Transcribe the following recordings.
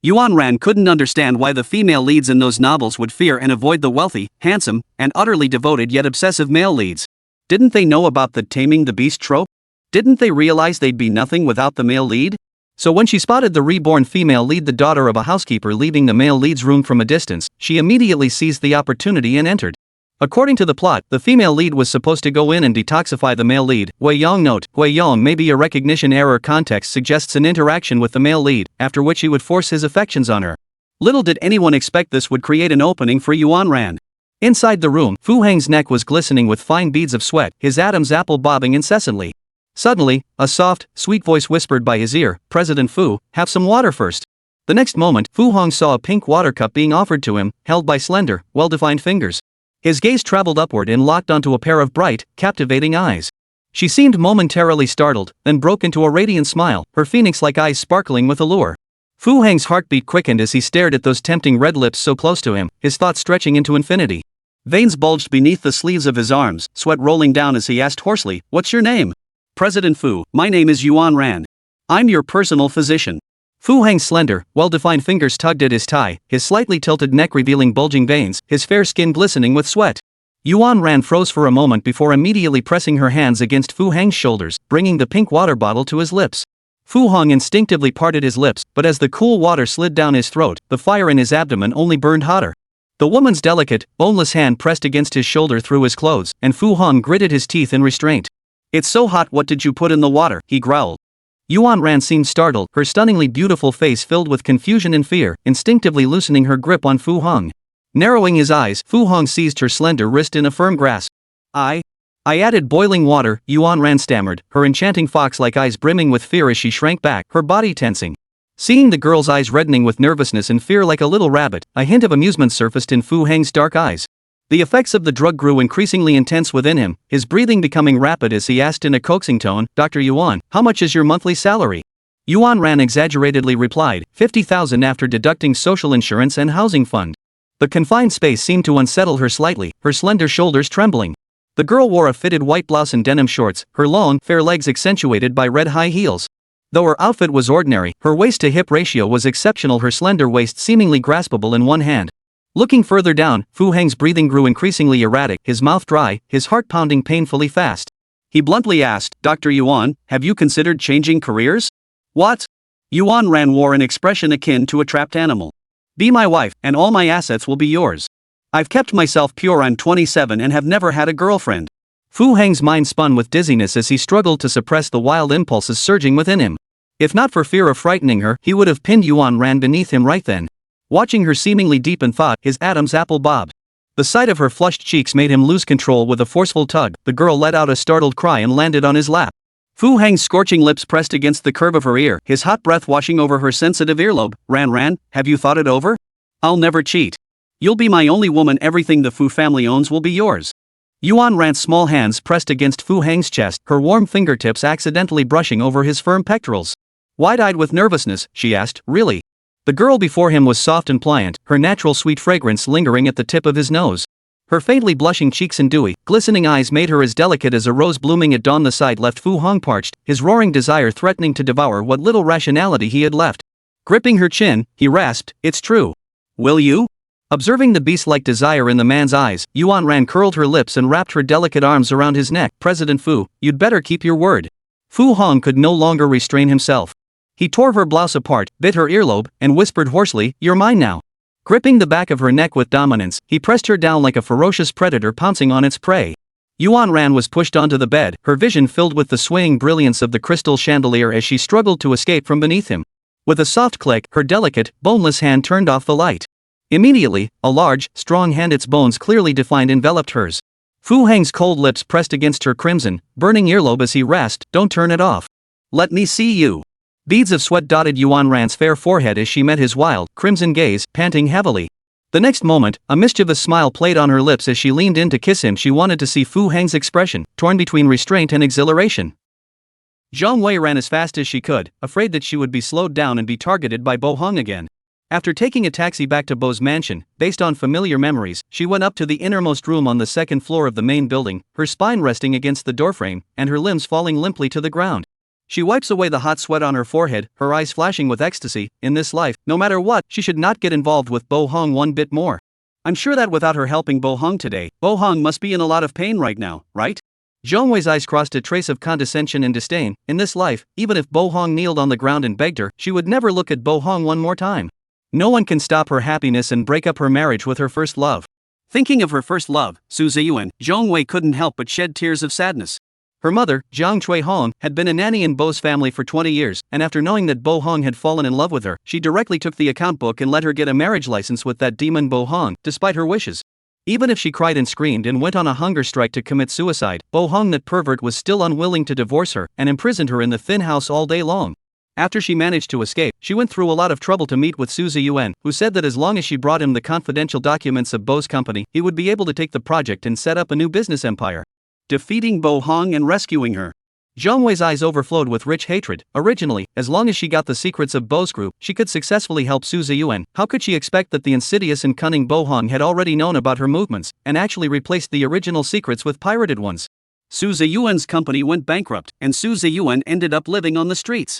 Yuan Ran couldn't understand why the female leads in those novels would fear and avoid the wealthy, handsome, and utterly devoted yet obsessive male leads. Didn't they know about the taming the beast trope? Didn't they realize they'd be nothing without the male lead? So when she spotted the reborn female lead, the daughter of a housekeeper, leaving the male lead's room from a distance, she immediately seized the opportunity and entered. According to the plot, the female lead was supposed to go in and detoxify the male lead. Hui Yong note: Hui Yong may be a recognition error. Context suggests an interaction with the male lead, after which he would force his affections on her. Little did anyone expect this would create an opening for Yuan Ran. Inside the room, Fu Heng's neck was glistening with fine beads of sweat, his Adam's apple bobbing incessantly. Suddenly, a soft, sweet voice whispered by his ear, "President Fu, have some water first." The next moment, Fu Hong saw a pink water cup being offered to him, held by slender, well-defined fingers. His gaze traveled upward and locked onto a pair of bright, captivating eyes. She seemed momentarily startled, then broke into a radiant smile, her phoenix-like eyes sparkling with allure. Fu Heng's heartbeat quickened as he stared at those tempting red lips so close to him, his thoughts stretching into infinity. Veins bulged beneath the sleeves of his arms, sweat rolling down as he asked hoarsely, "What's your name?" "President Fu, my name is Yuan Ran. I'm your personal physician." Fu Heng's slender, well-defined fingers tugged at his tie, his slightly tilted neck revealing bulging veins, his fair skin glistening with sweat. Yuan Ran froze for a moment before immediately pressing her hands against Fu Heng's shoulders, bringing the pink water bottle to his lips. Fu Hong instinctively parted his lips, but as the cool water slid down his throat, the fire in his abdomen only burned hotter. The woman's delicate, boneless hand pressed against his shoulder through his clothes, and Fu Hong gritted his teeth in restraint. "It's so hot, what did you put in the water?" he growled. Yuan Ran seemed startled, her stunningly beautiful face filled with confusion and fear, instinctively loosening her grip on Fu Hong. Narrowing his eyes, Fu Hong seized her slender wrist in a firm grasp. I added boiling water," Yuan Ran stammered, her enchanting fox-like eyes brimming with fear as she shrank back, her body tensing. Seeing the girl's eyes reddening with nervousness and fear like a little rabbit, a hint of amusement surfaced in Fu Heng's dark eyes. The effects of the drug grew increasingly intense within him, his breathing becoming rapid as he asked in a coaxing tone, "Dr. Yuan, how much is your monthly salary?" Yuan Ran exaggeratedly replied, 50,000 after deducting social insurance and housing fund. The confined space seemed to unsettle her slightly, her slender shoulders trembling. The girl wore a fitted white blouse and denim shorts, her long, fair legs accentuated by red high heels. Though her outfit was ordinary, her waist-to-hip ratio was exceptional, her slender waist seemingly graspable in one hand. Looking further down, Fu Heng's breathing grew increasingly erratic, his mouth dry, his heart pounding painfully fast. He bluntly asked, "Dr. Yuan, have you considered changing careers?" "What?" Yuan Ran wore an expression akin to a trapped animal. "Be my wife, and all my assets will be yours. I've kept myself pure, I'm 27 and have never had a girlfriend." Fu Heng's mind spun with dizziness as he struggled to suppress the wild impulses surging within him. If not for fear of frightening her, he would have pinned Yuan Ran beneath him right then. Watching her seemingly deep in thought, his Adam's apple bobbed. The sight of her flushed cheeks made him lose control. With a forceful tug, the girl let out a startled cry and landed on his lap. Fu Heng's scorching lips pressed against the curve of her ear, his hot breath washing over her sensitive earlobe. Ran, have you thought it over? I'll never cheat. You'll be my only woman, everything the Fu family owns will be yours." Yuan Ran's small hands pressed against Fu Heng's chest, her warm fingertips accidentally brushing over his firm pectorals. Wide-eyed with nervousness, she asked, "Really?" The girl before him was soft and pliant, her natural sweet fragrance lingering at the tip of his nose. Her faintly blushing cheeks and dewy, glistening eyes made her as delicate as a rose blooming at dawn. The sight left Fu Hong parched, his roaring desire threatening to devour what little rationality he had left. Gripping her chin, he rasped, "It's true. Will you?" Observing the beast-like desire in the man's eyes, Yuan Ran curled her lips and wrapped her delicate arms around his neck. "President Fu, you'd better keep your word." Fu Hong could no longer restrain himself. He tore her blouse apart, bit her earlobe, and whispered hoarsely, "You're mine now." Gripping the back of her neck with dominance, he pressed her down like a ferocious predator pouncing on its prey. Yuan Ran was pushed onto the bed, her vision filled with the swaying brilliance of the crystal chandelier as she struggled to escape from beneath him. With a soft click, her delicate, boneless hand turned off the light. Immediately, a large, strong hand, its bones clearly defined, enveloped hers. Fu Heng's cold lips pressed against her crimson, burning earlobe as he rasped, "Don't turn it off. Let me see you." Beads of sweat dotted Yuan Ran's fair forehead as she met his wild, crimson gaze, panting heavily. The next moment, a mischievous smile played on her lips as she leaned in to kiss him. She wanted to see Fu Heng's expression, torn between restraint and exhilaration. Zhang Wei ran as fast as she could, afraid that she would be slowed down and be targeted by Bo Hong again. After taking a taxi back to Bo's mansion, based on familiar memories, she went up to the innermost room on the second floor of the main building, her spine resting against the doorframe, and her limbs falling limply to the ground. She wipes away the hot sweat on her forehead, her eyes flashing with ecstasy. In this life, no matter what, she should not get involved with Bo Hong one bit more. I'm sure that without her helping Bo Hong today, Bo Hong must be in a lot of pain right now, right? Zhang Wei's eyes crossed a trace of condescension and disdain. In this life, even if Bo Hong kneeled on the ground and begged her, she would never look at Bo Hong one more time. No one can stop her happiness and break up her marriage with her first love. Thinking of her first love, Su Ziyuan, Zhang Wei couldn't help but shed tears of sadness. Her mother, Zhang Cui Hong, had been a nanny in Bo's family for 20 years, and after knowing that Bo Hong had fallen in love with her, she directly took the account book and let her get a marriage license with that demon Bo Hong, despite her wishes. Even if she cried and screamed and went on a hunger strike to commit suicide, Bo Hong, that pervert, was still unwilling to divorce her and imprisoned her in the thin house all day long. After she managed to escape, she went through a lot of trouble to meet with Su Ziyuan, who said that as long as she brought him the confidential documents of Bo's company, he would be able to take the project and set up a new business empire. Defeating Bo Hong and rescuing her. Zhang Wei's eyes overflowed with rich hatred. Originally, as long as she got the secrets of Bo's group, she could successfully help Su Ziyuan. How could she expect that the insidious and cunning Bo Hong had already known about her movements, and actually replaced the original secrets with pirated ones? Su Ziyuan's company went bankrupt, and Su Ziyuan ended up living on the streets.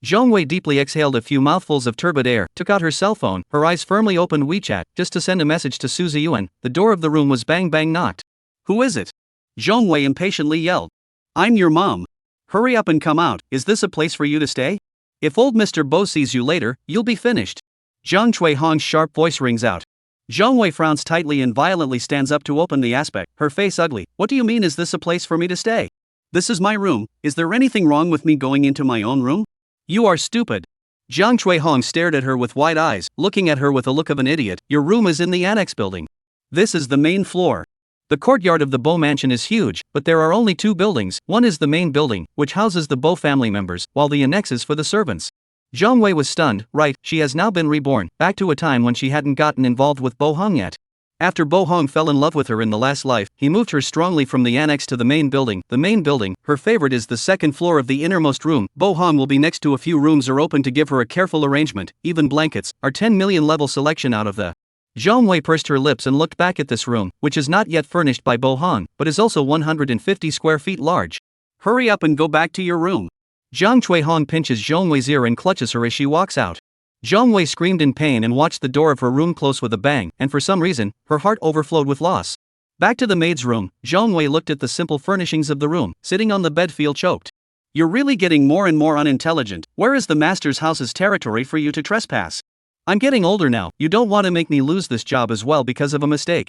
Zhang Wei deeply exhaled a few mouthfuls of turbid air, took out her cell phone, her eyes firmly opened WeChat, just to send a message to Su Ziyuan. The door of the room was bang bang knocked. Who is it? Zhang Wei impatiently yelled. I'm your mom. Hurry up and come out. Is this a place for you to stay? If old Mr. Bo sees you later, you'll be finished. Zhang Cui Hong's sharp voice rings out. Zhang Wei frowns tightly and violently stands up to open the aspect, her face ugly. What do you mean, is this a place for me to stay? This is my room. Is there anything wrong with me going into my own room? You are stupid. Zhang Cui Hong stared at her with wide eyes, looking at her with a look of an idiot. Your room is in the annex building. This is the main floor. The courtyard of the Bo mansion is huge, but there are only two buildings. One is the main building, which houses the Bo family members, while the annex is for the servants. Zhang Wei was stunned. Right, she has now been reborn, back to a time when she hadn't gotten involved with Bo Hong yet. After Bo Hong fell in love with her in the last life, he moved her strongly from the annex to the main building. The main building, her favorite, is the second floor of the innermost room. Bo Hong will be next to a few rooms are open to give her a careful arrangement, even blankets, our 10 million level selection out of the. Zhang Wei pursed her lips and looked back at this room, which is not yet furnished by Bo Hong, but is also 150 square feet large. Hurry up and go back to your room. Zhang Cui Hong pinches Zhang Wei's ear and clutches her as she walks out. Zhang Wei screamed in pain and watched the door of her room close with a bang, and for some reason, her heart overflowed with loss. Back to the maid's room, Zhang Wei looked at the simple furnishings of the room. Sitting on the bed, feel choked. You're really getting more and more unintelligent. Where is the master's house's territory for you to trespass? I'm getting older now. You don't want to make me lose this job as well because of a mistake.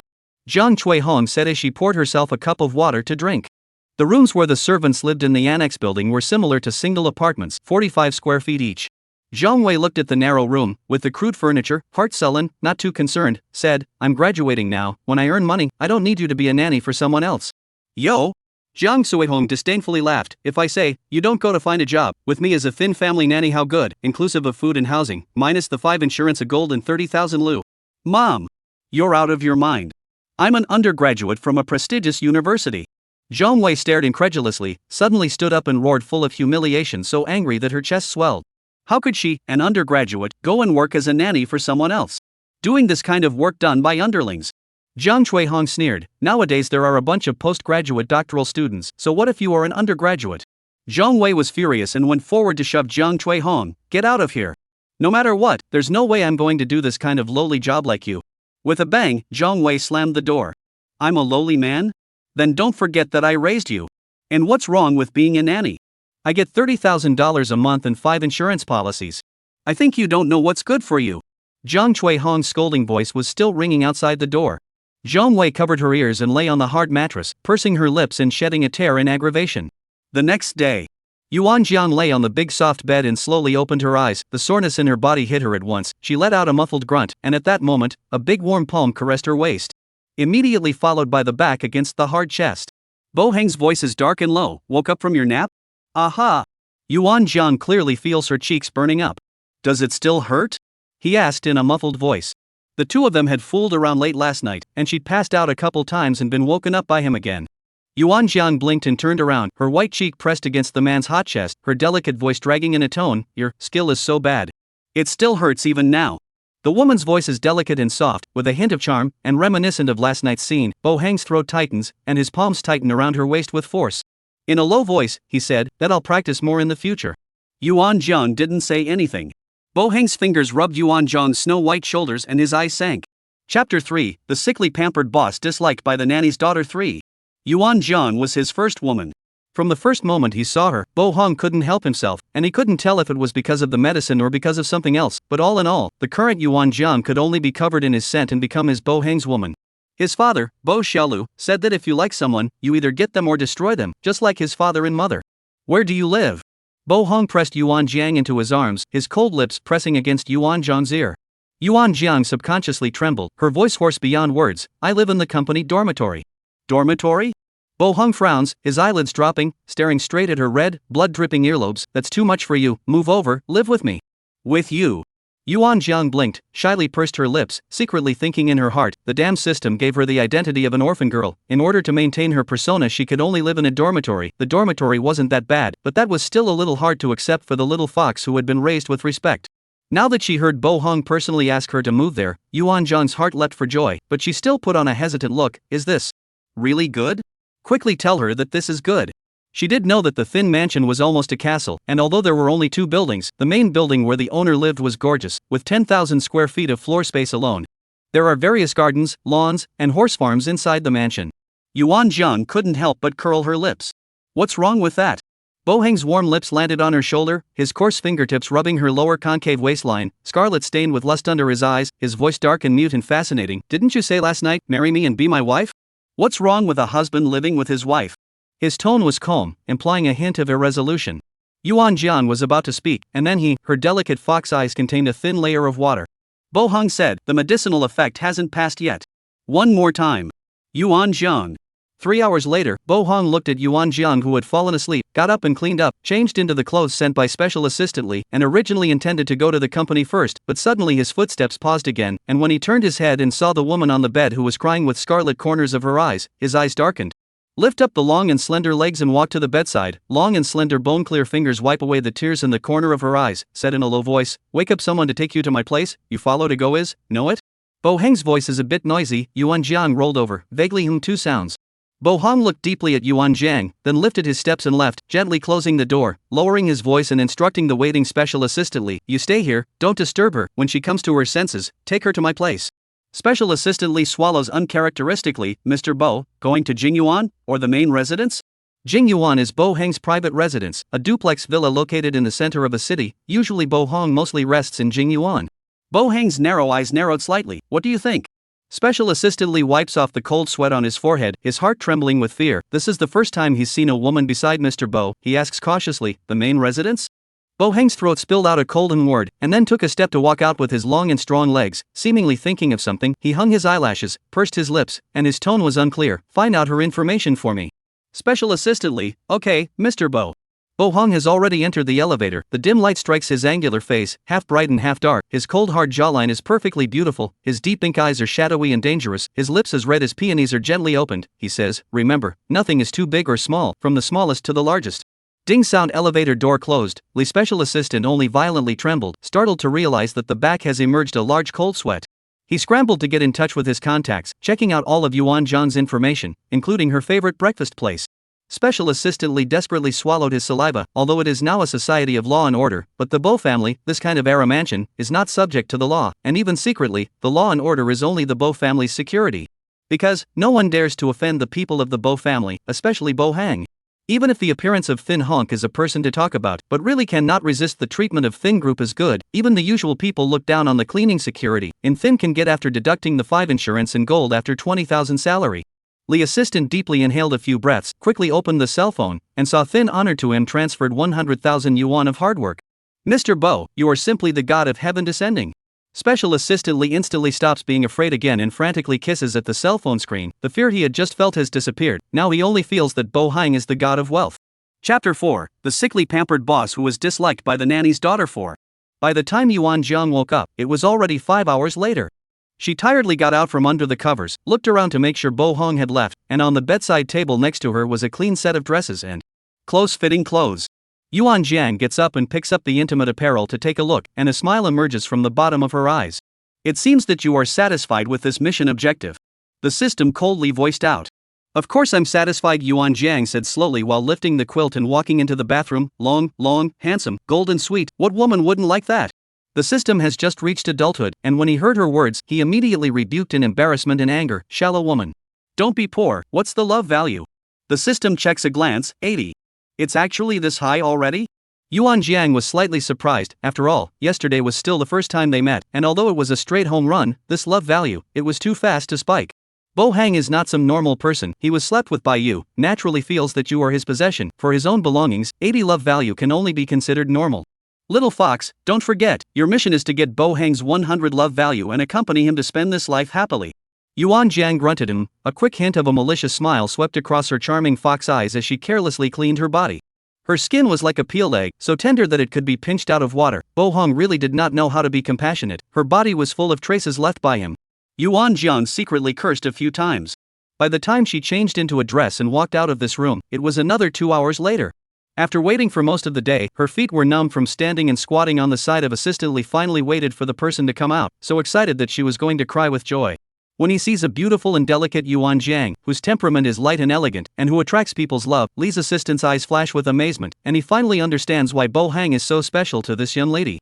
Zhang Cui Hong said as she poured herself a cup of water to drink. The rooms where the servants lived in the annex building were similar to single apartments, 45 square feet each. Zhang Wei looked at the narrow room, with the crude furniture, heart sullen, not too concerned, said, I'm graduating now. When I earn money, I don't need you to be a nanny for someone else. Yo! Zhang Suihong disdainfully laughed. If I say, you don't go to find a job, with me as a thin family nanny, how good, inclusive of food and housing, minus the 5 insurance, a gold and 30,000 lu. Mom! You're out of your mind. I'm an undergraduate from a prestigious university. Zhang Wei stared incredulously, suddenly stood up and roared, full of humiliation, so angry that her chest swelled. How could she, an undergraduate, go and work as a nanny for someone else? Doing this kind of work done by underlings. Zhang Cui Hong sneered. Nowadays there are a bunch of postgraduate doctoral students, so what if you are an undergraduate? Zhang Wei was furious and went forward to shove Zhang Cui Hong. Get out of here. No matter what, there's no way I'm going to do this kind of lowly job like you. With a bang, Zhang Wei slammed the door. I'm a lowly man? Then don't forget that I raised you. And what's wrong with being a nanny? I get $30,000 a month and 5 insurance policies. I think you don't know what's good for you. Zhang Cui Hong's scolding voice was still ringing outside the door. Zhang Wei covered her ears and lay on the hard mattress, pursing her lips and shedding a tear in aggravation. The next day, Yuan Jiang lay on the big soft bed and slowly opened her eyes. The soreness in her body hit her at once. She let out a muffled grunt, and at that moment, a big warm palm caressed her waist. Immediately followed by the back against the hard chest. Bo Heng's voice is dark and low. Woke up from your nap? Aha! Yuan Jiang clearly feels her cheeks burning up. Does it still hurt? He asked in a muffled voice. The two of them had fooled around late last night, and she'd passed out a couple times and been woken up by him again. Yuan Jiang blinked and turned around, her white cheek pressed against the man's hot chest, her delicate voice dragging in a tone, Your skill is so bad. It still hurts even now. The woman's voice is delicate and soft, with a hint of charm, and reminiscent of last night's scene. Bo Heng's throat tightens, and his palms tighten around her waist with force. In a low voice, he said that I'll practice more in the future. Yuan Zhang didn't say anything. Bo Hang's fingers rubbed Yuan Zhang's snow-white shoulders and his eyes sank. Chapter 3, The Sickly Pampered Boss Disliked by the Nanny's Daughter 3. Yuan Zhang was his first woman. From the first moment he saw her, Bo Hang couldn't help himself, and he couldn't tell if it was because of the medicine or because of something else, but all in all, the current Yuan Zhang could only be covered in his scent and become his Bo Hang's woman. His father, Bo Xiaolu, said that if you like someone, you either get them or destroy them, just like his father and mother. Where do you live? Bo Hang pressed Yuan Zhang into his arms, his cold lips pressing against Yuan Zhang's ear. Yuan Zhang subconsciously trembled, her voice hoarse beyond words. I live in the company dormitory. Dormitory? Bo Hang frowns, his eyelids dropping, staring straight at her red, blood-dripping earlobes. That's too much for you, move over, live with me. With you. Yuan Zhang blinked, shyly pursed her lips, secretly thinking in her heart, the damn system gave her the identity of an orphan girl. In order to maintain her persona she could only live in a dormitory. The dormitory wasn't that bad, but that was still a little hard to accept for the little fox who had been raised with respect. Now that she heard Bo Hang personally ask her to move there, Yuan Zhang's heart leapt for joy, but she still put on a hesitant look. Is this really good? Quickly tell her that this is good. She did know that the thin mansion was almost a castle, and although there were only 2 buildings, the main building where the owner lived was gorgeous, with 10,000 square feet of floor space alone. There are various gardens, lawns, and horse farms inside the mansion. Yuan Zhang couldn't help but curl her lips. What's wrong with that? Bo Hang's warm lips landed on her shoulder, his coarse fingertips rubbing her lower concave waistline, scarlet stained with lust under his eyes, his voice dark and mute and fascinating. Didn't you say last night, marry me and be my wife? What's wrong with a husband living with his wife? His tone was calm, implying a hint of irresolution. Yuan Zhang was about to speak, and then her delicate fox eyes contained a thin layer of water. Bo Hang said, the medicinal effect hasn't passed yet. One more time. Yuan Zhang. 3 hours later, Bo Hang looked at Yuan Zhang who had fallen asleep, got up and cleaned up, changed into the clothes sent by Special Assistant Li, and originally intended to go to the company first, but suddenly his footsteps paused again, and when he turned his head and saw the woman on the bed who was crying with scarlet corners of her eyes, his eyes darkened. Lift up the long and slender legs and walk to the bedside. Long and slender bone-clear fingers wipe away the tears in the corner of her eyes, said in a low voice, wake up someone to take you to my place, you follow to go is, know it? Bo Hang's voice is a bit noisy. Yuan Zhang rolled over, vaguely hummed 2 sounds. Bo Hang looked deeply at Yuan Zhang, then lifted his steps and left, gently closing the door, lowering his voice and instructing the waiting Special Assistant Li, you stay here, don't disturb her, when she comes to her senses, take her to my place. Special Assistant Li swallows uncharacteristically. Mr. Bo, going to Jingyuan, or the main residence? Jingyuan is Bo Hang's private residence, a duplex villa located in the center of a city. Usually Bo Hang mostly rests in Jingyuan. Bo Hang's narrow eyes narrowed slightly. What do you think? Special Assistant Li wipes off the cold sweat on his forehead, his heart trembling with fear. This is the first time he's seen a woman beside Mr. Bo. He asks cautiously, the main residence? Bo Hang's throat spilled out a golden word, and then took a step to walk out with his long and strong legs. Seemingly thinking of something, he hung his eyelashes, pursed his lips, and his tone was unclear. Find out her information for me. Special Assistant Li, okay, Mr. Bo. Bo Hang has already entered the elevator. The dim light strikes his angular face, half bright and half dark. His cold hard jawline is perfectly beautiful, his deep ink eyes are shadowy and dangerous, his lips as red as peonies are gently opened. He says, remember, nothing is too big or small, from the smallest to the largest. Ding sound, elevator door closed. Li Special Assistant only violently trembled, startled to realize that the back has emerged a large cold sweat. He scrambled to get in touch with his contacts, checking out all of Yuan Zhang's information, including her favorite breakfast place. Special Assistant Li desperately swallowed his saliva. Although it is now a society of law and order, but the Bo family, this kind of era mansion, is not subject to the law, and even secretly, the law and order is only the Bo family's security. Because no one dares to offend the people of the Bo family, especially Bo Hang. Even if the appearance of Thin Honk is a person to talk about, but really cannot resist the treatment of Thin Group as good, even the usual people look down on the cleaning security, and Thin can get after deducting the 5 insurance and gold after 20,000 salary. Li Assistant deeply inhaled a few breaths, quickly opened the cell phone, and saw Thin honored to him transferred 100,000 yuan of hard work. Mr. Bo, you are simply the god of heaven descending. Special Assistant Li instantly stops being afraid again and frantically kisses at the cell phone screen. The fear he had just felt has disappeared. Now he only feels that Bo Hang is the god of wealth. Chapter 4, The Sickly Pampered Boss Who Was Disliked by the Nanny's Daughter 4. By the time Yuan Zhang woke up, it was already 5 hours later. She tiredly got out from under the covers, looked around to make sure Bo Hang had left, and on the bedside table next to her was a clean set of dresses and close-fitting clothes. Yuan Zhang gets up and picks up the intimate apparel to take a look, and a smile emerges from the bottom of her eyes. It seems that you are satisfied with this mission objective. The system coldly voiced out. Of course I'm satisfied, Yuan Jiang said slowly while lifting the quilt and walking into the bathroom. Long, handsome, golden sweet, what woman wouldn't like that? The system has just reached adulthood, and when he heard her words, he immediately rebuked in embarrassment and anger. Shallow woman. Don't be poor, what's the love value? The system checks a glance, 80. It's actually this high already? Yuan Jiang was slightly surprised. After all, yesterday was still the first time they met, and although it was a straight home run, this love value, it was too fast to spike. Bo Hang is not some normal person, he was slept with by you, naturally feels that you are his possession, for his own belongings. 80 love value can only be considered normal. Little fox, don't forget, your mission is to get Bo Hang's 100 love value and accompany him to spend this life happily. Yuan Jiang grunted him, a quick hint of a malicious smile swept across her charming fox eyes as she carelessly cleaned her body. Her skin was like a peeled egg, so tender that it could be pinched out of water. Bo Hong really did not know how to be compassionate, her body was full of traces left by him. Yuan Jiang secretly cursed a few times. By the time she changed into a dress and walked out of this room, it was another 2 hours later. After waiting for most of the day, her feet were numb from standing and squatting on the side of assistantly finally waited for the person to come out, so excited that she was going to cry with joy. When he sees a beautiful and delicate Yuan Jiang, whose temperament is light and elegant, and who attracts people's love, Li's assistant's eyes flash with amazement, and he finally understands why Bo Hang is so special to this young lady.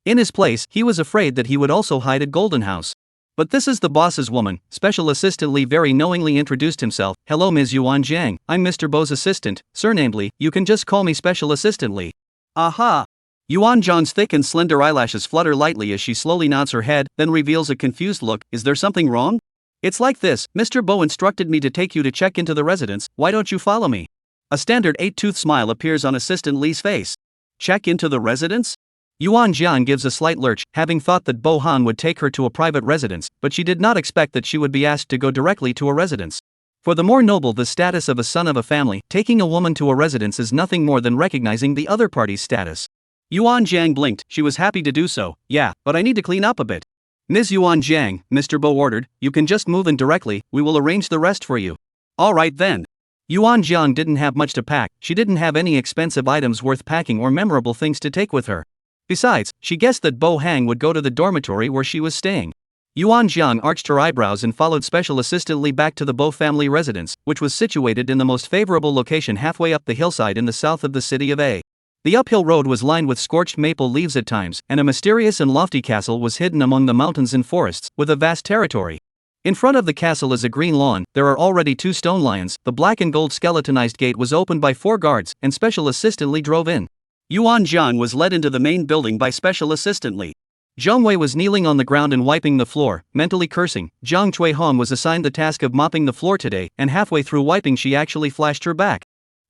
In his place, he was afraid that he would also hide at Golden House. But this is the boss's woman. Special Assistant Li very knowingly introduced himself. Hello Ms. Yuan Jiang, I'm Mr. Bo's assistant, surnamed Li, you can just call me Special Assistant Li. Aha! Yuan Jiang's thick and slender eyelashes flutter lightly as she slowly nods her head, then reveals a confused look. Is there something wrong? It's like this, Mr. Bo instructed me to take you to check into the residence, why don't you follow me? A standard 8-tooth smile appears on Assistant Li's face. Check into the residence? Yuan Jiang gives a slight lurch, having thought that Bo Han would take her to a private residence, but she did not expect that she would be asked to go directly to a residence. For the more noble the status of a son of a family, taking a woman to a residence is nothing more than recognizing the other party's status. Yuan Jiang blinked, she was happy to do so. Yeah, but I need to clean up a bit. Ms. Yuan Jiang, Mr. Bo ordered, you can just move in directly, we will arrange the rest for you. Alright then. Yuan Jiang didn't have much to pack, she didn't have any expensive items worth packing or memorable things to take with her. Besides, she guessed that Bo Hang would go to the dormitory where she was staying. Yuan Jiang arched her eyebrows and followed Special Assistant Li back to the Bo family residence, which was situated in the most favorable location halfway up the hillside in the south of the city of A. The uphill road was lined with scorched maple leaves at times, and a mysterious and lofty castle was hidden among the mountains and forests, with a vast territory. In front of the castle is a green lawn, there are already 2 stone lions, the black and gold skeletonized gate was opened by 4 guards, and Special Assistant Li drove in. Yuan Jiang was led into the main building by Special Assistant Li. Zhang Wei was kneeling on the ground and wiping the floor, mentally cursing. Zhang Cui Hong was assigned the task of mopping the floor today, and halfway through wiping she actually flashed her back.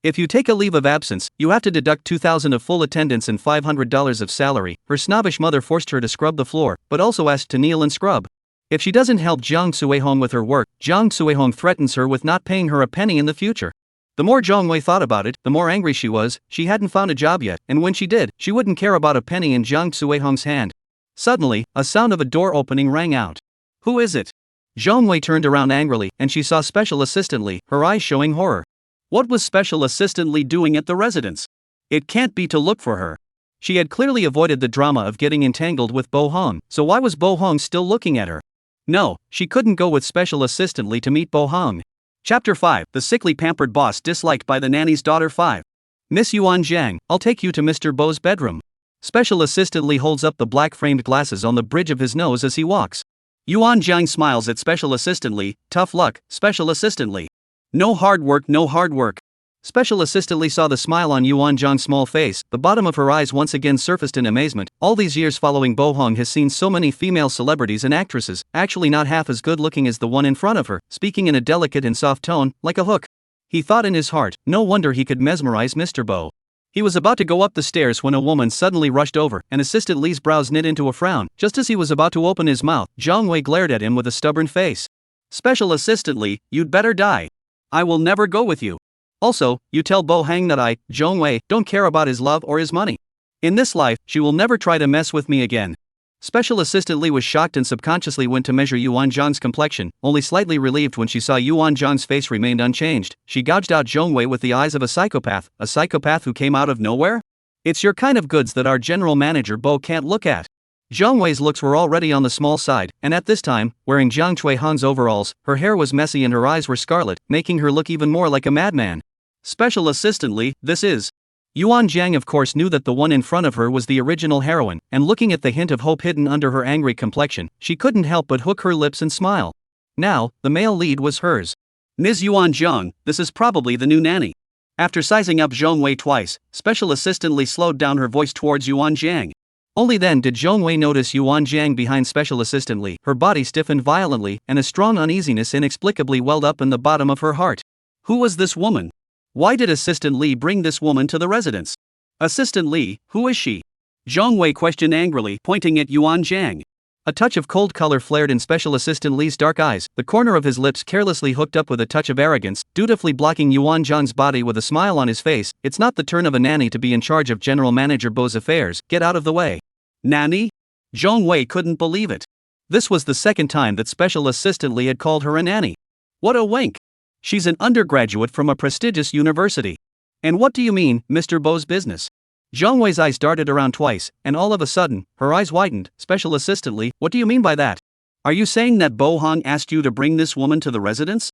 If you take a leave of absence, you have to deduct $2,000 of full attendance and $500 of salary. Her snobbish mother forced her to scrub the floor, but also asked to kneel and scrub. If she doesn't help Zhang Cuihong with her work, Zhang Cuihong threatens her with not paying her a penny in the future. The more Zhang Wei thought about it, the more angry she was. She hadn't found a job yet, and when she did, she wouldn't care about a penny in Zhang Cuihong's hand. Suddenly, a sound of a door opening rang out. Who is it? Zhang Wei turned around angrily, and she saw Special Assistant Li, her eyes showing horror. What was Special Assistant Li doing at the residence? It can't be to look for her. She had clearly avoided the drama of getting entangled with Bo Hong, so why was Bo Hong still looking at her? No, she couldn't go with Special Assistant Li to meet Bo Hong. Chapter 5, The Sickly Pampered Boss Disliked by the Nanny's Daughter 5. Miss Yuan Jiang, I'll take you to Mr. Bo's bedroom. Special Assistant Li holds up the black framed glasses on the bridge of his nose as he walks. Yuan Jiang smiles at Special Assistant Li. Tough luck, Special Assistant Li. No hard work, no hard work. Special Assistant Li saw the smile on Yuan Jiang's small face, the bottom of her eyes once again surfaced in amazement. All these years following Bo Hong has seen so many female celebrities and actresses, actually not half as good looking as the one in front of her, speaking in a delicate and soft tone, like a hook. He thought in his heart, no wonder he could mesmerize Mr. Bo. He was about to go up the stairs when a woman suddenly rushed over, and Assistant Li's brows knit into a frown. Just as he was about to open his mouth, Zhang Wei glared at him with a stubborn face. Special Assistant Li, you'd better die. I will never go with you. Also, you tell Bo Hang that I, Zhang Wei, don't care about his love or his money. In this life, she will never try to mess with me again. Special Assistant Li was shocked and subconsciously went to measure Yuan Zhang's complexion, only slightly relieved when she saw Yuan Zhang's face remained unchanged. She gouged out Zhang Wei with the eyes of a psychopath who came out of nowhere? It's your kind of goods that our general manager Bo can't look at. Zhang Wei's looks were already on the small side, and at this time, wearing Jiang Chui Han's overalls, her hair was messy and her eyes were scarlet, making her look even more like a madman. Special Assistant Lee, this is. Yuan Jiang of course knew that the one in front of her was the original heroine, and looking at the hint of hope hidden under her angry complexion, she couldn't help but hook her lips and smile. Now, the male lead was hers. Ms. Yuan Jiang, this is probably the new nanny. After sizing up Zhong Wei twice, Special Assistant Lee slowed down her voice towards Yuan Jiang. Only then did Zhong Wei notice Yuan Jiang behind Special Assistant Lee. Her body stiffened violently, and a strong uneasiness inexplicably welled up in the bottom of her heart. Who was this woman? Why did Assistant Lee bring this woman to the residence? Assistant Lee, who is she? Zhong Wei questioned angrily, pointing at Yuan Jiang. A touch of cold color flared in Special Assistant Lee's dark eyes, the corner of his lips carelessly hooked up with a touch of arrogance, dutifully blocking Yuan Jiang's body with a smile on his face. It's not the turn of a nanny to be in charge of General Manager Bo's affairs, get out of the way. Nanny? Zhong Wei couldn't believe it. This was the second time that Special Assistant Lee had called her a nanny. What a wink! She's an undergraduate from a prestigious university. And what do you mean, Mr. Bo's business? Zhong Wei's eyes darted around twice, and all of a sudden, her eyes widened. Special Assistant Lee, what do you mean by that? Are you saying that Bo Hong asked you to bring this woman to the residence?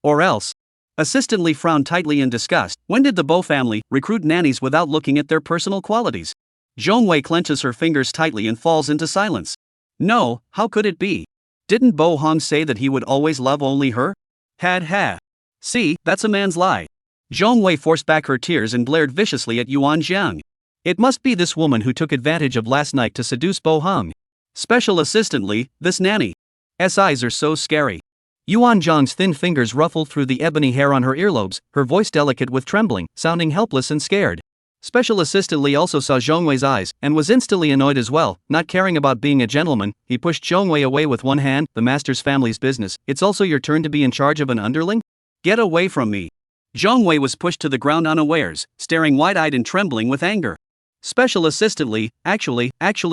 Or else? Assistant Lee frowned tightly in disgust. When did the Bo family recruit nannies without looking at their personal qualities? Zhong Wei clenches her fingers tightly and falls into silence. No, how could it be? Didn't Bo Hong say that he would always love only her? Ha. See, that's a man's lie. Zhong Wei forced back her tears and glared viciously at Yuan Jiang. It must be this woman who took advantage of last night to seduce Bo Hong. Special Assistant Lee, this nanny's eyes are so scary. Yuan Jiang's thin fingers ruffled through the ebony hair on her earlobes, her voice delicate with trembling, sounding helpless and scared. Special Assistant Lee also saw Zhong Wei's eyes, and was instantly annoyed as well. Not caring about being a gentleman, he pushed Zhong Wei away with one hand. The master's family's business. It's also your turn to be in charge of an underling? Get away from me. Zhong Wei was pushed to the ground unawares, staring wide-eyed and trembling with anger. Special Assistant Lee actually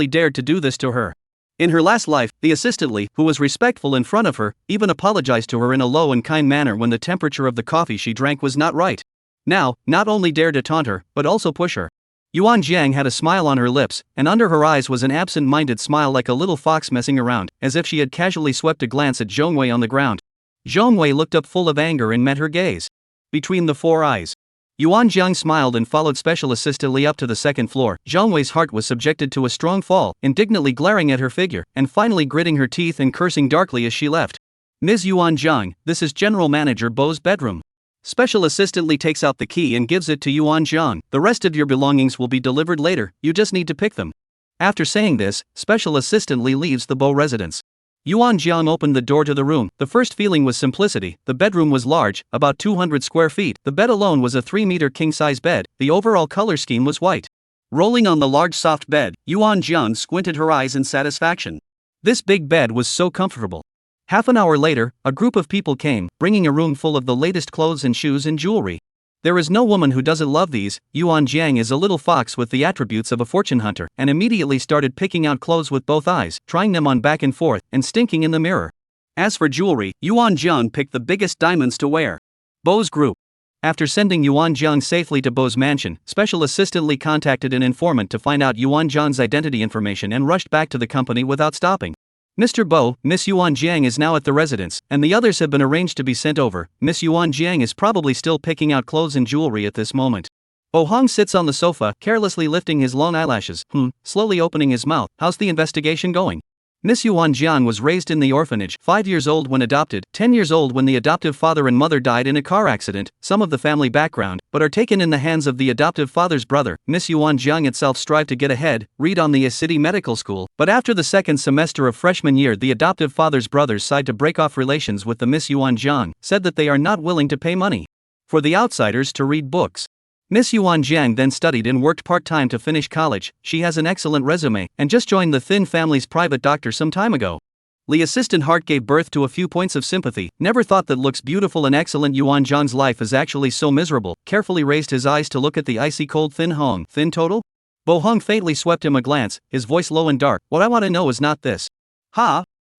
dared to do this to her. In her last life, the Assistant Lee, who was respectful in front of her, even apologized to her in a low and kind manner when the temperature of the coffee she drank was not right. Now, not only dared to taunt her, but also push her. Yuan Jiang had a smile on her lips, and under her eyes was an absent-minded smile like a little fox messing around, as if she had casually swept a glance at Zhong Wei on the ground. Zhong Wei looked up full of anger and met her gaze. Between the four eyes, Yuan Jiang smiled and followed Special Assistant Lee up to the second floor. Zhong Wei's heart was subjected to a strong fall, indignantly glaring at her figure, and finally gritting her teeth and cursing darkly as she left. Ms. Yuan Jiang, this is General Manager Bo's bedroom. Special Assistant Lee takes out the key and gives it to Yuan Jiang. The rest of your belongings will be delivered later, you just need to pick them. After saying this, Special Assistant Lee leaves the Bo residence. Yuan Jiang opened the door to the room. The first feeling was simplicity. The bedroom was large, about 200 square feet. The bed alone was a 3-meter king-size bed. The overall color scheme was white. Rolling on the large soft bed, Yuan Jiang squinted her eyes in satisfaction. This big bed was so comfortable. Half an hour later, a group of people came, bringing a room full of the latest clothes and shoes and jewelry. There is no woman who doesn't love these. Yuan Jiang is a little fox with the attributes of a fortune hunter, and immediately started picking out clothes with both eyes, trying them on back and forth, and stinking in the mirror. As for jewelry, Yuan Jiang picked the biggest diamonds to wear. Bo's group. After sending Yuan Jiang safely to Bo's mansion, Special Assistant Lee contacted an informant to find out Yuan Jiang's identity information and rushed back to the company without stopping. Mr. Bo, Miss Yuan Jiang is now at the residence, and the others have been arranged to be sent over. Miss Yuan Jiang is probably still picking out clothes and jewelry at this moment. Bo Hong sits on the sofa, carelessly lifting his long eyelashes, slowly opening his mouth. How's the investigation going? Miss Yuan Jiang was raised in the orphanage, 5 years old when adopted, 10 years old when the adoptive father and mother died in a car accident, some of the family background, but are taken in the hands of the adoptive father's brother. Miss Yuan Jiang itself strived to get ahead, read on the city medical school, but after the second semester of freshman year the adoptive father's brothers decided to break off relations with the Miss Yuan Jiang, said that they are not willing to pay money for the outsiders to read books. Miss Yuan Jiang then studied and worked part-time to finish college. She has an excellent resume, and just joined the Thin family's private doctor some time ago. Lee Assistant Heart gave birth to a few points of sympathy. Never thought that looks beautiful and excellent. Yuan Jiang's life is actually so miserable. Carefully raised his eyes to look at the icy cold Thin Hong. Thin total? Bo Hong faintly swept him a glance, his voice low and dark. What I want to know is not this.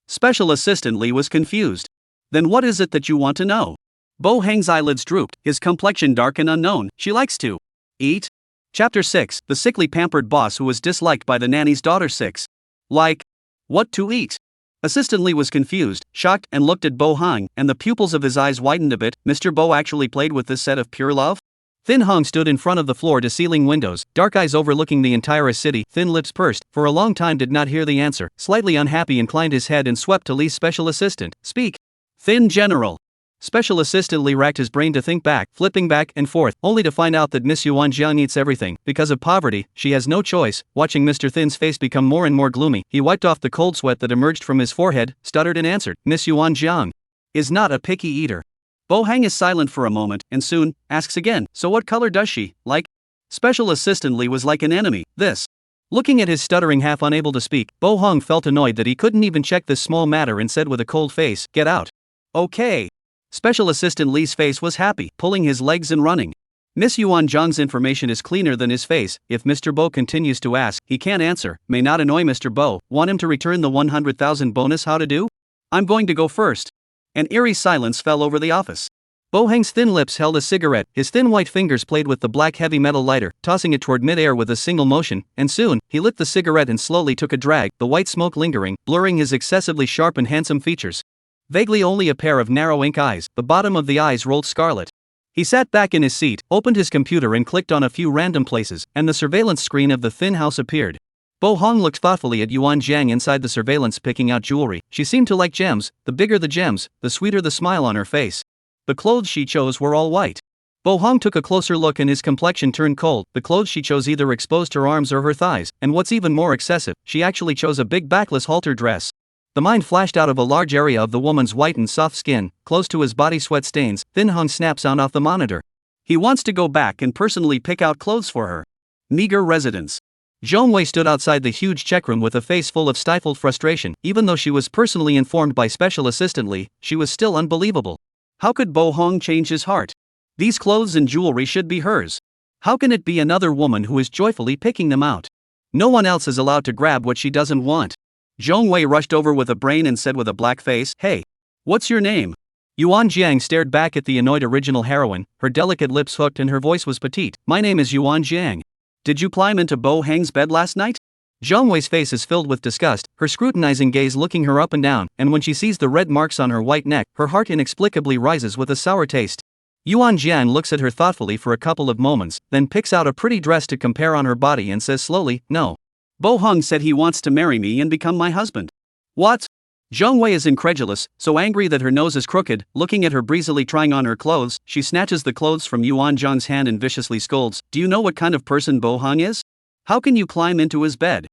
Special Assistant Lee was confused. Then what is it that you want to know? Bo Heng's eyelids drooped, his complexion dark and unknown. She likes to eat. Chapter 6, the sickly pampered boss who was disliked by the nanny's daughter. 6. Like, what to eat? Assistant Lee was confused, shocked, and looked at Bo Hong, and the pupils of his eyes widened a bit. Mr. Bo actually played with this set of pure love? Thin Hong stood in front of the floor-to-ceiling windows, dark eyes overlooking the entire city, thin lips pursed, for a long time did not hear the answer, slightly unhappy inclined his head and swept to Lee's special assistant. Speak. Thin General. Special Assistant Lee racked his brain to think back, flipping back and forth, only to find out that Miss Yuan Jiang eats everything. Because of poverty, she has no choice. Watching Mr. Thin's face become more and more gloomy, he wiped off the cold sweat that emerged from his forehead, stuttered and answered, Miss Yuan Jiang is not a picky eater. Bo Hang is silent for a moment, and soon, asks again, so what color does she like? Special Assistant Lee was like an enemy. This. Looking at his stuttering, half unable to speak, Bo Hong felt annoyed that he couldn't even check this small matter and said with a cold face, get out. Okay. Special Assistant Lee's face was happy, pulling his legs and running. Miss Yuan Jiang's information is cleaner than his face. If Mr. Bo continues to ask, he can't answer. May not annoy Mr. Bo. Want him to return the 100,000 bonus? How to do? I'm going to go first. An eerie silence fell over the office. Bo Heng's thin lips held a cigarette, his thin white fingers played with the black heavy metal lighter, tossing it toward mid-air with a single motion, and soon, he lit the cigarette and slowly took a drag, the white smoke lingering, blurring his excessively sharp and handsome features. Vaguely only a pair of narrow ink eyes, the bottom of the eyes rolled scarlet. He sat back in his seat, opened his computer and clicked on a few random places, and the surveillance screen of the thin house appeared. Bo Hong looked thoughtfully at Yuan Jiang inside the surveillance, picking out jewelry. She seemed to like gems. The bigger the gems, the sweeter the smile on her face. The clothes she chose were all white. Bo Hong took a closer look and his complexion turned cold. The clothes she chose either exposed her arms or her thighs, and what's even more excessive, she actually chose a big backless halter dress. The mind flashed out of a large area of the woman's white and soft skin, close to his body sweat stains. Thin Hong snapped sound off the monitor. He wants to go back and personally pick out clothes for her. Meager residence. Zhong Wei stood outside the huge check room with a face full of stifled frustration. Even though she was personally informed by Special Assistant Lee, she was still unbelievable. How could Bo Hong change his heart? These clothes and jewelry should be hers. How can it be another woman who is joyfully picking them out? No one else is allowed to grab what she doesn't want. Zhong Wei rushed over with a brain and said with a black face, hey, what's your name? Yuan Jiang stared back at the annoyed original heroine, her delicate lips hooked and her voice was petite. My name is Yuan Jiang. Did you climb into Bo Hang's bed last night? Zhong Wei's face is filled with disgust, her scrutinizing gaze looking her up and down, and when she sees the red marks on her white neck, her heart inexplicably rises with a sour taste. Yuan Jiang looks at her thoughtfully for a couple of moments, then picks out a pretty dress to compare on her body and says slowly, no. Bo Hong said he wants to marry me and become my husband. What? Zhong Wei is incredulous, so angry that her nose is crooked. Looking at her breezily trying on her clothes, she snatches the clothes from Yuan Jiang's hand and viciously scolds, do you know what kind of person Bo Hong is? How can you climb into his bed?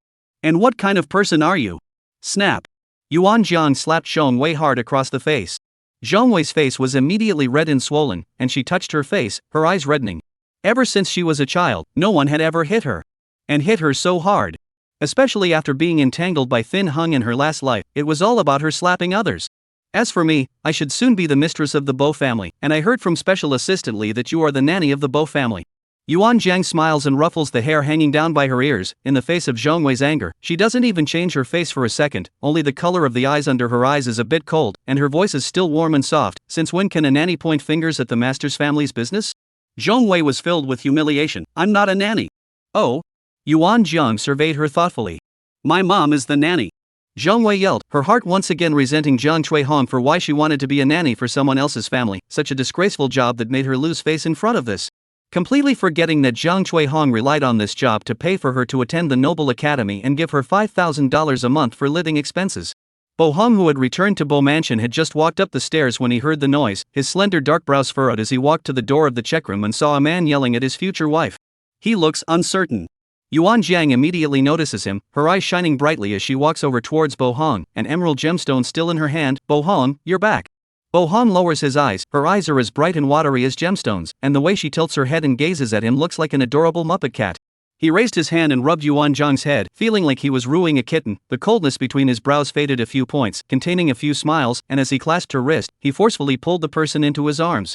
And what kind of person are you? Snap. Yuan Jiang slapped Zhong Wei hard across the face. Zhong Wei's face was immediately red and swollen, and she touched her face, her eyes reddening. Ever since she was a child, no one had ever hit her. And hit her so hard. Especially after being entangled by Thin Hung in her last life, it was all about her slapping others. As for me, I should soon be the mistress of the Bo family, and I heard from Special Assistant Lee that you are the nanny of the Bo family. Yuan Jiang smiles and ruffles the hair hanging down by her ears. In the face of Zhong Wei's anger, she doesn't even change her face for a second, only the color of the eyes under her eyes is a bit cold, and her voice is still warm and soft. Since when can a nanny point fingers at the master's family's business? Zhong Wei was filled with humiliation. I'm not a nanny. Oh? Yuan Jiang surveyed her thoughtfully. My mom is the nanny. Zhong Wei yelled, her heart once again resenting Jiang Chui Hong for why she wanted to be a nanny for someone else's family, such a disgraceful job that made her lose face in front of this. Completely forgetting that Jiang Chui Hong relied on this job to pay for her to attend the Noble Academy and give her $5,000 a month for living expenses. Bo Hong, who had returned to Bo Mansion, had just walked up the stairs when he heard the noise, his slender dark brows furrowed as he walked to the door of the check room and saw a man yelling at his future wife. He looks uncertain. Yuan Jiang immediately notices him, her eyes shining brightly as she walks over towards Bo Hong, an emerald gemstone still in her hand. Bo Hong, you're back. Bo Hong lowers his eyes, her eyes are as bright and watery as gemstones, and the way she tilts her head and gazes at him looks like an adorable Muppet cat. He raised his hand and rubbed Yuan Jiang's head, feeling like he was wooing a kitten. The coldness between his brows faded a few points, containing a few smiles, and as he clasped her wrist, he forcefully pulled the person into his arms.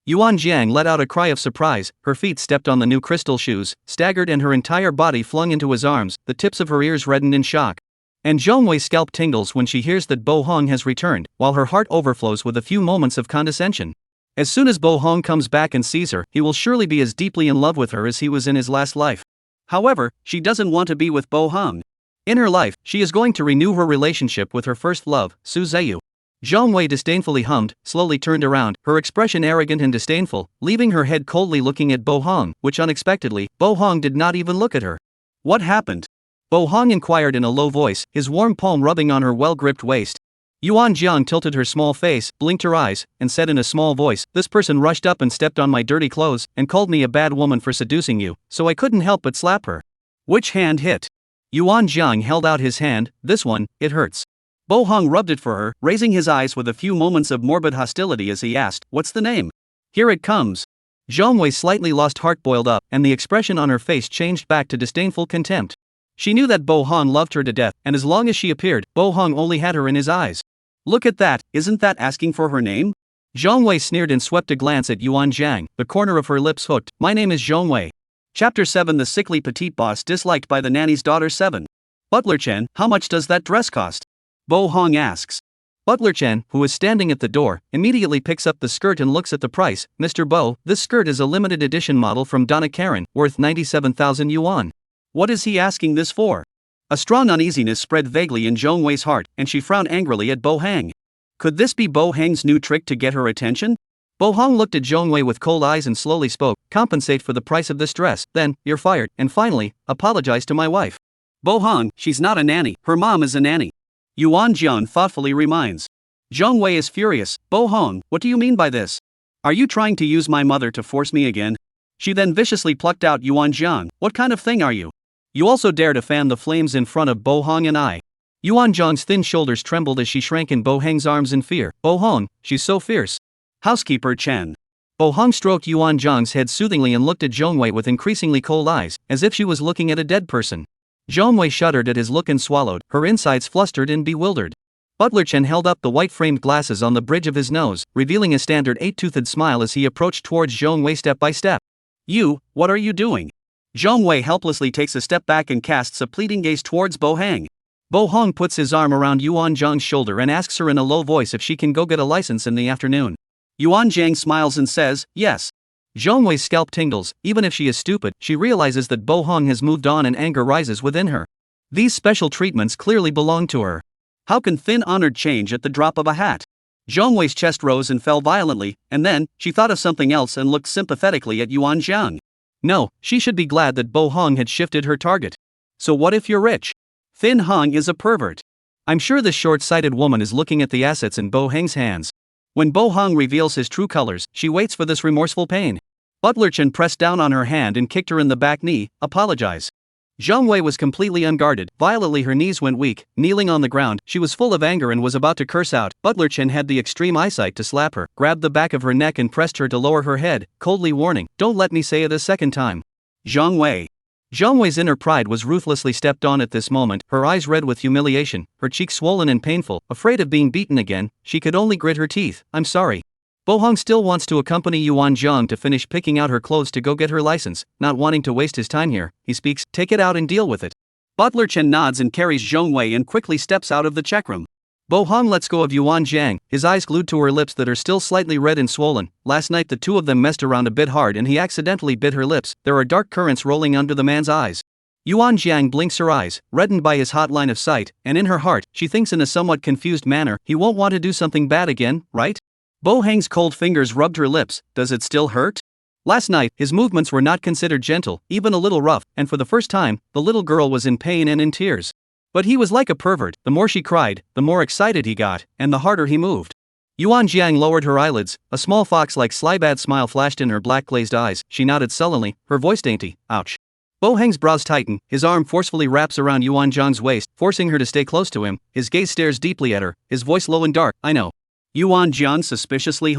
Yuan Jiang let out a cry of surprise, her feet stepped on the new crystal shoes, staggered and her entire body flung into his arms, the tips of her ears reddened in shock. And Zhong Wei's scalp tingles when she hears that Bo Hong has returned, while her heart overflows with a few moments of condescension. As soon as Bo Hong comes back and sees her, he will surely be as deeply in love with her as he was in his last life. However, she doesn't want to be with Bo Hong. In her life, she is going to renew her relationship with her first love, Su Zheyu. Zhang Wei disdainfully hummed, slowly turned around, her expression arrogant and disdainful, leaving her head coldly looking at Bo Hong, which unexpectedly, Bo Hong did not even look at her. What happened? Bo Hong inquired in a low voice, his warm palm rubbing on her well-gripped waist. Yuan Jiang tilted her small face, blinked her eyes, and said in a small voice, "This person rushed up and stepped on my dirty clothes, and called me a bad woman for seducing you, so I couldn't help but slap her." Which hand hit? Yuan Jiang held out his hand. "This one, it hurts." Bo Hong rubbed it for her, raising his eyes with a few moments of morbid hostility as he asked, "What's the name?" "Here it comes." Zhang Wei slightly lost heart boiled up, and the expression on her face changed back to disdainful contempt. She knew that Bo Hong loved her to death, and as long as she appeared, Bo Hong only had her in his eyes. "Look at that, isn't that asking for her name?" Zhang Wei sneered and swept a glance at Yuan Jiang, the corner of her lips hooked. "My name is Zhang Wei." Chapter 7 The sickly petite boss disliked by the nanny's daughter 7. "Butler Chen, how much does that dress cost?" Bo Hong asks. Butler Chen, who is standing at the door, immediately picks up the skirt and looks at the price. "Mr. Bo, this skirt is a limited edition model from Donna Karen, worth 97,000 yuan. What is he asking this for?" A strong uneasiness spread vaguely in Zhang Wei's heart, and she frowned angrily at Bo Hang. Could this be Bo Hang's new trick to get her attention? Bo Hong looked at Zhang Wei with cold eyes and slowly spoke, "Compensate for the price of this dress, then, you're fired, and finally, apologize to my wife." "Bo Hong, she's not a nanny, her mom is a nanny." Yuan Jian thoughtfully reminds. Zhang Wei is furious. "Bo Hong, what do you mean by this? Are you trying to use my mother to force me again?" She then viciously plucked out Yuan Jiang. "What kind of thing are you? You also dare to fan the flames in front of Bo Hong and I." Yuan Jiang's thin shoulders trembled as she shrank in Bo Hang's arms in fear. "Bo Hong, she's so fierce." "Housekeeper Chen." Bo Hong stroked Yuan Jiang's head soothingly and looked at Zhang Wei with increasingly cold eyes, as if she was looking at a dead person. Zhang Wei shuddered at his look and swallowed, her insides flustered and bewildered. Butler Chen held up the white-framed glasses on the bridge of his nose, revealing a standard eight-toothed smile as he approached towards Zhang Wei step by step. "You, what are you doing?" Zhang Wei helplessly takes a step back and casts a pleading gaze towards Bo Hang. Bo Hong puts his arm around Yuan Jiang's shoulder and asks her in a low voice if she can go get a license in the afternoon. Yuan Jiang smiles and says, "Yes." Zhang Wei's scalp tingles. Even if she is stupid, she realizes that Bo Hong has moved on and anger rises within her. These special treatments clearly belong to her. How can thin honored change at the drop of a hat? Zhang Wei's chest rose and fell violently, and then, she thought of something else and looked sympathetically at Yuan Jiang. No, she should be glad that Bo Hong had shifted her target. So what if you're rich? Thin Hong is a pervert. I'm sure this short-sighted woman is looking at the assets in Bo Hang's hands. When Bo Hong reveals his true colors, she waits for this remorseful pain. Butler Chen pressed down on her hand and kicked her in the back knee. "Apologize." Zhang Wei was completely unguarded. Violently her knees went weak. Kneeling on the ground, she was full of anger and was about to curse out. Butler Chen had the extreme eyesight to slap her, grabbed the back of her neck and pressed her to lower her head, coldly warning, "Don't let me say it a second time." Zhang Wei. Zhang Wei's inner pride was ruthlessly stepped on at this moment, her eyes red with humiliation, her cheeks swollen and painful. Afraid of being beaten again, she could only grit her teeth. "I'm sorry." Bo Hong still wants to accompany Yuan Jiang to finish picking out her clothes to go get her license, not wanting to waste his time here. He speaks, "Take it out and deal with it." Butler Chen nods and carries Zhang Wei and quickly steps out of the check room. Bo Hong lets go of Yuan Jiang, his eyes glued to her lips that are still slightly red and swollen. Last night the two of them messed around a bit hard and he accidentally bit her lips. There are dark currents rolling under the man's eyes. Yuan Jiang blinks her eyes, reddened by his hot line of sight, and in her heart, she thinks in a somewhat confused manner, he won't want to do something bad again, right? Bo Hang's cold fingers rubbed her lips. Does it still hurt? Last night, his movements were not considered gentle, even a little rough, and for the first time, the little girl was in pain and in tears. But he was like a pervert. The more she cried, the more excited he got, and the harder he moved. Yuan Jiang lowered her eyelids. A small fox-like sly-bad smile flashed in her black glazed eyes. She nodded sullenly, her voice dainty. "Ouch." Bo Hang's brows tighten, his arm forcefully wraps around Yuan Jiang's waist, forcing her to stay close to him. His gaze stares deeply at her, his voice low and dark. "I know." Yuan Jiang suspiciously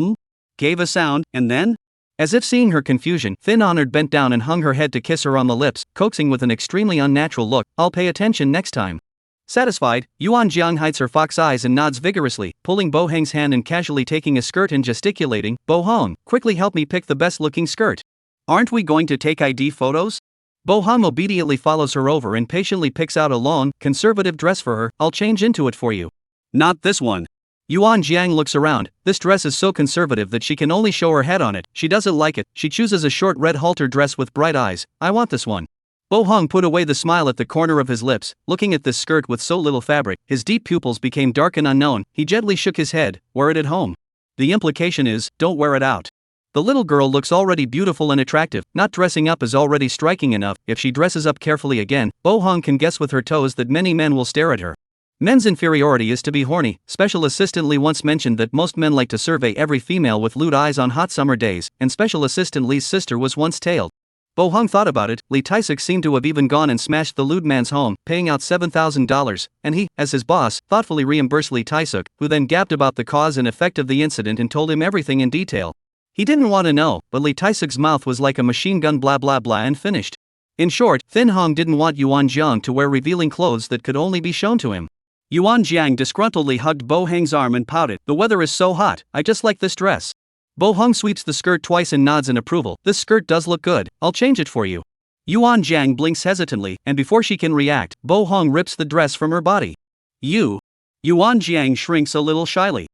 gave a sound, and then? As if seeing her confusion, Thin Honored bent down and hung her head to kiss her on the lips, coaxing with an extremely unnatural look. "I'll pay attention next time." Satisfied, Yuan Jiang hides her fox eyes and nods vigorously, pulling Bo Hang's hand and casually taking a skirt and gesticulating. "Bo Hong, quickly help me pick the best-looking skirt. Aren't we going to take ID photos?" Bo Hong obediently follows her over and patiently picks out a long, conservative dress for her. "I'll change into it for you." "Not this one." Yuan Jiang looks around. This dress is so conservative that she can only show her head on it. She doesn't like it. She chooses a short red halter dress with bright eyes. "I want this one." Bo Hong put away the smile at the corner of his lips, looking at this skirt with so little fabric, his deep pupils became dark and unknown. He gently shook his head. Wear it at home. The implication is, don't wear it out. The little girl looks already beautiful and attractive, not dressing up is already striking enough. If she dresses up carefully again, Bo Hong can guess with her toes that many men will stare at her. Men's inferiority is to be horny. Special Assistant Lee once mentioned that most men like to survey every female with lewd eyes on hot summer days, and Special Assistant Lee's sister was once tailed. Bo Hong thought about it. Lee Tae-suk seemed to have even gone and smashed the lewd man's home, paying out $7,000, and he, as his boss, thoughtfully reimbursed Lee Tae-suk, who then gabbed about the cause and effect of the incident and told him everything in detail. He didn't want to know, but Lee Tae-suk's mouth was like a machine gun, blah blah blah, and finished. In short, Thin Hong didn't want Yuan Jiang to wear revealing clothes that could only be shown to him. Yuan Jiang disgruntledly hugged Bo Hong's arm and pouted. The weather is so hot, I just like this dress. Bo Hong sweeps the skirt twice and nods in approval. This skirt does look good, I'll change it for you. Yuan Jiang blinks hesitantly, and before she can react, Bo Hong rips the dress from her body. You. Yuan Jiang shrinks a little shyly.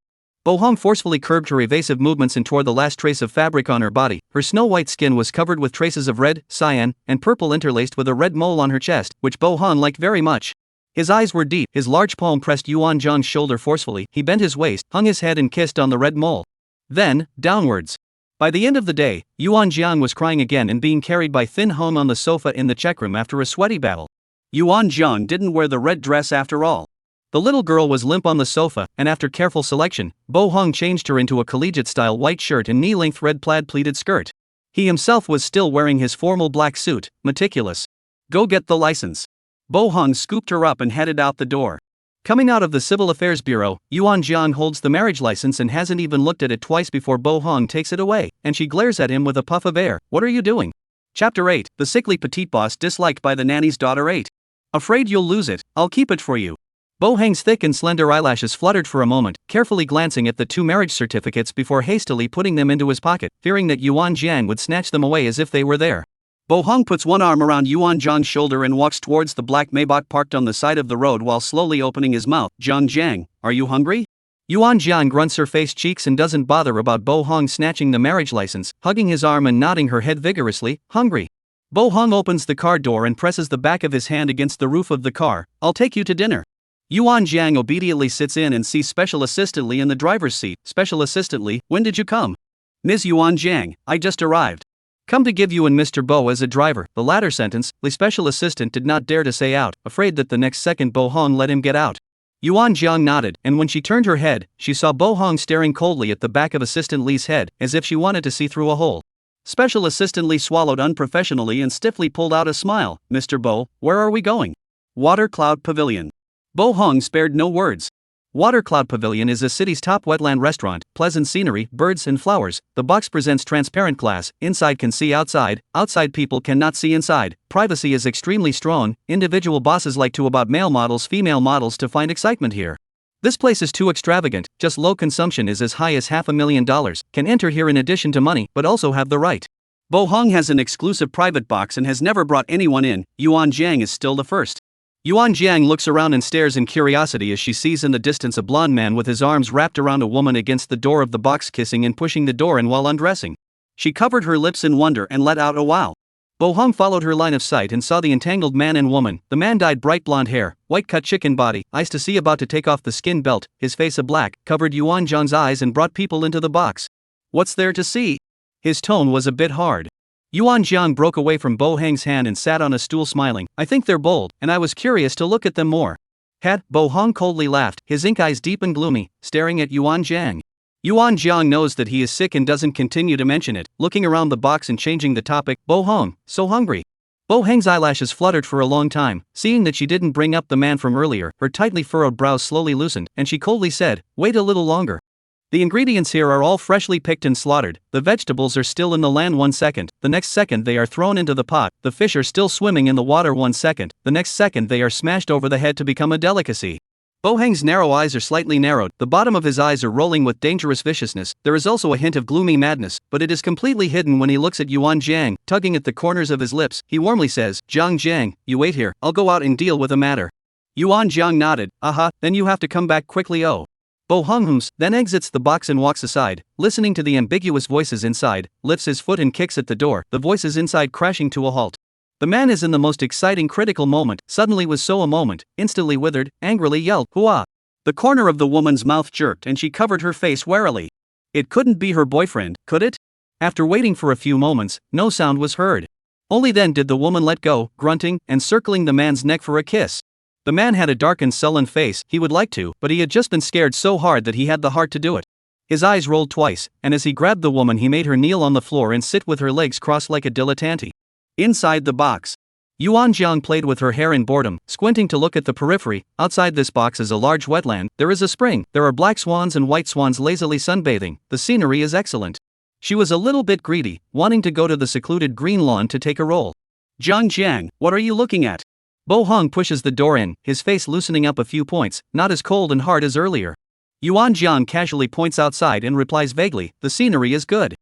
Bo Hong forcefully curbed her evasive movements and tore the last trace of fabric on her body. Her snow-white skin was covered with traces of red, cyan, and purple interlaced with a red mole on her chest, which Bo Hong liked very much. His eyes were deep, his large palm pressed Yuan Jiang's shoulder forcefully. He bent his waist, hung his head and kissed on the red mole. Then, downwards. By the end of the day, Yuan Jiang was crying again and being carried by Thin Hong on the sofa in the check room after a sweaty battle. Yuan Jiang didn't wear the red dress after all. The little girl was limp on the sofa, and after careful selection, Bo Hong changed her into a collegiate-style white shirt and knee-length red plaid pleated skirt. He himself was still wearing his formal black suit, meticulous. Go get the license. Bo Hong scooped her up and headed out the door. Coming out of the Civil Affairs Bureau, Yuan Jiang holds the marriage license and hasn't even looked at it twice before Bo Hong takes it away, and she glares at him with a puff of air. What are you doing? Chapter 8, The Sickly Petite Boss Disliked by the Nanny's Daughter 8. Afraid you'll lose it, I'll keep it for you. Bo Hong's thick and slender eyelashes fluttered for a moment, carefully glancing at the two marriage certificates before hastily putting them into his pocket, fearing that Yuan Jiang would snatch them away as if they were there. Bo Hong puts one arm around Yuan Jiang's shoulder and walks towards the black Maybach parked on the side of the road while slowly opening his mouth. Jiang Jiang, are you hungry? Yuan Jiang grunts her face cheeks and doesn't bother about Bo Hong snatching the marriage license, hugging his arm and nodding her head vigorously. Hungry. Bo Hong opens the car door and presses the back of his hand against the roof of the car. I'll take you to dinner. Yuan Jiang obediently sits in and sees Special Assistant Lee in the driver's seat. Special Assistant Lee, when did you come? Ms. Yuan Jiang, I just arrived. Come to give you and Mr. Bo as a driver. The latter sentence, the special assistant did not dare to say out, afraid that the next second Bo Hong let him get out. Yuan Jiang nodded, and when she turned her head, she saw Bo Hong staring coldly at the back of Assistant Lee's head, as if she wanted to see through a hole. Special Assistant Lee swallowed unprofessionally and stiffly pulled out a smile. Mr. Bo, where are we going? Water Cloud Pavilion. Bo Hong spared no words. Water Cloud Pavilion is the city's top wetland restaurant, pleasant scenery, birds and flowers. The box presents transparent glass, inside can see outside, outside people cannot see inside. Privacy is extremely strong, individual bosses like to about male models, female models to find excitement here. This place is too extravagant, just low consumption is as high as $500,000, can enter here in addition to money, but also have the right. Bo Hong has an exclusive private box and has never brought anyone in. Yuan Jiang is still the first. Yuan Jiang looks around and stares in curiosity as she sees in the distance a blond man with his arms wrapped around a woman against the door of the box kissing and pushing the door in while undressing. She covered her lips in wonder and let out a wow. Bo Hong followed her line of sight and saw the entangled man and woman. The man dyed bright blonde hair, white-cut chicken body, eyes to see about to take off the skin belt, his face a black, covered Yuan Jiang's eyes and brought people into the box. What's there to see? His tone was a bit hard. Yuan Jiang broke away from Bo Hong's hand and sat on a stool smiling. I think they're bold, and I was curious to look at them more. Bo Hong coldly laughed, his ink eyes deep and gloomy, staring at Yuan Jiang. Yuan Jiang knows that he is sick and doesn't continue to mention it, looking around the box and changing the topic. Bo Hong, so hungry. Bo Hong's eyelashes fluttered for a long time, seeing that she didn't bring up the man from earlier, her tightly furrowed brows slowly loosened, and she coldly said, wait a little longer. The ingredients here are all freshly picked and slaughtered. The vegetables are still in the land 1 second, the next second they are thrown into the pot. The fish are still swimming in the water 1 second, the next second they are smashed over the head to become a delicacy. Bo Hong's narrow eyes are slightly narrowed, the bottom of his eyes are rolling with dangerous viciousness. There is also a hint of gloomy madness, but it is completely hidden when he looks at Yuan Jiang, tugging at the corners of his lips. He warmly says, Jiang Jiang, you wait here, I'll go out and deal with the matter. Yuan Jiang nodded, then you have to come back quickly. Bo Hong hums, then exits the box and walks aside, listening to the ambiguous voices inside, lifts his foot and kicks at the door, the voices inside crashing to a halt. The man is in the most exciting critical moment, suddenly was so a moment, instantly withered, angrily yelled, "Hua!" The corner of the woman's mouth jerked and she covered her face warily. It couldn't be her boyfriend, could it? After waiting for a few moments, no sound was heard. Only then did the woman let go, grunting, and circling the man's neck for a kiss. The man had a dark and sullen face, he would like to, but he had just been scared so hard that he had the heart to do it. His eyes rolled twice, and as he grabbed the woman he made her kneel on the floor and sit with her legs crossed like a dilettante. Inside the box, Yuan Jiang played with her hair in boredom, squinting to look at the periphery. Outside this box is a large wetland, there is a spring, there are black swans and white swans lazily sunbathing, the scenery is excellent. She was a little bit greedy, wanting to go to the secluded green lawn to take a roll. "Zhang Jiang, what are you looking at?" Bo Hong pushes the door in, his face loosening up a few points, not as cold and hard as earlier. Yuan Jiang casually points outside and replies vaguely, "The scenery is good."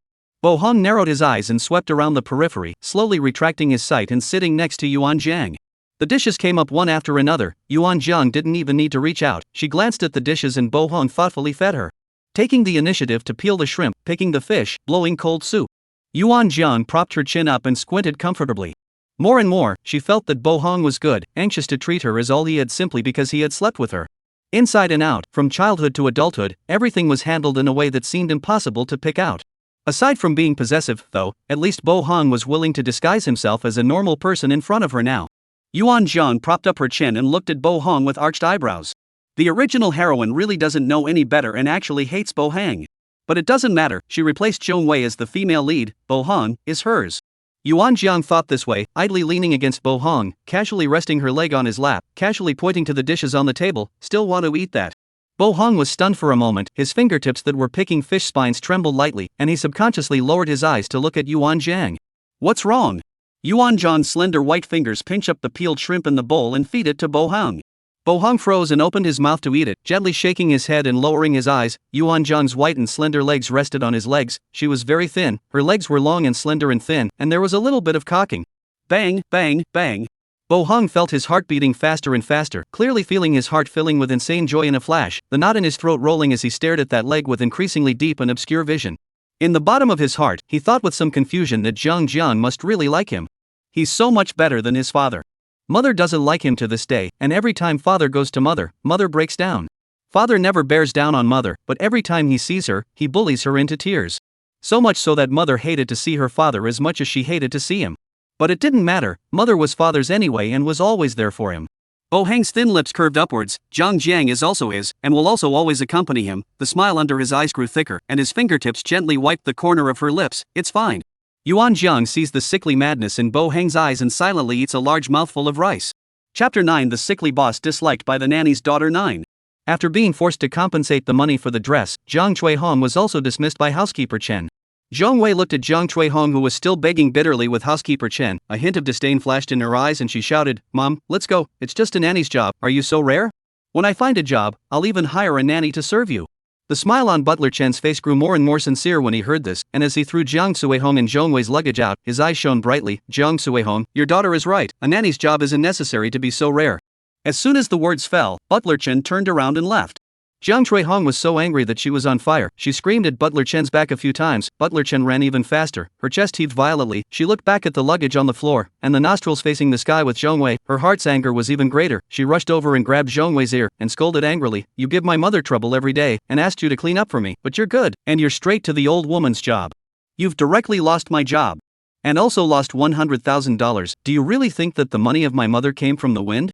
Bo Hong narrowed his eyes and swept around the periphery, slowly retracting his sight and sitting next to Yuan Jiang. The dishes came up one after another. Yuan Jiang didn't even need to reach out, she glanced at the dishes and Bo Hong thoughtfully fed her. Taking the initiative to peel the shrimp, picking the fish, blowing cold soup. Yuan Jiang propped her chin up and squinted comfortably. More and more, she felt that Bo Hong was good, anxious to treat her as all he had simply because he had slept with her. Inside and out, from childhood to adulthood, everything was handled in a way that seemed impossible to pick out. Aside from being possessive, though, at least Bo Hong was willing to disguise himself as a normal person in front of her now. Yuan Jiang propped up her chin and looked at Bo Hong with arched eyebrows. The original heroine really doesn't know any better and actually hates Bo Hong. But it doesn't matter, she replaced Zhong Wei as the female lead, Bo Hong is hers. Yuan Jiang thought this way, idly leaning against Bo Hong, casually resting her leg on his lap, casually pointing to the dishes on the table. "Still want to eat that?" Bo Hong was stunned for a moment, his fingertips that were picking fish spines trembled lightly, and he subconsciously lowered his eyes to look at Yuan Jiang. "What's wrong?" Yuan Jiang's slender white fingers pinch up the peeled shrimp in the bowl and feed it to Bo Hong. Bo Hong froze and opened his mouth to eat it, gently shaking his head and lowering his eyes. Yuan Jiang's white and slender legs rested on his legs. She was very thin, her legs were long and slender and thin, and there was a little bit of cocking. Bang, bang, bang. Bo Hong felt his heart beating faster and faster, clearly feeling his heart filling with insane joy in a flash, the knot in his throat rolling as he stared at that leg with increasingly deep and obscure vision. In the bottom of his heart, he thought with some confusion that Zhang Jiang must really like him. He's so much better than his father. Mother doesn't like him to this day, and every time father goes to mother, mother breaks down. Father never bears down on mother, but every time he sees her, he bullies her into tears. So much so that mother hated to see her father as much as she hated to see him. But it didn't matter, mother was father's anyway and was always there for him. Bo Hong's thin lips curved upwards. Zhang Jiang is also his, and will also always accompany him. The smile under his eyes grew thicker, and his fingertips gently wiped the corner of her lips. "It's fine." Yuan Jiang sees the sickly madness in Bo Hong's eyes and silently eats a large mouthful of rice. Chapter 9: The sickly boss disliked by the nanny's daughter. 9. After being forced to compensate the money for the dress, Zhang Chuihong was also dismissed by housekeeper Chen. Zhong Wei looked at Zhang Chuihong, who was still begging bitterly with housekeeper Chen. A hint of disdain flashed in her eyes and she shouted, "Mom, let's go, it's just a nanny's job. Are you so rare? When I find a job, I'll even hire a nanny to serve you." The smile on Butler Chen's face grew more and more sincere when he heard this, and as he threw Zhang Suihong and Zhong Wei's luggage out, his eyes shone brightly. "Zhang Suihong, your daughter is right, a nanny's job isn't necessary to be so rare." As soon as the words fell, Butler Chen turned around and left. Zhang Chuihong was so angry that she was on fire. She screamed at Butler Chen's back a few times. Butler Chen ran even faster. Her chest heaved violently. She looked back at the luggage on the floor, and the nostrils facing the sky with Zhong Wei. Her heart's anger was even greater. She rushed over and grabbed Zhong Wei's ear, and scolded angrily, "You give my mother trouble every day, and asked you to clean up for me, but you're good, and you're straight to the old woman's job. You've directly lost my job. And also lost $100,000. Do you really think that the money of my mother came from the wind?"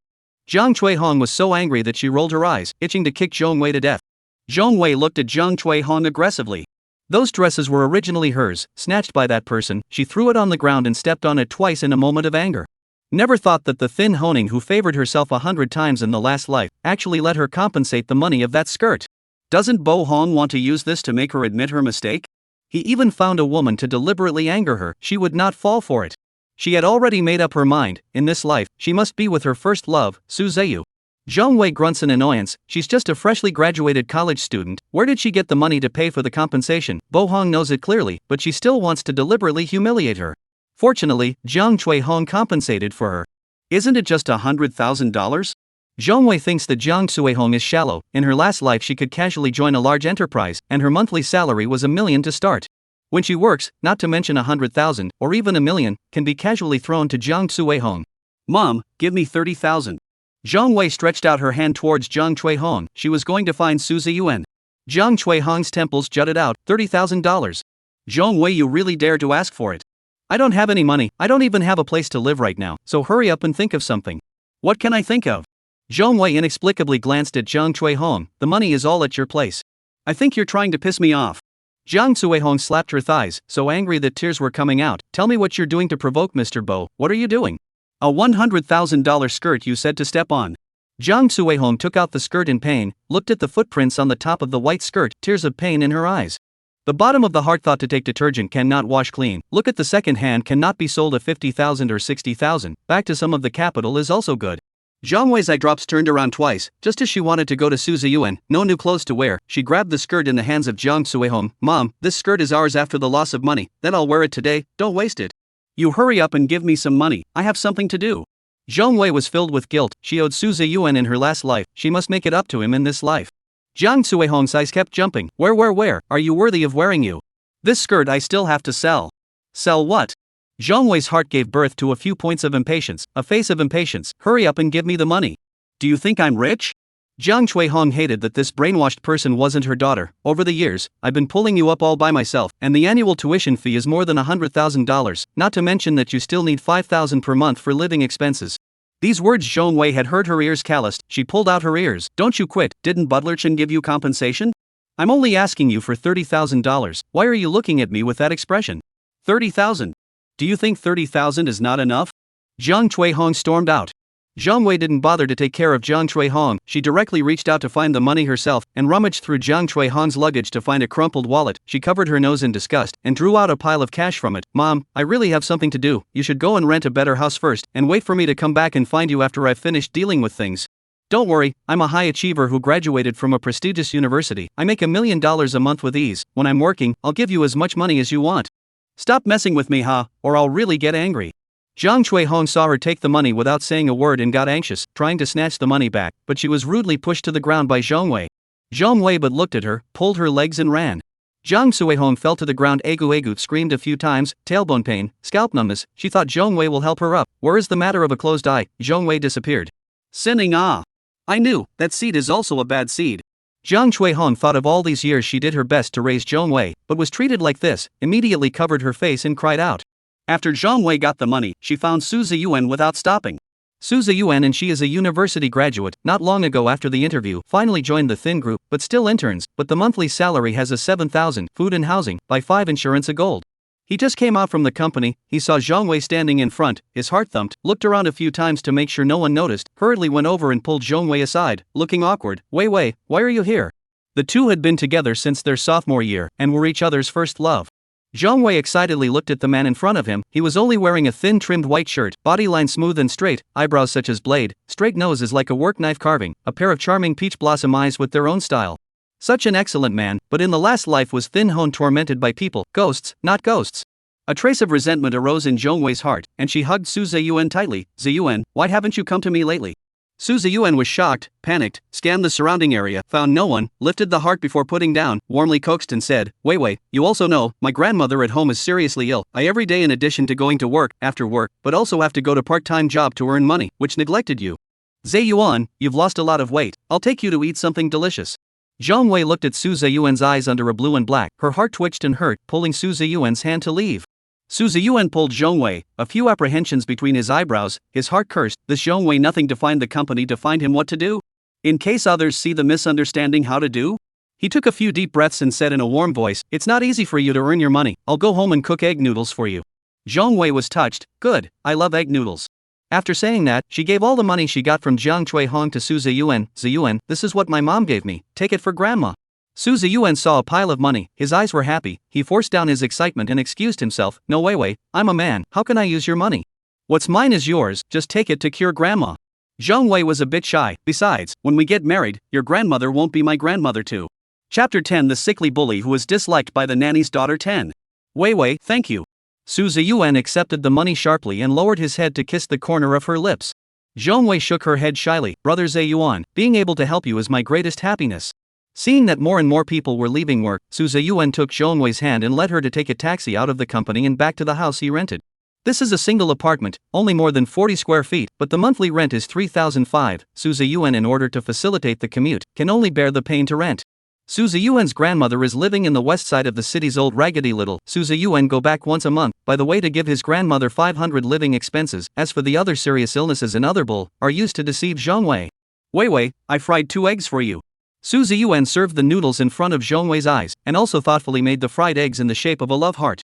Zhang Chuihong was so angry that she rolled her eyes, itching to kick Zhong Wei to death. Zhong Wei looked at Zhang Chuihong aggressively. Those dresses were originally hers, snatched by that person. She threw it on the ground and stepped on it twice in a moment of anger. Never thought that the thin honing who favored herself 100 times in the last life actually let her compensate the money of that skirt. Doesn't Bo Hong want to use this to make her admit her mistake? He even found a woman to deliberately anger her. She would not fall for it. She had already made up her mind. In this life, she must be with her first love, Su Zheyu. Zhong Wei grunts in annoyance. She's just a freshly graduated college student. Where did she get the money to pay for the compensation? Bo Hong knows it clearly, but she still wants to deliberately humiliate her. Fortunately, Zhang Chuihong compensated for her. Isn't it just $100,000? Zhong Wei thinks that Zhang Suihong is shallow. In her last life she could casually join a large enterprise, and her monthly salary was $1 million to start. When she works, not to mention 100,000 or even a million, can be casually thrown to Jiang Cuihong. Mom, give me 30,000. Zhang Wei stretched out her hand towards Jiang Cuihong. She was going to find Su Ziyuan. Jiang Cuihong's temples jutted out. $30,000. Zhang Wei, you really dare to ask for it? I don't have any money, I don't even have a place to live right now, so hurry up and think of something. What can I think of? Zhang Wei inexplicably glanced at Jiang Cuihong. The money is all at your place. I think you're trying to piss me off. Jiang Cuihong slapped her thighs, so angry that tears were coming out. Tell me what you're doing to provoke Mr. Bo. What are you doing? A $100,000 skirt you said to step on. Jiang Cuihong took out the skirt in pain, looked at the footprints on the top of the white skirt, tears of pain in her eyes. The bottom of the heart thought to take detergent cannot wash clean. Look at the second hand cannot be sold at 50,000 or 60,000. Back to some of the capital is also good. Zhang Wei's eye drops turned around twice, just as she wanted to go to Su Ziyuan. No new clothes to wear. She grabbed the skirt in the hands of Jiang Cuihong. Mom, this skirt is ours after the loss of money. Then I'll wear it today. Don't waste it. You hurry up and give me some money. I have something to do. Zhang Wei was filled with guilt. She owed Su Ziyuan in her last life. She must make it up to him in this life. Jiang Cuihong's eyes kept jumping. Where are you worthy of wearing you? This skirt I still have to sell. Sell what? Zhang Wei's heart gave birth to a few points of impatience, a face of impatience. Hurry up and give me the money. Do you think I'm rich? Jiang Cuihong hated that this brainwashed person wasn't her daughter. Over the years, I've been pulling you up all by myself, and the annual tuition fee is more than $100,000, not to mention that you still need $5,000 per month for living expenses. These words Zhang Wei had heard her ears calloused. She pulled out her ears. Don't you quit. Didn't Butlerchen give you compensation? I'm only asking you for $30,000. Why are you looking at me with that expression? 30,000. Do you think 30,000 is not enough? Jiang Cuihong stormed out. Zhang Wei didn't bother to take care of Jiang Cuihong. She directly reached out to find the money herself and rummaged through Jiang Cuihong's luggage to find a crumpled wallet. She covered her nose in disgust and drew out a pile of cash from it. Mom, I really have something to do. You should go and rent a better house first and wait for me to come back and find you after I've finished dealing with things. Don't worry, I'm a high achiever who graduated from a prestigious university. I make $1 million a month with ease. When I'm working, I'll give you as much money as you want. Stop messing with me, or I'll really get angry. Jiang Cuihong saw her take the money without saying a word and got anxious, trying to snatch the money back, but she was rudely pushed to the ground by Zhang Wei. Zhang Wei but looked at her, pulled her legs and ran. Jiang Cuihong fell to the ground. Egu screamed a few times, tailbone pain, scalp numbness. She thought Zhang Wei will help her up. Where is the matter of a closed eye? Zhang Wei disappeared. Sinning I knew, that seed is also a bad seed. Jiang Cuihong thought of all these years she did her best to raise Zhang Wei, but was treated like this, immediately covered her face and cried out. After Zhang Wei got the money, she found Su Ziyuan without stopping. Su Ziyuan and she is a university graduate, not long ago after the interview, finally joined the thin group, but still interns, but the monthly salary has a 7,000, food and housing, buy 5 insurance a gold. He just came out from the company, he saw Zhang Wei standing in front, his heart thumped, looked around a few times to make sure no one noticed, hurriedly went over and pulled Zhang Wei aside, looking awkward. Wei, why are you here? The two had been together since their sophomore year, and were each other's first love. Zhang Wei excitedly looked at the man in front of him. He was only wearing a thin trimmed white shirt, body line smooth and straight, eyebrows such as blade, straight nose is like a work knife carving, a pair of charming peach blossom eyes with their own style. Such an excellent man, but in the last life was thin-honed, tormented by people, ghosts, not ghosts. A trace of resentment arose in Zhang Wei's heart, and she hugged Su Ziyuan tightly. Ziyuan, why haven't you come to me lately? Su Ziyuan was shocked, panicked, scanned the surrounding area, found no one, lifted the heart before putting down, warmly coaxed and said, Wei, you also know, my grandmother at home is seriously ill. I every day in addition to going to work, after work, but also have to go to part-time job to earn money, which neglected you. Ziyuan, you've lost a lot of weight, I'll take you to eat something delicious. Zhang Wei looked at Su Ziyuan's eyes under a blue and black, her heart twitched and hurt, pulling Su Ziyuan's hand to leave. Su Ziyuan pulled Zhang Wei, a few apprehensions between his eyebrows, his heart cursed, this Zhang Wei nothing to find the company to find him what to do? In case others see the misunderstanding how to do? He took a few deep breaths and said in a warm voice, it's not easy for you to earn your money, I'll go home and cook egg noodles for you. Zhang Wei was touched, good, I love egg noodles. After saying that, she gave all the money she got from Jiang Cuihong to Su Ziyuan. Ziyuan, this is what my mom gave me, take it for grandma. Su Ziyuan saw a pile of money, his eyes were happy, he forced down his excitement and excused himself, no Wei, I'm a man, how can I use your money? What's mine is yours, just take it to cure grandma. Zhang Wei was a bit shy, besides, when we get married, your grandmother won't be my grandmother too. Chapter 10 The sickly bully who was disliked by the nanny's daughter 10. Wei, thank you. Su Ziyuan accepted the money sharply and lowered his head to kiss the corner of her lips. Zhang Wei shook her head shyly, Brother Ziyuan, being able to help you is my greatest happiness. Seeing that more and more people were leaving work, Su Ziyuan took Zhongwei's hand and led her to take a taxi out of the company and back to the house he rented. This is a single apartment, only more than 40 square feet, but the monthly rent is 3,005. Su Ziyuan, in order to facilitate the commute, can only bear the pain to rent. Su Ziyuan's grandmother is living in the west side of the city's old raggedy little. Su Ziyuan go back once a month, by the way, to give his grandmother 500 living expenses. As for the other serious illnesses and other bull, are used to deceive Zhongwei. Wei, I fried 2 eggs for you. Su Ziyuan served the noodles in front of Zhongwei's eyes, and also thoughtfully made the fried eggs in the shape of a love heart.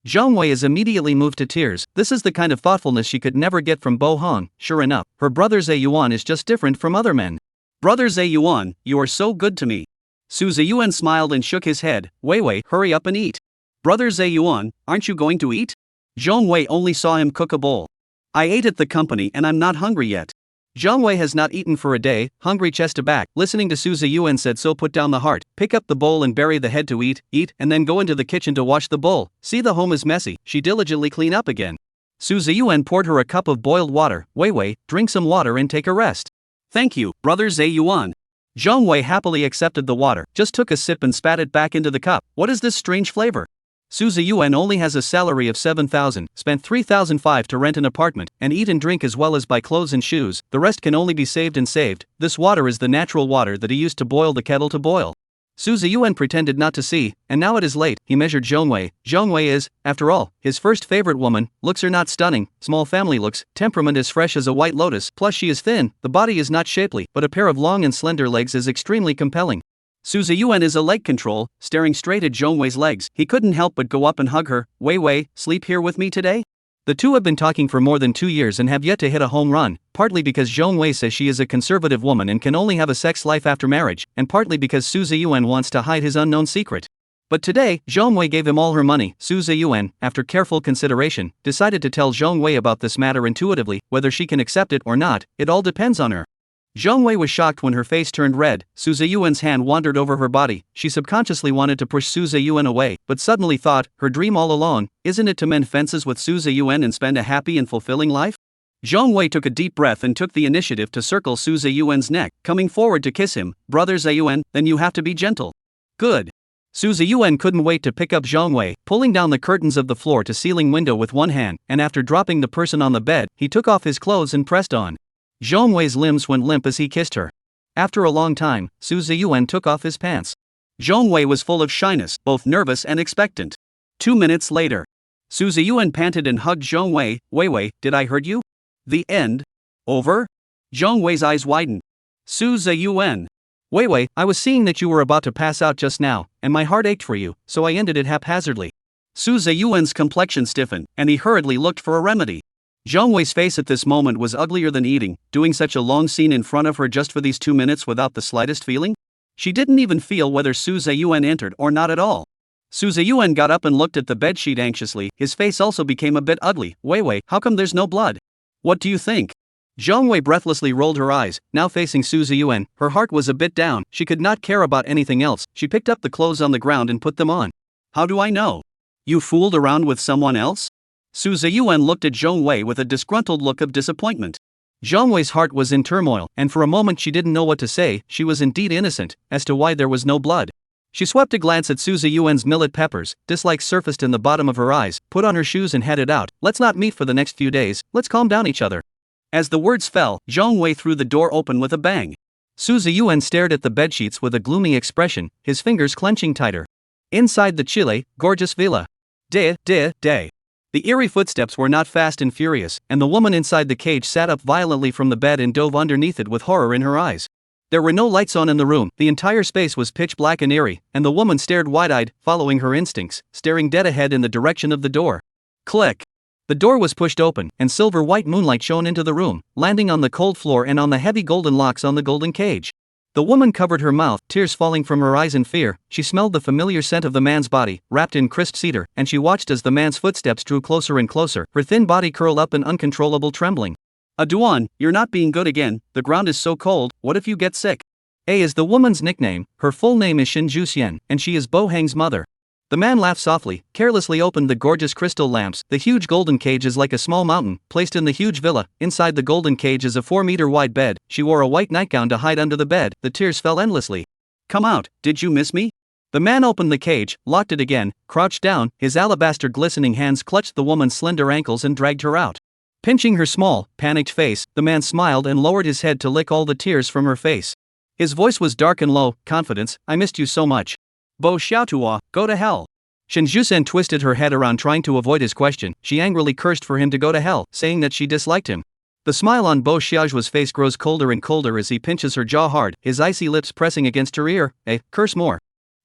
Zhongwei is immediately moved to tears. This is the kind of thoughtfulness she could never get from Bo Hong. Sure enough, her brother Yuan is just different from other men. Brother Yuan, you are so good to me. Su Ziyuan smiled and shook his head. Wei, hurry up and eat. Brother Yuan, aren't you going to eat? Zhongwei only saw him cook a bowl. I ate at the company and I'm not hungry yet. Zhongwei has not eaten for a day, hungry chest to back. Listening to Su Ziyuan said so, put down the heart, pick up the bowl and bury the head to eat, and then go into the kitchen to wash the bowl. See, the home is messy, she diligently clean up again. Su Ziyuan poured her a cup of boiled water. Wei, drink some water and take a rest. Thank you, Brother Yuan. Zhongwei happily accepted the water, just took a sip and spat it back into the cup. What is this strange flavor? Su Ziyuan only has a salary of 7,000, spent 3,005 to rent an apartment, and eat and drink as well as buy clothes and shoes. The rest can only be saved and saved. This water is the natural water that he used to boil the kettle to boil. Su Ziyuan pretended not to see, and now it is late. He measured Zhongwei. Zhongwei is, after all, his first favorite woman. Looks are not stunning, small family looks, temperament is fresh as a white lotus, plus she is thin, the body is not shapely, but a pair of long and slender legs is extremely compelling. Su Ziyuan is a leg control, staring straight at Zhongwei's legs. He couldn't help but go up and hug her. Wei, sleep here with me today? The two have been talking for more than 2 years and have yet to hit a home run, partly because Zhongwei says she is a conservative woman and can only have a sex life after marriage, and partly because Su Ziyuan wants to hide his unknown secret. But today, Zhongwei gave him all her money. Su Ziyuan, after careful consideration, decided to tell Zhongwei about this matter intuitively. Whether she can accept it or not, it all depends on her. Zhongwei was shocked when her face turned red. Su Ziyuan's hand wandered over her body. She subconsciously wanted to push Su Ziyuan away, but suddenly thought, her dream all along, isn't it to mend fences with Su Ziyuan and spend a happy and fulfilling life? Zhongwei took a deep breath and took the initiative to circle Su Ziyuan's neck, coming forward to kiss him. Brother Ziyuan, then you have to be gentle. Good. Su Ziyuan couldn't wait to pick up Zhongwei, pulling down the curtains of the floor-to-ceiling window with one hand, and after dropping the person on the bed, he took off his clothes and pressed on. Zhongwei's limbs went limp as he kissed her. After a long time, Su Ziyuan took off his pants. Zhongwei was full of shyness, both nervous and expectant. 2 minutes later, Su Ziyuan panted and hugged Zhongwei. Wei, did I hurt you? The end? Over? Zhongwei's eyes widened. Su Ziyuan. Wei, I was seeing that you were about to pass out just now, and my heart ached for you, so I ended it haphazardly. Su Ziyuan's complexion stiffened, and he hurriedly looked for a remedy. Zhongwei's face at this moment was uglier than eating, doing such a long scene in front of her just for these 2 minutes without the slightest feeling. She didn't even feel whether Su Ziyuan entered or not at all. Su Ziyuan got up and looked at the bedsheet anxiously. His face also became a bit ugly. Wei, how come there's no blood? What do you think? Zhongwei breathlessly rolled her eyes, now facing Su Ziyuan. Her heart was a bit down, she could not care about anything else. She picked up the clothes on the ground and put them on. How do I know? You fooled around with someone else? Su Ziyuan looked at Zhongwei with a disgruntled look of disappointment. Zhongwei's heart was in turmoil, and for a moment she didn't know what to say. She was indeed innocent, as to why there was no blood. She swept a glance at Su Ziyuan's millet peppers, dislike surfaced in the bottom of her eyes, put on her shoes and headed out. Let's not meet for the next few days, let's calm down each other. As the words fell, Zhongwei threw the door open with a bang. Su Ziyuan stared at the bedsheets with a gloomy expression, his fingers clenching tighter. Inside the chilly, gorgeous villa. Day. The eerie footsteps were not fast and furious, and the woman inside the cage sat up violently from the bed and dove underneath it with horror in her eyes. There were no lights on in the room, the entire space was pitch black and eerie, and the woman stared wide-eyed, following her instincts, staring dead ahead in the direction of the door. Click! The door was pushed open, and silver-white moonlight shone into the room, landing on the cold floor and on the heavy golden locks on the golden cage. The woman covered her mouth, tears falling from her eyes in fear. She smelled the familiar scent of the man's body, wrapped in crisp cedar, and she watched as the man's footsteps drew closer and closer, her thin body curled up in uncontrollable trembling. Duan, you're not being good again, the ground is so cold, what if you get sick? A is the woman's nickname, her full name is Shin Juxian, and she is Bo Hang's mother. The man laughed softly, carelessly opened the gorgeous crystal lamps. The huge golden cage is like a small mountain, placed in the huge villa. Inside the golden cage is a 4-meter wide bed. She wore a white nightgown to hide under the bed. The tears fell endlessly. Come out, did you miss me? The man opened the cage, locked it again, crouched down, his alabaster glistening hands clutched the woman's slender ankles and dragged her out. Pinching her small, panicked face, the man smiled and lowered his head to lick all the tears from her face. His voice was dark and low, confidence, I missed you so much. Bo Xiaotua, go to hell. Shenjusen twisted her head around trying to avoid his question. She angrily cursed for him to go to hell, saying that she disliked him. The smile on Bo Xiaojua's face grows colder and colder as he pinches her jaw hard, his icy lips pressing against her ear. Curse more.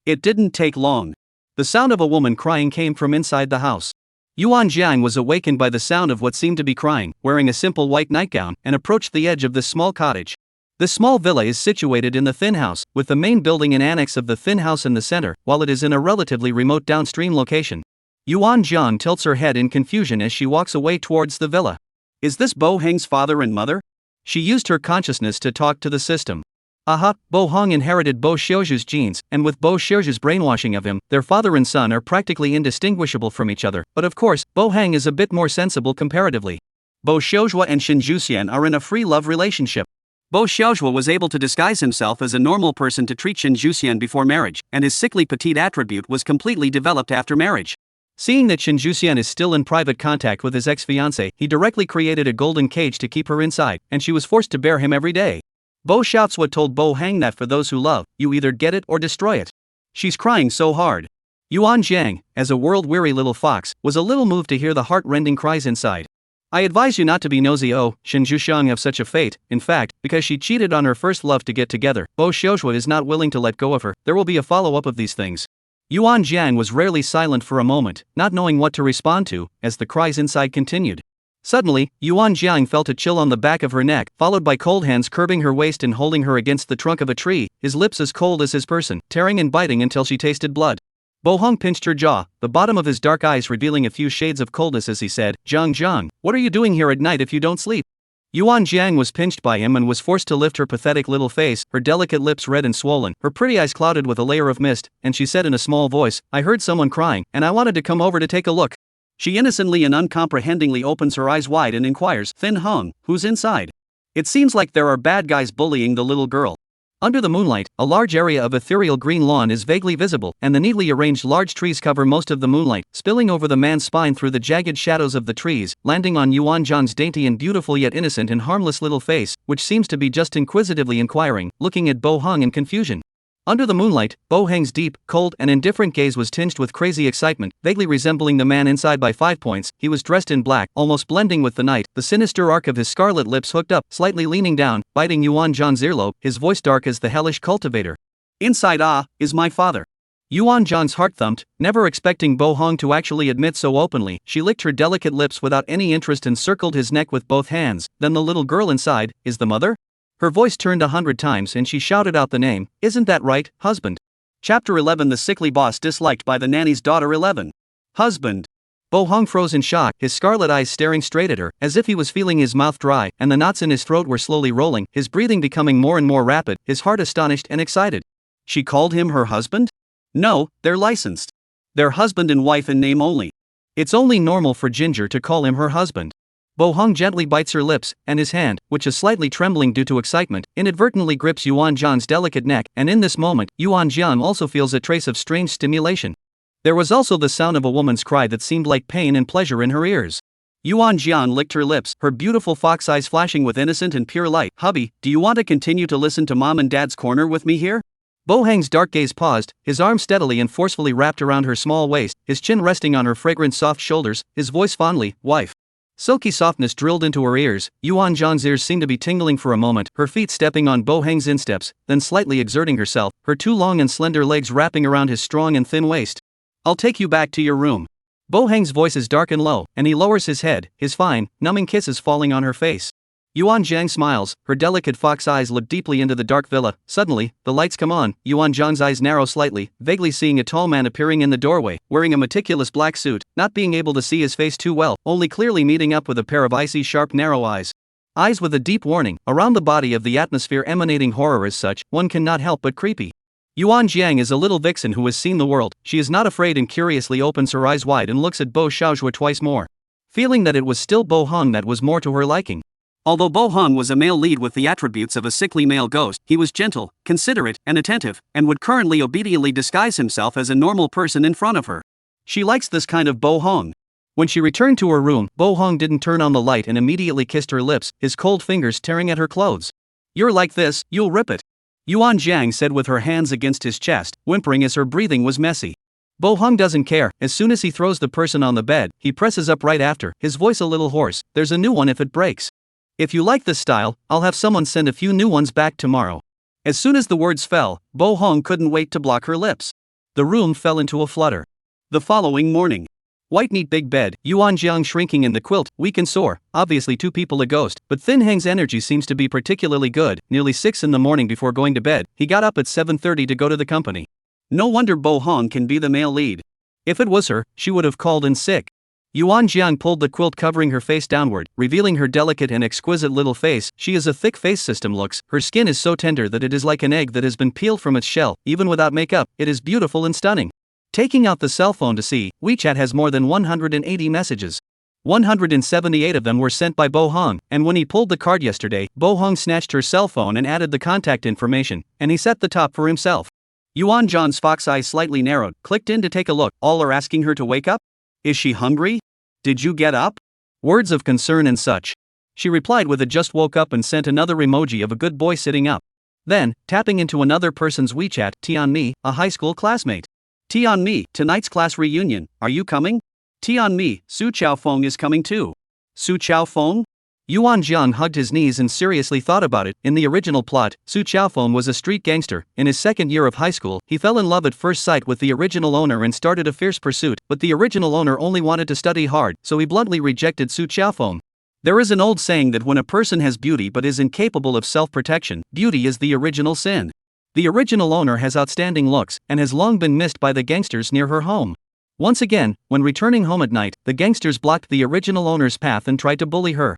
It didn't take long. The sound of a woman crying came from inside the house. Yuan Jiang was awakened by the sound of what seemed to be crying, wearing a simple white nightgown, and approached the edge of this small cottage. This small villa is situated in the Thin House, with the main building and annex of the Thin House in the center, while it is in a relatively remote downstream location. Yuan Jiang tilts her head in confusion as she walks away towards the villa. Is this Bo Heng's father and mother? She used her consciousness to talk to the system. Aha, Bo Hong inherited Bo Xiaoju's genes, and with Bo Xiaoju's brainwashing of him, their father and son are practically indistinguishable from each other, but of course, Bo Heng is a bit more sensible comparatively. Bo Xiaojua and Shenjuxian are in a free love relationship. Bo Xiaojua was able to disguise himself as a normal person to treat Shenjuxian before marriage, and his sickly petite attribute was completely developed after marriage. Seeing that Shenjuxian is still in private contact with his ex-fiancée, he directly created a golden cage to keep her inside, and she was forced to bear him every day. Bo Xiaoxua told Bo Heng that for those who love, you either get it or destroy it. She's crying so hard. Yuan Jiang, as a world-weary little fox, was a little moved to hear the heart-rending cries inside. I advise you not to be nosy. Shenjuxian have such a fate. In fact, because she cheated on her first love to get together, Bo Xiaojua is not willing to let go of her. There will be a follow-up of these things. Yuan Jiang was rarely silent for a moment, not knowing what to respond to, as the cries inside continued. Suddenly, Yuan Jiang felt a chill on the back of her neck, followed by cold hands curbing her waist and holding her against the trunk of a tree, his lips as cold as his person, tearing and biting until she tasted blood. Bo Hong pinched her jaw, the bottom of his dark eyes revealing a few shades of coldness as he said, Jiang, what are you doing here at night if you don't sleep? Yuan Jiang was pinched by him and was forced to lift her pathetic little face, her delicate lips red and swollen, her pretty eyes clouded with a layer of mist, and she said in a small voice, I heard someone crying, and I wanted to come over to take a look. She innocently and uncomprehendingly opens her eyes wide and inquires, Thin Hong, who's inside? It seems like there are bad guys bullying the little girl. Under the moonlight, a large area of ethereal green lawn is vaguely visible, and the neatly arranged large trees cover most of the moonlight, spilling over the man's spine through the jagged shadows of the trees, landing on Yuan Jiang's dainty and beautiful yet innocent and harmless little face, which seems to be just inquisitively inquiring, looking at Bo Hong in confusion. Under the moonlight, Bo Heng's deep, cold, and indifferent gaze was tinged with crazy excitement, vaguely resembling the man inside by 5 points. He was dressed in black, almost blending with the night, the sinister arc of his scarlet lips hooked up, slightly leaning down, biting Yuan Jiang's earlobe, his voice dark as the hellish cultivator. Inside is my father. Yuan Jiang's heart thumped, never expecting Bo Hong to actually admit so openly. She licked her delicate lips without any interest and circled his neck with both hands. Then the little girl inside, is the mother? Her voice turned 100 times and she shouted out the name, Isn't that right, husband? Chapter 11 The sickly boss disliked by the nanny's daughter 11. Husband. Bo Hong froze in shock, his scarlet eyes staring straight at her, as if he was feeling his mouth dry, and the knots in his throat were slowly rolling, his breathing becoming more and more rapid, his heart astonished and excited. She called him her husband? No, they're licensed. They're husband and wife in name only. It's only normal for Ginger to call him her husband. Bo Hong gently bites her lips, and his hand, which is slightly trembling due to excitement, inadvertently grips Yuan Jiang's delicate neck, and in this moment, Yuan Jiang also feels a trace of strange stimulation. There was also the sound of a woman's cry that seemed like pain and pleasure in her ears. Yuan Jiang licked her lips, her beautiful fox eyes flashing with innocent and pure light. Hubby, do you want to continue to listen to Mom and Dad's corner with me here? Bo Heng's dark gaze paused, his arm steadily and forcefully wrapped around her small waist, his chin resting on her fragrant soft shoulders, his voice fondly, wife. Silky softness drilled into her ears. Yuan Jiang's ears seemed to be tingling for a moment, her feet stepping on Bo Heng's insteps, then slightly exerting herself, her 2 long and slender legs wrapping around his strong and thin waist. I'll take you back to your room. Bo Heng's voice is dark and low, and he lowers his head, his fine, numbing kisses falling on her face. Yuan Jiang smiles, her delicate fox eyes look deeply into the dark villa. Suddenly, the lights come on. Yuan Jiang's eyes narrow slightly, vaguely seeing a tall man appearing in the doorway, wearing a meticulous black suit, not being able to see his face too well, only clearly meeting up with a pair of icy sharp narrow eyes. Eyes with a deep warning, around the body of the atmosphere emanating horror as such, one cannot help but creepy. Yuan Jiang is a little vixen who has seen the world. She is not afraid and curiously opens her eyes wide and looks at Bo Xiaojua twice more. Feeling that it was still Bo Hong that was more to her liking. Although Bo Hong was a male lead with the attributes of a sickly male ghost, he was gentle, considerate, and attentive, and would currently obediently disguise himself as a normal person in front of her. She likes this kind of Bo Hong. When she returned to her room, Bo Hong didn't turn on the light and immediately kissed her lips, his cold fingers tearing at her clothes. "You're like this, you'll rip it," Yuan Jiang said with her hands against his chest, whimpering as her breathing was messy. Bo Hong doesn't care. As soon as he throws the person on the bed, he presses up right after, his voice a little hoarse. "There's a new one if it breaks. If you like this style, I'll have someone send a few new ones back tomorrow." As soon as the words fell, Bo Hong couldn't wait to block her lips. The room fell into a flutter. The following morning. White neat big bed, Yuan Jiang shrinking in the quilt, weak and sore, obviously two people a ghost, but Thin Heng's energy seems to be particularly good. Nearly 6 in the morning before going to bed, he got up at 7:30 to go to the company. No wonder Bo Hong can be the male lead. If it was her, she would have called in sick. Yuan Jiang pulled the quilt covering her face downward, revealing her delicate and exquisite little face. She is a thick face system looks, her skin is so tender that it is like an egg that has been peeled from its shell. Even without makeup, it is beautiful and stunning. Taking out the cell phone to see, WeChat has more than 180 messages. 178 of them were sent by Bo Hong, and when he pulled the card yesterday, Bo Hong snatched her cell phone and added the contact information, and he set the top for himself. Yuan Jiang's fox eyes slightly narrowed, clicked in to take a look. All are asking her to wake up? Is she hungry? Did you get up? Words of concern and such. She replied with a just woke up and sent another emoji of a good boy sitting up. Then, tapping into another person's WeChat, Tianmi, a high school classmate. Tianmi, tonight's class reunion, are you coming? Tianmi, Su Chaofeng is coming too. Su Chaofeng? Yuan Jiang hugged his knees and seriously thought about it. In the original plot, Su Chaofeng was a street gangster. In his second year of high school, he fell in love at first sight with the original owner and started a fierce pursuit, but the original owner only wanted to study hard, so he bluntly rejected Su Chaofeng. There is an old saying that when a person has beauty but is incapable of self-protection, beauty is the original sin. The original owner has outstanding looks, and has long been missed by the gangsters near her home. Once again, when returning home at night, the gangsters blocked the original owner's path and tried to bully her.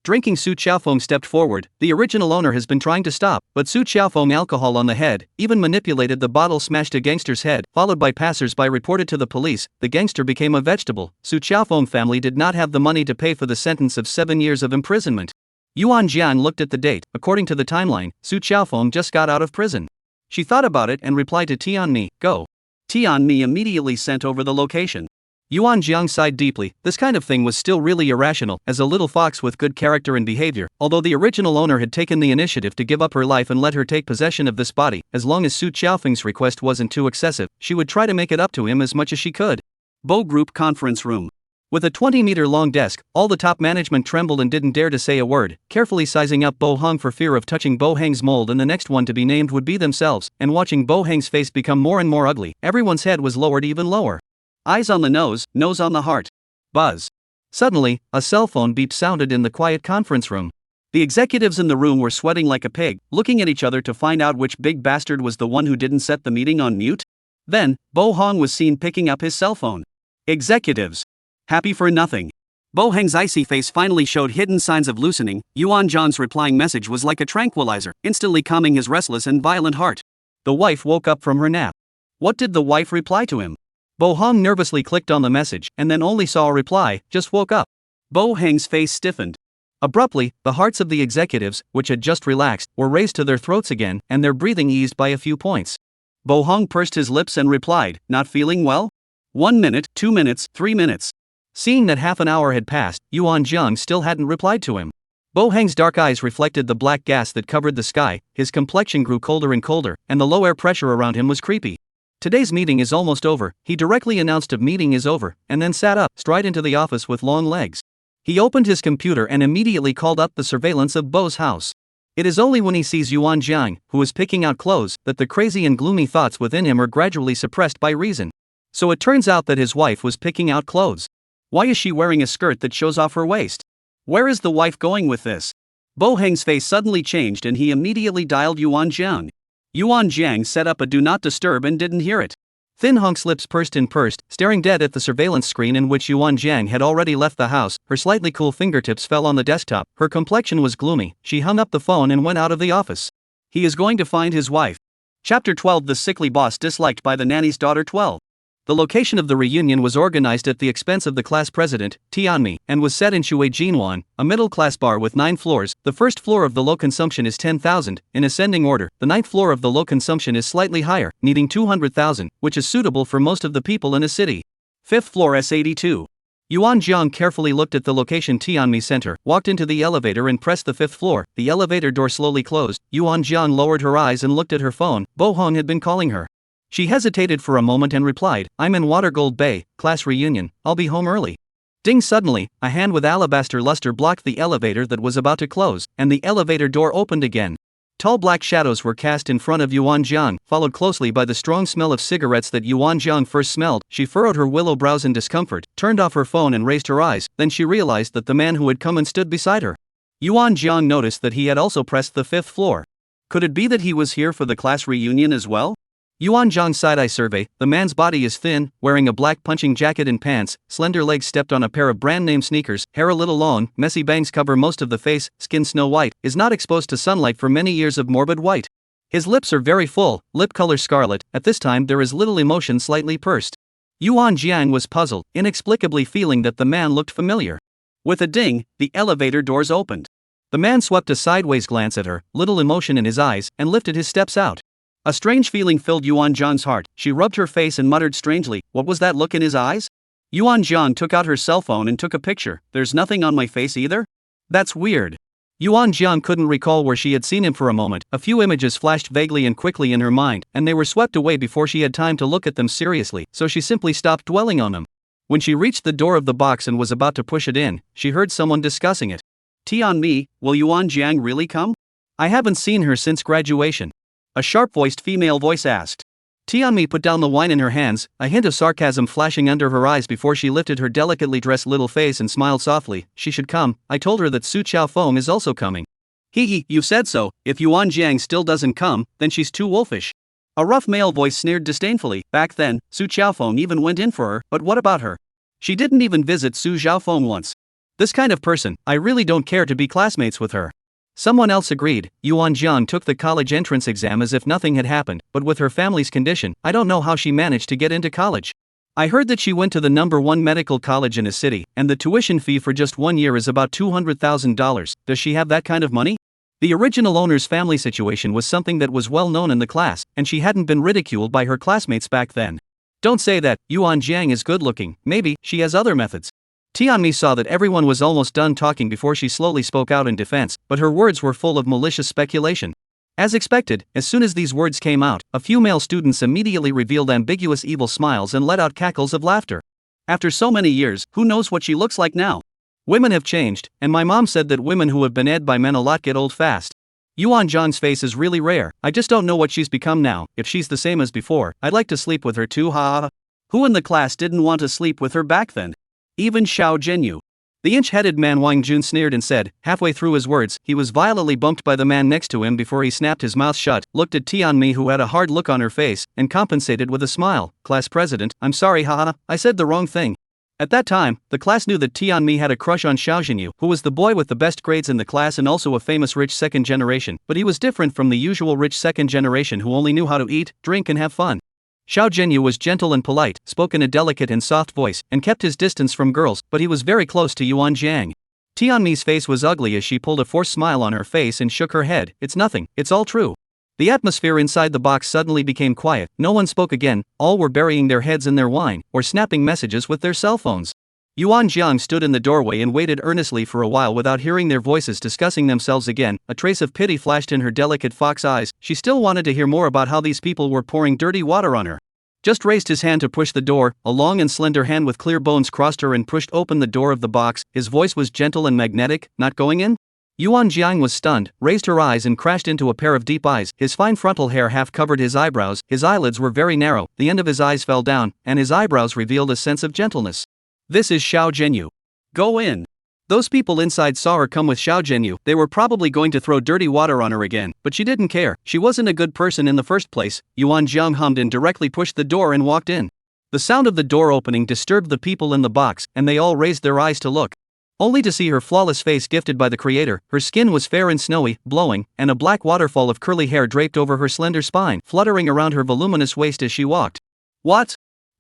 Drinking, Su Chaofeng stepped forward. The original owner has been trying to stop, but Su Chaofeng alcohol on the head, even manipulated the bottle, smashed a gangster's head, followed by passers-by reported to the police. The gangster became a vegetable. Su Chaofeng family did not have the money to pay for the sentence of 7 years of imprisonment. Yuan Jiang looked at the date. According to the timeline, Su Chaofeng just got out of prison. She thought about it and replied to Tianmi, "Go." Tianmi immediately sent over the location. Yuan Jiang sighed deeply. This kind of thing was still really irrational, as a little fox with good character and behavior. Although the original owner had taken the initiative to give up her life and let her take possession of this body, as long as Su Chaofeng's request wasn't too excessive, she would try to make it up to him as much as she could. Bo Group conference room. With a 20-meter-long desk, all the top management trembled and didn't dare to say a word, carefully sizing up Bo Hong for fear of touching Bo Heng's mold, and the next one to be named would be themselves, and watching Bo Heng's face become more and more ugly, everyone's head was lowered even lower. Eyes on the nose on the heart. Buzz. Suddenly, a cell phone beep sounded in the quiet conference room. The executives in the room were sweating like a pig, looking at each other to find out which big bastard was the one who didn't set the meeting on mute. Then, Bo Hong was seen picking up his cell phone. Executives. Happy for nothing. Bo Heng's icy face finally showed hidden signs of loosening. Yuan Jiang's replying message was like a tranquilizer, instantly calming his restless and violent heart. The wife woke up from her nap. What did the wife reply to him? Bo Hong nervously clicked on the message, and then only saw a reply, "Just woke up." Bo Heng's face stiffened. Abruptly, the hearts of the executives, which had just relaxed, were raised to their throats again, and their breathing eased by a few points. Bo Hong pursed his lips and replied, "Not feeling well?" 1 minute, 2 minutes, 3 minutes. Seeing that half an hour had passed, Yuan Jiang still hadn't replied to him. Bo Heng's dark eyes reflected the black gas that covered the sky, his complexion grew colder and colder, and the low air pressure around him was creepy. Today's meeting is almost over, he directly announced. A meeting is over, and then sat up, stride into the office with long legs. He opened his computer and immediately called up the surveillance of Bo's house. It is only when he sees Yuan Jiang, who is picking out clothes, that the crazy and gloomy thoughts within him are gradually suppressed by reason. So it turns out that his wife was picking out clothes. Why is she wearing a skirt that shows off her waist? Where is the wife going with this? Bo Heng's face suddenly changed and he immediately dialed Yuan Jiang. Yuan Jiang set up a do not disturb and didn't hear it. Thin Hong's lips pursed, staring dead at the surveillance screen in which Yuan Jiang had already left the house. Her slightly cool fingertips fell on the desktop. Her complexion was gloomy. She hung up the phone and went out of the office. He is going to find his wife. Chapter 12. The sickly boss disliked by the nanny's daughter. 12. The location of the reunion was organized at the expense of the class president, Tianmi, and was set in Yuan, a middle-class bar with 9 floors. The first floor of the low consumption is 10,000, in ascending order. The ninth floor of the low consumption is slightly higher, needing 200,000, which is suitable for most of the people in a city. 5th floor S82. Yuan Jiang carefully looked at the location Tianmi Center, walked into the elevator and pressed the 5th floor. The elevator door slowly closed. Yuan Jiang lowered her eyes and looked at her phone. Bo Hong had been calling her. She hesitated for a moment and replied, "I'm in Watergold Bay, class reunion, I'll be home early." Ding! Suddenly, a hand with alabaster luster blocked the elevator that was about to close, and the elevator door opened again. Tall black shadows were cast in front of Yuan Jiang, followed closely by the strong smell of cigarettes that Yuan Jiang first smelled. She furrowed her willow brows in discomfort, turned off her phone and raised her eyes. Then she realized that the man who had come and stood beside her. Yuan Jiang noticed that he had also pressed the 5th floor. Could it be that he was here for the class reunion as well? Yuan Jiang's side-eye survey. The man's body is thin, wearing a black punching jacket and pants, slender legs stepped on a pair of brand-name sneakers, hair a little long, messy bangs cover most of the face, skin snow white, is not exposed to sunlight for many years of morbid white. His lips are very full, lip color scarlet. At this time there is little emotion, slightly pursed. Yuan Jiang was puzzled, inexplicably feeling that the man looked familiar. With a ding, the elevator doors opened. The man swept a sideways glance at her, little emotion in his eyes, and lifted his steps out. A strange feeling filled Yuan Jiang's heart. She rubbed her face and muttered strangely, "What was that look in his eyes?" Yuan Jiang took out her cell phone and took a picture. "There's nothing on my face either? That's weird." Yuan Jiang couldn't recall where she had seen him for a moment. A few images flashed vaguely and quickly in her mind, and they were swept away before she had time to look at them seriously, so she simply stopped dwelling on them. When she reached the door of the box and was about to push it in, she heard someone discussing it. "Tianmi, will Yuan Jiang really come? I haven't seen her since graduation." A sharp-voiced female voice asked. Tianmi put down the wine in her hands, a hint of sarcasm flashing under her eyes before she lifted her delicately dressed little face and smiled softly. "She should come. I told her that Su Qiaofeng is also coming." "Hee, you said so. If Yuan Jiang still doesn't come, then she's too wolfish." A rough male voice sneered disdainfully. "Back then, Su Qiaofeng even went in for her, but what about her? She didn't even visit Su Qiaofeng once. This kind of person, I really don't care to be classmates with her." Someone else agreed. Yuan Jiang took the college entrance exam as if nothing had happened, but with her family's condition, I don't know how she managed to get into college. I heard that she went to the #1 medical college in a city, and the tuition fee for just 1 year is about $200,000. Does she have that kind of money? The original owner's family situation was something that was well known in the class, and she hadn't been ridiculed by her classmates back then. Don't say that. Yuan Jiang is good looking. Maybe she has other methods. Tianmi saw that everyone was almost done talking before she slowly spoke out in defense, but her words were full of malicious speculation. As expected, as soon as these words came out, a few male students immediately revealed ambiguous evil smiles and let out cackles of laughter. After so many years, who knows what she looks like now? Women have changed, and my mom said that women who have been ed by men a lot get old fast. Yuan Jiang's face is really rare. I just don't know what she's become now. If she's the same as before, I'd like to sleep with her too, ha. Who in the class didn't want to sleep with her back then? Even Xiao Zhenyu. The inch-headed man Wang Jun sneered and said, halfway through his words, he was violently bumped by the man next to him before he snapped his mouth shut, looked at Tianmi who had a hard look on her face, and compensated with a smile. "Class president, I'm sorry haha, I said the wrong thing." At that time, the class knew that Tianmi had a crush on Xiao Zhenyu, who was the boy with the best grades in the class and also a famous rich second generation, but he was different from the usual rich second generation who only knew how to eat, drink and have fun. Xiao Zhenyu was gentle and polite, spoke in a delicate and soft voice, and kept his distance from girls, but he was very close to Yuan Jiang. Tianmi's face was ugly as she pulled a forced smile on her face and shook her head. "It's nothing, it's all true." The atmosphere inside the box suddenly became quiet, no one spoke again, all were burying their heads in their wine, or snapping messages with their cell phones. Yuan Jiang stood in the doorway and waited earnestly for a while without hearing their voices discussing themselves again. A trace of pity flashed in her delicate fox eyes. She still wanted to hear more about how these people were pouring dirty water on her. Just raised his hand to push the door. A long and slender hand with clear bones crossed her and pushed open the door of the box. His voice was gentle and magnetic. "Not going in?" Yuan Jiang was stunned, raised her eyes and crashed into a pair of deep eyes. His fine frontal hair half covered his eyebrows, his eyelids were very narrow, the end of his eyes fell down, and his eyebrows revealed a sense of gentleness. "This is Xiao Zhenyu. Go in." Those people inside saw her come with Xiao Zhenyu. They were probably going to throw dirty water on her again, but she didn't care. She wasn't a good person in the first place. Yuan Jiang hummed and directly pushed the door and walked in. The sound of the door opening disturbed the people in the box, and they all raised their eyes to look. Only to see her flawless face gifted by the Creator. Her skin was fair and snowy, blowing, and a black waterfall of curly hair draped over her slender spine, fluttering around her voluminous waist as she walked. "What?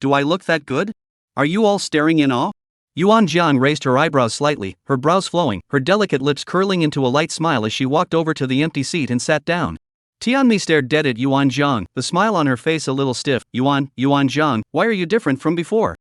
Do I look that good? Are you all staring in awe? Yuan Jiang raised her eyebrows slightly, her brows flowing, her delicate lips curling into a light smile as she walked over to the empty seat and sat down. Tianmi stared dead at Yuan Jiang, the smile on her face a little stiff. Yuan Jiang, why are you different from before?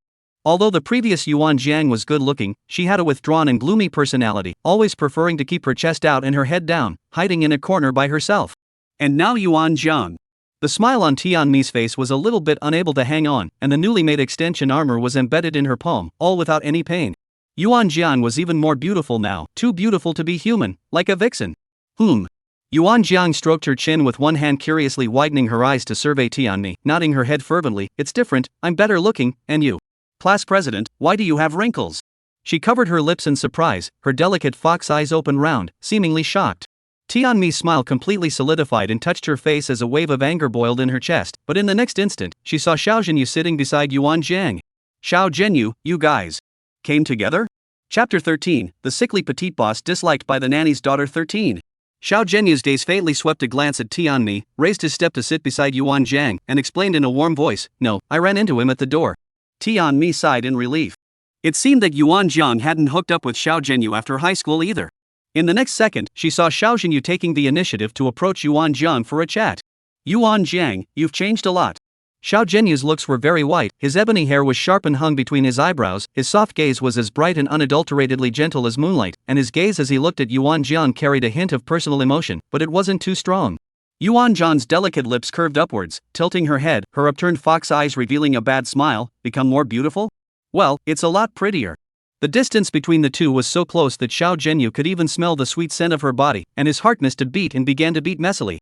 Although the previous Yuan Jiang was good-looking, she had a withdrawn and gloomy personality, always preferring to keep her chest out and her head down, hiding in a corner by herself. And now Yuan Jiang. The smile on Tianmi's face was a little bit unable to hang on, and the newly made extension armor was embedded in her palm, all without any pain. Yuan Jiang was even more beautiful now, too beautiful to be human, like a vixen. Yuan Jiang stroked her chin with one hand, curiously widening her eyes to survey Tianmi, nodding her head fervently. It's different, I'm better looking, and you? Class president, why do you have wrinkles? She covered her lips in surprise, her delicate fox eyes open round, seemingly shocked. Tianmi's smile completely solidified and touched her face as a wave of anger boiled in her chest, but in the next instant, she saw Xiao Zhenyu sitting beside Yuan Jiang. Xiao Zhenyu, you guys came together? Chapter 13, the sickly petite boss disliked by the nanny's daughter. 13. Xiao Zhenyu's gaze faintly swept a glance at Tianmi, raised his step to sit beside Yuan Jiang, and explained in a warm voice, no, I ran into him at the door. Tianmi sighed in relief. It seemed that Yuan Jiang hadn't hooked up with Xiao Zhenyu after high school either. In the next second, she saw Xiao Zhenyu taking the initiative to approach Yuan Jiang for a chat. Yuan Jiang, you've changed a lot. Xiao Zhenyu's looks were very white, his ebony hair was sharp and hung between his eyebrows, his soft gaze was as bright and unadulteratedly gentle as moonlight, and his gaze as he looked at Yuan Jiang carried a hint of personal emotion, but it wasn't too strong. Yuan Jiang's delicate lips curved upwards, tilting her head, her upturned fox eyes revealing a bad smile. Become more beautiful? Well, it's a lot prettier. The distance between the two was so close that Xiao Zhenyu could even smell the sweet scent of her body, and his heart missed a beat and began to beat messily.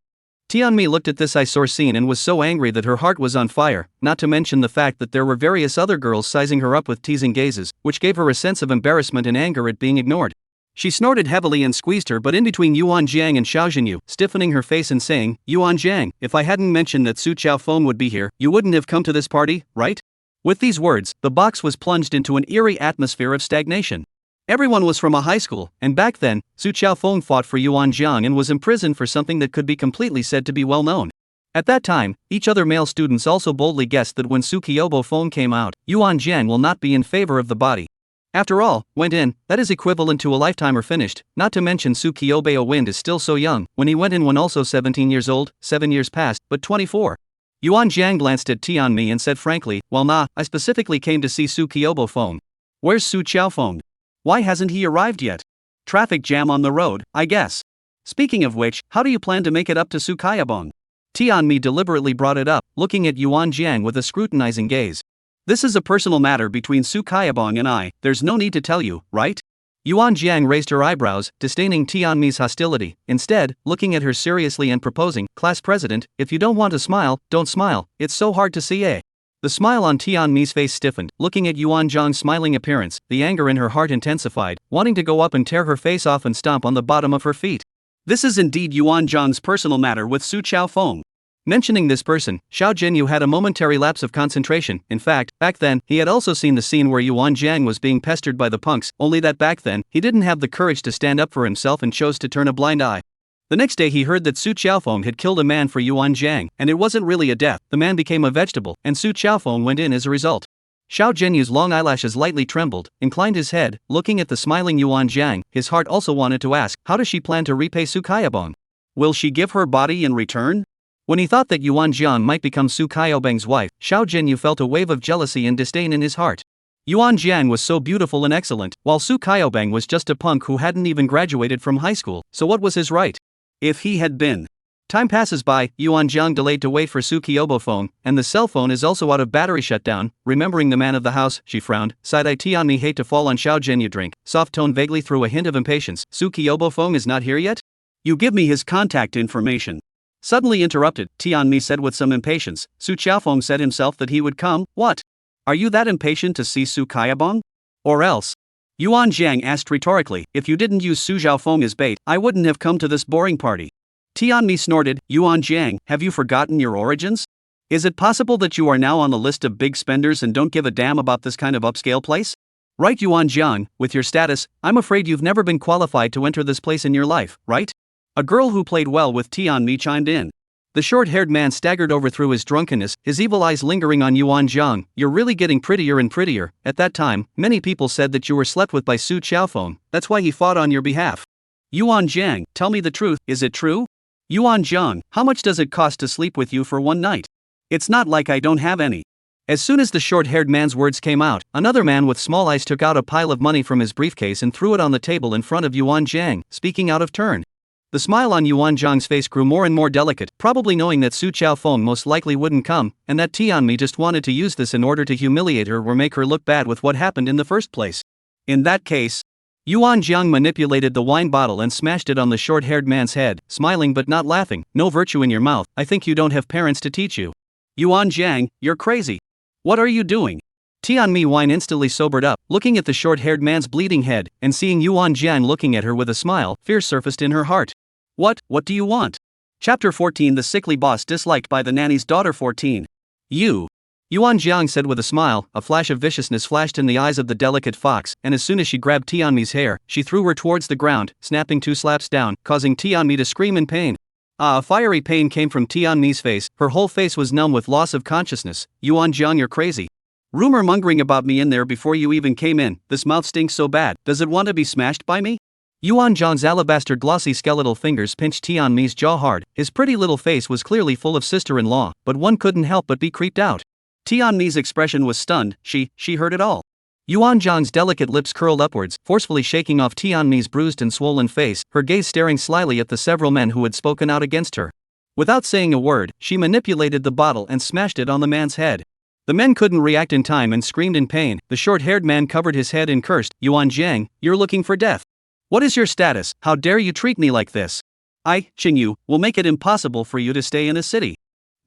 Tianmi looked at this eyesore scene and was so angry that her heart was on fire, not to mention the fact that there were various other girls sizing her up with teasing gazes, which gave her a sense of embarrassment and anger at being ignored. She snorted heavily and squeezed her butt in between Yuan Jiang and Xiao Zhenyu, stiffening her face and saying, Yuan Jiang, if I hadn't mentioned that Su Qiaofeng would be here, you wouldn't have come to this party, right? With these words, the box was plunged into an eerie atmosphere of stagnation. Everyone was from a high school, and back then, Su Qiaofeng fought for Yuan Jiang and was imprisoned for something that could be completely said to be well known. At that time, each other male students also boldly guessed that when Su Qiaofeng came out, Yuan Jiang will not be in favor of the body. After all, went in, that is equivalent to a lifetime or finished, not to mention Su Qiaofeng is still so young, when he went in when also 17 years old, 7 years passed, but 24. Yuan Jiang glanced at Tianmi and said frankly, well nah, I specifically came to see Su Qiaofeng. Where's Su Qiaofeng? Why hasn't he arrived yet? Traffic jam on the road, I guess. Speaking of which, how do you plan to make it up to Su Qiaofeng? Tianmi deliberately brought it up, looking at Yuan Jiang with a scrutinizing gaze. This is a personal matter between Su Qiaofeng and I, there's no need to tell you, right? Yuan Jiang raised her eyebrows, disdaining Tianmi's hostility, instead, looking at her seriously and proposing, Class president, if you don't want to smile, don't smile, it's so hard to see The smile on Tianmi's face stiffened, looking at Yuan Jiang's smiling appearance, the anger in her heart intensified, wanting to go up and tear her face off and stomp on the bottom of her feet. This is indeed Yuan Jiang's personal matter with Su Qiaofeng. Mentioning this person, Xiao Zhenyu had a momentary lapse of concentration. In fact, back then, he had also seen the scene where Yuan Jiang was being pestered by the punks, only that back then, he didn't have the courage to stand up for himself and chose to turn a blind eye. The next day he heard that Su Qiaofeng had killed a man for Yuan Jiang, and it wasn't really a death, the man became a vegetable, and Su Qiaofeng went in as a result. Xiao Zhenyu's long eyelashes lightly trembled, inclined his head, looking at the smiling Yuan Jiang. His heart also wanted to ask, how does she plan to repay Su Qiaofeng? Will she give her body in return? When he thought that Yuan Jiang might become Su Qiaofeng's wife, Xiao Zhenyu felt a wave of jealousy and disdain in his heart. Yuan Jiang was so beautiful and excellent, while Su Qiaofeng was just a punk who hadn't even graduated from high school, so what was his right? If he had been. Time passes by, Yuan Jiang delayed to wait for Su Qiaofeng, and the cell phone is also out of battery shutdown. Remembering the man of the house, she frowned, side-eye Tianmi hate to fall on Xiao Zhenyu drink, soft tone vaguely threw a hint of impatience. Su Qiaofeng is not here yet? You give me his contact information. Suddenly interrupted, Tianmi said with some impatience. Su Qiaofeng said himself that he would come. What? Are you that impatient to see Su Qiaofeng? Or else? Yuan Jiang asked rhetorically, if you didn't use Su Qiaofeng as bait, I wouldn't have come to this boring party. Tianmi snorted, Yuan Jiang, have you forgotten your origins? Is it possible that you are now on the list of big spenders and don't give a damn about this kind of upscale place? Right, Yuan Jiang, with your status, I'm afraid you've never been qualified to enter this place in your life, right? A girl who played well with Tianmi chimed in. The short-haired man staggered over through his drunkenness, his evil eyes lingering on Yuan Zhang. You're really getting prettier and prettier. At that time, many people said that you were slept with by Su Qiaofeng, that's why he fought on your behalf. Yuan Zhang, tell me the truth, is it true? Yuan Zhang, how much does it cost to sleep with you for one night? It's not like I don't have any. As soon as the short-haired man's words came out, another man with small eyes took out a pile of money from his briefcase and threw it on the table in front of Yuan Zhang, speaking out of turn. The smile on Yuan Zhang's face grew more and more delicate, probably knowing that Su Qiaofeng most likely wouldn't come, and that Tianmi just wanted to use this in order to humiliate her or make her look bad with what happened in the first place. In that case, Yuan Zhang manipulated the wine bottle and smashed it on the short-haired man's head, smiling but not laughing. No virtue in your mouth, I think you don't have parents to teach you. Yuan Zhang, you're crazy. What are you doing? Tianmi Wine instantly sobered up, looking at the short-haired man's bleeding head, and seeing Yuan Zhang looking at her with a smile, fear surfaced in her heart. What do you want? Chapter 14 The sickly boss disliked by the nanny's daughter 14. Yuan Zhang said with a smile. A flash of viciousness flashed in the eyes of the delicate fox, and as soon as she grabbed Tianmi's hair, she threw her towards the ground, snapping 2 slaps down, causing Tianmi to scream in pain. A fiery pain came from Tianmi's face, her whole face was numb with loss of consciousness. Yuan Zhang, you're crazy. Rumor mongering about me in there before you even came in, this mouth stinks so bad, does it want to be smashed by me? Yuan Zhang's alabaster glossy skeletal fingers pinched Tianmi's jaw hard, his pretty little face was clearly full of sister-in-law, but one couldn't help but be creeped out. Tianmi's expression was stunned, she heard it all. Yuan Zhang's delicate lips curled upwards, forcefully shaking off Tianmi's bruised and swollen face, her gaze staring slyly at the several men who had spoken out against her. Without saying a word, she manipulated the bottle and smashed it on the man's head. The men couldn't react in time and screamed in pain. The short-haired man covered his head and cursed, Yuan Zhang, you're looking for death. What is your status? How dare you treat me like this? I, Qingyu, will make it impossible for you to stay in a city.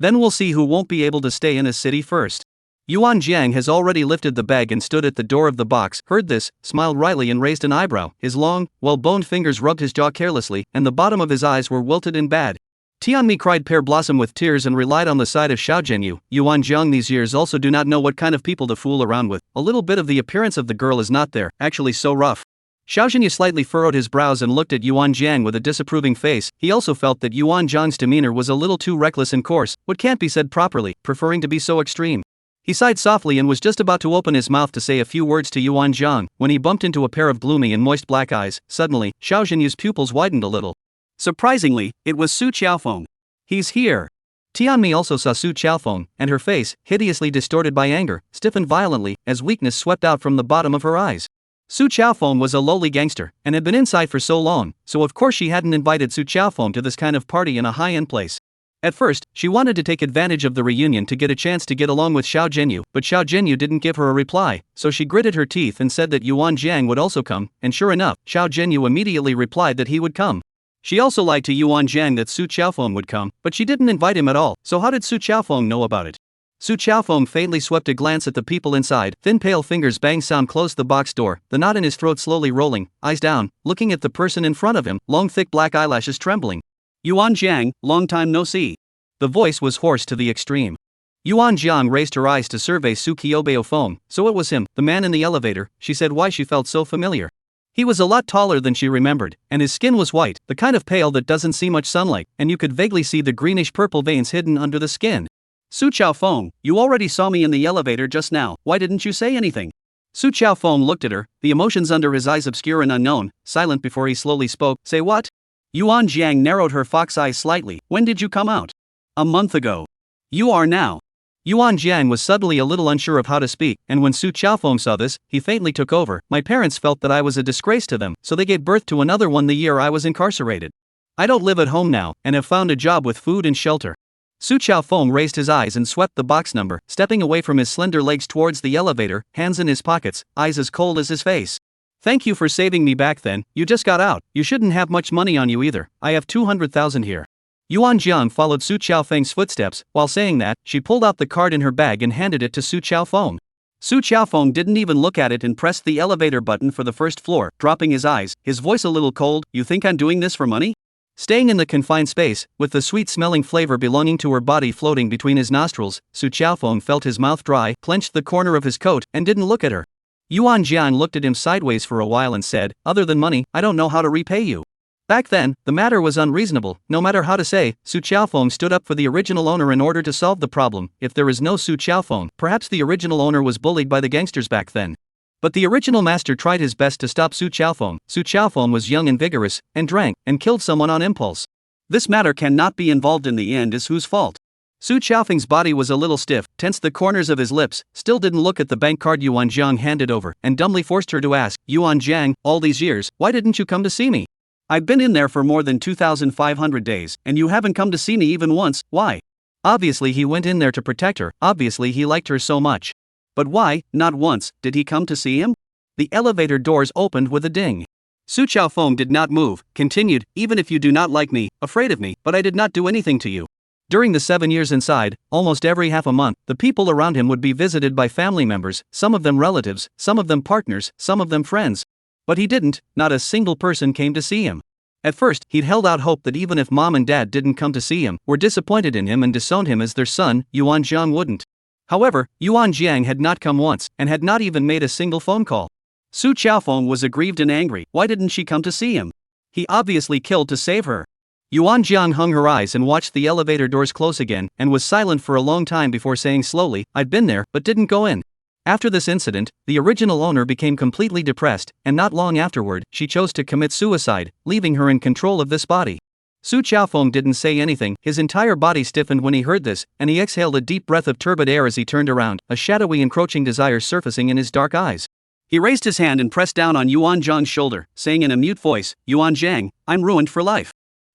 Then we'll see who won't be able to stay in a city first. Yuan Zhang has already lifted the bag and stood at the door of the box, heard this, smiled wryly and raised an eyebrow. His long, well-boned fingers rubbed his jaw carelessly, and the bottom of his eyes were wilted and bad. Tianmi cried Pear Blossom with tears and relied on the side of Xiao Zhenyu. Yuan Zhang these years also do not know what kind of people to fool around with. A little bit of the appearance of the girl is not there, actually so rough. Xiao Zhenyu slightly furrowed his brows and looked at Yuan Zhang with a disapproving face. He also felt that Yuan Zhang's demeanor was a little too reckless and coarse, what can't be said properly, preferring to be so extreme. He sighed softly and was just about to open his mouth to say a few words to Yuan Zhang, when he bumped into a pair of gloomy and moist black eyes. Suddenly, Xiao Zhenyu's pupils widened a little. Surprisingly, it was Su Qiaofeng. He's here. Tianmi also saw Su Qiaofeng, and her face, hideously distorted by anger, stiffened violently, as weakness swept out from the bottom of her eyes. Su Qiaofeng was a lowly gangster, and had been inside for so long, so of course she hadn't invited Su Qiaofeng to this kind of party in a high-end place. At first, she wanted to take advantage of the reunion to get a chance to get along with Xiao Zhenyu, but Xiao Zhenyu didn't give her a reply, so she gritted her teeth and said that Yuan Zhang would also come, and sure enough, Xiao Zhenyu immediately replied that he would come. She also lied to Yuan Zhang that Su Qiaofeng would come, but she didn't invite him at all, so how did Su Qiaofeng know about it? Su Qiaofeng faintly swept a glance at the people inside, thin pale fingers bang sound closed the box door, the knot in his throat slowly rolling, eyes down, looking at the person in front of him, long thick black eyelashes trembling. Yuan Zhang, long time no see. The voice was hoarse to the extreme. Yuan Zhang raised her eyes to survey Su Qiaofeng, so it was him, the man in the elevator. She said why she felt so familiar. He was a lot taller than she remembered, and his skin was white, the kind of pale that doesn't see much sunlight, and you could vaguely see the greenish-purple veins hidden under the skin. Su Qiaofeng, you already saw me in the elevator just now, why didn't you say anything? Su Qiaofeng looked at her, the emotions under his eyes obscure and unknown, silent before he slowly spoke. Say what? Yuan Zhang narrowed her fox eyes slightly. When did you come out? A month ago. You are now. Yuan Zhang was suddenly a little unsure of how to speak, and when Su Qiaofeng saw this, he faintly took over. My parents felt that I was a disgrace to them, so they gave birth to another one the year I was incarcerated. I don't live at home now, and have found a job with food and shelter. Su Qiaofeng raised his eyes and swept the box number, stepping away from his slender legs towards the elevator, hands in his pockets, eyes as cold as his face. Thank you for saving me back then, you just got out, you shouldn't have much money on you either, I have 200,000 here. Yuan Zhang followed Su Qiaofeng's footsteps. While saying that, she pulled out the card in her bag and handed it to Su Qiaofeng. Su Qiaofeng didn't even look at it and pressed the elevator button for the first floor, dropping his eyes, his voice a little cold. You think I'm doing this for money? Staying in the confined space, with the sweet-smelling flavor belonging to her body floating between his nostrils, Su Qiaofeng felt his mouth dry, clenched the corner of his coat, and didn't look at her. Yuan Zhang looked at him sideways for a while and said, other than money, I don't know how to repay you. Back then, the matter was unreasonable. No matter how to say, Su Qiaofeng stood up for the original owner in order to solve the problem. If there is no Su Qiaofeng, perhaps the original owner was bullied by the gangsters back then. But the original master tried his best to stop Su Qiaofeng. Su Qiaofeng was young and vigorous, and drank, and killed someone on impulse. This matter cannot be involved in the end is whose fault. Su Qiaofeng's body was a little stiff, tensed the corners of his lips, still didn't look at the bank card Yuan Jiang handed over, and dumbly forced her to ask, Yuan Jiang, all these years, why didn't you come to see me? I've been in there for more than 2,500 days, and you haven't come to see me even once, why? Obviously he went in there to protect her, obviously he liked her so much. But why, not once, did he come to see him? The elevator doors opened with a ding. Su Qiaofeng did not move, continued, even if you do not like me, afraid of me, but I did not do anything to you. During the 7 years inside, almost every half a month, the people around him would be visited by family members, some of them relatives, some of them partners, some of them friends. But he didn't, not a single person came to see him. At first, he'd held out hope that even if mom and dad didn't come to see him, were disappointed in him and disowned him as their son, Yuan Jiang wouldn't. However, Yuan Jiang had not come once, and had not even made a single phone call. Su Qiaofeng was aggrieved and angry. Why didn't she come to see him? He obviously killed to save her. Yuan Jiang hung her eyes and watched the elevator doors close again, and was silent for a long time before saying slowly, I'd been there, but didn't go in. After this incident, the original owner became completely depressed, and not long afterward, she chose to commit suicide, leaving her in control of this body. Su Qiaofeng didn't say anything, his entire body stiffened when he heard this, and he exhaled a deep breath of turbid air as he turned around, a shadowy encroaching desire surfacing in his dark eyes. He raised his hand and pressed down on Yuan Jiang's shoulder, saying in a mute voice, Yuan Jiang, I'm ruined for life.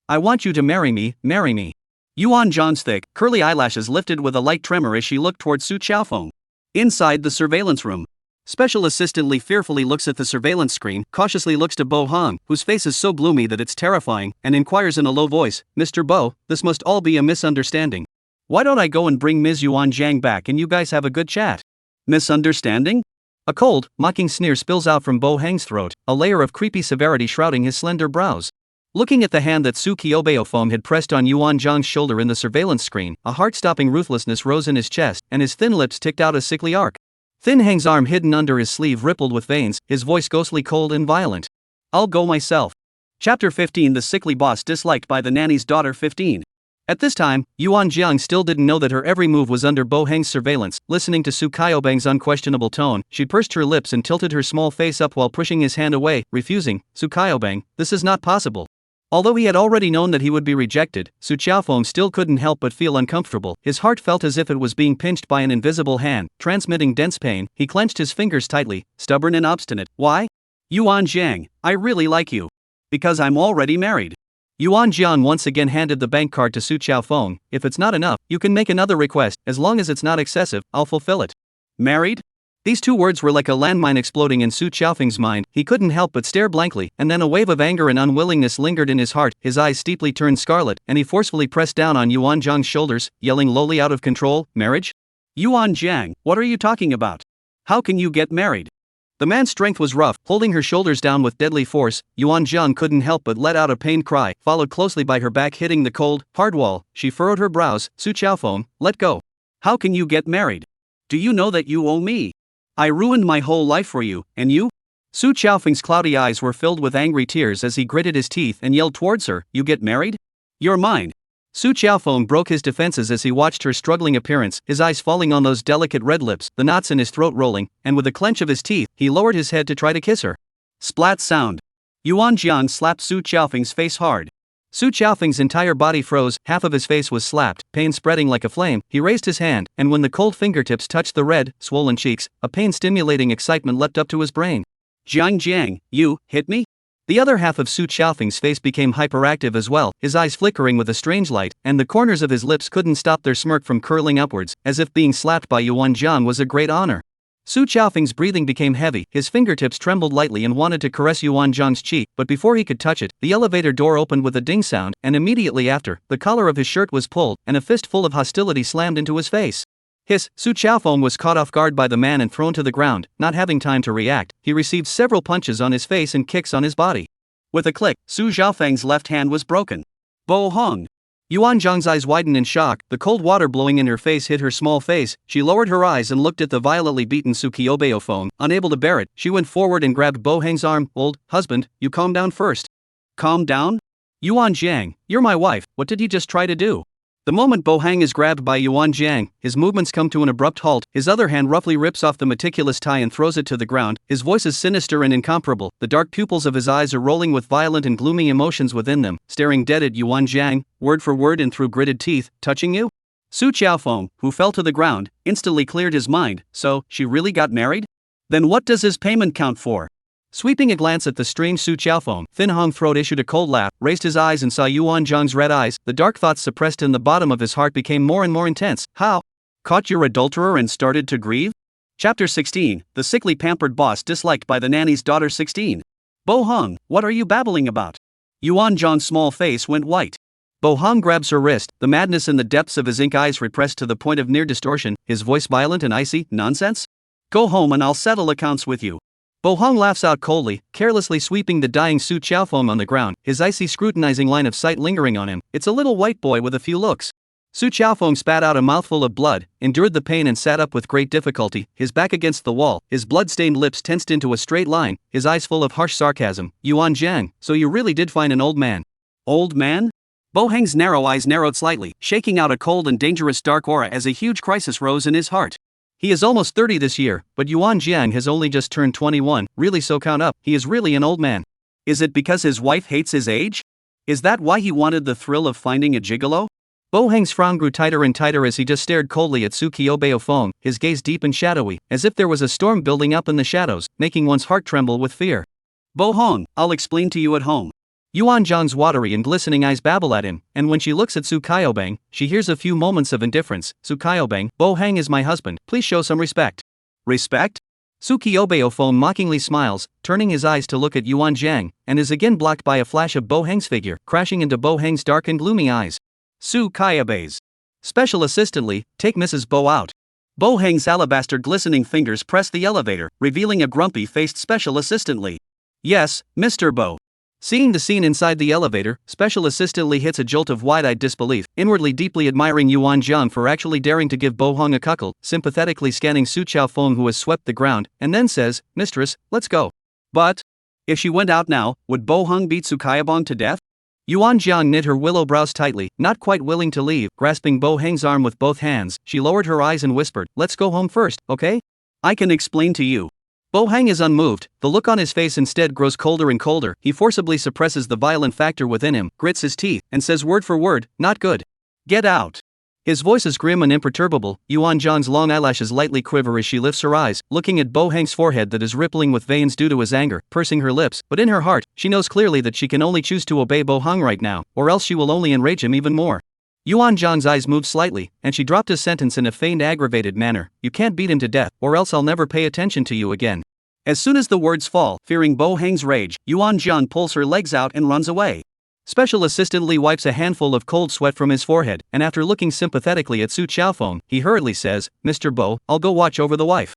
I want you to marry me, marry me. Yuan Jiang's thick, curly eyelashes lifted with a light tremor as she looked toward Su Qiaofeng. Inside the surveillance room. Special Assistant Li fearfully looks at the surveillance screen, cautiously looks to Bo Hong, whose face is so gloomy that it's terrifying, and inquires in a low voice, Mr. Bo, this must all be a misunderstanding. Why don't I go and bring Ms. Yuan Jiang back and you guys have a good chat? Misunderstanding? A cold, mocking sneer spills out from Bo Hang's throat, a layer of creepy severity shrouding his slender brows. Looking at the hand that Su Qiaofeng had pressed on Yuan Jiang's shoulder in the surveillance screen, a heart-stopping ruthlessness rose in his chest, and his thin lips ticked out a sickly arc. Thin Hang's arm hidden under his sleeve rippled with veins, his voice ghostly cold and violent. I'll go myself. Chapter 15 The sickly boss disliked by the nanny's daughter 15. At this time, Yuan Jiang still didn't know that her every move was under Bo Hang's surveillance. Listening to Su Qiaofeng's unquestionable tone, she pursed her lips and tilted her small face up while pushing his hand away, refusing, Su Qiaofeng, this is not possible. Although he had already known that he would be rejected, Su Qiaofeng still couldn't help but feel uncomfortable. His heart felt as if it was being pinched by an invisible hand, transmitting dense pain. He clenched his fingers tightly, stubborn and obstinate. Why? Yuan Jiang, I really like you. Because I'm already married. Yuan Jiang once again handed the bank card to Su Qiaofeng. If it's not enough, you can make another request. As long as it's not excessive, I'll fulfill it. Married? These two words were like a landmine exploding in Su Qiaofeng's mind. He couldn't help but stare blankly, and then a wave of anger and unwillingness lingered in his heart. His eyes steeply turned scarlet, and he forcefully pressed down on Yuan Jiang's shoulders, yelling lowly out of control, marriage? Yuan Jiang, what are you talking about? How can you get married? The man's strength was rough, holding her shoulders down with deadly force. Yuan Jiang couldn't help but let out a pained cry, followed closely by her back hitting the cold, hard wall. She furrowed her brows. Su Qiaofeng, let go. How can you get married? Do you know that you owe me? I ruined my whole life for you, and you? Su Qiaofeng's cloudy eyes were filled with angry tears as he gritted his teeth and yelled towards her, you get married? You're mine. Su Qiaofeng broke his defenses as he watched her struggling appearance, his eyes falling on those delicate red lips, the knots in his throat rolling, and with a clench of his teeth, he lowered his head to try to kiss her. Splat sound. Yuan Jiang slapped Su Qiaofeng's face hard. Su Qiaofeng's entire body froze, half of his face was slapped, pain spreading like a flame. He raised his hand, and when the cold fingertips touched the red, swollen cheeks, a pain-stimulating excitement leapt up to his brain. Jiang, you hit me? The other half of Su Qiaofeng's face became hyperactive as well, his eyes flickering with a strange light, and the corners of his lips couldn't stop their smirk from curling upwards, as if being slapped by Yuan Jiang was a great honor. Su Qiaofeng's breathing became heavy, his fingertips trembled lightly and wanted to caress Yuan Jiang's cheek, but before he could touch it, the elevator door opened with a ding sound, and immediately after, the collar of his shirt was pulled, and a fistful of hostility slammed into his face. Hiss! Su Qiaofeng was caught off guard by the man and thrown to the ground. Not having time to react, he received several punches on his face and kicks on his body. With a click, Su Qiaofeng's left hand was broken. Bo Hong. Yuan Jiang's eyes widened in shock, the cold water blowing in her face hit her small face. She lowered her eyes and looked at the violently beaten Su Qiaofeng. Unable to bear it, she went forward and grabbed Bo Hang's arm. Old husband, you calm down first. Calm down? Yuan Jiang, you're my wife, what did you just try to do? The moment Bo Hang is grabbed by Yuan Jiang, his movements come to an abrupt halt, his other hand roughly rips off the meticulous tie and throws it to the ground, his voice is sinister and incomparable, the dark pupils of his eyes are rolling with violent and gloomy emotions within them, staring dead at Yuan Jiang, word for word and through gritted teeth, touching you? Su Qiaofeng, who fell to the ground, instantly cleared his mind, so, she really got married? Then what does his payment count for? Sweeping a glance at the strange Su Qiaofeng, Thin Hong Throat issued a cold laugh, raised his eyes and saw Yuan Zhang's red eyes, the dark thoughts suppressed in the bottom of his heart became more and more intense. How? Caught your adulterer and started to grieve? Chapter 16, the sickly pampered boss disliked by the nanny's daughter 16. Bo Hong, what are you babbling about? Yuan Zhang's small face went white. Bo Hong grabs her wrist, the madness in the depths of his ink eyes repressed to the point of near distortion, his voice violent and icy. Nonsense? Go home and I'll settle accounts with you. Bo Hong laughs out coldly, carelessly sweeping the dying Su Qiaofeng on the ground, his icy scrutinizing line of sight lingering on him. It's a little white boy with a few looks. Su Qiaofeng spat out a mouthful of blood, endured the pain and sat up with great difficulty, his back against the wall, his blood-stained lips tensed into a straight line, his eyes full of harsh sarcasm. Yuan Jiang, so you really did find an old man? Old man? Bo Hang's narrow eyes narrowed slightly, shaking out a cold and dangerous dark aura as a huge crisis rose in his heart. He is almost 30 this year, but Yuan Jiang has only just turned 21, really so count up, he is really an old man. Is it because his wife hates his age? Is that why he wanted the thrill of finding a gigolo? Bo Hang's frown grew tighter and tighter as he just stared coldly at Su Qiaofeng, his gaze deep and shadowy, as if there was a storm building up in the shadows, making one's heart tremble with fear. Bo Hong, I'll explain to you at home. Yuan Zhang's watery and glistening eyes babble at him, and when she looks at Su Qiaofeng, she hears a few moments of indifference. Su Qiaofeng, Bo Hang is my husband, please show some respect. Respect? Su Qiaofeng mockingly smiles, turning his eyes to look at Yuan Jiang, and is again blocked by a flash of Bo Hang's figure, crashing into Bo Hang's dark and gloomy eyes. Su Qiaofeng. Special assistantly, take Mrs. Bo out. Bo Hang's alabaster glistening fingers press the elevator, revealing a grumpy-faced special assistantly. Yes, Mr. Bo. Seeing the scene inside the elevator, Special Assistant Lee hits a jolt of wide-eyed disbelief, inwardly deeply admiring Yuan Zhang for actually daring to give Bo Hong a cuckold, sympathetically scanning Su Qiaofeng who has swept the ground, and then says, Mistress, let's go. But, if she went out now, would Bo Hong beat Su Qiaofeng to death? Yuan Zhang knit her willow brows tightly, not quite willing to leave, grasping Bo Hang's arm with both hands, she lowered her eyes and whispered, let's go home first, okay? I can explain to you. Bo Hang is unmoved, the look on his face instead grows colder and colder, he forcibly suppresses the violent factor within him, grits his teeth, and says word for word, not good. Get out. His voice is grim and imperturbable, Yuan Zhang's long eyelashes lightly quiver as she lifts her eyes, looking at Bo Hang's forehead that is rippling with veins due to his anger, pursing her lips, but in her heart, she knows clearly that she can only choose to obey Bo Hang right now, or else she will only enrage him even more. Yuan Zhang's eyes moved slightly, and she dropped his sentence in a feigned aggravated manner, you can't beat him to death, or else I'll never pay attention to you again. As soon as the words fall, fearing Bo Hang's rage, Yuan Zhang pulls her legs out and runs away. Special Assistant Lee wipes a handful of cold sweat from his forehead, and after looking sympathetically at Su Qiaofeng, he hurriedly says, Mr. Bo, I'll go watch over the wife.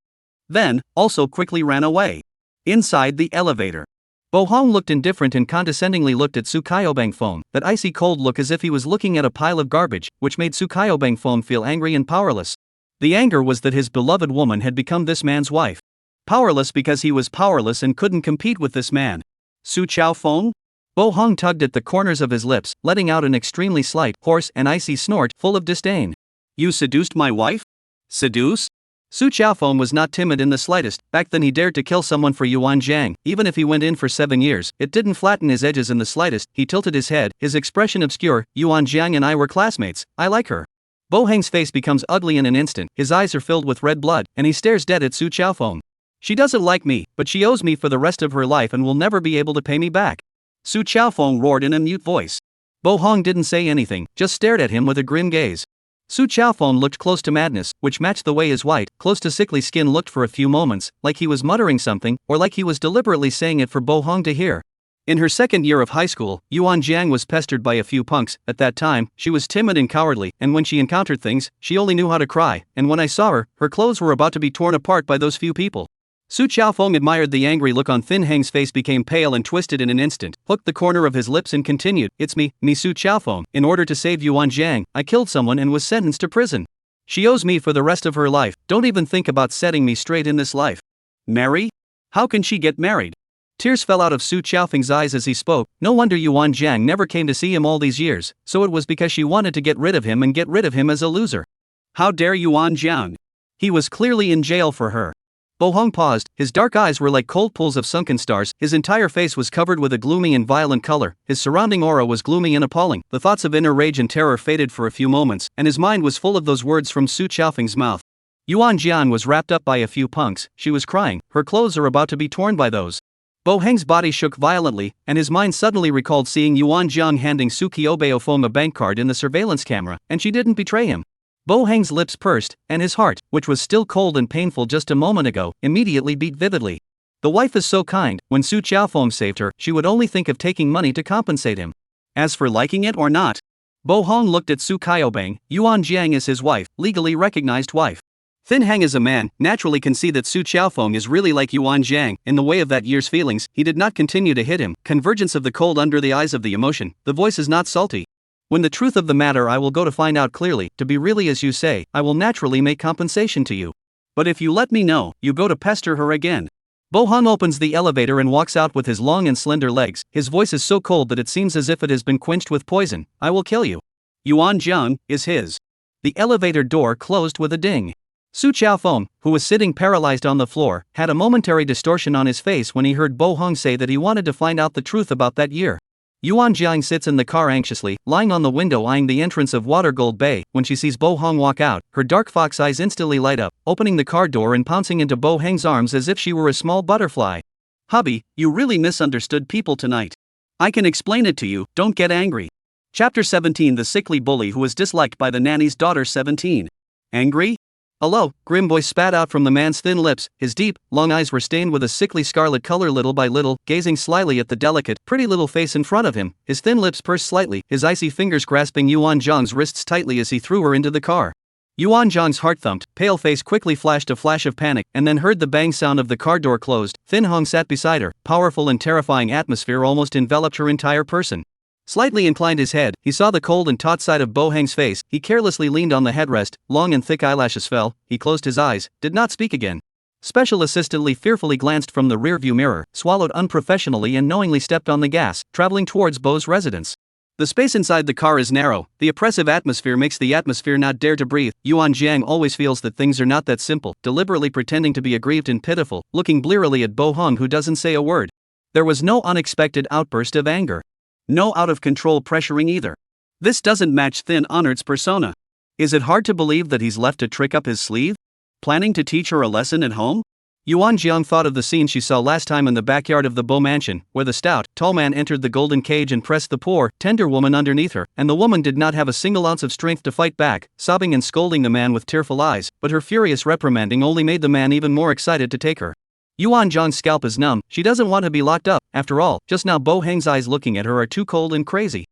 Then, also quickly ran away. Inside the elevator. Bo Hong looked indifferent and condescendingly looked at Su Qiaofeng, that icy cold look as if he was looking at a pile of garbage, which made Su Qiaofeng feel angry and powerless. The anger was that his beloved woman had become this man's wife. Powerless because he was powerless and couldn't compete with this man. Su Qiaofeng? Bo Hong tugged at the corners of his lips, letting out an extremely slight, hoarse and icy snort, full of disdain. You seduced my wife? Seduce? Su Qiaofeng was not timid in the slightest, back then he dared to kill someone for Yuan Zhang, even if he went in for 7 years, it didn't flatten his edges in the slightest, he tilted his head, his expression obscure, Yuan Zhang and I were classmates, I like her. Bo Hang's face becomes ugly in an instant, his eyes are filled with red blood, and he stares dead at Su Qiaofeng. She doesn't like me, but she owes me for the rest of her life and will never be able to pay me back. Su Qiaofeng roared in a mute voice. Bo Hong didn't say anything, just stared at him with a grim gaze. Su Qiaofeng looked close to madness, which matched the way his white, close to sickly skin looked for a few moments, like he was muttering something, or like he was deliberately saying it for Bo Hong to hear. In her second year of high school, Yuan Jiang was pestered by a few punks. At that time, she was timid and cowardly, and when she encountered things, she only knew how to cry, and when I saw her, her clothes were about to be torn apart by those few people. Su Qiaofeng admired the angry look on Thin Hang's face, became pale and twisted in an instant, hooked the corner of his lips and continued, It's me Su Qiaofeng. In order to save Yuan Jiang, I killed someone and was sentenced to prison. She owes me for the rest of her life, don't even think about setting me straight in this life. Marry? How can she get married? Tears fell out of Su Qiaofeng's eyes as he spoke. No wonder Yuan Jiang never came to see him all these years, so it was because she wanted to get rid of him and get rid of him as a loser. How dare Yuan Jiang? He was clearly in jail for her. Bo Hong paused, his dark eyes were like cold pools of sunken stars, his entire face was covered with a gloomy and violent color, his surrounding aura was gloomy and appalling, the thoughts of inner rage and terror faded for a few moments, and his mind was full of those words from Su Qiaofeng's mouth. Yuan Jian was wrapped up by a few punks, she was crying, her clothes are about to be torn by those. Bo Heng's body shook violently, and his mind suddenly recalled seeing Yuan Jiang handing Su Qiaobeofeng a bank card in the surveillance camera, and she didn't betray him. Bo Heng's lips pursed, and his heart, which was still cold and painful just a moment ago, immediately beat vividly. The wife is so kind, when Su Qiaofeng saved her, she would only think of taking money to compensate him. As for liking it or not, Bo Hong looked at Su Qiaobeng. Yuan Jiang is his wife, legally recognized wife. Thin Hang as a man, naturally can see that Su Qiaofeng is really like Yuan Jiang. In the way of that year's feelings, he did not continue to hit him. Convergence of the cold under the eyes of the emotion, the voice is not salty. When the truth of the matter I will go to find out clearly, to be really as you say, I will naturally make compensation to you. But if you let me know, you go to pester her again. Bo Hong opens the elevator and walks out with his long and slender legs, his voice is so cold that it seems as if it has been quenched with poison. I will kill you. Yuan Jiang is his. The elevator door closed with a ding. Su Qiaofeng, who was sitting paralyzed on the floor, had a momentary distortion on his face when he heard Bo Hong say that he wanted to find out the truth about that year. Yuan Jiang sits in the car anxiously, lying on the window eyeing the entrance of Watergold Bay. When she sees Bo Hong walk out, her dark fox eyes instantly light up, opening the car door and pouncing into Bo Heng's arms as if she were a small butterfly. Hubby, you really misunderstood people tonight. I can explain it to you, don't get angry. Chapter 17 The sickly bully who was disliked by the nanny's daughter 17. Angry? Hello, grim voice spat out from the man's thin lips, his deep, long eyes were stained with a sickly scarlet color. Little by little, gazing slyly at the delicate, pretty little face in front of him, his thin lips pursed slightly, his icy fingers grasping Yuan Jiang's wrists tightly as he threw her into the car. Yuan Jiang's heart thumped, pale face quickly flashed a flash of panic, and then heard the bang sound of the car door closed. Thin Hong sat beside her, powerful and terrifying atmosphere almost enveloped her entire person. Slightly inclined his head, he saw the cold and taut side of Bo Heng's face, he carelessly leaned on the headrest, long and thick eyelashes fell, he closed his eyes, did not speak again. Special Assistant Lee fearfully glanced from the rearview mirror, swallowed unprofessionally and knowingly stepped on the gas, traveling towards Bo's residence. The space inside the car is narrow, the oppressive atmosphere makes the atmosphere not dare to breathe. Yuan Jiang always feels that things are not that simple, deliberately pretending to be aggrieved and pitiful, looking blearily at Bo Hong who doesn't say a word. There was no unexpected outburst of anger. No out-of-control pressuring either. This doesn't match Thin Honored's persona. Is it hard to believe that he's left a trick up his sleeve? Planning to teach her a lesson at home? Yuan Jiang thought of the scene she saw last time in the backyard of the Bo mansion, where the stout, tall man entered the golden cage and pressed the poor, tender woman underneath her, and the woman did not have a single ounce of strength to fight back, sobbing and scolding the man with tearful eyes, but her furious reprimanding only made the man even more excited to take her. Yuan Jiang's scalp is numb, she doesn't want to be locked up, after all, just now Bo Heng's eyes looking at her are too cold and crazy.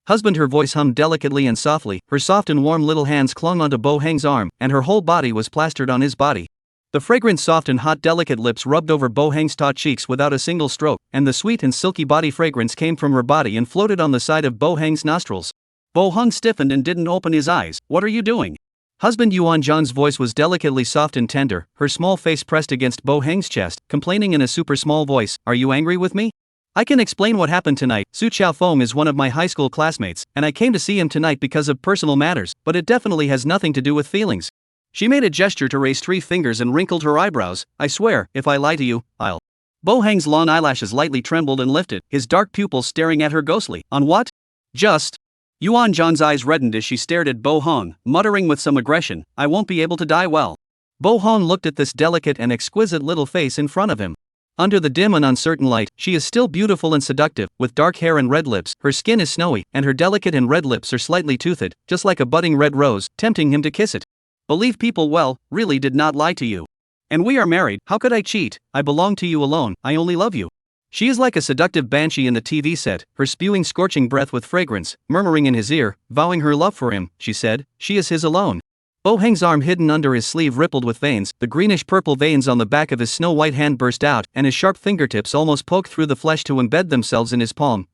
Husband, her voice hummed delicately and softly, her soft and warm little hands clung onto Bo Heng's arm, and her whole body was plastered on his body. The fragrant soft and hot delicate lips rubbed over Bo Heng's taut cheeks without a single stroke, and the sweet and silky body fragrance came from her body and floated on the side of Bo Heng's nostrils. Bo Heng stiffened and didn't open his eyes. What are you doing? Husband. Yuan Jiang's voice was delicately soft and tender, her small face pressed against Bo Heng's chest, complaining in a super small voice, are you angry with me? I can explain what happened tonight. Su Qiaofeng is one of my high school classmates, and I came to see him tonight because of personal matters, but it definitely has nothing to do with feelings. She made a gesture to raise 3 fingers and wrinkled her eyebrows. I swear, if I lie to you, I'll. Bo Heng's long eyelashes lightly trembled and lifted, his dark pupils staring at her ghostly. On what? Just. Yuan Jiang's eyes reddened as she stared at Bo Hong, muttering with some aggression, I won't be able to die well. Bo Hong looked at this delicate and exquisite little face in front of him. Under the dim and uncertain light, she is still beautiful and seductive, with dark hair and red lips, her skin is snowy, and her delicate and red lips are slightly toothed, just like a budding red rose, tempting him to kiss it. Believe people well, really did not lie to you. And we are married, how could I cheat? I belong to you alone, I only love you. She is like a seductive banshee in the TV set, her spewing scorching breath with fragrance, murmuring in his ear, vowing her love for him, she said, she is his alone. Bo Heng's arm hidden under his sleeve rippled with veins, the greenish-purple veins on the back of his snow-white hand burst out, and his sharp fingertips almost poked through the flesh to embed themselves in his palm,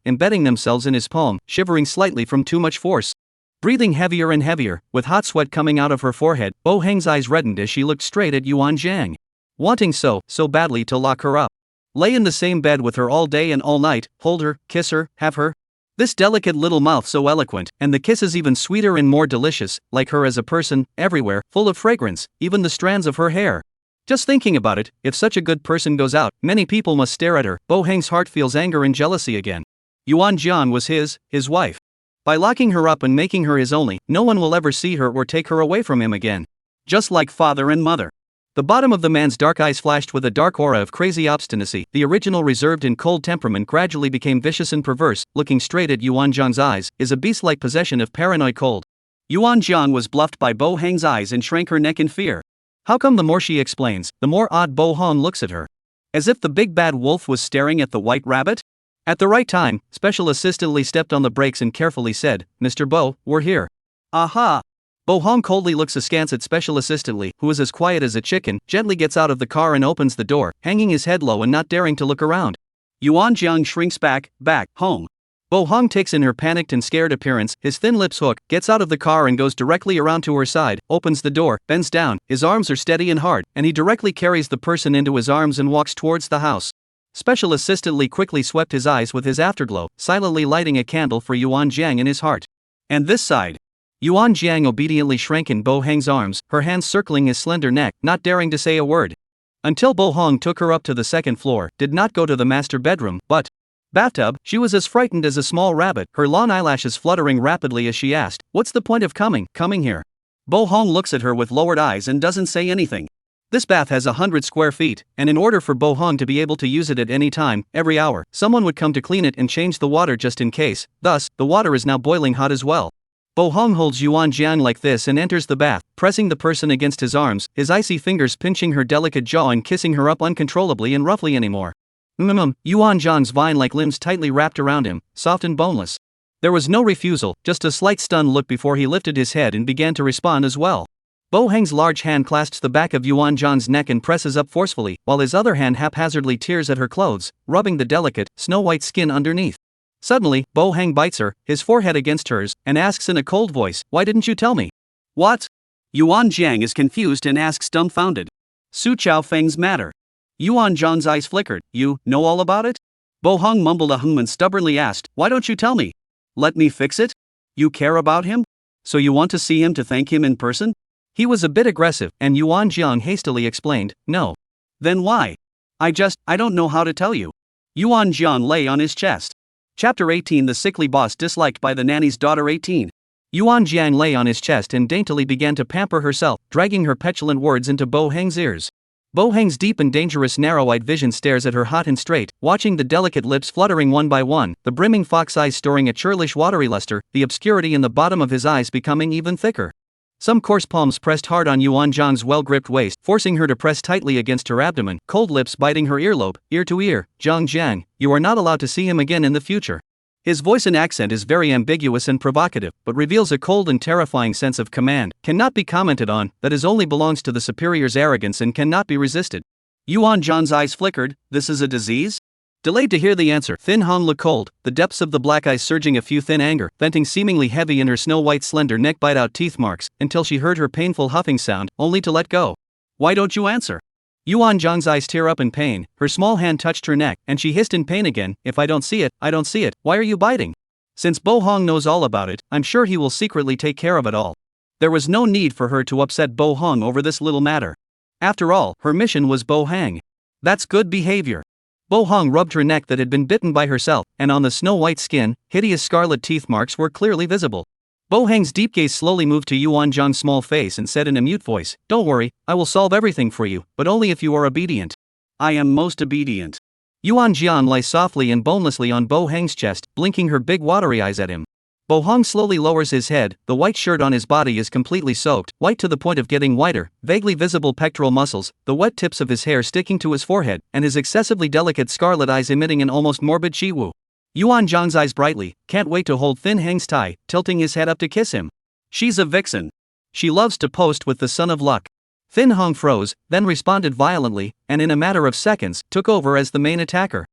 shivering slightly from too much force. Breathing heavier and heavier, with hot sweat coming out of her forehead, Bo Heng's eyes reddened as she looked straight at Yuan Jiang. Wanting so badly to lock her up. Lay in the same bed with her all day and all night, hold her, kiss her, have her. This delicate little mouth so eloquent, and the kisses even sweeter and more delicious, like her as a person, everywhere, full of fragrance, even the strands of her hair. Just thinking about it, if such a good person goes out, many people must stare at her. Bo Hang's heart feels anger and jealousy again. Yuan Jian was his wife. By locking her up and making her his only, no one will ever see her or take her away from him again. Just like father and mother. The bottom of the man's dark eyes flashed with a dark aura of crazy obstinacy. The original reserved and cold temperament gradually became vicious and perverse. Looking straight at Yuan Jiang's eyes is a beast-like possession of paranoid cold. Yuan Jiang was bluffed by Bo Hang's eyes and shrank her neck in fear. How come the more she explains, the more odd Bo Hang looks at her? As if the big bad wolf was staring at the white rabbit? At the right time, Special Assistant Lee stepped on the brakes and carefully said, "Mr. Bo, we're here." Aha! Bo Hang coldly looks askance at Special Assistant Lee, who is as quiet as a chicken, gently gets out of the car and opens the door, hanging his head low and not daring to look around. Yuan Jiang shrinks back, home. Bo Hang takes in her panicked and scared appearance, his thin lips hook, gets out of the car and goes directly around to her side, opens the door, bends down, his arms are steady and hard, and he directly carries the person into his arms and walks towards the house. Special Assistant Lee quickly swept his eyes with his afterglow, silently lighting a candle for Yuan Jiang in his heart. And this side. Yuan Jiang obediently shrank in Bo Hang's arms, her hands circling his slender neck, not daring to say a word. Until Bo Hang took her up to the second floor, did not go to the master bedroom, but bathtub. She was as frightened as a small rabbit, her long eyelashes fluttering rapidly as she asked, "What's the point of coming here?" Bo Hang looks at her with lowered eyes and doesn't say anything. This bath has 100 square feet, and in order for Bo Hang to be able to use it at any time, every hour, someone would come to clean it and change the water just in case. Thus, the water is now boiling hot as well. Bo Hang holds Yuan Jiang like this and enters the bath, pressing the person against his arms, his icy fingers pinching her delicate jaw and kissing her up uncontrollably and roughly anymore. Yuan Jiang's vine-like limbs tightly wrapped around him, soft and boneless. There was no refusal, just a slight stunned look before he lifted his head and began to respond as well. Bo Hang's large hand clasps the back of Yuan Jiang's neck and presses up forcefully, while his other hand haphazardly tears at her clothes, rubbing the delicate, snow-white skin underneath. Suddenly, Bo Hang bites her, his forehead against hers, and asks in a cold voice, "Why didn't you tell me?" "What?" Yuan Jiang is confused and asks dumbfounded. "Su Chao Feng's matter." Yuan Jiang's eyes flickered. "You know all about it?" Bo Hang mumbled a and stubbornly asked, "Why don't you tell me? Let me fix it? You care about him? So you want to see him to thank him in person?" He was a bit aggressive, and Yuan Jiang hastily explained, "No." "Then why?" I don't know how to tell you." Yuan Jiang lay on his chest. Chapter 18 The sickly boss disliked by the nanny's daughter 18. Yuan Jiang lay on his chest and daintily began to pamper herself, dragging her petulant words into Bo Hang's ears. Bo Hang's deep and dangerous narrow-eyed vision stares at her hot and straight, watching the delicate lips fluttering one by one, the brimming fox eyes storing a churlish watery luster, the obscurity in the bottom of his eyes becoming even thicker. Some coarse palms pressed hard on Yuan Jiang's well-gripped waist, forcing her to press tightly against her abdomen, cold lips biting her earlobe, ear to ear. Jiang, you are not allowed to see him again in the future." His voice and accent is very ambiguous and provocative, but reveals a cold and terrifying sense of command, cannot be commented on, that is only belongs to the superior's arrogance and cannot be resisted. Yuan Jiang's eyes flickered. "This is a disease?" Delayed to hear the answer, Thin Hong looked cold, the depths of the black eyes surging a few thin anger, venting seemingly heavy in her snow-white slender neck bite-out teeth marks, until she heard her painful huffing sound, only to let go. "Why don't you answer?" Yuan Jiang's eyes tear up in pain, her small hand touched her neck, and she hissed in pain again, "If I don't see it, I don't see it, why are you biting?" Since Bo Hang knows all about it, I'm sure he will secretly take care of it all. There was no need for her to upset Bo Hang over this little matter. After all, her mission was Bo Hang. That's good behavior. Bo Hang rubbed her neck that had been bitten by herself, and on the snow-white skin, hideous scarlet teeth marks were clearly visible. Bo Hang's deep gaze slowly moved to Yuan Jiang's small face and said in a mute voice, "Don't worry, I will solve everything for you, but only if you are obedient." "I am most obedient." Yuan Jiang lay softly and bonelessly on Bo Hang's chest, blinking her big watery eyes at him. Bo Hang slowly lowers his head, the white shirt on his body is completely soaked, white to the point of getting whiter, vaguely visible pectoral muscles, the wet tips of his hair sticking to his forehead, and his excessively delicate scarlet eyes emitting an almost morbid chi-wu. Yuan Jiang's eyes brightly, can't wait to hold Thin Hang's tie, tilting his head up to kiss him. She's a vixen. She loves to post with the son of luck. Thin Hang froze, then responded violently, and in a matter of seconds, took over as the main attacker.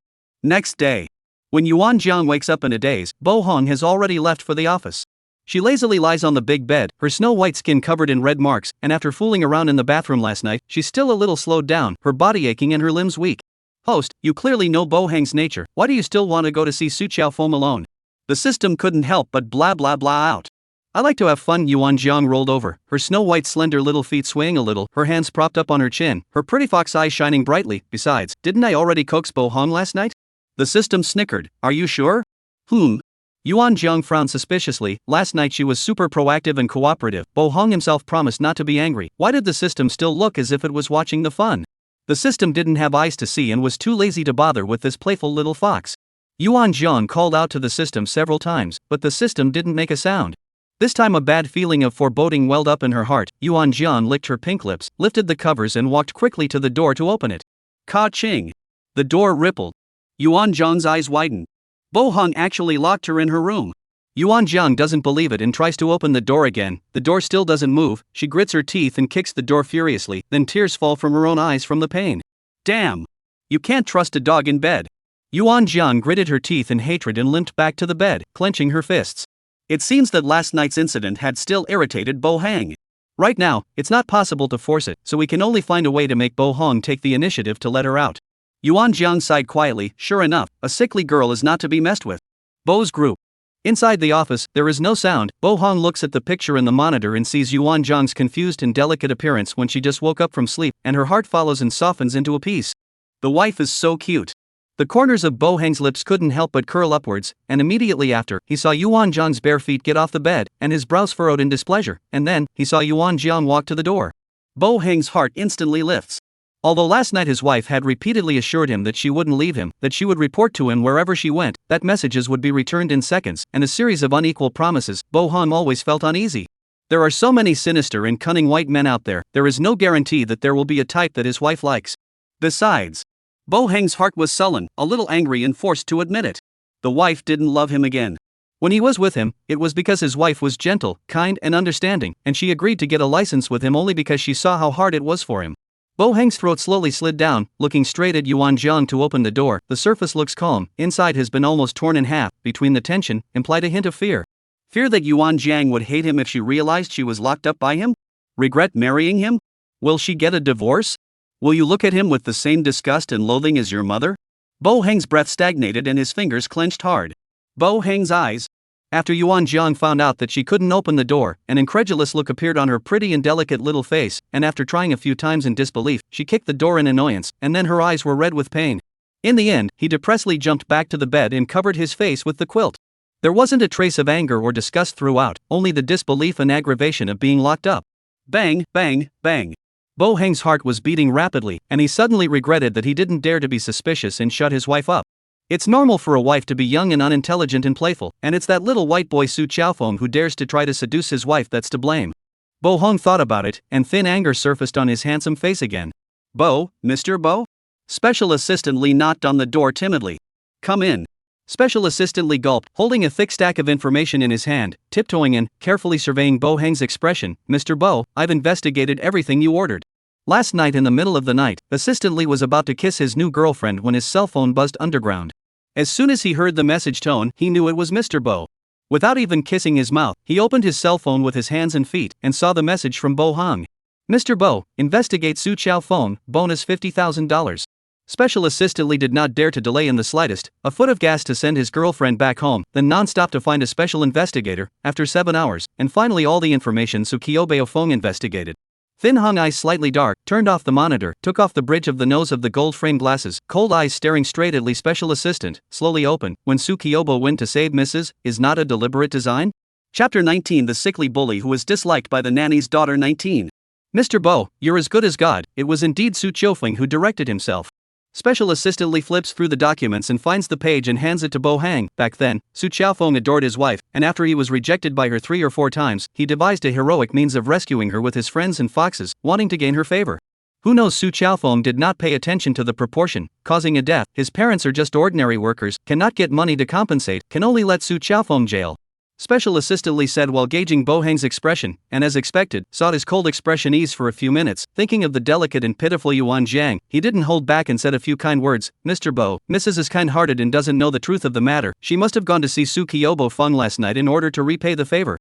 Next day. When Yuan Jiang wakes up in a daze, Bo Hang has already left for the office. She lazily lies on the big bed, her snow-white skin covered in red marks, and after fooling around in the bathroom last night, she's still a little slowed down, her body aching and her limbs weak. Host, you clearly know Bo Hang's nature, why do you still want to go to see Su Qiaofeng alone? The system couldn't help but blah blah blah out. I like to have fun. Yuan Jiang rolled over, her snow-white slender little feet swaying a little, her hands propped up on her chin, her pretty fox eyes shining brightly. Besides, didn't I already coax Bo Hang last night? The system snickered. Are you sure? Yuan Jiang frowned suspiciously. Last night she was super proactive and cooperative. Bo Hang himself promised not to be angry. Why did the system still look as if it was watching the fun? The system didn't have eyes to see and was too lazy to bother with this playful little fox. Yuan Jiang called out to the system several times, but the system didn't make a sound. This time a bad feeling of foreboding welled up in her heart. Yuan Jiang licked her pink lips, lifted the covers and walked quickly to the door to open it. Ka-ching! The door rippled. Yuan Jiang's eyes widened. Bo Hang actually locked her in her room. Yuan Jiang doesn't believe it and tries to open the door again. The door still doesn't move. She grits her teeth and kicks the door furiously, then tears fall from her own eyes from the pain. Damn! You can't trust a dog in bed. Yuan Jiang gritted her teeth in hatred and limped back to the bed, clenching her fists. It seems that last night's incident had still irritated Bo Hang. Right now, it's not possible to force it, so we can only find a way to make Bo Hang take the initiative to let her out. Yuan Jiang sighed quietly. Sure enough, a sickly girl is not to be messed with. Bo's group. Inside the office, there is no sound. Bo Hang looks at the picture in the monitor and sees Yuan Jiang's confused and delicate appearance when she just woke up from sleep, and her heart follows and softens into a peace. The wife is so cute. The corners of Bo Hang's lips couldn't help but curl upwards, and immediately after, he saw Yuan Jiang's bare feet get off the bed, and his brows furrowed in displeasure, and then, he saw Yuan Jiang walk to the door. Bo Hang's heart instantly lifts. Although last night his wife had repeatedly assured him that she wouldn't leave him, that she would report to him wherever she went, that messages would be returned in seconds, and a series of unequal promises, Bo Hang always felt uneasy. There are so many sinister and cunning white men out there is no guarantee that there will be a type that his wife likes. Besides, Bo Hang's heart was sullen, a little angry and forced to admit it. The wife didn't love him again. When he was with him, it was because his wife was gentle, kind and understanding, and she agreed to get a license with him only because she saw how hard it was for him. Bo Hang's throat slowly slid down, looking straight at Yuan Jiang to open the door. The surface looks calm, inside has been almost torn in half. Between the tension, implied a hint of fear. Fear that Yuan Jiang would hate him if she realized she was locked up by him? Regret marrying him? Will she get a divorce? Will you look at him with the same disgust and loathing as your mother? Bo Hang's breath stagnated and his fingers clenched hard. Bo Hang's eyes. After Yuan Jiang found out that she couldn't open the door, an incredulous look appeared on her pretty and delicate little face, and after trying a few times in disbelief, she kicked the door in annoyance, and then her eyes were red with pain. In the end, he depressedly jumped back to the bed and covered his face with the quilt. There wasn't a trace of anger or disgust throughout, only the disbelief and aggravation of being locked up. Bang, bang, bang. Bo Hang's heart was beating rapidly, and he suddenly regretted that he didn't dare to be suspicious and shut his wife up. It's normal for a wife to be young and unintelligent and playful, and it's that little white boy Su Qiaofeng who dares to try to seduce his wife that's to blame. Bo Hang thought about it, and thin anger surfaced on his handsome face again. Bo, Mr. Bo? Special Assistant Lee knocked on the door timidly. Come in. Special Assistant Lee gulped, holding a thick stack of information in his hand, tiptoeing in, carefully surveying Bo Hang's expression. Mr. Bo, I've investigated everything you ordered. Last night in the middle of the night, Assistant Lee was about to kiss his new girlfriend when his cell phone buzzed underground. As soon as he heard the message tone, he knew it was Mr. Bo. Without even kissing his mouth, he opened his cell phone with his hands and feet, and saw the message from Bo Hang. Mr. Bo, investigate Su Qiaofeng, bonus $50,000. Special Assistant Lee did not dare to delay in the slightest, a foot of gas to send his girlfriend back home, then non-stop to find a special investigator, after 7 hours, and finally all the information Su Qiaofeng investigated. Thin Hung eyes slightly dark, turned off the monitor, took off the bridge of the nose of the gold-framed glasses, cold eyes staring straight at Lee. Special Assistant, slowly open, when Su Qiaofeng went to save Mrs., is not a deliberate design? Chapter 19 The sickly bully who was disliked by the nanny's daughter 19. Mr. Bo, you're as good as God, it was indeed Su Qiaofeng who directed himself. Special Assistant Lee flips through the documents and finds the page and hands it to Bo Hang. Back then, Su Qiaofeng adored his wife, and after he was rejected by her 3 or 4 times, he devised a heroic means of rescuing her with his friends and foxes, wanting to gain her favor. Who knows, Su Qiaofeng did not pay attention to the proportion, causing a death. His parents are just ordinary workers, cannot get money to compensate, can only let Su Qiaofeng jail. Special Assistant Lee said while gauging Bo Hang's expression, and as expected, saw his cold expression ease for a few minutes. Thinking of the delicate and pitiful Yuan Jiang, he didn't hold back and said a few kind words. Mr. Bo, Mrs. is kind-hearted and doesn't know the truth of the matter. She must have gone to see Su Qiaofeng last night in order to repay the favor.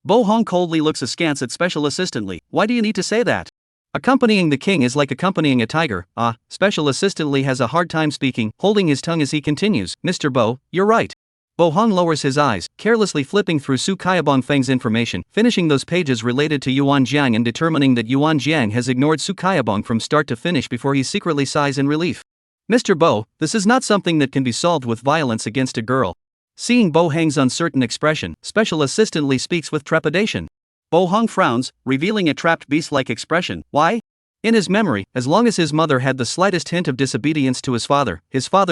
Bo Hang coldly looks askance at Special Assistant Lee. Why do you need to say that? Accompanying the king is like accompanying a tiger. Special Assistant Lee has a hard time speaking, holding his tongue as he continues. Mr. Bo, you're right. Bo Hong lowers his eyes, carelessly flipping through Su Kaiyabong Feng's information, finishing those pages related to Yuan Jiang and determining that Yuan Jiang has ignored Su Kaiyabong from start to finish before he secretly sighs in relief. Mr. Bo, this is not something that can be solved with violence against a girl. Seeing Bo Hong's uncertain expression, Special Assistant Lee speaks with trepidation. Bo Hong frowns, revealing a trapped beast-like expression. Why? In his memory, as long as his mother had the slightest hint of disobedience to his father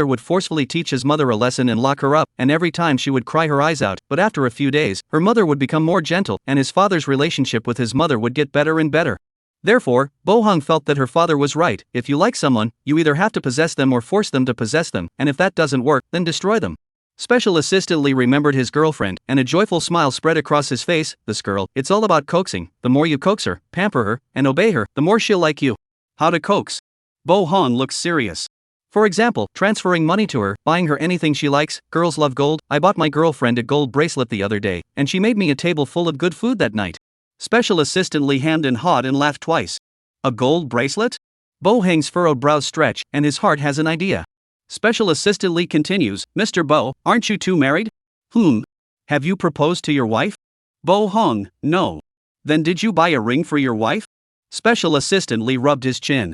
would forcefully teach his mother a lesson and lock her up, and every time she would cry her eyes out, but after a few days, her mother would become more gentle, and his father's relationship with his mother would get better and better. Therefore, Bo Hong felt that her father was right. If you like someone, you either have to possess them or force them to possess them, and if that doesn't work, then destroy them. Special Assistant Lee remembered his girlfriend, and a joyful smile spread across his face. This girl, it's all about coaxing. The more you coax her, pamper her, and obey her, the more she'll like you. How to coax? Bo Hong looks serious. For example, transferring money to her, buying her anything she likes. Girls love gold. I bought my girlfriend a gold bracelet the other day, and she made me a table full of good food that night. Special Assistant Lee hemmed and hawed and laughed twice. A gold bracelet? Bo Hong's furrowed brows stretch, and his heart has an idea. Special Assistant Lee continues, Mr. Bo, aren't you two married? Have you proposed to your wife? Bo Hong, no. Then did you buy a ring for your wife? Special Assistant Lee rubbed his chin.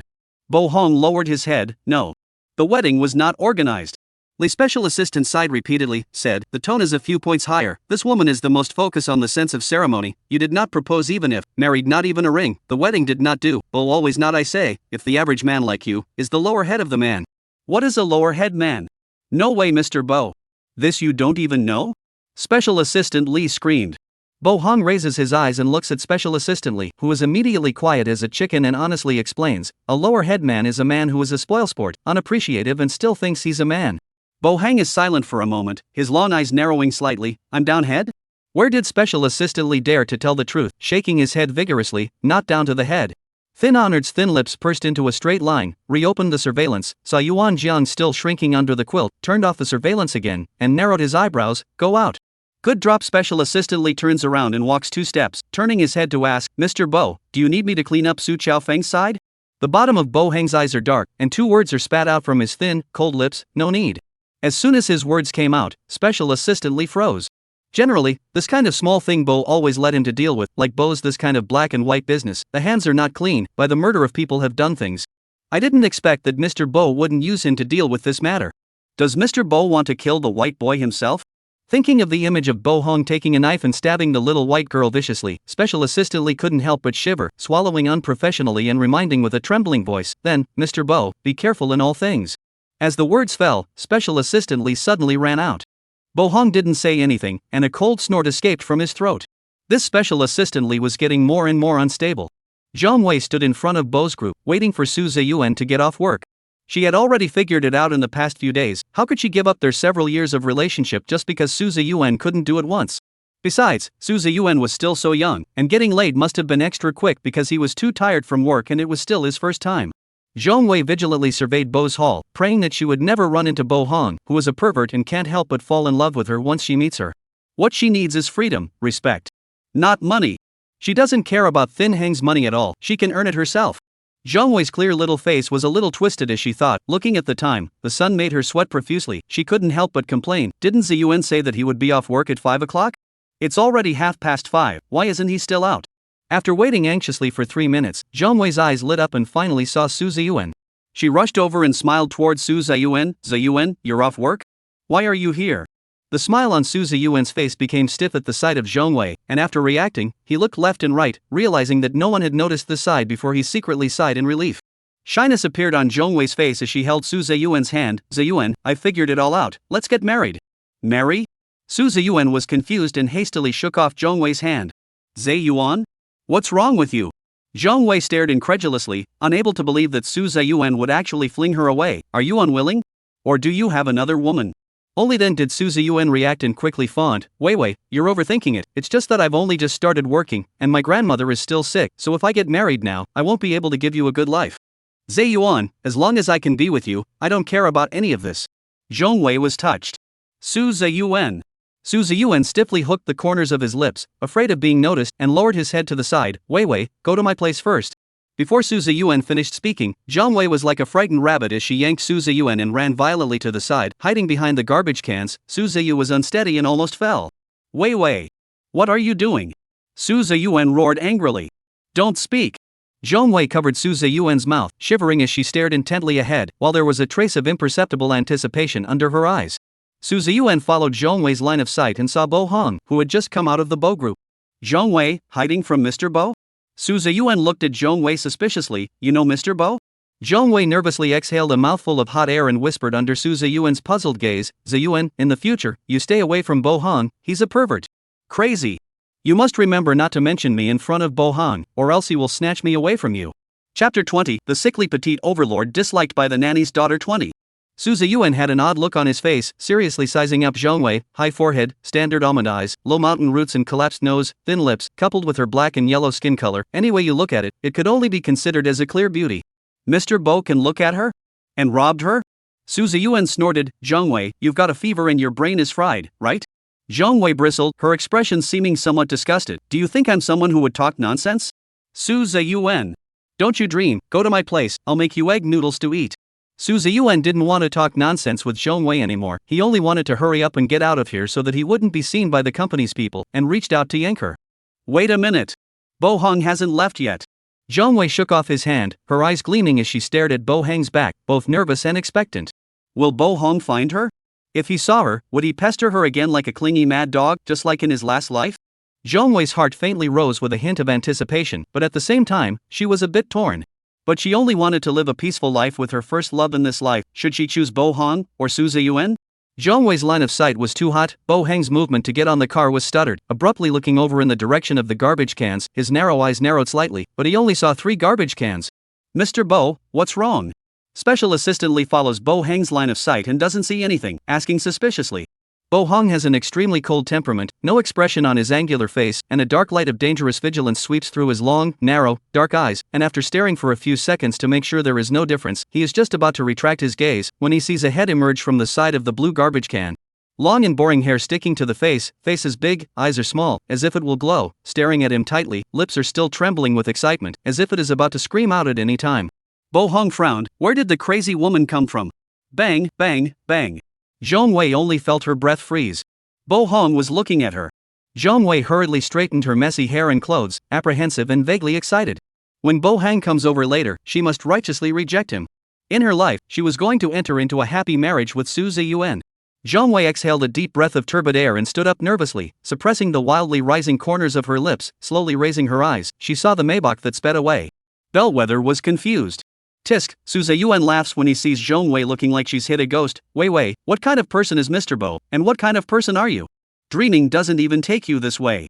Bo Hong lowered his head, no. The wedding was not organized. Lee Special Assistant sighed repeatedly, said, the tone is a few points higher. This woman is the most focused on the sense of ceremony. You did not propose even if, married not even a ring. The wedding did not do. Bo always not I say, if the average man like you, is the lower head of the man. What is a lower head man? No way Mr. Bo. This you don't even know? Special Assistant Lee screamed. Bo Hong raises his eyes and looks at Special Assistant Lee, who is immediately quiet as a chicken and honestly explains, a lower head man is a man who is a spoilsport, unappreciative and still thinks he's a man. Bo Hong is silent for a moment, his long eyes narrowing slightly. I'm down head? Where did Special Assistant Lee dare to tell the truth, shaking his head vigorously, not down to the head. Thin Honored's thin lips pursed into a straight line, reopened the surveillance, saw Yuan Jiang still shrinking under the quilt, turned off the surveillance again, and narrowed his eyebrows. Go out. Good drop. Special Assistant Lee turns around and walks 2 steps, turning his head to ask, Mr. Bo, do you need me to clean up Su Chaofeng's side? The bottom of Bo Hong's eyes are dark, and 2 words are spat out from his thin, cold lips, no need. As soon as his words came out, Special Assistant Lee froze. Generally, this kind of small thing Bo always let him to deal with, like Bo's this kind of black and white business, the hands are not clean, by the murder of people have done things. I didn't expect that Mr. Bo wouldn't use him to deal with this matter. Does Mr. Bo want to kill the white boy himself? Thinking of the image of Bo Hong taking a knife and stabbing the little white girl viciously, Special Assistant Lee couldn't help but shiver, swallowing unprofessionally and reminding with a trembling voice, then, Mr. Bo, be careful in all things. As the words fell, Special Assistant Lee suddenly ran out. Bo Hong didn't say anything, and a cold snort escaped from his throat. This Special Assistant Lee was getting more and more unstable. Zhang Wei stood in front of Bo's group, waiting for Su Ziyuan to get off work. She had already figured it out in the past few days. How could she give up their several years of relationship just because Su Ziyuan couldn't do it once? Besides, Su Ziyuan was still so young, and getting laid must have been extra quick because he was too tired from work and it was still his first time. Zhang Wei vigilantly surveyed Bo's hall, praying that she would never run into Bo Hong, who is a pervert and can't help but fall in love with her once she meets her. What she needs is freedom, respect. Not money. She doesn't care about Thin Heng's money at all, she can earn it herself. Zhang Wei's clear little face was a little twisted as she thought, looking at the time, the sun made her sweat profusely, she couldn't help but complain, didn't Ziyuan say that he would be off work at 5 o'clock? It's already 5:30, why isn't he still out? After waiting anxiously for 3 minutes, Zhang Wei's eyes lit up and finally saw Su Ziyuan. She rushed over and smiled towards Su Ziyuan. Ziyuan, you're off work? Why are you here? The smile on Su Ziyuan's face became stiff at the sight of Zhang Wei, and after reacting, he looked left and right, realizing that no one had noticed the side before he secretly sighed in relief. Shyness appeared on Zhang Wei's face as she held Su Ziyuan's hand. Ziyuan, I figured it all out, let's get married. Marry? Su Ziyuan was confused and hastily shook off Zhang Wei's hand. Ziyuan? What's wrong with you? Zhang Wei stared incredulously, unable to believe that Su Ziyuan would actually fling her away. Are you unwilling? Or do you have another woman? Only then did Su Ziyuan react and quickly fawned. Wei, you're overthinking it, it's just that I've only just started working, and my grandmother is still sick, so if I get married now, I won't be able to give you a good life. Ziyuan, as long as I can be with you, I don't care about any of this. Zhang Wei was touched. Su Ziyuan. Su Ziyuan stiffly hooked the corners of his lips, afraid of being noticed, and lowered his head to the side. Wei, go to my place first. Before Su Ziyuan finished speaking, Zhang Wei was like a frightened rabbit as she yanked Su Ziyuan and ran violently to the side, hiding behind the garbage cans. Su Ziyu was unsteady and almost fell. Wei Wei! What are you doing? Su Ziyuan roared angrily. Don't speak! Zhang Wei covered Su Ziyuan's mouth, shivering as she stared intently ahead, while there was a trace of imperceptible anticipation under her eyes. Su Ziyuan followed Zhang Wei's line of sight and saw Bo Hong, who had just come out of the Bo group. Zhang Wei, hiding from Mr. Bo? Su Ziyuan looked at Zhang Wei suspiciously. You know Mr. Bo? Zhang Wei nervously exhaled a mouthful of hot air and whispered under Su Ziyuan's puzzled gaze, Ziyuan, in the future, you stay away from Bo Hong, he's a pervert. Crazy. You must remember not to mention me in front of Bo Hong, or else he will snatch me away from you. Chapter 20, The Sickly Petite Overlord Disliked by the Nanny's Daughter. 20. Su Ziyuan had an odd look on his face, seriously sizing up Zhang Wei, high forehead, standard almond eyes, low mountain roots and collapsed nose, thin lips, coupled with her black and yellow skin color. Any way you look at it, it could only be considered as a clear beauty. Mr. Bo can look at her? And robbed her? Su Ziyuan snorted, Zhang Wei, you've got a fever and your brain is fried, right? Zhang Wei bristled, her expression seeming somewhat disgusted. Do you think I'm someone who would talk nonsense? Su Ziyuan. Don't you dream, go to my place, I'll make you egg noodles to eat. Su Ziyuan didn't want to talk nonsense with Zhang Wei anymore, he only wanted to hurry up and get out of here so that he wouldn't be seen by the company's people, and reached out to yank her. Wait a minute. Bo Hong hasn't left yet. Zhang Wei shook off his hand, her eyes gleaming as she stared at Bo Hong's back, both nervous and expectant. Will Bo Hong find her? If he saw her, would he pester her again like a clingy mad dog, just like in his last life? Zhang Wei's heart faintly rose with a hint of anticipation, but at the same time, she was a bit torn. But she only wanted to live a peaceful life with her first love in this life. Should she choose Bo Hong, or Su Ziyuan? Zhang Wei's line of sight was too hot. Bo Hong's movement to get on the car was stuttered, abruptly looking over in the direction of the garbage cans. His narrow eyes narrowed slightly, but he only saw 3 garbage cans. Mr. Bo, what's wrong? Special Assistant Lee follows Bo Hong's line of sight and doesn't see anything, asking suspiciously. Bo Hong has an extremely cold temperament, no expression on his angular face, and a dark light of dangerous vigilance sweeps through his long, narrow, dark eyes, and after staring for a few seconds to make sure there is no difference, he is just about to retract his gaze, when he sees a head emerge from the side of the blue garbage can. Long and boring hair sticking to the face is big, eyes are small, as if it will glow, staring at him tightly, lips are still trembling with excitement, as if it is about to scream out at any time. Bo Hong frowned. Where did the crazy woman come from? Bang, bang, bang. Zhang Wei only felt her breath freeze. Bo Hong was looking at her. Zhang Wei hurriedly straightened her messy hair and clothes, apprehensive and vaguely excited. When Bo Hong comes over later, she must righteously reject him. In her life, she was going to enter into a happy marriage with Su Ziyuan. Zhang Wei exhaled a deep breath of turbid air and stood up nervously, suppressing the wildly rising corners of her lips. Slowly raising her eyes, she saw the Maybach that sped away. Bellwether was confused. Tisk, Su Ziyuan laughs when he sees Zhang Wei looking like she's hit a ghost. Wei Wei, what kind of person is Mr. Bo, and what kind of person are you? Dreaming doesn't even take you this way.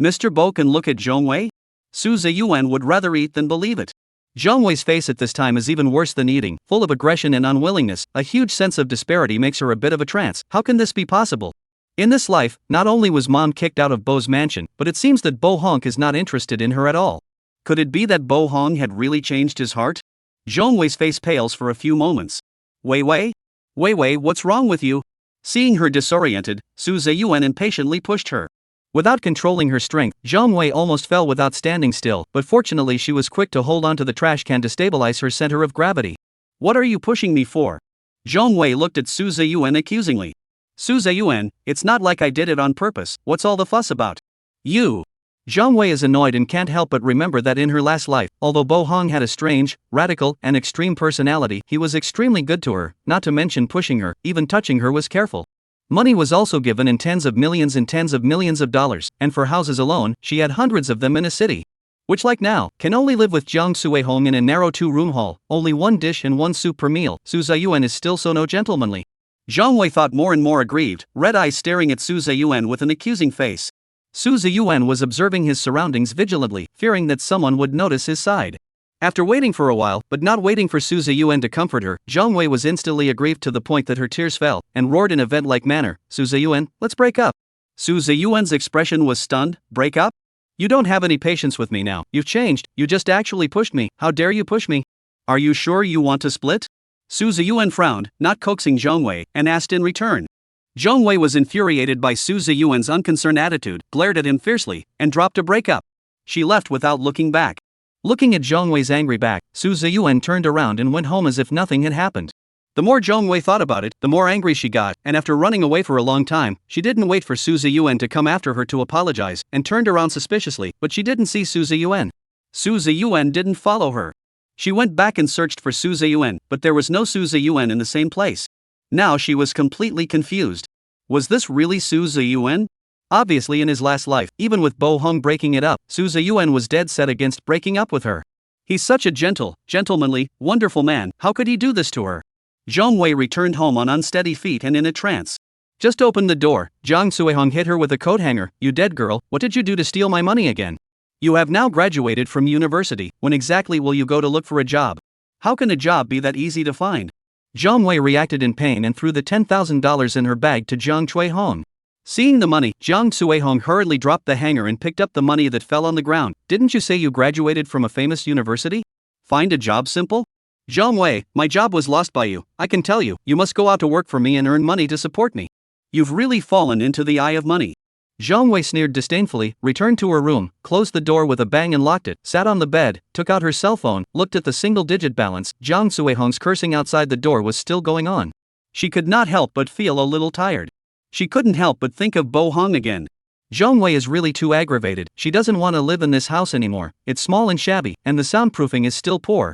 Mr. Bo can look at Zhang Wei? Su Ziyuan would rather eat than believe it. Zhang Wei's face at this time is even worse than eating, full of aggression and unwillingness. A huge sense of disparity makes her a bit of a trance. How can this be possible? In this life, not only was Mom kicked out of Bo's mansion, but it seems that Bo Hong is not interested in her at all. Could it be that Bo Hong had really changed his heart? Zhang Wei's face pales for a few moments. Wei Wei? Wei Wei, what's wrong with you? Seeing her disoriented, Su Ziyuan impatiently pushed her. Without controlling her strength, Zhang Wei almost fell without standing still, but fortunately she was quick to hold onto the trash can to stabilize her center of gravity. What are you pushing me for? Zhang Wei looked at Su Ziyuan accusingly. Su Ziyuan, it's not like I did it on purpose, what's all the fuss about? You! Zhang Wei is annoyed and can't help but remember that in her last life, although Bo Hong had a strange, radical, and extreme personality, he was extremely good to her, not to mention pushing her, even touching her was careful. Money was also given in tens of millions of dollars, and for houses alone, she had hundreds of them in a city. Which like now, can only live with Jiang Sui Hong in a narrow 2-room hall, only 1 dish and 1 soup per meal. Su Ziyuan is still so no gentlemanly. Zhang Wei thought more and more aggrieved, red eyes staring at Su Ziyuan with an accusing face. Su Ziyuan was observing his surroundings vigilantly, fearing that someone would notice his side. After waiting for a while, but not waiting for Su Ziyuan to comfort her, Zhang Wei was instantly aggrieved to the point that her tears fell, and roared in a vent-like manner, Su Ziyuan, let's break up. Su Ziyuan's expression was stunned. Break up? You don't have any patience with me now, you've changed, you just actually pushed me, how dare you push me? Are you sure you want to split? Su Ziyuan frowned, not coaxing Zhang Wei, and asked in return. Zhang Wei was infuriated by Su Ziyuan's unconcerned attitude, glared at him fiercely, and dropped a breakup. She left without looking back. Looking at Zhong Wei's angry back, Su Ziyuan turned around and went home as if nothing had happened. The more Zhong Wei thought about it, the more angry she got, and after running away for a long time, she didn't wait for Su Ziyuan to come after her to apologize, and turned around suspiciously, but she didn't see Su Ziyuan. Su Ziyuan didn't follow her. She went back and searched for Su Ziyuan, but there was no Su Ziyuan in the same place. Now she was completely confused. Was this really Su Ziyuan? Obviously in his last life, even with Bo Hong breaking it up, Su Ziyuan was dead set against breaking up with her. He's such a gentle, gentlemanly, wonderful man, how could he do this to her? Zhong Wei returned home on unsteady feet and in a trance. Just opened the door, Zhang Suihong hit her with a coat hanger. You dead girl, what did you do to steal my money again? You have now graduated from university, when exactly will you go to look for a job? How can a job be that easy to find? Zhong Wei reacted in pain and threw the $10,000 in her bag to Zhang Chuihong. Seeing the money, Zhang Suihong hurriedly dropped the hanger and picked up the money that fell on the ground. Didn't you say you graduated from a famous university? Find a job simple? Zhong Wei, my job was lost by you. I can tell you, you must go out to work for me and earn money to support me. You've really fallen into the eye of money. Zhong Wei sneered disdainfully, returned to her room, closed the door with a bang and locked it, sat on the bed, took out her cell phone, looked at the single-digit balance. Zhang Suihong's cursing outside the door was still going on. She could not help but feel a little tired. She couldn't help but think of Bo Hong again. Zhong Wei is really too aggravated. She doesn't want to live in this house anymore. It's small and shabby, and the soundproofing is still poor.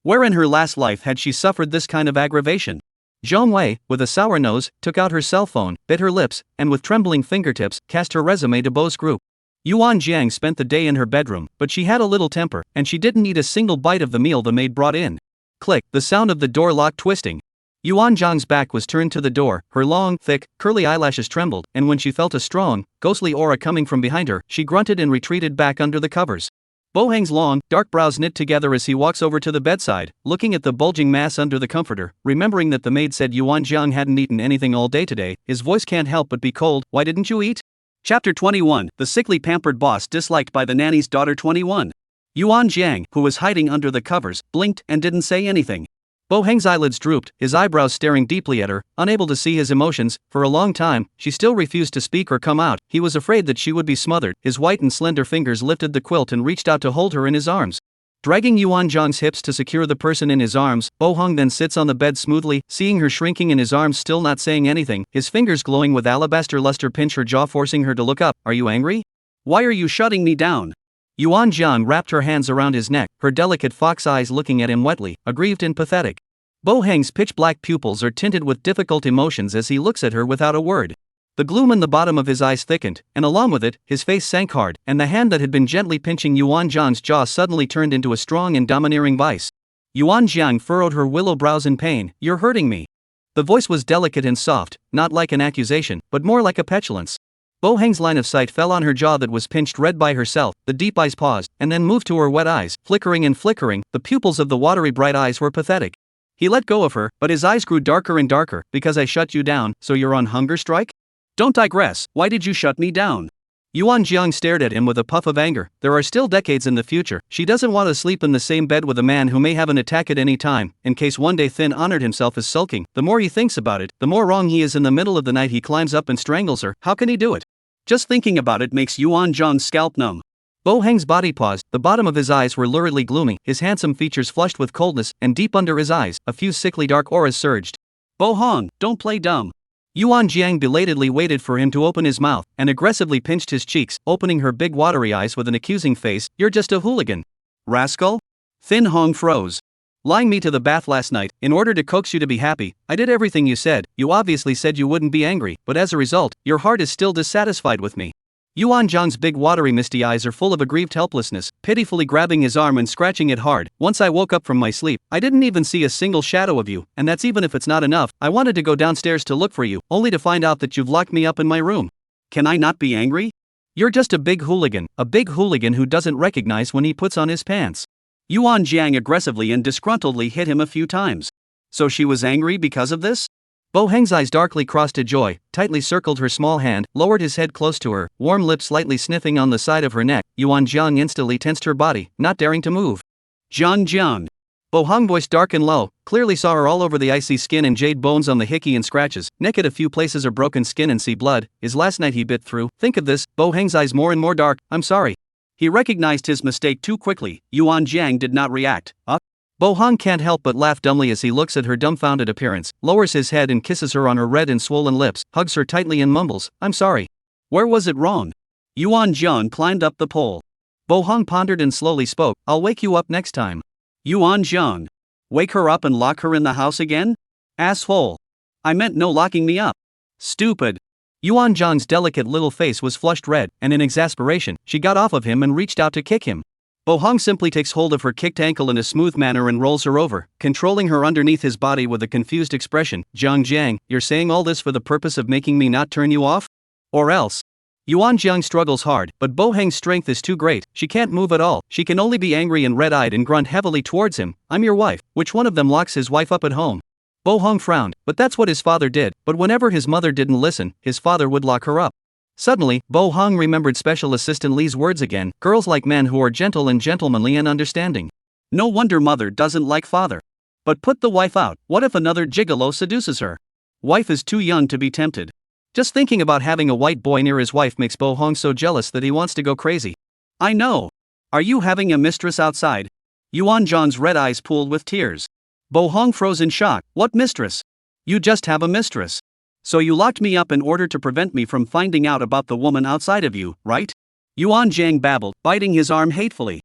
Where in her last life had she suffered this kind of aggravation? Zhong Wei, with a sour nose, took out her cell phone, bit her lips, and with trembling fingertips, cast her resume to Bo's group. Yuan Jiang spent the day in her bedroom, but she had a little temper, and she didn't eat a single bite of the meal the maid brought in. Click, the sound of the door lock twisting. Yuan Jiang's back was turned to the door, her long, thick, curly eyelashes trembled, and when she felt a strong, ghostly aura coming from behind her, she grunted and retreated back under the covers. Bo Hang's long, dark brows knit together as he walks over to the bedside, looking at the bulging mass under the comforter, remembering that the maid said Yuan Jiang hadn't eaten anything all day today. His voice can't help but be cold. Why didn't you eat? Chapter 21, The Sickly Pampered Boss Disliked by the Nanny's Daughter. 21. Yuan Jiang, who was hiding under the covers, blinked and didn't say anything. Bo Hang's eyelids drooped, his eyebrows staring deeply at her, unable to see his emotions. For a long time, she still refused to speak or come out. He was afraid that she would be smothered. His white and slender fingers lifted the quilt and reached out to hold her in his arms. Dragging Yuan Jiang's hips to secure the person in his arms, Bo Hong then sits on the bed smoothly, seeing her shrinking in his arms, still not saying anything. His fingers glowing with alabaster luster pinch her jaw, forcing her to look up. Are you angry? Why are you shutting me down? Yuan Jiang wrapped her hands around his neck, her delicate fox eyes looking at him wetly, aggrieved and pathetic. Bo Hang's pitch-black pupils are tinted with difficult emotions as he looks at her without a word. The gloom in the bottom of his eyes thickened, and along with it, his face sank hard, and the hand that had been gently pinching Yuan Jiang's jaw suddenly turned into a strong and domineering vice. Yuan Jiang furrowed her willow brows in pain. You're hurting me. The voice was delicate and soft, not like an accusation, but more like a petulance. Bo Hang's line of sight fell on her jaw that was pinched red by herself. The deep eyes paused, and then moved to her wet eyes, flickering and flickering. The pupils of the watery bright eyes were pathetic. He let go of her, but his eyes grew darker and darker. Because I shut you down, so you're on hunger strike? Don't digress, why did you shut me down? Yuan Jiang stared at him with a puff of anger. There are still decades in the future. She doesn't want to sleep in the same bed with a man who may have an attack at any time, in case one day Thin honored himself as sulking. The more he thinks about it, the more wrong he is. In the middle of the night he climbs up and strangles her. How can he do it? Just thinking about it makes Yuan Jiang's scalp numb. Bo Hang's body paused, the bottom of his eyes were luridly gloomy, his handsome features flushed with coldness, and deep under his eyes, a few sickly dark auras surged. Bo Hong, don't play dumb. Yuan Jiang belatedly waited for him to open his mouth, and aggressively pinched his cheeks, opening her big watery eyes with an accusing face. You're just a hooligan. Rascal? Thin Hong froze. Lying me to the bath last night, in order to coax you to be happy. I did everything you said. You obviously said you wouldn't be angry, but as a result, your heart is still dissatisfied with me. Yuan Jiang's big watery misty eyes are full of aggrieved helplessness, pitifully grabbing his arm and scratching it hard. Once I woke up from my sleep, I didn't even see a single shadow of you, and that's even if it's not enough. I wanted to go downstairs to look for you, only to find out that you've locked me up in my room. Can I not be angry? You're just a big hooligan who doesn't recognize when he puts on his pants. Yuan Jiang aggressively and disgruntledly hit him a few times. So she was angry because of this? Bo Hang's eyes darkly crossed to joy, tightly circled her small hand, lowered his head close to her, warm lips slightly sniffing on the side of her neck. Yuan Jiang instantly tensed her body, not daring to move. Jiang. Bo Hong voiced dark and low, clearly saw her all over the icy skin and jade bones on the hickey and scratches, neck at a few places are broken skin and see blood. Is last night he bit through. Think of this. Bo Hang's eyes more and more dark. I'm sorry. He recognized his mistake too quickly. Yuan Jiang did not react. Bohong can't help but laugh dumbly as he looks at her dumbfounded appearance, lowers his head and kisses her on her red and swollen lips, hugs her tightly and mumbles, "I'm sorry." Where was it wrong? Yuan Jiang climbed up the pole. Bohong pondered and slowly spoke, "I'll wake you up next time." Yuan Jiang. Wake her up and lock her in the house again? Asshole. I meant no locking me up. Stupid. Yuan Jiang's delicate little face was flushed red, and in exasperation, she got off of him and reached out to kick him. Bohong simply takes hold of her kicked ankle in a smooth manner and rolls her over, controlling her underneath his body with a confused expression. Jiang, you're saying all this for the purpose of making me not turn you off? Or else? Yuan Jiang struggles hard, but Bohong's strength is too great, she can't move at all, she can only be angry and red-eyed and grunt heavily towards him. "I'm your wife." Which one of them locks his wife up at home? Bohong frowned, but that's what his father did, but whenever his mother didn't listen, his father would lock her up. Suddenly, Bohong remembered Special Assistant Lee's words again, girls like men who are gentle and gentlemanly and understanding. No wonder mother doesn't like father. But put the wife out, what if another gigolo seduces her? Wife is too young to be tempted. Just thinking about having a white boy near his wife makes Bohong so jealous that he wants to go crazy. I know. Are you having a mistress outside? Yuan Jiang's red eyes pooled with tears. Bohong froze in shock. What mistress? You just have a mistress. So you locked me up in order to prevent me from finding out about the woman outside of you, right? Yuan Jiang babbled, biting his arm hatefully.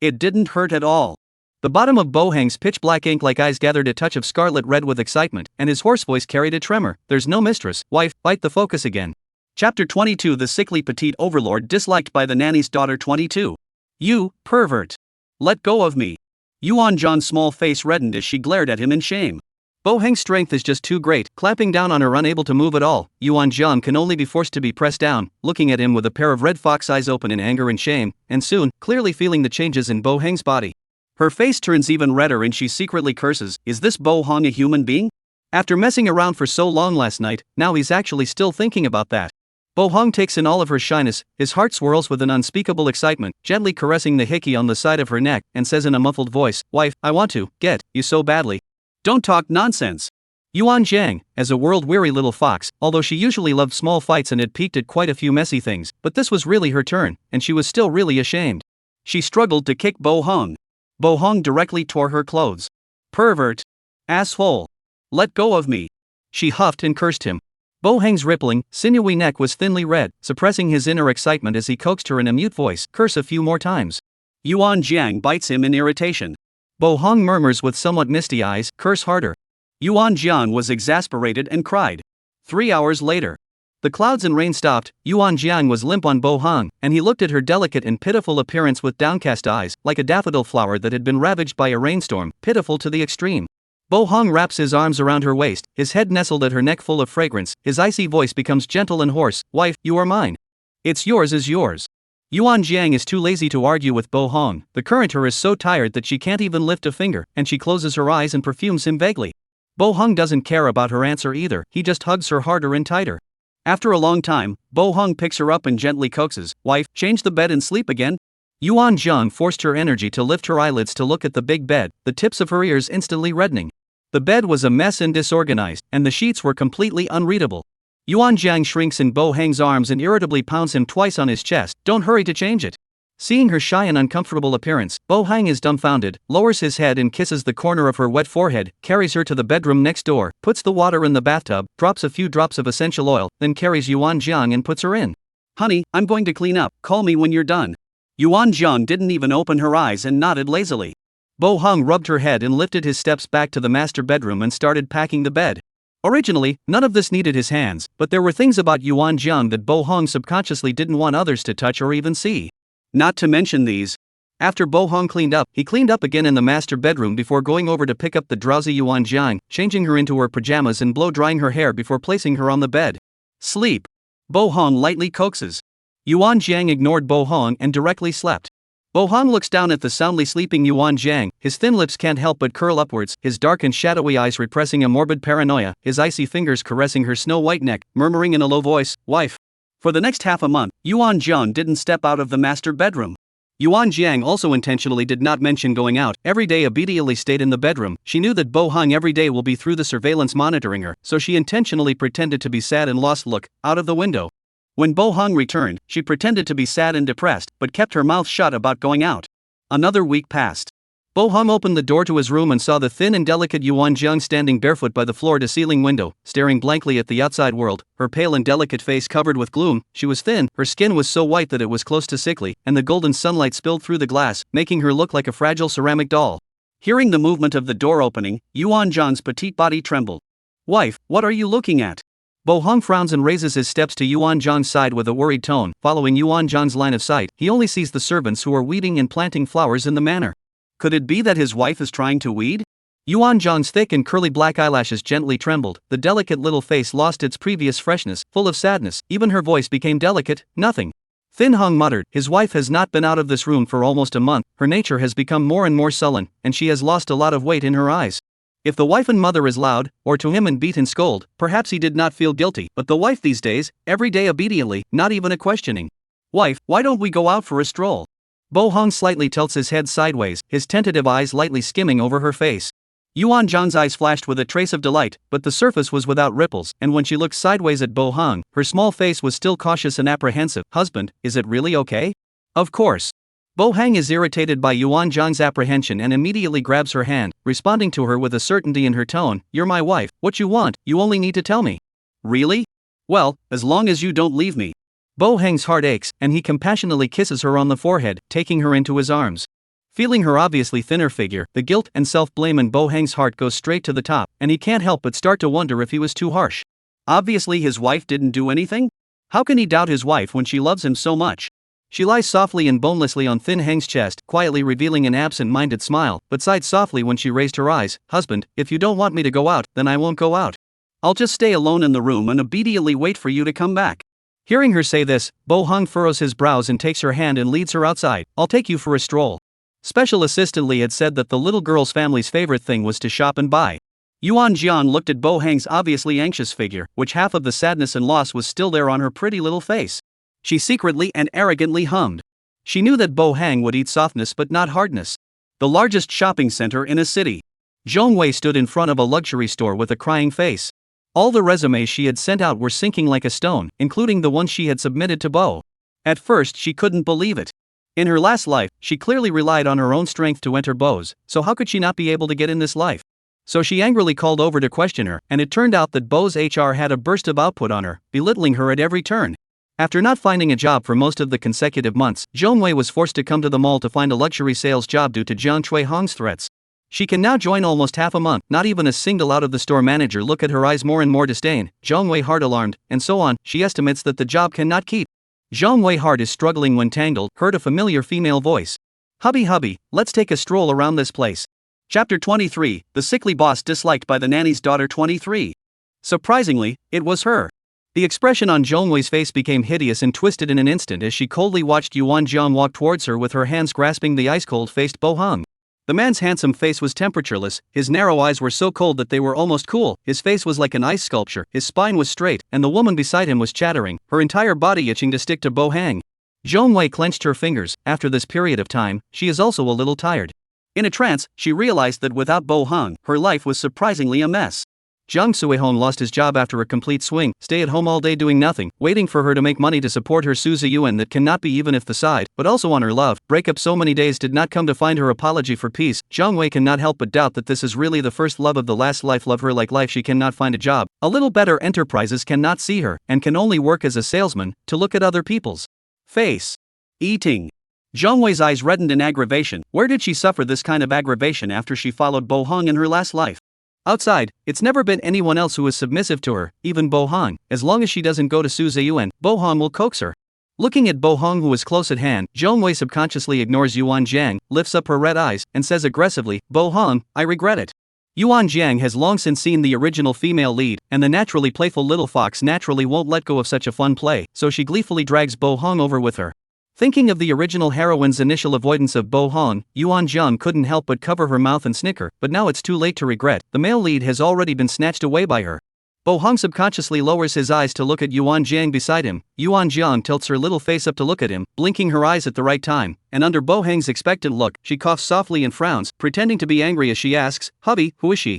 It didn't hurt at all. The bottom of Bohong's pitch-black ink-like eyes gathered a touch of scarlet red with excitement, and his hoarse voice carried a tremor. There's no mistress, wife, bite the focus again. Chapter 22. The sickly petite overlord disliked by the nanny's daughter. 22. You, pervert. Let go of me. Yuan Jiang's small face reddened as she glared at him in shame. Bohong's strength is just too great, clamping down on her unable to move at all. Yuan Jiang can only be forced to be pressed down, looking at him with a pair of red fox eyes open in anger and shame, and soon, clearly feeling the changes in Bohong's body. Her face turns even redder and she secretly curses, is this Bohong a human being? After messing around for so long last night, now he's actually still thinking about that. Bohong takes in all of her shyness, his heart swirls with an unspeakable excitement, gently caressing the hickey on the side of her neck, and says in a muffled voice, "Wife, I want to get you so badly." Don't talk nonsense. Yuan Jiang, as a world-weary little fox, although she usually loved small fights and had peeked at quite a few messy things, but this was really her turn, and she was still really ashamed. She struggled to kick Bohong. Bohong directly tore her clothes. Pervert. Asshole. Let go of me. She huffed and cursed him. Bohong's rippling, sinewy neck was thinly red, suppressing his inner excitement as he coaxed her in a mute voice, "Curse a few more times." Yuan Jiang bites him in irritation. Bohong murmurs with somewhat misty eyes, "Curse harder." Yuan Jiang was exasperated and cried. 3 hours later. The clouds and rain stopped. Yuan Jiang was limp on Bohong, and he looked at her delicate and pitiful appearance with downcast eyes, like a daffodil flower that had been ravaged by a rainstorm, pitiful to the extreme. Bohong wraps his arms around her waist, his head nestled at her neck full of fragrance, his icy voice becomes gentle and hoarse, "Wife, you are mine. It's yours is yours." Yuan Jiang is too lazy to argue with Bohong, the current her is so tired that she can't even lift a finger, and she closes her eyes and perfumes him vaguely. Bohong doesn't care about her answer either, he just hugs her harder and tighter. After a long time, Bohong picks her up and gently coaxes, "Wife, change the bed and sleep again." Yuan Jiang forced her energy to lift her eyelids to look at the big bed, the tips of her ears instantly reddening. The bed was a mess and disorganized, and the sheets were completely unreadable. Yuan Jiang shrinks in Bohong's arms and irritably pounds him twice on his chest, "Don't hurry to change it." Seeing her shy and uncomfortable appearance, Bohong is dumbfounded, lowers his head and kisses the corner of her wet forehead, carries her to the bedroom next door, puts the water in the bathtub, drops a few drops of essential oil, then carries Yuan Jiang and puts her in. "Honey, I'm going to clean up, call me when you're done." Yuan Jiang didn't even open her eyes and nodded lazily. Bohong rubbed her head and lifted his steps back to the master bedroom and started packing the bed. Originally, none of this needed his hands, but there were things about Yuan Jiang that Bohong subconsciously didn't want others to touch or even see. Not to mention these. After Bohong cleaned up, he cleaned up again in the master bedroom before going over to pick up the drowsy Yuan Jiang, changing her into her pajamas and blow-drying her hair before placing her on the bed. "Sleep." Bohong lightly coaxes. Yuan Jiang ignored Bohong and directly slept. Bohong looks down at the soundly sleeping Yuan Jiang, his thin lips can't help but curl upwards, his dark and shadowy eyes repressing a morbid paranoia, his icy fingers caressing her snow-white neck, murmuring in a low voice, "Wife." For the next half a month, Yuan Jiang didn't step out of the master bedroom. Yuan Jiang also intentionally did not mention going out, every day obediently stayed in the bedroom. She knew that Bohong every day will be through the surveillance monitoring her, so she intentionally pretended to be sad and lost, look out of the window. When Bo Hong returned, she pretended to be sad and depressed, but kept her mouth shut about going out. Another week passed. Bo Hong opened the door to his room and saw the thin and delicate Yuan Jiang standing barefoot by the floor-to-ceiling window, staring blankly at the outside world, her pale and delicate face covered with gloom. She was thin, her skin was so white that it was close to sickly, and the golden sunlight spilled through the glass, making her look like a fragile ceramic doll. Hearing the movement of the door opening, Yuan Jiang's petite body trembled. "Wife, what are you looking at?" Bo Hong frowns and raises his steps to Yuan Jiang's side with a worried tone. Following Yuan Jiang's line of sight, he only sees the servants who are weeding and planting flowers in the manor. Could it be that his wife is trying to weed? Yuan Jiang's thick and curly black eyelashes gently trembled, the delicate little face lost its previous freshness, full of sadness, even her voice became delicate. "Nothing." Thin Hong muttered, "His wife has not been out of this room for almost a month, her nature has become more and more sullen, and she has lost a lot of weight in her eyes." If the wife and mother is loud, or to him and beat and scold, perhaps he did not feel guilty, but the wife these days, every day obediently, not even a questioning. "Wife, why don't we go out for a stroll?" Bo Hong slightly tilts his head sideways, his tentative eyes lightly skimming over her face. Yuan Jiang's eyes flashed with a trace of delight, but the surface was without ripples, and when she looked sideways at Bo Hong, her small face was still cautious and apprehensive. "Husband, is it really okay?" "Of course." Bo Hong is irritated by Yuan Jiang's apprehension and immediately grabs her hand, responding to her with a certainty in her tone. "You're my wife, what you want, you only need to tell me." "Really? Well, as long as you don't leave me." Bo Hong's heart aches, and he compassionately kisses her on the forehead, taking her into his arms. Feeling her obviously thinner figure, the guilt and self-blame in Bo Hong's heart goes straight to the top, and he can't help but start to wonder if he was too harsh. Obviously his wife didn't do anything? How can he doubt his wife when she loves him so much? She lies softly and bonelessly on Thin Heng's chest, quietly revealing an absent-minded smile, but sighed softly when she raised her eyes. "Husband, if you don't want me to go out, then I won't go out. I'll just stay alone in the room and obediently wait for you to come back." Hearing her say this, Bo Hong furrows his brows and takes her hand and leads her outside. "I'll take you for a stroll." Special Assistant Lee had said that the little girl's family's favorite thing was to shop and buy. Yuan Jiang looked at Bo Hong's obviously anxious figure, which half of the sadness and loss was still there on her pretty little face. She secretly and arrogantly hummed. She knew that Bo Hong would eat softness but not hardness. The largest shopping center in a city. Zhong Wei stood in front of a luxury store with a crying face. All the resumes she had sent out were sinking like a stone, including the ones she had submitted to Bo. At first she couldn't believe it. In her last life, she clearly relied on her own strength to enter Bo's, so how could she not be able to get in this life? So she angrily called over to question her, and it turned out that Bo's HR had a burst of output on her, belittling her at every turn. After not finding a job for most of the consecutive months, Zhong Wei was forced to come to the mall to find a luxury sales job due to Jiang Chui Hong's threats. She can now join almost half a month, not even a single out-of-the-store manager look at her eyes more and more disdain. Zhong Wei heart alarmed, and so on. She estimates that the job cannot keep. Zhong Wei heart is struggling when Tangled heard a familiar female voice. Hubby, let's take a stroll around this place." Chapter 23, The Sickly Boss Disliked by the Nanny's Daughter 23. Surprisingly, it was her. The expression on Zhong Wei's face became hideous and twisted in an instant as she coldly watched Yuan Jiang walk towards her with her hands grasping the ice-cold-faced Bo Hong. The man's handsome face was temperatureless, his narrow eyes were so cold that they were almost cool, his face was like an ice sculpture, his spine was straight, and the woman beside him was chattering, her entire body itching to stick to Bo Hong. Zhong Wei clenched her fingers. After this period of time, she is also a little tired. In a trance, she realized that without Bo Hong, her life was surprisingly a mess. Jiang Suihong lost his job after a complete swing, stay at home all day doing nothing, waiting for her to make money to support her Suzy Yuan that cannot be even if the side, but also on her love. Breakup so many days did not come to find her apology for peace. Zhong Wei cannot help but doubt that this is really the first love of the last life. Love her like life. She cannot find a job. A little better enterprises cannot see her, and can only work as a salesman, to look at other people's face. Eating. Zhong Wei's eyes reddened in aggravation. Where did she suffer this kind of aggravation after she followed Bo Hong in her last life? Outside, it's never been anyone else who is submissive to her, even Bo Hong. As long as she doesn't go to Suzy Yuan, Bo Hong will coax her. Looking at Bo Hong, who is close at hand, Zhong Wei subconsciously ignores Yuan Jiang, lifts up her red eyes, and says aggressively, "Bo Hong, I regret it." Yuan Jiang has long since seen the original female lead, and the naturally playful little fox naturally won't let go of such a fun play, so she gleefully drags Bo Hong over with her. Thinking of the original heroine's initial avoidance of Bo Hong, Yuan Jiang couldn't help but cover her mouth and snicker, but now it's too late to regret. The male lead has already been snatched away by her. Bo Hong subconsciously lowers his eyes to look at Yuan Jiang beside him. Yuan Jiang tilts her little face up to look at him, blinking her eyes at the right time, and under Bo Hong's expectant look, she coughs softly and frowns, pretending to be angry as she asks, "Hubby, who is she?"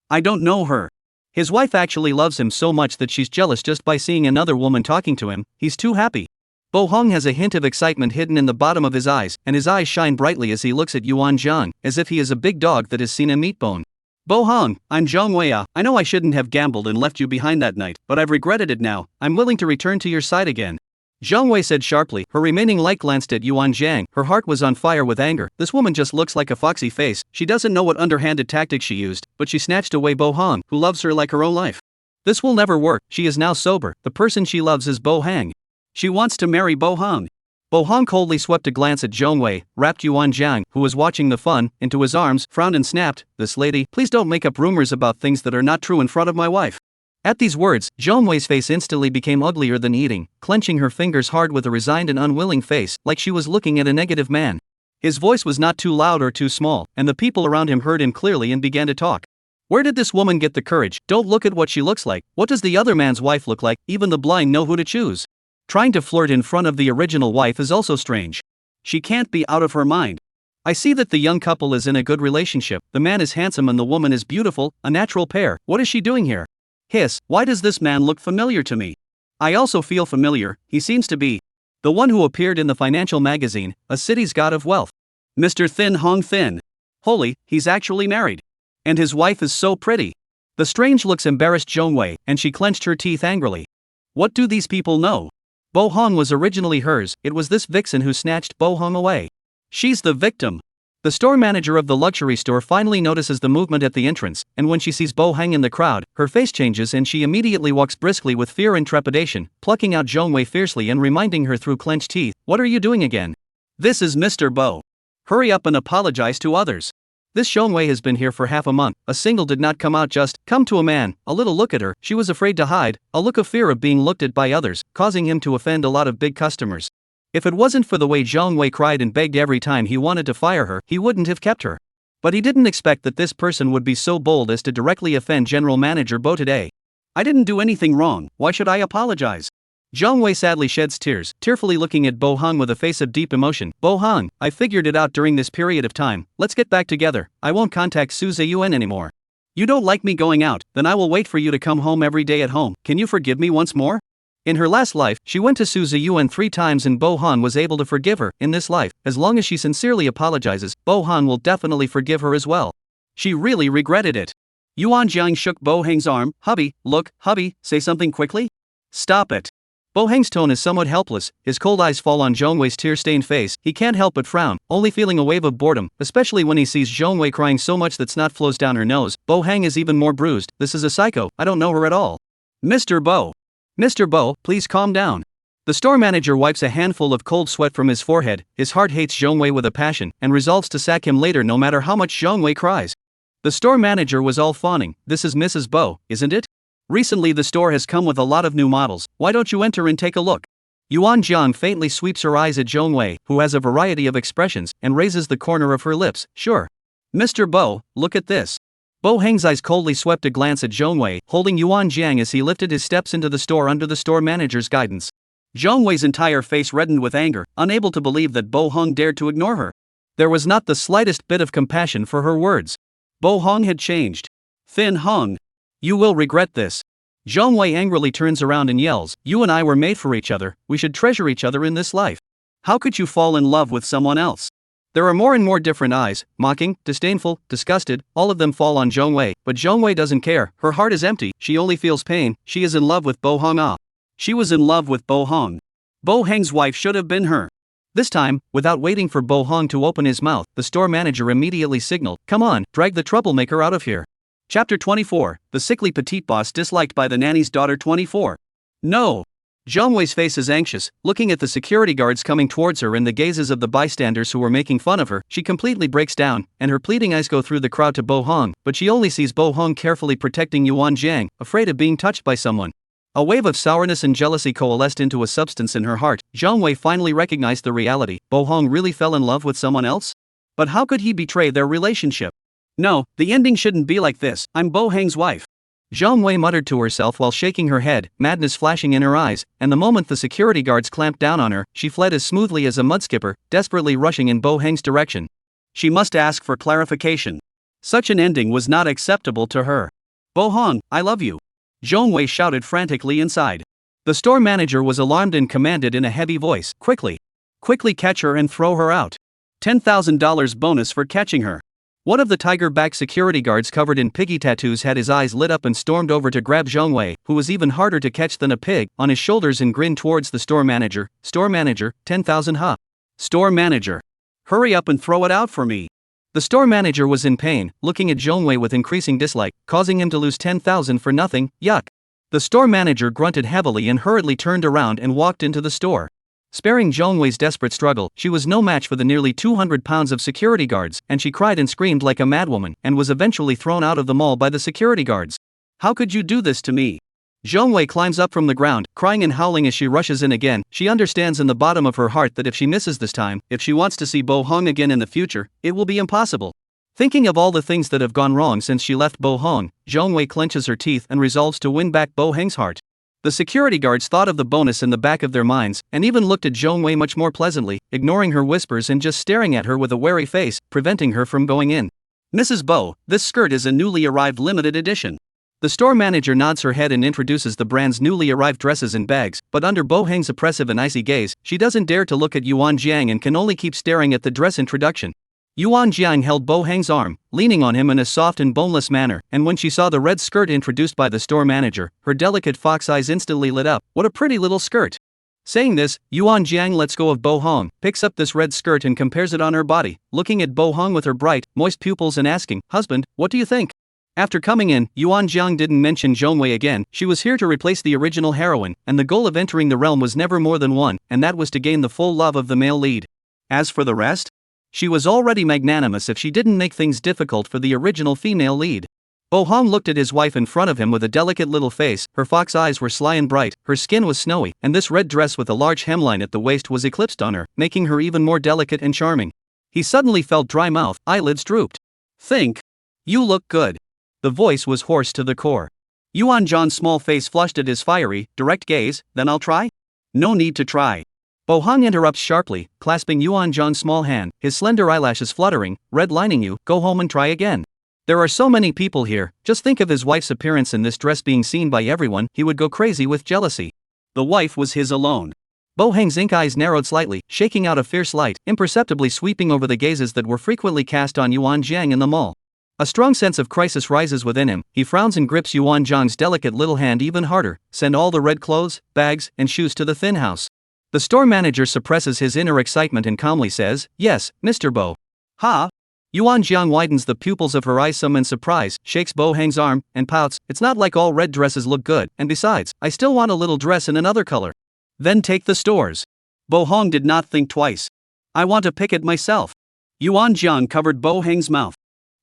"I don't know her." His wife actually loves him so much that she's jealous just by seeing another woman talking to him. He's too happy. Bo Hong has a hint of excitement hidden in the bottom of his eyes, and his eyes shine brightly as he looks at Yuan Jiang, as if he is a big dog that has seen a meat bone. Bo Hong, I'm Zhang Wei. I know I shouldn't have gambled and left you behind that night, but I've regretted it now. I'm willing to return to your side again. Zhang Wei said sharply. Her remaining light glanced at Yuan Jiang. Her heart was on fire with anger. This woman just looks like a foxy face. She doesn't know what underhanded tactics she used, but she snatched away Bo Hong, who loves her like her own life. This will never work. She is now sober. The person she loves is Bo Hang. She wants to marry Bo Hong. Bo Hong coldly swept a glance at Zhang Wei, wrapped Yuan Jiang, who was watching the fun, into his arms, frowned and snapped, "This lady, please don't make up rumors about things that are not true in front of my wife." At these words, Zhang Wei's face instantly became uglier than eating, clenching her fingers hard with a resigned and unwilling face, like she was looking at a negative man. His voice was not too loud or too small, and the people around him heard him clearly and began to talk. Where did this woman get the courage? Don't look at what she looks like. What does the other man's wife look like? Even the blind know who to choose. Trying to flirt in front of the original wife is also strange. She can't be out of her mind. I see that the young couple is in a good relationship. The man is handsome and the woman is beautiful, a natural pair. What is she doing here? Hiss, why does this man look familiar to me? I also feel familiar. He seems to be the one who appeared in the financial magazine, A City's God of Wealth. Mr. Thin Hong Thin. Holy, he's actually married. And his wife is so pretty. The strange looks embarrassed Zhang Wei, and she clenched her teeth angrily. What do these people know? Bo Hong was originally hers. It was this vixen who snatched Bo Hong away. She's the victim. The store manager of the luxury store finally notices the movement at the entrance, and when she sees Bo Hong in the crowd, her face changes and she immediately walks briskly with fear and trepidation, plucking out Zhang Wei fiercely and reminding her through clenched teeth, "What are you doing again? This is Mr. Bo. Hurry up and apologize to others. This Zhang Wei has been here for half a month. A single did not come out. Just come to a man. A little look at her." She was afraid to hide, a look of fear of being looked at by others, causing him to offend a lot of big customers. If it wasn't for the way Zhang Wei cried and begged every time he wanted to fire her, he wouldn't have kept her. But he didn't expect that this person would be so bold as to directly offend General Manager Bo today. "I didn't do anything wrong. Why should I apologize?" Zhang Wei sadly sheds tears, tearfully looking at Bo Hong with a face of deep emotion. "Bo Hong, I figured it out during this period of time. Let's get back together. I won't contact Su Ziyuan anymore. You don't like me going out, then I will wait for you to come home every day at home. Can you forgive me once more?" In her last life, she went to Su Ziyuan 3 times and Bo Hong was able to forgive her. In this life, as long as she sincerely apologizes, Bo Hong will definitely forgive her as well. She really regretted it. Yuan Jiang shook Bo Hong's arm. "Hubby, look, hubby, say something quickly." "Stop it." Bo Hong's tone is somewhat helpless. His cold eyes fall on Zhang Wei's tear-stained face. He can't help but frown, only feeling a wave of boredom, especially when he sees Zhang Wei crying so much that snot flows down her nose. Bo Hong is even more bruised. This is a psycho. I don't know her at all. "Mr. Bo. Mr. Bo, please calm down." The store manager wipes a handful of cold sweat from his forehead. His heart hates Zhang Wei with a passion, and resolves to sack him later no matter how much Zhang Wei cries. The store manager was all fawning. "This is Mrs. Bo, isn't it? Recently the store has come with a lot of new models. Why don't you enter and take a look?" Yuan Jiang faintly sweeps her eyes at Zhang Wei, who has a variety of expressions, and raises the corner of her lips. "Sure. Mr. Bo, look at this." Bo Hong's eyes coldly swept a glance at Zhang Wei, holding Yuan Jiang as he lifted his steps into the store under the store manager's guidance. Zhang Wei's entire face reddened with anger, unable to believe that Bo Hong dared to ignore her. There was not the slightest bit of compassion for her words. Bo Hong had changed. "Thin Hong. You will regret this." Zhang Wei angrily turns around and yells, "You and I were made for each other. We should treasure each other in this life. How could you fall in love with someone else?" There are more and more different eyes, mocking, disdainful, disgusted, all of them fall on Zhang Wei, but Zhang Wei doesn't care. Her heart is empty, she only feels pain. She is in love with Bo Hong. She was in love with Bo Hong. Bo Hong's wife should have been her. This time, without waiting for Bo Hong to open his mouth, the store manager immediately signaled, "Come on, drag the troublemaker out of here." Chapter 24, The Sickly Petite Boss Disliked by the Nanny's Daughter. 24. No. Zhang Wei's face is anxious, looking at the security guards coming towards her and the gazes of the bystanders who were making fun of her. She completely breaks down, and her pleading eyes go through the crowd to Bo Hong, but she only sees Bo Hong carefully protecting Yuan Jiang, afraid of being touched by someone. A wave of sourness and jealousy coalesced into a substance in her heart. Zhang Wei finally recognized the reality. Bo Hong really fell in love with someone else? But how could he betray their relationship? "No, the ending shouldn't be like this. I'm Bo Hong's wife." Zhang Wei muttered to herself while shaking her head, madness flashing in her eyes, and the moment the security guards clamped down on her, she fled as smoothly as a mudskipper, desperately rushing in Bo Hong's direction. She must ask for clarification. Such an ending was not acceptable to her. Bo Hong, I love you. Zhong Wei shouted frantically inside. The store manager was alarmed and commanded in a heavy voice, quickly. Quickly catch her and throw her out. $10,000 bonus for catching her. One of the tiger-back security guards covered in piggy tattoos had his eyes lit up and stormed over to grab Zhong Wei, who was even harder to catch than a pig, on his shoulders and grinned towards the store manager. Store manager, 10,000 huh? Store manager. Hurry up and throw it out for me. The store manager was in pain, looking at Zhong Wei with increasing dislike, causing him to lose 10,000 for nothing. Yuck. The store manager grunted heavily and hurriedly turned around and walked into the store. Sparing Zhong Wei's desperate struggle, she was no match for the nearly 200 pounds of security guards, and she cried and screamed like a madwoman, and was eventually thrown out of the mall by the security guards. How could you do this to me? Zhong Wei climbs up from the ground, crying and howling as she rushes in again. She understands in the bottom of her heart that if she misses this time, if she wants to see Bo Hong again in the future, it will be impossible. Thinking of all the things that have gone wrong since she left Bo Hong, Zhong Wei clenches her teeth and resolves to win back Bo Hong's heart. The security guards thought of the bonus in the back of their minds, and even looked at Zhong Wei much more pleasantly, ignoring her whispers and just staring at her with a wary face, preventing her from going in. Mrs. Bo, this skirt is a newly arrived limited edition. The store manager nods her head and introduces the brand's newly arrived dresses and bags, but under Bo Hong's oppressive and icy gaze, she doesn't dare to look at Yuan Jiang and can only keep staring at the dress introduction. Yuan Jiang held Bo Hong's arm, leaning on him in a soft and boneless manner, and when she saw the red skirt introduced by the store manager, her delicate fox eyes instantly lit up. What a pretty little skirt. Saying this, Yuan Jiang lets go of Bo Hong, picks up this red skirt and compares it on her body, looking at Bo Hong with her bright, moist pupils and asking, "Husband, what do you think?" After coming in, Yuan Jiang didn't mention Zhong Wei again. She was here to replace the original heroine, and the goal of entering the realm was never more than one, and that was to gain the full love of the male lead. As for the rest, she was already magnanimous if she didn't make things difficult for the original female lead. Bo Hong looked at his wife in front of him with a delicate little face. Her fox eyes were sly and bright, her skin was snowy, and this red dress with a large hemline at the waist was eclipsed on her, making her even more delicate and charming. He suddenly felt dry mouth, eyelids drooped. "Think. You look good." The voice was hoarse to the core. Yuan Zhang's small face flushed at his fiery, direct gaze. "Then I'll try?" "No need to try." Bo Hong interrupts sharply, clasping Yuan Zhang's small hand, his slender eyelashes fluttering. "Redlining you, go home and try again. There are so many people here, just think of his wife's appearance in this dress being seen by everyone, he would go crazy with jealousy." The wife was his alone. Bo Hong's ink eyes narrowed slightly, shaking out a fierce light, imperceptibly sweeping over the gazes that were frequently cast on Yuan Jiang in the mall. A strong sense of crisis rises within him. He frowns and grips Yuan Zhang's delicate little hand even harder. "Send all the red clothes, bags, and shoes to the thin house." The store manager suppresses his inner excitement and calmly says, "Yes, Mr. Bo." "Ha?" Yuan Jiang widens the pupils of her eyes some in surprise, shakes Bo Hong's arm, and pouts. "It's not like all red dresses look good, and besides, I still want a little dress in another color." "Then take the stores." Bo Hong did not think twice. "I want to pick it myself." Yuan Jiang covered Bo Hong's mouth.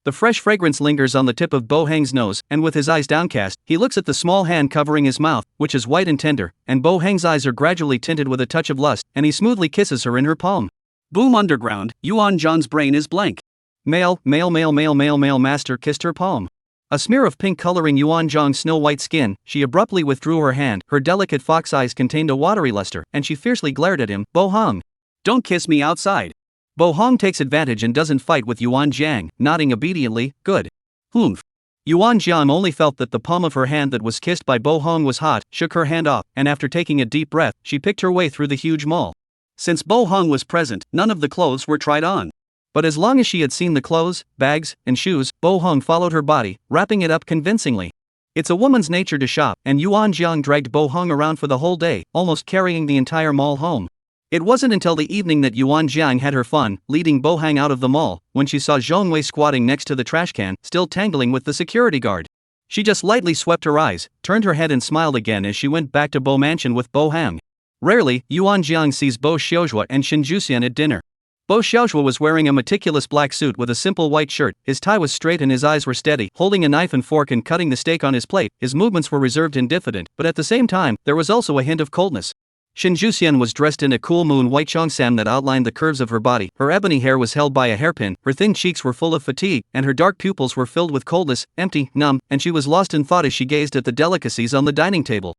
The fresh fragrance lingers on the tip of Bo Hong's nose, and with his eyes downcast, he looks at the small hand covering his mouth, which is white and tender, and Bo Hong's eyes are gradually tinted with a touch of lust, and he smoothly kisses her in her palm. Boom underground, Yuan Zhang's brain is blank. Male master kissed her palm. A smear of pink coloring Yuan Zhang's snow-white skin, she abruptly withdrew her hand, her delicate fox eyes contained a watery luster, and she fiercely glared at him. "Bo Hong, don't kiss me outside." Bo Hong takes advantage and doesn't fight with Yuan Jiang, nodding obediently. "Good." "Humph." Yuan Jiang only felt that the palm of her hand that was kissed by Bo Hong was hot, shook her hand off, and after taking a deep breath, she picked her way through the huge mall. Since Bo Hong was present, none of the clothes were tried on. But as long as she had seen the clothes, bags, and shoes, Bo Hong followed her body, wrapping it up convincingly. It's a woman's nature to shop, and Yuan Jiang dragged Bo Hong around for the whole day, almost carrying the entire mall home. It wasn't until the evening that Yuan Jiang had her fun, leading Bo Hong out of the mall, when she saw Zhong Wei squatting next to the trash can, still tangling with the security guard. She just lightly swept her eyes, turned her head and smiled again as she went back to Bo Mansion with Bo Hong. Rarely, Yuan Jiang sees Bo Xiaozhua and Shin Juxian at dinner. Bo Xiaozhua was wearing a meticulous black suit with a simple white shirt, his tie was straight and his eyes were steady, holding a knife and fork and cutting the steak on his plate. His movements were reserved and diffident, but at the same time, there was also a hint of coldness. Shin Juxian was dressed in a cool moon white cheongsam that outlined the curves of her body, her ebony hair was held by a hairpin, her thin cheeks were full of fatigue, and her dark pupils were filled with coldness, empty, numb, and she was lost in thought as she gazed at the delicacies on the dining table.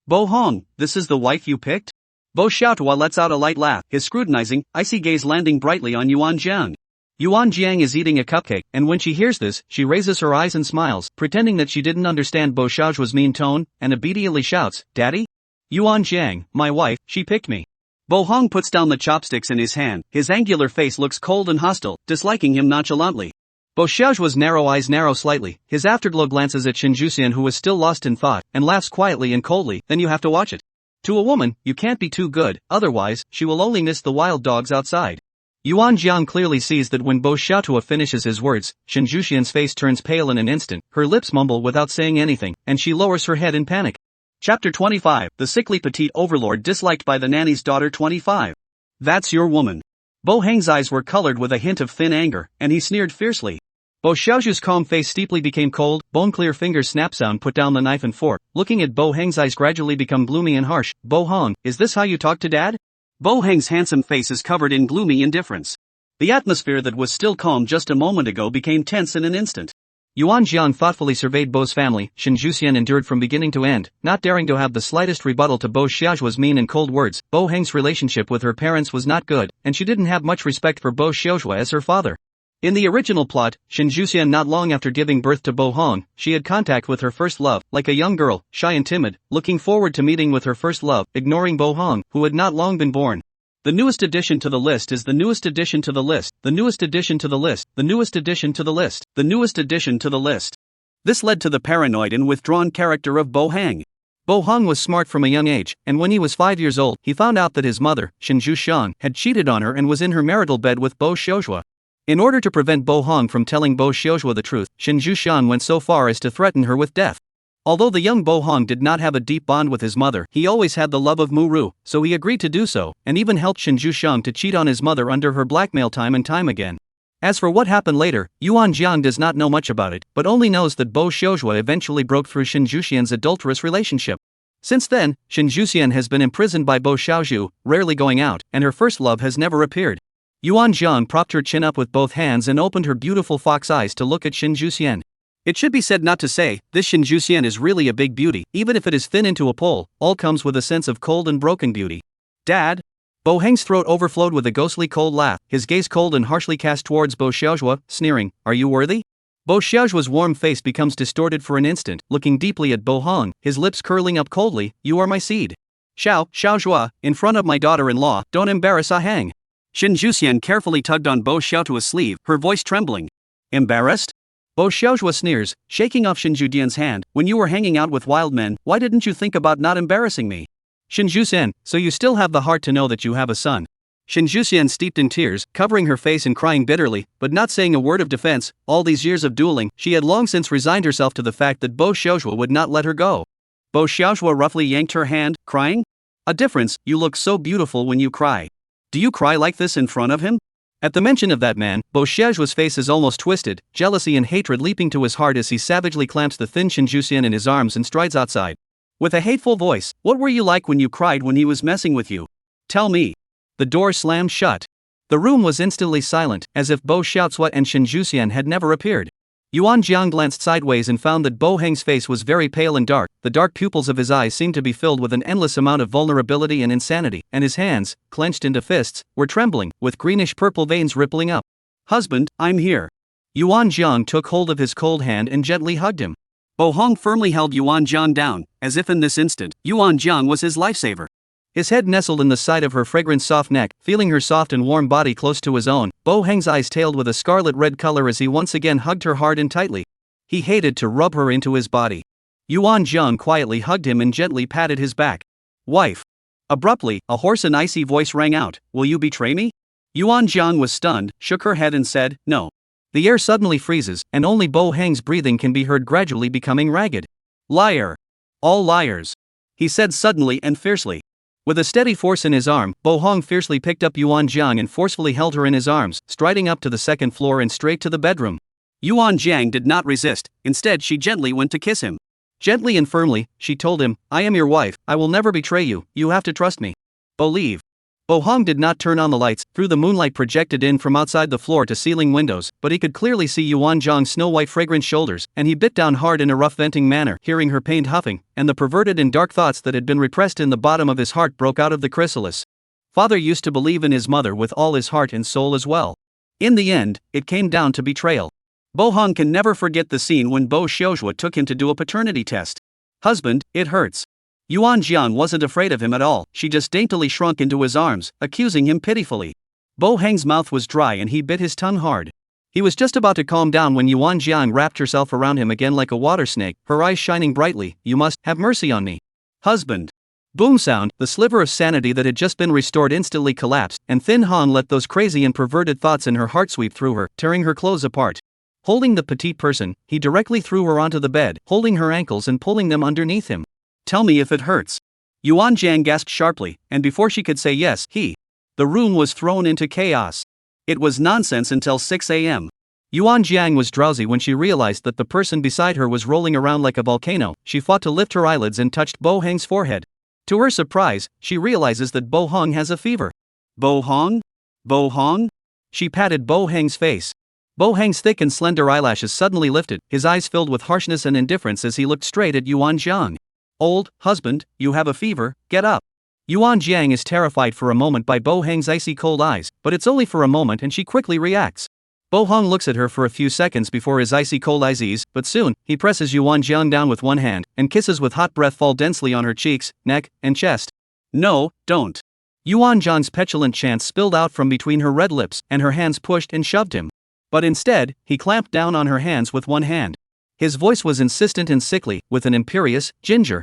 "Bo Hong, this is the wife you picked?" Bo Xiaozhua lets out a light laugh, his scrutinizing, icy gaze landing brightly on Yuan Jiang. Yuan Jiang is eating a cupcake, and when she hears this, she raises her eyes and smiles, pretending that she didn't understand Bo Xiaojue's mean tone, and obediently shouts, "Daddy? Yuan Jiang, my wife, she picked me." Bo Hong puts down the chopsticks in his hand, his angular face looks cold and hostile, disliking him nonchalantly. Bo Xiaojue's narrow eyes narrow slightly, his afterglow glances at Shen Juxian, who is still lost in thought, and laughs quietly and coldly. "Then you have to watch it. To a woman, you can't be too good, otherwise, she will only miss the wild dogs outside." Yuan Jiang clearly sees that when Bo Xiaotua finishes his words, Shen Juxian's face turns pale in an instant, her lips mumble without saying anything, and she lowers her head in panic. Chapter 25, The Sickly Petite Overlord Disliked by the Nanny's Daughter. 25. "That's your woman." Bo Heng's eyes were colored with a hint of thin anger, and he sneered fiercely. Bo Xiaojue's calm face steeply became cold, bone-clear fingers snap sound put down the knife and fork, looking at Bo Heng's eyes gradually become gloomy and harsh. "Bo Hong, is this how you talk to Dad?" Bo Heng's handsome face is covered in gloomy indifference. The atmosphere that was still calm just a moment ago became tense in an instant. Yuan Jiang thoughtfully surveyed Bo's family. Shen Juxian endured from beginning to end, not daring to have the slightest rebuttal to Bo Xiaojue's mean and cold words. Bo Heng's relationship with her parents was not good, and she didn't have much respect for Bo Xiaojue as her father. In the original plot, Shen Juxian, not long after giving birth to Bo Hong, she had contact with her first love, like a young girl, shy and timid, looking forward to meeting with her first love, ignoring Bo Hong, who had not long been born. The newest addition to the list is the newest addition to the list, the newest addition to the list, the newest addition to the list, the newest addition to the list. This led to the paranoid and withdrawn character of Bo Heng. Bo Hong was smart from a young age, and when he was 5 years old, he found out that his mother, Shen Jushan, had cheated on her and was in her marital bed with Bo Xiaojue. In order to prevent Bo Hong from telling Bo Xiaojue the truth, Shen Jushan went so far as to threaten her with death. Although the young Bo Hong did not have a deep bond with his mother, he always had the love of Mu Ru, so he agreed to do so, and even helped Shen Jushan to cheat on his mother under her blackmail time and time again. As for what happened later, Yuan Jiang does not know much about it, but only knows that Bo Xiaojue eventually broke through Shen Juxian's adulterous relationship. Since then, Shen Juxian has been imprisoned by Bo Xiaoju, rarely going out, and her first love has never appeared. Yuan Jiang propped her chin up with both hands and opened her beautiful fox eyes to look at Shen Juxian. It should be said not to say, this Shen Juxian is really a big beauty, even if it is thin into a pole, all comes with a sense of cold and broken beauty. "Dad?" Bo Heng's throat overflowed with a ghostly cold laugh, his gaze cold and harshly cast towards Bo Xiaojue, sneering, "Are you worthy?" Bo Xiaojue's warm face becomes distorted for an instant, looking deeply at Bo Hong, his lips curling up coldly. "You are my seed. Xiaojue, in front of my daughter-in-law, don't embarrass a Hang." Shen Juxian carefully tugged on Bo Xiaotua's sleeve, her voice trembling. "Embarrassed?" Bo Xiaojue sneers, shaking off Shen Judian's hand. "When you were hanging out with wild men, why didn't you think about not embarrassing me?" Shen Juxian, "So you still have the heart to know that you have a son." Shen Juxian steeped in tears, covering her face and crying bitterly, but not saying a word of defense. All these years of dueling, she had long since resigned herself to the fact that Bo Xiaojue would not let her go. Bo Xiaojue roughly yanked her hand, crying, "A difference, you look so beautiful when you cry. Do you cry like this in front of him?" At the mention of that man, Bo Xiaojue's face is almost twisted, jealousy and hatred leaping to his heart as he savagely clamps the thin Shen Juxian in his arms and strides outside. With a hateful voice, "What were you like when you cried when he was messing with you? Tell me." The door slammed shut. The room was instantly silent, as if Bo Xiaojue and Shen Juxian had never appeared. Yuan Jiang glanced sideways and found that Bo Heng's face was very pale and dark. The dark pupils of his eyes seemed to be filled with an endless amount of vulnerability and insanity, and his hands, clenched into fists, were trembling, with greenish-purple veins rippling up. "Husband, I'm here." Yuan Jiang took hold of his cold hand and gently hugged him. Bo Hong firmly held Yuan Jiang down, as if in this instant, Yuan Jiang was his lifesaver. His head nestled in the side of her fragrant soft neck, feeling her soft and warm body close to his own. Bo Heng's eyes tailed with a scarlet red color as he once again hugged her hard and tightly. He hated to rub her into his body. Yuan Jiang quietly hugged him and gently patted his back. "Wife." Abruptly, a hoarse and icy voice rang out, "Will you betray me?" Yuan Jiang was stunned, shook her head and said, "No." The air suddenly freezes, and only Bo Heng's breathing can be heard gradually becoming ragged. "Liar. All liars," he said suddenly and fiercely. With a steady force in his arm, Bo Hong fiercely picked up Yuan Jiang and forcefully held her in his arms, striding up to the second floor and straight to the bedroom. Yuan Jiang did not resist, instead she gently went to kiss him. Gently and firmly, she told him, "I am your wife, I will never betray you, you have to trust me. Believe." Bo Hong did not turn on the lights, through the moonlight projected in from outside the floor-to-ceiling windows, but he could clearly see Yuan Jiang's snow-white fragrant shoulders, and he bit down hard in a rough venting manner, hearing her pained huffing, and the perverted and dark thoughts that had been repressed in the bottom of his heart broke out of the chrysalis. Father used to believe in his mother with all his heart and soul as well. In the end, it came down to betrayal. Bo Hong can never forget the scene when Bo Xiaojue took him to do a paternity test. Husband, it hurts. Yuan Jian wasn't afraid of him at all, she just daintily shrunk into his arms, accusing him pitifully. Bo Hang's mouth was dry and he bit his tongue hard. He was just about to calm down when Yuan Jian wrapped herself around him again like a water snake, her eyes shining brightly. You must have mercy on me. Husband. Boom sound, the sliver of sanity that had just been restored instantly collapsed, and Thin Han let those crazy and perverted thoughts in her heart sweep through her, tearing her clothes apart. Holding the petite person, he directly threw her onto the bed, holding her ankles and pulling them underneath him. Tell me if it hurts. Yuan Jiang gasped sharply, and before she could say yes, the room was thrown into chaos. It was nonsense until 6 a.m. Yuan Jiang was drowsy when she realized that the person beside her was rolling around like a volcano. She fought to lift her eyelids and touched Bo Hang's forehead. To her surprise, she realizes that Bo Hong has a fever. Bo Hong? Bo Hong? She patted Bo Hang's face. Bo Hang's thick and slender eyelashes suddenly lifted, his eyes filled with harshness and indifference as he looked straight at Yuan Jiang. Old husband, you have a fever, get up. Yuan Jiang is terrified for a moment by Bo Hang's icy cold eyes, but it's only for a moment and she quickly reacts. Bo Hong looks at her for a few seconds before his icy cold eyes ease, but soon, he presses Yuan Jiang down with one hand, and kisses with hot breath fall densely on her cheeks, neck, and chest. No, don't. Yuan Jiang's petulant chant spilled out from between her red lips, and her hands pushed and shoved him. But instead, he clamped down on her hands with one hand. His voice was insistent and sickly, with an imperious, ginger.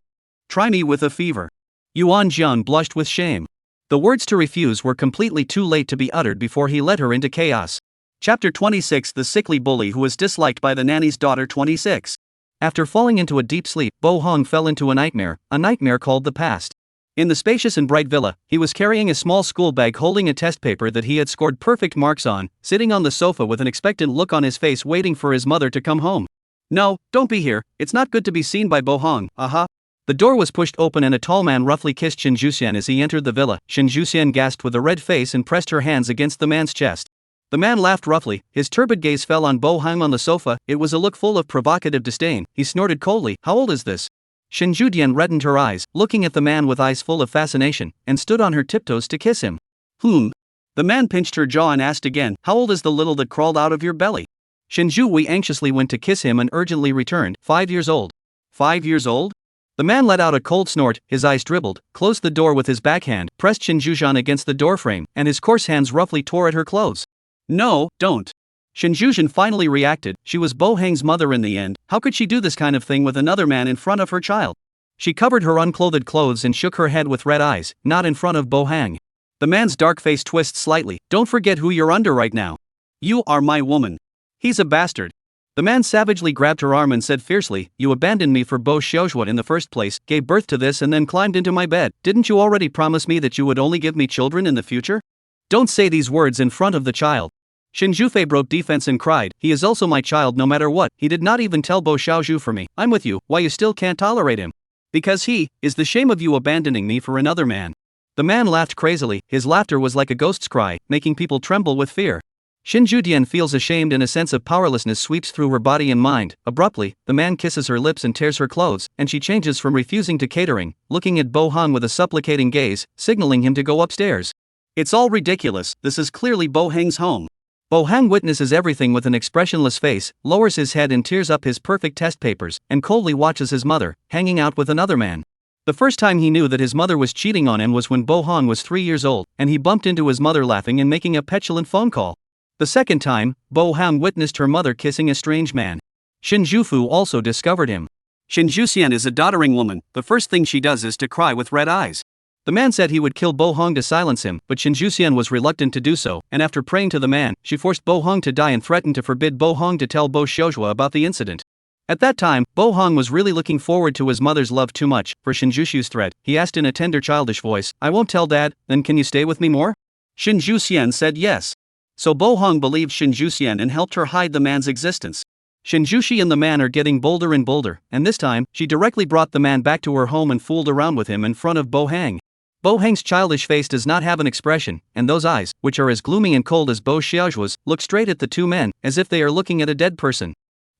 Try me with a fever. Yuan Jiang blushed with shame. The words to refuse were completely too late to be uttered before he led her into chaos. Chapter 26 The Sickly Bully Who Was Disliked by the Nanny's Daughter 26. After falling into a deep sleep, Bo Hong fell into a nightmare called the past. In the spacious and bright villa, he was carrying a small school bag holding a test paper that he had scored perfect marks on, sitting on the sofa with an expectant look on his face waiting for his mother to come home. No, don't be here, it's not good to be seen by Bo Hong, The door was pushed open and a tall man roughly kissed Shen Juxian as he entered the villa. Shen Juxian gasped with a red face and pressed her hands against the man's chest. The man laughed roughly, his turbid gaze fell on Bo Hong on the sofa. It was a look full of provocative disdain. He snorted coldly, how old is this? Shen Judian reddened her eyes, looking at the man with eyes full of fascination, and stood on her tiptoes to kiss him. The man pinched her jaw and asked again, how old is the little that crawled out of your belly? Shen Jui anxiously went to kiss him and urgently returned, 5 years old. 5 years old? The man let out a cold snort, his eyes dribbled, closed the door with his backhand, pressed Shen Jujian against the doorframe, and his coarse hands roughly tore at her clothes. No, don't. Shen Jujian finally reacted. She was Bo Hang's mother in the end. How could she do this kind of thing with another man in front of her child? She covered her unclothed clothes and shook her head with red eyes, not in front of Bo Hang. The man's dark face twisted slightly. Don't forget who you're under right now. You are my woman. He's a bastard. The man savagely grabbed her arm and said fiercely, you abandoned me for Bo Xiaojue in the first place, gave birth to this and then climbed into my bed. Didn't you already promise me that you would only give me children in the future? Don't say these words in front of the child. Shen Jufei broke defense and cried, he is also my child no matter what. He did not even tell Bo Xiaozhu for me. I'm with you, why you still can't tolerate him? Because he is the shame of you abandoning me for another man. The man laughed crazily, his laughter was like a ghost's cry, making people tremble with fear. Shin Judian feels ashamed and a sense of powerlessness sweeps through her body and mind. Abruptly, the man kisses her lips and tears her clothes, and she changes from refusing to catering, looking at Bo Hong with a supplicating gaze, signaling him to go upstairs. It's all ridiculous, this is clearly Bo Hang's home. Bo Hang witnesses everything with an expressionless face, lowers his head and tears up his perfect test papers, and coldly watches his mother, hanging out with another man. The first time he knew that his mother was cheating on him was when Bo Hong was 3 years old, and he bumped into his mother laughing and making a petulant phone call. The second time, Bo Hang witnessed her mother kissing a strange man. Shin Jufu also discovered him. Shin Juxian is a doddering woman, the first thing she does is to cry with red eyes. The man said he would kill Bo Hong to silence him, but Shin Juxian was reluctant to do so, and after praying to the man, she forced Bo Hong to die and threatened to forbid Bo Hong to tell Bo Xiaojue about the incident. At that time, Bo Hong was really looking forward to his mother's love too much. For Shin Jushu's threat, he asked in a tender childish voice, I won't tell Dad, then can you stay with me more? Shin Juxian said yes. So Bo Hong believed Shin Juxian and helped her hide the man's existence. Shin Juxi and the man are getting bolder and bolder, and this time, she directly brought the man back to her home and fooled around with him in front of Bo Hang. Bo Hang's childish face does not have an expression, and those eyes, which are as gloomy and cold as Bo Xiaojue's, look straight at the two men, as if they are looking at a dead person.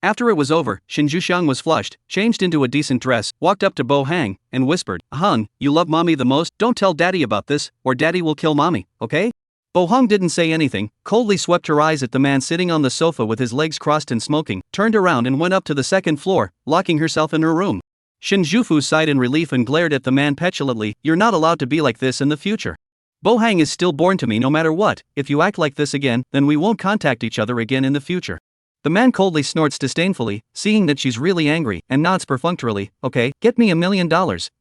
After it was over, Shin Juxiang was flushed, changed into a decent dress, walked up to Bo Hang, and whispered, Hung, you love mommy the most, don't tell daddy about this, or daddy will kill mommy, okay? Bo Hong didn't say anything, coldly swept her eyes at the man sitting on the sofa with his legs crossed and smoking, turned around and went up to the second floor, locking herself in her room. Shin Jufu sighed in relief and glared at the man petulantly. You're not allowed to be like this in the future. Bo Hang is still born to me no matter what. If you act like this again, then we won't contact each other again in the future. The man coldly snorts disdainfully, seeing that she's really angry, and nods perfunctorily. Okay, get me $1 million,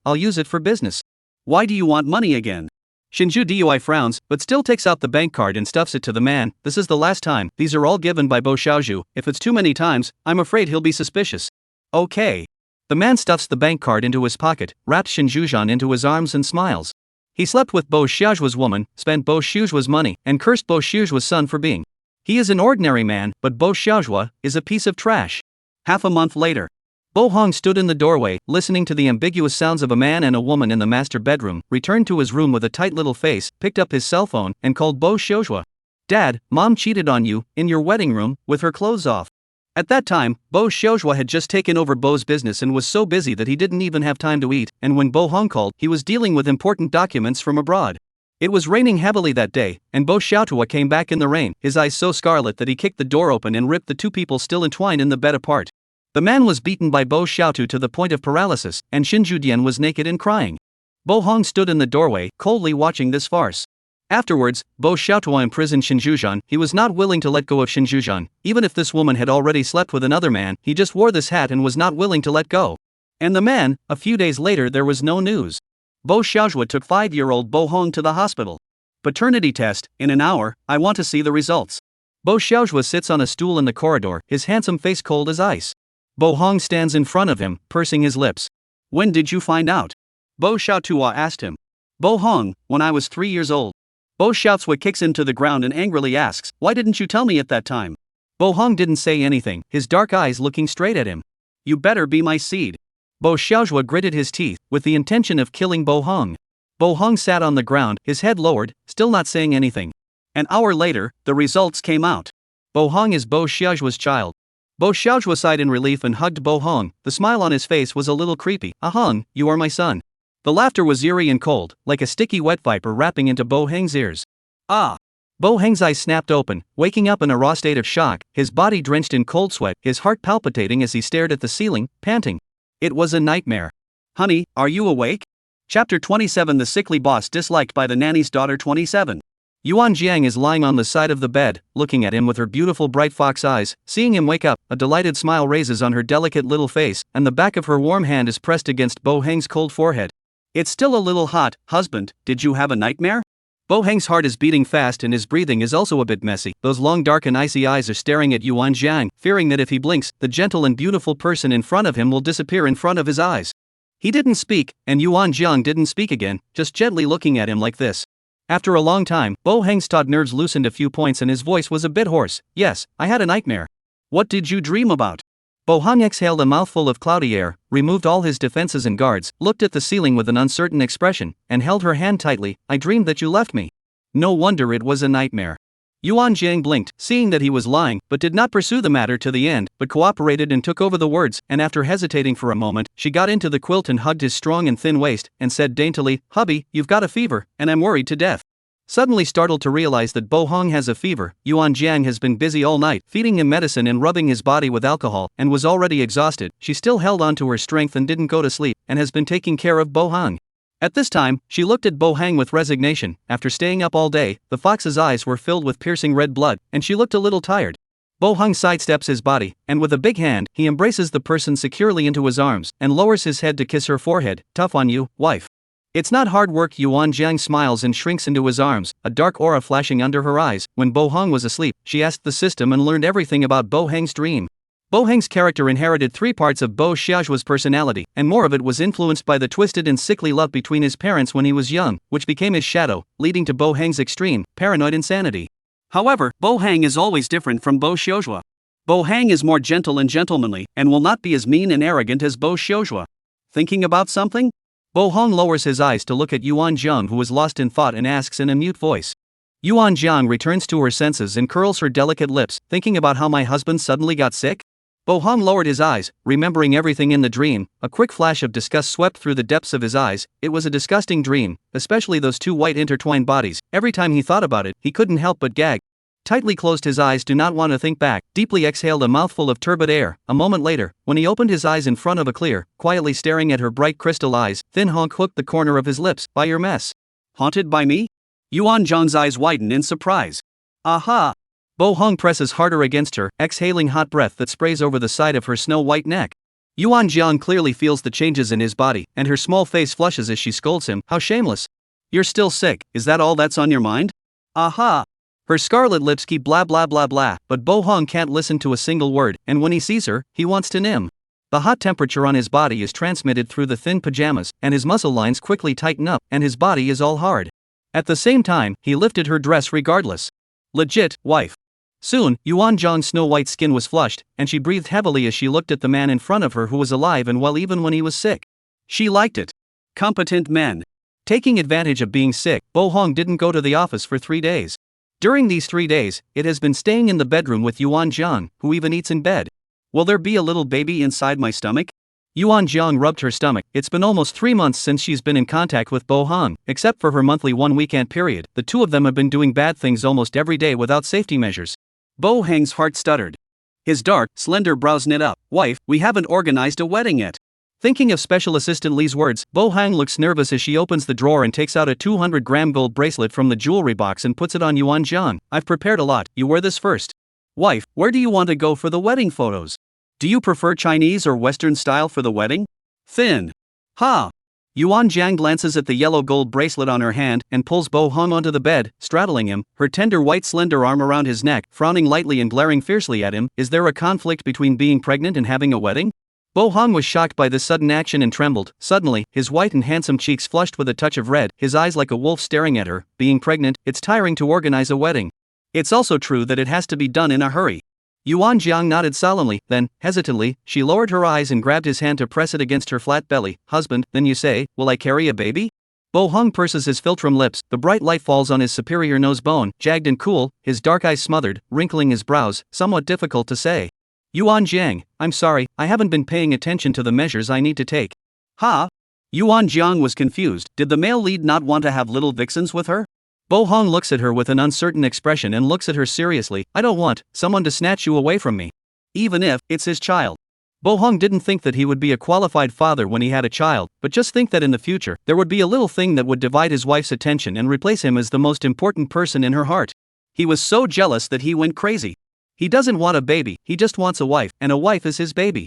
I'll use it for business. Why do you want money again? Shinju Dui frowns, but still takes out the bank card and stuffs it to the man. This is the last time, these are all given by Bo Xiaozhu. If it's too many times, I'm afraid he'll be suspicious. Okay. The man stuffs the bank card into his pocket, wraps Shinjujan into his arms and smiles. He slept with Bo Xiaozhua's woman, spent Bo Xiaozhua's money, and cursed Bo Xiaozhua's son for being. He is an ordinary man, but Bo Xiaozhua is a piece of trash. Half a month later. Bo Hong stood in the doorway, listening to the ambiguous sounds of a man and a woman in the master bedroom, returned to his room with a tight little face, picked up his cell phone, and called Bo Xiaozhua. Dad, Mom cheated on you, in your wedding room, with her clothes off. At that time, Bo Xiaozhua had just taken over Bo's business and was so busy that he didn't even have time to eat, and when Bo Hong called, he was dealing with important documents from abroad. It was raining heavily that day, and Bo Xiaozhua came back in the rain, his eyes so scarlet that he kicked the door open and ripped the two people still entwined in the bed apart. The man was beaten by Bo Xiaozhu to the point of paralysis, and Shinju Dian was naked and crying. Bo Hong stood in the doorway, coldly watching this farce. Afterwards, Bo Xiaozhua imprisoned Shinjujan. He was not willing to let go of Shinjujan. Even if this woman had already slept with another man, he just wore this hat and was not willing to let go. And the man, a few days later there was no news. Bo Xiaozhua took 5-year-old Bo Hong to the hospital. Paternity test, in an hour, I want to see the results. Bo Xiaozhua sits on a stool in the corridor, his handsome face cold as ice. Bo Hong stands in front of him, pursing his lips. When did you find out? Bo Xiaozhua asked him. Bo Hong, when I was 3 years old. Bo Xiaozhua kicks him to the ground and angrily asks, why didn't you tell me at that time? Bo Hong didn't say anything, his dark eyes looking straight at him. You better be my seed. Bo Xiaozhua gritted his teeth, with the intention of killing Bo Hong. Bo Hong sat on the ground, his head lowered, still not saying anything. An hour later, the results came out. Bo Hong is Bo Xiaozhua's child. Bo Xiaozhua sighed in relief and hugged Bo Hong. The smile on his face was a little creepy. Ah Hong, you are my son. The laughter was eerie and cold, like a sticky wet viper wrapping into Bo Heng's ears. Ah! Bo Heng's eyes snapped open, waking up in a raw state of shock, his body drenched in cold sweat, his heart palpitating as he stared at the ceiling, panting. It was a nightmare. Honey, are you awake? Chapter 27. The sickly boss disliked by the nanny's daughter. 27. Yuan Jiang is lying on the side of the bed, looking at him with her beautiful bright fox eyes. Seeing him wake up, a delighted smile raises on her delicate little face, and the back of her warm hand is pressed against Bo Heng's cold forehead. It's still a little hot, husband, did you have a nightmare? Bo Heng's heart is beating fast and his breathing is also a bit messy. Those long dark and icy eyes are staring at Yuan Jiang, fearing that if he blinks, the gentle and beautiful person in front of him will disappear in front of his eyes. He didn't speak, and Yuan Jiang didn't speak again, just gently looking at him like this. After a long time, Bo Heng's taut nerves loosened a few points and his voice was a bit hoarse. Yes, I had a nightmare. What did you dream about? Bo Hong exhaled a mouthful of cloudy air, removed all his defenses and guards, looked at the ceiling with an uncertain expression, and held her hand tightly. I dreamed that you left me. No wonder it was a nightmare. Yuan Jiang blinked, seeing that he was lying, but did not pursue the matter to the end, but cooperated and took over the words, and after hesitating for a moment, she got into the quilt and hugged his strong and thin waist, and said daintily, Hubby, you've got a fever, and I'm worried to death. Suddenly startled to realize that Bo Hong has a fever, Yuan Jiang has been busy all night, feeding him medicine and rubbing his body with alcohol, and was already exhausted. She still held on to her strength and didn't go to sleep, and has been taking care of Bo Hong. At this time, she looked at Bo Hong with resignation. After staying up all day, the fox's eyes were filled with piercing red blood, and she looked a little tired. Bo Hong sidesteps his body, and with a big hand, he embraces the person securely into his arms, and lowers his head to kiss her forehead. Tough on you, wife. It's not hard work. Yuan Jiang smiles and shrinks into his arms, a dark aura flashing under her eyes. When Bo Hong was asleep, she asked the system and learned everything about Bo Heng's dream. Bo Heng's character inherited 3 parts of Bo Xiaozhua's personality, and more of it was influenced by the twisted and sickly love between his parents when he was young, which became his shadow, leading to Bo Heng's extreme, paranoid insanity. However, Bo Heng is always different from Bo Xiaozhua. Bo Heng is more gentle and gentlemanly, and will not be as mean and arrogant as Bo Xiaozhua. Thinking about something? Bo Hong lowers his eyes to look at Yuan Jiang, who is lost in thought, and asks in a mute voice. Yuan Jiang returns to her senses and curls her delicate lips. Thinking about how my husband suddenly got sick? Bo Hong lowered his eyes, remembering everything in the dream. A quick flash of disgust swept through the depths of his eyes. It was a disgusting dream, especially those two white intertwined bodies. Every time he thought about it, he couldn't help but gag. Tightly closed his eyes, do not want to think back, deeply exhaled a mouthful of turbid air. A moment later, when he opened his eyes in front of a clear, quietly staring at her bright crystal eyes, Thin Honk hooked the corner of his lips. By your mess. Haunted by me? Yuan Zhang's eyes widen in surprise. Aha! Bo Hong presses harder against her, exhaling hot breath that sprays over the side of her snow-white neck. Yuan Jiang clearly feels the changes in his body, and her small face flushes as she scolds him. How shameless. You're still sick, is that all that's on your mind? Aha! Her scarlet lips keep blah blah blah blah, but Bo Hong can't listen to a single word, and when he sees her, he wants to nim. The hot temperature on his body is transmitted through the thin pajamas, and his muscle lines quickly tighten up, and his body is all hard. At the same time, he lifted her dress regardless. Legit, wife. Soon, Yuan Zhang's snow-white skin was flushed, and she breathed heavily as she looked at the man in front of her who was alive and well even when he was sick. She liked it. Competent men. Taking advantage of being sick, Bo Hong didn't go to the office for 3 days. During these 3 days, it has been staying in the bedroom with Yuan Zhang, who even eats in bed. Will there be a little baby inside my stomach? Yuan Zhang rubbed her stomach. It's been almost 3 months since she's been in contact with Bo Hong, except for her monthly one-weekend period. The two of them have been doing bad things almost every day without safety measures. Bo Hong's heart stuttered. His dark, slender brows knit up. Wife, we haven't organized a wedding yet. Thinking of Special Assistant Lee's words, Bo Hong looks nervous as she opens the drawer and takes out a 200-gram gold bracelet from the jewelry box and puts it on Yuan Zhang. I've prepared a lot, you wear this first. Wife, where do you want to go for the wedding photos? Do you prefer Chinese or Western style for the wedding? Thin. Ha! Yuan Zhang glances at the yellow gold bracelet on her hand and pulls Bo Hong onto the bed, straddling him, her tender white slender arm around his neck, frowning lightly and glaring fiercely at him. Is there a conflict between being pregnant and having a wedding? Bo Hong was shocked by this sudden action and trembled. Suddenly, his white and handsome cheeks flushed with a touch of red, his eyes like a wolf staring at her. Being pregnant, it's tiring to organize a wedding. It's also true that it has to be done in a hurry. Yuan Jiang nodded solemnly, then, hesitantly, she lowered her eyes and grabbed his hand to press it against her flat belly. Husband, then you say, will I carry a baby? Bo Hong purses his philtrum lips, the bright light falls on his superior nose bone, jagged and cool, his dark eyes smothered, wrinkling his brows, somewhat difficult to say. Yuan Jiang, I'm sorry, I haven't been paying attention to the measures I need to take. Ha? Yuan Jiang was confused. Did the male lead not want to have little vixens with her? Bo Hong looks at her with an uncertain expression and looks at her seriously. I don't want someone to snatch you away from me. Even if it's his child. Bo Hong didn't think that he would be a qualified father when he had a child, but just think that in the future, there would be a little thing that would divide his wife's attention and replace him as the most important person in her heart. He was so jealous that he went crazy. He doesn't want a baby, he just wants a wife, and a wife is his baby.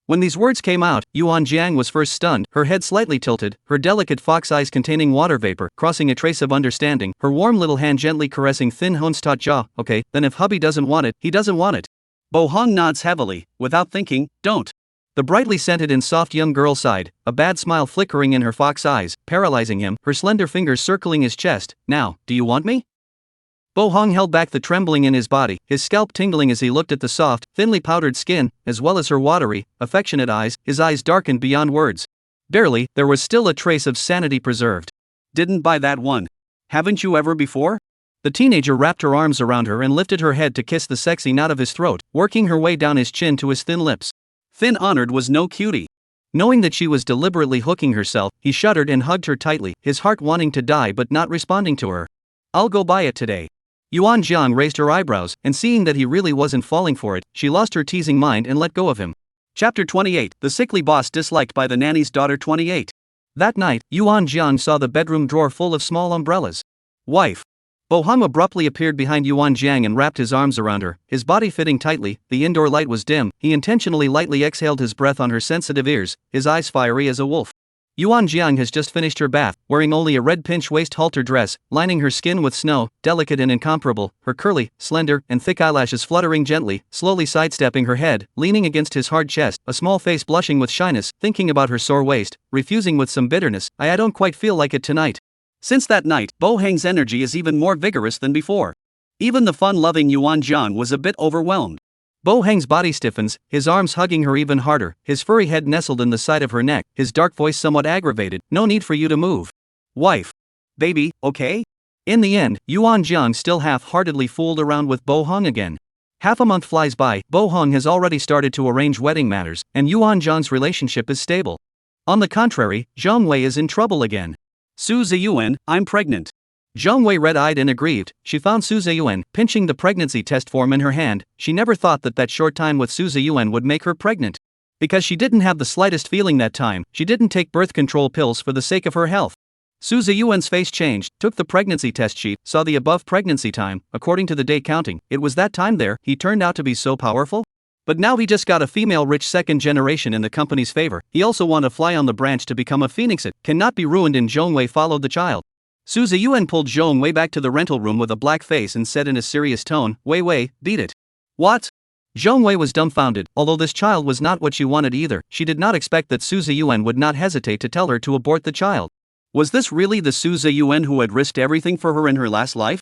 When these words came out, Yuan Jiang was first stunned, her head slightly tilted, her delicate fox eyes containing water vapor, crossing a trace of understanding, her warm little hand gently caressing Thin Hon's taut jaw. Okay, then if hubby doesn't want it, he doesn't want it. Bo Hong nods heavily, without thinking, don't. The brightly scented and soft young girl sighed, a bad smile flickering in her fox eyes, paralyzing him, her slender fingers circling his chest. Now, do you want me? Bo Hong held back the trembling in his body, his scalp tingling as he looked at the soft, thinly powdered skin, as well as her watery, affectionate eyes. His eyes darkened beyond words. Barely, there was still a trace of sanity preserved. Didn't buy that one. Haven't you ever before? The teenager wrapped her arms around her and lifted her head to kiss the sexy knot of his throat, working her way down his chin to his thin lips. Thin Honored was no cutie. Knowing that she was deliberately hooking herself, he shuddered and hugged her tightly, his heart wanting to die but not responding to her. I'll go buy it today. Yuan Jiang raised her eyebrows, and seeing that he really wasn't falling for it, she lost her teasing mind and let go of him. Chapter 28, The Sickly Boss Disliked by the Nanny's Daughter. 28. That night, Yuan Jiang saw the bedroom drawer full of small umbrellas. Wife. Bo Hong abruptly appeared behind Yuan Jiang and wrapped his arms around her, his body fitting tightly. The indoor light was dim. He intentionally lightly exhaled his breath on her sensitive ears, his eyes fiery as a wolf. Yuan Jiang has just finished her bath, wearing only a red pinch waist halter dress, lining her skin with snow, delicate and incomparable, her curly, slender, and thick eyelashes fluttering gently, slowly sidestepping her head, leaning against his hard chest, a small face blushing with shyness, thinking about her sore waist, refusing with some bitterness. I don't quite feel like it tonight. Since that night, Bo Hong's energy is even more vigorous than before. Even the fun-loving Yuan Jiang was a bit overwhelmed. Bo Hong's body stiffens, his arms hugging her even harder, his furry head nestled in the side of her neck, his dark voice somewhat aggravated. No need for you to move. Wife. Baby, okay? In the end, Yuan Jiang still half-heartedly fooled around with Bo Hong again. Half a month flies by, Bo Hong has already started to arrange wedding matters, and Yuan Zhang's relationship is stable. On the contrary, Zhang Wei is in trouble again. Su Ziyuan, I'm pregnant. Zhang Wei red-eyed and aggrieved. She found Su Ziyuan pinching the pregnancy test form in her hand. She never thought that short time with Su Ziyuan would make her pregnant. Because she didn't have the slightest feeling that time, she didn't take birth control pills for the sake of her health. Su Ziyuan's face changed, took the pregnancy test sheet, saw the above pregnancy time, according to the day counting. It was that time there, he turned out to be so powerful? But now he just got a female rich second generation in the company's favor. He also want to fly on the branch to become a phoenix. It cannot be ruined. And Zhong Wei followed the child. Su Ziyuan pulled Zhong Wei back to the rental room with a black face and said in a serious tone, Wei, beat it. What? Zhong Wei was dumbfounded. Although this child was not what she wanted either, she did not expect that Su Ziyuan would not hesitate to tell her to abort the child. Was this really the Su Ziyuan who had risked everything for her in her last life?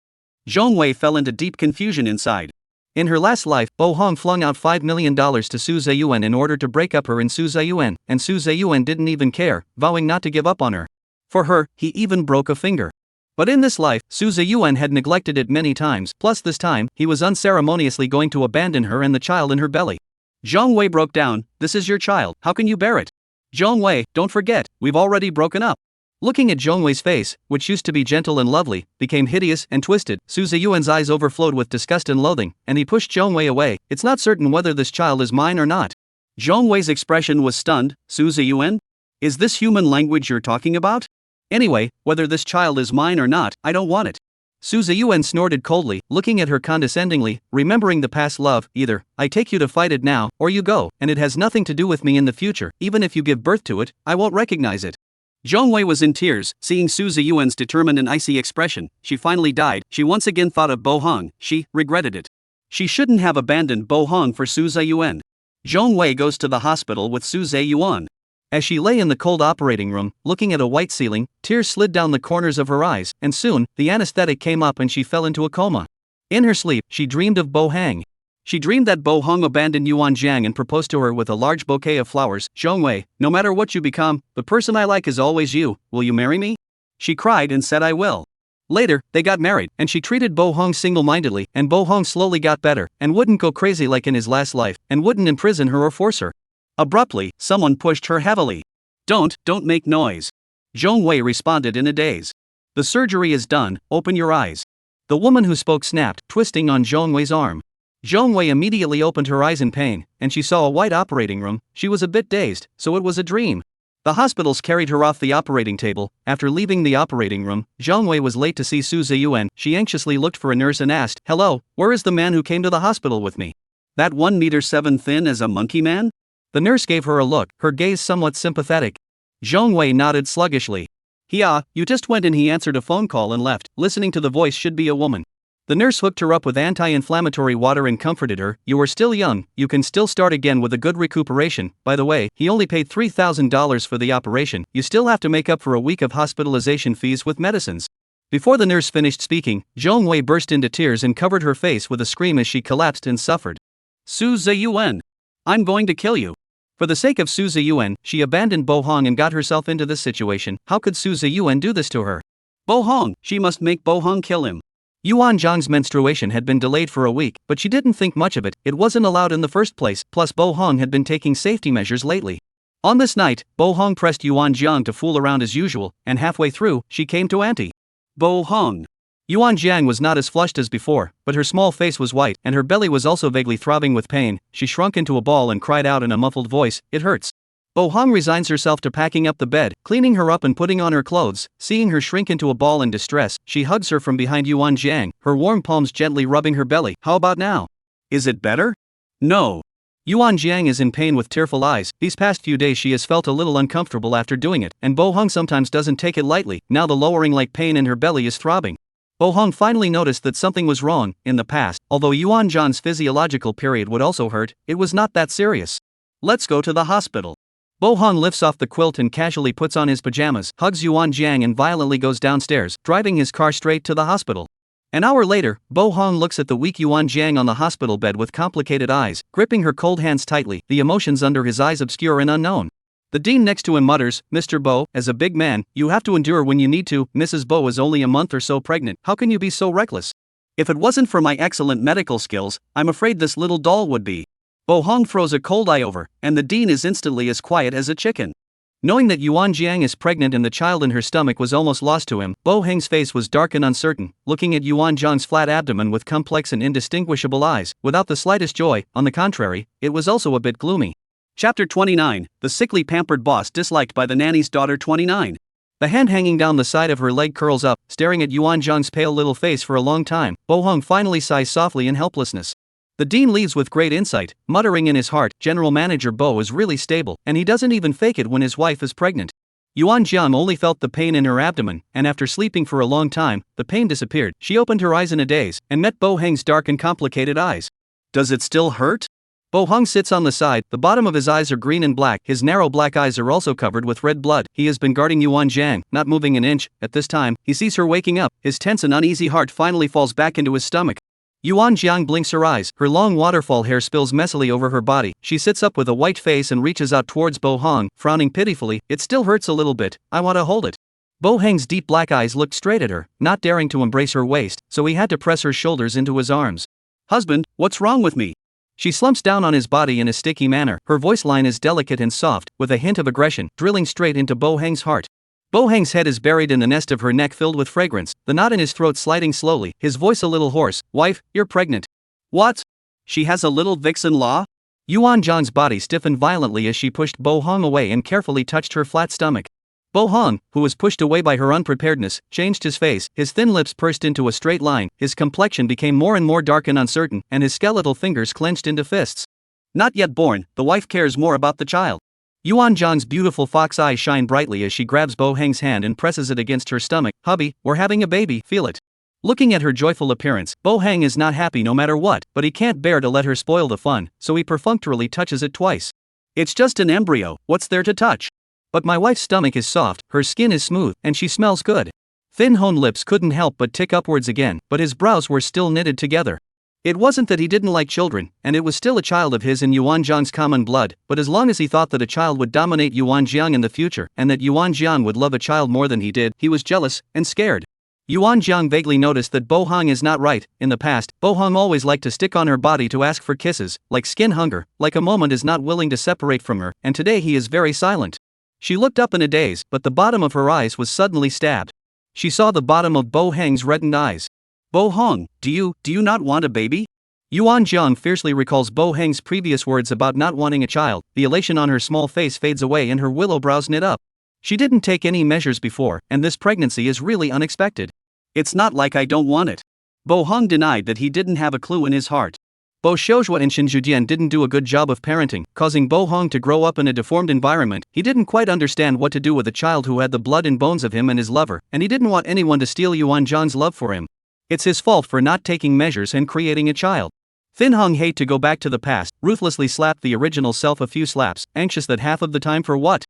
Zhong Wei fell into deep confusion inside. In her last life, Bo Hong flung out $5 million to Su Ziyuan in order to break up her and Su Ziyuan, and Su Ziyuan didn't even care, vowing not to give up on her. For her, he even broke a finger. But in this life, Su Ziyuan had neglected it many times, plus this time, he was unceremoniously going to abandon her and the child in her belly. Zhong Wei broke down. This is your child, how can you bear it? Zhong Wei, don't forget, we've already broken up. Looking at Zhong Wei's face, which used to be gentle and lovely, became hideous and twisted. Su Ziyuan's eyes overflowed with disgust and loathing, and he pushed Zhong Wei away. It's not certain whether this child is mine or not. Zhong Wei's expression was stunned. Su Ziyuan? Is this human language you're talking about? Anyway, whether this child is mine or not, I don't want it. Su Ziyuan snorted coldly, looking at her condescendingly, remembering the past love. Either I take you to fight it now, or you go, and it has nothing to do with me in the future. Even if you give birth to it, I won't recognize it. Zhong Wei was in tears, seeing Su Ziyuan's determined and icy expression. She finally died. She once again thought of Bo Hong. She regretted it. She shouldn't have abandoned Bo Hong for Su Ziyuan. Zhong Wei goes to the hospital with Su Ziyuan. As she lay in the cold operating room, looking at a white ceiling, tears slid down the corners of her eyes, and soon, the anesthetic came up and she fell into a coma. In her sleep, she dreamed of Bo Hong. She dreamed that Bo Hong abandoned Yuan Zhang and proposed to her with a large bouquet of flowers. Zhong Wei, no matter what you become, the person I like is always you. Will you marry me? She cried and said I will. Later, they got married, and she treated Bo Hong single-mindedly, and Bo Hong slowly got better, and wouldn't go crazy like in his last life, and wouldn't imprison her or force her. Abruptly, someone pushed her heavily. Don't make noise. Zhong Wei responded in a daze. The surgery is done, open your eyes. The woman who spoke snapped, twisting on Zhong Wei's arm. Zhong Wei immediately opened her eyes in pain, and she saw a white operating room. She was a bit dazed, so it was a dream. The hospitals carried her off the operating table. After leaving the operating room, Zhong Wei was late to see Su Ziyuan. She anxiously looked for a nurse and asked, Hello, where is the man who came to the hospital with me? That 1.7 meters thin as a monkey man? The nurse gave her a look, her gaze somewhat sympathetic. Zhong Wei nodded sluggishly. You just went in. He answered a phone call and left. Listening to the voice should be a woman. The nurse hooked her up with anti-inflammatory water and comforted her. You are still young, you can still start again with a good recuperation. By the way, he only paid $3,000 for the operation. You still have to make up for a week of hospitalization fees with medicines. Before the nurse finished speaking, Zhong Wei burst into tears and covered her face with a scream as she collapsed and suffered. Su Ziyuan, I'm going to kill you. For the sake of Su Ziyuan, she abandoned Bo Hong and got herself into this situation. How could Su Ziyuan do this to her? Bo Hong, she must make Bo Hong kill him. Yuan Zhang's menstruation had been delayed for a week, but she didn't think much of it. It wasn't allowed in the first place, plus Bo Hong had been taking safety measures lately. On this night, Bo Hong pressed Yuan Zhang to fool around as usual, and halfway through, she came to Auntie Bo Hong. Yuan Zhang was not as flushed as before, but her small face was white, and her belly was also vaguely throbbing with pain. She shrunk into a ball and cried out in a muffled voice, It hurts. Bo Hong resigns herself to packing up the bed, cleaning her up and putting on her clothes. Seeing her shrink into a ball in distress, she hugs her from behind Yuan Zhang, her warm palms gently rubbing her belly. How about now? Is it better? No. Yuan Zhang is in pain with tearful eyes. These past few days she has felt a little uncomfortable after doing it, and Bo Hong sometimes doesn't take it lightly. Now the lowering like pain in her belly is throbbing. Bo Hong finally noticed that something was wrong. In the past, although Yuan Zhang's physiological period would also hurt, it was not that serious. Let's go to the hospital. Bo Hong lifts off the quilt and casually puts on his pajamas, hugs Yuan Zhang and violently goes downstairs, driving his car straight to the hospital. An hour later, Bo Hong looks at the weak Yuan Zhang on the hospital bed with complicated eyes, gripping her cold hands tightly, the emotions under his eyes obscure and unknown. The dean next to him mutters, Mr. Bo, as a big man, you have to endure when you need to. Mrs. Bo is only a month or so pregnant. How can you be so reckless? If it wasn't for my excellent medical skills, I'm afraid this little doll would be. Bo Hong throws a cold eye over, and the dean is instantly as quiet as a chicken. Knowing that Yuan Jiang is pregnant and the child in her stomach was almost lost to him, Bo Heng's face was dark and uncertain, looking at Yuan Jiang's flat abdomen with complex and indistinguishable eyes, without the slightest joy. On the contrary, it was also a bit gloomy. Chapter 29, The Sickly Pampered Boss Disliked by the Nanny's Daughter. 29. The hand hanging down the side of her leg curls up, staring at Yuan Jiang's pale little face for a long time. Bo Hong finally sighs softly in helplessness. The dean leaves with great insight, muttering in his heart, General Manager Bo is really stable, and he doesn't even fake it when his wife is pregnant. Yuan Jiang only felt the pain in her abdomen, and after sleeping for a long time, the pain disappeared. She opened her eyes in a daze, and met Bo Heng's dark and complicated eyes. Does it still hurt? Bo Hong sits on the side, the bottom of his eyes are green and black, his narrow black eyes are also covered with red blood. He has been guarding Yuan Jiang, not moving an inch. At this time, he sees her waking up, his tense and uneasy heart finally falls back into his stomach. Yuan Jiang blinks her eyes, her long waterfall hair spills messily over her body. She sits up with a white face and reaches out towards Bo Hong, frowning pitifully. It still hurts a little bit, I want to hold it. Bo Heng's deep black eyes looked straight at her, not daring to embrace her waist, so he had to press her shoulders into his arms. Husband, what's wrong with me? She slumps down on his body in a sticky manner, her voice line is delicate and soft, with a hint of aggression, drilling straight into Bo Heng's heart. Bo Heng's head is buried in the nest of her neck filled with fragrance, the knot in his throat sliding slowly, his voice a little hoarse. Wife, you're pregnant. What? She has a little vixen-law? Yuan Jiang's body stiffened violently as she pushed Bo Hong away and carefully touched her flat stomach. Bo Hong, who was pushed away by her unpreparedness, changed his face, his thin lips pursed into a straight line, his complexion became more and more dark and uncertain, and his skeletal fingers clenched into fists. Not yet born, the wife cares more about the child. Yuan Jiang's beautiful fox eyes shine brightly as she grabs Bo Heng's hand and presses it against her stomach. Hubby, we're having a baby, feel it. Looking at her joyful appearance, Bo Heng is not happy no matter what, but he can't bear to let her spoil the fun, so he perfunctorily touches it twice. It's just an embryo, what's there to touch? But my wife's stomach is soft, her skin is smooth, and she smells good. Thin honed lips couldn't help but tick upwards again, but his brows were still knitted together. It wasn't that he didn't like children, and it was still a child of his in Yuan Jiang's common blood, but as long as he thought that a child would dominate Yuan Jiang in the future, and that Yuan Jiang would love a child more than he did, he was jealous and scared. Yuan Jiang vaguely noticed that Bo Hong is not right. In the past, Bo Hong always liked to stick on her body to ask for kisses, like skin hunger, like a moment is not willing to separate from her, and today he is very silent. She looked up in a daze, but the bottom of her eyes was suddenly stabbed. She saw the bottom of Bo Heng's reddened eyes. Bo Hong, do you not want a baby? Yuan Jiang fiercely recalls Bo Heng's previous words about not wanting a child. The elation on her small face fades away and her willow brows knit up. She didn't take any measures before, and this pregnancy is really unexpected. It's not like I don't want it. Bo Hong denied that he didn't have a clue in his heart. Bo Xiuzhua and Xin Zhujian didn't do a good job of parenting, causing Bo Hong to grow up in a deformed environment. He didn't quite understand what to do with a child who had the blood and bones of him and his lover, and he didn't want anyone to steal Yuan Jiang's love for him. It's his fault for not taking measures and creating a child. Thin Hong hate to go back to the past, ruthlessly slapped the original self a few slaps, anxious that half of the time for what?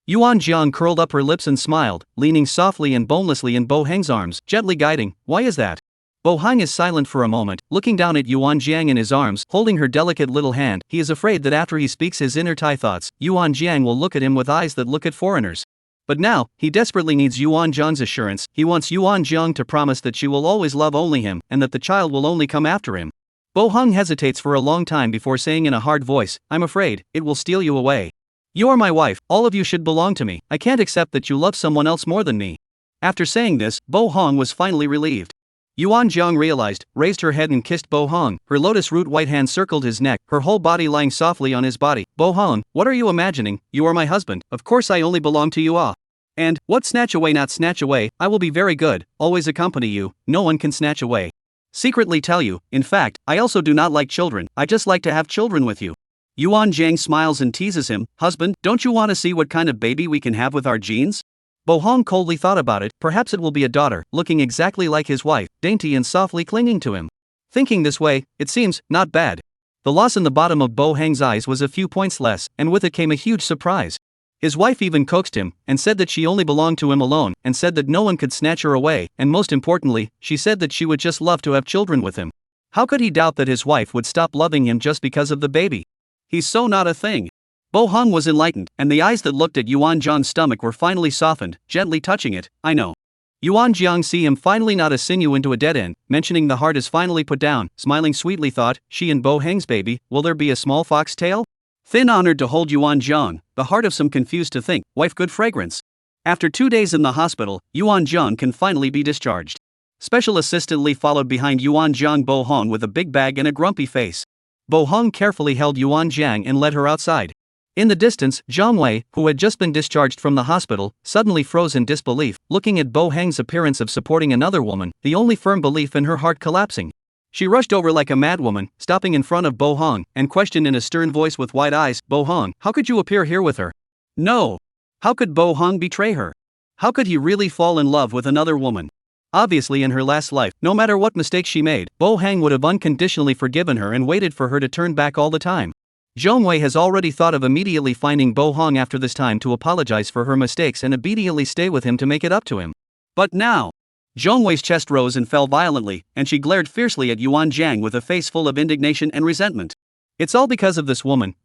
Yuan Jiang curled up her lips and smiled, leaning softly and bonelessly in Bo Heng's arms, gently guiding. Why is that? Bo Heng is silent for a moment, looking down at Yuan Jiang in his arms, holding her delicate little hand. He is afraid that after he speaks his inner Thai thoughts, Yuan Jiang will look at him with eyes that look at foreigners. But now, he desperately needs Yuan Jiang's assurance. He wants Yuan Jiang to promise that she will always love only him, and that the child will only come after him. Bo Heng hesitates for a long time before saying in a hard voice, I'm afraid, it will steal you away. You are my wife, all of you should belong to me. I can't accept that you love someone else more than me. After saying this, Bo Heng was finally relieved. Yuan Jiang realized, raised her head and kissed Bo Heng. Her lotus root white hand circled his neck, her whole body lying softly on his body. Bo Heng, what are you imagining? You are my husband, of course I only belong to you ah. And, what snatch away not snatch away, I will be very good, always accompany you, no one can snatch away. Secretly tell you, in fact, I also do not like children, I just like to have children with you. Yuan Jiang smiles and teases him, husband, don't you want to see what kind of baby we can have with our genes? Bo Heng coldly thought about it, perhaps it will be a daughter, looking exactly like his wife, dainty and softly clinging to him. Thinking this way, it seems, not bad. The loss in the bottom of Bo Heng's eyes was a few points less, and with it came a huge surprise. His wife even coaxed him, and said that she only belonged to him alone, and said that no one could snatch her away, and most importantly, she said that she would just love to have children with him. How could he doubt that his wife would stop loving him just because of the baby? He's so not a thing. Bo Heng was enlightened, and the eyes that looked at Yuan Jiang's stomach were finally softened, gently touching it. I know. Yuan Jiang see him finally knot a sinew into a dead end, mentioning the heart is finally put down, smiling sweetly thought, she and Bo Hang's baby, will there be a small fox tail? Thin honored to hold Yuan Jiang, the heart of some confused to think, wife good fragrance. After 2 days in the hospital, Yuan Jiang can finally be discharged. Special assistant Li followed behind Yuan Jiang Bo Hong with a big bag and a grumpy face. Bo Hong carefully held Yuan Jiang and led her outside. In the distance, Zhang Wei, who had just been discharged from the hospital, suddenly froze in disbelief, looking at Bo Hang's appearance of supporting another woman, the only firm belief in her heart collapsing. She rushed over like a madwoman, stopping in front of Bo Hong, and questioned in a stern voice with wide eyes, Bo Hong, how could you appear here with her? No. How could Bo Hong betray her? How could he really fall in love with another woman? Obviously in her last life, no matter what mistakes she made, Bo Hang would have unconditionally forgiven her and waited for her to turn back all the time. Zhang Wei has already thought of immediately finding Bo Hong after this time to apologize for her mistakes and immediately stay with him to make it up to him. But now, Zhang Wei's chest rose and fell violently, and she glared fiercely at Yuan Jiang with a face full of indignation and resentment. It's all because of this woman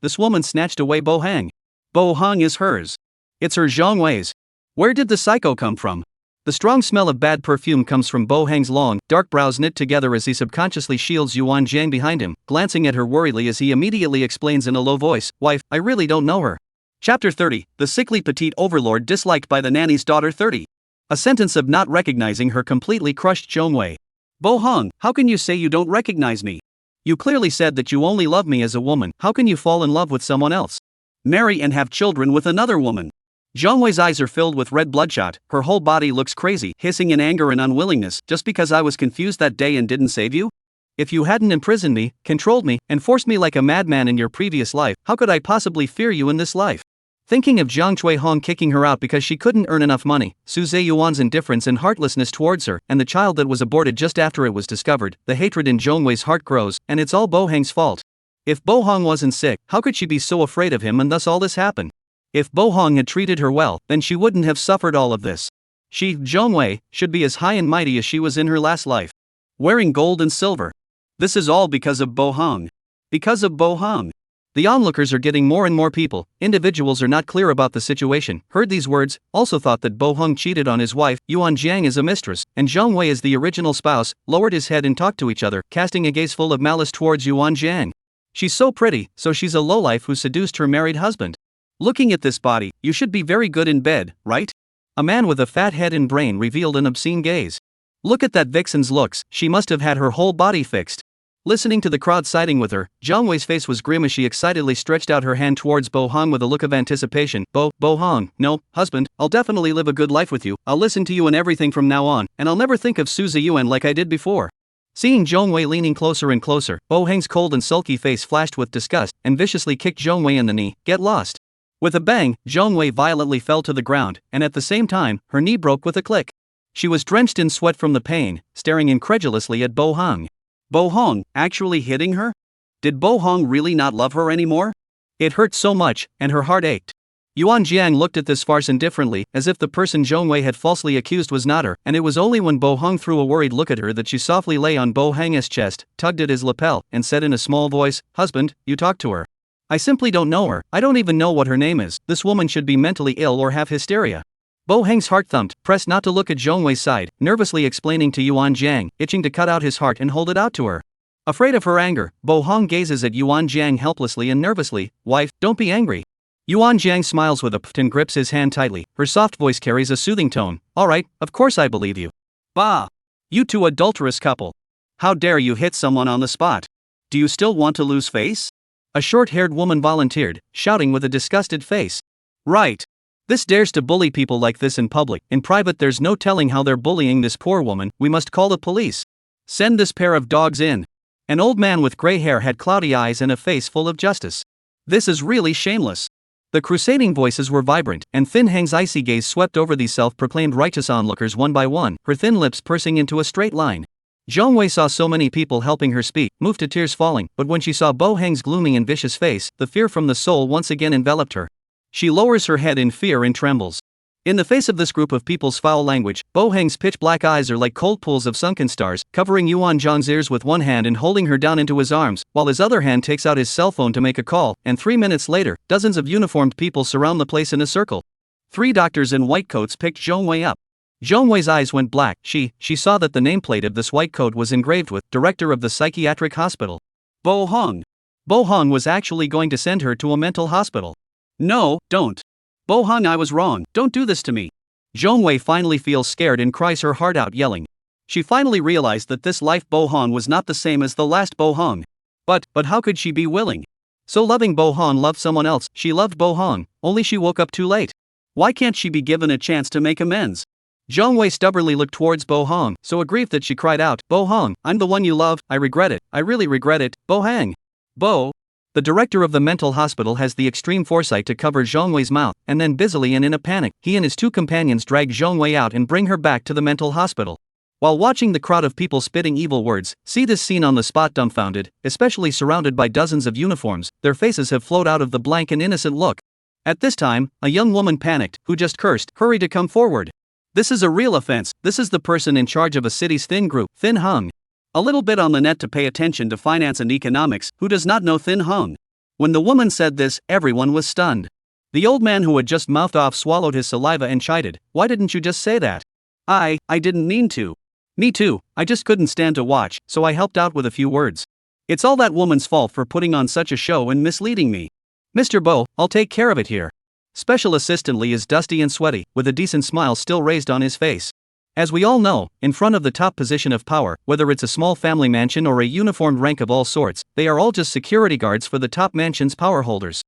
snatched away Bo Hang. Bo Hong is hers. It's her Zhang Wei's. Where did the psycho come from? The strong smell of bad perfume comes from Bo Hang's long, dark brows knit together as he subconsciously shields Yuan Jiang behind him, glancing at her worriedly as he immediately explains in a low voice, wife, I really don't know her. Chapter 30, the sickly petite overlord disliked by the nanny's daughter 30. A sentence of not recognizing her completely crushed Zhang Wei. Bo Hong, how can you say you don't recognize me? You clearly said that you only love me as a woman, how can you fall in love with someone else? Marry and have children with another woman. Zhang Wei's eyes are filled with red bloodshot, her whole body looks crazy, hissing in anger and unwillingness, just because I was confused that day and didn't save you? If you hadn't imprisoned me, controlled me, and forced me like a madman in your previous life, how could I possibly fear you in this life? Thinking of Zhang Chuihong kicking her out because she couldn't earn enough money, Su Zeyuan's indifference and heartlessness towards her, and the child that was aborted just after it was discovered, the hatred in Zhang Wei's heart grows, and it's all Bo Hang's fault. If Bo Hong wasn't sick, how could she be so afraid of him and thus all this happened? If Bo Hong had treated her well, then she wouldn't have suffered all of this. She, Zhang Wei, should be as high and mighty as she was in her last life. Wearing gold and silver. This is all because of Bo Hong. Because of Bo Hong. The onlookers are getting more and more people, individuals are not clear about the situation, heard these words, also thought that Bo Hong cheated on his wife, Yuan Jiang as a mistress, and Zhang Wei as the original spouse, lowered his head and talked to each other, casting a gaze full of malice towards Yuan Jiang. She's so pretty, so she's a lowlife who seduced her married husband. Looking at this body, you should be very good in bed, right? A man with a fat head and brain revealed an obscene gaze. Look at that vixen's looks, she must have had her whole body fixed. Listening to the crowd siding with her, Zhang Wei's face was grim as she excitedly stretched out her hand towards Bo Hong with a look of anticipation. Bo Hong, no, husband, I'll definitely live a good life with you, I'll listen to you in everything from now on, and I'll never think of Su Zeyuan like I did before. Seeing Zhang Wei leaning closer and closer, Bo Hang's cold and sulky face flashed with disgust, and viciously kicked Zhang Wei in the knee. Get lost. With a bang, Zhang Wei violently fell to the ground, and at the same time, her knee broke with a click. She was drenched in sweat from the pain, staring incredulously at Bo Hong. Bo Hong, actually hitting her? Did Bo Hong really not love her anymore? It hurt so much, and her heart ached. Yuan Jiang looked at this farce indifferently, as if the person Zhang Wei had falsely accused was not her, and it was only when Bo Hong threw a worried look at her that she softly lay on Bo Hang's chest, tugged at his lapel, and said in a small voice, husband, you talk to her. I simply don't know her, I don't even know what her name is, this woman should be mentally ill or have hysteria. Bo Hang's heart thumped, pressed not to look at Zhang Wei's side, nervously explaining to Yuan Jiang, itching to cut out his heart and hold it out to her. Afraid of her anger, Bo Hong gazes at Yuan Jiang helplessly and nervously, wife, don't be angry. Yuan Jiang smiles with a pft and grips his hand tightly, her soft voice carries a soothing tone, alright, of course I believe you. Bah! You two adulterous couple. How dare you hit someone on the spot? Do you still want to lose face? A short-haired woman volunteered, shouting with a disgusted face. Right. This dares to bully people like this in public, in private there's no telling how they're bullying this poor woman, we must call the police. Send this pair of dogs in. An old man with gray hair had cloudy eyes and a face full of justice. This is really shameless. The crusading voices were vibrant, and Thin Hang's icy gaze swept over these self-proclaimed righteous onlookers one by one, her thin lips pursing into a straight line. Zhang Wei saw so many people helping her speak, moved to tears falling, but when she saw Bo Hang's gloomy and vicious face, the fear from the soul once again enveloped her. She lowers her head in fear and trembles. In the face of this group of people's foul language, Bo Hang's pitch-black eyes are like cold pools of sunken stars, covering Yuan Jiang's ears with one hand and holding her down into his arms, while his other hand takes out his cell phone to make a call, and 3 minutes later, dozens of uniformed people surround the place in a circle. 3 doctors in white coats picked Zhang Wei up. Zhongwei's eyes went black. She saw that the nameplate of this white coat was engraved with Director of the Psychiatric Hospital. Bo Hong. Bo Hong was actually going to send her to a mental hospital. No, don't. Bo Hong, I was wrong, don't do this to me. Zhongwei finally feels scared and cries her heart out, yelling. She finally realized that this life Bo Hong was not the same as the last Bo Hong. But how could she be willing? So loving Bo Hong loved someone else. She loved Bo Hong, only she woke up too late. Why can't she be given a chance to make amends? Zhongwei stubbornly looked towards Bo Hong, so aggrieved that she cried out, Bo Hong, I'm the one you love, I regret it, I really regret it, Bo Hang. Bo. The director of the mental hospital has the extreme foresight to cover Zhongwei's mouth, and then busily and in a panic, he and his two companions drag Zhongwei out and bring her back to the mental hospital. While watching the crowd of people spitting evil words, see this scene on the spot dumbfounded, especially surrounded by dozens of uniforms, their faces have flowed out of the blank and innocent look. At this time, a young woman panicked, who just cursed, hurry to come forward. This is a real offense, this is the person in charge of a city's Thin group, Thin Hung. A little bit on the net to pay attention to finance and economics, who does not know Thin Hung? When the woman said this, everyone was stunned. The old man who had just mouthed off swallowed his saliva and chided, why didn't you just say that? I didn't mean to. Me too, I just couldn't stand to watch, so I helped out with a few words. It's all that woman's fault for putting on such a show and misleading me. Mr. Bo, I'll take care of it here. Special Assistant Lee is dusty and sweaty, with a decent smile still raised on his face. As we all know, in front of the top position of power, whether it's a small family mansion or a uniformed rank of all sorts, they are all just security guards for the top mansion's power holders.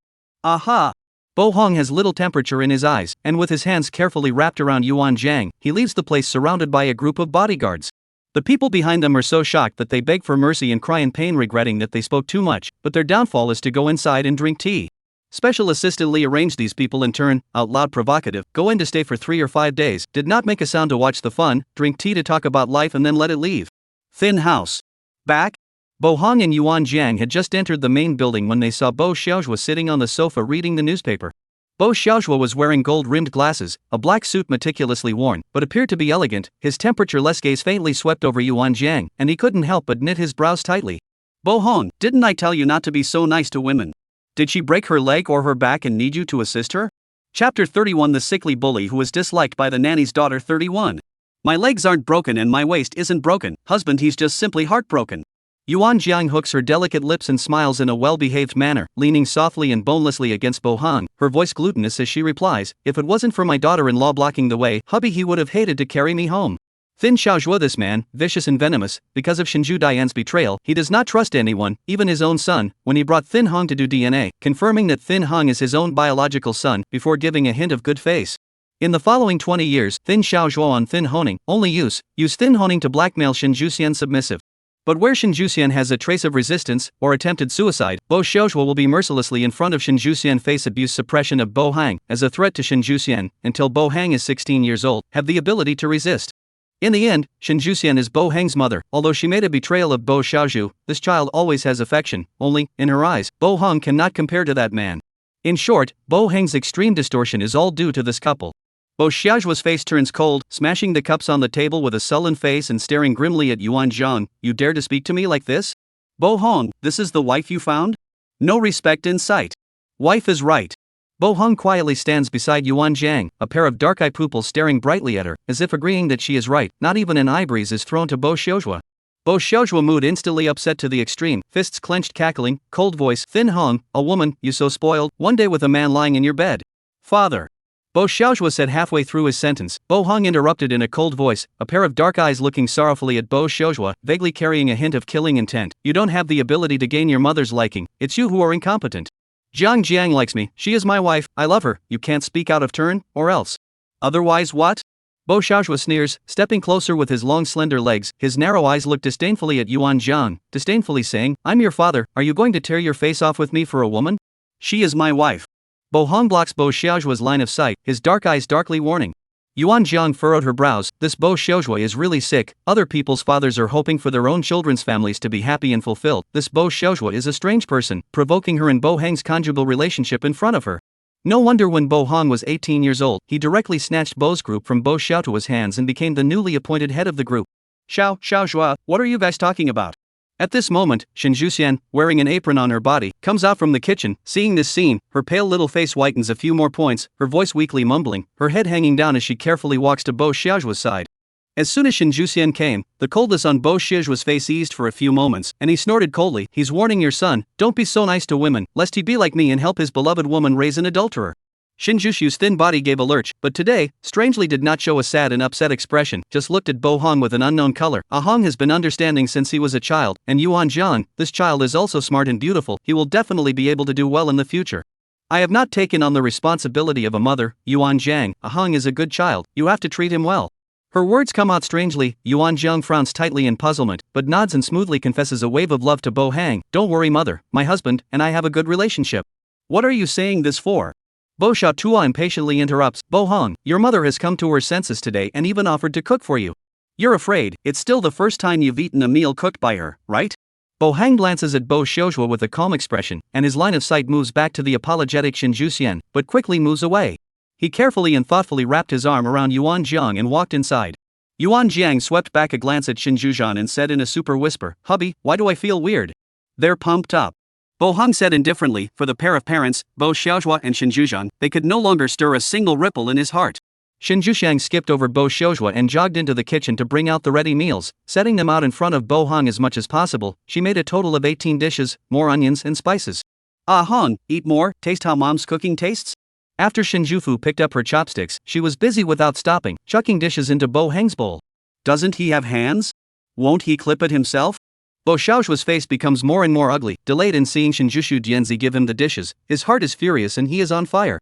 Aha! Bo Hong has little temperature in his eyes, and with his hands carefully wrapped around Yuan Jiang, he leaves the place surrounded by a group of bodyguards. The people behind them are so shocked that they beg for mercy and cry in pain, regretting that they spoke too much, but their downfall is to go inside and drink tea. Special Assistant Lee arranged these people in turn, out loud provocative, go in to stay for 3 or 5 days, did not make a sound to watch the fun, drink tea to talk about life and then let it leave. Thin house. Back? Bo Hong and Yuan Jiang had just entered the main building when they saw Bo Xiaozhua sitting on the sofa reading the newspaper. Bo Xiaozhua was wearing gold-rimmed glasses, a black suit meticulously worn, but appeared to be elegant. His temperature-less gaze faintly swept over Yuan Jiang, and he couldn't help but knit his brows tightly. Bo Hong, didn't I tell you not to be so nice to women? Did she break her leg or her back and need you to assist her? Chapter 31 The Sickly Bully Who Was Disliked by the Nanny's Daughter 31. My legs aren't broken and my waist isn't broken, husband, he's just simply heartbroken. Yuan Jiang hooks her delicate lips and smiles in a well-behaved manner, leaning softly and bonelessly against Bo Hong, her voice glutinous as she replies, if it wasn't for my daughter-in-law blocking the way, hubby, he would have hated to carry me home. Thin Xiaozhua, this man, vicious and venomous, because of Shinju Dian's betrayal, he does not trust anyone, even his own son, when he brought Thin Hong to do DNA, confirming that Thin Hong is his own biological son, before giving a hint of good face. In the following 20 years, Thin Xiaozhua on Thin Honing, only use Thin Honing to blackmail Shinjuxian submissive. But where Shinjuxian has a trace of resistance, or attempted suicide, Bo Xiaozhua will be mercilessly in front of Shinjuxian face abuse suppression of Bo Hang, as a threat to Shinjuxian, until Bo Hang is 16 years old, have the ability to resist. In the end, Shinjuxian is Bo Hang's mother, although she made a betrayal of Bo Xiaozhu, this child always has affection, only, in her eyes, Bo Hang cannot compare to that man. In short, Bo Hang's extreme distortion is all due to this couple. Bo Xiaozhua's face turns cold, smashing the cups on the table with a sullen face and staring grimly at Yuan Jiang. You dare to speak to me like this? Bo Hong, this is the wife you found? No respect in sight. Wife is right. Bo Hong quietly stands beside Yuan Jiang, a pair of dark eye pupils staring brightly at her, as if agreeing that she is right. Not even an eye breeze is thrown to Bo Xiaozhua. Bo Xiaozhua mood instantly upset to the extreme, fists clenched, cackling, cold voice, Thin Hong, a woman, you so spoiled, one day with a man lying in your bed. Father. Bo Xiaozhua said halfway through his sentence. Bo Hong interrupted in a cold voice, a pair of dark eyes looking sorrowfully at Bo Xiaozhua, vaguely carrying a hint of killing intent. You don't have the ability to gain your mother's liking, it's you who are incompetent. Jiang Jiang likes me, she is my wife, I love her, you can't speak out of turn, or else. Otherwise what? Bo Xiaozhua sneers, stepping closer with his long slender legs, his narrow eyes look disdainfully at Yuan Jiang, disdainfully saying, I'm your father, are you going to tear your face off with me for a woman? She is my wife. Bo Hong blocks Bo Xiaozhua's line of sight, his dark eyes darkly warning. Yuan Jiang furrowed her brows, this Bo Xiaozhua is really sick, other people's fathers are hoping for their own children's families to be happy and fulfilled, this Bo Xiaozhua is a strange person, provoking her in Bo Hang's conjugal relationship in front of her. No wonder when Bo Hong was 18 years old, he directly snatched Bo's group from Bo Xiaozhua's hands and became the newly appointed head of the group. Xiaozhua, what are you guys talking about? At this moment, Shinjuxian, wearing an apron on her body, comes out from the kitchen. Seeing this scene, her pale little face whitens a few more points, her voice weakly mumbling, her head hanging down as she carefully walks to Bo Xiaojua's side. As soon as Shinjuxian came, the coldness on Bo Xiaojua's face eased for a few moments, and he snorted coldly, "He's warning your son, don't be so nice to women, lest he be like me and help his beloved woman raise an adulterer." Shinjushu's thin body gave a lurch, but today, strangely did not show a sad and upset expression, just looked at Bo Hong with an unknown color. Hong has been understanding since he was a child, and Yuan Jiang, this child is also smart and beautiful, he will definitely be able to do well in the future. I have not taken on the responsibility of a mother, Yuan Jiang, Hong is a good child, you have to treat him well. Her words come out strangely. Yuan Jiang frowns tightly in puzzlement, but nods and smoothly confesses a wave of love to Bo Hang. "Don't worry mother, my husband and I have a good relationship." "What are you saying this for?" Bo Xiaotua impatiently interrupts. "Bo Hong, your mother has come to her senses today and even offered to cook for you. You're afraid, it's still the first time you've eaten a meal cooked by her, right?" Bo Hang glances at Bo Xiaojua with a calm expression, and his line of sight moves back to the apologetic Shinjuxian, but quickly moves away. He carefully and thoughtfully wrapped his arm around Yuan Jiang and walked inside. Yuan Jiang swept back a glance at Shinjuxian and said in a super whisper, "Hubby, why do I feel weird?" "They're pumped up." Bo Hong said indifferently. For the pair of parents, Bo Xiaojua and Shinjuxian, they could no longer stir a single ripple in his heart. Shinjuxian skipped over Bo Xiaojua and jogged into the kitchen to bring out the ready meals, setting them out in front of Bo Hong as much as possible. She made a total of 18 dishes, more onions and spices. "Ah Hong, eat more, taste how mom's cooking tastes?" After Shinjufu picked up her chopsticks, she was busy without stopping, chucking dishes into Bo Hang's bowl. "Doesn't he have hands? Won't he clip it himself?" Bo Xiaojua's face becomes more and more ugly, delayed in seeing Shinjushu Dianzi give him the dishes. His heart is furious and he is on fire.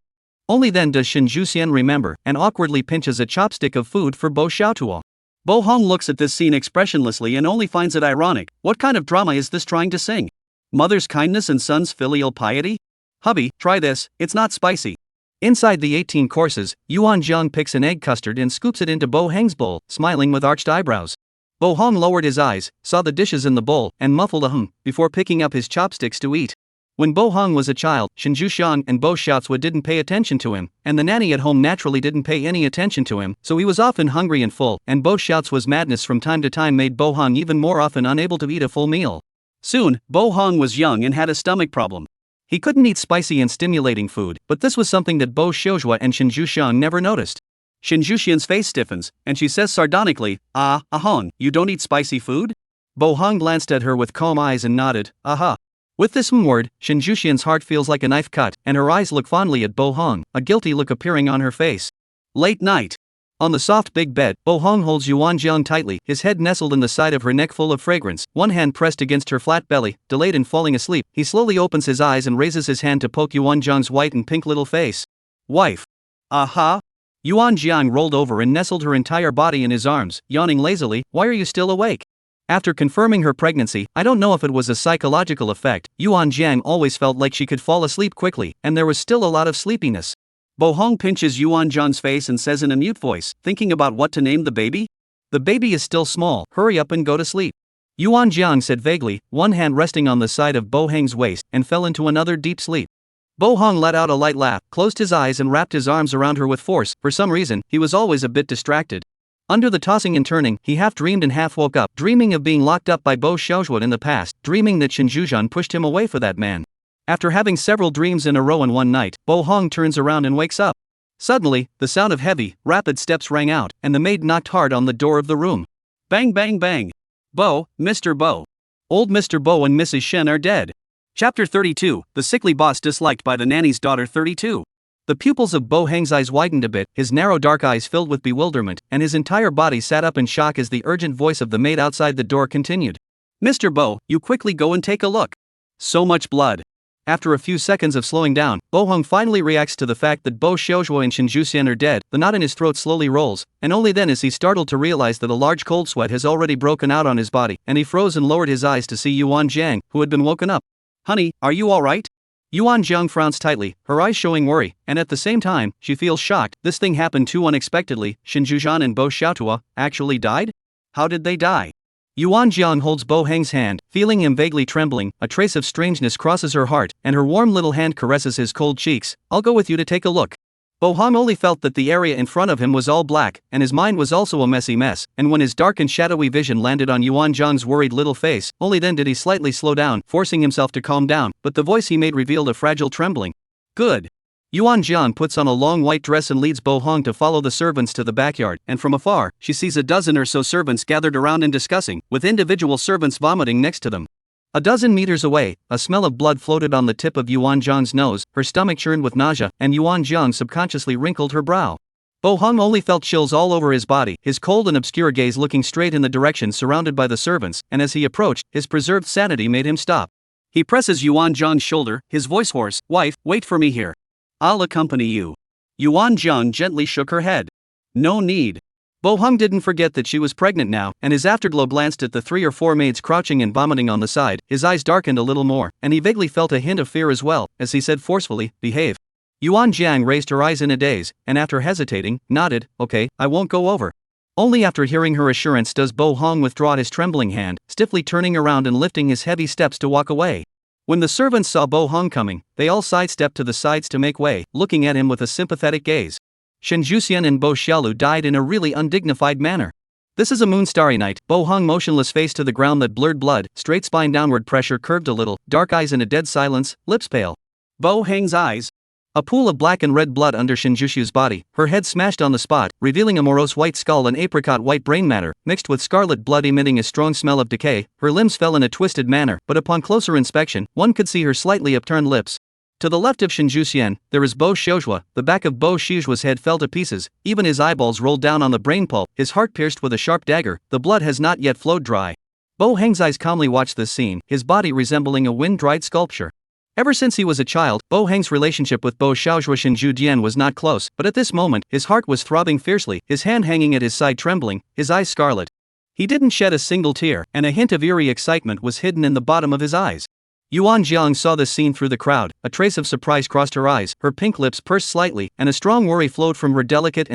Only then does Shinjuxian remember, and awkwardly pinches a chopstick of food for Bo Xiaotua. Bo Hong looks at this scene expressionlessly and only finds it ironic. What kind of drama is this trying to sing? Mother's kindness and son's filial piety? "Hubby, try this, it's not spicy." Inside the 18 courses, Yuan Jiang picks an egg custard and scoops it into Bo Hang's bowl, smiling with arched eyebrows. Bo Hong lowered his eyes, saw the dishes in the bowl, and muffled a hum, before picking up his chopsticks to eat. When Bo Hong was a child, Shinjuxian and Bo Xiaotua didn't pay attention to him, and the nanny at home naturally didn't pay any attention to him, so he was often hungry and full, and Bo Xiaotua's madness from time to time made Bo Hong even more often unable to eat a full meal. Soon, Bo Hong was young and had a stomach problem. He couldn't eat spicy and stimulating food, but this was something that Bo Xiaojua and Shinjuxian never noticed. Shinjuxian's face stiffens, and she says sardonically, Hong, you don't eat spicy food?" Bo Hong glanced at her with calm eyes and nodded, "Aha." With this word, Shinjuxian's heart feels like a knife cut, and her eyes look fondly at Bo Hong, a guilty look appearing on her face. Late night. On the soft big bed, Bo Hong holds Yuan Jiang tightly, his head nestled in the side of her neck full of fragrance, one hand pressed against her flat belly. Delayed in falling asleep, he slowly opens his eyes and raises his hand to poke Yuan Jiang's white and pink little face. "Wife." "Aha." Yuan Jiang rolled over and nestled her entire body in his arms, yawning lazily. "Why are you still awake?" After confirming her pregnancy, I don't know if it was a psychological effect, Yuan Jiang always felt like she could fall asleep quickly, and there was still a lot of sleepiness. Bo Hong pinches Yuan Jiang's face and says in a mute voice, "Thinking about what to name the baby? The baby is still small, hurry up and go to sleep." Yuan Jiang said vaguely, one hand resting on the side of Bo Hang's waist, and fell into another deep sleep. Bo Hong let out a light laugh, closed his eyes and wrapped his arms around her with force. For some reason, he was always a bit distracted. Under the tossing and turning, he half dreamed and half woke up, dreaming of being locked up by Bo Xiaojua in the past, dreaming that Shinjuxian pushed him away for that man. After having several dreams in a row in one night, Bo Hong turns around and wakes up. Suddenly, the sound of heavy, rapid steps rang out, and the maid knocked hard on the door of the room. Bang bang bang. "Bo, Mr. Bo. Old Mr. Bo and Mrs. Shen are dead." Chapter 32, The Sickly Boss Disliked by the Nanny's Daughter. 32. The pupils of Bo Hang's eyes widened a bit, his narrow dark eyes filled with bewilderment, and his entire body sat up in shock as the urgent voice of the maid outside the door continued. "Mr. Bo, you quickly go and take a look. So much blood." After a few seconds of slowing down, Bo Hong finally reacts to the fact that Bo Xiaojua and Shinjuxian are dead. The knot in his throat slowly rolls, and only then is he startled to realize that a large cold sweat has already broken out on his body, and he froze and lowered his eyes to see Yuan Jiang, who had been woken up. "Honey, are you alright?" Yuan Jiang frowns tightly, her eyes showing worry, and at the same time, she feels shocked. This thing happened too unexpectedly. Shinjuxian and Bo Xiaotua actually died? How did they die? Yuan Jiang holds Bo Hang's hand, feeling him vaguely trembling. A trace of strangeness crosses her heart, and her warm little hand caresses his cold cheeks. "I'll go with you to take a look." Bo Hong only felt that the area in front of him was all black, and his mind was also a messy mess, and when his dark and shadowy vision landed on Yuan Zhang's worried little face, only then did he slightly slow down, forcing himself to calm down, but the voice he made revealed a fragile trembling. Good. Yuan Zhang puts on a long white dress and leads Bo Hong to follow the servants to the backyard, and from afar, she sees a dozen or so servants gathered around and discussing, with individual servants vomiting next to them. A dozen meters away, a smell of blood floated on the tip of Yuan Zhang's nose, her stomach churned with nausea, and Yuan Zhang subconsciously wrinkled her brow. Bo Hong only felt chills all over his body, his cold and obscure gaze looking straight in the direction surrounded by the servants, and as he approached, his preserved sanity made him stop. He presses Yuan Zhang's shoulder, his voice hoarse, "Wife, wait for me here. I'll accompany you." Yuan Zhang gently shook her head. "No need." Bo Hong didn't forget that she was pregnant now, and his afterglow glanced at the 3 or 4 maids crouching and vomiting on the side. His eyes darkened a little more, and he vaguely felt a hint of fear as well, as he said forcefully, "Behave." Yuan Zhang raised her eyes in a daze, and after hesitating, nodded, "Okay, I won't go over." Only after hearing her assurance does Bo Hong withdraw his trembling hand, stiffly turning around and lifting his heavy steps to walk away. When the servants saw Bo Hong coming, they all sidestepped to the sides to make way, looking at him with a sympathetic gaze. Shen Juxian and Bo Xiaolu died in a really undignified manner. This is a moon-starry night. Bo Hong motionless face to the ground that blurred blood, straight spine downward pressure curved a little, dark eyes in a dead silence, lips pale. Bo Hang's eyes. A pool of black and red blood under Shen Jushu's body, her head smashed on the spot, revealing a morose white skull and apricot white brain matter, mixed with scarlet blood emitting a strong smell of decay. Her limbs fell in a twisted manner, but upon closer inspection, one could see her slightly upturned lips. To the left of Shen Juxian, there is Bo Xiuzhua. The back of Bo Xiuzhua's head fell to pieces, even his eyeballs rolled down on the brain pulp, his heart pierced with a sharp dagger, the blood has not yet flowed dry. Bo Hang's eyes calmly watched this scene, his body resembling a wind-dried sculpture. Ever since he was a child, Bo Hang's relationship with Bo Xiuzhua Shenju Dian was not close, but at this moment, his heart was throbbing fiercely, his hand hanging at his side trembling, his eyes scarlet. He didn't shed a single tear, and a hint of eerie excitement was hidden in the bottom of his eyes. Yuan Jiang saw this scene through the crowd, a trace of surprise crossed her eyes, her pink lips pursed slightly, and a strong worry flowed from her delicate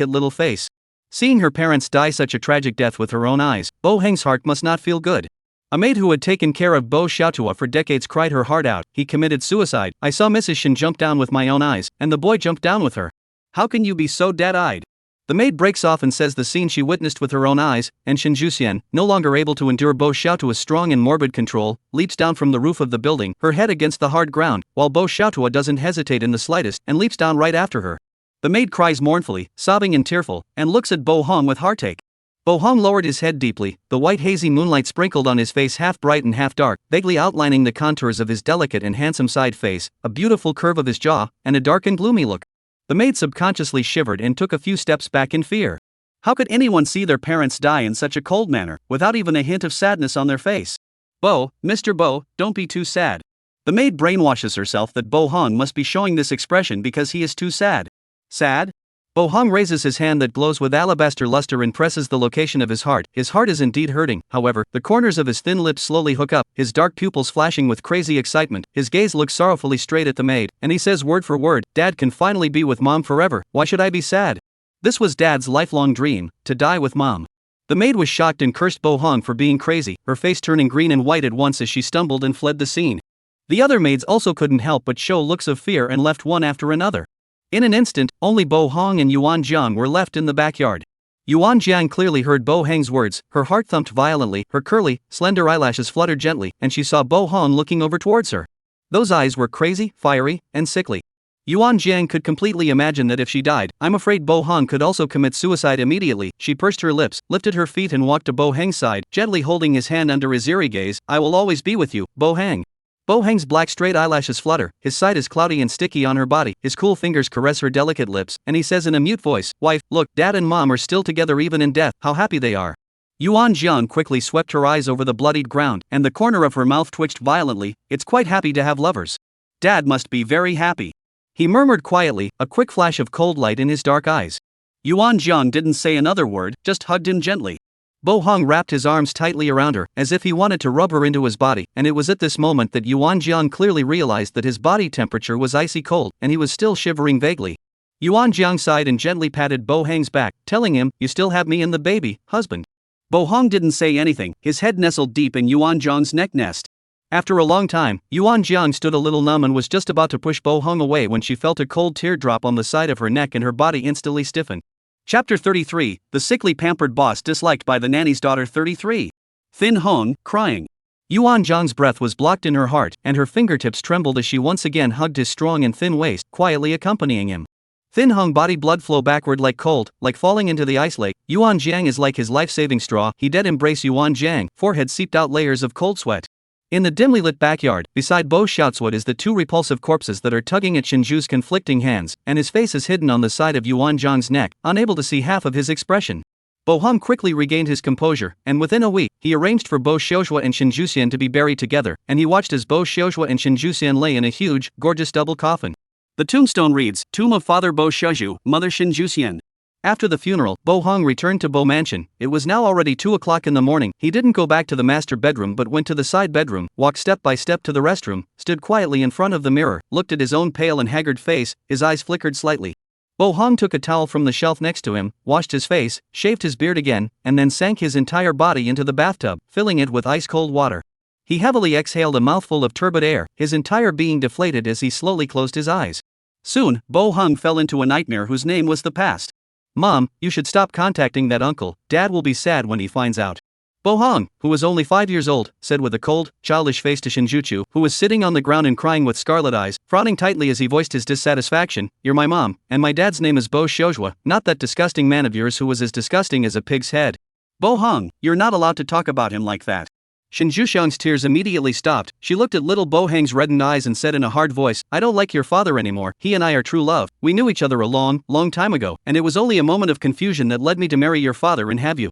little face. Seeing her parents die such a tragic death with her own eyes, Bo Hang's heart must not feel good. A maid who had taken care of Bo Xiaotua for decades cried her heart out, "He committed suicide. I saw Mrs. Shen jump down with my own eyes, and the boy jumped down with her. How can you be so dead-eyed?" The maid breaks off and says the scene she witnessed with her own eyes, and Shen Juxian, no longer able to endure Bo Xiaotua's strong and morbid control, leaps down from the roof of the building, her head against the hard ground, while Bo Xiaotua doesn't hesitate in the slightest, and leaps down right after her. The maid cries mournfully, sobbing and tearful, and looks at Bo Hong with heartache. Bo Hong lowered his head deeply, the white hazy moonlight sprinkled on his face half bright and half dark, vaguely outlining the contours of his delicate and handsome side face, a beautiful curve of his jaw, and a dark and gloomy look. The maid subconsciously shivered and took a few steps back in fear. How could anyone see their parents die in such a cold manner, without even a hint of sadness on their face? "Bo, Mr. Bo, don't be too sad." The maid brainwashes herself that Bo Hong must be showing this expression because he is too sad. Sad? Bo Hong raises his hand that glows with alabaster luster and presses the location of his heart. His heart is indeed hurting, however, the corners of his thin lips slowly hook up, his dark pupils flashing with crazy excitement, his gaze looks sorrowfully straight at the maid, and he says word for word, "Dad can finally be with Mom forever, why should I be sad?" This was Dad's lifelong dream, to die with Mom. The maid was shocked and cursed Bo Hong for being crazy, her face turning green and white at once as she stumbled and fled the scene. The other maids also couldn't help but show looks of fear and left one after another. In an instant, only Bo Hong and Yuan Jiang were left in the backyard. Yuan Jiang clearly heard Bo Hang's words, her heart thumped violently, her curly, slender eyelashes fluttered gently, and she saw Bo Hong looking over towards her. Those eyes were crazy, fiery, and sickly. Yuan Jiang could completely imagine that if she died, I'm afraid Bo Hong could also commit suicide immediately. She pursed her lips, lifted her feet and walked to Bo Hang's side, gently holding his hand under his eerie gaze. "I will always be with you, Bo Hang." Bo Hang's black straight eyelashes flutter, his side is cloudy and sticky on her body, his cool fingers caress her delicate lips, and he says in a mute voice, "Wife, look, Dad and Mom are still together even in death, how happy they are." Yuan Jiang quickly swept her eyes over the bloodied ground, and the corner of her mouth twitched violently. "It's quite happy to have lovers. Dad must be very happy," he murmured quietly, a quick flash of cold light in his dark eyes. Yuan Jiang didn't say another word, just hugged him gently. Bo Hong wrapped his arms tightly around her, as if he wanted to rub her into his body, and it was at this moment that Yuan Jiang clearly realized that his body temperature was icy cold, and he was still shivering vaguely. Yuan Jiang sighed and gently patted Bo Hang's back, telling him, "You still have me and the baby, husband." Bo Hong didn't say anything, his head nestled deep in Yuan Jiang's neck nest. After a long time, Yuan Jiang stood a little numb and was just about to push Bo Hong away when she felt a cold teardrop on the side of her neck and her body instantly stiffened. Chapter 33, The Sickly Pampered Boss Disliked by the Nanny's Daughter. 33. Thin Hong, crying. Yuan Jiang's breath was blocked in her heart, and her fingertips trembled as she once again hugged his strong and thin waist, quietly accompanying him. Thin Hong body blood flow backward like cold, like falling into the ice lake. Yuan Jiang is like his life-saving straw. He dead embrace Yuan Jiang, forehead seeped out layers of cold sweat. In the dimly lit backyard, beside Bo Xiaozuo is the two repulsive corpses that are tugging at Shinju's conflicting hands, and his face is hidden on the side of Yuan Jiang's neck, unable to see half of his expression. Bo Hong quickly regained his composure, and within a week, he arranged for Bo Xiaozuo and Shinjuxian to be buried together, and he watched as Bo Xiaozuo and Shinjuxian lay in a huge, gorgeous double coffin. The tombstone reads, Tomb of Father Bo Xiaozu, Mother Shinjuxian. After the funeral, Bo Hong returned to Bo Mansion. It was now already 2 o'clock in the morning. He didn't go back to the master bedroom but went to the side bedroom, walked step by step to the restroom, stood quietly in front of the mirror, looked at his own pale and haggard face, his eyes flickered slightly. Bo Hong took a towel from the shelf next to him, washed his face, shaved his beard again, and then sank his entire body into the bathtub, filling it with ice-cold water. He heavily exhaled a mouthful of turbid air, his entire being deflated as he slowly closed his eyes. Soon, Bo Hong fell into a nightmare whose name was the past. Mom, you should stop contacting that uncle. Dad will be sad when he finds out. Bo Hong, who was only 5 years old, said with a cold, childish face to Shinjuchu, who was sitting on the ground and crying with scarlet eyes, frowning tightly as he voiced his dissatisfaction. You're my mom, and my dad's name is Bo Xiaozuo, not that disgusting man of yours who was as disgusting as a pig's head. Bo Hong, you're not allowed to talk about him like that. Shinjuxiang's tears immediately stopped. She looked at little Bo Hong's reddened eyes and said in a hard voice, I don't like your father anymore. He and I are true love. We knew each other a long, long time ago, and it was only a moment of confusion that led me to marry your father and have you.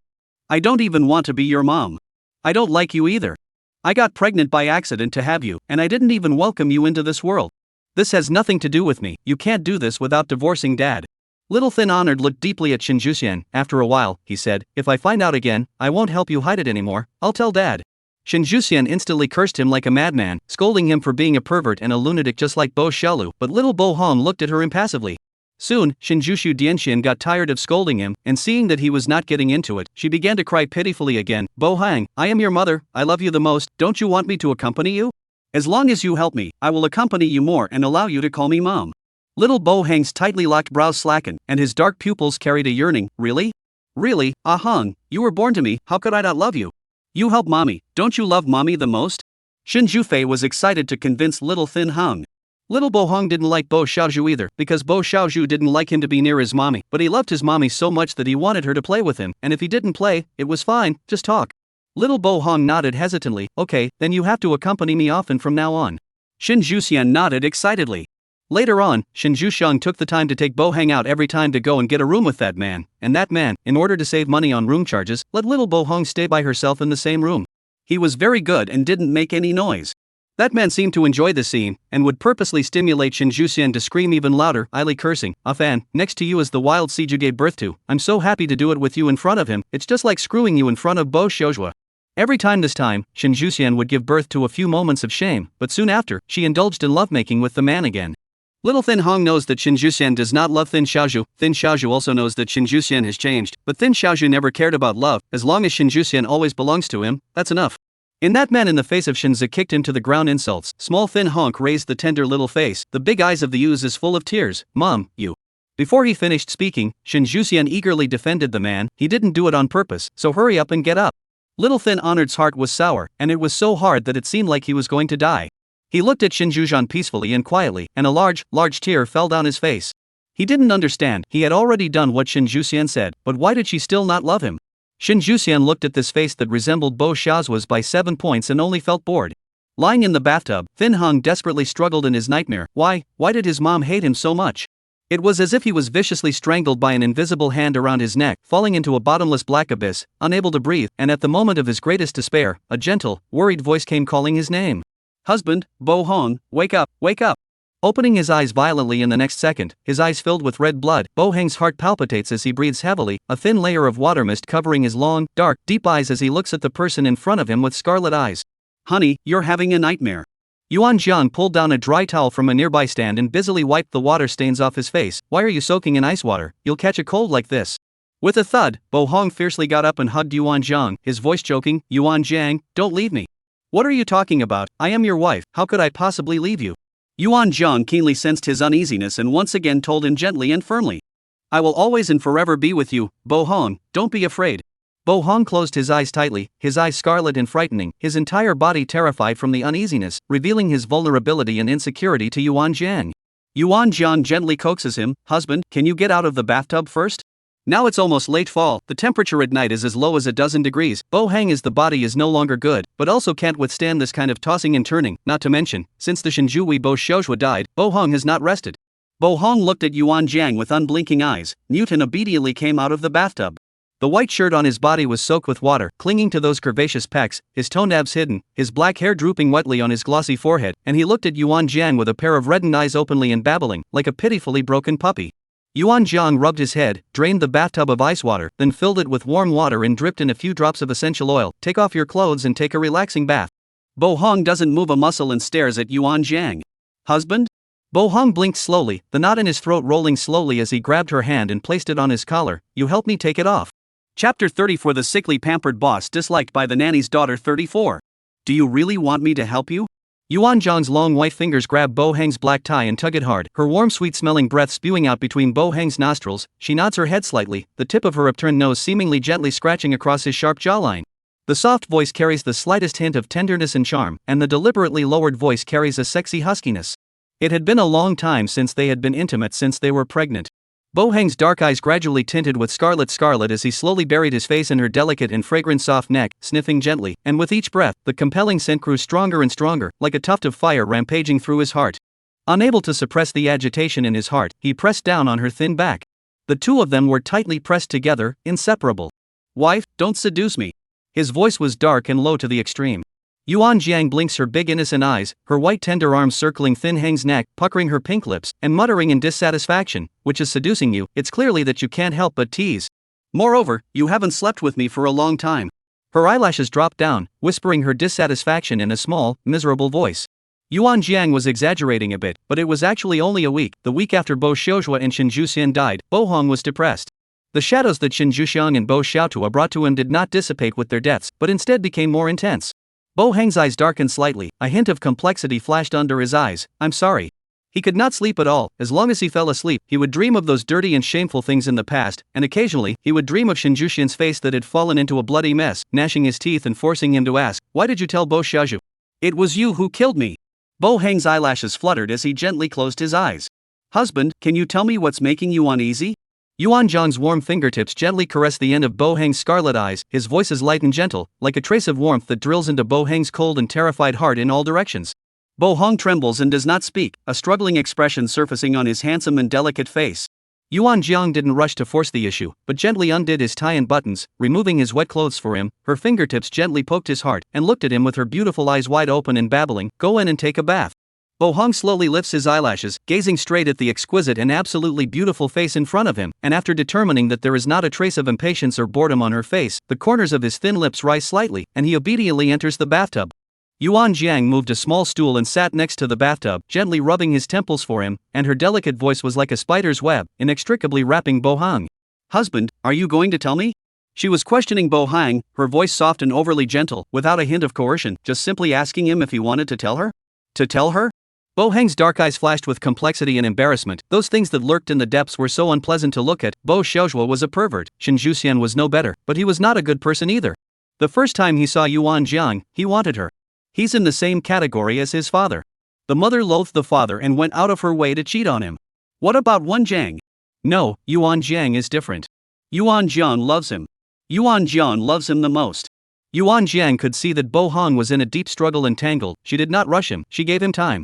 I don't even want to be your mom. I don't like you either. I got pregnant by accident to have you, and I didn't even welcome you into this world. This has nothing to do with me. You can't do this without divorcing Dad. Little Thin Honored looked deeply at Shinjuxian. After a while, he said, if I find out again, I won't help you hide it anymore. I'll tell Dad. Shinjuxian instantly cursed him like a madman, scolding him for being a pervert and a lunatic just like Bo Xiaolu, but little Bo Hong looked at her impassively. Soon, Shinjushu Dianxian got tired of scolding him, and seeing that he was not getting into it, she began to cry pitifully again. Bo Hong, I am your mother, I love you the most, don't you want me to accompany you? As long as you help me, I will accompany you more and allow you to call me mom. Little Bo Hong's tightly locked brows slackened, and his dark pupils carried a yearning. Really? Really? Ah Hong, you were born to me, how could I not love you? You help mommy, don't you love mommy the most? Shin Jufei was excited to convince little Thin Hong. Little Bo Hong didn't like Bo Xiaozu either, because Bo Xiaozu didn't like him to be near his mommy, but he loved his mommy so much that he wanted her to play with him, and if he didn't play, it was fine, just talk. Little Bo Hong nodded hesitantly. Okay, then you have to accompany me often from now on. Shin Juxian nodded excitedly. Later on, Shin Juxiang took the time to take Bo Hong out every time to go and get a room with that man, and that man, in order to save money on room charges, let little Bo Hong stay by herself in the same room. He was very good and didn't make any noise. That man seemed to enjoy the scene, and would purposely stimulate Shin Juxian to scream even louder, idly cursing. Fan, next to you is the wild seed you gave birth to. I'm so happy to do it with you in front of him, it's just like screwing you in front of Bo Xiaozuo. Every time, Shin Juxian would give birth to a few moments of shame, but soon after, she indulged in lovemaking with the man again. Little Thin Hong knows that Shin Juxian does not love Thin Xiaozu. Thin Xiaozu also knows that Shin Juxian has changed, but Thin Xiaozu never cared about love. As long as Shin Juxian always belongs to him, that's enough. In that man in the face of Shinza kicked him to the ground insults. Small Thin Honk raised the tender little face, the big eyes of the youth is full of tears. Mom, you. Before he finished speaking, Shin Juxian eagerly defended the man. He didn't do it on purpose, so hurry up and get up. Little Thin Honored's heart was sour, and it was so hard that it seemed like he was going to die. He looked at Shin Juxian peacefully and quietly, and a large tear fell down his face. He didn't understand. He had already done what Shin Juxian said, but why did she still not love him? Shin Juxian looked at this face that resembled Bo Xiaozuo's by 7 points and only felt bored. Lying in the bathtub, Thin Hong desperately struggled in his nightmare. Why did his mom hate him so much? It was as if he was viciously strangled by an invisible hand around his neck, falling into a bottomless black abyss, unable to breathe, and at the moment of his greatest despair, a gentle, worried voice came calling his name. Husband, Bo Hong, wake up, wake up. Opening his eyes violently in the next second, his eyes filled with red blood, Bo Hong's heart palpitates as he breathes heavily, a thin layer of water mist covering his long, dark, deep eyes as he looks at the person in front of him with scarlet eyes. Honey, you're having a nightmare. Yuan Jian pulled down a dry towel from a nearby stand and busily wiped the water stains off his face. Why are you soaking in ice water? You'll catch a cold like this. With a thud, Bo Hong fiercely got up and hugged Yuan Jiang, his voice choking. Yuan Jiang, don't leave me. What are you talking about? I am your wife, how could I possibly leave you? Yuan Jiang keenly sensed his uneasiness and once again told him gently and firmly. I will always and forever be with you, Bo Hong, don't be afraid. Bo Hong closed his eyes tightly, his eyes scarlet and frightening, his entire body terrified from the uneasiness, revealing his vulnerability and insecurity to Yuan Jiang. Yuan Jiang gently coaxes him, husband, can you get out of the bathtub first? Now it's almost late fall, the temperature at night is as low as a dozen degrees. Bo Hang is the body is no longer good, but also can't withstand this kind of tossing and turning, not to mention, since the Shinjuwi Bo Shoujua died, Bo Hong has not rested. Bo Hong looked at Yuan Jiang with unblinking eyes. Newton obediently came out of the bathtub. The white shirt on his body was soaked with water, clinging to those curvaceous pecs, his toned abs hidden, his black hair drooping wetly on his glossy forehead, and he looked at Yuan Jiang with a pair of reddened eyes openly and babbling, like a pitifully broken puppy. Yuan Jiang rubbed his head, drained the bathtub of ice water, then filled it with warm water and dripped in a few drops of essential oil. Take off your clothes and take a relaxing bath. Bo Hong doesn't move a muscle and stares at Yuan Jiang. Husband? Bo Hong blinked slowly, the knot in his throat rolling slowly as he grabbed her hand and placed it on his collar. You help me take it off. Chapter 30 for the sickly pampered boss disliked by the nanny's daughter 34. Do you really want me to help you? Yuan Jiang's long white fingers grab Bo Hang's black tie and tug it hard, her warm sweet-smelling breath spewing out between Bo Hang's nostrils. She nods her head slightly, the tip of her upturned nose seemingly gently scratching across his sharp jawline. The soft voice carries the slightest hint of tenderness and charm, and the deliberately lowered voice carries a sexy huskiness. It had been a long time since they had been intimate since they were pregnant. Bo Hang's dark eyes gradually tinted with scarlet as he slowly buried his face in her delicate and fragrant soft neck, sniffing gently, and with each breath, the compelling scent grew stronger and stronger, like a tuft of fire rampaging through his heart. Unable to suppress the agitation in his heart, he pressed down on her thin back. The two of them were tightly pressed together, inseparable. Wife, don't seduce me. His voice was dark and low to the extreme. Yuan Jiang blinks her big innocent eyes, her white tender arms circling Thin Heng's neck, puckering her pink lips, and muttering in dissatisfaction, which is seducing you, it's clearly that you can't help but tease. Moreover, you haven't slept with me for a long time. Her eyelashes dropped down, whispering her dissatisfaction in a small, miserable voice. Yuan Jiang was exaggerating a bit, but it was actually only a week. The week after Bo Shoujua and Shin Juxian died, Bo Hong was depressed. The shadows that Shin Juxiang and Bo Xiaotua brought to him did not dissipate with their deaths, but instead became more intense. Bo Hang's eyes darkened slightly, a hint of complexity flashed under his eyes. I'm sorry. He could not sleep at all. As long as he fell asleep, he would dream of those dirty and shameful things in the past, and occasionally, he would dream of Shin Juxian's face that had fallen into a bloody mess, gnashing his teeth and forcing him to ask, why did you tell Bo Xiaoju? It was you who killed me. Bo Hang's eyelashes fluttered as he gently closed his eyes. Husband, can you tell me what's making you uneasy? Yuan Jiang's warm fingertips gently caressed the end of Bo Hang's scarlet eyes, his voice is light and gentle, like a trace of warmth that drills into Bo Hang's cold and terrified heart in all directions. Bo Hong trembles and does not speak, a struggling expression surfacing on his handsome and delicate face. Yuan Jiang didn't rush to force the issue, but gently undid his tie and buttons, removing his wet clothes for him. Her fingertips gently poked his heart, and looked at him with her beautiful eyes wide open and babbling, go in and take a bath. Bo Hong slowly lifts his eyelashes, gazing straight at the exquisite and absolutely beautiful face in front of him, and after determining that there is not a trace of impatience or boredom on her face, the corners of his thin lips rise slightly, and he obediently enters the bathtub. Yuan Jiang moved a small stool and sat next to the bathtub, gently rubbing his temples for him, and her delicate voice was like a spider's web, inextricably wrapping Bo Hong. Husband, are you going to tell me? She was questioning Bo Hong, her voice soft and overly gentle, without a hint of coercion, just simply asking him if he wanted to tell her? To tell her? Bo Hang's dark eyes flashed with complexity and embarrassment. Those things that lurked in the depths were so unpleasant to look at. Bo Xiaojua was a pervert, Shin Juxian was no better, but he was not a good person either. The first time he saw Yuan Jiang, he wanted her. He's in the same category as his father. The mother loathed the father and went out of her way to cheat on him. What about Wen Jiang? No, Yuan Jiang is different. Yuan Jiang loves him. Yuan Jiang loves him the most. Yuan Jiang could see that Bo Hong was in a deep struggle and tangled. She did not rush him, she gave him time.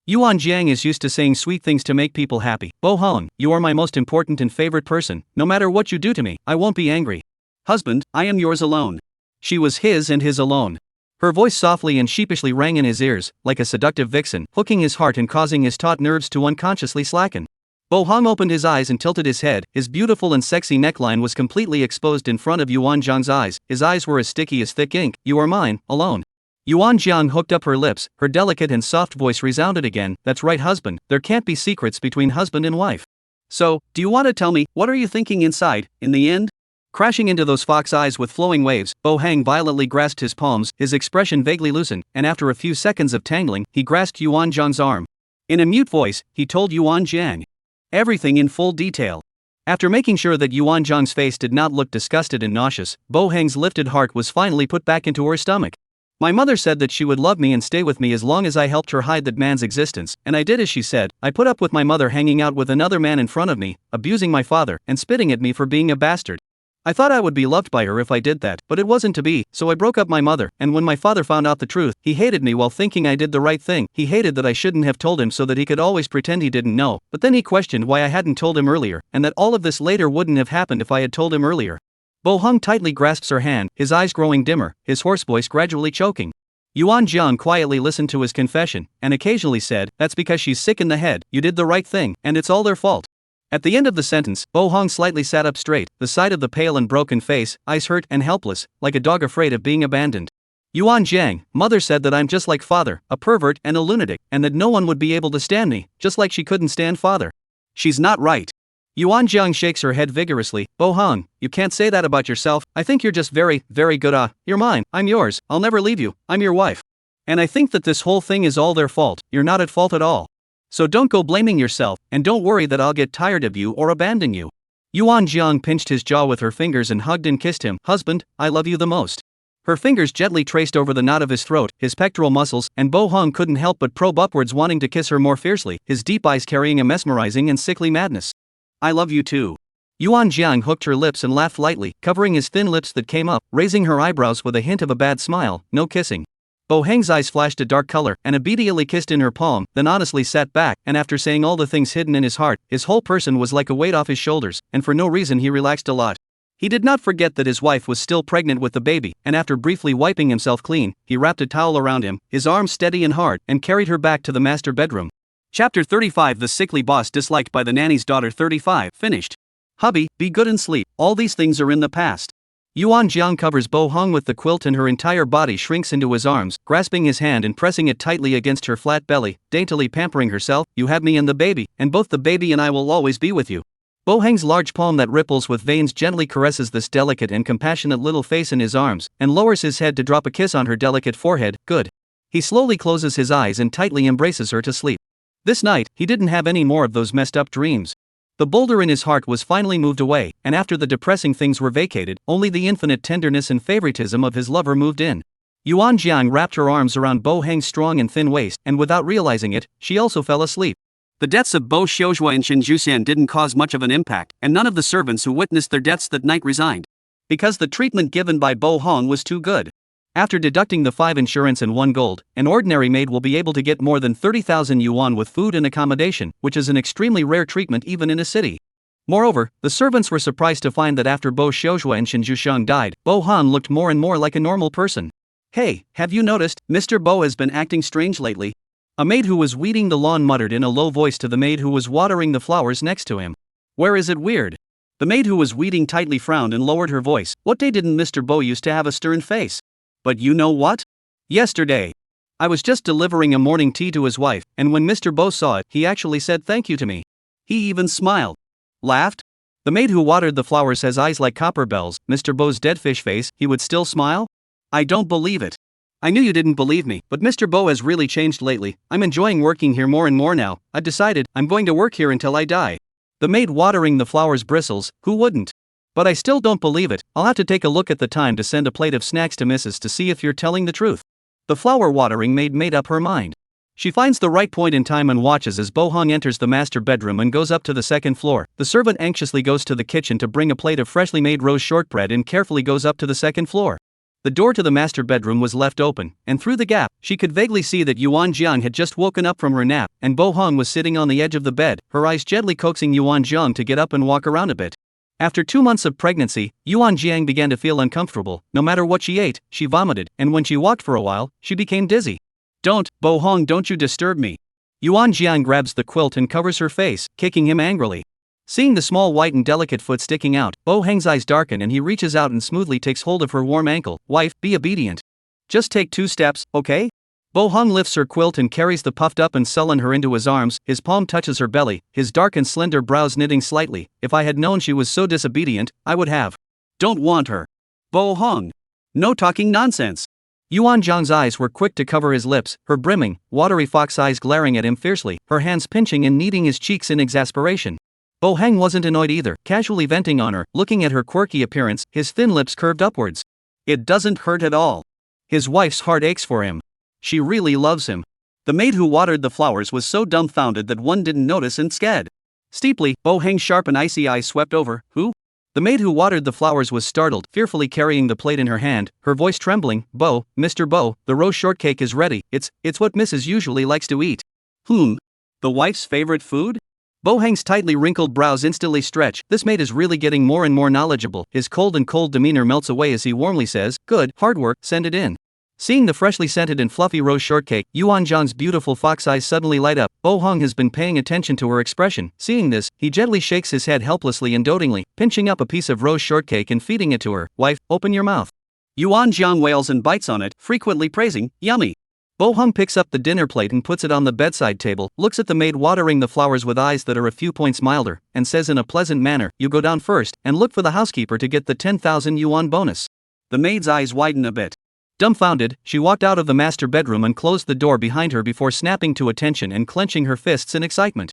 Yuan Jiang is used to saying sweet things to make people happy. Bo Hong, you are my most important and favorite person. No matter what you do to me, I won't be angry. Husband, I am yours alone. She was his and his alone. Her voice softly and sheepishly rang in his ears, like a seductive vixen, hooking his heart and causing his taut nerves to unconsciously slacken. Bo Hong opened his eyes and tilted his head. His beautiful and sexy neckline was completely exposed in front of Yuan Jiang's eyes. His eyes were as sticky as thick ink. You are mine, alone. Yuan Jiang hooked up her lips, her delicate and soft voice resounded again. That's right, husband, there can't be secrets between husband and wife. So, do you want to tell me, what are you thinking inside, in the end? Crashing into those fox eyes with flowing waves, Bo Hang violently grasped his palms, his expression vaguely loosened, and after a few seconds of tangling, he grasped Yuan Zhang's arm. In a mute voice, he told Yuan Zhang everything in full detail. After making sure that Yuan Zhang's face did not look disgusted and nauseous, Bo Hang's lifted heart was finally put back into her stomach. My mother said that she would love me and stay with me as long as I helped her hide that man's existence, and I did as she said. I put up with my mother hanging out with another man in front of me, abusing my father, and spitting at me for being a bastard. I thought I would be loved by her if I did that, but it wasn't to be, so I broke up my mother, and when my father found out the truth, he hated me while thinking I did the right thing. He hated that I shouldn't have told him so that he could always pretend he didn't know, but then he questioned why I hadn't told him earlier, and that all of this later wouldn't have happened if I had told him earlier. Bo Hung tightly grasps her hand, his eyes growing dimmer, his hoarse voice gradually choking. Yuan Zhang quietly listened to his confession, and occasionally said, "That's because she's sick in the head, you did the right thing, and it's all their fault." At the end of the sentence, Bo Hong slightly sat up straight, the side of the pale and broken face, eyes hurt and helpless, like a dog afraid of being abandoned. "Yuan Zhang, mother said that I'm just like father, a pervert and a lunatic, and that no one would be able to stand me, just like she couldn't stand father. She's not right." Yuan Zhang shakes her head vigorously. "Bo Hong, you can't say that about yourself. I think you're just very, very good. You're mine, I'm yours, I'll never leave you, I'm your wife. And I think that this whole thing is all their fault, you're not at fault at all. So don't go blaming yourself, and don't worry that I'll get tired of you or abandon you." Yuan Zhang pinched his jaw with her fingers and hugged and kissed him. "Husband, I love you the most." Her fingers gently traced over the knot of his throat, his pectoral muscles, and Bo Hong couldn't help but probe upwards, wanting to kiss her more fiercely, his deep eyes carrying a mesmerizing and sickly madness. "I love you too." Yuan Zhang hooked her lips and laughed lightly, covering his thin lips that came up, raising her eyebrows with a hint of a bad smile. "No kissing." Bo Hang's eyes flashed a dark color and immediately kissed in her palm, then honestly sat back, and after saying all the things hidden in his heart, his whole person was like a weight off his shoulders, and for no reason he relaxed a lot. He did not forget that his wife was still pregnant with the baby, and after briefly wiping himself clean, he wrapped a towel around him, his arms steady and hard, and carried her back to the master bedroom. Chapter 35 The sickly boss disliked by the nanny's daughter. 35 Finished. "Hubby, be good and sleep, all these things are in the past." Yuan Zhang covers Bo Hong with the quilt and her entire body shrinks into his arms, grasping his hand and pressing it tightly against her flat belly, daintily pampering herself. "You have me and the baby, and both the baby and I will always be with you." Bo Hang's large palm that ripples with veins gently caresses this delicate and compassionate little face in his arms, and lowers his head to drop a kiss on her delicate forehead. "Good." He slowly closes his eyes and tightly embraces her to sleep. This night, he didn't have any more of those messed up dreams. The boulder in his heart was finally moved away, and after the depressing things were vacated, only the infinite tenderness and favoritism of his lover moved in. Yuan Zhang wrapped her arms around Bo Hang's strong and thin waist, and without realizing it, she also fell asleep. The deaths of Bo Xiuzhua and Shin Juxian didn't cause much of an impact, and none of the servants who witnessed their deaths that night resigned. Because the treatment given by Bo Hong was too good. After deducting the 5 insurance and 1 gold, an ordinary maid will be able to get more than 30,000 yuan with food and accommodation, which is an extremely rare treatment even in a city. Moreover, the servants were surprised to find that after Bo Xiuzhua and Shin Juxiang died, Bo Han looked more and more like a normal person. "Hey, have you noticed, Mr. Bo has been acting strange lately?" A maid who was weeding the lawn muttered in a low voice to the maid who was watering the flowers next to him. "Where is it weird?" The maid who was weeding tightly frowned and lowered her voice. "What day didn't Mr. Bo used to have a stern face? But you know what? Yesterday. I was just delivering a morning tea to his wife, and when Mr. Bo saw it, he actually said thank you to me. He even smiled. Laughed?" The maid who watered the flowers has eyes like copper bells. Mr. Bo's dead fish face, he would still smile? "I don't believe it. I knew you didn't believe me, but Mr. Bo has really changed lately. I'm enjoying working here more and more now. I've decided I'm going to work here until I die." The maid watering the flowers bristles. "Who wouldn't? But I still don't believe it. I'll have to take a look at the time to send a plate of snacks to Mrs. to see if you're telling the truth." The flower watering maid made up her mind. She finds the right point in time and watches as Bo Hong enters the master bedroom and goes up to the second floor. The servant anxiously goes to the kitchen to bring a plate of freshly made rose shortbread and carefully goes up to the second floor. The door to the master bedroom was left open, and through the gap, she could vaguely see that Yuan Jiang had just woken up from her nap, and Bo Hong was sitting on the edge of the bed, her eyes gently coaxing Yuan Jiang to get up and walk around a bit. After 2 months of pregnancy, Yuan Jiang began to feel uncomfortable. No matter what she ate, she vomited, and when she walked for a while, she became dizzy. "Don't, Bo Hong, don't you disturb me." Yuan Jiang grabs the quilt and covers her face, kicking him angrily. Seeing the small white and delicate foot sticking out, Bo Hang's eyes darken and he reaches out and smoothly takes hold of her warm ankle. "Wife, be obedient. Just take 2 steps, okay?" Bo Hong lifts her quilt and carries the puffed up and sullen her into his arms, his palm touches her belly, his dark and slender brows knitting slightly. "If I had known she was so disobedient, I would have." Don't want her. Bo Hong. No talking nonsense. Yuan Zhang's eyes were quick to cover his lips, her brimming, watery fox eyes glaring at him fiercely, her hands pinching and kneading his cheeks in exasperation. Bo Hang wasn't annoyed either, casually venting on her, looking at her quirky appearance, his thin lips curved upwards. It doesn't hurt at all. His wife's heart aches for him. She really loves him. The maid who watered the flowers was so dumbfounded that one didn't notice and scared. Steeply, Bo Hang's sharp and icy eyes swept over. Who? The maid who watered the flowers was startled, fearfully carrying the plate in her hand, her voice trembling. Bo, Mr. Bo, the rose shortcake is ready. It's what Mrs. usually likes to eat. The wife's favorite food? Bo Hang's tightly wrinkled brows instantly stretch. This maid is really getting more and more knowledgeable. His cold demeanor melts away as he warmly says, good, hard work, send it in. Seeing the freshly scented and fluffy rose shortcake, Yuan Zhang's beautiful fox eyes suddenly light up. Bo Hong has been paying attention to her expression. Seeing this, he gently shakes his head helplessly and dotingly, pinching up a piece of rose shortcake and feeding it to her. Wife, open your mouth. Yuan Zhang wails and bites on it, frequently praising, yummy. Bo Hong picks up the dinner plate and puts it on the bedside table, looks at the maid watering the flowers with eyes that are a few points milder, and says in a pleasant manner, you go down first, and look for the housekeeper to get the 10,000 yuan bonus. The maid's eyes widen a bit. Dumbfounded, she walked out of the master bedroom and closed the door behind her before snapping to attention and clenching her fists in excitement.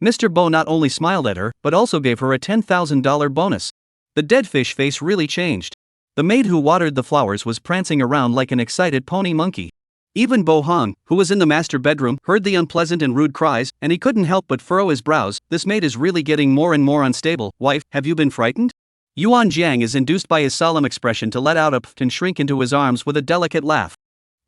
Mr. Bo not only smiled at her, but also gave her a $10,000 bonus. The dead fish face really changed. The maid who watered the flowers was prancing around like an excited pony monkey. Even Bo Hong, who was in the master bedroom, heard the unpleasant and rude cries, and he couldn't help but furrow his brows. This maid is really getting more and more unstable. Wife, have you been frightened? Yuan Jiang is induced by his solemn expression to let out a pft and shrink into his arms with a delicate laugh.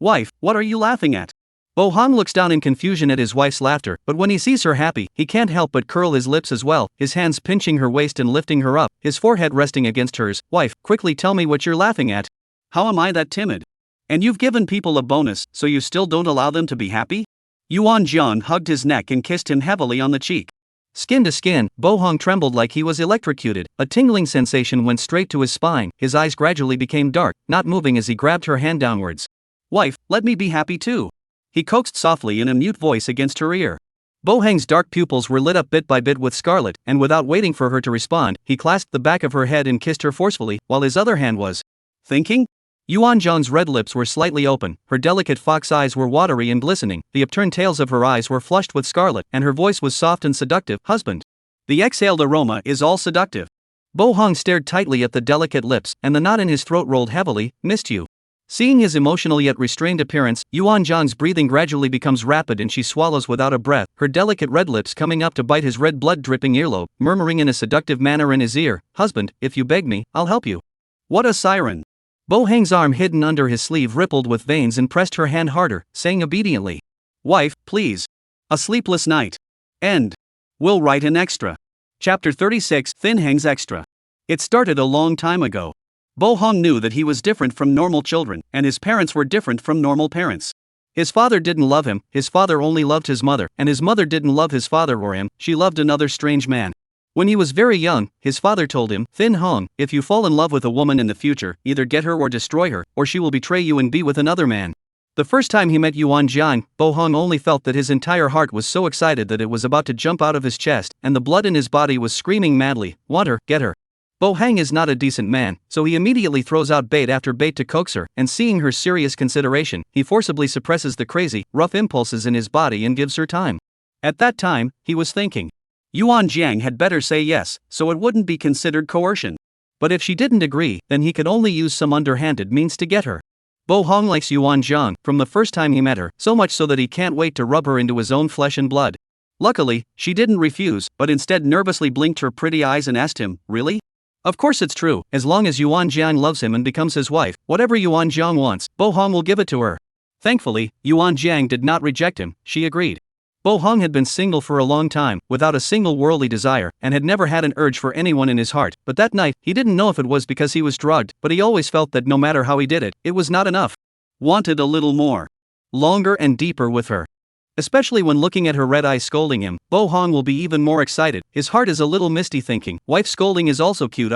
Wife, what are you laughing at? Bo Hong looks down in confusion at his wife's laughter, but when he sees her happy, he can't help but curl his lips as well, his hands pinching her waist and lifting her up, his forehead resting against hers. Wife, quickly tell me what you're laughing at. How am I that timid? And you've given people a bonus, so you still don't allow them to be happy? Yuan Jiang hugged his neck and kissed him heavily on the cheek. Skin to skin, Bo Hong trembled like he was electrocuted. A tingling sensation went straight to his spine. His eyes gradually became dark, not moving as he grabbed her hand downwards. Wife, let me be happy too. He coaxed softly in a mute voice against her ear. Bo Hang's dark pupils were lit up bit by bit with scarlet, and without waiting for her to respond, he clasped the back of her head and kissed her forcefully, while his other hand was thinking? Yuan Zhang's red lips were slightly open, her delicate fox eyes were watery and glistening, the upturned tails of her eyes were flushed with scarlet, and her voice was soft and seductive. Husband. The exhaled aroma is all seductive. Bo Hong stared tightly at the delicate lips, and the knot in his throat rolled heavily. Missed you. Seeing his emotional yet restrained appearance, Yuan Zhang's breathing gradually becomes rapid and she swallows without a breath, her delicate red lips coming up to bite his red blood-dripping earlobe, murmuring in a seductive manner in his ear, husband, if you beg me, I'll help you. What a siren. Bo Hang's arm hidden under his sleeve rippled with veins and pressed her hand harder, saying obediently, wife, please. A sleepless night. End. We'll write an extra. Chapter 36, Thin Hang's Extra. It started a long time ago. Bo Hong knew that he was different from normal children, and his parents were different from normal parents. His father didn't love him, his father only loved his mother, and his mother didn't love his father or him, she loved another strange man. When he was very young, his father told him, Thin Hong, if you fall in love with a woman in the future, either get her or destroy her, or she will betray you and be with another man. The first time he met Yuan Jiang, Bo Hong only felt that his entire heart was so excited that it was about to jump out of his chest, and the blood in his body was screaming madly, want her, get her. Bo Hang is not a decent man, so he immediately throws out bait after bait to coax her, and seeing her serious consideration, he forcibly suppresses the crazy, rough impulses in his body and gives her time. At that time, he was thinking, Yuan Jiang had better say yes, so it wouldn't be considered coercion. But if she didn't agree, then he could only use some underhanded means to get her. Bo Hong likes Yuan Jiang from the first time he met her, so much so that he can't wait to rub her into his own flesh and blood. Luckily, she didn't refuse, but instead nervously blinked her pretty eyes and asked him, really? Of course it's true, as long as Yuan Jiang loves him and becomes his wife, whatever Yuan Jiang wants, Bo Hong will give it to her. Thankfully, Yuan Jiang did not reject him, she agreed. Bo Hong had been single for a long time, without a single worldly desire, and had never had an urge for anyone in his heart, but that night, he didn't know if it was because he was drugged, but he always felt that no matter how he did it, it was not enough. Wanted a little more. Longer and deeper with her. Especially when looking at her red eyes scolding him, Bo Hong will be even more excited, his heart is a little misty thinking, wife scolding is also cute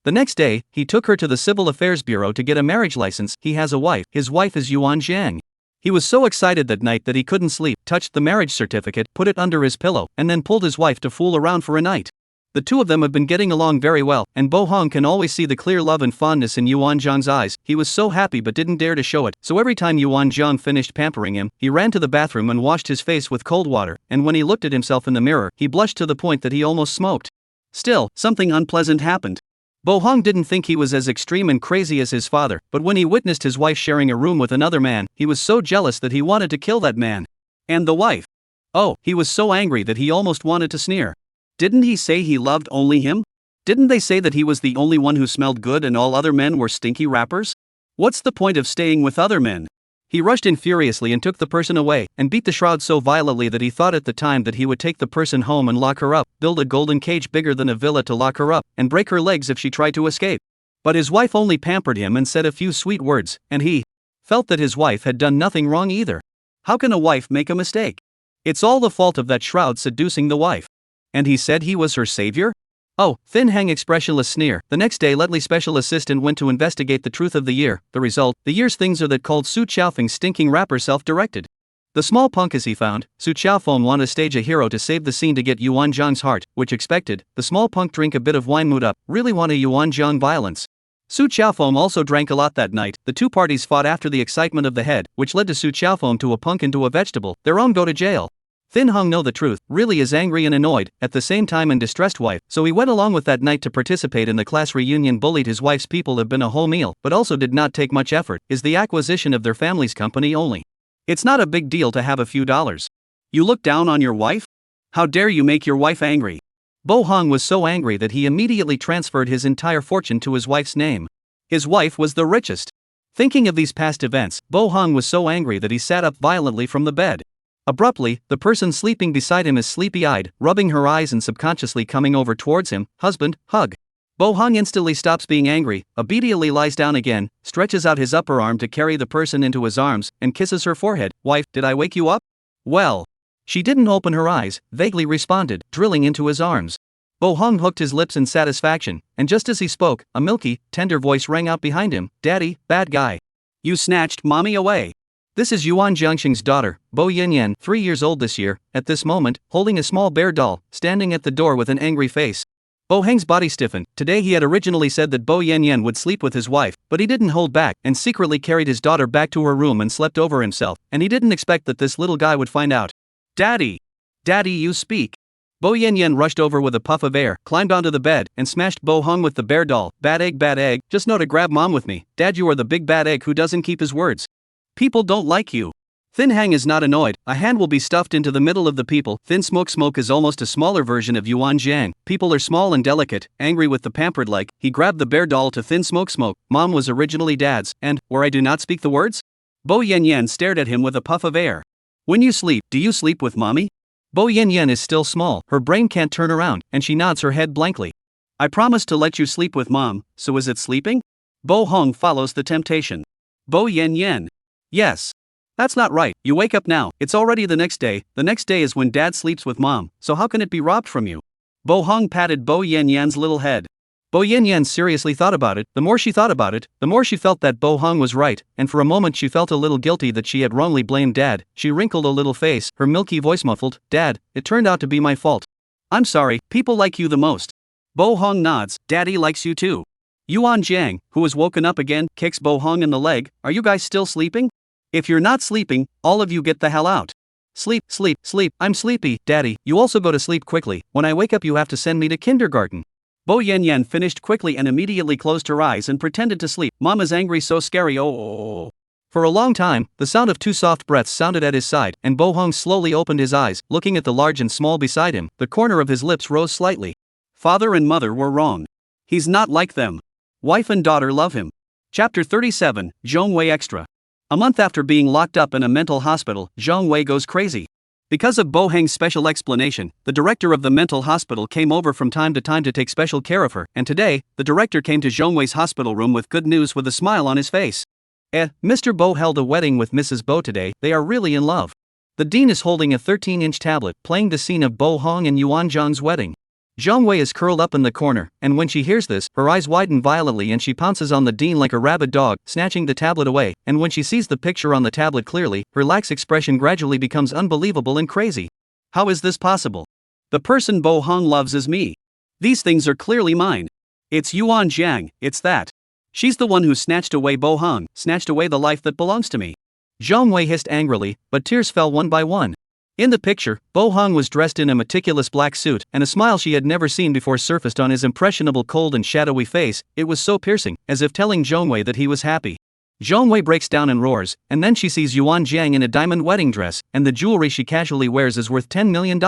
The next day, he took her to the Civil Affairs Bureau to get a marriage license, he has a wife, his wife is Yuan Jiang. He was so excited that night that he couldn't sleep, touched the marriage certificate, put it under his pillow, and then pulled his wife to fool around for a night. The two of them have been getting along very well, and Bo Hong can always see the clear love and fondness in Yuan Zhang's eyes. He was so happy but didn't dare to show it, so every time Yuan Zhang finished pampering him, he ran to the bathroom and washed his face with cold water, and when he looked at himself in the mirror, he blushed to the point that he almost smoked. Still, something unpleasant happened. Bo Hong didn't think he was as extreme and crazy as his father, but when he witnessed his wife sharing a room with another man, he was so jealous that he wanted to kill that man. And the wife. Oh, he was so angry that he almost wanted to sneer. Didn't he say he loved only him? Didn't they say that he was the only one who smelled good and all other men were stinky rappers? What's the point of staying with other men? He rushed in furiously and took the person away, and beat the shroud so violently that he thought at the time that he would take the person home and lock her up, build a golden cage bigger than a villa to lock her up, and break her legs if she tried to escape. But his wife only pampered him and said a few sweet words, and he felt that his wife had done nothing wrong either. How can a wife make a mistake? It's all the fault of that shroud seducing the wife. And he said he was her savior? Oh, Thin Hang expressionless sneer. The next day Letley special assistant went to investigate the truth of the year. The result, the year's things are that called Su Xiaofeng's stinking rapper self-directed. The small punk as he found, Su Xiaofeng want to stage a hero to save the scene to get Yuan Zhang's heart, which expected, the small punk drink a bit of wine mood up, really want a Yuan Zhang violence. Su Xiaofeng also drank a lot that night. The two parties fought after the excitement of the head, which led to Su Xiaofeng to a punk into a vegetable, their own go to jail. Thin Hung know the truth, really is angry and annoyed, at the same time and distressed wife, so he went along with that night to participate in the class reunion. Bullied his wife's people have been a whole meal, but also did not take much effort, is the acquisition of their family's company only. It's not a big deal to have a few dollars. You look down on your wife? How dare you make your wife angry? Bo Hong was so angry that he immediately transferred his entire fortune to his wife's name. His wife was the richest. Thinking of these past events, Bo Hong was so angry that he sat up violently from the bed. Abruptly, the person sleeping beside him is sleepy-eyed, rubbing her eyes and subconsciously coming over towards him. Husband, hug. Bo Hong instantly stops being angry, obediently lies down again, stretches out his upper arm to carry the person into his arms, and kisses her forehead. Wife, did I wake you up? Well. She didn't open her eyes, vaguely responded, drilling into his arms. Bo Hong hooked his lips in satisfaction, and just as he spoke, a milky, tender voice rang out behind him. Daddy, bad guy. You snatched mommy away. This is Yuan Jiangxing's daughter, Bo Yanyan, 3 years old this year, at this moment, holding a small bear doll, standing at the door with an angry face. Bo Heng's body stiffened. Today he had originally said that Bo Yanyan would sleep with his wife, but he didn't hold back, and secretly carried his daughter back to her room and slept over himself, and he didn't expect that this little guy would find out. Daddy! Daddy, you speak! Bo Yanyan rushed over with a puff of air, climbed onto the bed, and smashed Bo Hong with the bear doll. Bad egg, just know to grab mom with me. Dad, you are the big bad egg who doesn't keep his words. People don't like you. Thin Hang is not annoyed, a hand will be stuffed into the middle of the people. Thin Smoke is almost a smaller version of Yuan Jiang. People are small and delicate, angry with the pampered like. He grabbed the bear doll to Thin Smoke. Mom was originally dad's, and, where I do not speak the words? Bo Yanyan stared at him with a puff of air. When you sleep, do you sleep with mommy? Bo Yanyan is still small, her brain can't turn around, and she nods her head blankly. I promised to let you sleep with mom, so is it sleeping? Bo Hong follows the temptation. Bo Yanyan. Yes. That's not right, you wake up now, it's already the next day is when dad sleeps with mom, so how can it be robbed from you? Bo Hong patted Bo Yanyan's little head. Bo Yanyan seriously thought about it. The more she thought about it, the more she felt that Bo Hong was right, and for a moment she felt a little guilty that she had wrongly blamed dad. She wrinkled a little face, her milky voice muffled. Dad, it turned out to be my fault. I'm sorry, people like you the most. Bo Hong nods. Daddy likes you too. Yuan Jiang, who was woken up again, kicks Bo Hong in the leg. Are you guys still sleeping? If you're not sleeping, all of you get the hell out. Sleep, I'm sleepy. Daddy, you also go to sleep quickly. When I wake up you have to send me to kindergarten. Bo Yanyan finished quickly and immediately closed her eyes and pretended to sleep. Mom is angry, so scary. Oh. For a long time, the sound of two soft breaths sounded at his side, and Bo Hong slowly opened his eyes, looking at the large and small beside him. The corner of his lips rose slightly. Father and mother were wrong. He's not like them. Wife and daughter love him. Chapter 37, Zhongwei Extra. A month after being locked up in a mental hospital, Zhongwei goes crazy. Because of Bo Heng's special explanation, the director of the mental hospital came over from time to time to take special care of her, and today, the director came to Zhongwei's hospital room with good news with a smile on his face. Mr. Bo held a wedding with Mrs. Bo today, they are really in love. The dean is holding a 13-inch tablet, playing the scene of Bo Hong and Yuan Zhang's wedding. Zhongwei is curled up in the corner, and when she hears this, her eyes widen violently and she pounces on the dean like a rabid dog, snatching the tablet away, and when she sees the picture on the tablet clearly, her lax expression gradually becomes unbelievable and crazy. How is this possible? The person Bo Hong loves is me. These things are clearly mine. It's Yuan Jiang, it's that. She's the one who snatched away Bo Hong, snatched away the life that belongs to me. Zhang Wei hissed angrily, but tears fell one by one. In the picture, Bo Hong was dressed in a meticulous black suit, and a smile she had never seen before surfaced on his impressionable cold and shadowy face. It was so piercing, as if telling Zhang Wei that he was happy. Zhang Wei breaks down and roars, and then she sees Yuan Jiang in a diamond wedding dress, and the jewelry she casually wears is worth $10 million.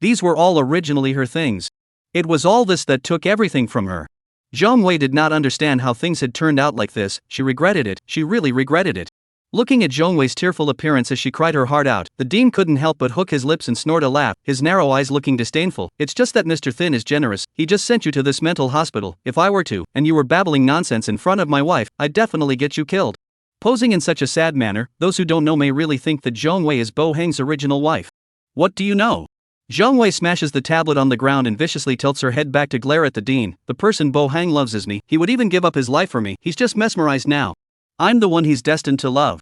These were all originally her things. It was all this that took everything from her. Zhang Wei did not understand how things had turned out like this. She regretted it, she really regretted it. Looking at Zhang Wei's tearful appearance as she cried her heart out, the dean couldn't help but hook his lips and snort a laugh, his narrow eyes looking disdainful. It's just that Mr. Thin is generous. He just sent you to this mental hospital. If I were to, and you were babbling nonsense in front of my wife, I'd definitely get you killed. Posing in such a sad manner, those who don't know may really think that Zhang Wei is Bo Heng's original wife. What do you know? Zhang Wei smashes the tablet on the ground and viciously tilts her head back to glare at the dean. The person Bo Heng loves is me. He would even give up his life for me. He's just mesmerized now. I'm the one he's destined to love.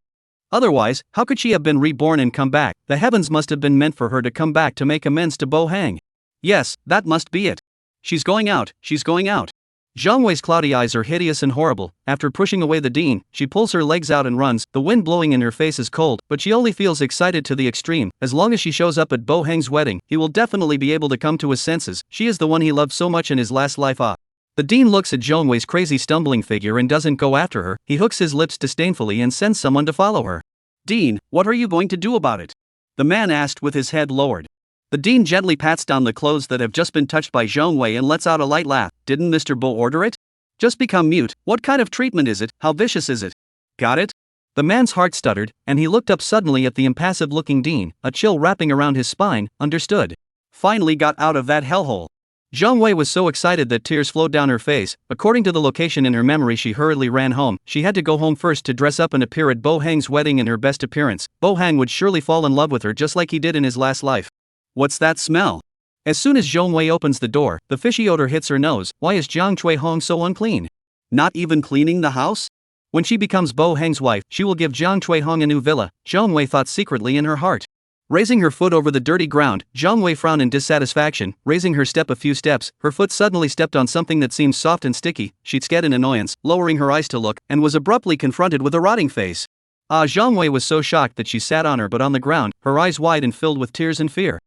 Otherwise, how could she have been reborn and come back? The heavens must have been meant for her to come back to make amends to Bo Heng. Yes, that must be it. She's going out, she's going out. Zhang Wei's cloudy eyes are hideous and horrible. After pushing away the dean, she pulls her legs out and runs. The wind blowing in her face is cold, but she only feels excited to the extreme. As long as she shows up at Bo Heng's wedding, he will definitely be able to come to his senses. She is the one he loved so much in his last life. The dean looks at Zhang Wei's crazy stumbling figure and doesn't go after her. He hooks his lips disdainfully and sends someone to follow her. Dean, what are you going to do about it? The man asked with his head lowered. The dean gently pats down the clothes that have just been touched by Zhang Wei and lets out a light laugh. Didn't Mr. Bo order it? Just become mute. What kind of treatment is it? How vicious is it? Got it? The man's heart stuttered, and he looked up suddenly at the impassive-looking dean, a chill wrapping around his spine. Understood. Finally got out of that hellhole. Zhang Wei was so excited that tears flowed down her face. According to the location in her memory, she hurriedly ran home. She had to go home first to dress up and appear at Bo Heng's wedding in her best appearance. Bo Heng would surely fall in love with her just like he did in his last life. What's that smell? As soon as Zhang Wei opens the door, the fishy odor hits her nose. Why is Jiang Chui Hong so unclean? Not even cleaning the house? When she becomes Bo Heng's wife, she will give Jiang Chui Hong a new villa, Zhang Wei thought secretly in her heart. Raising her foot over the dirty ground, Zhang Wei frowned in dissatisfaction. Raising her step a few steps, her foot suddenly stepped on something that seemed soft and sticky. She scared in annoyance, lowering her eyes to look, and was abruptly confronted with a rotting face. Zhang Wei was so shocked that she sat on her but on the ground, her eyes wide and filled with tears and fear.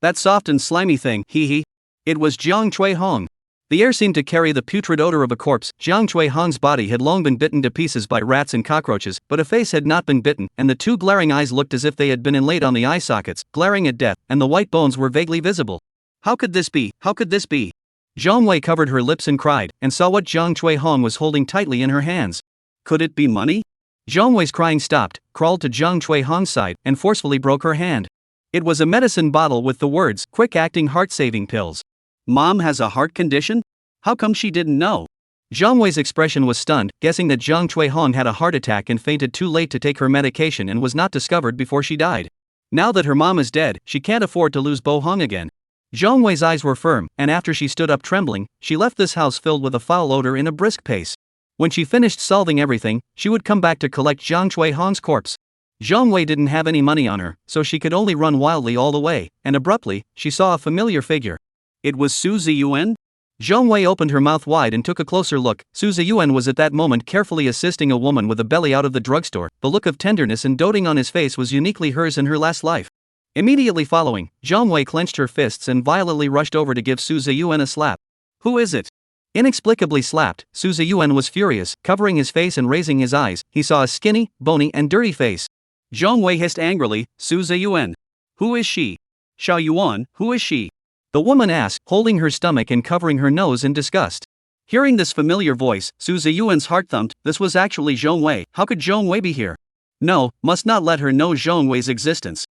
That soft and slimy thing, hee. It was Jiang Chui Hong. The air seemed to carry the putrid odor of a corpse. Jiang Chui Hong's body had long been bitten to pieces by rats and cockroaches, but a face had not been bitten, and the two glaring eyes looked as if they had been inlaid on the eye sockets, glaring at death, and the white bones were vaguely visible. How could this be? How could this be? Zhang Wei covered her lips and cried, and saw what Jiang Chui Hong was holding tightly in her hands. Could it be money? Zhang Wei's crying stopped, crawled to Jiang Chui Hong's side, and forcefully broke her hand. It was a medicine bottle with the words, quick-acting heart-saving pills. Mom has a heart condition? How come she didn't know? Zhang Wei's expression was stunned, guessing that Jiang Chui Hong had a heart attack and fainted too late to take her medication and was not discovered before she died. Now that her mom is dead, she can't afford to lose Bo Hong again. Zhang Wei's eyes were firm, and after she stood up trembling, she left this house filled with a foul odor in a brisk pace. When she finished solving everything, she would come back to collect Jiang Chui Hong's corpse. Zhang Wei didn't have any money on her, so she could only run wildly all the way, and abruptly, she saw a familiar figure. It was Su Ziyuan? Zhang Wei opened her mouth wide and took a closer look. Su Ziyuan was at that moment carefully assisting a woman with a belly out of the drugstore. The look of tenderness and doting on his face was uniquely hers in her last life. Immediately following, Zhang Wei clenched her fists and violently rushed over to give Su Ziyuan a slap. Who is it? Inexplicably slapped, Su Ziyuan was furious. Covering his face and raising his eyes, he saw a skinny, bony and dirty face. Zhang Wei hissed angrily, Su Ziyuan. Who is she? Xiao Yuan, who is she? The woman asked, holding her stomach and covering her nose in disgust. Hearing this familiar voice, Su Ziyuan's heart thumped. This was actually Zhang Wei. How could Zhang Wei be here? No, must not let her know Zhang Wei's existence.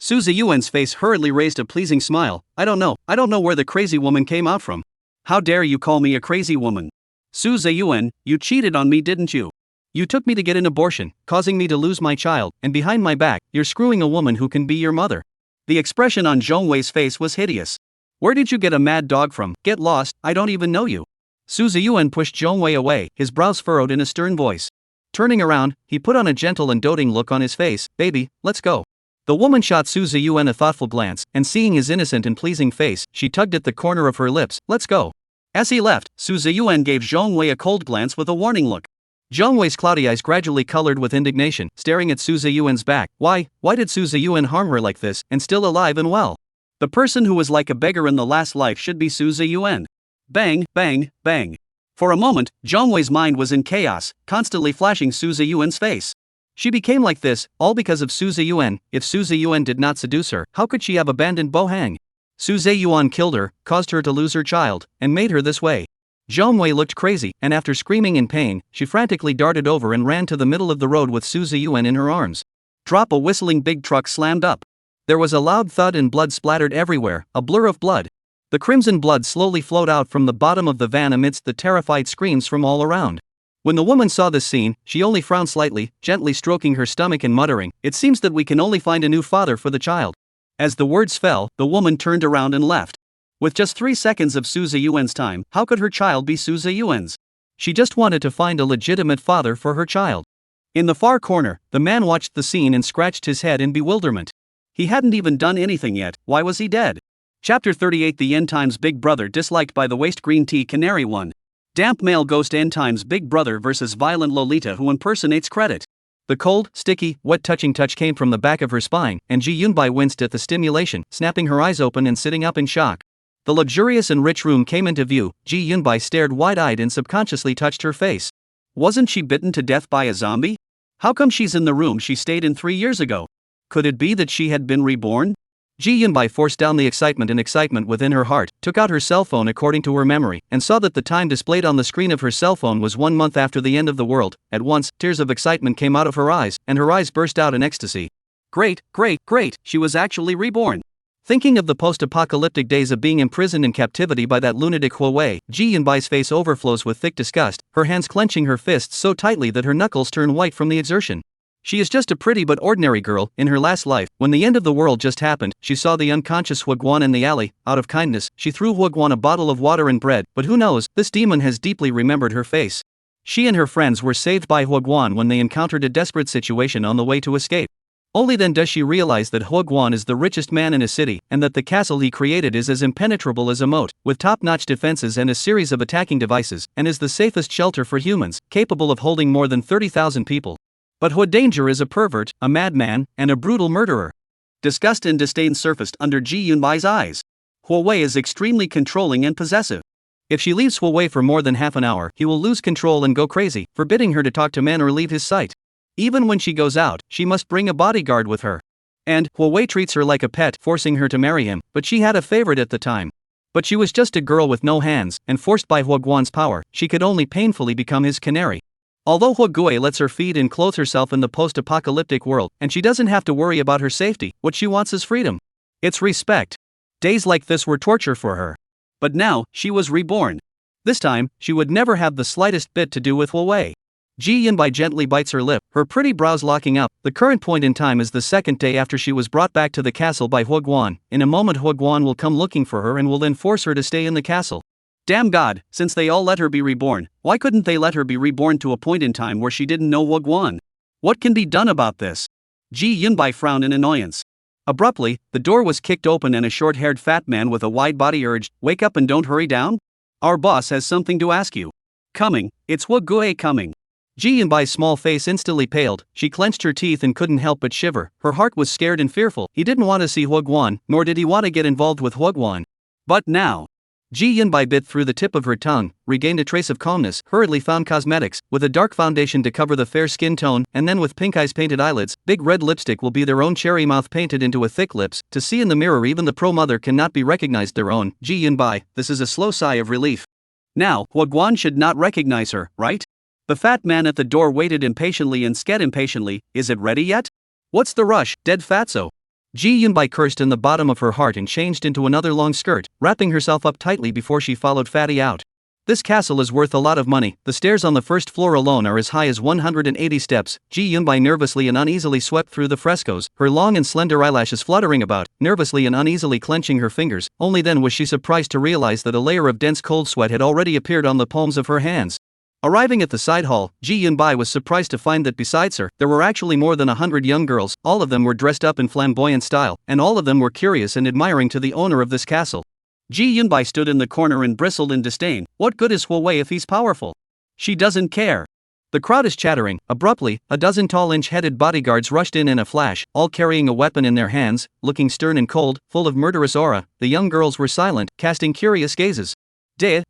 Su Ziyuan's face hurriedly raised a pleasing smile. I don't know where the crazy woman came out from. How dare you call me a crazy woman? Su Ziyuan, you cheated on me, didn't you? You took me to get an abortion, causing me to lose my child, and behind my back, you're screwing a woman who can be your mother. The expression on Zhang Wei's face was hideous. Where did you get a mad dog from? Get lost, I don't even know you. Su Ziyuan pushed Zhang Wei away, his brows furrowed in a stern voice. Turning around, he put on a gentle and doting look on his face. Baby, let's go. The woman shot Su Ziyuan a thoughtful glance, and seeing his innocent and pleasing face, she tugged at the corner of her lips. Let's go. As he left, Su Ziyuan gave Zhong Wei a cold glance with a warning look. Zhong Wei's cloudy eyes gradually colored with indignation, staring at Su Ziyuan's back. Why did Su Ziyuan harm her like this, and still alive and well? The person who was like a beggar in the last life should be Su Ziyuan. Bang, bang, bang. For a moment, Zhong Wei's mind was in chaos, constantly flashing Su Ziyuan's face. She became like this, all because of Su Ziyuan. If Su Ziyuan did not seduce her, how could she have abandoned Bohang? Su Ziyuan killed her, caused her to lose her child, and made her this way. Zhong Wei looked crazy, and after screaming in pain, she frantically darted over and ran to the middle of the road with Su Ziyuan in her arms. Drop! A whistling big truck slammed up. There was a loud thud and blood splattered everywhere, a blur of blood. The crimson blood slowly flowed out from the bottom of the van amidst the terrified screams from all around. When the woman saw this scene, she only frowned slightly, gently stroking her stomach and muttering, "It seems that we can only find a new father for the child." As the words fell, the woman turned around and left. With just 3 seconds of Su Ziyuan's time, how could her child be Su Ziyuan's? She just wanted to find a legitimate father for her child. In the far corner, the man watched the scene and scratched his head in bewilderment. He hadn't even done anything yet. Why was he dead? Chapter 38. The End Times Big Brother disliked by the waste green tea canary 1. Damp male ghost End Times Big Brother vs violent Lolita who impersonates credit. The cold, sticky, wet touching touch came from the back of her spine, and Ji Yunbai winced at the stimulation, snapping her eyes open and sitting up in shock. The luxurious and rich room came into view. Ji Yunbai stared wide-eyed and subconsciously touched her face. Wasn't she bitten to death by a zombie? How come she's in the room she stayed in 3 years ago? Could it be that she had been reborn? Ji Yunbai forced down the excitement within her heart, took out her cell phone according to her memory, and saw that the time displayed on the screen of her cell phone was 1 month after the end of the world. At once, tears of excitement came out of her eyes, and her eyes burst out in ecstasy. Great, great, great, she was actually reborn. Thinking of the post-apocalyptic days of being imprisoned in captivity by that lunatic Huawei, Ji Yunbai's face overflows with thick disgust, her hands clenching her fists so tightly that her knuckles turn white from the exertion. She is just a pretty but ordinary girl. In her last life, when the end of the world just happened, she saw the unconscious Huguan in the alley. Out of kindness, she threw Huguan a bottle of water and bread, but who knows, this demon has deeply remembered her face. She and her friends were saved by Huguan when they encountered a desperate situation on the way to escape. Only then does she realize that Huguan is the richest man in a city, and that the castle he created is as impenetrable as a moat, with top-notch defenses and a series of attacking devices, and is the safest shelter for humans, capable of holding more than 30,000 people. But Danger is a pervert, a madman, and a brutal murderer. Disgust and disdain surfaced under Ji Yunbai's eyes. Huawei is extremely controlling and possessive. If she leaves Huawei for more than half an hour, he will lose control and go crazy, forbidding her to talk to men or leave his sight. Even when she goes out, she must bring a bodyguard with her. And Huawei treats her like a pet, forcing her to marry him, but she had a favorite at the time. But she was just a girl with no hands, and forced by Huguan's power, she could only painfully become his canary. Although Huguei lets her feed and clothe herself in the post-apocalyptic world, and she doesn't have to worry about her safety, what she wants is freedom. It's respect. Days like this were torture for her. But now, she was reborn. This time, she would never have the slightest bit to do with Huawei. Ji Yunbai gently bites her lip, her pretty brows locking up. The current point in time is the second day after she was brought back to the castle by Huguan. In a moment Huguan will come looking for her and will then force her to stay in the castle. Damn God, since they all let her be reborn, why couldn't they let her be reborn to a point in time where she didn't know Huguan? What can be done about this? Ji Yunbai frowned in annoyance. Abruptly, the door was kicked open and a short-haired fat man with a wide body urged, "Wake up and don't hurry down? Our boss has something to ask you." Coming, it's Huguei coming. Ji Yunbai's small face instantly paled, she clenched her teeth and couldn't help but shiver. Her heart was scared and fearful. He didn't want to see Huguan, nor did he want to get involved with Huguan. But now, Ji Yunbai bit through the tip of her tongue, regained a trace of calmness, hurriedly found cosmetics, with a dark foundation to cover the fair skin tone, and then with pink eyes painted eyelids, big red lipstick will be their own cherry mouth painted into a thick lips, to see in the mirror even the pro-mother cannot be recognized their own. Ji Yunbai, this is a slow sigh of relief. Now, Huguan should not recognize her, right? The fat man at the door waited impatiently and scared impatiently, is it ready yet? What's the rush, dead fatso? Ji Yunbai cursed in the bottom of her heart and changed into another long skirt, wrapping herself up tightly before she followed Fatty out. This castle is worth a lot of money. The stairs on the first floor alone are as high as 180 steps. Ji Yunbai nervously and uneasily swept through the frescoes, her long and slender eyelashes fluttering about, nervously and uneasily clenching her fingers. Only then was she surprised to realize that a layer of dense cold sweat had already appeared on the palms of her hands. Arriving at the side hall, Ji Yunbai was surprised to find that besides her, there were actually more than 100 young girls. All of them were dressed up in flamboyant style, and all of them were curious and admiring to the owner of this castle. Ji Yunbai stood in the corner and bristled in disdain. What good is Huo Wei if he's powerful? She doesn't care. The crowd is chattering. Abruptly, a dozen tall inch-headed bodyguards rushed in a flash, all carrying a weapon in their hands, looking stern and cold, full of murderous aura. The young girls were silent, casting curious gazes. Day.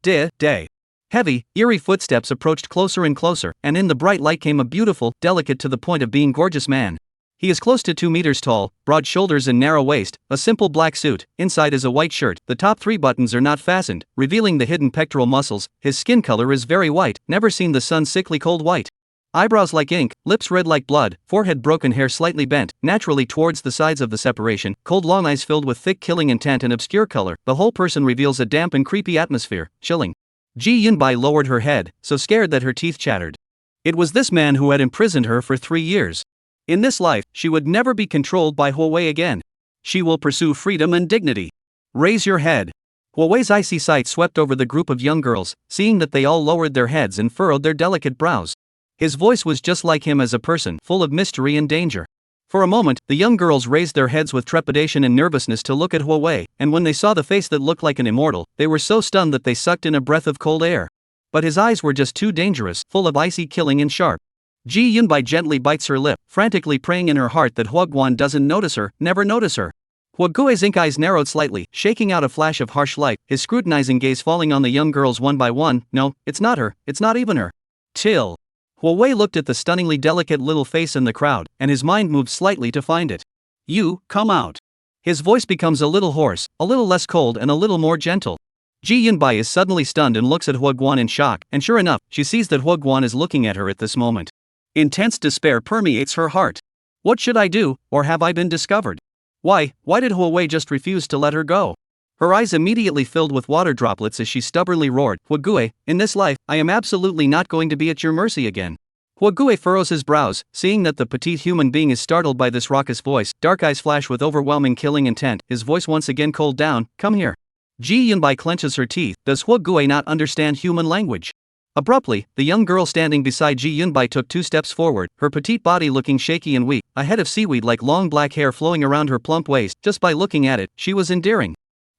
Heavy, eerie footsteps approached closer and closer, and in the bright light came a beautiful, delicate to the point of being gorgeous man. He is close to 2 meters tall, broad shoulders and narrow waist, a simple black suit, inside is a white shirt, the top 3 buttons are not fastened, revealing the hidden pectoral muscles. His skin color is very white, never seen the sun sickly cold white. Eyebrows like ink, lips red like blood, forehead broken, hair slightly bent, naturally towards the sides of the separation, cold long eyes filled with thick killing intent and obscure color. The whole person reveals a damp and creepy atmosphere, chilling. Ji Yunbai lowered her head, so scared that her teeth chattered. It was this man who had imprisoned her for 3 years. In this life, she would never be controlled by Huo Wei again. She will pursue freedom and dignity. Raise your head. Huo Wei's icy sight swept over the group of young girls, seeing that they all lowered their heads and furrowed their delicate brows. His voice was just like him as a person, full of mystery and danger. For a moment, the young girls raised their heads with trepidation and nervousness to look at Huo Wei, and when they saw the face that looked like an immortal, they were so stunned that they sucked in a breath of cold air. But his eyes were just too dangerous, full of icy killing and sharp. Ji Yunbai gently bites her lip, frantically praying in her heart that Huo Guan doesn't notice her, never notice her. Huo Gui's ink eyes narrowed slightly, shaking out a flash of harsh light, his scrutinizing gaze falling on the young girls one by one. No, it's not her, it's not even her. Till. Huo Wei looked at the stunningly delicate little face in the crowd, and his mind moved slightly to find it. You, come out. His voice becomes a little hoarse, a little less cold and a little more gentle. Ji Yunbai is suddenly stunned and looks at Huo Guan in shock, and sure enough, she sees that Huo Guan is looking at her at this moment. Intense despair permeates her heart. What should I do, or have I been discovered? Why did Huo Wei just refuse to let her go? Her eyes immediately filled with water droplets as she stubbornly roared, Huo Gui, in this life, I am absolutely not going to be at your mercy again. Huo Gui furrows his brows, seeing that the petite human being is startled by this raucous voice, dark eyes flash with overwhelming killing intent, his voice once again cooled down, come here. Ji Yunbai clenches her teeth, does Huo Gui not understand human language? Abruptly, the young girl standing beside Ji Yunbai took 2 steps forward, her petite body looking shaky and weak, a head of seaweed like long black hair flowing around her plump waist. Just by looking at it, she was endearing.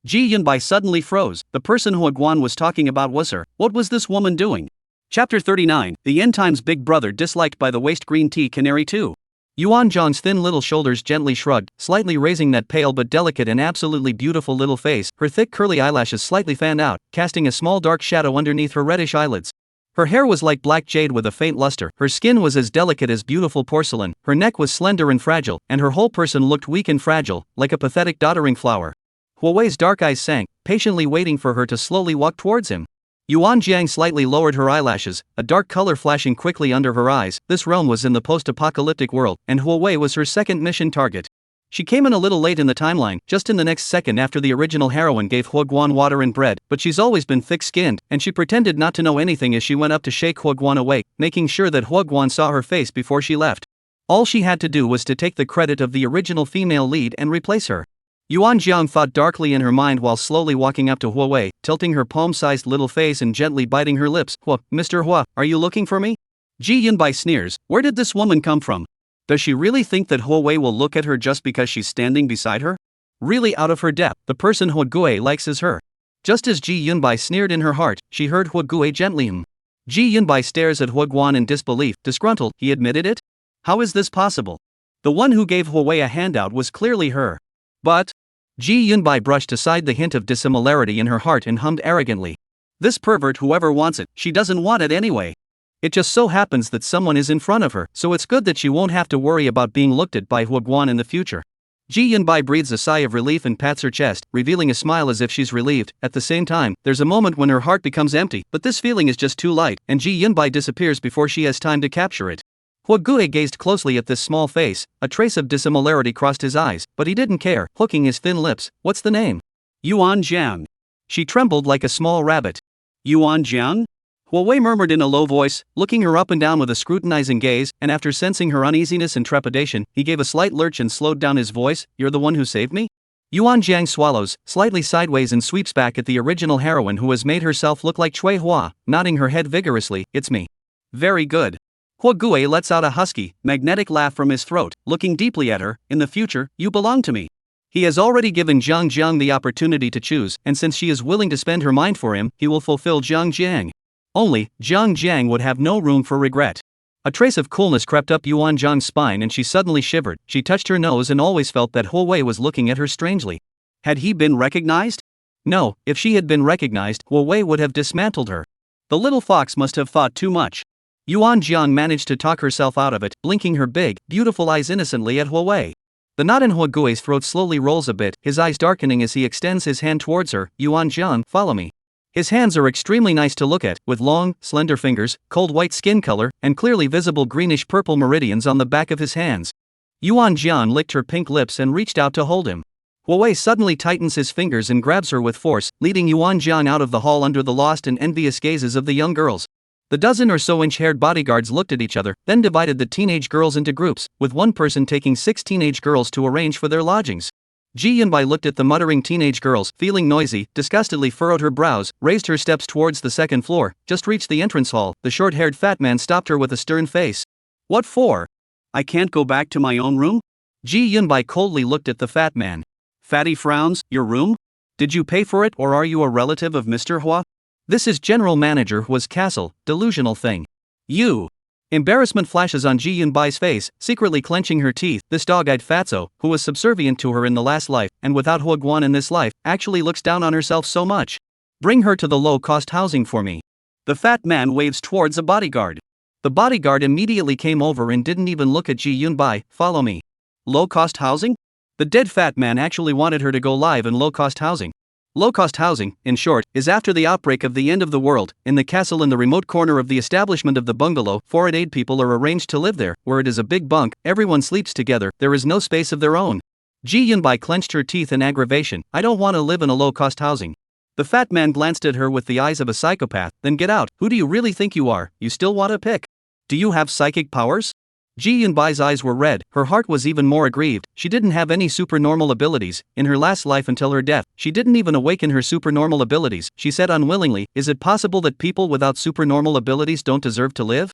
Ji Yunbai suddenly froze. The person Huo Guan was talking about was her. What was this woman doing? Chapter 39, The End Times Big Brother Disliked by the Waist Green Tea Canary 2. Yuan Zhang's thin little shoulders gently shrugged, slightly raising that pale but delicate and absolutely beautiful little face, her thick curly eyelashes slightly fanned out, casting a small dark shadow underneath her reddish eyelids. Her hair was like black jade with a faint luster, her skin was as delicate as beautiful porcelain, her neck was slender and fragile, and her whole person looked weak and fragile, like a pathetic doddering flower. Huo Wei's dark eyes sank, patiently waiting for her to slowly walk towards him. Yuan Jiang slightly lowered her eyelashes, a dark color flashing quickly under her eyes. This realm was in the post-apocalyptic world, and Huo Wei was her second mission target. She came in a little late in the timeline, just in the next second after the original heroine gave Huo Guan water and bread, but she's always been thick-skinned, and she pretended not to know anything as she went up to shake Huo Guan awake, making sure that Huo Guan saw her face before she left. All she had to do was to take the credit of the original female lead and replace her. Yuan Jiang thought darkly in her mind while slowly walking up to Huo Wei, tilting her palm-sized little face and gently biting her lips. Huo, Mr. Huo, are you looking for me? Ji Yunbai sneers, where did this woman come from? Does she really think that Huo Wei will look at her just because she's standing beside her? Really out of her depth, the person Huo Gui likes is her. Just as Ji Yunbai sneered in her heart, she heard Huo Gui gently Ji Yunbai stares at Huo Guan in disbelief, disgruntled, he admitted it? How is this possible? The one who gave Huo Wei a handout was clearly her. But Ji Yunbai brushed aside the hint of dissimilarity in her heart and hummed arrogantly. This pervert, whoever wants it, she doesn't want it anyway. It just so happens that someone is in front of her, so it's good that she won't have to worry about being looked at by Huo Guan in the future. Ji Yunbai breathes a sigh of relief and pats her chest, revealing a smile as if she's relieved. At the same time, there's a moment when her heart becomes empty, but this feeling is just too light, and Ji Yunbai disappears before she has time to capture it. Huo Gui gazed closely at this small face, a trace of dissimilarity crossed his eyes, but he didn't care, hooking his thin lips. What's the name? Yuan Jiang. She trembled like a small rabbit. Yuan Jiang? Huo Wei murmured in a low voice, looking her up and down with a scrutinizing gaze, and after sensing her uneasiness and trepidation, he gave a slight lurch and slowed down his voice. You're the one who saved me? Yuan Jiang swallows, slightly sideways and sweeps back at the original heroine who has made herself look like Cui Hua, nodding her head vigorously, it's me. Very good. Hua Gui lets out a husky, magnetic laugh from his throat, looking deeply at her. In the future, you belong to me. He has already given Zhang Jiang the opportunity to choose, and since she is willing to spend her mind for him, he will fulfill Zhang Jiang. Only, Zhang Jiang would have no room for regret. A trace of coolness crept up Yuan Jiang's spine and she suddenly shivered. She touched her nose and always felt that Hua Wei was looking at her strangely. Had he been recognized? No, if she had been recognized, Hua Wei would have dismantled her. The little fox must have thought too much. Yuan Jiang managed to talk herself out of it, blinking her big, beautiful eyes innocently at Hua Wei. The knot in Hua Gui's throat slowly rolls a bit, his eyes darkening as he extends his hand towards her. Yuan Jiang, follow me. His hands are extremely nice to look at, with long, slender fingers, cold white skin color, and clearly visible greenish-purple meridians on the back of his hands. Yuan Jiang licked her pink lips and reached out to hold him. Hua Wei suddenly tightens his fingers and grabs her with force, leading Yuan Jiang out of the hall under the lost and envious gazes of the young girls. The dozen or so inch-haired bodyguards looked at each other, then divided the teenage girls into groups, with one person taking 6 teenage girls to arrange for their lodgings. Ji Yunbai looked at the muttering teenage girls, feeling noisy, disgustedly furrowed her brows, raised her steps towards the second floor, just reached the entrance hall. The short-haired fat man stopped her with a stern face. What for? I can't go back to my own room? Ji Yunbai coldly looked at the fat man. Fatty frowns, your room? Did you pay for it or are you a relative of Mr. Hua? This is General Manager Hua's castle, delusional thing. You. Embarrassment flashes on Ji Yunbai's face, secretly clenching her teeth. This dog-eyed fatso, who was subservient to her in the last life, and without Hua Guan in this life, actually looks down on herself so much. Bring her to the low-cost housing for me. The fat man waves towards a bodyguard. The bodyguard immediately came over and didn't even look at Ji Yunbai. Follow me. Low-cost housing? The dead fat man actually wanted her to go live in low-cost housing. Low-cost housing, in short, is after the outbreak of the end of the world. In the castle in the remote corner of the establishment of the bungalow, 4 to 8 people are arranged to live there. Where it is a big bunk, everyone sleeps together, there is no space of their own. Ji Yunbai clenched her teeth in aggravation. I don't want to live in a low-cost housing. The fat man glanced at her with the eyes of a psychopath. Then get out. Who do you really think you are? You still want to pick? Do you have psychic powers? Ji Yunbai's eyes were red, her heart was even more aggrieved. She didn't have any supernormal abilities. In her last life until her death, she didn't even awaken her supernormal abilities. She said unwillingly, is it possible that people without supernormal abilities don't deserve to live?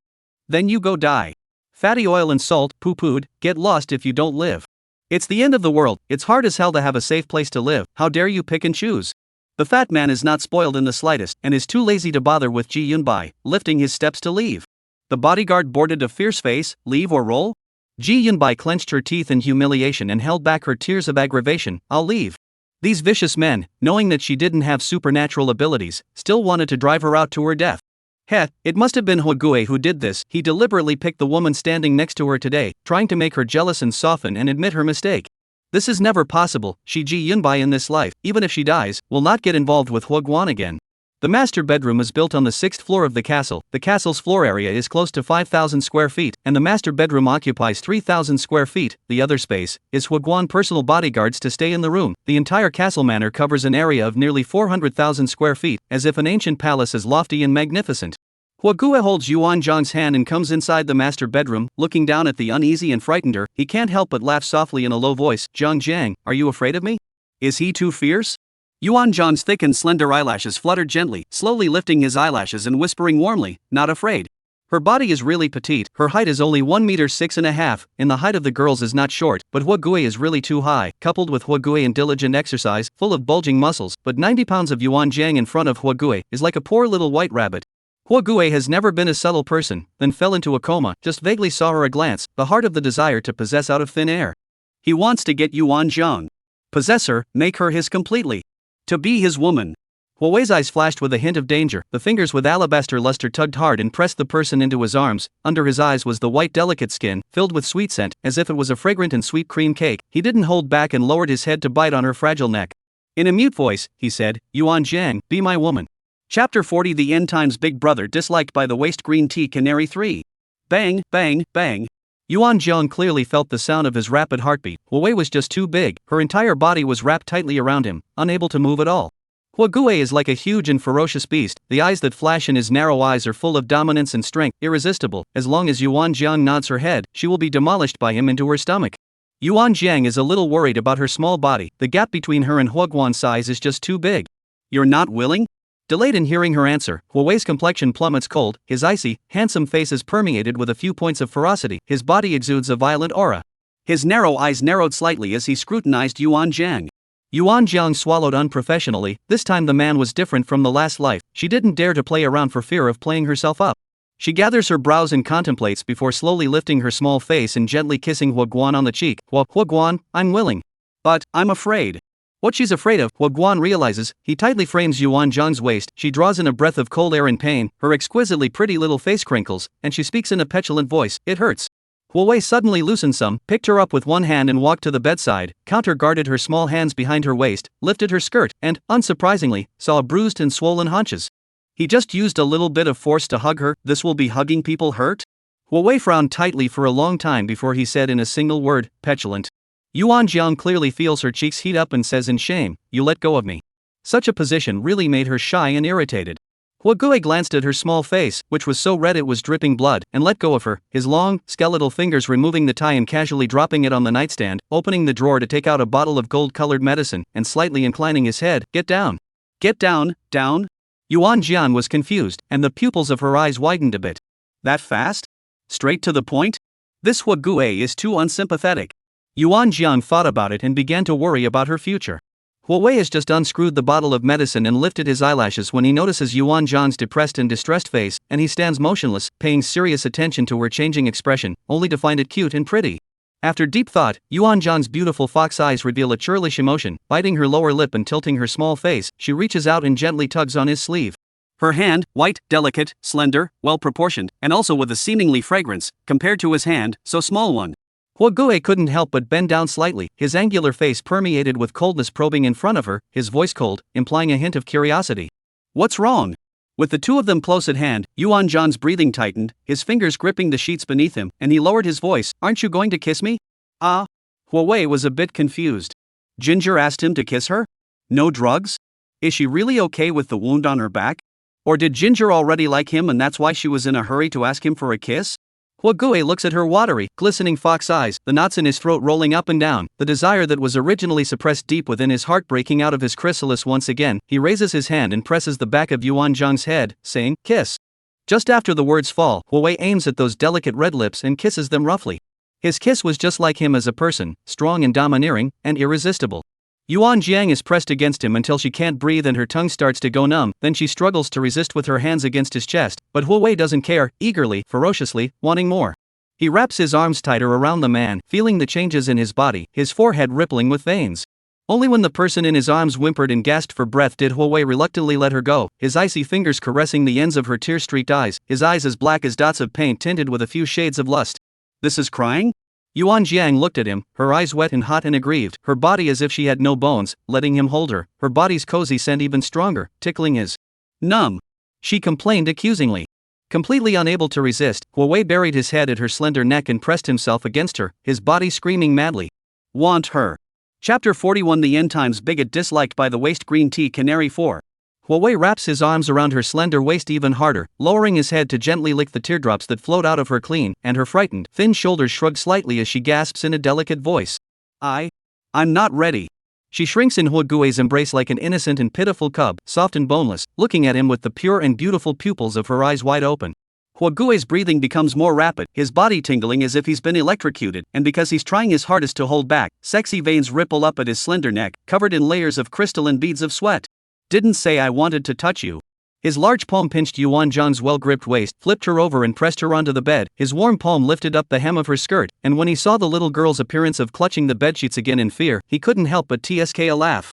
Then you go die. Fatty oil and salt, poo-pooed, get lost if you don't live. It's the end of the world, it's hard as hell to have a safe place to live, how dare you pick and choose? The fat man is not spoiled in the slightest, and is too lazy to bother with Ji Yunbai, lifting his steps to leave. The bodyguard boarded a fierce face. Leave or roll? Ji Yunbai clenched her teeth in humiliation and held back her tears of aggravation. I'll leave. These vicious men, knowing that she didn't have supernatural abilities, still wanted to drive her out to her death. Heh, it must have been Hua Gui who did this. He deliberately picked the woman standing next to her today, trying to make her jealous and soften and admit her mistake. This is never possible. She Ji Yunbai in this life, even if she dies, will not get involved with Hua Guan again. The master bedroom is built on the 6th floor of the castle. The castle's floor area is close to 5,000 square feet, and the master bedroom occupies 3,000 square feet. The other space is Hua Guan personal bodyguards to stay in the room. The entire castle manor covers an area of nearly 400,000 square feet, as if an ancient palace is lofty and magnificent. Hua Gui holds Yuan Zhang's hand and comes inside the master bedroom, looking down at the uneasy and frightened her. He can't help but laugh softly in a low voice. Zhang Jiang, are you afraid of me? Is he too fierce? Yuan Zhang's thick and slender eyelashes fluttered gently, slowly lifting his eyelashes and whispering warmly, not afraid. Her body is really petite, her height is only 1 meter 6.5, and the height of the girls is not short, but Hua Gui is really too high. Coupled with Hua Gui and diligent exercise, full of bulging muscles, but 90 pounds of Yuan Jiang in front of Hua Gui is like a poor little white rabbit. Hua Gui has never been a subtle person, then fell into a coma, just vaguely saw her a glance, the heart of the desire to possess out of thin air. He wants to get Yuan Zhang. Possess her, make her his completely. To be his woman. Hua Wei's eyes flashed with a hint of danger. The fingers with alabaster luster tugged hard and pressed the person into his arms. Under his eyes was the white delicate skin, filled with sweet scent, as if it was a fragrant and sweet cream cake. He didn't hold back and lowered his head to bite on her fragile neck. In a mute voice, he said, Yuan Jiang, be my woman. Chapter 40 The End Times Big Brother disliked by the waste green tea canary 3. Bang, bang, bang. Yuan Jiang clearly felt the sound of his rapid heartbeat. Hua Wei was just too big, her entire body was wrapped tightly around him, unable to move at all. Hua Gui is like a huge and ferocious beast, the eyes that flash in his narrow eyes are full of dominance and strength, irresistible. As long as Yuan Jiang nods her head, she will be demolished by him into her stomach. Yuan Jiang is a little worried about her small body. The gap between her and Huguan's size is just too big. You're not willing? Delayed in hearing her answer, Huawei's complexion plummets cold, his icy, handsome face is permeated with a few points of ferocity, his body exudes a violent aura. His narrow eyes narrowed slightly as he scrutinized Yuan Jiang. Yuan Jiang swallowed unprofessionally. This time the man was different from the last life. She didn't dare to play around for fear of playing herself up. She gathers her brows and contemplates before slowly lifting her small face and gently kissing Huguan on the cheek. Huguan, I'm willing. But, I'm afraid. What she's afraid of, Huguan realizes. He tightly frames Yuan Jiang's waist. She draws in a breath of cold air in pain. Her exquisitely pretty little face crinkles, and she speaks in a petulant voice. It hurts. Huawei suddenly loosened some, picked her up with one hand and walked to the bedside, counter-guarded her small hands behind her waist, lifted her skirt, and, unsurprisingly, saw bruised and swollen haunches. He just used a little bit of force to hug her. This will be hugging people hurt? Huawei frowned tightly for a long time before he said in a single word, petulant. Yuan Jiang clearly feels her cheeks heat up and says in shame, you let go of me. Such a position really made her shy and irritated. Huguei glanced at her small face, which was so red it was dripping blood, and let go of her, his long, skeletal fingers removing the tie and casually dropping it on the nightstand, opening the drawer to take out a bottle of gold-colored medicine, and slightly inclining his head. Get down. Get down, down? Yuan Jian was confused, and the pupils of her eyes widened a bit. That fast? Straight to the point? This Huguei is too unsympathetic. Yuan Jian thought about it and began to worry about her future. Huawei has just unscrewed the bottle of medicine and lifted his eyelashes when he notices Yuan Jian's depressed and distressed face, and he stands motionless, paying serious attention to her changing expression, only to find it cute and pretty. After deep thought, Yuan Jian's beautiful fox eyes reveal a churlish emotion. Biting her lower lip and tilting her small face, she reaches out and gently tugs on his sleeve. Her hand, white, delicate, slender, well-proportioned, and also with a seemingly fragrance, compared to his hand, so small one. Huguei couldn't help but bend down slightly, his angular face permeated with coldness probing in front of her, his voice cold, implying a hint of curiosity. What's wrong? With the two of them close at hand, Yuan Jian's breathing tightened, his fingers gripping the sheets beneath him, and he lowered his voice. Aren't you going to kiss me? Ah? Huawei was a bit confused. Ginger asked him to kiss her? No drugs? Is she really okay with the wound on her back? Or did Ginger already like him and that's why she was in a hurry to ask him for a kiss? Huguei looks at her watery, glistening fox eyes, the knots in his throat rolling up and down, the desire that was originally suppressed deep within his heart breaking out of his chrysalis once again. He raises his hand and presses the back of Yuan Jiang's head, saying, kiss. Just after the words fall, Huawei aims at those delicate red lips and kisses them roughly. His kiss was just like him as a person, strong and domineering, and irresistible. Yuan Jiang is pressed against him until she can't breathe and her tongue starts to go numb, then she struggles to resist with her hands against his chest, but Huawei doesn't care, eagerly, ferociously, wanting more. He wraps his arms tighter around the man, feeling the changes in his body, his forehead rippling with veins. Only when the person in his arms whimpered and gasped for breath did Huawei reluctantly let her go, his icy fingers caressing the ends of her tear-streaked eyes, his eyes as black as dots of paint tinted with a few shades of lust. This is crying? Yuan Jiang looked at him, her eyes wet and hot and aggrieved, her body as if she had no bones, letting him hold her, her body's cozy scent even stronger, tickling his numb. She complained accusingly. Completely unable to resist, Huawei buried his head at her slender neck and pressed himself against her, his body screaming madly. Want her. Chapter 41 The End Times Bigot Disliked by the Waist Green Tea Canary 4. Huawei wraps his arms around her slender waist even harder, lowering his head to gently lick the teardrops that float out of her clean, and her frightened, thin shoulders shrug slightly as she gasps in a delicate voice. I'm not ready. She shrinks in Huguei's embrace like an innocent and pitiful cub, soft and boneless, looking at him with the pure and beautiful pupils of her eyes wide open. Huguei's breathing becomes more rapid, his body tingling as if he's been electrocuted, and because he's trying his hardest to hold back, sexy veins ripple up at his slender neck, covered in layers of crystalline beads of sweat. Didn't say I wanted to touch you. His large palm pinched Yuan Jiang's well-gripped waist, flipped her over and pressed her onto the bed, his warm palm lifted up the hem of her skirt, and when he saw the little girl's appearance of clutching the bedsheets again in fear, he couldn't help but tsk a laugh.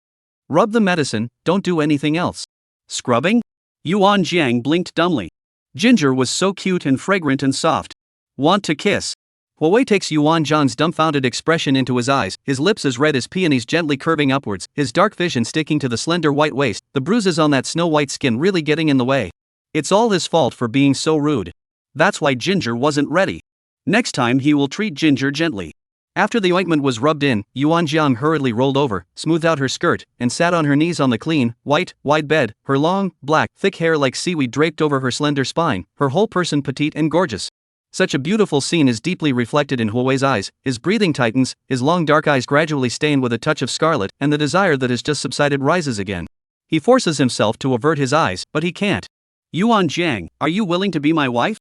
Rub the medicine, don't do anything else. Scrubbing? Yuan Jiang blinked dumbly. Ginger was so cute and fragrant and soft. Want to kiss? Huawei takes Yuan Jiang's dumbfounded expression into his eyes, his lips as red as peonies gently curving upwards, his dark vision sticking to the slender white waist, the bruises on that snow-white skin really getting in the way. It's all his fault for being so rude. That's why Ginger wasn't ready. Next time he will treat Ginger gently. After the ointment was rubbed in, Yuan Jiang hurriedly rolled over, smoothed out her skirt, and sat on her knees on the clean, white, wide bed, her long, black, thick hair like seaweed draped over her slender spine, her whole person petite and gorgeous. Such a beautiful scene is deeply reflected in Huawei's eyes, his breathing tightens, his long dark eyes gradually stain with a touch of scarlet, and the desire that has just subsided rises again. He forces himself to avert his eyes, but he can't. Yuan Jiang, are you willing to be my wife?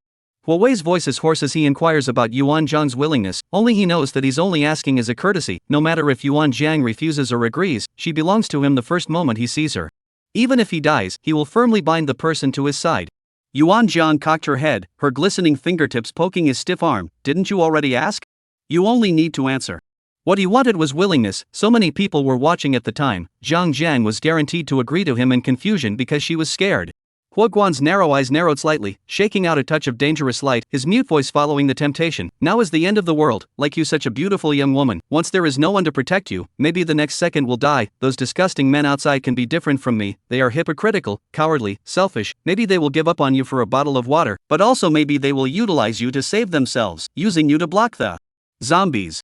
Huawei's voice is hoarse as he inquires about Yuan Jiang's willingness, only he knows that he's only asking as a courtesy. No matter if Yuan Jiang refuses or agrees, she belongs to him the first moment he sees her. Even if he dies, he will firmly bind the person to his side. Yuan Jiang cocked her head, her glistening fingertips poking his stiff arm. Didn't you already ask? You only need to answer. What he wanted was willingness. So many people were watching at the time. Zhang Jiang was guaranteed to agree to him in confusion because she was scared. Huoguan's narrow eyes narrowed slightly, shaking out a touch of dangerous light, his mute voice following the temptation. Now is the end of the world, like you such a beautiful young woman. Once there is no one to protect you, maybe the next second will die. Those disgusting men outside can be different from me. They are hypocritical, cowardly, selfish. Maybe they will give up on you for a bottle of water, but also maybe they will utilize you to save themselves, using you to block the zombies.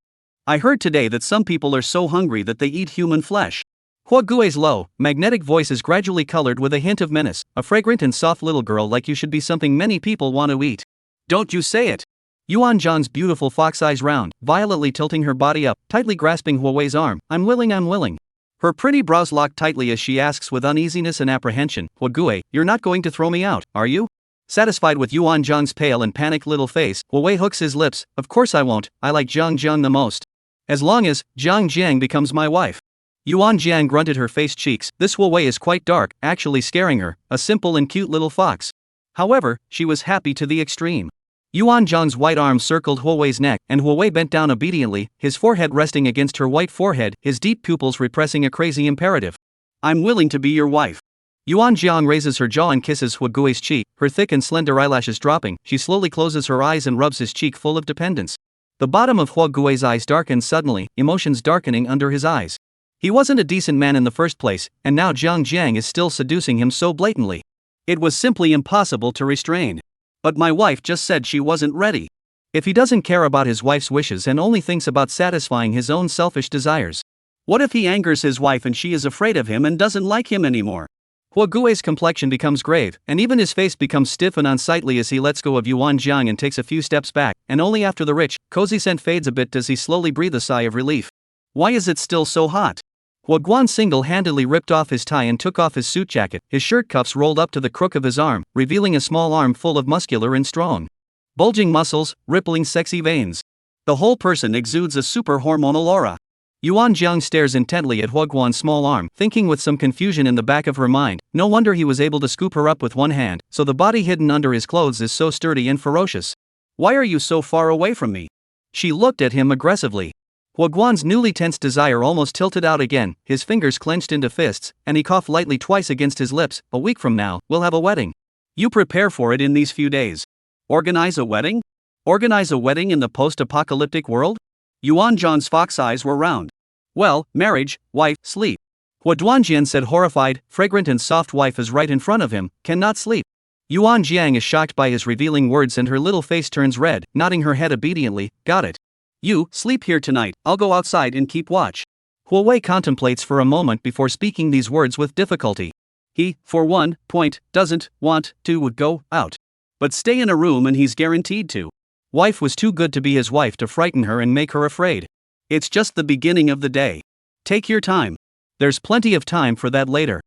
I heard today that some people are so hungry that they eat human flesh. Hua Gui's low, magnetic voice is gradually colored with a hint of menace. A fragrant and soft little girl like you should be something many people want to eat. Don't you say it. Yuan Zhang's beautiful fox eyes round, violently tilting her body up, tightly grasping Huawei's arm. I'm willing. Her pretty brows lock tightly as she asks with uneasiness and apprehension, Hua Gui, you're not going to throw me out, are you? Satisfied with Yuan Zhang's pale and panicked little face, Huawei hooks his lips. Of course I won't, I like Zhang Jiang the most. As long as Zhang Jiang becomes my wife. Yuan Jiang grunted her face cheeks. This Huawei is quite dark, actually scaring her, a simple and cute little fox. However, she was happy to the extreme. Yuan Zhang's white arm circled Huawei's neck, and Huawei bent down obediently, his forehead resting against her white forehead, his deep pupils repressing a crazy imperative. I'm willing to be your wife. Yuan Jiang raises her jaw and kisses Hua Gui's cheek, her thick and slender eyelashes dropping. She slowly closes her eyes and rubs his cheek full of dependence. The bottom of Hua Gui's eyes darkened suddenly, emotions darkening under his eyes. He wasn't a decent man in the first place, and now Zhang Jiang is still seducing him so blatantly. It was simply impossible to restrain. But my wife just said she wasn't ready. If he doesn't care about his wife's wishes and only thinks about satisfying his own selfish desires? What if he angers his wife and she is afraid of him and doesn't like him anymore? Hua Gui's complexion becomes grave, and even his face becomes stiff and unsightly as he lets go of Yuan Jiang and takes a few steps back, and only after the rich, cozy scent fades a bit does he slowly breathe a sigh of relief. Why is it still so hot? Huoguan single-handedly ripped off his tie and took off his suit jacket, his shirt cuffs rolled up to the crook of his arm, revealing a small arm full of muscular and strong, bulging muscles, rippling sexy veins. The whole person exudes a super hormonal aura. Yuan Jiang stares intently at Huoguan's small arm, thinking with some confusion in the back of her mind, no wonder he was able to scoop her up with one hand, so the body hidden under his clothes is so sturdy and ferocious. Why are you so far away from me? She looked at him aggressively. Huoguan's newly tense desire almost tilted out again, his fingers clenched into fists, and he coughed lightly twice against his lips. A week from now, we'll have a wedding. You prepare for it in these few days. Organize a wedding? Organize a wedding in the post-apocalyptic world? Yuan Zhang's fox eyes were round. Well, marriage, wife, sleep. Hua Duanjian said horrified, fragrant and soft wife is right in front of him, cannot sleep. Yuan Jiang is shocked by his revealing words and her little face turns red, nodding her head obediently, got it. You, sleep here tonight, I'll go outside and keep watch. Huawei contemplates for a moment before speaking these words with difficulty. He, for one point, doesn't want to go out. But stay in a room and he's guaranteed to. Wife was too good to be his wife to frighten her and make her afraid. It's just the beginning of the day. Take your time. There's plenty of time for that later.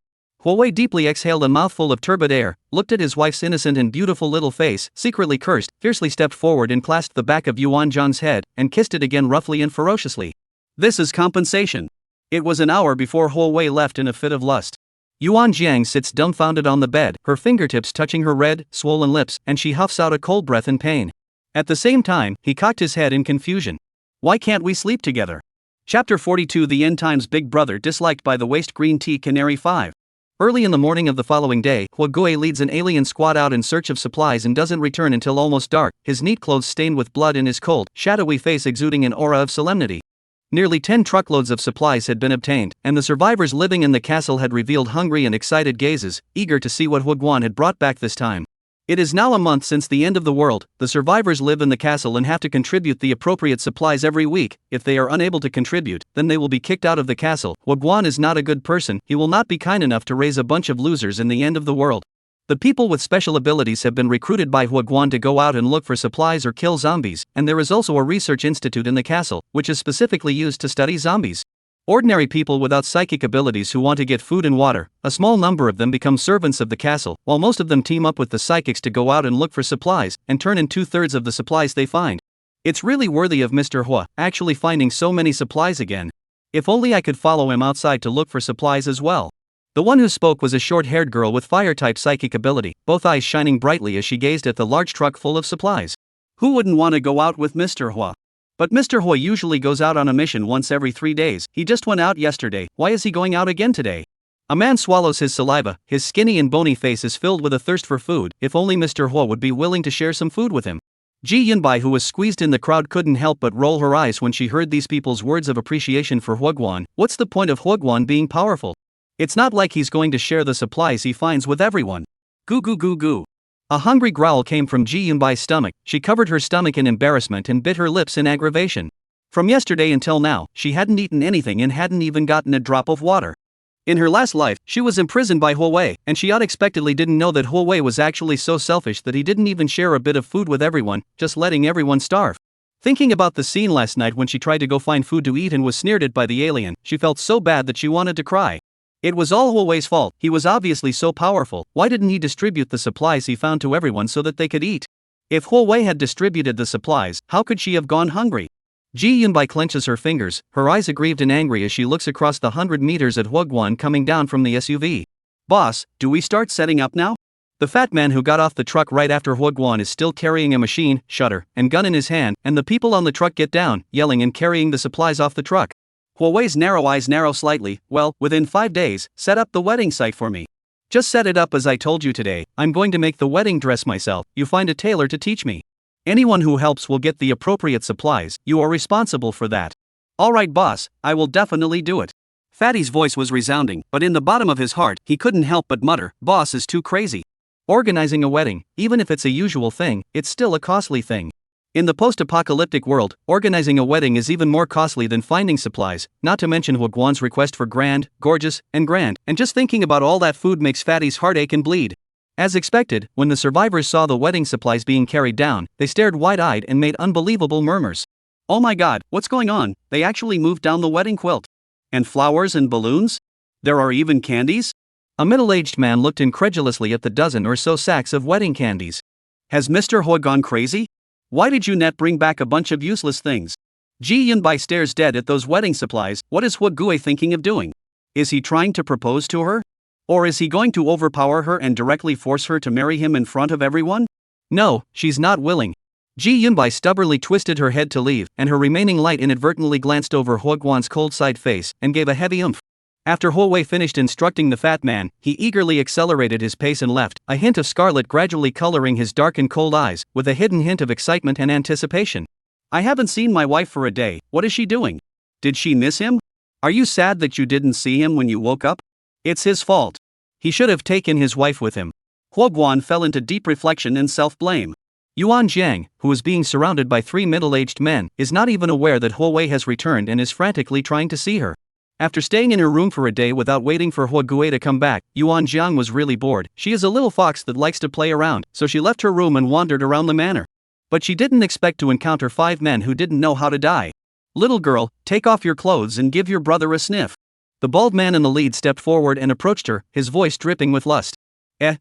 Huawei deeply exhaled a mouthful of turbid air, looked at his wife's innocent and beautiful little face, secretly cursed, fiercely stepped forward and clasped the back of Yuan Zhang's head, and kissed it again roughly and ferociously. This is compensation. It was an hour before Huawei left in a fit of lust. Yuan Jiang sits dumbfounded on the bed, her fingertips touching her red, swollen lips, and she huffs out a cold breath in pain. At the same time, he cocked his head in confusion. Why can't we sleep together? Chapter 42 The End Times Big Brother disliked by the Waste Green Tea Canary 5. Early in the morning of the following day, Hua Gui leads an alien squad out in search of supplies and doesn't return until almost dark, his neat clothes stained with blood and his cold, shadowy face exuding an aura of solemnity. Nearly 10 truckloads of supplies had been obtained, and the survivors living in the castle had revealed hungry and excited gazes, eager to see what Huoguan had brought back this time. It is now a month since the end of the world. The survivors live in the castle and have to contribute the appropriate supplies every week. If they are unable to contribute, then they will be kicked out of the castle. Huoguan is not a good person, he will not be kind enough to raise a bunch of losers in the end of the world. The people with special abilities have been recruited by Yuan to go out and look for supplies or kill zombies, and there is also a research institute in the castle, which is specifically used to study zombies. Ordinary people without psychic abilities who want to get food and water, a small number of them become servants of the castle, while most of them team up with the psychics to go out and look for supplies, and turn in 2/3 of the supplies they find. It's really worthy of Mr. Hua, actually finding so many supplies again. If only I could follow him outside to look for supplies as well. The one who spoke was a short-haired girl with fire-type psychic ability, both eyes shining brightly as she gazed at the large truck full of supplies. Who wouldn't want to go out with Mr. Hua? But Mr. Hua usually goes out on a mission once every 3 days. He just went out yesterday. Why is he going out again today? A man swallows his saliva. His skinny and bony face is filled with a thirst for food. If only Mr. Hua would be willing to share some food with him. Ji Yunbai, who was squeezed in the crowd, couldn't help but roll her eyes when she heard these people's words of appreciation for Huguan. What's the point of Huguan being powerful? It's not like he's going to share the supplies he finds with everyone. Goo goo goo goo. A hungry growl came from Ji Yunbai's stomach. She covered her stomach in embarrassment and bit her lips in aggravation. From yesterday until now, she hadn't eaten anything and hadn't even gotten a drop of water. In her last life, she was imprisoned by Huawei, and she unexpectedly didn't know that Huawei was actually so selfish that he didn't even share a bit of food with everyone, just letting everyone starve. Thinking about the scene last night when she tried to go find food to eat and was sneered at by the alien, she felt so bad that she wanted to cry. It was all Huawei's fault. He was obviously so powerful. Why didn't he distribute the supplies he found to everyone so that they could eat? If Huawei had distributed the supplies, how could she have gone hungry? Ji Yunbai clenches her fingers, her eyes aggrieved and angry as she looks across the 100 meters at Huguan coming down from the SUV. Boss, do we start setting up now? The fat man who got off the truck right after Huguan is still carrying a machine, shutter, and gun in his hand, and the people on the truck get down, yelling and carrying the supplies off the truck. Huawei's narrow eyes narrow slightly. Well, within 5 days, set up the wedding site for me. Just set it up as I told you today. I'm going to make the wedding dress myself. You find a tailor to teach me. Anyone who helps will get the appropriate supplies. You are responsible for that. Alright boss, I will definitely do it. Fatty's voice was resounding, but in the bottom of his heart, he couldn't help but mutter, boss is too crazy. Organizing a wedding, even if it's a usual thing, it's still a costly thing. In the post-apocalyptic world, organizing a wedding is even more costly than finding supplies, not to mention Huguan's request for grand, gorgeous, and grand, and just thinking about all that food makes Fatty's heart ache and bleed. As expected, when the survivors saw the wedding supplies being carried down, they stared wide-eyed and made unbelievable murmurs. Oh my god, what's going on? They actually moved down the wedding quilt. And flowers and balloons? There are even candies? A middle-aged man looked incredulously at the dozen or so sacks of wedding candies. Has Mr. Hua gone crazy? Why did you net bring back a bunch of useless things? Ji Yunbai stares dead at those wedding supplies. What is Hua Gui thinking of doing? Is he trying to propose to her? Or is he going to overpower her and directly force her to marry him in front of everyone? No, she's not willing. Ji Yunbai stubbornly twisted her head to leave, and her remaining light inadvertently glanced over Huguan's cold-side face and gave a heavy oomph. After Huawei finished instructing the fat man, he eagerly accelerated his pace and left, a hint of scarlet gradually coloring his dark and cold eyes, with a hidden hint of excitement and anticipation. I haven't seen my wife for a day. What is she doing? Did she miss him? Are you sad that you didn't see him when you woke up? It's his fault. He should have taken his wife with him. Huguan fell into deep reflection and self-blame. Yuan Jiang, who is being surrounded by 3 middle-aged men, is not even aware that Huawei has returned and is frantically trying to see her. After staying in her room for a day without waiting for Hua Gui to come back, Yuan Jiang was really bored. She is a little fox that likes to play around, so she left her room and wandered around the manor. But she didn't expect to encounter 5 men who didn't know how to die. Little girl, take off your clothes and give your brother a sniff. The bald man in the lead stepped forward and approached her, his voice dripping with lust.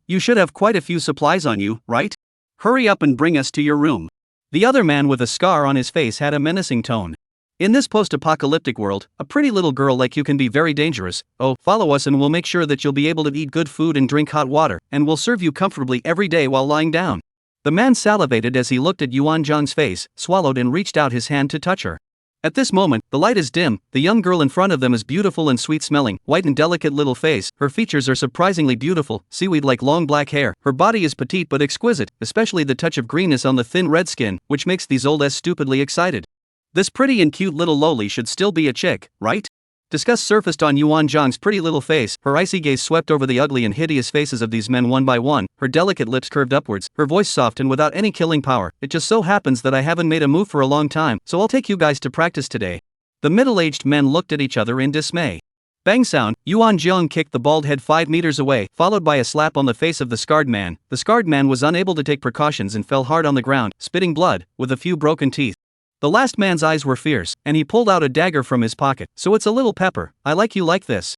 You should have quite a few supplies on you, right? Hurry up and bring us to your room. The other man with a scar on his face had a menacing tone. In this post-apocalyptic world, a pretty little girl like you can be very dangerous. Oh, follow us and we'll make sure that you'll be able to eat good food and drink hot water, and we'll serve you comfortably every day while lying down. The man salivated as he looked at Yuan Jiang's face, swallowed and reached out his hand to touch her. At this moment, the light is dim. The young girl in front of them is beautiful and sweet-smelling, white and delicate little face. Her features are surprisingly beautiful, seaweed-like long black hair. Her body is petite but exquisite, especially the touch of greenness on the thin red skin, which makes these old stupidly excited. This pretty and cute little loli should still be a chick, right? Disgust surfaced on Yuan Zhang's pretty little face. Her icy gaze swept over the ugly and hideous faces of these men one by one, her delicate lips curved upwards, her voice soft and without any killing power. It just so happens that I haven't made a move for a long time, so I'll take you guys to practice today. The middle-aged men looked at each other in dismay. Bang sound, Yuan Jiang kicked the bald head 5 meters away, followed by a slap on the face of the scarred man. The scarred man was unable to take precautions and fell hard on the ground, spitting blood, with a few broken teeth. The last man's eyes were fierce, and he pulled out a dagger from his pocket. So it's a little pepper, I like you like this.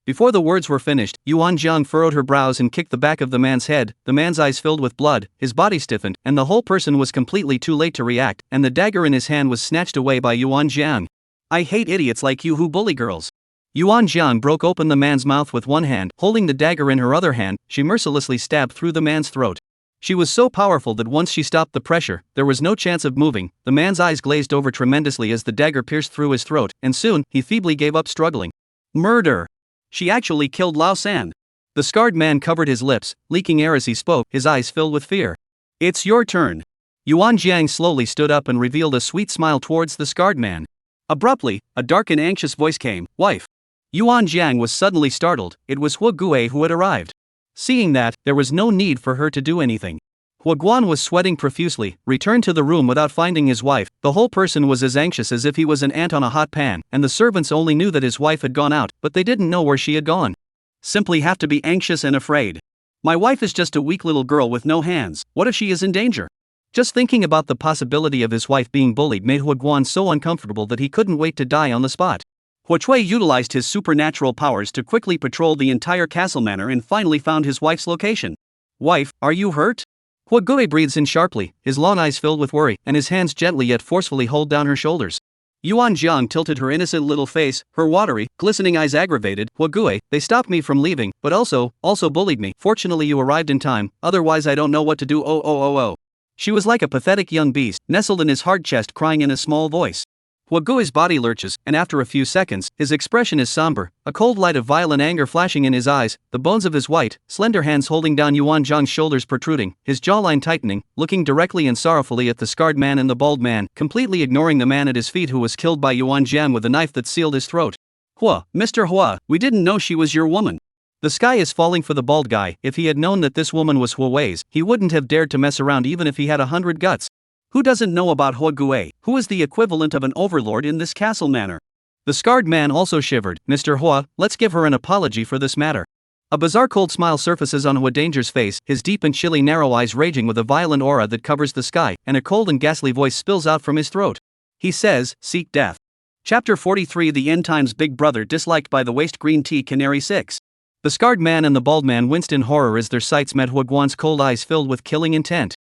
Before the words were finished, Yuan Jiang furrowed her brows and kicked the back of the man's head. The man's eyes filled with blood, his body stiffened, and the whole person was completely too late to react, and the dagger in his hand was snatched away by Yuan Jiang. I hate idiots like you who bully girls. Yuan Jiang broke open the man's mouth with one hand, holding the dagger in her other hand, she mercilessly stabbed through the man's throat. She was so powerful that once she stopped the pressure, there was no chance of moving. The man's eyes glazed over tremendously as the dagger pierced through his throat, and soon, he feebly gave up struggling. Murder! She actually killed Lao San. The scarred man covered his lips, leaking air as he spoke, his eyes filled with fear. It's your turn. Yuan Jiang slowly stood up and revealed a sweet smile towards the scarred man. Abruptly, a dark and anxious voice came, wife. Yuan Jiang was suddenly startled, it was Hua Gue who had arrived. Seeing that, there was no need for her to do anything. Hua Guan was sweating profusely, returned to the room without finding his wife. The whole person was as anxious as if he was an ant on a hot pan, and the servants only knew that his wife had gone out, but they didn't know where she had gone. Simply have to be anxious and afraid. My wife is just a weak little girl with no hands, what if she is in danger? Just thinking about the possibility of his wife being bullied made Hua Guan so uncomfortable that he couldn't wait to die on the spot. Hua Chui utilized his supernatural powers to quickly patrol the entire castle manor and finally found his wife's location. Wife, are you hurt? Hua Gue breathes in sharply, his long eyes filled with worry, and his hands gently yet forcefully hold down her shoulders. Yuan Jiang tilted her innocent little face, her watery, glistening eyes aggravated. Hua Gue, they stopped me from leaving, but also bullied me. Fortunately you arrived in time, otherwise I don't know what to do. Oh. She was like a pathetic young beast, nestled in his hard chest crying in a small voice. Hua Gui's body lurches, and after a few seconds, his expression is somber, a cold light of violent anger flashing in his eyes, the bones of his white, slender hands holding down Yuan Jiang's shoulders protruding, his jawline tightening, looking directly and sorrowfully at the scarred man and the bald man, completely ignoring the man at his feet who was killed by Yuan Jiang with a knife that sealed his throat. Hua, Mr. Hua, we didn't know she was your woman. The sky is falling for the bald guy. If he had known that this woman was Hua Wei's, he wouldn't have dared to mess around even if he had 100 guts. Who doesn't know about Hua Gue, who is the equivalent of an overlord in this castle manor? The scarred man also shivered. Mr. Hua, let's give her an apology for this matter. A bizarre cold smile surfaces on Hua Danger's face, his deep and chilly narrow eyes raging with a violent aura that covers the sky, and a cold and ghastly voice spills out from his throat. He says, seek death. Chapter 43 The End Times Big Brother disliked by the waste green tea canary 6. The scarred man and the bald man winced in horror as their sights met Hua Guan's cold eyes filled with killing intent.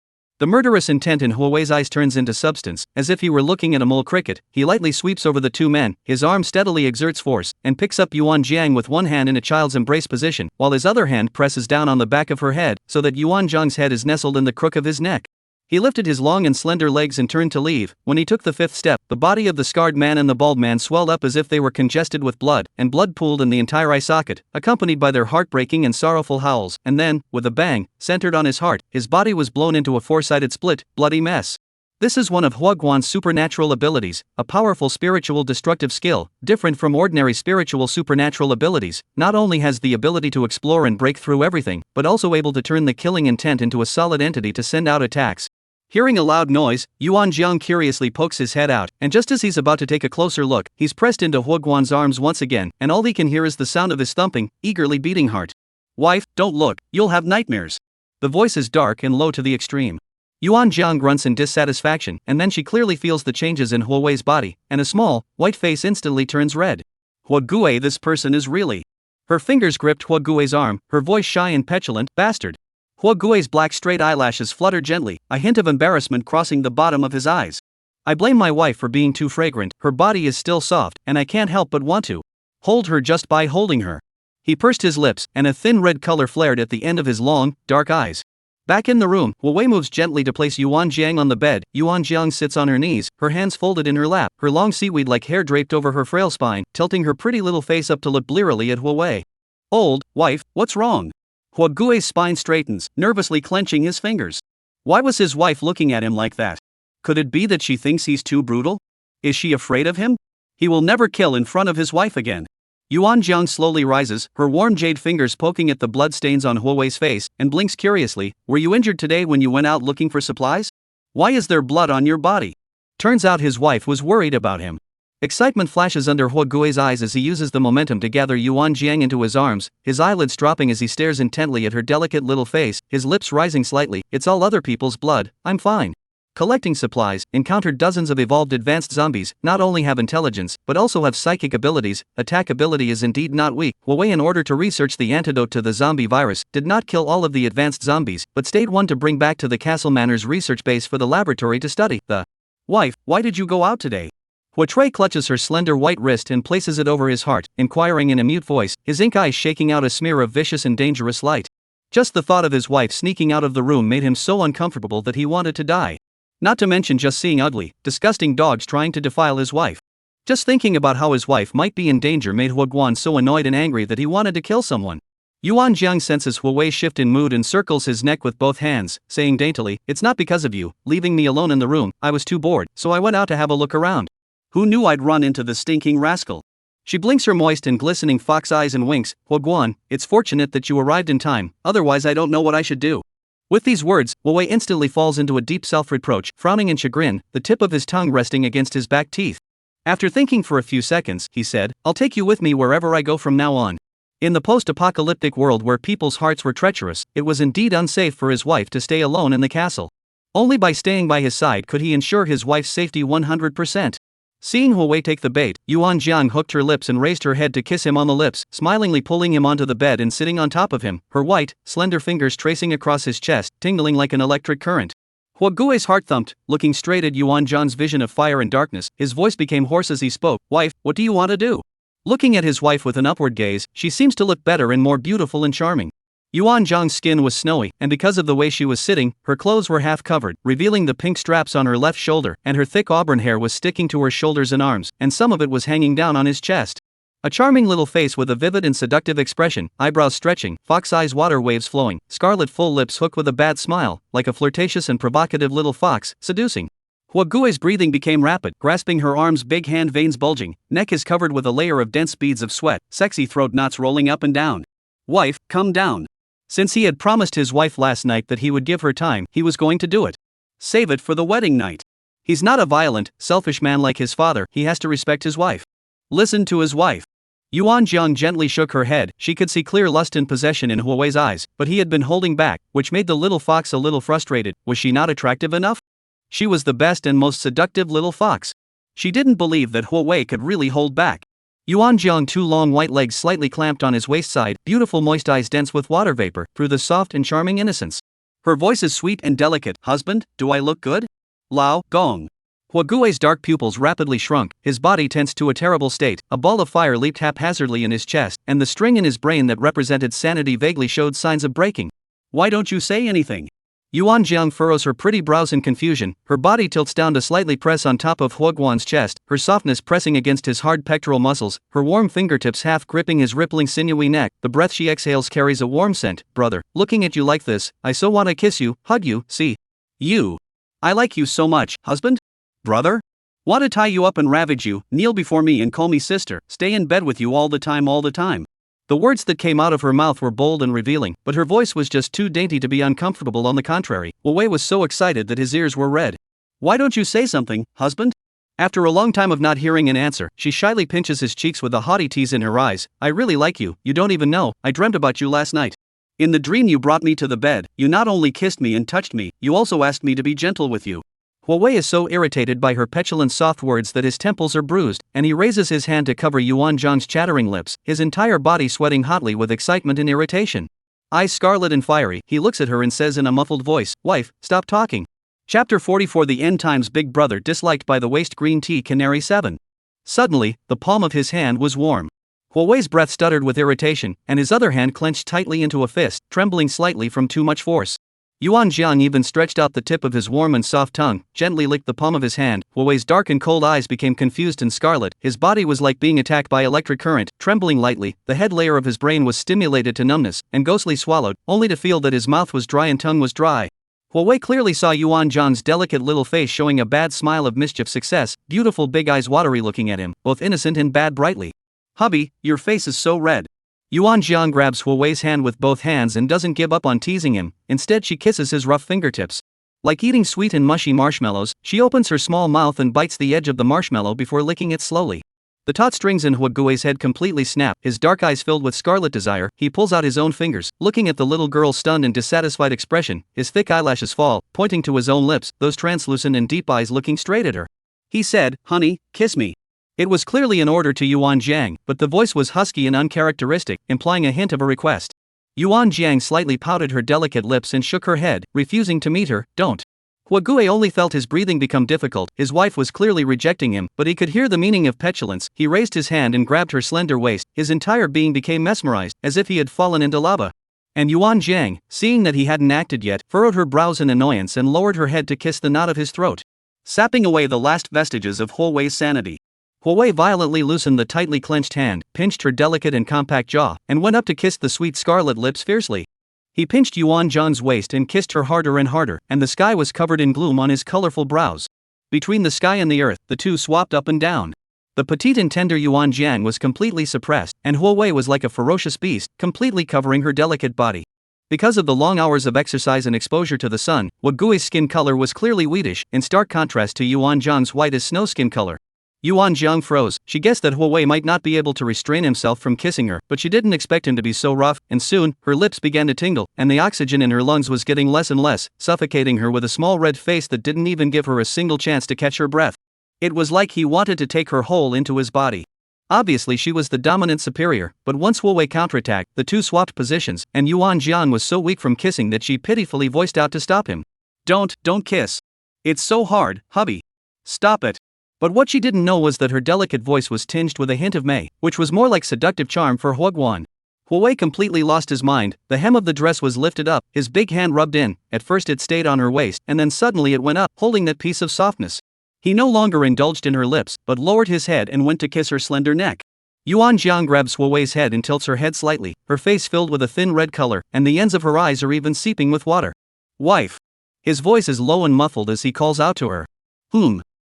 The murderous intent in Hua Wei's eyes turns into substance, as if he were looking at a mole cricket. He lightly sweeps over the two men, his arm steadily exerts force, and picks up Yuan Jiang with one hand in a child's embrace position, while his other hand presses down on the back of her head, so that Yuan Jiang's head is nestled in the crook of his neck. He lifted his long and slender legs and turned to leave. When he took the fifth step, the body of the scarred man and the bald man swelled up as if they were congested with blood, and blood pooled in the entire eye socket, accompanied by their heartbreaking and sorrowful howls, and then, with a bang, centered on his heart, his body was blown into a four-sided split, bloody mess. This is one of Hua Guan's supernatural abilities, a powerful spiritual destructive skill, different from ordinary spiritual supernatural abilities. Not only has the ability to explore and break through everything, but also able to turn the killing intent into a solid entity to send out attacks. Hearing a loud noise, Yuan Jiang curiously pokes his head out, and just as he's about to take a closer look, he's pressed into Hua Guan's arms once again, and all he can hear is the sound of his thumping, eagerly beating heart. Wife, don't look, you'll have nightmares. The voice is dark and low to the extreme. Yuan Jiang grunts in dissatisfaction, and then she clearly feels the changes in Hua Wei's body, and a small, white face instantly turns red. Hua Gue, this person is really. Her fingers gripped Hua Gue's arm, her voice shy and petulant, bastard. Hua Gue's black straight eyelashes flutter gently, a hint of embarrassment crossing the bottom of his eyes. I blame my wife for being too fragrant, her body is still soft, and I can't help but want to hold her just by holding her. He pursed his lips, and a thin red color flared at the end of his long, dark eyes. Back in the room, Hua Wei moves gently to place Yuan Jiang on the bed. Yuan Jiang sits on her knees, her hands folded in her lap, her long seaweed-like hair draped over her frail spine, tilting her pretty little face up to look blearily at Hua Wei. Old, wife, what's wrong? Hua Gue's spine straightens, nervously clenching his fingers. Why was his wife looking at him like that? Could it be that she thinks he's too brutal? Is she afraid of him? He will never kill in front of his wife again. Yuan Jiang slowly rises, her warm jade fingers poking at the blood stains on Hua Wei's face, and blinks curiously. Were you injured today when you went out looking for supplies? Why is there blood on your body? Turns out his wife was worried about him. Excitement flashes under Hua Gui's eyes as he uses the momentum to gather Yuan Jiang into his arms, his eyelids dropping as he stares intently at her delicate little face, his lips rising slightly. It's all other people's blood, I'm fine. Collecting supplies, encountered dozens of evolved advanced zombies, not only have intelligence, but also have psychic abilities. Attack ability is indeed not weak. Huawei, in order to research the antidote to the zombie virus, did not kill all of the advanced zombies, but stayed one to bring back to the Castle Manor's research base for the laboratory to study. The wife, why did you go out today? Huatrui clutches her slender white wrist and places it over his heart, inquiring in a mute voice, his ink eyes shaking out a smear of vicious and dangerous light. Just the thought of his wife sneaking out of the room made him so uncomfortable that he wanted to die. Not to mention just seeing ugly, disgusting dogs trying to defile his wife. Just thinking about how his wife might be in danger made Huaguan so annoyed and angry that he wanted to kill someone. Yuan Jiang senses Huawei's shift in mood and circles his neck with both hands, saying daintily, "It's not because of you, leaving me alone in the room, I was too bored, so I went out to have a look around. Who knew I'd run into the stinking rascal?" She blinks her moist and glistening fox eyes and winks. "Huaguan, it's fortunate that you arrived in time, otherwise I don't know what I should do." With these words, Huawei instantly falls into a deep self-reproach, frowning in chagrin, the tip of his tongue resting against his back teeth. After thinking for a few seconds, he said, "I'll take you with me wherever I go from now on." In the post-apocalyptic world where people's hearts were treacherous, it was indeed unsafe for his wife to stay alone in the castle. Only by staying by his side could he ensure his wife's safety 100%. Seeing Huawei take the bait, Yuan Jiang hooked her lips and raised her head to kiss him on the lips, smilingly pulling him onto the bed and sitting on top of him, her white, slender fingers tracing across his chest, tingling like an electric current. Hua Gui's heart thumped, looking straight at Yuan Jiang's vision of fire and darkness. His voice became hoarse as he spoke, "Wife, what do you want to do?" Looking at his wife with an upward gaze, she seems to look better and more beautiful and charming. Yuan Jiang's skin was snowy, and because of the way she was sitting, her clothes were half covered, revealing the pink straps on her left shoulder, and her thick auburn hair was sticking to her shoulders and arms, and some of it was hanging down on his chest. A charming little face with a vivid and seductive expression, eyebrows stretching, fox eyes water waves flowing, scarlet full lips hooked with a bad smile, like a flirtatious and provocative little fox, seducing. Hua Gui's breathing became rapid, grasping her arms, big hand veins bulging, neck is covered with a layer of dense beads of sweat, sexy throat knots rolling up and down. "Wife, come down." Since he had promised his wife last night that he would give her time, he was going to do it. Save it for the wedding night. He's not a violent, selfish man like his father, he has to respect his wife. Listen to his wife. Yuan Jiang gently shook her head, she could see clear lust and possession in Huawei's eyes, but he had been holding back, which made the little fox a little frustrated. Was she not attractive enough? She was the best and most seductive little fox. She didn't believe that Huawei could really hold back. Yuan Jiang, two long white legs slightly clamped on his waist side, beautiful moist eyes dense with water vapor, through the soft and charming innocence. Her voice is sweet and delicate. "Husband, do I look good?" "Lao, gong." Hua Gui's dark pupils rapidly shrunk, his body tensed to a terrible state, a ball of fire leaped haphazardly in his chest, and the string in his brain that represented sanity vaguely showed signs of breaking. "Why don't you say anything?" Yuan Jiang furrows her pretty brows in confusion, her body tilts down to slightly press on top of Huaguan's chest, her softness pressing against his hard pectoral muscles, her warm fingertips half gripping his rippling sinewy neck. The breath she exhales carries a warm scent. "Brother, looking at you like this, I so want to kiss you, hug you, see. You. I like you so much, husband? Brother? Want to tie you up and ravage you, kneel before me and call me sister, stay in bed with you all the time all the time." The words that came out of her mouth were bold and revealing, but her voice was just too dainty to be uncomfortable. On the contrary, Huawei was so excited that his ears were red. "Why don't you say something, husband?" After a long time of not hearing an answer, she shyly pinches his cheeks with a haughty tease in her eyes. "I really like you, you don't even know, I dreamt about you last night. In the dream you brought me to the bed, you not only kissed me and touched me, you also asked me to be gentle with you." Huawei is so irritated by her petulant soft words that his temples are bruised, and he raises his hand to cover Yuan Jiang's chattering lips, his entire body sweating hotly with excitement and irritation. Eyes scarlet and fiery, he looks at her and says in a muffled voice, "Wife, stop talking." Chapter 44. The End Times Big Brother disliked by the waste green tea Canary 7. Suddenly, the palm of his hand was warm. Huawei's breath stuttered with irritation, and his other hand clenched tightly into a fist, trembling slightly from too much force. Yuan Jiang even stretched out the tip of his warm and soft tongue, gently licked the palm of his hand. Huawei's dark and cold eyes became confused and scarlet, his body was like being attacked by electric current. Trembling lightly, the head layer of his brain was stimulated to numbness, and ghostly swallowed, only to feel that his mouth was dry and tongue was dry. Huawei clearly saw Yuan Jiang's delicate little face showing a bad smile of mischief success, beautiful big eyes watery looking at him, both innocent and bad brightly. "Hubby, your face is so red." Yuan Jiang grabs Huawei's hand with both hands and doesn't give up on teasing him, instead she kisses his rough fingertips. Like eating sweet and mushy marshmallows, she opens her small mouth and bites the edge of the marshmallow before licking it slowly. The taut strings in Hwagui's head completely snap, his dark eyes filled with scarlet desire. He pulls out his own fingers, looking at the little girl's stunned and dissatisfied expression. His thick eyelashes fall, pointing to his own lips, those translucent and deep eyes looking straight at her. He said, "Honey, kiss me." It was clearly an order to Yuan Jiang, but the voice was husky and uncharacteristic, implying a hint of a request. Yuan Jiang slightly pouted her delicate lips and shook her head, refusing to meet her. "Don't." Hwagui only felt his breathing become difficult. His wife was clearly rejecting him, but he could hear the meaning of petulance. He raised his hand and grabbed her slender waist. His entire being became mesmerized, as if he had fallen into lava. And Yuan Jiang, seeing that he hadn't acted yet, furrowed her brows in annoyance and lowered her head to kiss the knot of his throat, sapping away the last vestiges of Hwagui's sanity. Hwagui violently loosened the tightly clenched hand, pinched her delicate and compact jaw, and went up to kiss the sweet scarlet lips fiercely. He pinched Yuan Jiang's waist and kissed her harder and harder, and the sky was covered in gloom on his colorful brows. Between the sky and the earth, the two swapped up and down. The petite and tender Yuan Jiang was completely suppressed, and Hwagui was like a ferocious beast, completely covering her delicate body. Because of the long hours of exercise and exposure to the sun, Hwagui's skin color was clearly wheatish, in stark contrast to Yuan Jiang's white as snow skin color. Yuan Jiang froze. She guessed that Hwagui might not be able to restrain himself from kissing her, but she didn't expect him to be so rough, and soon, her lips began to tingle, and the oxygen in her lungs was getting less and less, suffocating her with a small red face that didn't even give her a single chance to catch her breath. It was like he wanted to take her whole into his body. Obviously she was the dominant superior, but once Hwagui counterattacked, the two swapped positions, and Yuan Jiang was so weak from kissing that she pitifully voiced out to stop him. Don't kiss. It's so hard, hubby. Stop it." But what she didn't know was that her delicate voice was tinged with a hint of May, which was more like seductive charm for Hwagwan. Hwagui completely lost his mind. The hem of the dress was lifted up, his big hand rubbed in. At first it stayed on her waist, and then suddenly it went up, holding that piece of softness. He no longer indulged in her lips, but lowered his head and went to kiss her slender neck. Yuan Jiang grabs Hwagui's head and tilts her head slightly, her face filled with a thin red color, and the ends of her eyes are even seeping with water. "Wife." His voice is low and muffled as he calls out to her.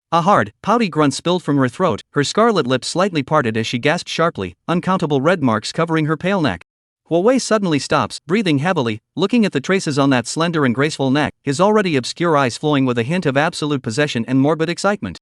A hard, pouty grunt spilled from her throat, her scarlet lips slightly parted as she gasped sharply, uncountable red marks covering her pale neck. Hwagui suddenly stops, breathing heavily, looking at the traces on that slender and graceful neck, his already obscure eyes flowing with a hint of absolute possession and morbid excitement.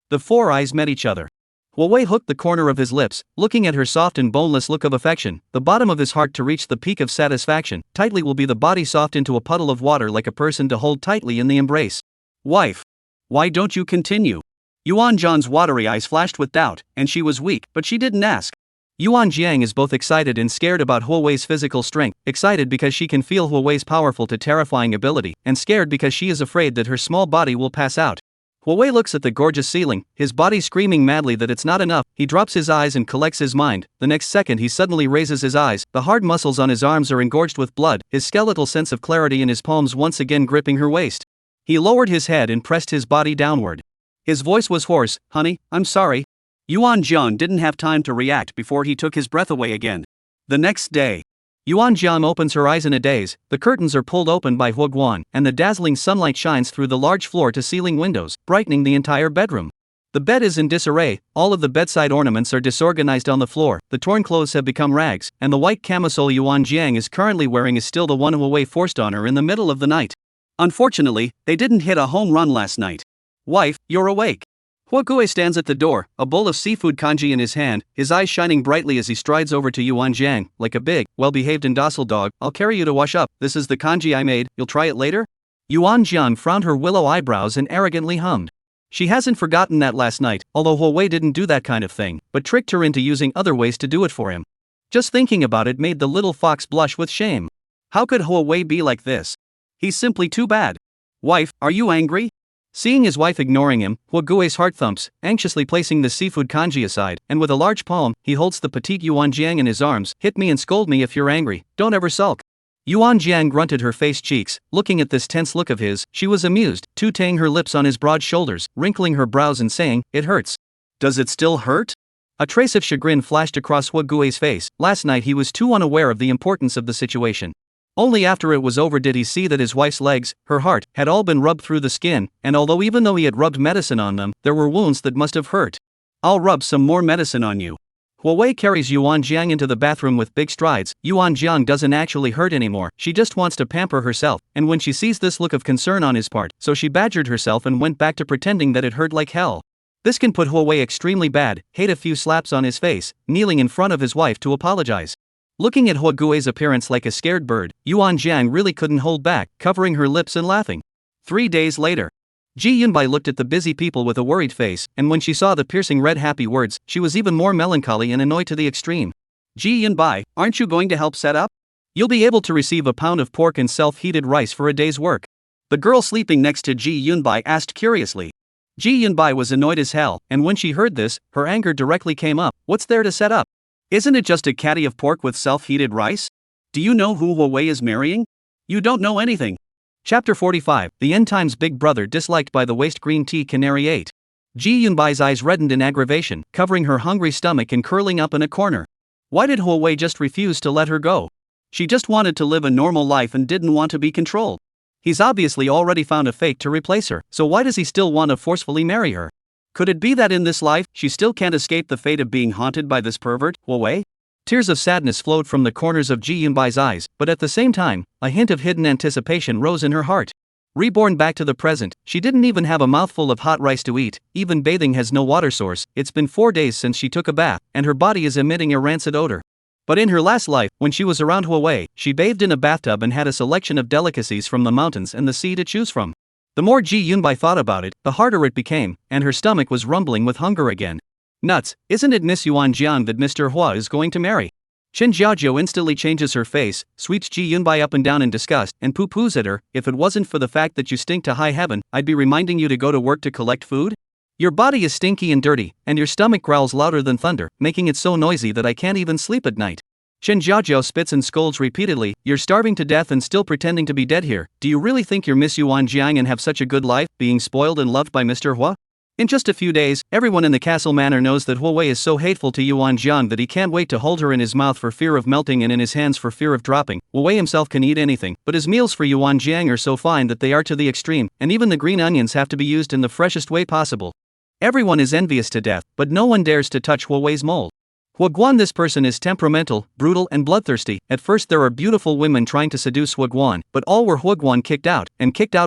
The four eyes met each other. Hwagui hooked the corner of his lips, looking at her soft and boneless look of affection, the bottom of his heart to reach the peak of satisfaction. Tightly will be the body soft into a puddle of water like a person to hold tightly in the embrace. "Wife. Why don't you continue?" Yuan Jiang's watery eyes flashed with doubt, and she was weak, but she didn't ask. Yuan Jiang is both excited and scared about Hwagui's physical strength, excited because she can feel Hwagui's powerful to terrifying ability, and scared because she is afraid that her small body will pass out. Hwagui looks at the gorgeous ceiling, his body screaming madly that it's not enough. He drops his eyes and collects his mind. The next second he suddenly raises his eyes, the hard muscles on his arms are engorged with blood, his skeletal sense of clarity in his palms once again gripping her waist. He lowered his head and pressed his body downward. His voice was hoarse. "Honey, I'm sorry." Yuan Jiang didn't have time to react before he took his breath away again. The next day, Yuan Jiang opens her eyes in a daze. The curtains are pulled open by Hwagwan, and the dazzling sunlight shines through the large floor-to-ceiling windows, brightening the entire bedroom. The bed is in disarray, all of the bedside ornaments are disorganized on the floor, the torn clothes have become rags, and the white camisole Yuan Jiang is currently wearing is still the one Hwagui forced on her in the middle of the night. Unfortunately, they didn't hit a home run last night. "Wife, you're awake." Hwagui stands at the door, a bowl of seafood congee in his hand, his eyes shining brightly as he strides over to Yuan Jiang. "Like a big, well-behaved and docile dog, I'll carry you to wash up. This is the congee I made, you'll try it later?" Yuan Jiang frowned her willow eyebrows and arrogantly hummed. She hasn't forgotten that last night, although Hwagui didn't do that kind of thing, but tricked her into using other ways to do it for him. Just thinking about it made the little fox blush with shame. How could Hwagui be like this? He's simply too bad. "Wife, are you angry?" Seeing his wife ignoring him, Hwagui's heart thumps, anxiously placing the seafood congee aside, and with a large palm, he holds the petite Yuan Jiang in his arms. "Hit me and scold me if you're angry, don't ever sulk." Yuan Jiang grunted her face cheeks, looking at this tense look of his. She was amused, tooting her lips on his broad shoulders, wrinkling her brows and saying, "It hurts." "Does it still hurt?" A trace of chagrin flashed across Hwagui's face. Last night he was too unaware of the importance of the situation. Only after it was over did he see that his wife's legs, her heart, had all been rubbed through the skin, and although even though he had rubbed medicine on them, there were wounds that must have hurt. "I'll rub some more medicine on you." Huawei carries Yuan Jiang into the bathroom with big strides. Yuan Jiang doesn't actually hurt anymore, she just wants to pamper herself, and when she sees this look of concern on his part, so she badgered herself and went back to pretending that it hurt like hell. This can put Huawei extremely bad, hate a few slaps on his face, kneeling in front of his wife to apologize. Looking at Huawei's appearance like a scared bird, Yuan Jiang really couldn't hold back, covering her lips and laughing. 3 days later. Ji Yunbai looked at the busy people with a worried face, and when she saw the piercing red happy words, she was even more melancholy and annoyed to the extreme. Ji Yunbai, aren't you going to help set up? You'll be able to receive a pound of pork and self-heated rice for a day's work. The girl sleeping next to Ji Yunbai asked curiously. Ji Yunbai was annoyed as hell, and when she heard this, her anger directly came up. What's there to set up? Isn't it just a caddy of pork with self-heated rice? Do you know who Huawei is marrying? You don't know anything. Chapter 45, The End Times Big Brother Disliked by the Waste Green Tea Canary 8. Ji Yunbai's eyes reddened in aggravation, covering her hungry stomach and curling up in a corner. Why did Huawei just refuse to let her go? She just wanted to live a normal life and didn't want to be controlled. He's obviously already found a fake to replace her, so why does he still want to forcefully marry her? Could it be that in this life, she still can't escape the fate of being haunted by this pervert, Huawei? Tears of sadness flowed from the corners of Ji Yunbai's eyes, but at the same time, a hint of hidden anticipation rose in her heart. Reborn back to the present, she didn't even have a mouthful of hot rice to eat, even bathing has no water source. It's been 4 days since she took a bath, and her body is emitting a rancid odor. But in her last life, when she was around Huawei, she bathed in a bathtub and had a selection of delicacies from the mountains and the sea to choose from. The more Ji Yunbai thought about it, the harder it became, and her stomach was rumbling with hunger again. Nuts, isn't it Miss Yuan Jiang that Mr. Hua is going to marry? Chen Jiaojiu instantly changes her face, sweeps Ji Yunbai up and down in disgust, and poo-poos at her. If it wasn't for the fact that you stink to high heaven, I'd be reminding you to go to work to collect food? Your body is stinky and dirty, and your stomach growls louder than thunder, making it so noisy that I can't even sleep at night. Chen Jiaojiu spits and scolds repeatedly. You're starving to death and still pretending to be dead here. Do you really think you're Miss Yuan Jiang and have such a good life, being spoiled and loved by Mr. Hua? In just a few days, everyone in the castle manor knows that Huawei is so hateful to Yuan Jiang that he can't wait to hold her in his mouth for fear of melting and in his hands for fear of dropping. Huawei himself can eat anything, but his meals for Yuan Jiang are so fine that they are to the extreme, and even the green onions have to be used in the freshest way possible. Everyone is envious to death, but no one dares to touch Huawei's mole. Huaguan, this person is temperamental, brutal and bloodthirsty. At first there are beautiful women trying to seduce Huaguan, but all were Huaguan kicked out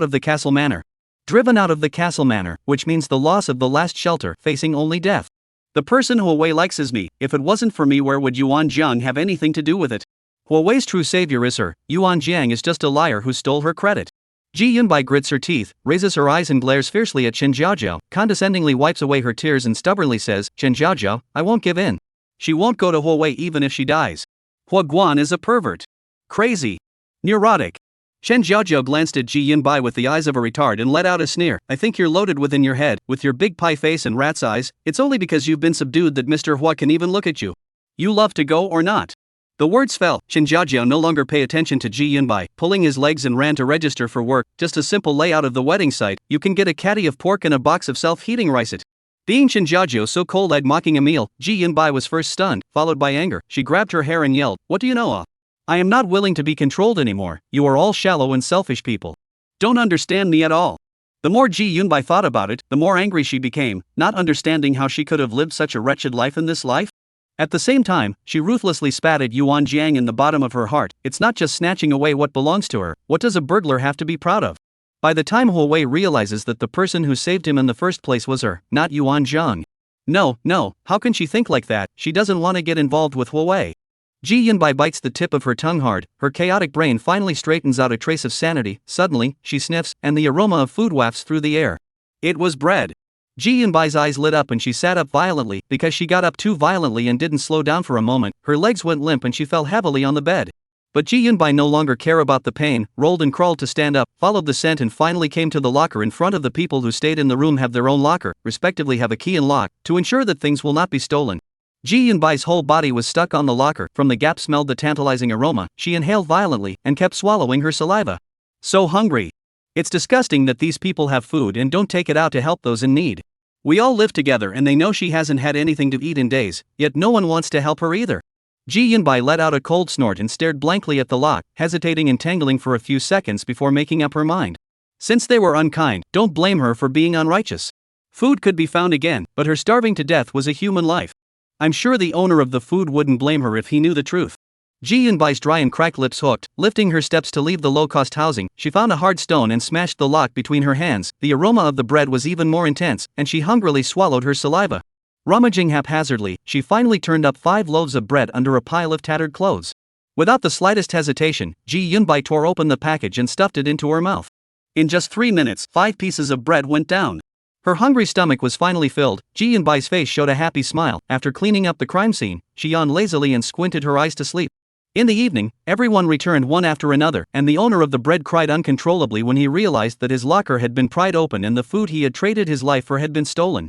of the castle manor. Driven out of the castle manor, which means the loss of the last shelter, facing only death. The person Huawei likes is me. If it wasn't for me, where would Yuan Jiang have anything to do with it? Huawei's true savior is her. Yuan Jiang is just a liar who stole her credit. Ji Yunbai grits her teeth, raises her eyes and glares fiercely at Chen Jiaojiu, condescendingly wipes away her tears and stubbornly says, Chen Jiaojiu, I won't give in. She won't go to Huawei even if she dies. Huaguan is a pervert. Crazy. Neurotic. Chen Jiaojiu glanced at Ji Yunbai with the eyes of a retard and let out a sneer. I think you're loaded within your head, with your big pie face and rat's eyes. It's only because you've been subdued that Mr. Hua can even look at you. You love to go or not? The words fell. Chen Jiaojiu no longer paid attention to Ji Yunbai, pulling his legs and ran to register for work. Just a simple layout of the wedding site. You can get a caddy of pork and a box of self-heating rice. Being Chen Jiaojiu so cold-eyed mocking a meal, Ji Yunbai was first stunned, followed by anger. She grabbed her hair and yelled, What do you know of? I am not willing to be controlled anymore. You are all shallow and selfish people. Don't understand me at all. The more Ji Yunbai thought about it, the more angry she became, not understanding how she could have lived such a wretched life in this life. At the same time, she ruthlessly spat at Yuan Jiang in the bottom of her heart. It's not just snatching away what belongs to her. What does a burglar have to be proud of? By the time Huawei realizes that the person who saved him in the first place was her, not Yuan Jiang. No, how can she think like that? She doesn't want to get involved with Huawei. Ji Yunbai bites the tip of her tongue hard, her chaotic brain finally straightens out a trace of sanity. Suddenly, she sniffs, and the aroma of food wafts through the air. It was bread. Ji Yunbai's eyes lit up and she sat up violently, because she got up too violently and didn't slow down for a moment. Her legs went limp and she fell heavily on the bed. But Ji Yunbai no longer cared about the pain, rolled and crawled to stand up, followed the scent and finally came to the locker in front of the people who stayed in the room have their own locker, respectively have a key and lock, to ensure that things will not be stolen. Ji Yunbai's whole body was stuck on the locker. From the gap smelled the tantalizing aroma. She inhaled violently and kept swallowing her saliva. So hungry. It's disgusting that these people have food and don't take it out to help those in need. We all live together and they know she hasn't had anything to eat in days, yet no one wants to help her either. Ji Yunbai let out a cold snort and stared blankly at the lock, hesitating and tangling for a few seconds before making up her mind. Since they were unkind, don't blame her for being unrighteous. Food could be found again, but her starving to death was a human life. I'm sure the owner of the food wouldn't blame her if he knew the truth. Ji Yunbai's dry and cracked lips hooked. Lifting her steps to leave the low-cost housing, she found a hard stone and smashed the lock between her hands. The aroma of the bread was even more intense, and she hungrily swallowed her saliva. Rummaging haphazardly, she finally turned up 5 loaves of bread under a pile of tattered clothes. Without the slightest hesitation, Ji Yunbai tore open the package and stuffed it into her mouth. In just 3 minutes, 5 pieces of bread went down. Her hungry stomach was finally filled. Ji Yunbai's face showed a happy smile. After cleaning up the crime scene, she yawned lazily and squinted her eyes to sleep. In the evening, everyone returned one after another, and the owner of the bread cried uncontrollably when he realized that his locker had been pried open and the food he had traded his life for had been stolen.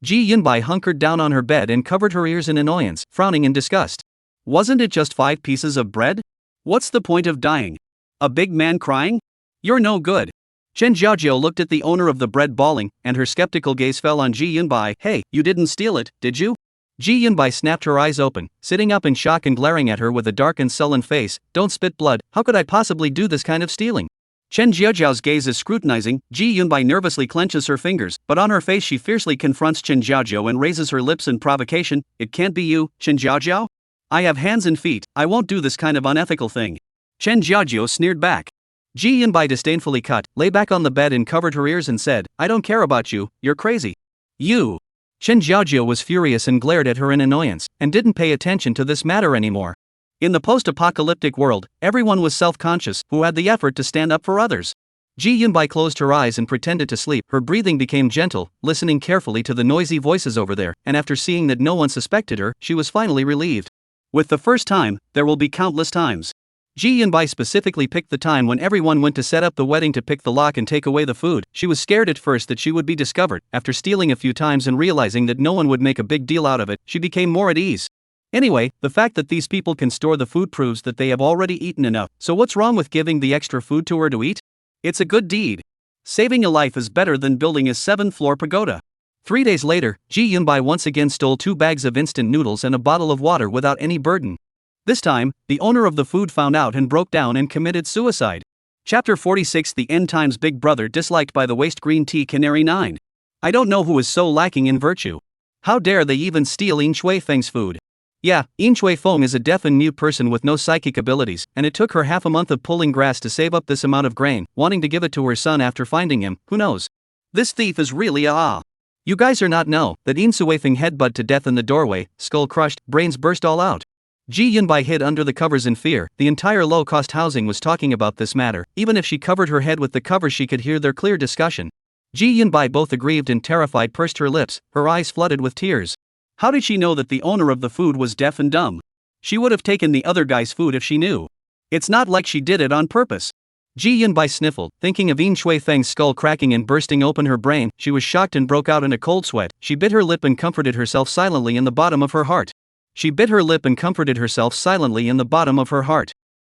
Ji Yunbai hunkered down on her bed and covered her ears in annoyance, frowning in disgust. Wasn't it just 5 pieces of bread? What's the point of dying? A big man crying? You're no good. Chen Jiaojiao looked at the owner of the bread bawling, and her skeptical gaze fell on Ji Yunbai. Hey, you didn't steal it, did you? Ji Yunbai snapped her eyes open, sitting up in shock and glaring at her with a dark and sullen face. Don't spit blood, how could I possibly do this kind of stealing? Chen Jiaojiao's gaze is scrutinizing. Ji Yunbai nervously clenches her fingers, but on her face she fiercely confronts Chen Jiaojiao and raises her lips in provocation. It can't be you, Chen Jiaojiao? I have hands and feet, I won't do this kind of unethical thing. Chen Jiaojiao sneered back. Ji Yunbai disdainfully lay back on the bed and covered her ears and said, I don't care about you, you're crazy. You. Chen Jiaojiao was furious and glared at her in annoyance, and didn't pay attention to this matter anymore. In the post-apocalyptic world, everyone was self-conscious, who had the effort to stand up for others. Ji Yunbai closed her eyes and pretended to sleep. Her breathing became gentle, listening carefully to the noisy voices over there, and after seeing that no one suspected her, she was finally relieved. With the first time, there will be countless times. Ji Yunbai specifically picked the time when everyone went to set up the wedding to pick the lock and take away the food. She was scared at first that she would be discovered. After stealing a few times and realizing that no one would make a big deal out of it, she became more at ease. Anyway, the fact that these people can store the food proves that they have already eaten enough, so what's wrong with giving the extra food to her to eat? It's a good deed. Saving a life is better than building a 7th-floor pagoda. 3 days later, Ji Yunbai once again stole 2 bags of instant noodles and a bottle of water without any burden. This time, the owner of the food found out and broke down and committed suicide. Chapter 46 The End Times Big Brother Disliked by the Waste Green Tea Canary 9. I don't know who is so lacking in virtue. How dare they even steal Yin Shui Feng's food? Yeah, Yin Shui Feng is a deaf and mute person with no psychic abilities, and it took her half a month of pulling grass to save up this amount of grain, wanting to give it to her son after finding him. Who knows? This thief is really You guys are not know that Yin Shui Feng headbutt to death in the doorway, skull crushed, brains burst all out. Ji Yunbai hid under the covers in fear. The entire low-cost housing was talking about this matter. Even if she covered her head with the covers she could hear their clear discussion. Ji Yunbai, both aggrieved and terrified, pursed her lips, her eyes flooded with tears. How did she know that the owner of the food was deaf and dumb? She would have taken the other guy's food if she knew. It's not like she did it on purpose. Ji Yunbai sniffled, thinking of Yin Shui Feng's skull cracking and bursting open her brain. She was shocked and broke out in a cold sweat. She bit her lip and comforted herself silently in the bottom of her heart.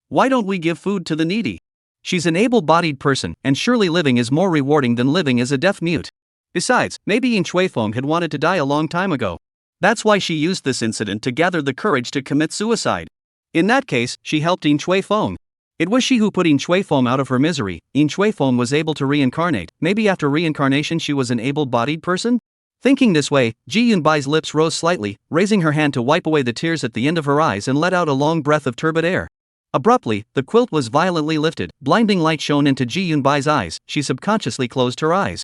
Why don't we give food to the needy? She's an able-bodied person, and surely living is more rewarding than living as a deaf mute. Besides, maybe Yin Shui Feng had wanted to die a long time ago. That's why she used this incident to gather the courage to commit suicide. In that case, she helped Yin Shui Feng. It was she who put Yin Shui Feng out of her misery. Yin Shui Feng was able to reincarnate. Maybe after reincarnation she was an able-bodied person? Thinking this way, Ji Yunbai's lips rose slightly, raising her hand to wipe away the tears at the end of her eyes and let out a long breath of turbid air. Abruptly, the quilt was violently lifted. Blinding light shone into Ji Yunbai's eyes. She subconsciously closed her eyes.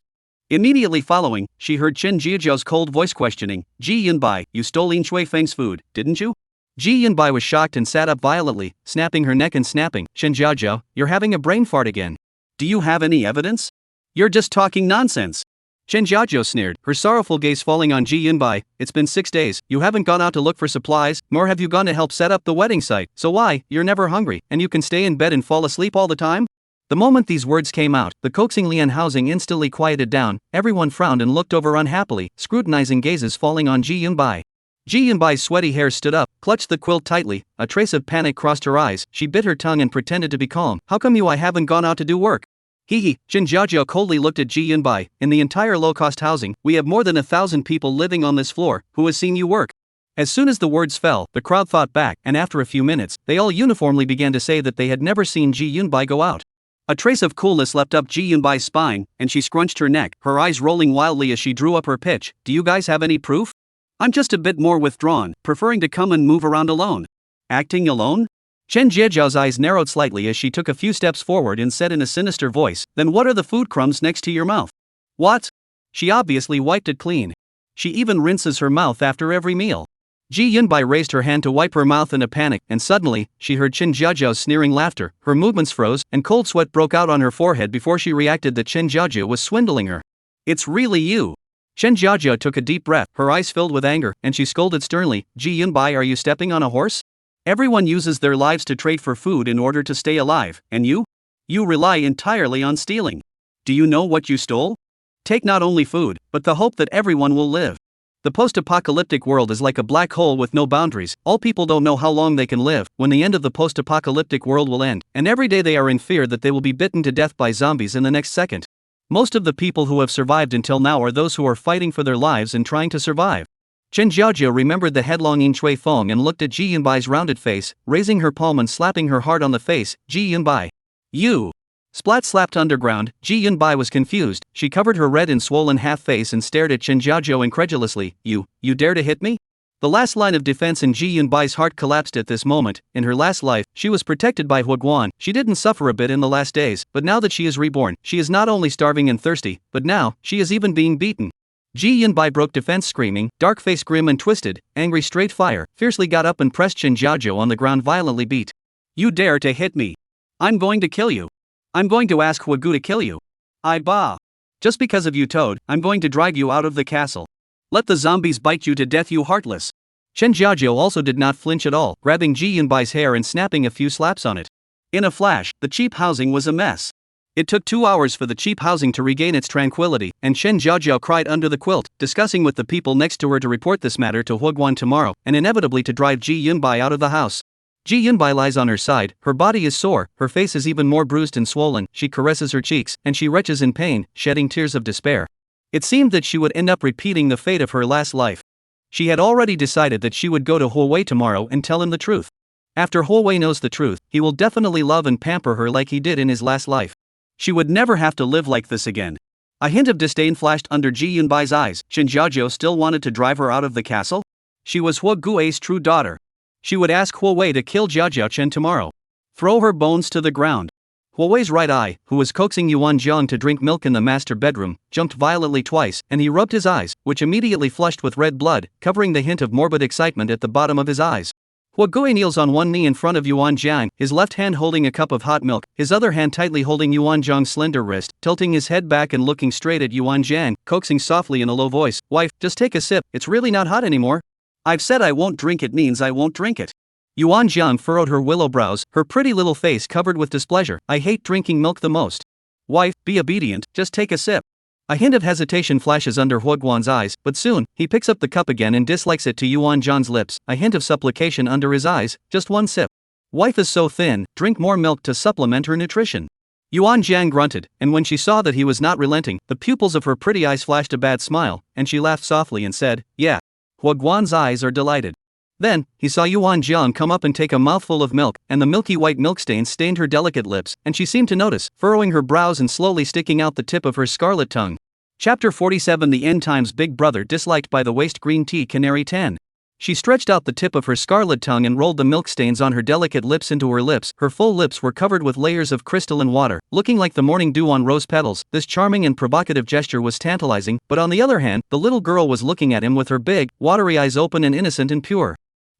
Immediately following, she heard Chen Jiajiao's cold voice questioning, Ji Yunbai, you stole Yin Shui Feng's food, didn't you? Ji Yunbai was shocked and sat up violently, snapping her neck and snapping, Chen Jiajiao, you're having a brain fart again. Do you have any evidence? You're just talking nonsense. Chen Jiajiao sneered, her sorrowful gaze falling on Ji Yunbai. It's been 6 days, you haven't gone out to look for supplies, nor have you gone to help set up the wedding site, so why, you're never hungry, and you can stay in bed and fall asleep all the time? The moment these words came out, the coaxing Lian housing instantly quieted down. Everyone frowned and looked over unhappily, scrutinizing gazes falling on Ji Yunbai. Ji Yunbai's sweaty hair stood up, clutched the quilt tightly, a trace of panic crossed her eyes. She bit her tongue and pretended to be calm. How come I haven't gone out to do work? Hee. Chen Jiajiao coldly looked at Ji Yunbai. In the entire low-cost housing, we have more than 1,000 people living on this floor. Who has seen you work? As soon as the words fell, the crowd fought back, and after a few minutes, they all uniformly began to say that they had never seen Ji Yunbai go out. A trace of coolness leapt up Ji Yunbai's spine, and she scrunched her neck, her eyes rolling wildly as she drew up her pitch. Do you guys have any proof? I'm just a bit more withdrawn, preferring to come and move around alone. Acting alone? Chen Jiejiao's eyes narrowed slightly as she took a few steps forward and said in a sinister voice, "Then what are the food crumbs next to your mouth?" What? She obviously wiped it clean. She even rinses her mouth after every meal. Ji Yunbai raised her hand to wipe her mouth in a panic, and suddenly, she heard Chen Jiajiao's sneering laughter. Her movements froze, and cold sweat broke out on her forehead before she reacted that Chen Jiajiao was swindling her. "It's really you." Chen Jiajiao took a deep breath, her eyes filled with anger, and she scolded sternly, "Ji Yunbai, are you stepping on a horse? Everyone uses their lives to trade for food in order to stay alive, and you? You rely entirely on stealing. Do you know what you stole? Take not only food, but the hope that everyone will live. The post-apocalyptic world is like a black hole with no boundaries. All people don't know how long they can live, when the end of the post-apocalyptic world will end, and every day they are in fear that they will be bitten to death by zombies in the next second. Most of the people who have survived until now are those who are fighting for their lives and trying to survive." Chen Jiajiao remembered the headlong Yin Chui Feng and looked at Ji Yunbai's rounded face, raising her palm and slapping her hard on the face. "Ji Yunbai. You." Splat slapped underground. Ji Yunbai was confused. She covered her red and swollen half face and stared at Chen Jiajiao incredulously. You dare to hit me?" The last line of defense in Ji Yunbai's heart collapsed at this moment. In her last life, she was protected by Huguan. She didn't suffer a bit in the last days, but now that she is reborn, she is not only starving and thirsty, but now, she is even being beaten. Ji Yunbai broke defense screaming, dark face grim and twisted, angry straight fire, fiercely got up and pressed Chen Jiajiao on the ground violently beat. "You dare to hit me? I'm going to kill you. I'm going to ask Hugu to kill you. Bah. Just because of you, Toad, I'm going to drag you out of the castle. Let the zombies bite you to death, you heartless." Chen Jiajiao also did not flinch at all, grabbing Ji Yunbai's hair and snapping a few slaps on it. In a flash, the cheap housing was a mess. It took 2 hours for the cheap housing to regain its tranquility, and Chen Jiajiao cried under the quilt, discussing with the people next to her to report this matter to Huguan tomorrow, and inevitably to drive Ji Yunbai out of the house. Ji Yunbai lies on her side, her body is sore, her face is even more bruised and swollen, she caresses her cheeks, and she retches in pain, shedding tears of despair. It seemed that she would end up repeating the fate of her last life. She had already decided that she would go to Huawei tomorrow and tell him the truth. After Huawei knows the truth, he will definitely love and pamper her like he did in his last life. She would never have to live like this again. A hint of disdain flashed under Ji Yunbai's eyes. Chen Jiajiao still wanted to drive her out of the castle? She was Hua Gui's true daughter. She would ask Huawei to kill Jiajiao Chen tomorrow. Throw her bones to the ground. Huawei's right eye, who was coaxing Yuan Jiang to drink milk in the master bedroom, jumped violently twice, and he rubbed his eyes, which immediately flushed with red blood, covering the hint of morbid excitement at the bottom of his eyes. Hua Gui kneels on one knee in front of Yuan Jiang, his left hand holding a cup of hot milk, his other hand tightly holding Yuan Jiang's slender wrist, tilting his head back and looking straight at Yuan Jiang, coaxing softly in a low voice, "Wife, just take a sip, it's really not hot anymore." "I've said I won't drink, it means I won't drink it." Yuan Jiang furrowed her willow brows, her pretty little face covered with displeasure. "I hate drinking milk the most." "Wife, be obedient, just take a sip." A hint of hesitation flashes under Huguan's eyes, but soon, he picks up the cup again and dislikes it to Yuan Jiang's lips, a hint of supplication under his eyes, "Just one sip. Wife is so thin, drink more milk to supplement her nutrition." Yuan Jiang grunted, and when she saw that he was not relenting, the pupils of her pretty eyes flashed a bad smile, and she laughed softly and said, "Yeah." Huguan's eyes are delighted. Then, he saw Yuan Jiang come up and take a mouthful of milk, and the milky white milk stains stained her delicate lips, and she seemed to notice, furrowing her brows and slowly sticking out the tip of her scarlet tongue. Chapter 47 The End Times Big Brother Disliked by the Waste Green Tea Canary 10. She stretched out the tip of her scarlet tongue and rolled the milk stains on her delicate lips into her lips. Her full lips were covered with layers of crystalline water, looking like the morning dew on rose petals. This charming and provocative gesture was tantalizing, but on the other hand, the little girl was looking at him with her big, watery eyes open and innocent and pure.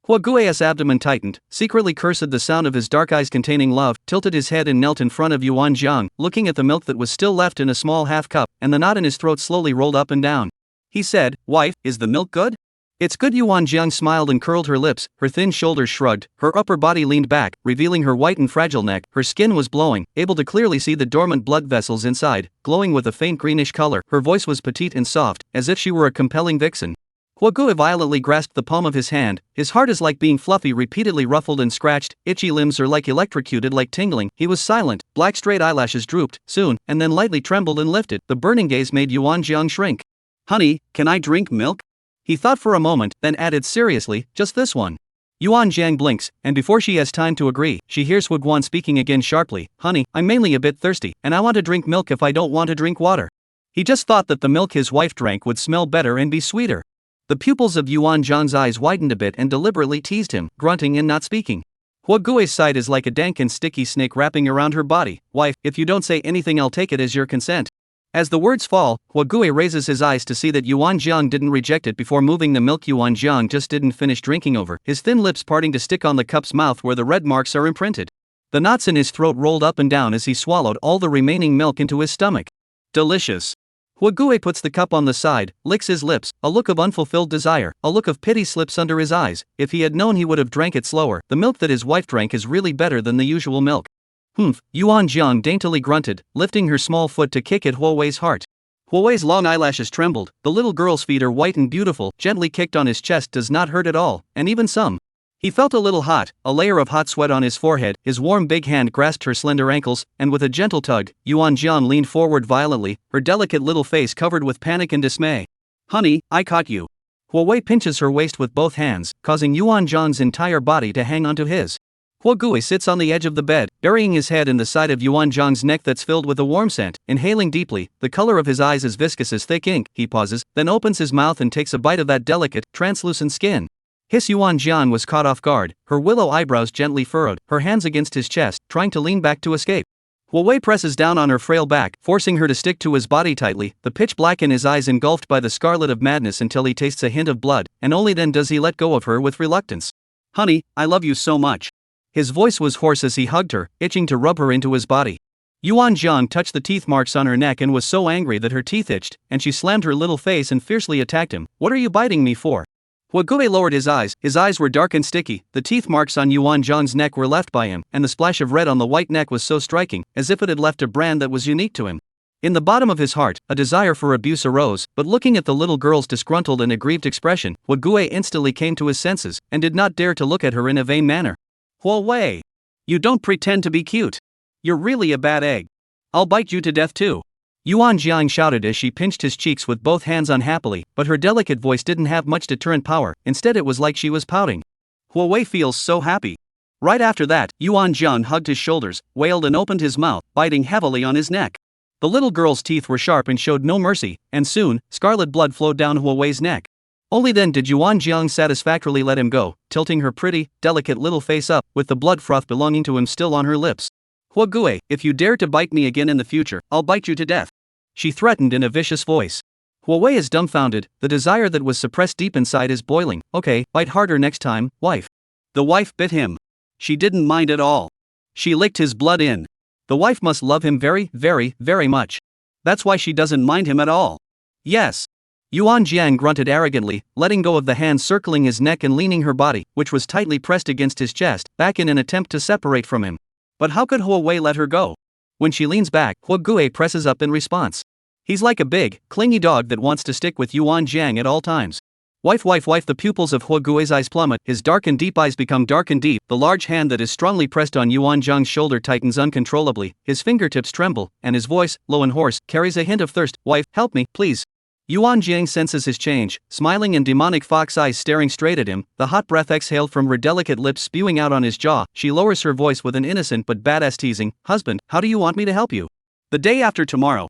Hua Gui's abdomen tightened, secretly cursed the sound of his dark eyes containing love, tilted his head and knelt in front of Yuan Jiang, looking at the milk that was still left in a small half cup, and the knot in his throat slowly rolled up and down. He said, "Wife, is the milk good?" "It's good." Yuan Jiang smiled and curled her lips, her thin shoulders shrugged, her upper body leaned back, revealing her white and fragile neck. Her skin was glowing, able to clearly see the dormant blood vessels inside, glowing with a faint greenish color. Her voice was petite and soft, as if she were a compelling vixen. Hua Gui violently grasped the palm of his hand. His heart is like being fluffy, repeatedly ruffled and scratched, itchy limbs are like electrocuted, like tingling. He was silent, black straight eyelashes drooped, soon, and then lightly trembled and lifted. The burning gaze made Yuan Jiang shrink. "Honey, can I drink milk?" He thought for a moment, then added seriously, "Just this one." Yuan Jiang blinks, and before she has time to agree, she hears Huguan speaking again sharply, "Honey, I'm mainly a bit thirsty, and I want to drink milk if I don't want to drink water." He just thought that the milk his wife drank would smell better and be sweeter. The pupils of Yuan Zhang's eyes widened a bit and deliberately teased him, grunting and not speaking. Hua Gui's side is like a dank and sticky snake wrapping around her body. Wife, if you don't say anything, I'll take it as your consent. As the words fall, Hua Gui raises his eyes to see that Yuan Zhang didn't reject it before moving the milk. Yuan Zhang just didn't finish drinking over, his thin lips parting to stick on the cup's mouth where the red marks are imprinted. The knots in his throat rolled up and down as he swallowed all the remaining milk into his stomach. Delicious. Hua Gui puts the cup on the side, licks his lips, a look of unfulfilled desire, a look of pity slips under his eyes. If he had known, he would have drank it slower. The milk that his wife drank is really better than the usual milk. Humph, Yuan Zhang daintily grunted, lifting her small foot to kick at Hua Wei's heart. Hua Wei's long eyelashes trembled. The little girl's feet are white and beautiful. Gently kicked on his chest does not hurt at all, and even some. He felt a little hot, a layer of hot sweat on his forehead. His warm big hand grasped her slender ankles, and with a gentle tug, Yuan Zhang leaned forward violently, her delicate little face covered with panic and dismay. Honey, I caught you. Hua Wei pinches her waist with both hands, causing Yuan Zhang's entire body to hang onto his. Hua Gui sits on the edge of the bed, burying his head in the side of Yuan Zhang's neck that's filled with a warm scent, inhaling deeply. The color of his eyes is viscous as thick ink. He pauses, then opens his mouth and takes a bite of that delicate, translucent skin. Hiss. Yuan Zhang was caught off guard, her willow eyebrows gently furrowed, her hands against his chest, trying to lean back to escape. Hua Wei presses down on her frail back, forcing her to stick to his body tightly, the pitch black in his eyes engulfed by the scarlet of madness until he tastes a hint of blood, and only then does he let go of her with reluctance. Honey, I love you so much. His voice was hoarse as he hugged her, itching to rub her into his body. Yuan Zhang touched the teeth marks on her neck and was so angry that her teeth itched, and she slammed her little face and fiercely attacked him. What are you biting me for? Hua Gui lowered his eyes were dark and sticky. The teeth marks on Yuan Zhang's neck were left by him, and the splash of red on the white neck was so striking, as if it had left a brand that was unique to him. In the bottom of his heart, a desire for abuse arose, but looking at the little girl's disgruntled and aggrieved expression, Hua Gui instantly came to his senses, and did not dare to look at her in a vain manner. Hua Wei, you don't pretend to be cute. You're really a bad egg. I'll bite you to death too. Yuan Zhang shouted as she pinched his cheeks with both hands unhappily, but her delicate voice didn't have much deterrent power. Instead, it was like she was pouting. Hua Wei feels so happy. Right after that, Yuan Zhang hugged his shoulders, wailed and opened his mouth, biting heavily on his neck. The little girl's teeth were sharp and showed no mercy, and soon, scarlet blood flowed down Hua Wei's neck. Only then did Yuan Zhang satisfactorily let him go, tilting her pretty, delicate little face up, with the blood froth belonging to him still on her lips. Hua Gui, if you dare to bite me again in the future, I'll bite you to death. She threatened in a vicious voice. Hua Wei is dumbfounded, the desire that was suppressed deep inside is boiling. Okay, bite harder next time, wife. The wife bit him. She didn't mind at all. She licked his blood in. The wife must love him very, very, very much. That's why she doesn't mind him at all. Yes. Yuan Zhang grunted arrogantly, letting go of the hands circling his neck and leaning her body, which was tightly pressed against his chest, back in an attempt to separate from him. But how could Hua Wei let her go? When she leans back, Hua Gui presses up in response. He's like a big, clingy dog that wants to stick with Yuan Zhang at all times. Wife. The pupils of Hua Gui's eyes plummet, his dark and deep eyes become dark and deep, the large hand that is strongly pressed on Yuan Zhang's shoulder tightens uncontrollably, his fingertips tremble, and his voice, low and hoarse, carries a hint of thirst. Wife, help me, please. Yuan Zhang senses his change, smiling and demonic fox eyes staring straight at him, the hot breath exhaled from her delicate lips spewing out on his jaw. She lowers her voice with an innocent but badass teasing. Husband, how do you want me to help you? The day after tomorrow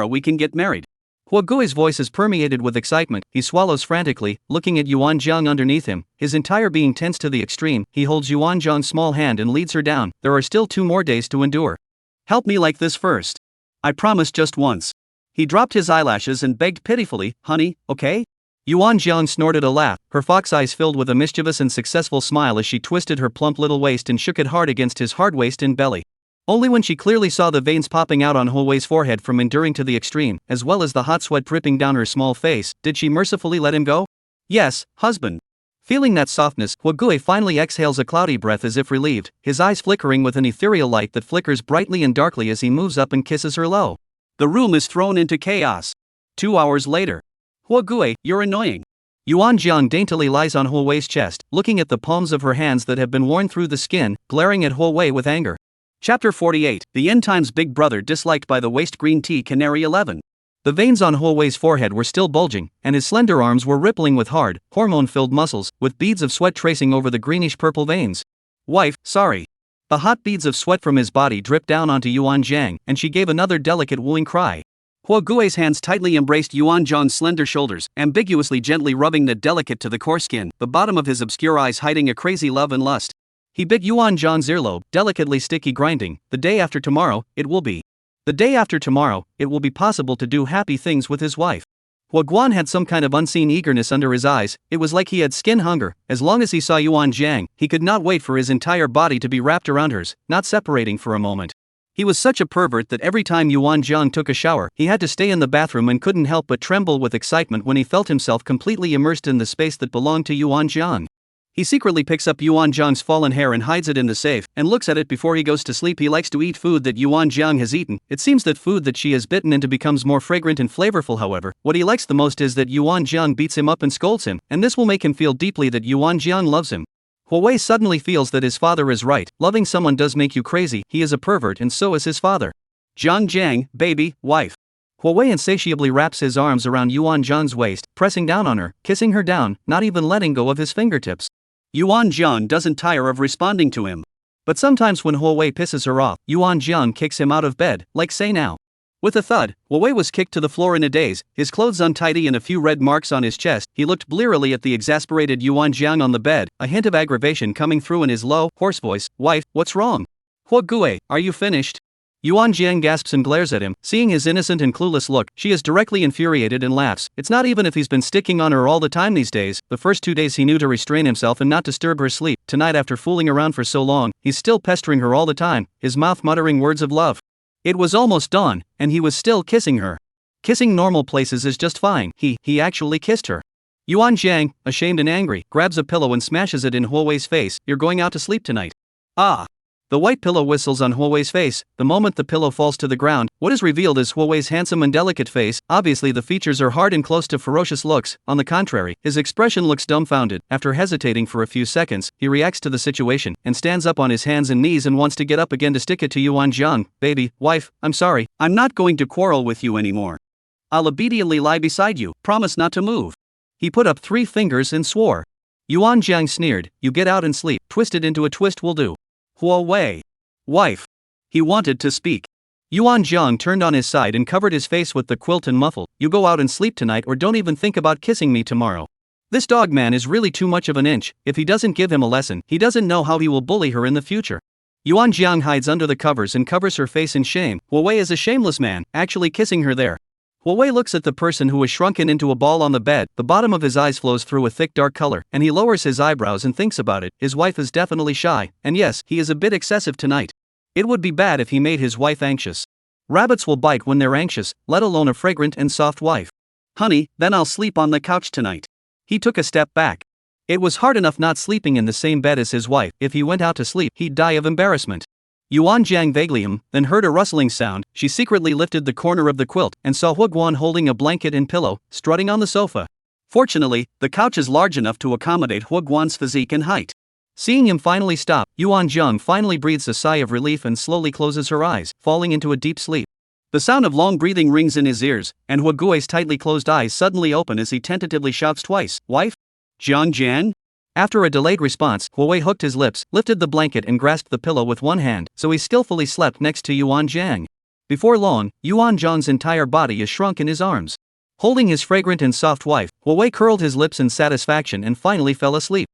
we can get married. Hua Gui's voice is permeated with excitement. He swallows frantically, looking at Yuan Zhang underneath him, his entire being tense to the extreme. He holds Yuan Zhang's small hand and leads her down. There are still 2 more days to endure. Help me like this first. I promise, just once. He dropped his eyelashes and begged pitifully, honey, okay? Yuan Zhang snorted a laugh, her fox eyes filled with a mischievous and successful smile as she twisted her plump little waist and shook it hard against his hard waist and belly. Only when she clearly saw the veins popping out on Hua Wei's forehead from enduring to the extreme, as well as the hot sweat dripping down her small face, did she mercifully let him go. Yes, husband. Feeling that softness, Hua Gui finally exhales a cloudy breath as if relieved, his eyes flickering with an ethereal light that flickers brightly and darkly as he moves up and kisses her low. The room is thrown into chaos. 2 hours later. Hua Gui, you're annoying. Yuan Zhang daintily lies on Hua Wei's chest, looking at the palms of her hands that have been worn through the skin, glaring at Hua Wei with anger. Chapter 48, The End Times Big Brother Disliked by the Waist Green Tea Canary 11. The veins on Hua Wei's forehead were still bulging, and his slender arms were rippling with hard, hormone-filled muscles, with beads of sweat tracing over the greenish-purple veins. Wife, sorry. The hot beads of sweat from his body dripped down onto Yuan Zhang, and she gave another delicate wooing cry. Hua Gui's hands tightly embraced Yuan Zhang's slender shoulders, ambiguously gently rubbing the delicate to the core skin, the bottom of his obscure eyes hiding a crazy love and lust. He bit Yuan Zhang's earlobe, delicately sticky grinding. The day after tomorrow, it will be. The day after tomorrow, it will be possible to do happy things with his wife. Hua Guan had some kind of unseen eagerness under his eyes. It was like he had skin hunger. As long as he saw Yuan Zhang, he could not wait for his entire body to be wrapped around hers, not separating for a moment. He was such a pervert that every time Yuan Zhang took a shower, he had to stay in the bathroom and couldn't help but tremble with excitement when he felt himself completely immersed in the space that belonged to Yuan Zhang. He secretly picks up Yuan Zhang's fallen hair and hides it in the safe, and looks at it before he goes to sleep. He likes to eat food that Yuan Zhang has eaten. It seems that food that she has bitten into becomes more fragrant and flavorful. However, what he likes the most is that Yuan Zhang beats him up and scolds him, and this will make him feel deeply that Yuan Zhang loves him. Hua suddenly feels that his father is right. Loving someone does make you crazy. He is a pervert and so is his father. Zhang, baby, wife. Hua insatiably wraps his arms around Yuan Zhang's waist, pressing down on her, kissing her down, not even letting go of his fingertips. Yuan Zhang doesn't tire of responding to him. But sometimes when Hua pisses her off, Yuan Zhang kicks him out of bed, like say now. With a thud, Hua was kicked to the floor in a daze, his clothes untidy and a few red marks on his chest. He looked blearily at the exasperated Yuan Zhang on the bed, a hint of aggravation coming through in his low, hoarse voice. Wife, what's wrong? Hua Gui, are you finished? Yuan Zhang gasps and glares at him. Seeing his innocent and clueless look, she is directly infuriated and laughs. It's not even if he's been sticking on her all the time these days. The first 2 days he knew to restrain himself and not disturb her sleep. Tonight, after fooling around for so long, he's still pestering her all the time, his mouth muttering words of love. It was almost dawn, and he was still kissing her. Kissing normal places is just fine. He actually kissed her. Yuan Zhang, ashamed and angry, grabs a pillow and smashes it in Huawei's face. You're going out to sleep tonight. Ah. The white pillow whistles on Huawei's face. The moment the pillow falls to the ground, what is revealed is Huawei's handsome and delicate face. Obviously the features are hard and close to ferocious looks. On the contrary, his expression looks dumbfounded. After hesitating for a few seconds, he reacts to the situation, and stands up on his hands and knees and wants to get up again to stick it to Yuan Zhang. Baby, wife, I'm sorry. I'm not going to quarrel with you anymore. I'll obediently lie beside you. Promise not to move. He put up 3 fingers and swore. Yuan Zhang sneered. You get out and sleep. Twist it into a twist will do. Hua, wife. He wanted to speak. Yuan Zhang turned on his side and covered his face with the quilt and muffle. You go out and sleep tonight or don't even think about kissing me tomorrow. This dog man is really too much of an inch. If he doesn't give him a lesson, he doesn't know how he will bully her in the future. Yuan Zhang hides under the covers and covers her face in shame. Hua is a shameless man, actually kissing her there. Hua looks at the person who was shrunken into a ball on the bed. The bottom of his eyes flows through a thick dark color, and he lowers his eyebrows and thinks about it. His wife is definitely shy, and yes, he is a bit excessive tonight. It would be bad if he made his wife anxious. Rabbits will bite when they're anxious, let alone a fragrant and soft wife. Honey, then I'll sleep on the couch tonight. He took a step back. It was hard enough not sleeping in the same bed as his wife. If he went out to sleep, he'd die of embarrassment. Yuan Zhang vaguely then heard a rustling sound. She secretly lifted the corner of the quilt and saw Hua Guan holding a blanket and pillow, strutting on the sofa. Fortunately, the couch is large enough to accommodate Hua Guan's physique and height. Seeing him finally stop, Yuan Zhang finally breathes a sigh of relief and slowly closes her eyes, falling into a deep sleep. The sound of long breathing rings in his ears, and Hua Gui's tightly closed eyes suddenly open as he tentatively shouts twice, Wife? Zhang? After a delayed response, Hua hooked his lips, lifted the blanket and grasped the pillow with one hand, so he skillfully slept next to Yuan Zhang. Before long, Yuan Zhang's entire body is shrunk in his arms. Holding his fragrant and soft wife, Hua curled his lips in satisfaction and finally fell asleep.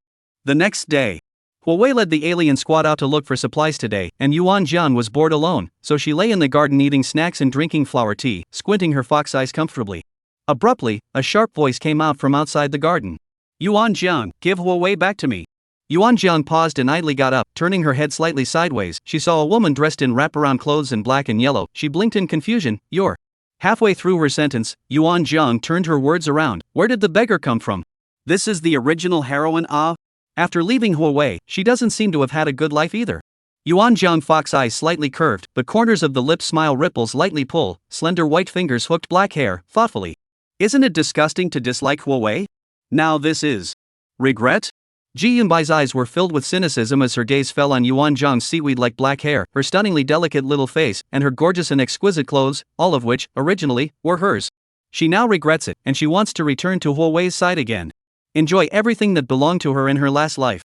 The next day, Hua led the alien squad out to look for supplies today, and Yuan Zhang was bored alone, so she lay in the garden eating snacks and drinking flower tea, squinting her fox eyes comfortably. Abruptly, a sharp voice came out from outside the garden. Yuan Zhang, give Hua back to me. Yuan Zhang paused and idly got up, turning her head slightly sideways. She saw a woman dressed in wraparound clothes in black and yellow. She blinked in confusion. You're. Halfway through her sentence, Yuan Zhang turned her words around. Where did the beggar come from? This is the original heroine of? After leaving Hua, she doesn't seem to have had a good life either. Yuan Zhang fox eyes slightly curved, the corners of the lips smile ripples lightly pull, slender white fingers hooked black hair, thoughtfully. Isn't it disgusting to dislike Hua? Now this is regret? Ji Yunbai's eyes were filled with cynicism as her gaze fell on Yuan Zhang's seaweed-like black hair, her stunningly delicate little face, and her gorgeous and exquisite clothes, all of which, originally, were hers. She now regrets it, and she wants to return to Huawei's side again. Enjoy everything that belonged to her in her last life.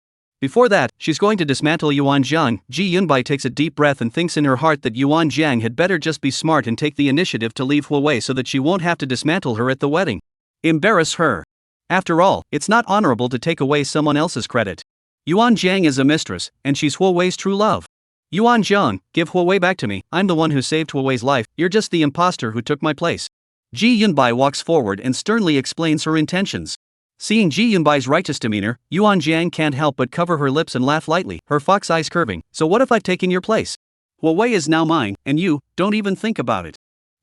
Before that, she's going to dismantle Yuan Jiang. Ji Yunbai takes a deep breath and thinks in her heart that Yuan Jiang had better just be smart and take the initiative to leave Huawei so that she won't have to dismantle her at the wedding. Embarrass her. After all, it's not honorable to take away someone else's credit. Yuan Jiang is a mistress, and she's Huawei's true love. Yuan Jiang, give Huawei back to me. I'm the one who saved Huawei's life. You're just the imposter who took my place. Ji Yunbai walks forward and sternly explains her intentions. Seeing Ji Yunbai's righteous demeanor, Yuan Jiang can't help but cover her lips and laugh lightly, her fox eyes curving. So what if I've taken your place? Huawei is now mine, and you, don't even think about it.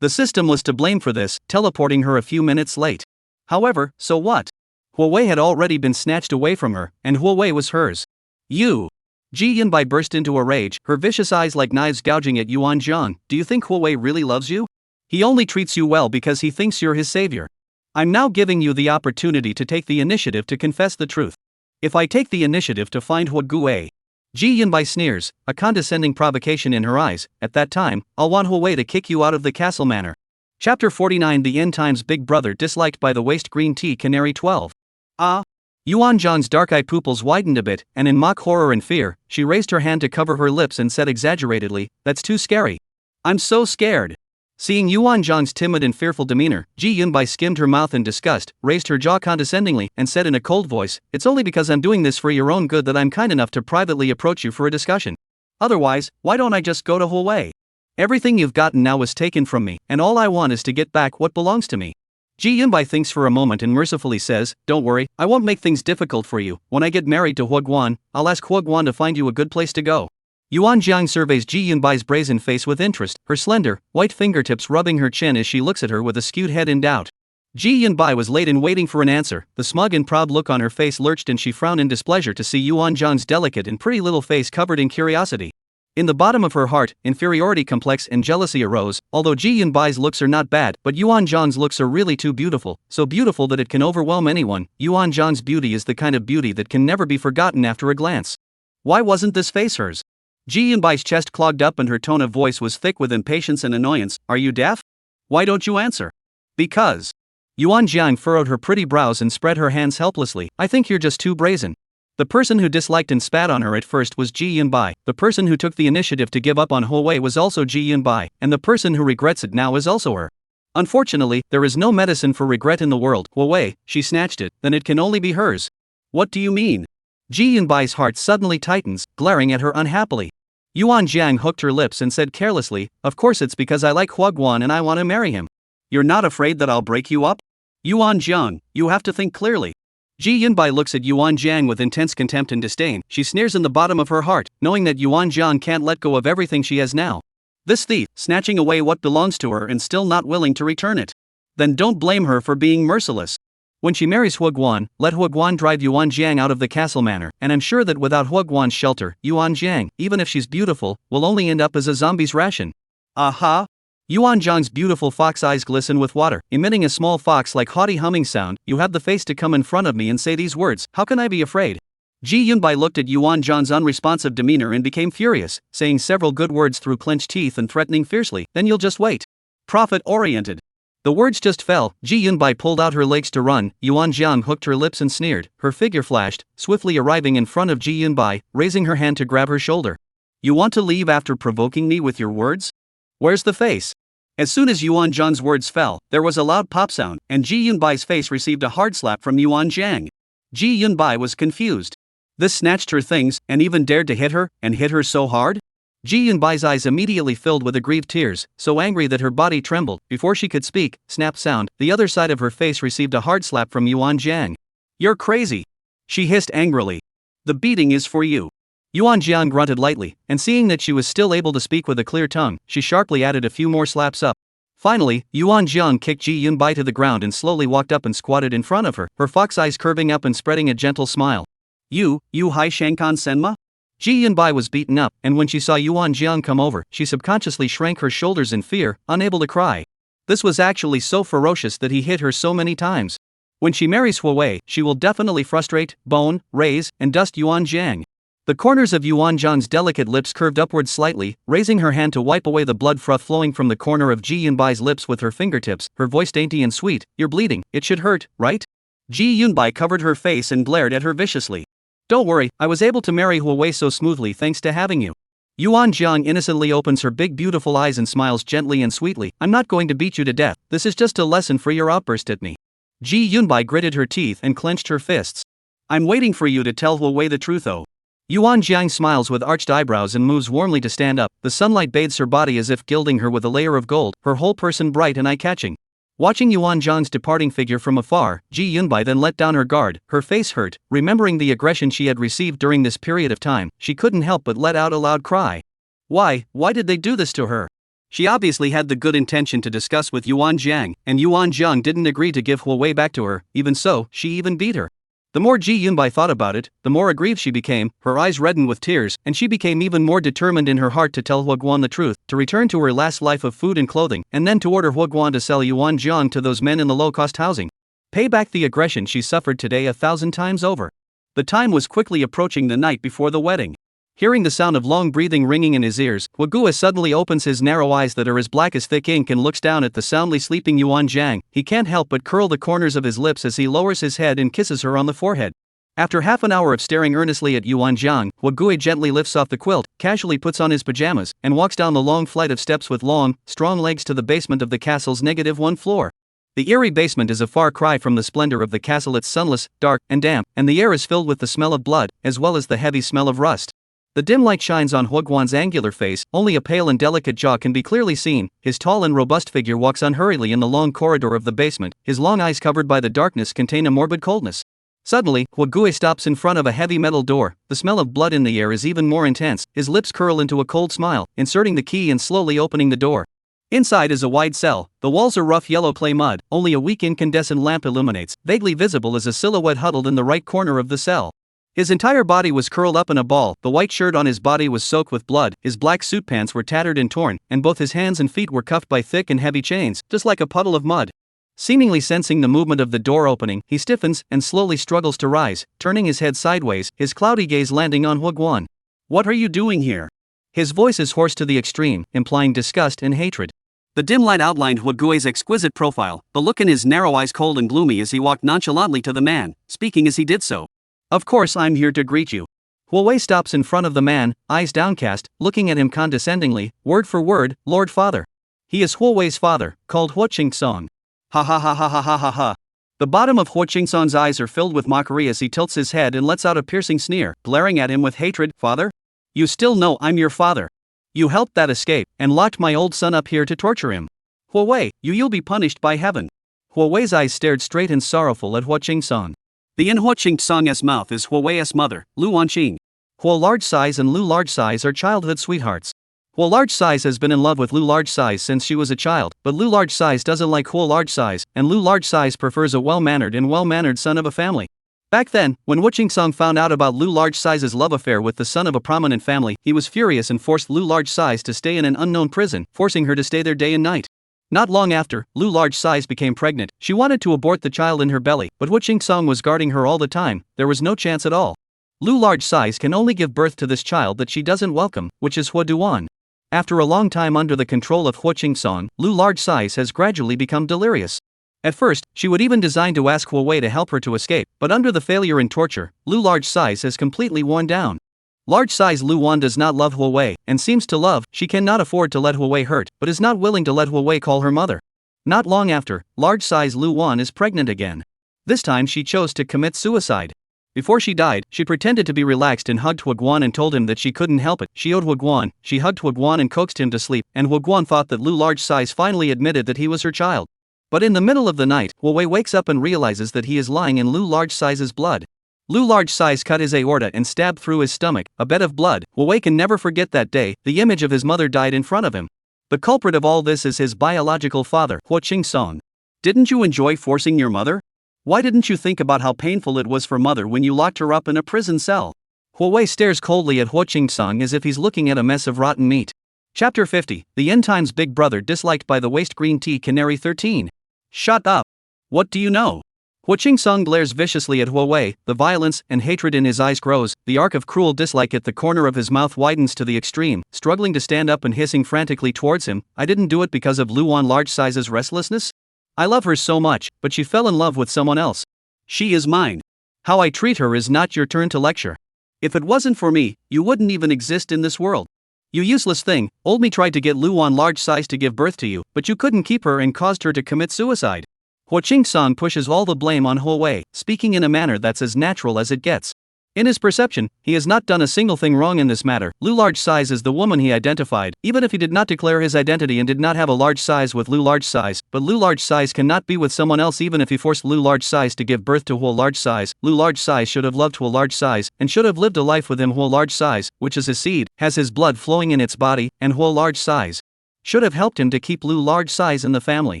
The system was to blame for this, teleporting her a few minutes late. However, so what? Huawei had already been snatched away from her, and Huawei was hers. You! Ji Yunbai burst into a rage, her vicious eyes like knives gouging at Yuan Jiang. Do you think Huawei really loves you? He only treats you well because he thinks you're his savior. I'm now giving you the opportunity to take the initiative to confess the truth. If I take the initiative to find Huawei, Ji Yunbai sneers, a condescending provocation in her eyes. At that time, I'll want Huawei to kick you out of the castle manor. Chapter 49 The End Times Big Brother disliked by the waste green tea canary 12. Yuan Jiang's dark-eyed pupils widened a bit, and in mock horror and fear, she raised her hand to cover her lips and said exaggeratedly, "That's too scary. I'm so scared." Seeing Yuan Jiang's timid and fearful demeanor, Ji Yunbai skimmed her mouth in disgust, raised her jaw condescendingly, and said in a cold voice, "It's only because I'm doing this for your own good that I'm kind enough to privately approach you for a discussion. Otherwise, why don't I just go to Huawei? Everything you've gotten now was taken from me, and all I want is to get back what belongs to me." Ji Yunbai thinks for a moment and mercifully says, "Don't worry, I won't make things difficult for you. When I get married to Huguan, I'll ask Huguan to find you a good place to go." Yuan Jiang surveys Ji Yunbai's brazen face with interest, her slender, white fingertips rubbing her chin as she looks at her with a skewed head in doubt. Ji Yunbai was late in waiting for an answer. The smug and proud look on her face lurched and she frowned in displeasure to see Yuan Jiang's delicate and pretty little face covered in curiosity. In the bottom of her heart, inferiority complex and jealousy arose. Although Ji Yunbai's looks are not bad, but Yuan Jiang's looks are really too beautiful, so beautiful that it can overwhelm anyone. Yuan Jiang's beauty is the kind of beauty that can never be forgotten after a glance. Why wasn't this face hers? Ji Yunbai's chest clogged up and her tone of voice was thick with impatience and annoyance. Are you deaf? Why don't you answer? Because. Yuan Jiang furrowed her pretty brows and spread her hands helplessly. I think you're just too brazen. The person who disliked and spat on her at first was Ji Yunbai. The person who took the initiative to give up on Huawei was also Ji Yunbai, and the person who regrets it now is also her. Unfortunately, there is no medicine for regret in the world. Huawei, she snatched it, then it can only be hers. What do you mean? Ji Yunbai's heart suddenly tightens, glaring at her unhappily. Yuan Jiang hooked her lips and said carelessly, "Of course it's because I like Huguan and I want to marry him. You're not afraid that I'll break you up? Yuan Jiang, you have to think clearly." Ji Yunbai looks at Yuan Jiang with intense contempt and disdain. She sneers in the bottom of her heart, knowing that Yuan Jiang can't let go of everything she has now. This thief, snatching away what belongs to her and still not willing to return it. Then don't blame her for being merciless. When she marries Huguan, let Huguan drive Yuan Jiang out of the castle manor, and I'm sure that without Huguan's shelter, Yuan Jiang, even if she's beautiful, will only end up as a zombie's ration. Aha! Yuan Jiang's beautiful fox eyes glisten with water, emitting a small fox-like haughty humming sound. You have the face to come in front of me and say these words. How can I be afraid? Ji Yunbai looked at Yuan Jiang's unresponsive demeanor and became furious, saying several good words through clenched teeth and threatening fiercely. Then you'll just wait. Profit-oriented. The words just fell. Ji Yunbai pulled out her legs to run. Yuan Jiang hooked her lips and sneered. Her figure flashed, swiftly arriving in front of Ji Yunbai, raising her hand to grab her shoulder. You want to leave after provoking me with your words? Where's the face? As soon as Yuan Jiang's words fell, there was a loud pop sound, and Ji Yunbai's face received a hard slap from Yuan Jiang. Ji Yunbai was confused. This snatched her things, and even dared to hit her, and hit her so hard? Ji Yunbai's eyes immediately filled with aggrieved tears, so angry that her body trembled. Before she could speak, snap sound, the other side of her face received a hard slap from Yuan Jiang. You're crazy! She hissed angrily. The beating is for you. Yuan Jiang grunted lightly, and seeing that she was still able to speak with a clear tongue, she sharply added a few more slaps up. Finally, Yuan Jiang kicked Ji Yunbai to the ground and slowly walked up and squatted in front of her, her fox eyes curving up and spreading a gentle smile. You Hai Shangkan Senma? Ji Yunbai was beaten up, and when she saw Yuan Jiang come over, she subconsciously shrank her shoulders in fear, unable to cry. This was actually so ferocious that he hit her so many times. When she marries Huawei, she will definitely frustrate, bone, raise, and dust Yuan Jiang. The corners of Yuan Jiang's delicate lips curved upward slightly, raising her hand to wipe away the blood froth flowing from the corner of Ji Yunbai's lips with her fingertips, her voice dainty and sweet. You're bleeding, it should hurt, right? Ji Yunbai covered her face and glared at her viciously. Don't worry, I was able to marry Huawei so smoothly thanks to having you. Yuan Jiang innocently opens her big beautiful eyes and smiles gently and sweetly. I'm not going to beat you to death, this is just a lesson for your outburst at me. Ji Yunbai gritted her teeth and clenched her fists. I'm waiting for you to tell Huawei the truth oh. Yuan Jiang smiles with arched eyebrows and moves warmly to stand up. The sunlight bathes her body as if gilding her with a layer of gold, her whole person bright and eye-catching. Watching Yuan Jiang's departing figure from afar, Ji Yunbai then let down her guard, her face hurt, remembering the aggression she had received during this period of time. She couldn't help but let out a loud cry. Why did they do this to her? She obviously had the good intention to discuss with Yuan Jiang, and Yuan Jiang didn't agree to give Huawei back to her. Even so, she even beat her. The more Ji Yunbai thought about it, the more aggrieved she became, her eyes reddened with tears, and she became even more determined in her heart to tell Huaguan the truth, to return to her last life of food and clothing, and then to order Huaguan to sell Yuan Jiang to those men in the low-cost housing. Pay back the aggression she suffered today 1,000 times over. The time was quickly approaching the night before the wedding. Hearing the sound of long breathing ringing in his ears, Huagua suddenly opens his narrow eyes that are as black as thick ink and looks down at the soundly sleeping Yuan Jiang. He can't help but curl the corners of his lips as he lowers his head and kisses her on the forehead. After half an hour of staring earnestly at Yuan Jiang, Huagua gently lifts off the quilt, casually puts on his pajamas, and walks down the long flight of steps with long, strong legs to the basement of the castle's -1 floor. The eerie basement is a far cry from the splendor of the castle. It's sunless, dark, and damp, and the air is filled with the smell of blood, as well as the heavy smell of rust. The dim light shines on Huaguan's angular face, only a pale and delicate jaw can be clearly seen. His tall and robust figure walks unhurriedly in the long corridor of the basement, his long eyes covered by the darkness contain a morbid coldness. Suddenly, Huagua stops in front of a heavy metal door. The smell of blood in the air is even more intense. His lips curl into a cold smile, inserting the key and slowly opening the door. Inside is a wide cell. The walls are rough yellow clay mud, only a weak incandescent lamp illuminates, vaguely visible as a silhouette huddled in the right corner of the cell. His entire body was curled up in a ball, the white shirt on his body was soaked with blood, his black suit pants were tattered and torn, and both his hands and feet were cuffed by thick and heavy chains, just like a puddle of mud. Seemingly sensing the movement of the door opening, he stiffens and slowly struggles to rise, turning his head sideways, his cloudy gaze landing on Huaguan. What are you doing here? His voice is hoarse to the extreme, implying disgust and hatred. The dim light outlined Huagua's exquisite profile, the look in his narrow eyes cold and gloomy as he walked nonchalantly to the man, speaking as he did so. Of course I'm here to greet you. Huawei stops in front of the man, eyes downcast, looking at him condescendingly, word for word, Lord Father. He is Huawei's father, called Huo Qingsong. Ha ha ha ha ha ha ha ha. The bottom of Huo Qingsong's eyes are filled with mockery as he tilts his head and lets out a piercing sneer, glaring at him with hatred. Father? You still know I'm your father. You helped that escape, and locked my old son up here to torture him. Huawei, you'll be punished by heaven. Huawei's eyes stared straight and sorrowful at Huo Qingsong. The in Huo Qingsong's mouth is Huawei's mother, Lu Wanqing. Huo Large Size and Lu Large Size are childhood sweethearts. Huo Large Size has been in love with Lu Large Size since she was a child, but Lu Large Size doesn't like Huo Large Size, and Lu Large Size prefers a well-mannered son of a family. Back then, when Huo Qingsong found out about Lu Large Size's love affair with the son of a prominent family, he was furious and forced Lu Large Size to stay in an unknown prison, forcing her to stay there day and night. Not long after, Lu Large Size became pregnant. She wanted to abort the child in her belly, but Huo Qingsong was guarding her all the time. There was no chance at all. Lu Large Size can only give birth to this child that she doesn't welcome, which is Huo Duan. After a long time under the control of Huo Qingsong, Lu Large Size has gradually become delirious. At first, she would even design to ask Huawei to help her to escape, but under the failure and torture, Lu Large Size has completely worn down. Large Size Lu Wan does not love Huawei, and seems to love. She cannot afford to let Huawei hurt, but is not willing to let Huawei call her mother. Not long after, Large Size Lu Wan is pregnant again. This time she chose to commit suicide. Before she died, she pretended to be relaxed and hugged Huaguan and told him that she couldn't help it. She owed Huaguan. She hugged Huaguan and coaxed him to sleep, and Huaguan thought that Lu Large Size finally admitted that he was her child. But in the middle of the night, Huawei wakes up and realizes that he is lying in Lu Large Size's blood. Lu Large Size cut his aorta and stabbed through his stomach, a bed of blood. Huawei can never forget that day. The image of his mother died in front of him. The culprit of all this is his biological father, Huo Qingsong. Didn't you enjoy forcing your mother? Why didn't you think about how painful it was for mother when you locked her up in a prison cell? Huawei stares coldly at Huo Qingsong as if he's looking at a mess of rotten meat. Chapter 50, The End Times Big Brother Disliked by the Waste Green Tea Canary 13. Shut up. What do you know? Huo Qingsong glares viciously at Huawei, the violence and hatred in his eyes grows, the arc of cruel dislike at the corner of his mouth widens to the extreme, struggling to stand up and hissing frantically towards him. I didn't do it because of Lu Wan Large Size's restlessness? I love her so much, but she fell in love with someone else. She is mine. How I treat her is not your turn to lecture. If it wasn't for me, you wouldn't even exist in this world. You useless thing, old me tried to get Luan large size to give birth to you, but you couldn't keep her and caused her to commit suicide. Huaqing-san pushes all the blame on Huawei, speaking in a manner that's as natural as it gets. In his perception, he has not done a single thing wrong in this matter. Lu large size is the woman he identified, even if he did not declare his identity and did not have a large size with Lu large size. But Lu large size cannot be with someone else even if he forced Lu large size to give birth to Huo large size. Lu large size should have loved Huo large size, and should have lived a life with him. Huo large size, which is his seed, has his blood flowing in its body, and Huo large size should have helped him to keep Lu large size in the family.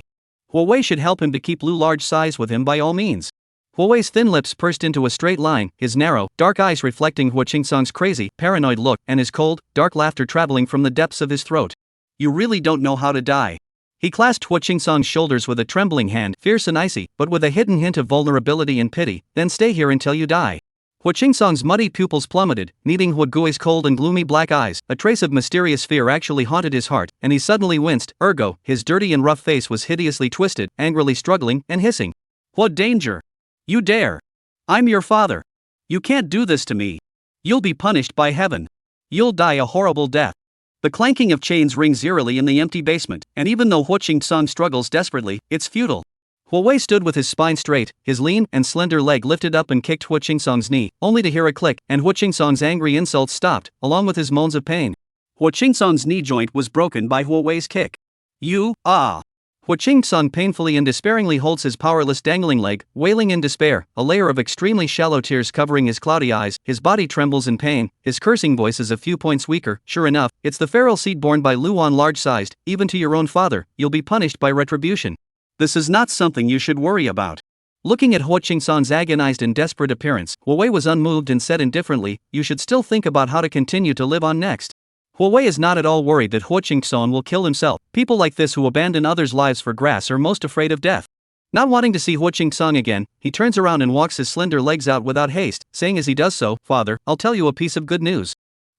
Huawei should help him to keep Lu large size with him by all means. Huawei's thin lips pursed into a straight line, his narrow, dark eyes reflecting Huaqing-san's crazy, paranoid look, and his cold, dark laughter traveling from the depths of his throat. You really don't know how to die. He clasped Huaqing-san's shoulders with a trembling hand, fierce and icy, but with a hidden hint of vulnerability and pity. Then stay here until you die. Huaqing-san's muddy pupils plummeted, meeting Huagui's cold and gloomy black eyes. A trace of mysterious fear actually haunted his heart, and he suddenly winced. Ergo, his dirty and rough face was hideously twisted, angrily struggling, and hissing. What danger? You dare! I'm your father. You can't do this to me. You'll be punished by heaven. You'll die a horrible death. The clanking of chains rings eerily in the empty basement, and even though Huaqing-san struggles desperately, it's futile. Huawei stood with his spine straight, his lean and slender leg lifted up and kicked Huaqing-san's knee, only to hear a click, and Huaqing-san's angry insults stopped, along with his moans of pain. Huaqing-san's knee joint was broken by Huawei's kick. Huaqing-san painfully and despairingly holds his powerless dangling leg, wailing in despair, a layer of extremely shallow tears covering his cloudy eyes. His body trembles in pain, his cursing voice is a few points weaker. Sure enough, it's the feral seed born by Luan large-sized. Even to your own father, you'll be punished by retribution. This is not something you should worry about. Looking at Huaqing-san's agonized and desperate appearance, Huawei was unmoved and said indifferently, you should still think about how to continue to live on next. Huawei is not at all worried that Huaqing-san will kill himself. People like this who abandon others' lives for grass are most afraid of death. Not wanting to see Huaqing-san again, he turns around and walks his slender legs out without haste, saying as he does so, Father, I'll tell you a piece of good news.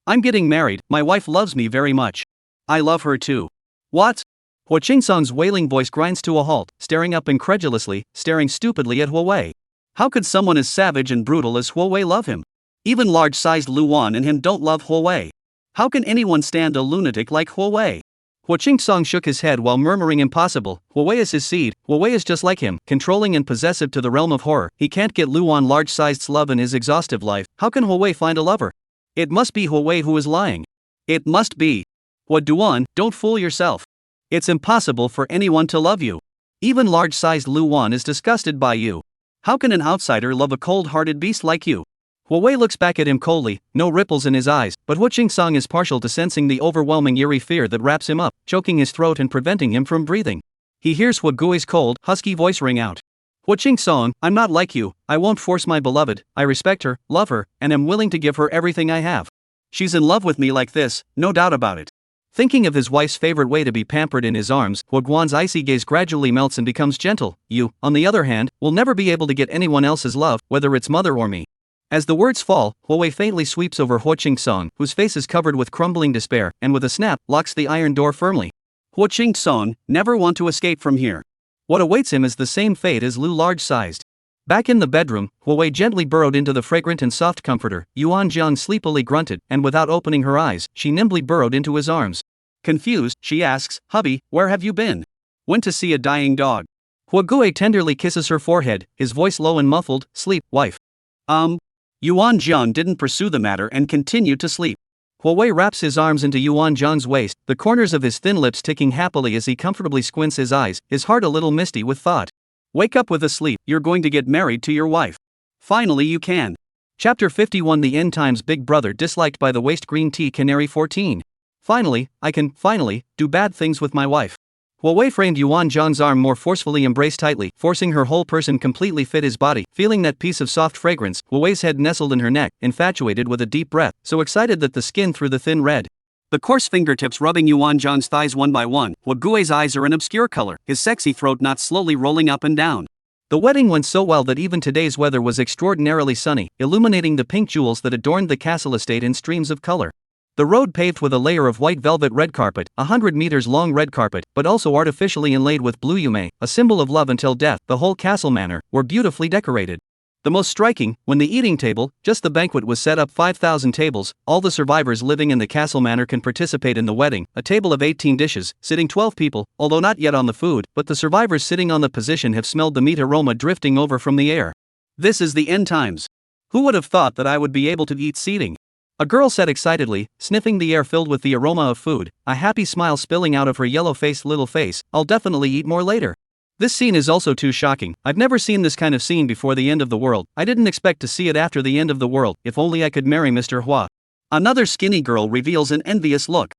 I'm getting married. My wife loves me very much. I love her too. What? Huaqing-san's wailing voice grinds to a halt, staring up incredulously, staring stupidly at Huawei. How could someone as savage and brutal as Huawei love him? Even large-sized Luan and him don't love Huawei. How can anyone stand a lunatic like Huawei? Huaqing-san shook his head while murmuring impossible. Huawei is his seed. Huawei is just like him, controlling and possessive to the realm of horror. He can't get Luan large-sized's love in his exhaustive life. How can Huawei find a lover? It must be Huawei who is lying. It must be. Duan, don't fool yourself. It's impossible for anyone to love you. Even large-sized Luan is disgusted by you. How can an outsider love a cold-hearted beast like you? Huawei looks back at him coldly, no ripples in his eyes, but Huaqing-san is partial to sensing the overwhelming eerie fear that wraps him up, choking his throat and preventing him from breathing. He hears Huagui's cold, husky voice ring out. Huaqing-san, I'm not like you. I won't force my beloved. I respect her, love her, and am willing to give her everything I have. She's in love with me like this, no doubt about it. Thinking of his wife's favorite way to be pampered in his arms, Huaguan's icy gaze gradually melts and becomes gentle. You, on the other hand, will never be able to get anyone else's love, whether it's mother or me. As the words fall, Huawei faintly sweeps over Huaqing-san, whose face is covered with crumbling despair, and with a snap, locks the iron door firmly. Huaqing-san, never want to escape from here. What awaits him is the same fate as Lu large-sized. Back in the bedroom, Huawei gently burrowed into the fragrant and soft comforter. Yuan Jiang sleepily grunted, and without opening her eyes, she nimbly burrowed into his arms. Confused, she asks, Hubby, where have you been? Went to see a dying dog. Huagui tenderly kisses her forehead, his voice low and muffled, sleep, wife. Yuan Jiang didn't pursue the matter and continued to sleep. Huawei wraps his arms into Yuan Jiang's waist, the corners of his thin lips ticking happily as he comfortably squints his eyes, his heart a little misty with thought. Wake up with a sleep, you're going to get married to your wife. Finally you can. Chapter 51 The End Times Big Brother disliked by the waste green tea canary 14. Finally, I can, do bad things with my wife. Huawei framed Yuan Jiang's arm more forcefully, embraced tightly, forcing her whole person completely fit his body. Feeling that piece of soft fragrance, Huawei's head nestled in her neck, infatuated with a deep breath, so excited that the skin threw the thin red. The coarse fingertips rubbing Yuan Jiang's thighs one by one. Huagui's eyes are an obscure color, his sexy throat knot slowly rolling up and down. The wedding went so well that even today's weather was extraordinarily sunny, illuminating the pink jewels that adorned the castle estate in streams of color. The road paved with a layer of white velvet red carpet, 100 meters long red carpet, but also artificially inlaid with blue yume, a symbol of love until death. The whole castle manor were beautifully decorated. The most striking, when the eating table, just the banquet was set up 5,000 tables, all the survivors living in the castle manor can participate in the wedding, a table of 18 dishes, sitting 12 people, although not yet on the food, but the survivors sitting on the position have smelled the meat aroma drifting over from the air. This is the end times. Who would have thought that I would be able to eat seating? A girl said excitedly, sniffing the air filled with the aroma of food, a happy smile spilling out of her yellow-faced little face. I'll definitely eat more later. This scene is also too shocking. I've never seen this kind of scene before the end of the world. I didn't expect to see it after the end of the world. If only I could marry Mr. Hua. Another skinny girl reveals an envious look.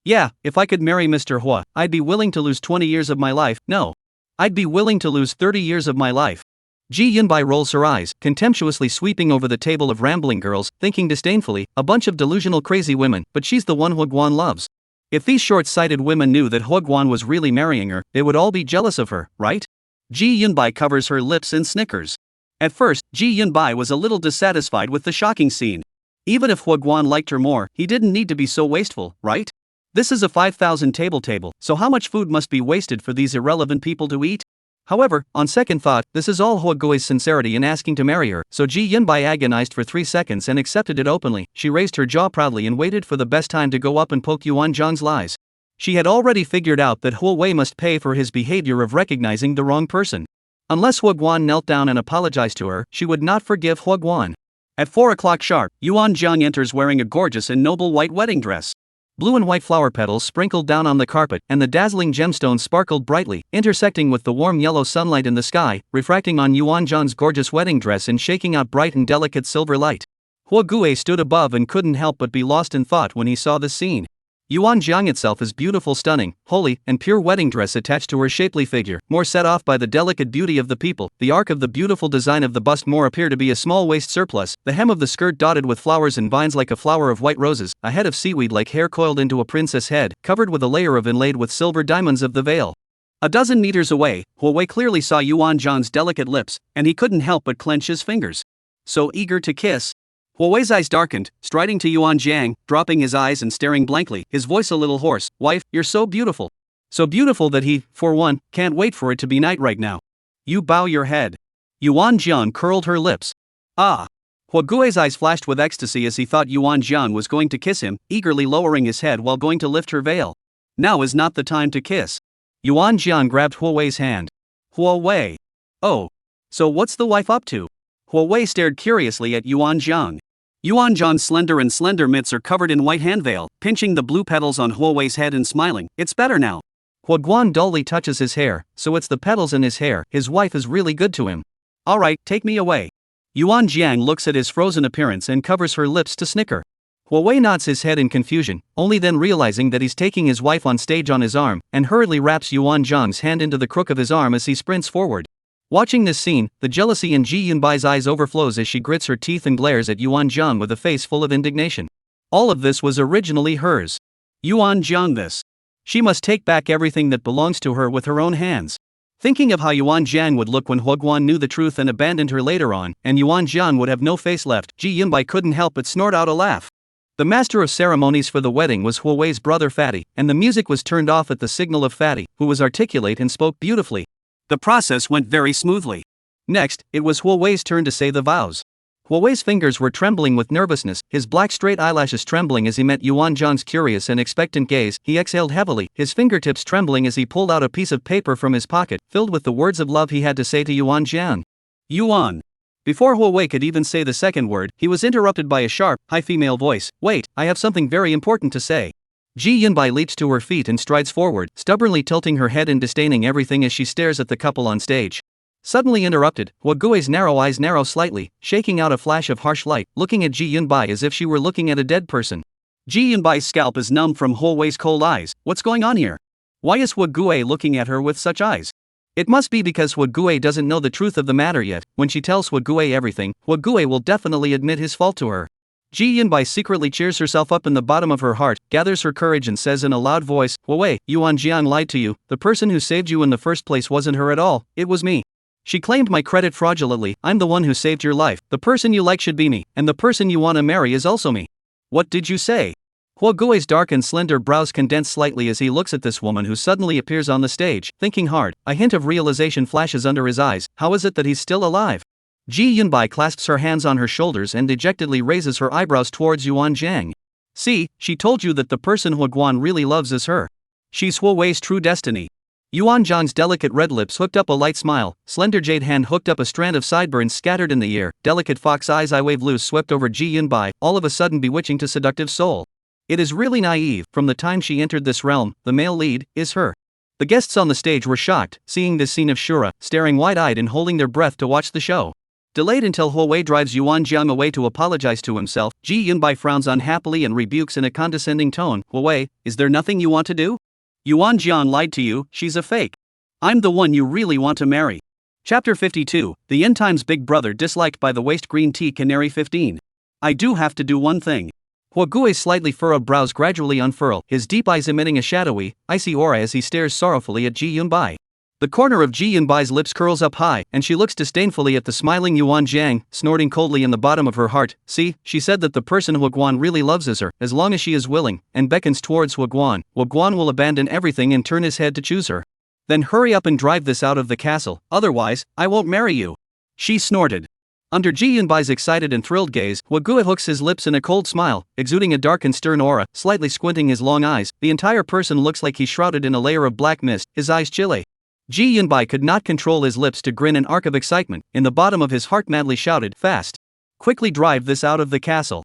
Yeah, if I could marry Mr. Hua, I'd be willing to lose 20 years of my life. No. I'd be willing to lose 30 years of my life. Ji Yunbai rolls her eyes, contemptuously sweeping over the table of rambling girls, thinking disdainfully, a bunch of delusional crazy women, but she's the one Huguan loves. If these short-sighted women knew that Huguan was really marrying her, they would all be jealous of her, right? Ji Yunbai covers her lips and snickers. At first, Ji Yunbai was a little dissatisfied with the shocking scene. Even if Huguan liked her more, he didn't need to be so wasteful, right? This is a 5,000 table, so how much food must be wasted for these irrelevant people to eat? However, on second thought, this is all Hugui's sincerity in asking to marry her, so Ji Yunbai agonized for 3 seconds and accepted it openly. She raised her jaw proudly and waited for the best time to go up and poke Yuan Zhang's lies. She had already figured out that Huawei must pay for his behavior of recognizing the wrong person. Unless Huguan knelt down and apologized to her, she would not forgive Huguan. At 4 o'clock sharp, Yuan Zhang enters wearing a gorgeous and noble white wedding dress. Blue and white flower petals sprinkled down on the carpet, and the dazzling gemstones sparkled brightly, intersecting with the warm yellow sunlight in the sky, refracting on Yuan Zhang's gorgeous wedding dress and shaking out bright and delicate silver light. Huogui stood above and couldn't help but be lost in thought when he saw this scene. Yuan Zhang itself is beautiful, stunning, holy, and pure wedding dress attached to her shapely figure, more set off by the delicate beauty of the people. The arc of the beautiful design of the bust more appear to be a small waist surplus, the hem of the skirt dotted with flowers and vines like a flower of white roses, a head of seaweed like hair coiled into a princess head, covered with a layer of inlaid with silver diamonds of the veil. A dozen meters away, Huawei clearly saw Yuan Zhang's delicate lips, and he couldn't help but clench his fingers. So eager to kiss. Huawei's eyes darkened, striding to Yuan Zhang, dropping his eyes and staring blankly, his voice a little hoarse. Wife, you're so beautiful. So beautiful that he, for one, can't wait for it to be night right now. You bow your head. Yuan Zhang curled her lips. Ah. Huagui's eyes flashed with ecstasy as he thought Yuan Zhang was going to kiss him, eagerly lowering his head while going to lift her veil. Now is not the time to kiss. Yuan Zhang grabbed Huawei's hand. Huawei. Oh. So what's the wife up to? Huawei stared curiously at Yuan Zhang. Yuan Zhang's slender mitts are covered in white handveil, pinching the blue petals on Huawei's head and smiling. It's better now. Huaguan dully touches his hair, so it's the petals in his hair. His wife is really good to him. Alright, take me away. Yuan Zhang looks at his frozen appearance and covers her lips to snicker. Huawei nods his head in confusion, only then realizing that he's taking his wife on stage on his arm, and hurriedly wraps Yuan Zhang's hand into the crook of his arm as he sprints forward. Watching this scene, the jealousy in Ji Yunbai's eyes overflows as she grits her teeth and glares at Yuan Zhang with a face full of indignation. All of this was originally hers. Yuan Zhang this. She must take back everything that belongs to her with her own hands. Thinking of how Yuan Zhang would look when Huguan knew the truth and abandoned her later on, and Yuan Zhang would have no face left, Ji Yunbai couldn't help but snort out a laugh. The master of ceremonies for the wedding was Huawei's brother Fatty, and the music was turned off at the signal of Fatty, who was articulate and spoke beautifully. The process went very smoothly. Next, it was Huawei's turn to say the vows. Huawei's fingers were trembling with nervousness, his black straight eyelashes trembling as he met Yuan Zhang's curious and expectant gaze. He exhaled heavily, his fingertips trembling as he pulled out a piece of paper from his pocket, filled with the words of love he had to say to Yuan Zhang. Yuan. Before Huawei could even say the second word, he was interrupted by a sharp, high female voice. Wait, I have something very important to say. Ji Yunbai leaps to her feet and strides forward, stubbornly tilting her head and disdaining everything as she stares at the couple on stage. Suddenly interrupted, Huagui's narrow eyes narrow slightly, shaking out a flash of harsh light, looking at Ji Yunbai as if she were looking at a dead person. Ji Yunbai's scalp is numb from Huawei's cold eyes. What's going on here? Why is Huagui looking at her with such eyes? It must be because Huagui doesn't know the truth of the matter yet. When she tells Huagui everything, Huagui will definitely admit his fault to her. Ji Yunbai secretly cheers herself up in the bottom of her heart, gathers her courage and says in a loud voice, Huawei, Yuan Zhang lied to you. The person who saved you in the first place wasn't her at all, it was me. She claimed my credit fraudulently. I'm the one who saved your life. The person you like should be me, and the person you want to marry is also me. What did you say? Huagui's dark and slender brows condense slightly as he looks at this woman who suddenly appears on the stage, thinking hard. A hint of realization flashes under his eyes. How is it that he's still alive? Ji Yunbai clasps her hands on her shoulders and dejectedly raises her eyebrows towards Yuan Jiang. See, she told you that the person Guan really loves is her. She's Huawei's true destiny. Yuan Jiang's delicate red lips hooked up a light smile, slender jade hand hooked up a strand of sideburns scattered in the air, delicate fox eyes eye wave loose swept over Ji Yunbai, all of a sudden bewitching to seductive soul. It is really naive, from the time she entered this realm, the male lead is her. The guests on the stage were shocked, seeing this scene of Shura, staring wide-eyed and holding their breath to watch the show. Delayed until Huawei drives Yuan Jiang away to apologize to himself, Ji Yunbai frowns unhappily and rebukes in a condescending tone, Huawei, is there nothing you want to do? Yuan Jiang lied to you, she's a fake. I'm the one you really want to marry. Chapter 52, The End Times Big Brother Disliked by the Waste Green Tea Canary 15. I do have to do one thing. Huagui's slightly furrowed brows gradually unfurl, his deep eyes emitting a shadowy, icy aura as he stares sorrowfully at Ji Yunbai. The corner of Ji Yunbai's lips curls up high, and she looks disdainfully at the smiling Yuan Jiang, snorting coldly in the bottom of her heart. See, she said that the person Guan really loves is her, as long as she is willing, and beckons towards Guan. Guan will abandon everything and turn his head to choose her. Then hurry up and drive this out of the castle, otherwise, I won't marry you. She snorted. Under Ji Yunbai's excited and thrilled gaze, Huagui hooks his lips in a cold smile, exuding a dark and stern aura, slightly squinting his long eyes. The entire person looks like he's shrouded in a layer of black mist, his eyes chilly. Ji Yunbai could not control his lips to grin an arc of excitement. In the bottom of his heart madly shouted, fast. Quickly drive this out of the castle.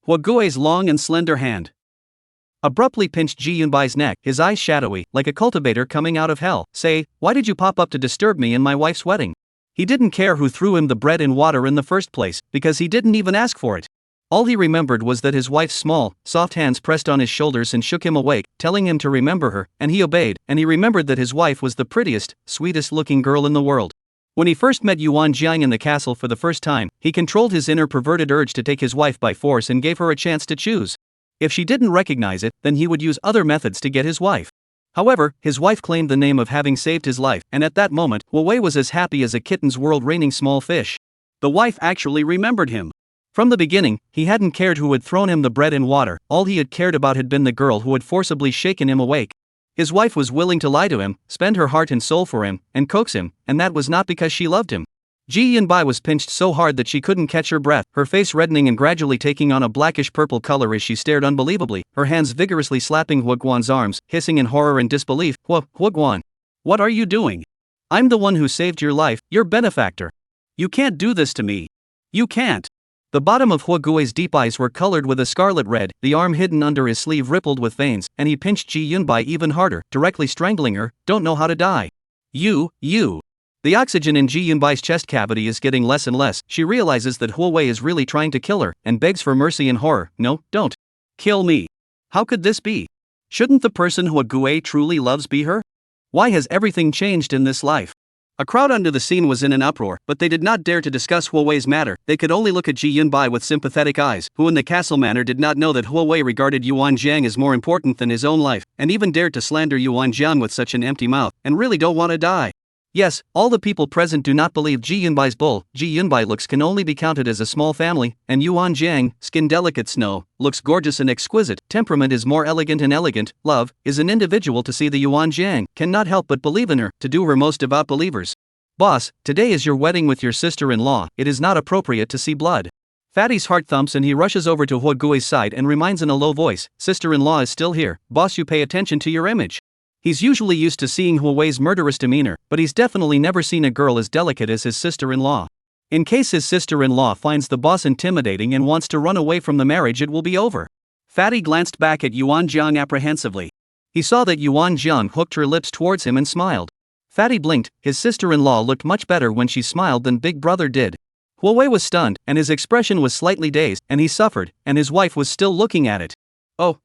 Huagui's long and slender hand abruptly pinched Ji Yunbai's neck, his eyes shadowy, like a cultivator coming out of hell. Say, why did you pop up to disturb me in my wife's wedding? He didn't care who threw him the bread and water in the first place, because he didn't even ask for it. All he remembered was that his wife's small, soft hands pressed on his shoulders and shook him awake, telling him to remember her, and he obeyed, and he remembered that his wife was the prettiest, sweetest-looking girl in the world. When he first met Yuan Jiang in the castle for the first time, he controlled his inner perverted urge to take his wife by force and gave her a chance to choose. If she didn't recognize it, then he would use other methods to get his wife. However, his wife claimed the name of having saved his life, and at that moment, Huawei was as happy as a kitten's world-reigning small fish. The wife actually remembered him. From the beginning, he hadn't cared who had thrown him the bread and water, all he had cared about had been the girl who had forcibly shaken him awake. His wife was willing to lie to him, spend her heart and soul for him, and coax him, and that was not because she loved him. Ji Yunbai was pinched so hard that she couldn't catch her breath, her face reddening and gradually taking on a blackish-purple color as she stared unbelievably, her hands vigorously slapping Huaguan's arms, hissing in horror and disbelief. Huaguan, what are you doing? I'm the one who saved your life, your benefactor. You can't do this to me. You can't. The bottom of Huagui's deep eyes were colored with a scarlet red, the arm hidden under his sleeve rippled with veins, and he pinched Ji Yunbai even harder, directly strangling her. Don't know how to die. You. The oxygen in Ji Yunbai's chest cavity is getting less and less. She realizes that Huawei is really trying to kill her, and begs for mercy in horror. No, don't. Kill me. How could this be? Shouldn't the person Huagui truly loves be her? Why has everything changed in this life? A crowd under the scene was in an uproar, but they did not dare to discuss Huawei's matter. They could only look at Ji Yunbai with sympathetic eyes, who in the castle manor did not know that Huawei regarded Yuan Jiang as more important than his own life, and even dared to slander Yuan Jiang with such an empty mouth, and really don't want to die. Yes, all the people present do not believe Ji Yunbai's bull. Ji Yunbai looks can only be counted as a small family, and Yuan Jiang, skin delicate snow, looks gorgeous and exquisite, temperament is more elegant and elegant, love, is an individual to see the Yuan Jiang, cannot help but believe in her, to do her most devout believers. Boss, today is your wedding with your sister-in-law, it is not appropriate to see blood. Fatty's heart thumps and he rushes over to Huagui's side and reminds in a low voice, sister-in-law is still here, boss you pay attention to your image. He's usually used to seeing Huawei's murderous demeanor, but he's definitely never seen a girl as delicate as his sister-in-law. In case his sister-in-law finds the boss intimidating and wants to run away from the marriage, it will be over. Fatty glanced back at Yuan Jiang apprehensively. He saw that Yuan Jiang hooked her lips towards him and smiled. Fatty blinked. His sister-in-law looked much better when she smiled than Big Brother did. Huawei was stunned, and his expression was slightly dazed, and he suffered, and his wife was still looking at it. The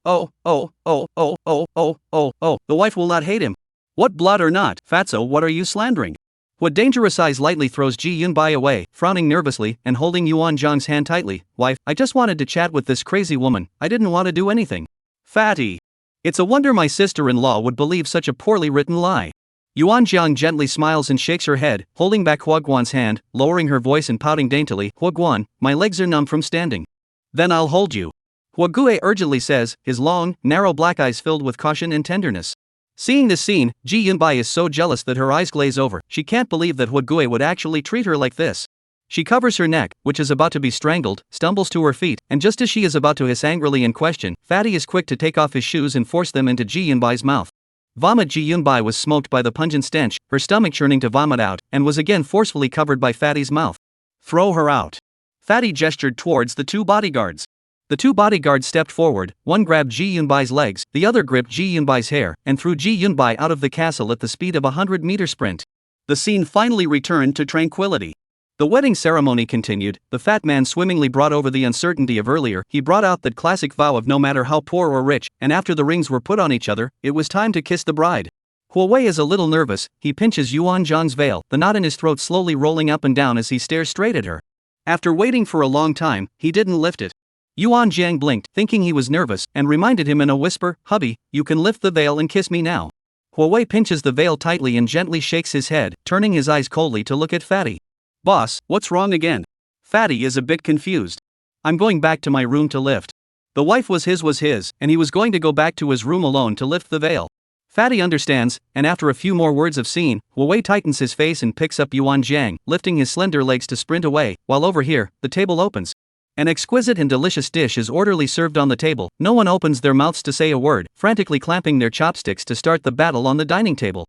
wife will not hate him. What blood or not, Fatso, what are you slandering? What dangerous eyes lightly throws Ji Yunbai away, frowning nervously, and holding Yuan Jiang's hand tightly. Wife, I just wanted to chat with this crazy woman, I didn't want to do anything. Fatty. It's a wonder my sister-in-law would believe such a poorly written lie. Yuan Jiang gently smiles and shakes her head, holding back Huaguan's hand, lowering her voice and pouting daintily. Huaguan, my legs are numb from standing. Then I'll hold you. Huagui urgently says, his long, narrow black eyes filled with caution and tenderness. Seeing this scene, Ji Yunbai is so jealous that her eyes glaze over. She can't believe that Huagui would actually treat her like this. She covers her neck, which is about to be strangled, stumbles to her feet, and just as she is about to hiss angrily in question, Fatty is quick to take off his shoes and force them into Ji Yunbai's mouth. Vomit. Ji Yunbai was smoked by the pungent stench, her stomach churning to vomit out, and was again forcefully covered by Fatty's mouth. Throw her out. Fatty gestured towards the two bodyguards. The two bodyguards stepped forward, one grabbed Ji Yunbai's legs, the other gripped Ji Yunbai's hair, and threw Ji Yunbai out of the castle at the speed of a 100-meter sprint. The scene finally returned to tranquility. The wedding ceremony continued. The fat man swimmingly brought over the uncertainty of earlier. He brought out that classic vow of no matter how poor or rich, and after the rings were put on each other, it was time to kiss the bride. Huawei is a little nervous. He pinches Yuan Zhang's veil, the knot in his throat slowly rolling up and down as he stares straight at her. After waiting for a long time, he didn't lift it. Yuan Zhang blinked, thinking he was nervous, and reminded him in a whisper, "Hubby, you can lift the veil and kiss me now." Huawei pinches the veil tightly and gently shakes his head, turning his eyes coldly to look at Fatty. "Boss, what's wrong again?" Fatty is a bit confused. "I'm going back to my room to lift." The wife was his, and he was going to go back to his room alone to lift the veil. Fatty understands, and after a few more words of scene, Huawei tightens his face and picks up Yuan Zhang, lifting his slender legs to sprint away, while over here, the table opens. An exquisite and delicious dish is orderly served on the table. No one opens their mouths to say a word, frantically clamping their chopsticks to start the battle on the dining table.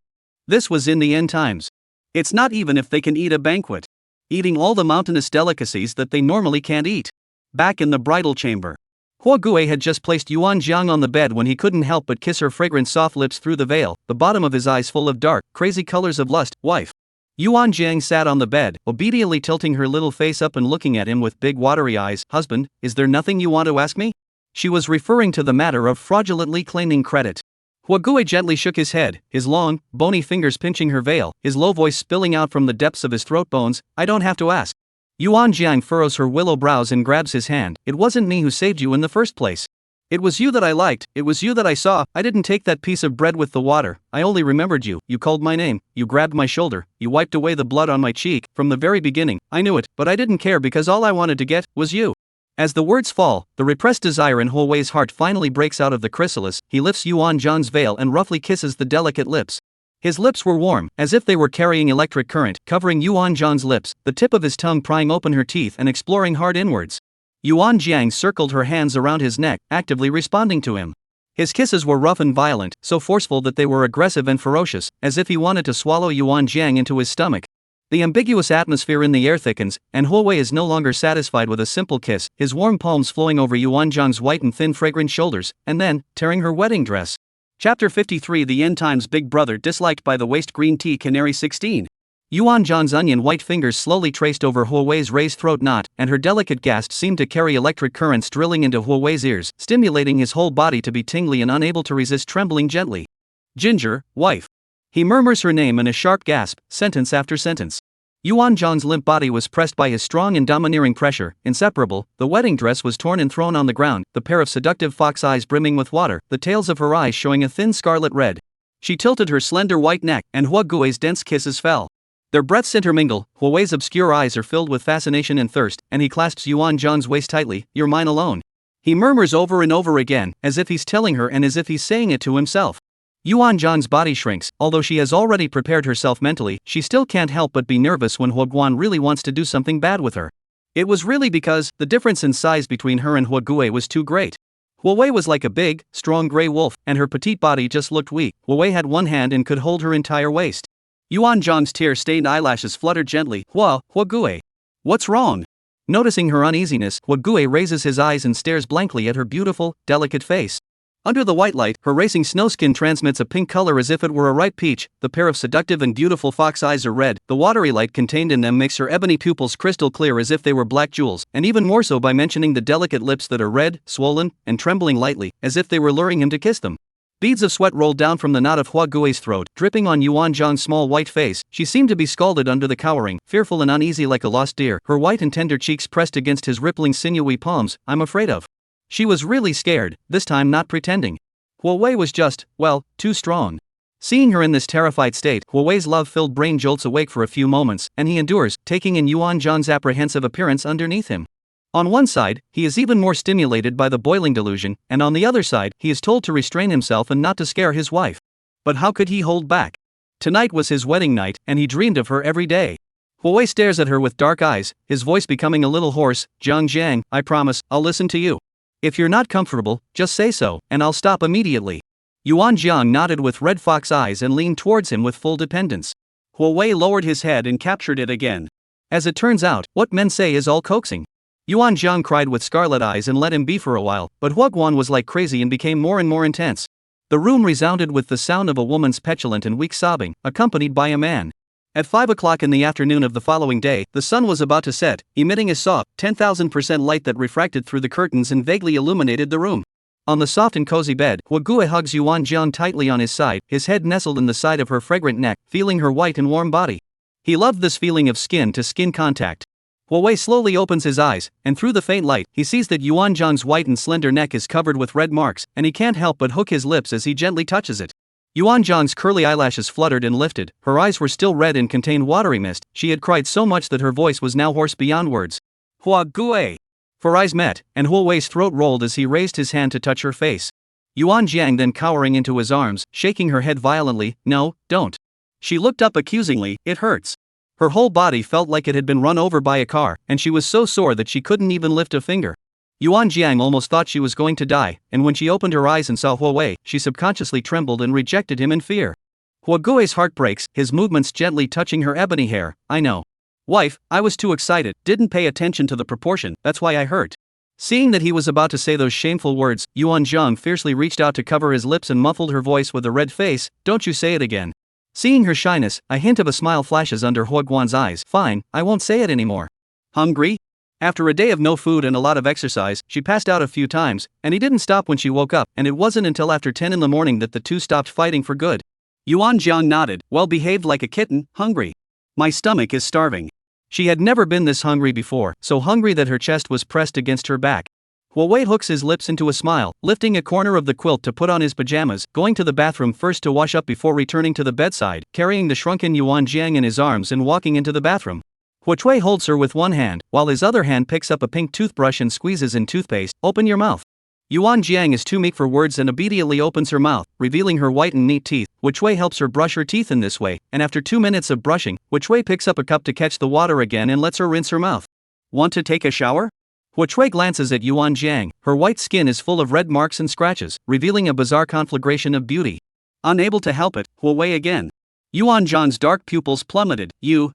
This was in the end times. It's not even if they can eat a banquet. Eating all the mountainous delicacies that they normally can't eat. Back in the bridal chamber, Hua Gui had just placed Yuan Zhang on the bed when he couldn't help but kiss her fragrant soft lips through the veil, the bottom of his eyes full of dark, crazy colors of lust. "Wife." Yuan Zhang sat on the bed, obediently tilting her little face up and looking at him with big watery eyes. "Husband, is there nothing you want to ask me?" She was referring to the matter of fraudulently claiming credit. Hua Gui gently shook his head, his long, bony fingers pinching her veil, his low voice spilling out from the depths of his throat bones. "I don't have to ask." Yuan Zhang furrows her willow brows and grabs his hand. "It wasn't me who saved you in the first place. It was you that I liked, it was you that I saw. I didn't take that piece of bread with the water, I only remembered you. You called my name, you grabbed my shoulder, you wiped away the blood on my cheek. From the very beginning, I knew it, but I didn't care because all I wanted to get was you." As the words fall, the repressed desire in Huawei's heart finally breaks out of the chrysalis. He lifts Yuan Zhang's veil and roughly kisses the delicate lips. His lips were warm, as if they were carrying electric current, covering Yuan Zhang's lips, the tip of his tongue prying open her teeth and exploring hard inwards. Yuan Zhang circled her hands around his neck, actively responding to him. His kisses were rough and violent, so forceful that they were aggressive and ferocious, as if he wanted to swallow Yuan Zhang into his stomach. The ambiguous atmosphere in the air thickens, and Huawei is no longer satisfied with a simple kiss, his warm palms flowing over Yuan Zhang's white and thin fragrant shoulders, and then, tearing her wedding dress. Chapter 53. The End Times. Big Brother disliked by the waist. Green tea. Canary. 16. Yuan Zhang's onion-white fingers slowly traced over Huawei's raised throat knot, and her delicate gasp seemed to carry electric currents drilling into Huawei's ears, stimulating his whole body to be tingly and unable to resist, trembling gently. "Ginger, wife." He murmurs her name in a sharp gasp, sentence after sentence. Yuan Zhang's limp body was pressed by his strong and domineering pressure, inseparable. The wedding dress was torn and thrown on the ground, the pair of seductive fox eyes brimming with water, the tails of her eyes showing a thin scarlet red. She tilted her slender white neck, and Hua Gui's dense kisses fell. Their breaths intermingle. Huawei's obscure eyes are filled with fascination and thirst, and he clasps Yuan Zhang's waist tightly. "You're mine alone." He murmurs over and over again, as if he's telling her and as if he's saying it to himself. Yuan Zhang's body shrinks. Although she has already prepared herself mentally, she still can't help but be nervous when Hua Guan really wants to do something bad with her. It was really because the difference in size between her and Hua Gui was too great. Huawei was like a big, strong gray wolf, and her petite body just looked weak. Huawei had one hand and could hold her entire waist. Yuan Zhang's tear-stained eyelashes fluttered gently. Hua Gui. What's wrong?" Noticing her uneasiness, Hua Gui raises his eyes and stares blankly at her beautiful, delicate face. Under the white light, her racing snow skin transmits a pink color as if it were a ripe peach. The pair of seductive and beautiful fox eyes are red. The watery light contained in them makes her ebony pupils crystal clear as if they were black jewels, and even more so by mentioning the delicate lips that are red, swollen, and trembling lightly, as if they were luring him to kiss them. Beads of sweat rolled down from the knot of Hua Gui's throat, dripping on Yuan Zhang's small white face. She seemed to be scalded under the cowering, fearful and uneasy like a lost deer, her white and tender cheeks pressed against his rippling sinewy palms. "I'm afraid of." She was really scared, this time not pretending. Huawei was just, well, too strong. Seeing her in this terrified state, Huawei's love-filled brain jolts awake for a few moments, and he endures, taking in Yuan Zhang's apprehensive appearance underneath him. On one side, he is even more stimulated by the boiling delusion, and on the other side, he is told to restrain himself and not to scare his wife. But how could he hold back? Tonight was his wedding night, and he dreamed of her every day. Huawei stares at her with dark eyes, his voice becoming a little hoarse. Zhang Jiang, I promise, I'll listen to you. If you're not comfortable, just say so, and I'll stop immediately. Yuan Jiang nodded with red fox eyes and leaned towards him with full dependence. Huawei lowered his head and captured it again. As it turns out, what men say is all coaxing. Yuan Jiang cried with scarlet eyes and let him be for a while, but Huaguan was like crazy and became more and more intense. The room resounded with the sound of a woman's petulant and weak sobbing, accompanied by a man. At 5 o'clock in the afternoon of the following day, the sun was about to set, emitting a soft, 10,000% light that refracted through the curtains and vaguely illuminated the room. On the soft and cozy bed, Huague hugs Yuan Jiang tightly on his side, his head nestled in the side of her fragrant neck, feeling her white and warm body. He loved this feeling of skin-to-skin contact. Huawei slowly opens his eyes, and through the faint light, he sees that Yuan Jiang's white and slender neck is covered with red marks, and he can't help but hook his lips as he gently touches it. Yuan Jiang's curly eyelashes fluttered and lifted, her eyes were still red and contained watery mist. She had cried so much that her voice was now hoarse beyond words. Huague. Her eyes met, and Huawei's throat rolled as he raised his hand to touch her face. Yuan Jiang then cowering into his arms, shaking her head violently. No, don't. She looked up accusingly. It hurts. Her whole body felt like it had been run over by a car, and she was so sore that she couldn't even lift a finger. Yuan Jiang almost thought she was going to die, and when she opened her eyes and saw Huawei, she subconsciously trembled and rejected him in fear. Huagui's heart breaks, his movements gently touching her ebony hair. I know. Wife, I was too excited, didn't pay attention to the proportion, that's why I hurt. Seeing that he was about to say those shameful words, Yuan Jiang fiercely reached out to cover his lips and muffled her voice with a red face. Don't you say it again. Seeing her shyness, a hint of a smile flashes under Huaguan's eyes. Fine, I won't say it anymore. Hungry? After a day of no food and a lot of exercise, she passed out a few times, and he didn't stop when she woke up, and it wasn't until after 10 in the morning that the two stopped fighting for good. Yuan Jiang nodded, well behaved like a kitten, hungry. My stomach is starving. She had never been this hungry before, so hungry that her chest was pressed against her back. Huawei hooks his lips into a smile, lifting a corner of the quilt to put on his pajamas, going to the bathroom first to wash up before returning to the bedside, carrying the shrunken Yuan Jiang in his arms and walking into the bathroom. Huachui holds her with one hand, while his other hand picks up a pink toothbrush and squeezes in toothpaste. Open your mouth. Yuan Jiang is too meek for words and obediently opens her mouth, revealing her white and neat teeth. Huachui helps her brush her teeth in this way, and after 2 minutes of brushing, Huachui picks up a cup to catch the water again and lets her rinse her mouth. Want to take a shower? Huachui glances at Yuan Jiang. Her white skin is full of red marks and scratches, revealing a bizarre conflagration of beauty. Unable to help it, Huawei again. Yuan Jiang's dark pupils plummeted. You.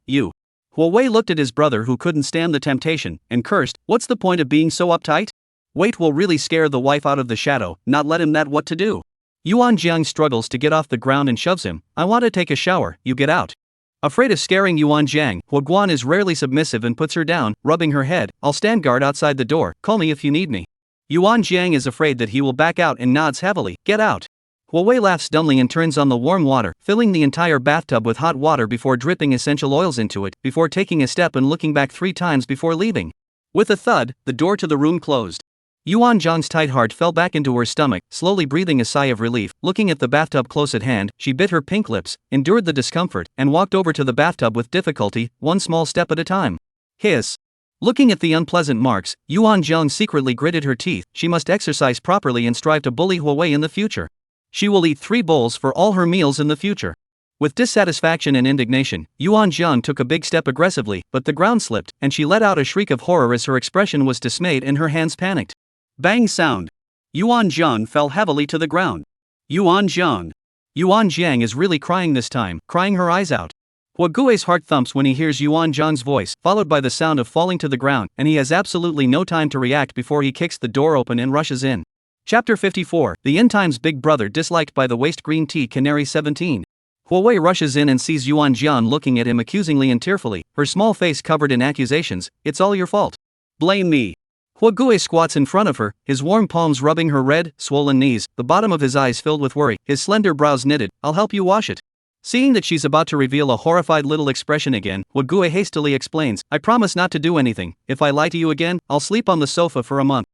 Huawei looked at his brother who couldn't stand the temptation, and cursed. What's the point of being so uptight? Wait will really scare the wife out of the shadow, not let him that what to do. Yuan Jiang struggles to get off the ground and shoves him. I want to take a shower, you get out. Afraid of scaring Yuan Jiang, Huaguan is rarely submissive and puts her down, rubbing her head. I'll stand guard outside the door, call me if you need me. Yuan Jiang is afraid that he will back out and nods heavily. Get out. Huawei laughs dumbly and turns on the warm water, filling the entire bathtub with hot water before dripping essential oils into it, before taking a step and looking back 3 times before leaving. With a thud, the door to the room closed. Yuan Jiang's tight heart fell back into her stomach, slowly breathing a sigh of relief. Looking at the bathtub close at hand, she bit her pink lips, endured the discomfort, and walked over to the bathtub with difficulty, one small step at a time. Hiss. Looking at the unpleasant marks, Yuan Jiang secretly gritted her teeth. She must exercise properly and strive to bully Huawei in the future. She will eat 3 bowls for all her meals in the future. With dissatisfaction and indignation, Yuan Jiang took a big step aggressively, but the ground slipped, and she let out a shriek of horror as her expression was dismayed and her hands panicked. Bang sound. Yuan Jiang fell heavily to the ground. Yuan Jiang. Yuan Jiang is really crying this time, crying her eyes out. Huagui's heart thumps when he hears Yuan Jiang's voice, followed by the sound of falling to the ground, and he has absolutely no time to react before he kicks the door open and rushes in. Chapter 54, The End Times Big Brother Disliked by the Waste Green Tea Canary 17. Huawei rushes in and sees Yuan Jiang looking at him accusingly and tearfully, her small face covered in accusations. It's all your fault. Blame me. Huagui squats in front of her, his warm palms rubbing her red, swollen knees, the bottom of his eyes filled with worry, his slender brows knitted. I'll help you wash it. Seeing that she's about to reveal a horrified little expression again, Huagui hastily explains, I promise not to do anything. If I lie to you again, I'll sleep on the sofa for a month.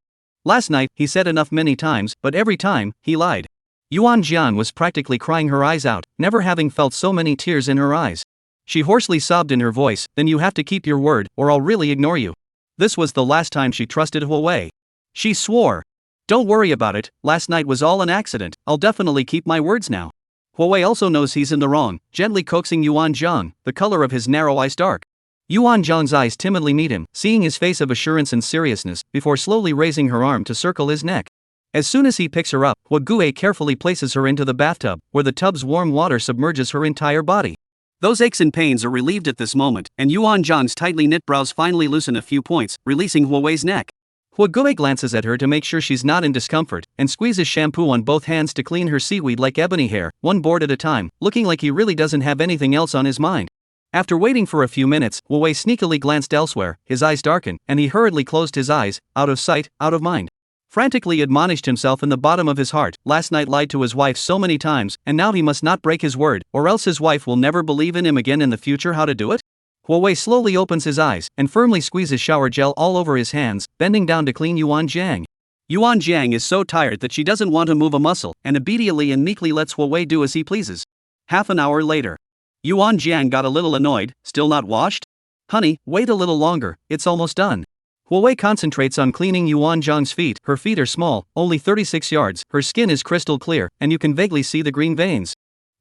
Last night, he said enough many times, but every time, he lied. Yuan Jiang was practically crying her eyes out, never having felt so many tears in her eyes. She hoarsely sobbed in her voice, then you have to keep your word, or I'll really ignore you. This was the last time she trusted Huawei. She swore. Don't worry about it, last night was all an accident, I'll definitely keep my words now. Huawei also knows he's in the wrong, gently coaxing Yuan Jiang, the color of his narrow eyes dark. Yuan Zhang's eyes timidly meet him, seeing his face of assurance and seriousness, before slowly raising her arm to circle his neck. As soon as he picks her up, Gue carefully places her into the bathtub, where the tub's warm water submerges her entire body. Those aches and pains are relieved at this moment, and Yuan Zhang's tightly knit brows finally loosen a few points, releasing Huawei's neck. Gue glances at her to make sure she's not in discomfort, and squeezes shampoo on both hands to clean her seaweed-like ebony hair, one board at a time, looking like he really doesn't have anything else on his mind. After waiting for a few minutes, Huawei sneakily glanced elsewhere, his eyes darkened, and he hurriedly closed his eyes, out of sight, out of mind. Frantically admonished himself in the bottom of his heart, last night lied to his wife so many times, and now he must not break his word, or else his wife will never believe in him again in the future. How to do it? Huawei slowly opens his eyes, and firmly squeezes shower gel all over his hands, bending down to clean Yuan Zhang. Yuan Zhang is so tired that she doesn't want to move a muscle, and obediently and meekly lets Huawei do as he pleases. Half an hour later. Yuan Zhang got a little annoyed. Still not washed? Honey, wait a little longer, it's almost done. Huawei concentrates on cleaning Yuan Zhang's feet. Her feet are small, only 36 yards, her skin is crystal clear, and you can vaguely see the green veins.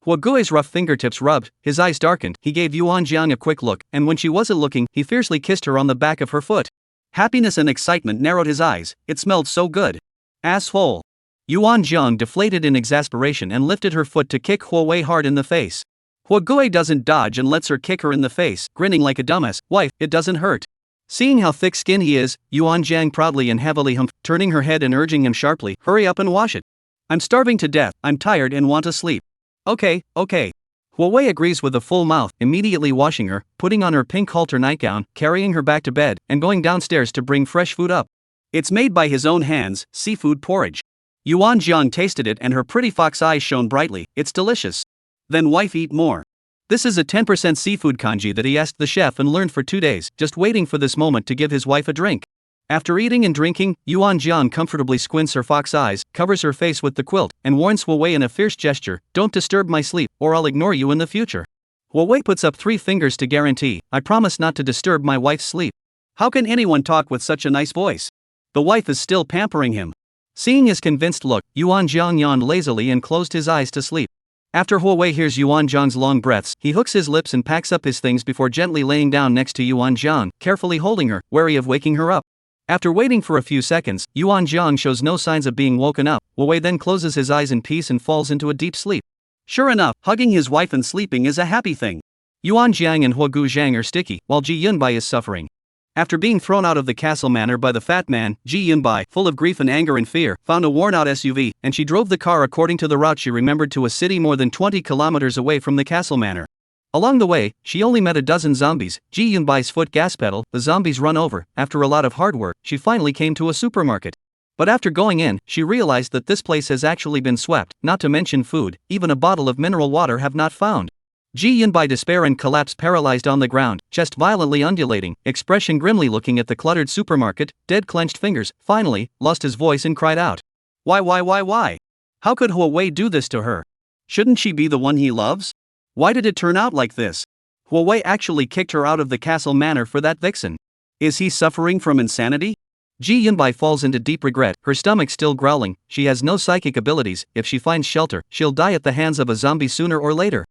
Gui's rough fingertips rubbed, his eyes darkened, he gave Yuan Zhang a quick look, and when she wasn't looking, he fiercely kissed her on the back of her foot. Happiness and excitement narrowed his eyes, it smelled so good. Asshole. Yuan Zhang deflated in exasperation and lifted her foot to kick Huawei hard in the face. Gui doesn't dodge and lets her kick her in the face, grinning like a dumbass. Wife, it doesn't hurt. Seeing how thick-skinned he is, Yuan Zhang proudly and heavily humphed, turning her head and urging him sharply, hurry up and wash it. I'm starving to death, I'm tired and want to sleep. Okay. Huawei agrees with a full mouth, immediately washing her, putting on her pink halter nightgown, carrying her back to bed, and going downstairs to bring fresh food up. It's made by his own hands, seafood porridge. Yuan Zhang tasted it and her pretty fox eyes shone brightly. It's delicious. Then wife, eat more. This is a 10% seafood congee that he asked the chef and learned for 2 days, just waiting for this moment to give his wife a drink. After eating and drinking, Yuan Zhang comfortably squints her fox eyes, covers her face with the quilt, and warns Huawei in a fierce gesture, don't disturb my sleep, or I'll ignore you in the future. Huawei puts up 3 fingers to guarantee, I promise not to disturb my wife's sleep. How can anyone talk with such a nice voice? The wife is still pampering him. Seeing his convinced look, Yuan Zhang yawned lazily and closed his eyes to sleep. After Huawei hears Yuan Zhang's long breaths, he hooks his lips and packs up his things before gently laying down next to Yuan Zhang, carefully holding her, wary of waking her up. After waiting for a few seconds, Yuan Zhang shows no signs of being woken up. Huawei then closes his eyes in peace and falls into a deep sleep. Sure enough, hugging his wife and sleeping is a happy thing. Yuan Zhang and Huagu Zhang are sticky, while Ji Yunbai is suffering. After being thrown out of the castle manor by the fat man, Ji Yunbai, full of grief and anger and fear, found a worn-out SUV, and she drove the car according to the route she remembered to a city more than 20 kilometers away from the castle manor. Along the way, she only met a dozen zombies. Ji Yunbai's foot gas pedal, the zombies run over. After a lot of hard work, she finally came to a supermarket. But after going in, she realized that this place has actually been swept, not to mention food, even a bottle of mineral water have not found. Ji Yunbai despair and collapse paralyzed on the ground, chest violently undulating, expression grimly looking at the cluttered supermarket, dead clenched fingers, finally, lost his voice and cried out. Why? How could Huawei do this to her? Shouldn't she be the one he loves? Why did it turn out like this? Huawei actually kicked her out of the castle manor for that vixen. Is he suffering from insanity? Ji Yunbai falls into deep regret, her stomach still growling. She has no psychic abilities. If she finds shelter, she'll die at the hands of a zombie sooner or later.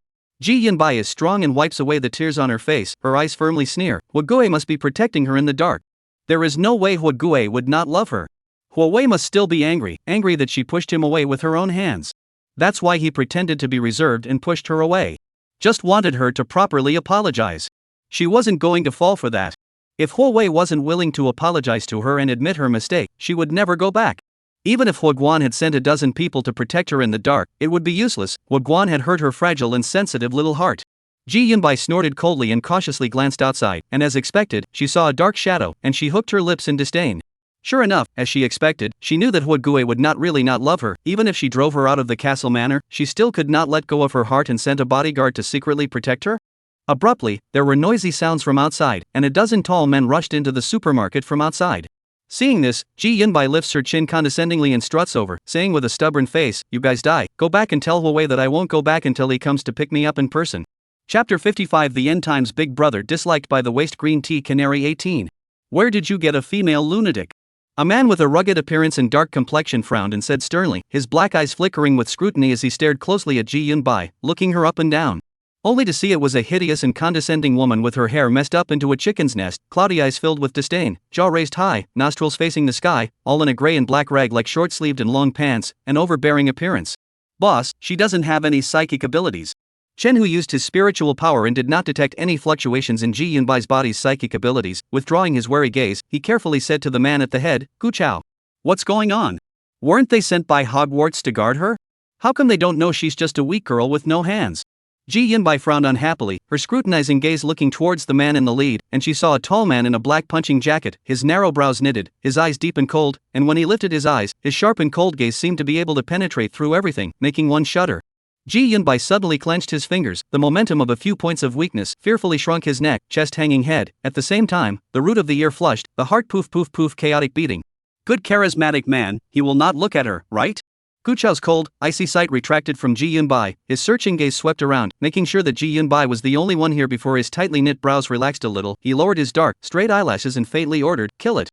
Ji Yunbai is strong and wipes away the tears on her face, her eyes firmly sneer. Huagui must be protecting her in the dark. There is no way Huagui would not love her. Huawei must still be angry that she pushed him away with her own hands. That's why he pretended to be reserved and pushed her away. Just wanted her to properly apologize. She wasn't going to fall for that. If Huawei wasn't willing to apologize to her and admit her mistake, she would never go back. Even if Huaguan had sent a dozen people to protect her in the dark, it would be useless. Huaguan had hurt her fragile and sensitive little heart. Ji Yunbai snorted coldly and cautiously glanced outside, and as expected, she saw a dark shadow, and she hooked her lips in disdain. Sure enough, as she expected, she knew that Huagui would not love her. Even if she drove her out of the castle manor, she still could not let go of her heart and sent a bodyguard to secretly protect her. Abruptly, there were noisy sounds from outside, and a dozen tall men rushed into the supermarket from outside. Seeing this, Ji Yunbai lifts her chin condescendingly and struts over, saying with a stubborn face, "You guys die, go back and tell Huawei that I won't go back until he comes to pick me up in person." Chapter 55 The End Times Big Brother disliked by the waste green tea canary 18. Where did you get a female lunatic? A man with a rugged appearance and dark complexion frowned and said sternly, his black eyes flickering with scrutiny as he stared closely at Ji Yunbai, looking her up and down. only to see it was a hideous and condescending woman with her hair messed up into a chicken's nest, cloudy eyes filled with disdain, jaw raised high, nostrils facing the sky, all in a gray and black rag like short-sleeved and long pants, an overbearing appearance. Boss, she doesn't have any psychic abilities. Chen Hu used his spiritual power and did not detect any fluctuations in Ji Yunbai's body's psychic abilities. Withdrawing his wary gaze, he carefully said to the man at the head, Gu Chao. What's going on? Weren't they sent by Hogwarts to guard her? How come they don't know she's just a weak girl with no hands? Ji Yunbai frowned unhappily, her scrutinizing gaze looking towards the man in the lead, and she saw a tall man in a black punching jacket, his narrow brows knitted, his eyes deep and cold, and when he lifted his eyes, his sharp and cold gaze seemed to be able to penetrate through everything, making one shudder. Ji Yunbai suddenly clenched his fingers, the momentum of a few points of weakness fearfully shrunk his neck, chest hanging head, at the same time, the root of the ear flushed, the heart poof poof poof chaotic beating. Good charismatic man, he will not look at her, right? Gu Chao's cold, icy sight retracted from Ji Yunbai, his searching gaze swept around, making sure that Ji Yunbai was the only one here before his tightly knit brows relaxed a little, he lowered his dark, straight eyelashes and faintly ordered, kill it.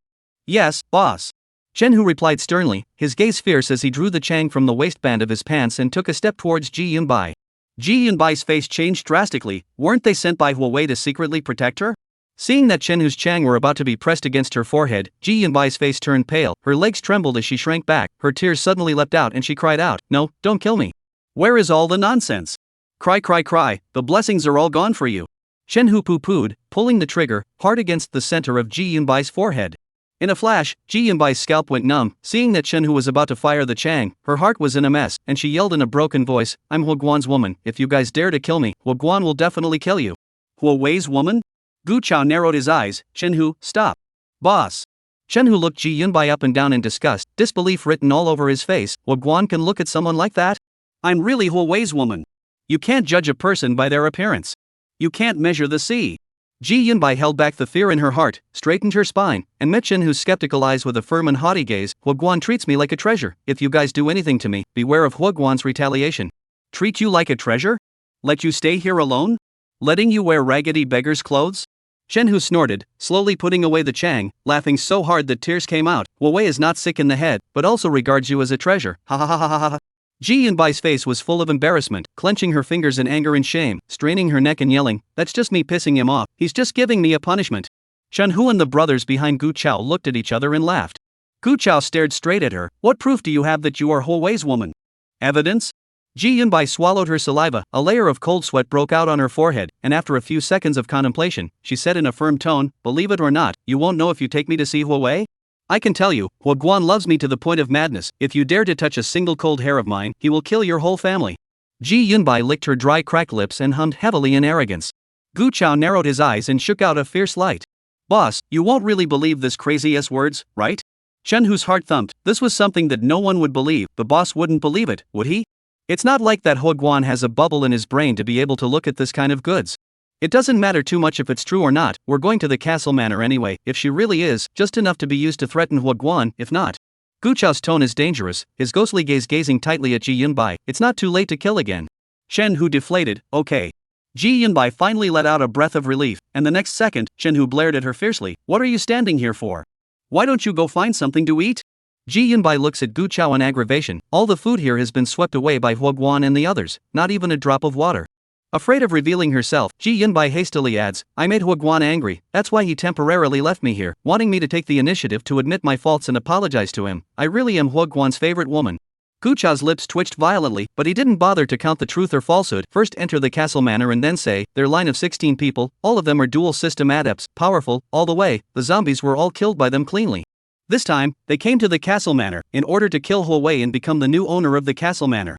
Yes, boss. Chen Hu replied sternly, his gaze fierce as he drew the chang from the waistband of his pants and took a step towards Ji Yunbai. Ji Yunbai's face changed drastically, weren't they sent by Huawei to secretly protect her? Seeing that Chen Hu's chang were about to be pressed against her forehead, Ji Yunbai's face turned pale, her legs trembled as she shrank back, her tears suddenly leapt out and she cried out, no, don't kill me. Where is all the nonsense? Cry cry cry, the blessings are all gone for you. Chen Hu pooh-poohed, pulling the trigger, hard against the center of Ji Yunbai's forehead. In a flash, Ji Yunbai's scalp went numb, seeing that Chen Hu was about to fire the chang, her heart was in a mess, and she yelled in a broken voice, I'm Huoguan's woman, if you guys dare to kill me, Huoguan will definitely kill you. Huawei's woman? Gu Chao narrowed his eyes, Chen Hu, stop. Boss. Chen Hu looked Ji Yunbai up and down in disgust, disbelief written all over his face, Huoguan can look at someone like that? I'm really Huawei's woman. You can't judge a person by their appearance. You can't measure the sea. Ji Yunbai held back the fear in her heart, straightened her spine, and met Chen Hu's skeptical eyes with a firm and haughty gaze, Huoguan treats me like a treasure, if you guys do anything to me, beware of Huoguan's retaliation. Treat you like a treasure? Let you stay here alone? Letting you wear raggedy beggar's clothes? Chen Hu snorted, slowly putting away the chang, laughing so hard that tears came out. Huawei is not sick in the head, but also regards you as a treasure. Ha ha ha ha ha ha. Ji Yunbai's face was full of embarrassment, clenching her fingers in anger and shame, straining her neck and yelling, that's just me pissing him off, he's just giving me a punishment. Chen Hu and the brothers behind Gu Chao looked at each other and laughed. Gu Chao stared straight at her, what proof do you have that you are Huawei's woman? Evidence? Ji Yunbai swallowed her saliva, a layer of cold sweat broke out on her forehead, and after a few seconds of contemplation, she said in a firm tone, believe it or not, you won't know if you take me to see Huawei? I can tell you, Huoguan loves me to the point of madness, if you dare to touch a single cold hair of mine, he will kill your whole family. Ji Yunbai licked her dry cracked lips and hummed heavily in arrogance. Gu Chao narrowed his eyes and shook out a fierce light. Boss, you won't really believe this crazy-ass words, right? Chen Hu's heart thumped, this was something that no one would believe, the boss wouldn't believe it, would he? It's not like that Huoguan has a bubble in his brain to be able to look at this kind of goods. It doesn't matter too much if it's true or not, we're going to the castle manor anyway, if she really is, just enough to be used to threaten Huoguan, if not. Gu Chao's tone is dangerous, his ghostly gaze gazing tightly at Ji Yunbai, it's not too late to kill again. Chen Hu deflated, okay. Ji Yunbai finally let out a breath of relief, and the next second, Chen Hu blared at her fiercely, what are you standing here for? Why don't you go find something to eat? Ji Yunbai looks at Gu Chao in aggravation, all the food here has been swept away by Huoguan and the others, not even a drop of water. Afraid of revealing herself, Ji Yunbai hastily adds, I made Huoguan angry, that's why he temporarily left me here, wanting me to take the initiative to admit my faults and apologize to him. I really am Huoguan's favorite woman. Gu Chao's lips twitched violently, but he didn't bother to count the truth or falsehood. First enter the castle manor and then say, their line of 16 people, all of them are dual system adepts, powerful, all the way, the zombies were all killed by them cleanly. This time, they came to the castle manor, in order to kill Huawei and become the new owner of the castle manor.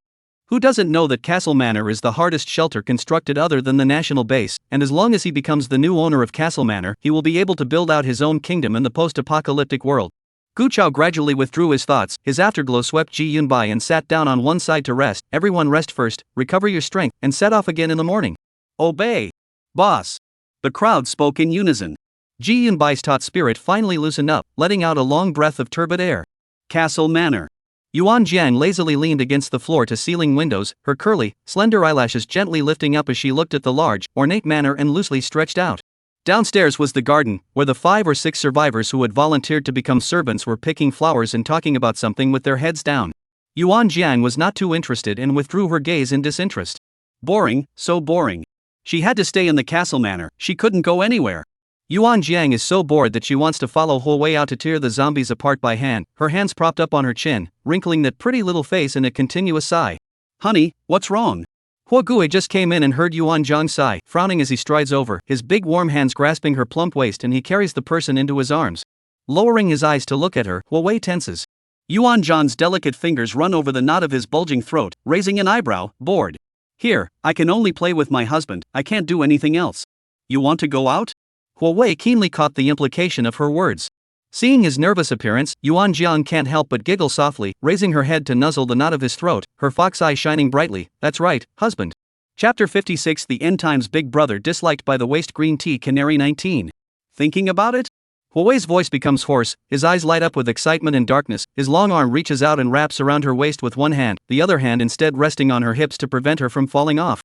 Who doesn't know that Castle Manor is the hardest shelter constructed other than the national base, and as long as he becomes the new owner of Castle Manor, he will be able to build out his own kingdom in the post-apocalyptic world. Gu Chao gradually withdrew his thoughts, his afterglow swept Ji Yunbai and sat down on one side to rest. Everyone rest first, recover your strength, and set off again in the morning. Obey. Boss. The crowd spoke in unison. Ji Yunbai's taut spirit finally loosened up, letting out a long breath of turbid air. Castle Manor. Yuan Jiang lazily leaned against the floor-to-ceiling windows, her curly, slender eyelashes gently lifting up as she looked at the large, ornate manor and loosely stretched out. Downstairs was the garden, where the 5 or 6 survivors who had volunteered to become servants were picking flowers and talking about something with their heads down. Yuan Jiang was not too interested and withdrew her gaze in disinterest. Boring, so boring. She had to stay in the castle manor, she couldn't go anywhere. Yuan Jiang is so bored that she wants to follow Huo Wei out to tear the zombies apart by hand, her hands propped up on her chin, wrinkling that pretty little face in a continuous sigh. Honey, what's wrong? Huo Gui just came in and heard Yuan Jiang sigh, frowning as he strides over, his big warm hands grasping her plump waist, and he carries the person into his arms. Lowering his eyes to look at her, Huo Wei tenses. Yuan Jiang's delicate fingers run over the knot of his bulging throat, raising an eyebrow, bored. Here, I can only play with my husband, I can't do anything else. You want to go out? Huo Wei keenly caught the implication of her words. Seeing his nervous appearance, Yuan Jiang can't help but giggle softly, raising her head to nuzzle the knot of his throat, her fox eye shining brightly. That's right, husband. Chapter 56 The End Times Big Brother disliked by the waist green tea canary 19. Thinking about it? Huo Wei's voice becomes hoarse, his eyes light up with excitement and darkness, his long arm reaches out and wraps around her waist with one hand, the other hand instead resting on her hips to prevent her from falling off.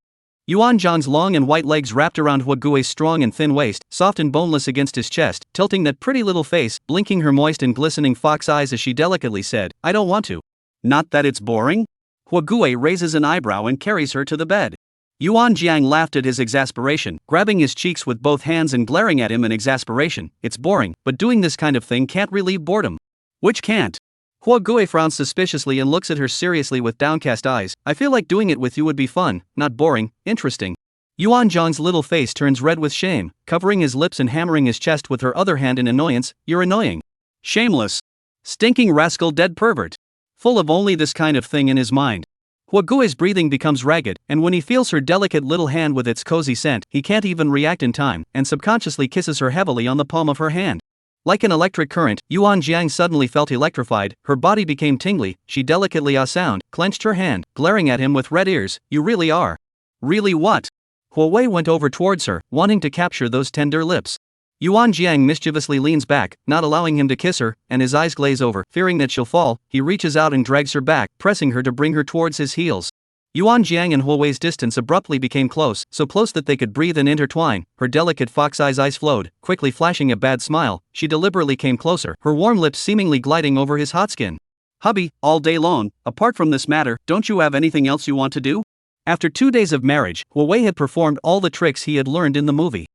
Yuan Jiang's long and white legs wrapped around Huo Gui's strong and thin waist, soft and boneless against his chest, tilting that pretty little face, blinking her moist and glistening fox eyes as she delicately said, I don't want to. Not that it's boring? Huo Gui raises an eyebrow and carries her to the bed. Yuan Jiang laughed at his exasperation, grabbing his cheeks with both hands and glaring at him in exasperation. It's boring, but doing this kind of thing can't relieve boredom. Which can't? Huo Gui frowns suspiciously and looks at her seriously with downcast eyes. I feel like doing it with you would be fun, not boring, interesting. Yuan Jiang's little face turns red with shame, covering his lips and hammering his chest with her other hand in annoyance. You're annoying. Shameless. Stinking rascal dead pervert. Full of only this kind of thing in his mind. Huo Gui's breathing becomes ragged, and when he feels her delicate little hand with its cozy scent, he can't even react in time, and subconsciously kisses her heavily on the palm of her hand. Like an electric current, Yuan Jiang suddenly felt electrified, her body became tingly, she delicately clenched her hand, glaring at him with red ears. You really are. Really what? Huo Wei went over towards her, wanting to capture those tender lips. Yuan Jiang mischievously leans back, not allowing him to kiss her, and his eyes glaze over, fearing that she'll fall. He reaches out and drags her back, pressing her to bring her towards his heels. Yuan Jiang and Huo Wei's distance abruptly became close, so close that they could breathe and intertwine. Her delicate fox eyes flowed, quickly flashing a bad smile. She deliberately came closer, her warm lips seemingly gliding over his hot skin. Hubby, all day long, apart from this matter, don't you have anything else you want to do? After 2 days of marriage, Huo Wei had performed all the tricks he had learned in the movie.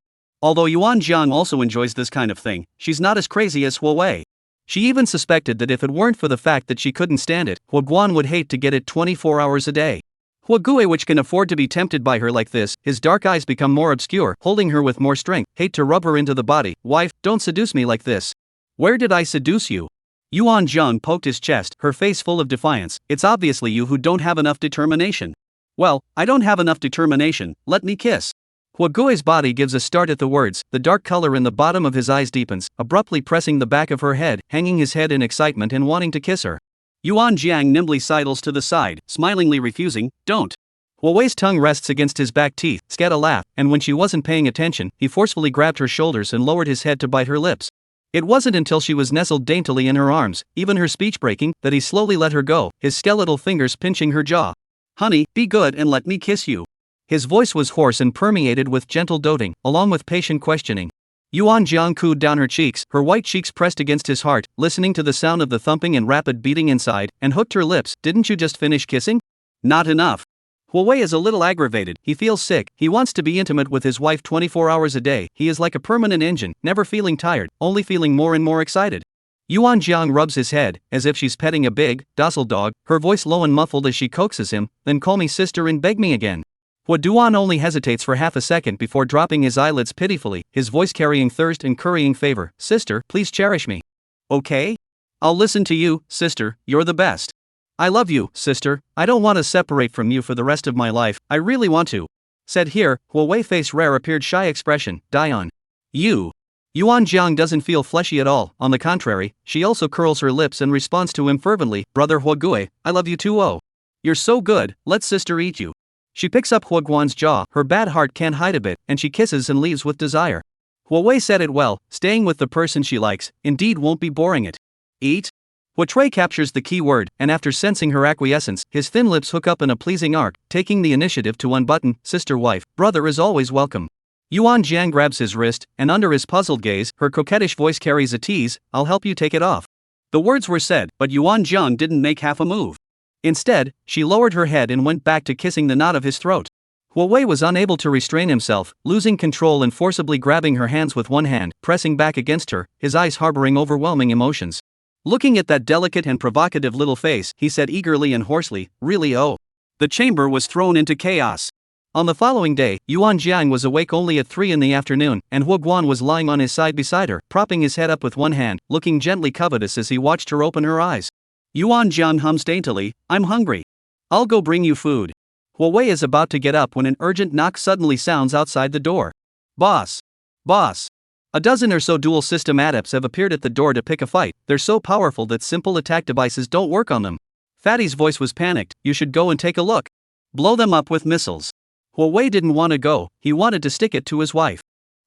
Although Yuan Jiang also enjoys this kind of thing, she's not as crazy as Huo Wei. She even suspected that if it weren't for the fact that she couldn't stand it, Huo Guan would hate to get it 24 hours a day. Huo Gui, which can afford to be tempted by her like this, his dark eyes become more obscure, holding her with more strength, hate to rub her into the body. Wife, don't seduce me like this. Where did I seduce you? Yuan Jiang poked his chest, her face full of defiance. It's obviously you who don't have enough determination. Well, I don't have enough determination, let me kiss. Huo Gui's body gives a start at the words, the dark color in the bottom of his eyes deepens, abruptly pressing the back of her head, hanging his head in excitement and wanting to kiss her. Yuan Jiang nimbly sidles to the side, smilingly refusing, don't. Huo Wei's tongue rests against his back teeth, scat a laugh, and when she wasn't paying attention, he forcefully grabbed her shoulders and lowered his head to bite her lips. It wasn't until she was nestled daintily in her arms, even her speech breaking, that he slowly let her go, his skeletal fingers pinching her jaw. Honey, be good and let me kiss you. His voice was hoarse and permeated with gentle doting, along with patient questioning. Yuan Jiang cooed down her cheeks, her white cheeks pressed against his heart, listening to the sound of the thumping and rapid beating inside, and hooked her lips. Didn't you just finish kissing? Not enough. Huo Wei is a little aggravated, he feels sick, he wants to be intimate with his wife 24 hours a day, he is like a permanent engine, never feeling tired, only feeling more and more excited. Yuan Jiang rubs his head, as if she's petting a big, docile dog, her voice low and muffled as she coaxes him, then call me sister and beg me again. Huo Duan only hesitates for half a second before dropping his eyelids pitifully, his voice carrying thirst and currying favor. Sister, please cherish me. Okay? I'll listen to you, sister, you're the best. I love you, sister, I don't want to separate from you for the rest of my life, I really want to. Said here, Huo Wei face rare appeared shy expression, Dion. You. Yuan Jiang doesn't feel fleshy at all, on the contrary, she also curls her lips and responds to him fervently, Brother Huo Gui, I love you too. Oh. You're so good, let sister eat you. She picks up Huo Guan's jaw, her bad heart can't hide a bit, and she kisses and leaves with desire. Huo Wei said it well, staying with the person she likes, indeed won't be boring it. Eat? Huo Trui captures the key word, and after sensing her acquiescence, his thin lips hook up in a pleasing arc, taking the initiative to unbutton. Sister wife, brother is always welcome. Yuan Jiang grabs his wrist, and under his puzzled gaze, her coquettish voice carries a tease, I'll help you take it off. The words were said, but Yuan Jiang didn't make half a move. Instead, she lowered her head and went back to kissing the knot of his throat. Huawei was unable to restrain himself, losing control and forcibly grabbing her hands with one hand, pressing back against her, his eyes harboring overwhelming emotions. Looking at that delicate and provocative little face, he said eagerly and hoarsely, "Really, oh." The chamber was thrown into chaos. On the following day, Yuan Jiang was awake only at 3 in the afternoon, and Huo Guan was lying on his side beside her, propping his head up with one hand, looking gently covetous as he watched her open her eyes. Yuan Jiang hums daintily, "I'm hungry. I'll go bring you food." Huawei is about to get up when an urgent knock suddenly sounds outside the door. "Boss! Boss!" A dozen or so dual system adepts have appeared at the door to pick a fight. They're so powerful that simple attack devices don't work on them. Fatty's voice was panicked. "You should go and take a look. Blow them up with missiles." Huawei didn't want to go, he wanted to stick it to his wife.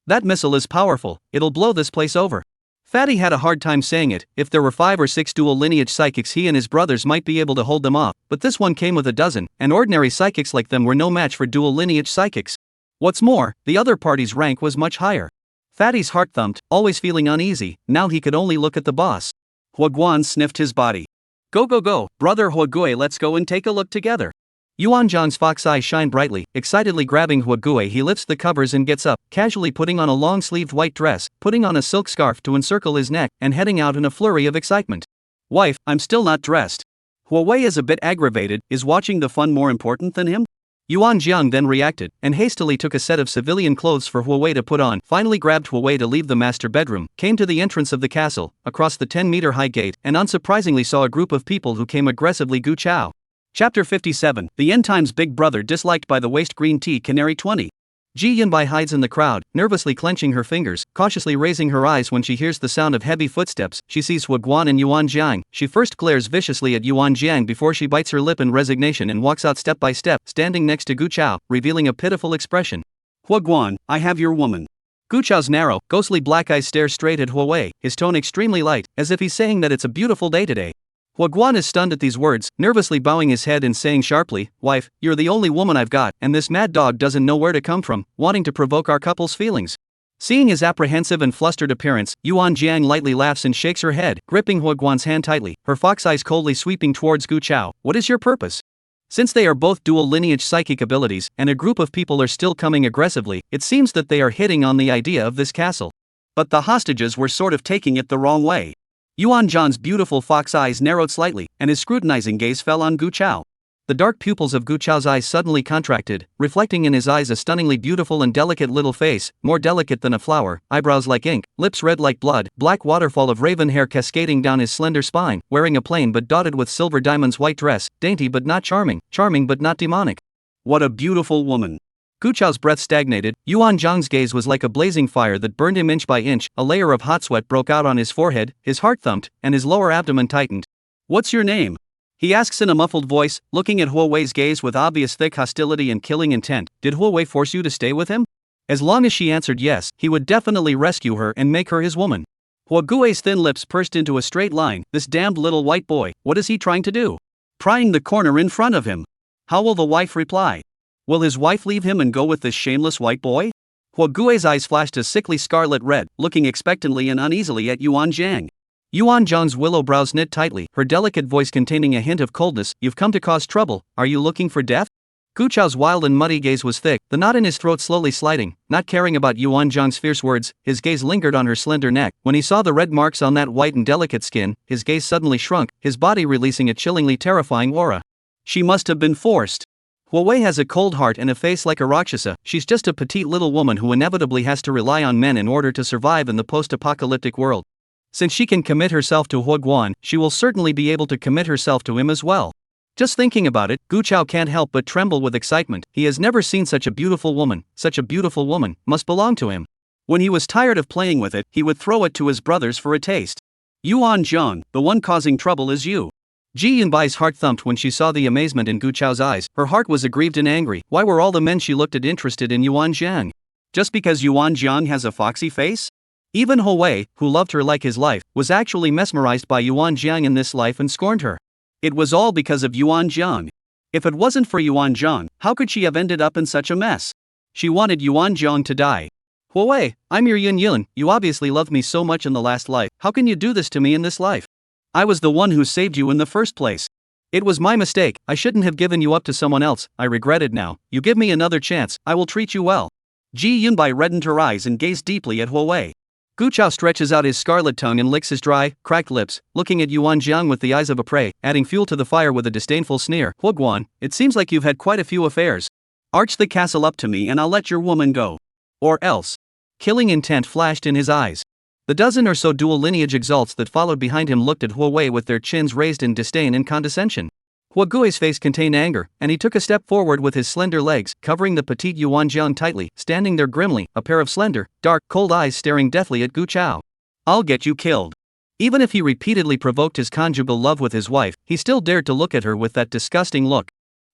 "That missile is powerful, it'll blow this place over." Fatty had a hard time saying it. If there were 5 or 6 dual lineage psychics, he and his brothers might be able to hold them off, but this one came with a dozen, and ordinary psychics like them were no match for dual lineage psychics. What's more, the other party's rank was much higher. Fatty's heart thumped, always feeling uneasy. Now he could only look at the boss. Huo Guan sniffed his body. Go, brother Huogui, let's go and take a look together." Yuan Zhang's fox eyes shine brightly. Excitedly grabbing Huogui, he lifts the covers and gets up, casually putting on a long-sleeved white dress, putting on a silk scarf to encircle his neck, and heading out in a flurry of excitement. "Wife, I'm still not dressed." Huawei is a bit aggravated. Is watching the fun more important than him? Yuan Jiang then reacted, and hastily took a set of civilian clothes for Huawei to put on, finally grabbed Huawei to leave the master bedroom, came to the entrance of the castle, across the 10-meter-high gate, and unsurprisingly saw a group of people who came aggressively Gu Chao. Chapter 57, The End Times Big Brother Disliked by the Waste Green Tea Canary 20. Ji Yinbai hides in the crowd, nervously clenching her fingers, cautiously raising her eyes when she hears the sound of heavy footsteps. She sees Huo Guan and Yuan Jiang. She first glares viciously at Yuan Jiang before she bites her lip in resignation and walks out step by step, standing next to Gu Chao, revealing a pitiful expression. "Huo Guan, I have your woman." Gu Chao's narrow, ghostly black eyes stare straight at Huawei, his tone extremely light, as if he's saying that it's a beautiful day today. Huo Guan is stunned at these words, nervously bowing his head and saying sharply, "Wife, you're the only woman I've got, and this mad dog doesn't know where to come from, wanting to provoke our couple's feelings." Seeing his apprehensive and flustered appearance, Yuan Jiang lightly laughs and shakes her head, gripping Huo Guan's hand tightly, her fox eyes coldly sweeping towards Gu Chao. "What is your purpose?" Since they are both dual lineage psychic abilities, and a group of people are still coming aggressively, it seems that they are hitting on the idea of this castle. But the hostages were sort of taking it the wrong way. Yuan Zhang's beautiful fox eyes narrowed slightly, and his scrutinizing gaze fell on Gu Chao. The dark pupils of Gu Chao's eyes suddenly contracted, reflecting in his eyes a stunningly beautiful and delicate little face, more delicate than a flower, eyebrows like ink, lips red like blood, black waterfall of raven hair cascading down his slender spine, wearing a plain but dotted with silver diamonds white dress, dainty but not charming, charming but not demonic. What a beautiful woman. Gu Chao's breath stagnated. Yuan Zhang's gaze was like a blazing fire that burned him inch by inch. A layer of hot sweat broke out on his forehead, his heart thumped, and his lower abdomen tightened. "What's your name?" he asks in a muffled voice, looking at Huawei's gaze with obvious thick hostility and killing intent. "Did Huawei force you to stay with him?" As long as she answered yes, he would definitely rescue her and make her his woman. Huogui's thin lips pursed into a straight line. This damned little white boy, what is he trying to do? Prying the corner in front of him. How will the wife reply? Will his wife leave him and go with this shameless white boy? Huogui's eyes flashed a sickly scarlet red, looking expectantly and uneasily at Yuan Jiang. Yuan Zhang's willow brows knit tightly, her delicate voice containing a hint of coldness. "You've come to cause trouble, are you looking for death?" Gu Chao's wild and muddy gaze was thick, the knot in his throat slowly sliding. Not caring about Yuan Zhang's fierce words, his gaze lingered on her slender neck. When he saw the red marks on that white and delicate skin, his gaze suddenly shrunk, his body releasing a chillingly terrifying aura. She must have been forced. Huawei has a cold heart and a face like a rakshasa. She's just a petite little woman who inevitably has to rely on men in order to survive in the post-apocalyptic world. Since she can commit herself to Huo Guan, she will certainly be able to commit herself to him as well. Just thinking about it, Gu Chao can't help but tremble with excitement. He has never seen such a beautiful woman. Such a beautiful woman must belong to him. When he was tired of playing with it, he would throw it to his brothers for a taste. Yuan Zhang, the one causing trouble is you. Ji Yinbai's heart thumped when she saw the amazement in Gu Chao's eyes. Her heart was aggrieved and angry. Why were all the men she looked at interested in Yuan Zhang? Just because Yuan Zhang has a foxy face? Even Huawei, who loved her like his life, was actually mesmerized by Yuan Zhang in this life and scorned her. It was all because of Yuan Zhang. If it wasn't for Yuan Zhang, how could she have ended up in such a mess? She wanted Yuan Zhang to die. Huawei, I'm your Yun Yun, you obviously loved me so much in the last life, how can you do this to me in this life? I was the one who saved you in the first place. It was my mistake, I shouldn't have given you up to someone else, I regret it now. You give me another chance, I will treat you well. Ji Yunbai reddened her eyes and gazed deeply at Huo Wei. Gu Chao stretches out his scarlet tongue and licks his dry, cracked lips, looking at Yuan Jiang with the eyes of a prey, adding fuel to the fire with a disdainful sneer. Huo Guan, it seems like you've had quite a few affairs. Arch the castle up to me and I'll let your woman go. Or else. Killing intent flashed in his eyes. The dozen or so dual lineage exalts that followed behind him looked at Huo Wei with their chins raised in disdain and condescension. Huo Gui's face contained anger, and he took a step forward with his slender legs, covering the petite Yuan Jiang tightly, standing there grimly, a pair of slender, dark, cold eyes staring deathly at Gu Chao. I'll get you killed. Even if he repeatedly provoked his conjugal love with his wife, he still dared to look at her with that disgusting look.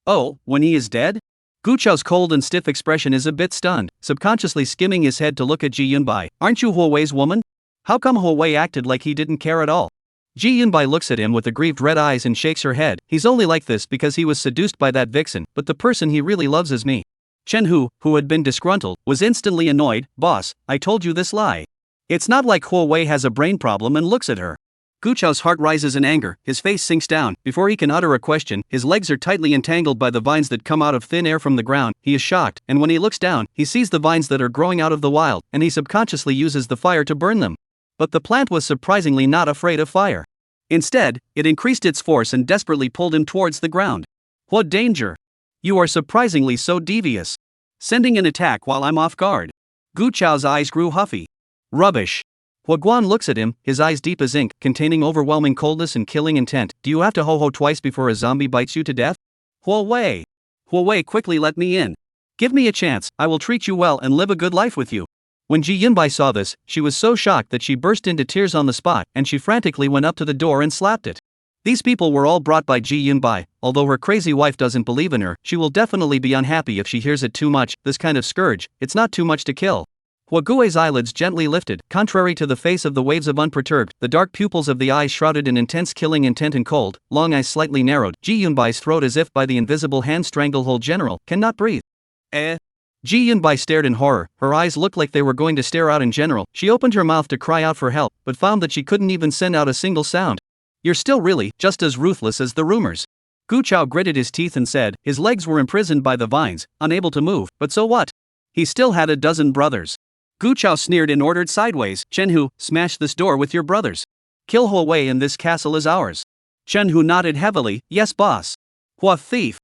Oh, when he is dead? Gu Chao's cold and stiff expression is a bit stunned, subconsciously skimming his head to look at Ji Yunbai. Aren't you Huo Wei's woman? How come Huo Wei acted like he didn't care at all? Ji Yunbai looks at him with aggrieved red eyes and shakes her head. He's only like this because he was seduced by that vixen, but the person he really loves is me. Chen Hu, who had been disgruntled, was instantly annoyed. Boss, I told you this lie. It's not like Huo Wei has a brain problem, and looks at her. Gu Chao's heart rises in anger, his face sinks down. Before he can utter a question, his legs are tightly entangled by the vines that come out of thin air from the ground. He is shocked, and when he looks down, he sees the vines that are growing out of the wild, and he subconsciously uses the fire to burn them. But the plant was surprisingly not afraid of fire. Instead, it increased its force and desperately pulled him towards the ground. What danger! You are surprisingly so devious. Sending an attack while I'm off guard. Gu Chao's eyes grew huffy. Rubbish. Huo Guan looks at him, his eyes deep as ink, containing overwhelming coldness and killing intent. Do you have to ho-ho twice before a zombie bites you to death? Huo Wei. Huo Wei, quickly let me in. Give me a chance, I will treat you well and live a good life with you. When Ji Yunbai saw this, she was so shocked that she burst into tears on the spot, and she frantically went up to the door and slapped it. These people were all brought by Ji Yunbai. Although her crazy wife doesn't believe in her, she will definitely be unhappy if she hears it too much. This kind of scourge, it's not too much to kill. Huo Gui's eyelids gently lifted, contrary to the face of the waves of unperturbed, the dark pupils of the eyes shrouded in intense killing intent and cold, long eyes slightly narrowed, Ji Yunbai's throat as if by the invisible hand stranglehold general, cannot breathe. Ji Yunbai stared in horror, her eyes looked like they were going to stare out in general. She opened her mouth to cry out for help, but found that she couldn't even send out a single sound. You're still really, just as ruthless as the rumors. Gu Chao gritted his teeth and said, his legs were imprisoned by the vines, unable to move, but so what? He still had a dozen brothers. Gu Chao sneered and ordered sideways, Chen Hu, smash this door with your brothers. Kill Huo Wei and this castle is ours. Chen Hu nodded heavily, yes boss. Hua thief.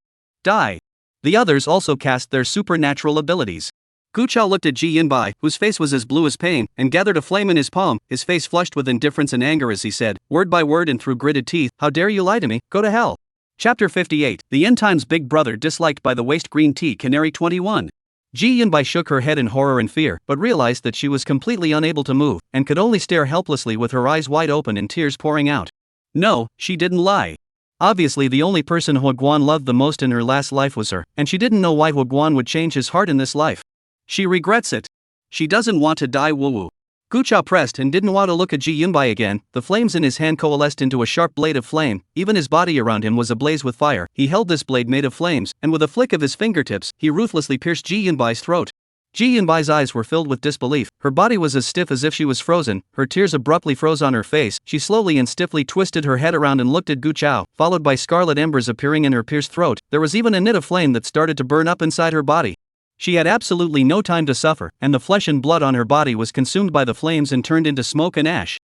Die. The others also cast their supernatural abilities. Gu Chao looked at Ji Yunbai, whose face was as blue as pain, and gathered a flame in his palm, his face flushed with indifference and anger as he said, word by word and through gritted teeth, how dare you lie to me, go to hell. Chapter 58, The End Times Big Brother Disliked by the Waste Green Tea Canary 21. Ji Yunbai shook her head in horror and fear, but realized that she was completely unable to move, and could only stare helplessly with her eyes wide open and tears pouring out. No, she didn't lie. Obviously the only person Huo Guan loved the most in her last life was her, and she didn't know why Huo Guan would change his heart in this life. She regrets it. She doesn't want to die. Woo-woo. Gu Chao pressed and didn't want to look at Ji Yunbai again. The flames in his hand coalesced into a sharp blade of flame, even his body around him was ablaze with fire. He held this blade made of flames, and with a flick of his fingertips, he ruthlessly pierced Ji Yunbai's throat. Ji Yunbai's eyes were filled with disbelief, her body was as stiff as if she was frozen, her tears abruptly froze on her face. She slowly and stiffly twisted her head around and looked at Gu Chao, followed by scarlet embers appearing in her pierced throat. There was even a nit of flame that started to burn up inside her body. She had absolutely no time to suffer, and the flesh and blood on her body was consumed by the flames and turned into smoke and ash.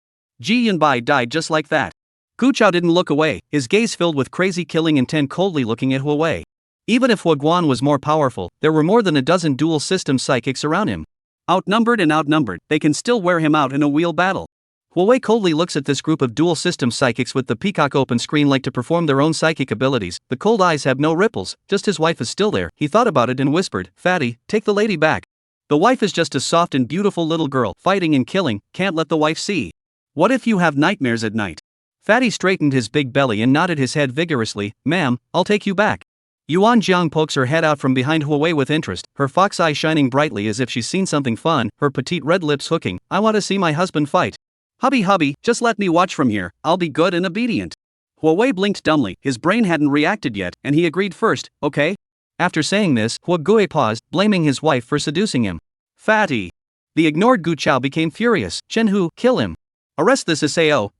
Ji Yunbai died just like that. Gu Chao didn't look away, his gaze filled with crazy killing intent, coldly looking at Huo Wei. Even if Huo Guan was more powerful, there were more than a dozen dual system psychics around him. Outnumbered and outnumbered, they can still wear him out in a wheel battle. Huo Wei coldly looks at this group of dual system psychics with the peacock open screen like to perform their own psychic abilities. The cold eyes have no ripples, just his wife is still there. He thought about it and whispered, Fatty, take the lady back. The wife is just a soft and beautiful little girl, fighting and killing, can't let the wife see. What if you have nightmares at night? Fatty straightened his big belly and nodded his head vigorously, ma'am, I'll take you back. Yuan Jiang pokes her head out from behind Huo Wei with interest, her fox eye shining brightly as if she's seen something fun, her petite red lips hooking. I want to see my husband fight. Hubby, just let me watch from here, I'll be good and obedient. Huo Wei blinked dumbly, his brain hadn't reacted yet, and he agreed first, okay? After saying this, Huo Gui paused, blaming his wife for seducing him. Fatty. The ignored Gu Chao became furious. Chen Hu, kill him. Arrest this SAO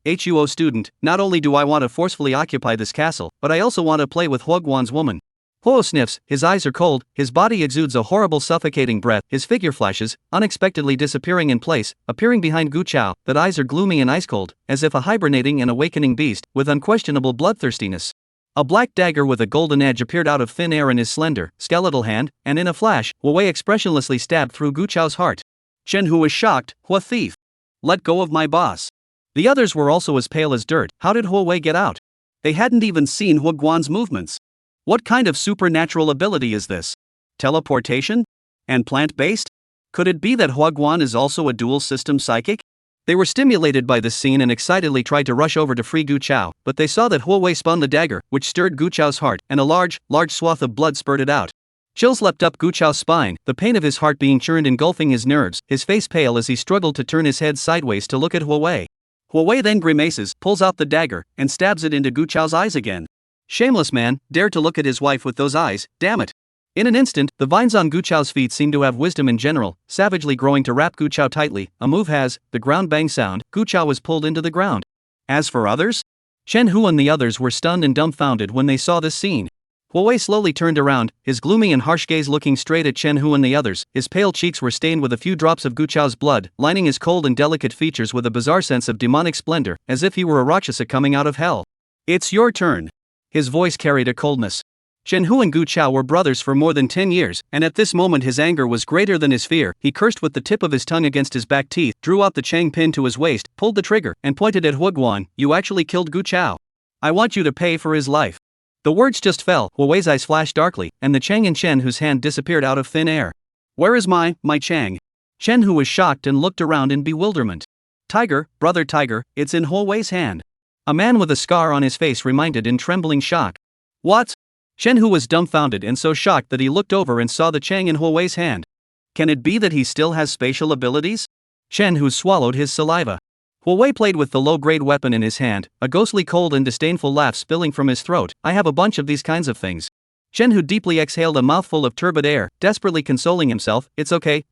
student, not only do I want to forcefully occupy this castle, but I also want to play with Huoguan's woman. Huo sniffs, his eyes are cold, his body exudes a horrible suffocating breath, his figure flashes, unexpectedly disappearing in place, appearing behind Gu Chao, that eyes are gloomy and ice-cold, as if a hibernating and awakening beast, with unquestionable bloodthirstiness. A black dagger with a golden edge appeared out of thin air in his slender, skeletal hand, and in a flash, Huowei expressionlessly stabbed through Gu Chao's heart. Chen Hu was shocked. Hua thief! Let go of my boss. The others were also as pale as dirt. How did Huowei get out? They hadn't even seen Huoguan's movements. What kind of supernatural ability is this? Teleportation? And plant-based? Could it be that Huoguan is also a dual-system psychic? They were stimulated by this scene and excitedly tried to rush over to free Gu Chao, but they saw that Huowei spun the dagger, which stirred Gu Chao's heart, and a large swath of blood spurted out. Chills leapt up Gu Chao's spine, the pain of his heart being churned engulfing his nerves, his face pale as he struggled to turn his head sideways to look at Huowei. Huowei then grimaces, pulls out the dagger, and stabs it into Gu Chao's eyes again. Shameless man, dared to look at his wife with those eyes, damn it. In an instant, the vines on Gu Chao's feet seemed to have wisdom in general, savagely growing to wrap Gu Chao tightly. A move has, the ground bang sound, Gu Chao was pulled into the ground. As for others? Chen Hu and the others were stunned and dumbfounded when they saw this scene. Huowei slowly turned around, his gloomy and harsh gaze looking straight at Chen Hu and the others. His pale cheeks were stained with a few drops of Gu Chao's blood, lining his cold and delicate features with a bizarre sense of demonic splendor, as if he were a Rakshasa coming out of hell. It's your turn. His voice carried a coldness. Chen Hu and Gu Chao were brothers for more than 10 years, and at this moment his anger was greater than his fear. He cursed with the tip of his tongue against his back teeth, drew out the Chang pin to his waist, pulled the trigger, and pointed at Huoguan. You actually killed Gu Chao. I want you to pay for his life. The words just fell, Huowei's eyes flashed darkly, and the Chang in Chen Hu's hand disappeared out of thin air. Where is my Chang? Chen Hu was shocked and looked around in bewilderment. Tiger, brother Tiger, it's in Huowei's hand. A man with a scar on his face reminded in trembling shock. What? Chen Hu was dumbfounded and so shocked that he looked over and saw the Chang in Huowei's hand. Can it be that he still has spatial abilities? Chen Hu swallowed his saliva. Huowei played with the low-grade weapon in his hand, a ghostly cold and disdainful laugh spilling from his throat. I have a bunch of these kinds of things. Chen Hu deeply exhaled a mouthful of turbid air, desperately consoling himself. It's okay,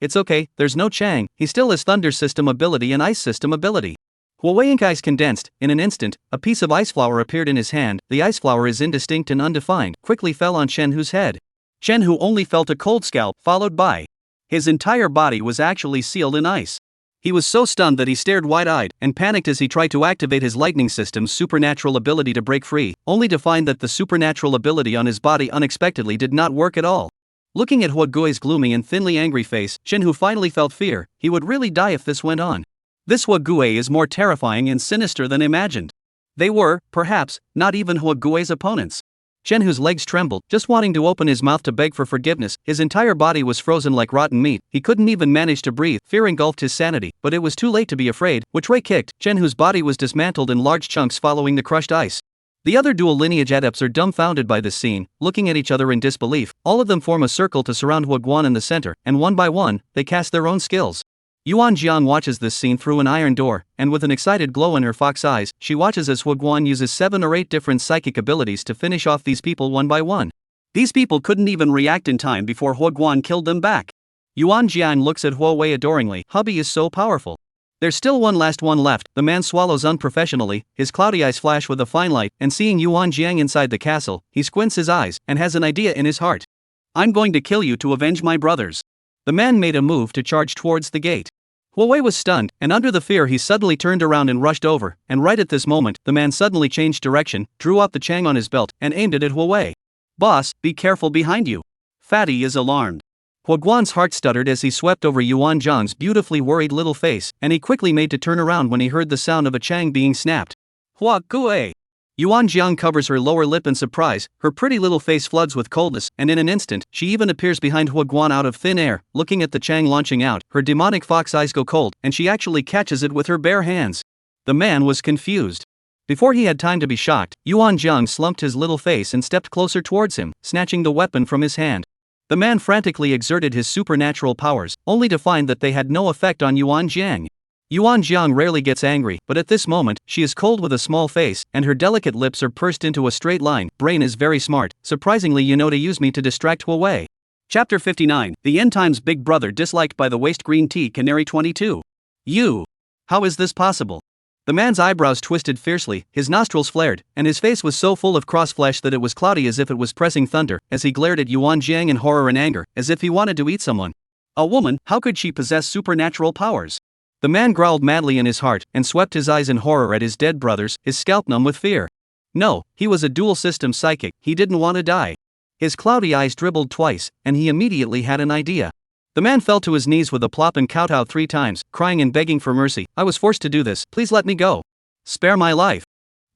there's no Chang, he still has thunder system ability and ice system ability. Huowei ink eyes condensed. In an instant, a piece of ice flower appeared in his hand. The ice flower is indistinct and undefined, quickly fell on Chen Hu's head. Chen Hu only felt a cold scalp, followed by his entire body was actually sealed in ice. He was so stunned that he stared wide-eyed and panicked as he tried to activate his lightning system's supernatural ability to break free, only to find that the supernatural ability on his body unexpectedly did not work at all. Looking at Huogui's gloomy and thinly angry face, Chen Hu finally felt fear. He would really die if this went on. This Huogui is more terrifying and sinister than imagined. They were, perhaps, not even Huogui's opponents. Chen Hu's legs trembled, just wanting to open his mouth to beg for forgiveness. His entire body was frozen like rotten meat. He couldn't even manage to breathe. Fear engulfed his sanity, but it was too late to be afraid. Which way kicked, Chen Hu's body was dismantled in large chunks following the crushed ice. The other dual lineage adepts are dumbfounded by this scene, looking at each other in disbelief. All of them form a circle to surround Huoguan in the center, and one by one, they cast their own skills. Yuan Jiang watches this scene through an iron door, and with an excited glow in her fox eyes, she watches as Huoguan uses 7 or 8 different psychic abilities to finish off these people one by one. These people couldn't even react in time before Huoguan killed them back. Yuan Jiang looks at Huowei adoringly. Hubby is so powerful. There's still one last one left. The man swallows unprofessionally, his cloudy eyes flash with a fine light, and seeing Yuan Jiang inside the castle, he squints his eyes, and has an idea in his heart. I'm going to kill you to avenge my brothers. The man made a move to charge towards the gate. Huowei was stunned, and under the fear he suddenly turned around and rushed over, and right at this moment, the man suddenly changed direction, drew out the Chang on his belt, and aimed it at Huowei. Boss, be careful behind you. Fatty is alarmed. Huoguan's heart stuttered as he swept over Yuan Jiang's beautifully worried little face, and he quickly made to turn around when he heard the sound of a Chang being snapped. Huogui! Yuan Jiang covers her lower lip in surprise, her pretty little face floods with coldness, and in an instant, she even appears behind Huoguan out of thin air, looking at the Chang launching out. Her demonic fox eyes go cold, and she actually catches it with her bare hands. The man was confused. Before he had time to be shocked, Yuan Jiang slumped his little face and stepped closer towards him, snatching the weapon from his hand. The man frantically exerted his supernatural powers, only to find that they had no effect on Yuan Jiang. Yuan Jiang rarely gets angry, but at this moment, she is cold with a small face, and her delicate lips are pursed into a straight line. Brain is very smart. Surprisingly, you know to use me to distract Huowei. Chapter 59, The End Times Big Brother Disliked by the Waste Green Tea Canary 22. You! How is this possible? The man's eyebrows twisted fiercely, his nostrils flared, and his face was so full of cross-flesh that it was cloudy as if it was pressing thunder, as he glared at Yuan Jiang in horror and anger, as if he wanted to eat someone. A woman, how could she possess supernatural powers? The man growled madly in his heart, and swept his eyes in horror at his dead brothers, his scalp numb with fear. No, he was a dual-system psychic, he didn't want to die. His cloudy eyes dribbled twice, and he immediately had an idea. The man fell to his knees with a plop and kowtowed 3 times, crying and begging for mercy. I was forced to do this, please let me go. Spare my life.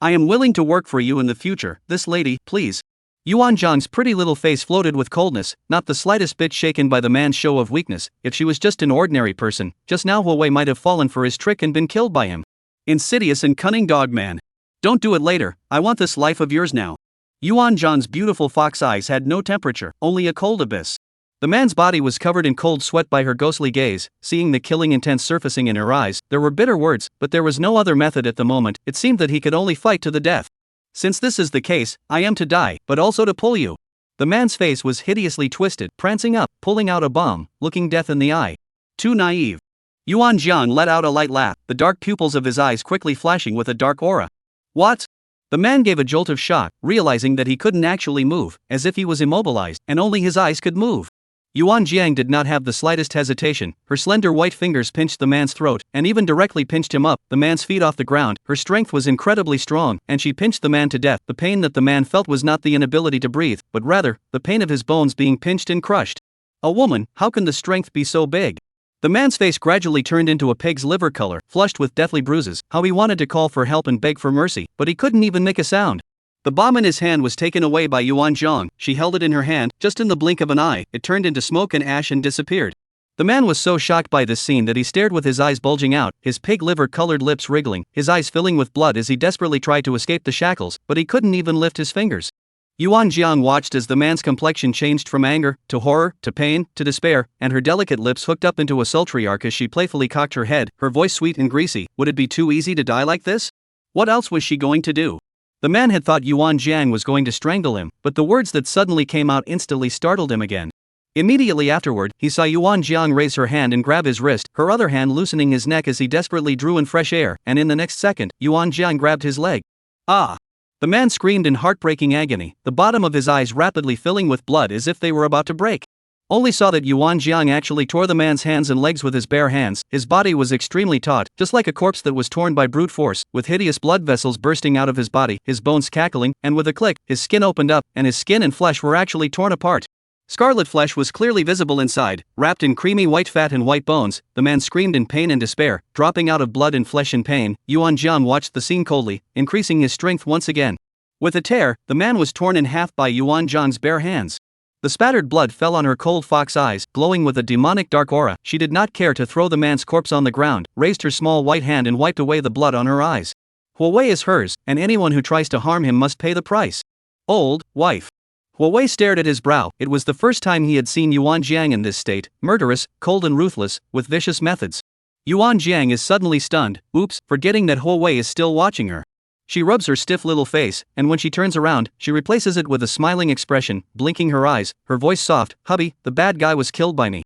I am willing to work for you in the future, this lady, please. Yuan Zhang's pretty little face floated with coldness, not the slightest bit shaken by the man's show of weakness. If she was just an ordinary person, just now Huawei might have fallen for his trick and been killed by him. Insidious and cunning dog man. Don't do it later, I want this life of yours now. Yuan Zhang's beautiful fox eyes had no temperature, only a cold abyss. The man's body was covered in cold sweat by her ghostly gaze. Seeing the killing intent surfacing in her eyes, there were bitter words, but there was no other method at the moment. It seemed that he could only fight to the death. Since this is the case, I am to die, but also to pull you. The man's face was hideously twisted, prancing up, pulling out a bomb, looking death in the eye. Too naive. Yuan Jiang let out a light laugh, the dark pupils of his eyes quickly flashing with a dark aura. What? The man gave a jolt of shock, realizing that he couldn't actually move, as if he was immobilized, and only his eyes could move. Yuan Jiang did not have the slightest hesitation. Her slender white fingers pinched the man's throat, and even directly pinched him up, the man's feet off the ground. Her strength was incredibly strong, and she pinched the man to death. The pain that the man felt was not the inability to breathe, but rather, the pain of his bones being pinched and crushed. A woman, how can the strength be so big? The man's face gradually turned into a pig's liver color, flushed with deathly bruises. How he wanted to call for help and beg for mercy, but he couldn't even make a sound. The bomb in his hand was taken away by Yuan Zhang. She held it in her hand, just in the blink of an eye, it turned into smoke and ash and disappeared. The man was so shocked by this scene that he stared with his eyes bulging out, his pig liver-colored lips wriggling, his eyes filling with blood as he desperately tried to escape the shackles, but he couldn't even lift his fingers. Yuan Jiang watched as the man's complexion changed from anger, to horror, to pain, to despair, and her delicate lips hooked up into a sultry arc as she playfully cocked her head, her voice sweet and greasy. Would it be too easy to die like this? What else was she going to do? The man had thought Yuan Jiang was going to strangle him, but the words that suddenly came out instantly startled him again. Immediately afterward, he saw Yuan Jiang raise her hand and grab his wrist, her other hand loosening his neck as he desperately drew in fresh air, and in the next second, Yuan Jiang grabbed his leg. Ah! The man screamed in heartbreaking agony, the bottom of his eyes rapidly filling with blood as if they were about to break. Only saw that Yuan Jiang actually tore the man's hands and legs with his bare hands. His body was extremely taut, just like a corpse that was torn by brute force, with hideous blood vessels bursting out of his body, his bones cackling, and with a click, his skin opened up, and his skin and flesh were actually torn apart. Scarlet flesh was clearly visible inside, wrapped in creamy white fat and white bones. The man screamed in pain and despair, dropping out of blood and flesh in pain. Yuan Jiang watched the scene coldly, increasing his strength once again. With a tear, the man was torn in half by Yuan Jiang's bare hands. The spattered blood fell on her cold fox eyes, glowing with a demonic dark aura. She did not care to throw the man's corpse on the ground, raised her small white hand and wiped away the blood on her eyes. Huawei is hers, and anyone who tries to harm him must pay the price. Old wife. Huawei stared at his brow. It was the first time he had seen Yuan Jiang in this state, murderous, cold and ruthless, with vicious methods. Yuan Jiang is suddenly stunned, oops, forgetting that Huawei is still watching her. She rubs her stiff little face, and when she turns around, she replaces it with a smiling expression, blinking her eyes, her voice soft, hubby, the bad guy was killed by me.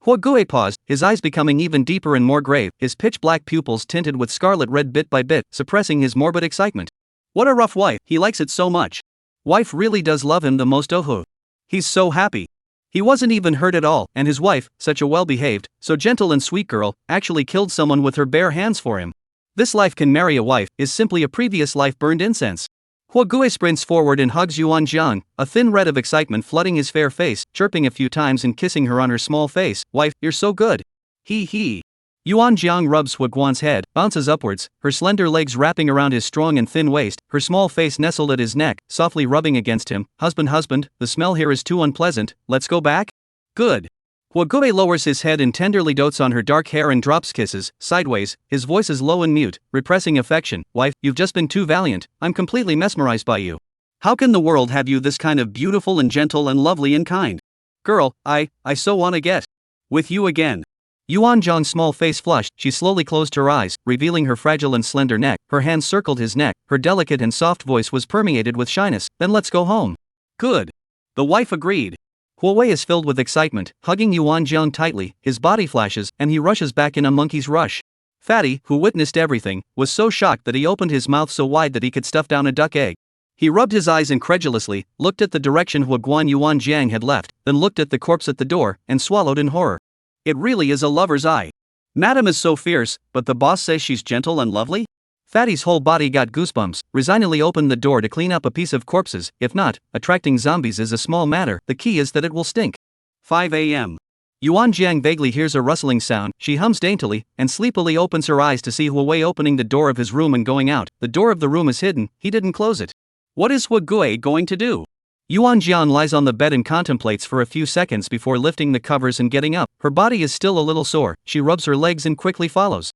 Huawei paused, his eyes becoming even deeper and more grave, his pitch-black pupils tinted with scarlet red bit by bit, suppressing his morbid excitement. What a rough wife, he likes it so much. Wife really does love him the most, oh. He's so happy. He wasn't even hurt at all, and his wife, such a well-behaved, so gentle and sweet girl, actually killed someone with her bare hands for him. This life can marry a wife, is simply a previous life burned incense. Huawei sprints forward and hugs Yuan Jiang, a thin red of excitement flooding his fair face, chirping a few times and kissing her on her small face. Wife, you're so good. He. Yuan Jiang rubs Huaguan's head, bounces upwards, her slender legs wrapping around his strong and thin waist, her small face nestled at his neck, softly rubbing against him. Husband, the smell here is too unpleasant, let's go back? Good. Huawei lowers his head and tenderly dotes on her dark hair and drops kisses, sideways, his voice is low and mute, repressing affection. Wife, you've just been too valiant, I'm completely mesmerized by you. How can the world have you this kind of beautiful and gentle and lovely and kind? Girl, I so wanna get with you again. Yuan Jiang's small face flushed, she slowly closed her eyes, revealing her fragile and slender neck, her hands circled his neck, her delicate and soft voice was permeated with shyness. Then let's go home. Good. The wife agreed. Huawei is filled with excitement, hugging Yuan Jiang tightly, his body flashes, and he rushes back in a monkey's rush. Fatty, who witnessed everything, was so shocked that he opened his mouth so wide that he could stuff down a duck egg. He rubbed his eyes incredulously, looked at the direction Yuan Jiang had left, then looked at the corpse at the door, and swallowed in horror. It really is a lover's eye. Madam is so fierce, but the boss says she's gentle and lovely? Fatty's whole body got goosebumps, resignedly opened the door to clean up a piece of corpses. If not, attracting zombies is a small matter, the key is that it will stink. 5 a.m. Yuan Jiang vaguely hears a rustling sound, she hums daintily, and sleepily opens her eyes to see Huawei opening the door of his room and going out. The door of the room is hidden, he didn't close it. What is Huawei going to do? Yuan Jiang lies on the bed and contemplates for a few seconds before lifting the covers and getting up. Her body is still a little sore, she rubs her legs and quickly follows.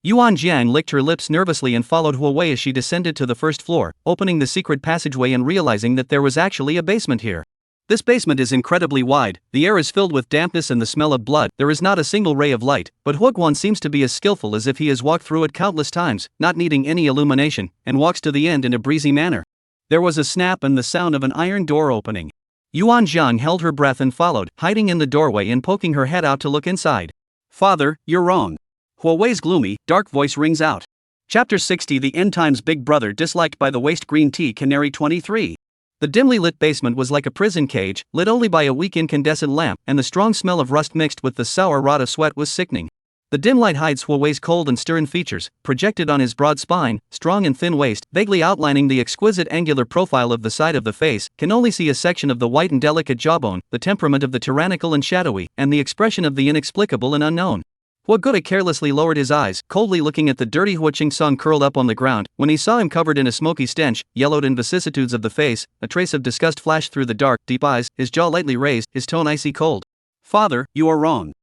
Yuan Jiang licked her lips nervously and followed Huawei as she descended to the first floor, opening the secret passageway and realizing that there was actually a basement here. This basement is incredibly wide, the air is filled with dampness and the smell of blood. There is not a single ray of light, but Huguan seems to be as skillful as if he has walked through it countless times, not needing any illumination, and walks to the end in a breezy manner. There was a snap and the sound of an iron door opening. Yuan Jiang held her breath and followed, hiding in the doorway and poking her head out to look inside. Father, you're wrong. Huawei's gloomy, dark voice rings out. Chapter 60 The End Times Big Brother Disliked by the Waste Green Tea Canary 23. The dimly lit basement was like a prison cage, lit only by a weak incandescent lamp, and the strong smell of rust mixed with the sour rot of sweat was sickening. The dim light hides Huawei's cold and stern features, projected on his broad spine, strong and thin waist, vaguely outlining the exquisite angular profile of the side of the face, can only see a section of the white and delicate jawbone, the temperament of the tyrannical and shadowy, and the expression of the inexplicable and unknown. Huaguda carelessly lowered his eyes, coldly looking at the dirty Hua Qingsong curled up on the ground. When he saw him covered in a smoky stench, yellowed in vicissitudes of the face, a trace of disgust flashed through the dark, deep eyes, his jaw lightly raised, his tone icy cold. Father, you are wrong.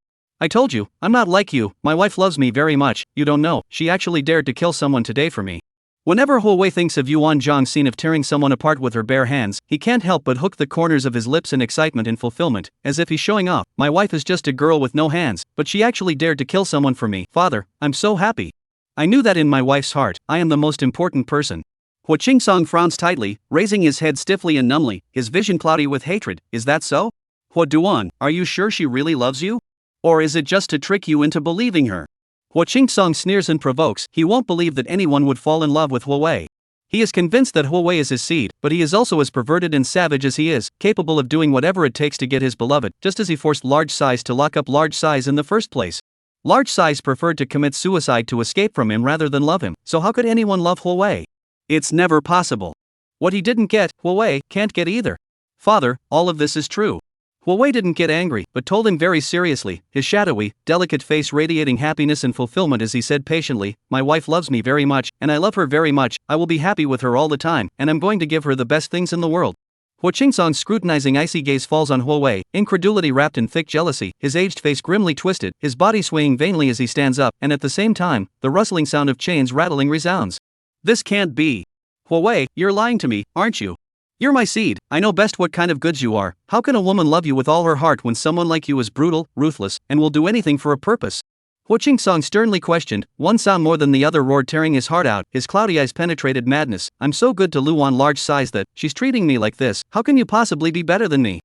I told you, I'm not like you, my wife loves me very much, you don't know, she actually dared to kill someone today for me. Whenever Huawei thinks of Yuan Jiang's scene of tearing someone apart with her bare hands, he can't help but hook the corners of his lips in excitement and fulfillment, as if he's showing off. My wife is just a girl with no hands, but she actually dared to kill someone for me. Father, I'm so happy. I knew that in my wife's heart, I am the most important person. Hua Qingsong frowns tightly, raising his head stiffly and numbly, his vision cloudy with hatred. Is that so? Hua Duan, are you sure she really loves you? Or is it just to trick you into believing her? Hua Qingsong sneers and provokes. He won't believe that anyone would fall in love with Huawei. He is convinced that Huawei is his seed, but he is also as perverted and savage as he is, capable of doing whatever it takes to get his beloved, just as he forced large size to lock up large size in the first place. Large size preferred to commit suicide to escape from him rather than love him, so how could anyone love Huawei? It's never possible. What he didn't get, Huawei can't get either. Father, all of this is true. Huawei didn't get angry, but told him very seriously, his shadowy, delicate face radiating happiness and fulfillment as he said patiently, my wife loves me very much, and I love her very much, I will be happy with her all the time, and I'm going to give her the best things in the world. Hua Qingsong's scrutinizing icy gaze falls on Huawei, incredulity wrapped in thick jealousy, his aged face grimly twisted, his body swaying vainly as he stands up, and at the same time, the rustling sound of chains rattling resounds. This can't be. Huawei, you're lying to me, aren't you? You're my seed, I know best what kind of goods you are. How can a woman love you with all her heart when someone like you is brutal, ruthless, and will do anything for a purpose? Hua Qingsong sternly questioned, one sound more than the other roared, tearing his heart out, his cloudy eyes penetrated madness. I'm so good to Luan large size that she's treating me like this, how can you possibly be better than me?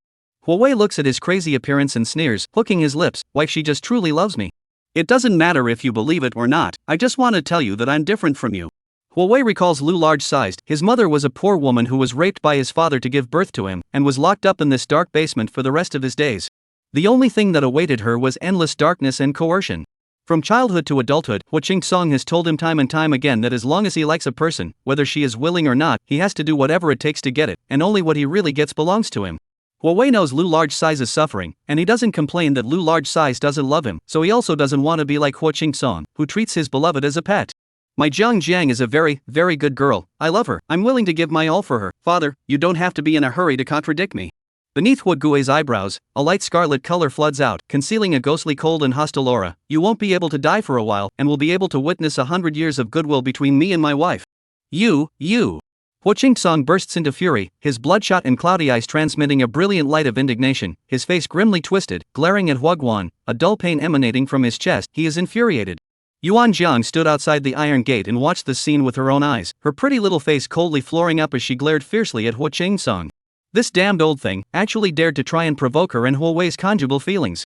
Huawei looks at his crazy appearance and sneers, hooking his lips, wife, she just truly loves me. It doesn't matter if you believe it or not, I just want to tell you that I'm different from you. Huawei recalls Lu large-sized. His mother was a poor woman who was raped by his father to give birth to him, and was locked up in this dark basement for the rest of his days. The only thing that awaited her was endless darkness and coercion. From childhood to adulthood, Hua Qingsong has told him time and time again that as long as he likes a person, whether she is willing or not, he has to do whatever it takes to get it, and only what he really gets belongs to him. Huawei knows Lu large size is suffering, and he doesn't complain that Lu large size doesn't love him, so he also doesn't want to be like Hua Qingsong, who treats his beloved as a pet. My Jiang Jiang is a very, very good girl, I love her, I'm willing to give my all for her. Father, you don't have to be in a hurry to contradict me. Beneath Hua Gui's eyebrows, a light scarlet color floods out, concealing a ghostly cold and hostile aura. You won't be able to die for a while, and will be able to witness 100 years of goodwill between me and my wife. You. Hua Qingsong bursts into fury, his bloodshot and cloudy eyes transmitting a brilliant light of indignation, his face grimly twisted, glaring at Huaguan, a dull pain emanating from his chest. He is infuriated. Yuan Jiang stood outside the iron gate and watched the scene with her own eyes, her pretty little face coldly flaring up as she glared fiercely at Hua Qingsong. This damned old thing actually dared to try and provoke her and Huawei's conjugal feelings.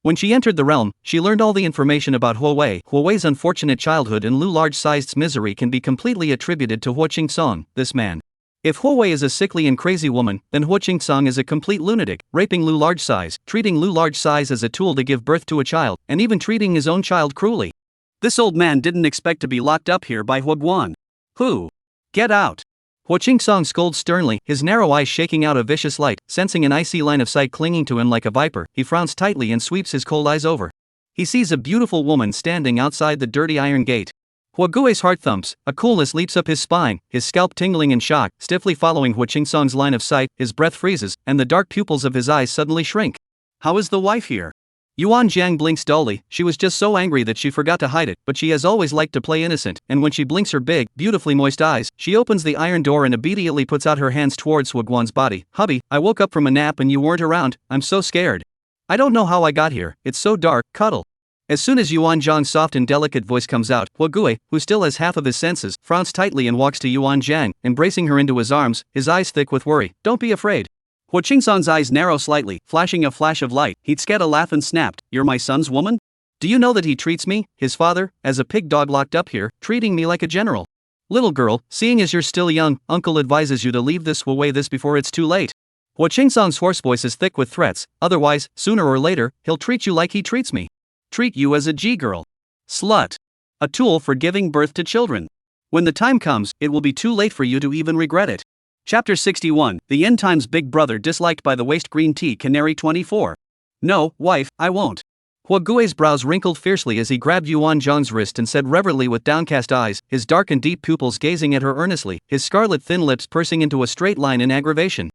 When she entered the realm, she learned all the information about Huowei. Huowei's unfortunate childhood and Lu large-sized misery can be completely attributed to Huo Qingsong, this man. If Huowei is a sickly and crazy woman, then Huo Qingsong is a complete lunatic, raping Lu large size, treating Lu large size as a tool to give birth to a child, and even treating his own child cruelly. This old man didn't expect to be locked up here by Huo. Who? Get out! Huo Qingsong scolds sternly, his narrow eyes shaking out a vicious light. Sensing an icy line of sight clinging to him like a viper, he frowns tightly and sweeps his cold eyes over. He sees a beautiful woman standing outside the dirty iron gate. Huo Gui's heart thumps, a coolness leaps up his spine, his scalp tingling in shock. Stiffly following Huo Qingsong's line of sight, his breath freezes, and the dark pupils of his eyes suddenly shrink. How is the wife here? Yuan Jiang blinks dully. She was just so angry that she forgot to hide it, but she has always liked to play innocent, and when she blinks her big, beautifully moist eyes, she opens the iron door and immediately puts out her hands towards Huo Guan's body. Hubby, I woke up from a nap and you weren't around. I'm so scared. I don't know how I got here. It's so dark. Cuddle. As soon as Yuan Jiang's soft and delicate voice comes out, Huo Gui, who still has half of his senses, frowns tightly and walks to Yuan Jiang, embracing her into his arms, his eyes thick with worry. Don't be afraid. Huo Qingsong's eyes narrow slightly, flashing a flash of light. He'd scat a laugh and snapped, You're my son's woman? Do you know that he treats me, his father, as a pig dog locked up here, treating me like a general? Little girl, seeing as you're still young, uncle advises you to leave this Huowei this before it's too late. Huo Qingsong's hoarse voice is thick with threats, otherwise, sooner or later, he'll treat you like he treats me. Treat you as a G-girl. Slut. A tool for giving birth to children. When the time comes, it will be too late for you to even regret it. Chapter 61, The End Times Big Brother Disliked by the Waste Green Tea Canary 24. No, wife, I won't. Huo Gui's brows wrinkled fiercely as he grabbed Yuan Jiang's wrist and said reverently with downcast eyes, his dark and deep pupils gazing at her earnestly, his scarlet thin lips pursing into a straight line in aggravation.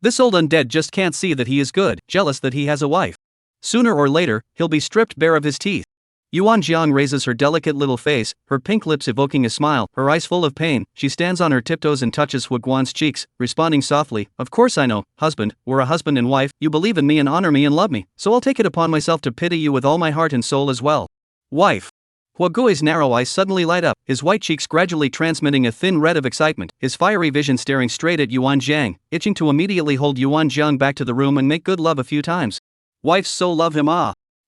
This old undead just can't see that he is good, jealous that he has a wife. Sooner or later, he'll be stripped bare of his teeth. Yuan Jiang raises her delicate little face, her pink lips evoking a smile, her eyes full of pain. She stands on her tiptoes and touches Huo Guan's cheeks, responding softly, Of course I know, husband, we're a husband and wife, you believe in me and honor me and love me, so I'll take it upon myself to pity you with all my heart and soul as well. Wife. Huo Gui's narrow eyes suddenly light up, his white cheeks gradually transmitting a thin red of excitement, his fiery vision staring straight at Yuan Jiang, itching to immediately hold Yuan Jiang back to the room and make good love a few times. Wives so love him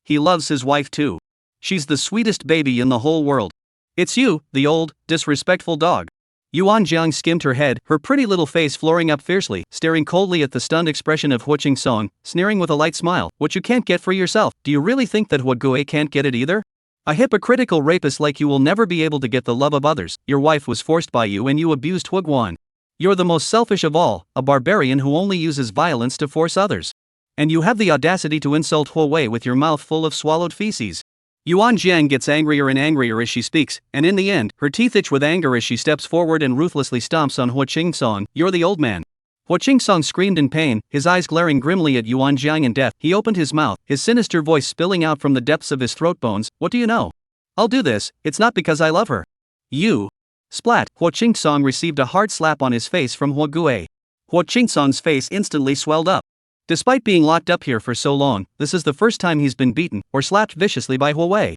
He loves his wife too. She's the sweetest baby in the whole world. It's you, the old, disrespectful dog. Yuan Jiang skimmed her head, her pretty little face flaring up fiercely, staring coldly at the stunned expression of Huo Qingsong, sneering with a light smile. What you can't get for yourself, do you really think that Huo Gui can't get it either? A hypocritical rapist like you will never be able to get the love of others. Your wife was forced by you and you abused Huo Guan. You're the most selfish of all, a barbarian who only uses violence to force others. And you have the audacity to insult Huowei with your mouth full of swallowed feces. Yuan Jiang gets angrier and angrier as she speaks, and in the end, her teeth itch with anger as she steps forward and ruthlessly stomps on Huo Qingsong. You're the old man. Huo Qingsong screamed in pain, his eyes glaring grimly at Yuan Jiang in death. He opened his mouth, his sinister voice spilling out from the depths of his throat bones. What do you know? I'll do this, it's not because I love her. You. Splat. Huo Qingsong received a hard slap on his face from Huo Gui. Huo Qingsong's face instantly swelled up. Despite being locked up here for so long, this is the first time he's been beaten or slapped viciously by Huowei.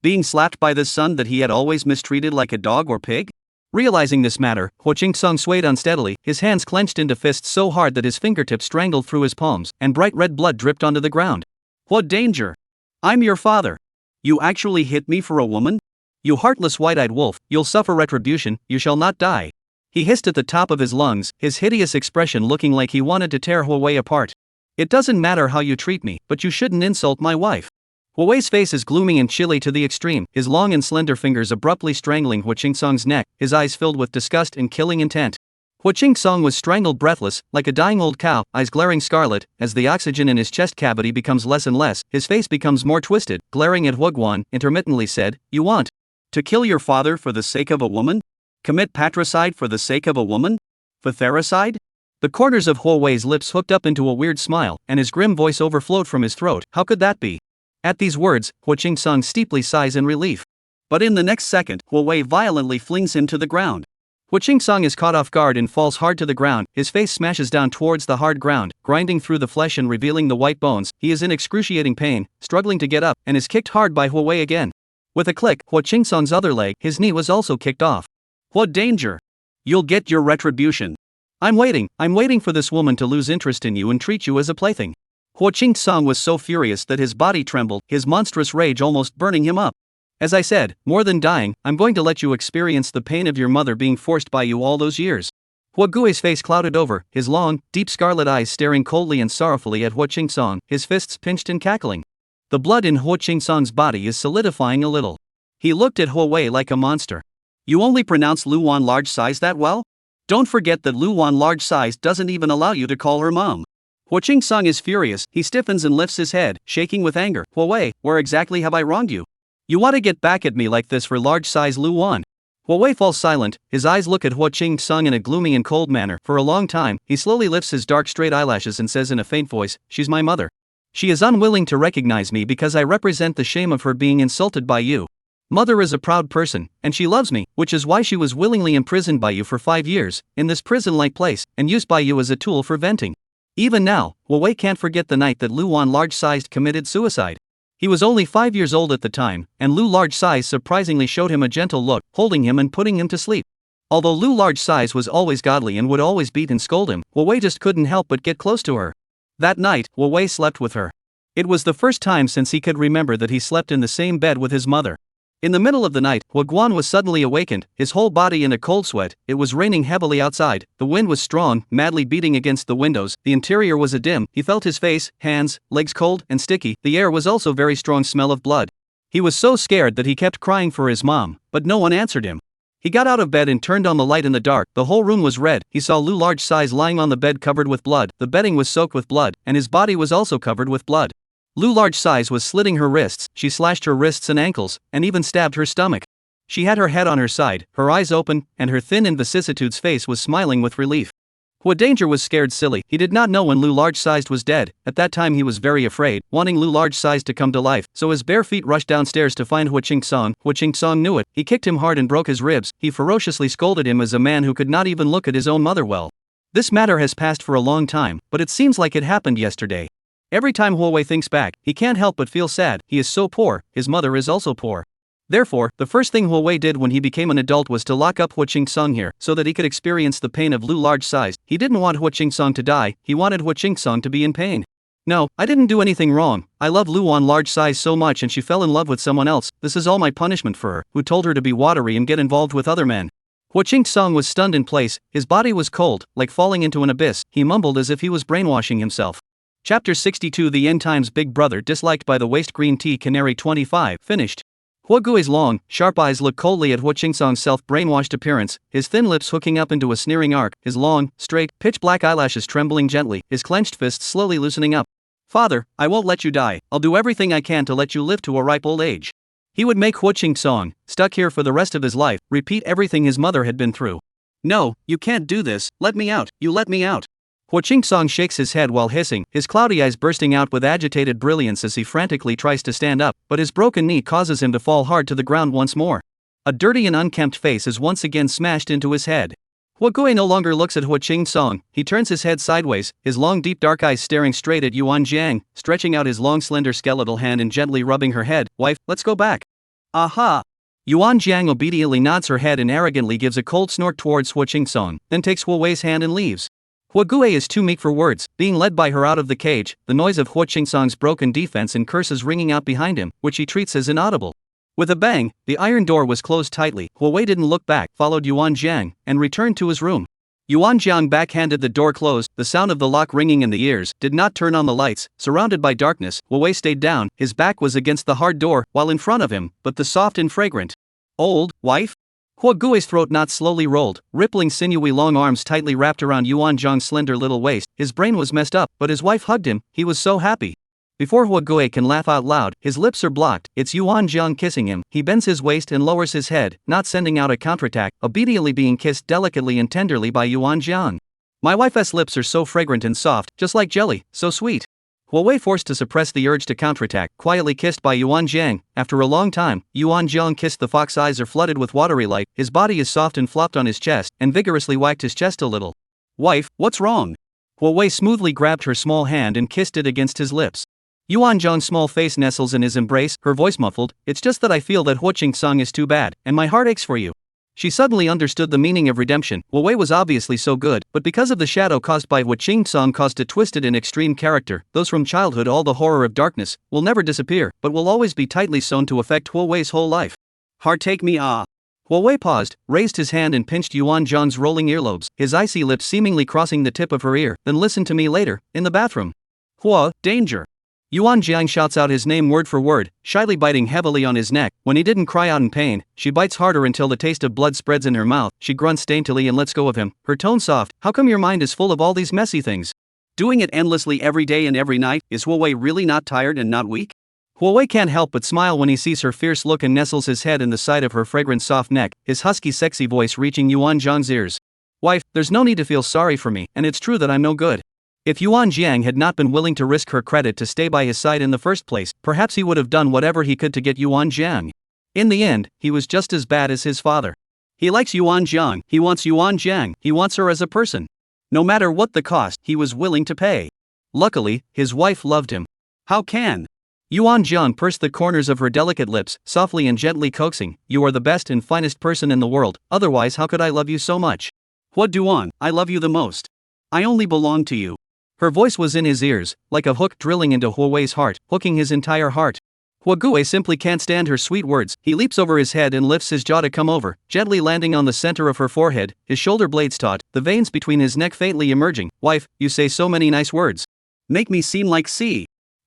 Being slapped by this son that he had always mistreated like a dog or pig? Realizing this matter, Huo Qingsong swayed unsteadily, his hands clenched into fists so hard that his fingertips strangled through his palms, and bright red blood dripped onto the ground. What danger! I'm your father. You actually hit me for a woman? You heartless white-eyed wolf, you'll suffer retribution, you shall not die. He hissed at the top of his lungs, his hideous expression looking like he wanted to tear Huowei apart. It doesn't matter how you treat me, but you shouldn't insult my wife. Huowei's face is gloomy and chilly to the extreme, his long and slender fingers abruptly strangling Huo Qingsong's neck, his eyes filled with disgust and killing intent. Huo Qingsong was strangled breathless, like a dying old cow, eyes glaring scarlet. As the oxygen in his chest cavity becomes less and less, his face becomes more twisted, glaring at Huo Guan, intermittently said, You want to kill your father for the sake of a woman? Commit patricide for the sake of a woman? Phthericide? The corners of Huowei's lips hooked up into a weird smile, and his grim voice overflowed from his throat. How could that be? At these words, Huo Qingsong steeply sighs in relief. But in the next second, Huowei violently flings him to the ground. Huo Qingsong is caught off guard and falls hard to the ground, his face smashes down towards the hard ground, grinding through the flesh and revealing the white bones. He is in excruciating pain, struggling to get up, and is kicked hard by Huowei again. With a click, Huo Qingsong's other leg, his knee was also kicked off. What danger! You'll get your retribution. I'm waiting for this woman to lose interest in you and treat you as a plaything. Huo Qing-sung was so furious that his body trembled, his monstrous rage almost burning him up. As I said, more than dying, I'm going to let you experience the pain of your mother being forced by you all those years. Huo Gui's face clouded over, his long, deep scarlet eyes staring coldly and sorrowfully at Huo Qing-sung, his fists pinched and cackling. The blood in Huo Qing-sung's body is solidifying a little. He looked at Huo Wei like a monster. You only pronounce Luan large size that well? Don't forget that Luan large size doesn't even allow you to call her mom. Huo Qing-sung is furious, he stiffens and lifts his head, shaking with anger. Huo Wei, where exactly have I wronged you? You want to get back at me like this for large size Luan? Huo Wei falls silent, his eyes look at Huo Qing-sung in a gloomy and cold manner. For a long time, he slowly lifts his dark straight eyelashes and says in a faint voice, she's my mother. She is unwilling to recognize me because I represent the shame of her being insulted by you. Mother is a proud person, and she loves me, which is why she was willingly imprisoned by you for 5 years, in this prison-like place, and used by you as a tool for venting. Even now, Huo Wei can't forget the night that Luan large-sized committed suicide. He was only 5 years old at the time, and Lu large size surprisingly showed him a gentle look, holding him and putting him to sleep. Although Lu large size was always godly and would always beat and scold him, Huo Wei just couldn't help but get close to her. That night, Huo Wei slept with her. It was the first time since he could remember that he slept in the same bed with his mother. In the middle of the night, Huo Guan was suddenly awakened, his whole body in a cold sweat. It was raining heavily outside, the wind was strong, madly beating against the windows, the interior was dim, he felt his face, hands, legs cold and sticky, the air was also very strong smell of blood. He was so scared that he kept crying for his mom, but no one answered him. He got out of bed and turned on the light in the dark, the whole room was red, he saw Lu large size lying on the bed covered with blood, the bedding was soaked with blood, and his body was also covered with blood. Lu large size was slitting her wrists, she slashed her wrists and ankles, and even stabbed her stomach. She had her head on her side, her eyes open, and her thin and vicissitude's face was smiling with relief. Huo Danger was scared silly, he did not know when Lu large sized was dead. At that time he was very afraid, wanting Lu large sized to come to life, so his bare feet rushed downstairs to find Huo Qing-sung. Huo Qing-sung knew it, he kicked him hard and broke his ribs, he ferociously scolded him as a man who could not even look at his own mother well. This matter has passed for a long time, but it seems like it happened yesterday. Every time Huo Wei thinks back, he can't help but feel sad, he is so poor, his mother is also poor. Therefore, the first thing Huo Wei did when he became an adult was to lock up Huo Qing-sung here, so that he could experience the pain of Lu large size. He didn't want Huo Qing-sung to die, he wanted Huo Qing-sung to be in pain. No, I didn't do anything wrong, I love Luan large size so much and she fell in love with someone else, this is all my punishment for her, who told her to be watery and get involved with other men. Huo Qing-sung was stunned in place, his body was cold, like falling into an abyss, he mumbled as if he was brainwashing himself. Chapter 62 The End Times Big Brother Disliked by the Waste Green Tea Canary 25 Finished. Huo Gui's long, sharp eyes looked coldly at Huo Qing-sung's self-brainwashed appearance, his thin lips hooking up into a sneering arc, his long, straight, pitch-black eyelashes trembling gently, his clenched fists slowly loosening up. Father, I won't let you die, I'll do everything I can to let you live to a ripe old age. He would make Huo Qing-sung, stuck here for the rest of his life, repeat everything his mother had been through. No, you can't do this, let me out, you let me out. Huo Qing-sung shakes his head while hissing, his cloudy eyes bursting out with agitated brilliance as he frantically tries to stand up, but his broken knee causes him to fall hard to the ground once more. A dirty and unkempt face is once again smashed into his head. Huo Gui no longer looks at Huo Qing-sung, he turns his head sideways, his long deep dark eyes staring straight at Yuan Jiang, stretching out his long slender skeletal hand and gently rubbing her head. Wife, let's go back. Aha! Yuan Jiang obediently nods her head and arrogantly gives a cold snort towards Huo Qing-sung, then takes Huo Wei's hand and leaves. Huo Gui is too meek for words, being led by her out of the cage, the noise of Huo Qing-sung's broken defense and curses ringing out behind him, which he treats as inaudible. With a bang, the iron door was closed tightly. Huo Wei didn't look back, followed Yuan Jiang, and returned to his room. Yuan Jiang backhanded the door closed, the sound of the lock ringing in the ears, did not turn on the lights. Surrounded by darkness, Huo Wei stayed down, his back was against the hard door, while in front of him, but the soft and fragrant old wife? Huo Gui's throat knot slowly rolled, rippling sinewy long arms tightly wrapped around Yuan Jiang's slender little waist. His brain was messed up, but his wife hugged him, he was so happy. Before Huo Gui can laugh out loud, his lips are blocked, it's Yuan Jiang kissing him. He bends his waist and lowers his head, not sending out a counterattack, obediently being kissed delicately and tenderly by Yuan Jiang. My wife's lips are so fragrant and soft, just like jelly, so sweet. Huo Wei, forced to suppress the urge to counterattack, quietly kissed by Yuan Jiang. After a long time, Yuan Jiang kissed. The fox eyes are flooded with watery light, his body is soft and flopped on his chest, and vigorously whacked his chest a little. Wife, what's wrong? Huo Wei smoothly grabbed her small hand and kissed it against his lips. Yuan Jiang's small face nestles in his embrace, her voice muffled. It's just that I feel that Huo Qing-sung is too bad, and my heart aches for you. She suddenly understood the meaning of redemption. Wei was obviously so good, but because of the shadow caused by what Qing Song caused a twisted and extreme character, those from childhood all the horror of darkness, will never disappear, but will always be tightly sewn to affect Wei's whole life. Heart take me ah. Wei paused, raised his hand and pinched Yuan Zhang's rolling earlobes, his icy lips seemingly crossing the tip of her ear. Then listen to me later, in the bathroom. Hua, danger. Yuan Jiang shouts out his name word for word, shyly biting heavily on his neck. When he didn't cry out in pain, she bites harder until the taste of blood spreads in her mouth. She grunts daintily and lets go of him, her tone soft. How come your mind is full of all these messy things? Doing it endlessly every day and every night, is Wei really not tired and not weak? Wei can't help but smile when he sees her fierce look and nestles his head in the side of her fragrant soft neck, his husky sexy voice reaching Yuan Zhang's ears. Wife, there's no need to feel sorry for me, and it's true that I'm no good. If Yuan Jiang had not been willing to risk her credit to stay by his side in the first place, perhaps he would have done whatever he could to get Yuan Jiang. In the end, he was just as bad as his father. He likes Yuan Jiang, he wants Yuan Jiang, he wants her as a person. No matter what the cost, he was willing to pay. Luckily, his wife loved him. How can? Yuan Jiang pursed the corners of her delicate lips, softly and gently coaxing, you are the best and finest person in the world, otherwise how could I love you so much? What Duan, I love you the most. I only belong to you. Her voice was in his ears, like a hook drilling into Wei's heart, hooking his entire heart. Gui simply can't stand her sweet words. He leaps over his head and lifts his jaw to come over, gently landing on the center of her forehead, his shoulder blades taut, the veins between his neck faintly emerging. Wife, you say so many nice words. Make me seem like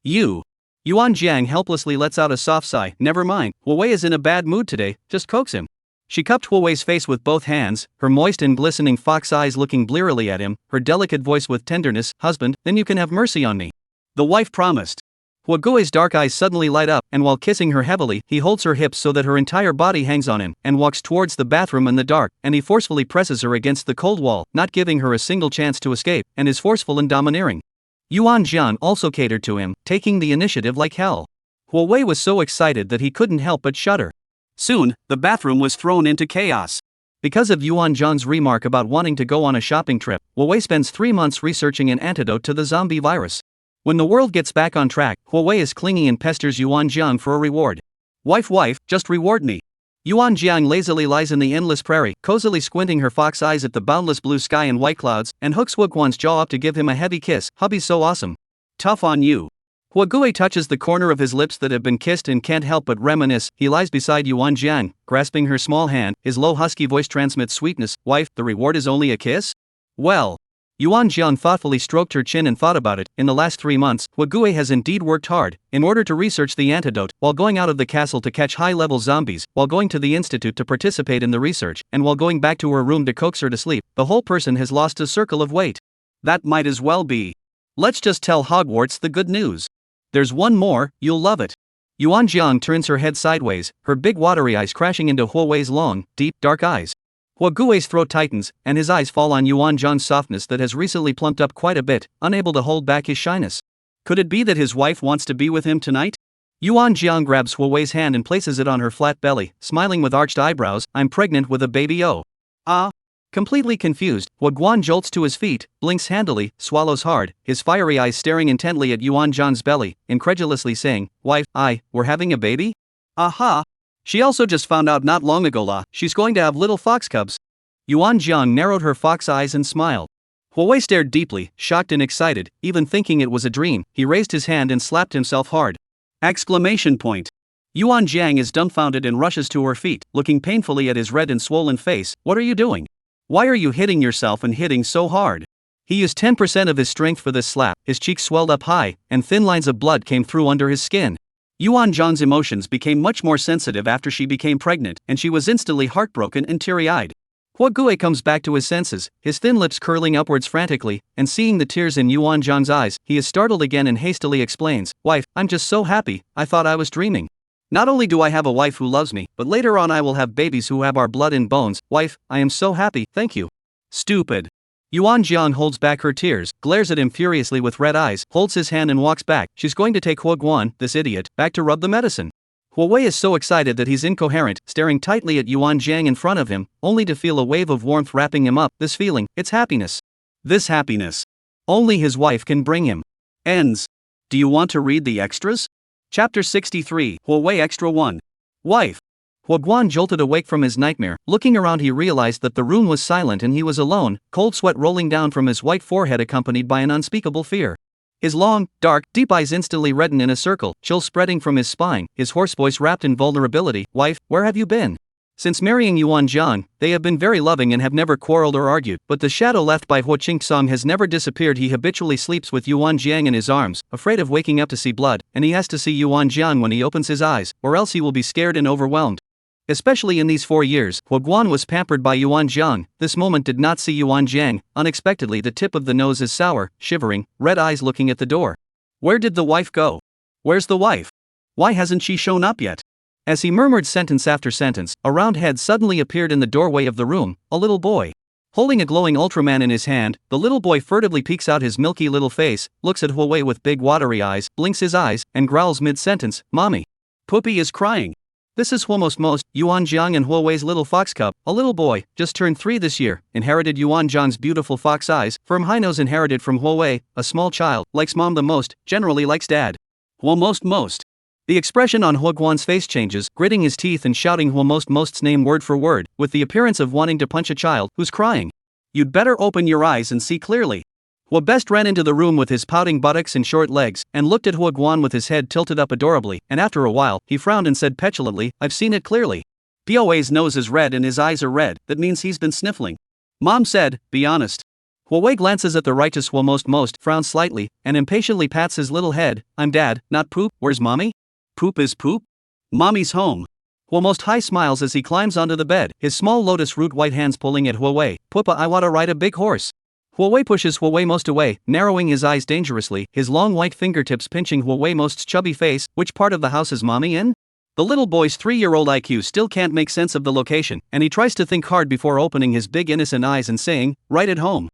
you. Yuan Jiang helplessly lets out a soft sigh. Never mind, Wei is in a bad mood today, just coax him. She cupped Wei's face with both hands, her moist and glistening fox eyes looking blearily at him, her delicate voice with tenderness. Husband, then you can have mercy on me. The wife promised. Gui's dark eyes suddenly light up, and while kissing her heavily, he holds her hips so that her entire body hangs on him, and walks towards the bathroom in the dark, and he forcefully presses her against the cold wall, not giving her a single chance to escape, and is forceful and domineering. Yuan Jian also catered to him, taking the initiative like hell. Wei was so excited that he couldn't help but shudder. Soon, the bathroom was thrown into chaos. Because of Yuan Zhang's remark about wanting to go on a shopping trip, Wei spends 3 months researching an antidote to the zombie virus. When the world gets back on track, Wei is clingy and pesters Yuan Jiang for a reward. Wife, just reward me. Yuan Jiang lazily lies in the endless prairie, cozily squinting her fox eyes at the boundless blue sky and white clouds, and hooks Guan's jaw up to give him a heavy kiss. Hubby's so awesome. Tough on you. Gui touches the corner of his lips that have been kissed and can't help but reminisce. He lies beside Yuan Jiang, grasping her small hand, his low husky voice transmits sweetness. Wife, the reward is only a kiss? Well. Yuan Jiang thoughtfully stroked her chin and thought about it. In the last 3 months, Gui has indeed worked hard, in order to research the antidote, while going out of the castle to catch high-level zombies, while going to the institute to participate in the research, and while going back to her room to coax her to sleep. The whole person has lost a circle of weight. That might as well be. Let's just tell Hogwarts the good news. There's one more, you'll love it. Yuan Jiang turns her head sideways, her big watery eyes crashing into Wei's long, deep, dark eyes. Gui's throat tightens, and his eyes fall on Yuan Jiang's softness that has recently plumped up quite a bit, unable to hold back his shyness. Could it be that his wife wants to be with him tonight? Yuan Jiang grabs Wei's hand and places it on her flat belly, smiling with arched eyebrows. I'm pregnant with a baby. Oh. Ah. Completely confused, Guan jolts to his feet, blinks handily, swallows hard, his fiery eyes staring intently at Yuan Jiang's belly, incredulously saying, Wife, we're having a baby? Aha! She also just found out not long ago she's going to have little fox cubs. Yuan Jiang narrowed her fox eyes and smiled. Wei stared deeply, shocked and excited, even thinking it was a dream. He raised his hand and slapped himself hard. Exclamation point. Yuan Jiang is dumbfounded and rushes to her feet, looking painfully at his red and swollen face. What are you doing? Why are you hitting yourself and hitting so hard? He used 10% of his strength for this slap, his cheeks swelled up high, and thin lines of blood came through under his skin. Yuan Zhang's emotions became much more sensitive after she became pregnant, and she was instantly heartbroken and teary-eyed. Gui comes back to his senses, his thin lips curling upwards frantically, and seeing the tears in Yuan Zhang's eyes, he is startled again and hastily explains, Wife, I'm just so happy, I thought I was dreaming. Not only do I have a wife who loves me, but later on I will have babies who have our blood and bones. Wife, I am so happy, thank you. Stupid. Yuan Jiang holds back her tears, glares at him furiously with red eyes, holds his hand and walks back. She's going to take Guan, this idiot, back to rub the medicine. Wei is so excited that he's incoherent, staring tightly at Yuan Jiang in front of him, only to feel a wave of warmth wrapping him up. This feeling, it's happiness. This happiness. Only his wife can bring him. Ends. Do you want to read the extras? Chapter 63, Wei Extra 1. Wife. Guan jolted awake from his nightmare. Looking around, he realized that the room was silent and he was alone, cold sweat rolling down from his white forehead accompanied by an unspeakable fear. His long, dark, deep eyes instantly reddened in a circle, chill spreading from his spine, his hoarse voice wrapped in vulnerability. Wife, where have you been? Since marrying Yuan Jiang, they have been very loving and have never quarreled or argued, but the shadow left by Huo Qingxong has never disappeared. He habitually sleeps with Yuan Jiang in his arms, afraid of waking up to see blood, and he has to see Yuan Jiang when he opens his eyes, or else he will be scared and overwhelmed. Especially in these 4 years, Huo Guan was pampered by Yuan Jiang. This moment did not see Yuan Jiang. Unexpectedly, the tip of the nose is sour, shivering, red eyes looking at the door. Where did the wife go? Where's the wife? Why hasn't she shown up yet? As he murmured sentence after sentence, a round head suddenly appeared in the doorway of the room, a little boy. Holding a glowing Ultraman in his hand, the little boy furtively peeks out his milky little face, looks at Huawei with big watery eyes, blinks his eyes, and growls mid-sentence, Mommy. Puppy is crying. This is most Yuan Jiang and Huawei's little fox cub, a little boy, just turned 3 this year, inherited Yuan Jiang's beautiful fox eyes, firm high nose inherited from Huawei, a small child, likes mom the most, generally likes dad. Most. The expression on Huo Guan's face changes, gritting his teeth and shouting most's name word for word, with the appearance of wanting to punch a child who's crying. You'd better open your eyes and see clearly. Huo Best ran into the room with his pouting buttocks and short legs, and looked at Huo Guan with his head tilted up adorably, and after a while, he frowned and said petulantly, I've seen it clearly. Poa's nose is red and his eyes are red, that means he's been sniffling. Mom said, be honest. Huawei glances at the righteous Huo most, frowns slightly, and impatiently pats his little head, I'm dad, not poop, where's mommy? Poop is poop? Mommy's home. Huo most high smiles as he climbs onto the bed, his small lotus root white hands pulling at Huawei. Puppa, I wanna ride a big horse. Huawei pushes Huawei most away, narrowing his eyes dangerously, his long white fingertips pinching Huawei most's chubby face. Which part of the house is mommy in? The little boy's 3-year-old IQ still can't make sense of the location, and he tries to think hard before opening his big innocent eyes and saying, right at home.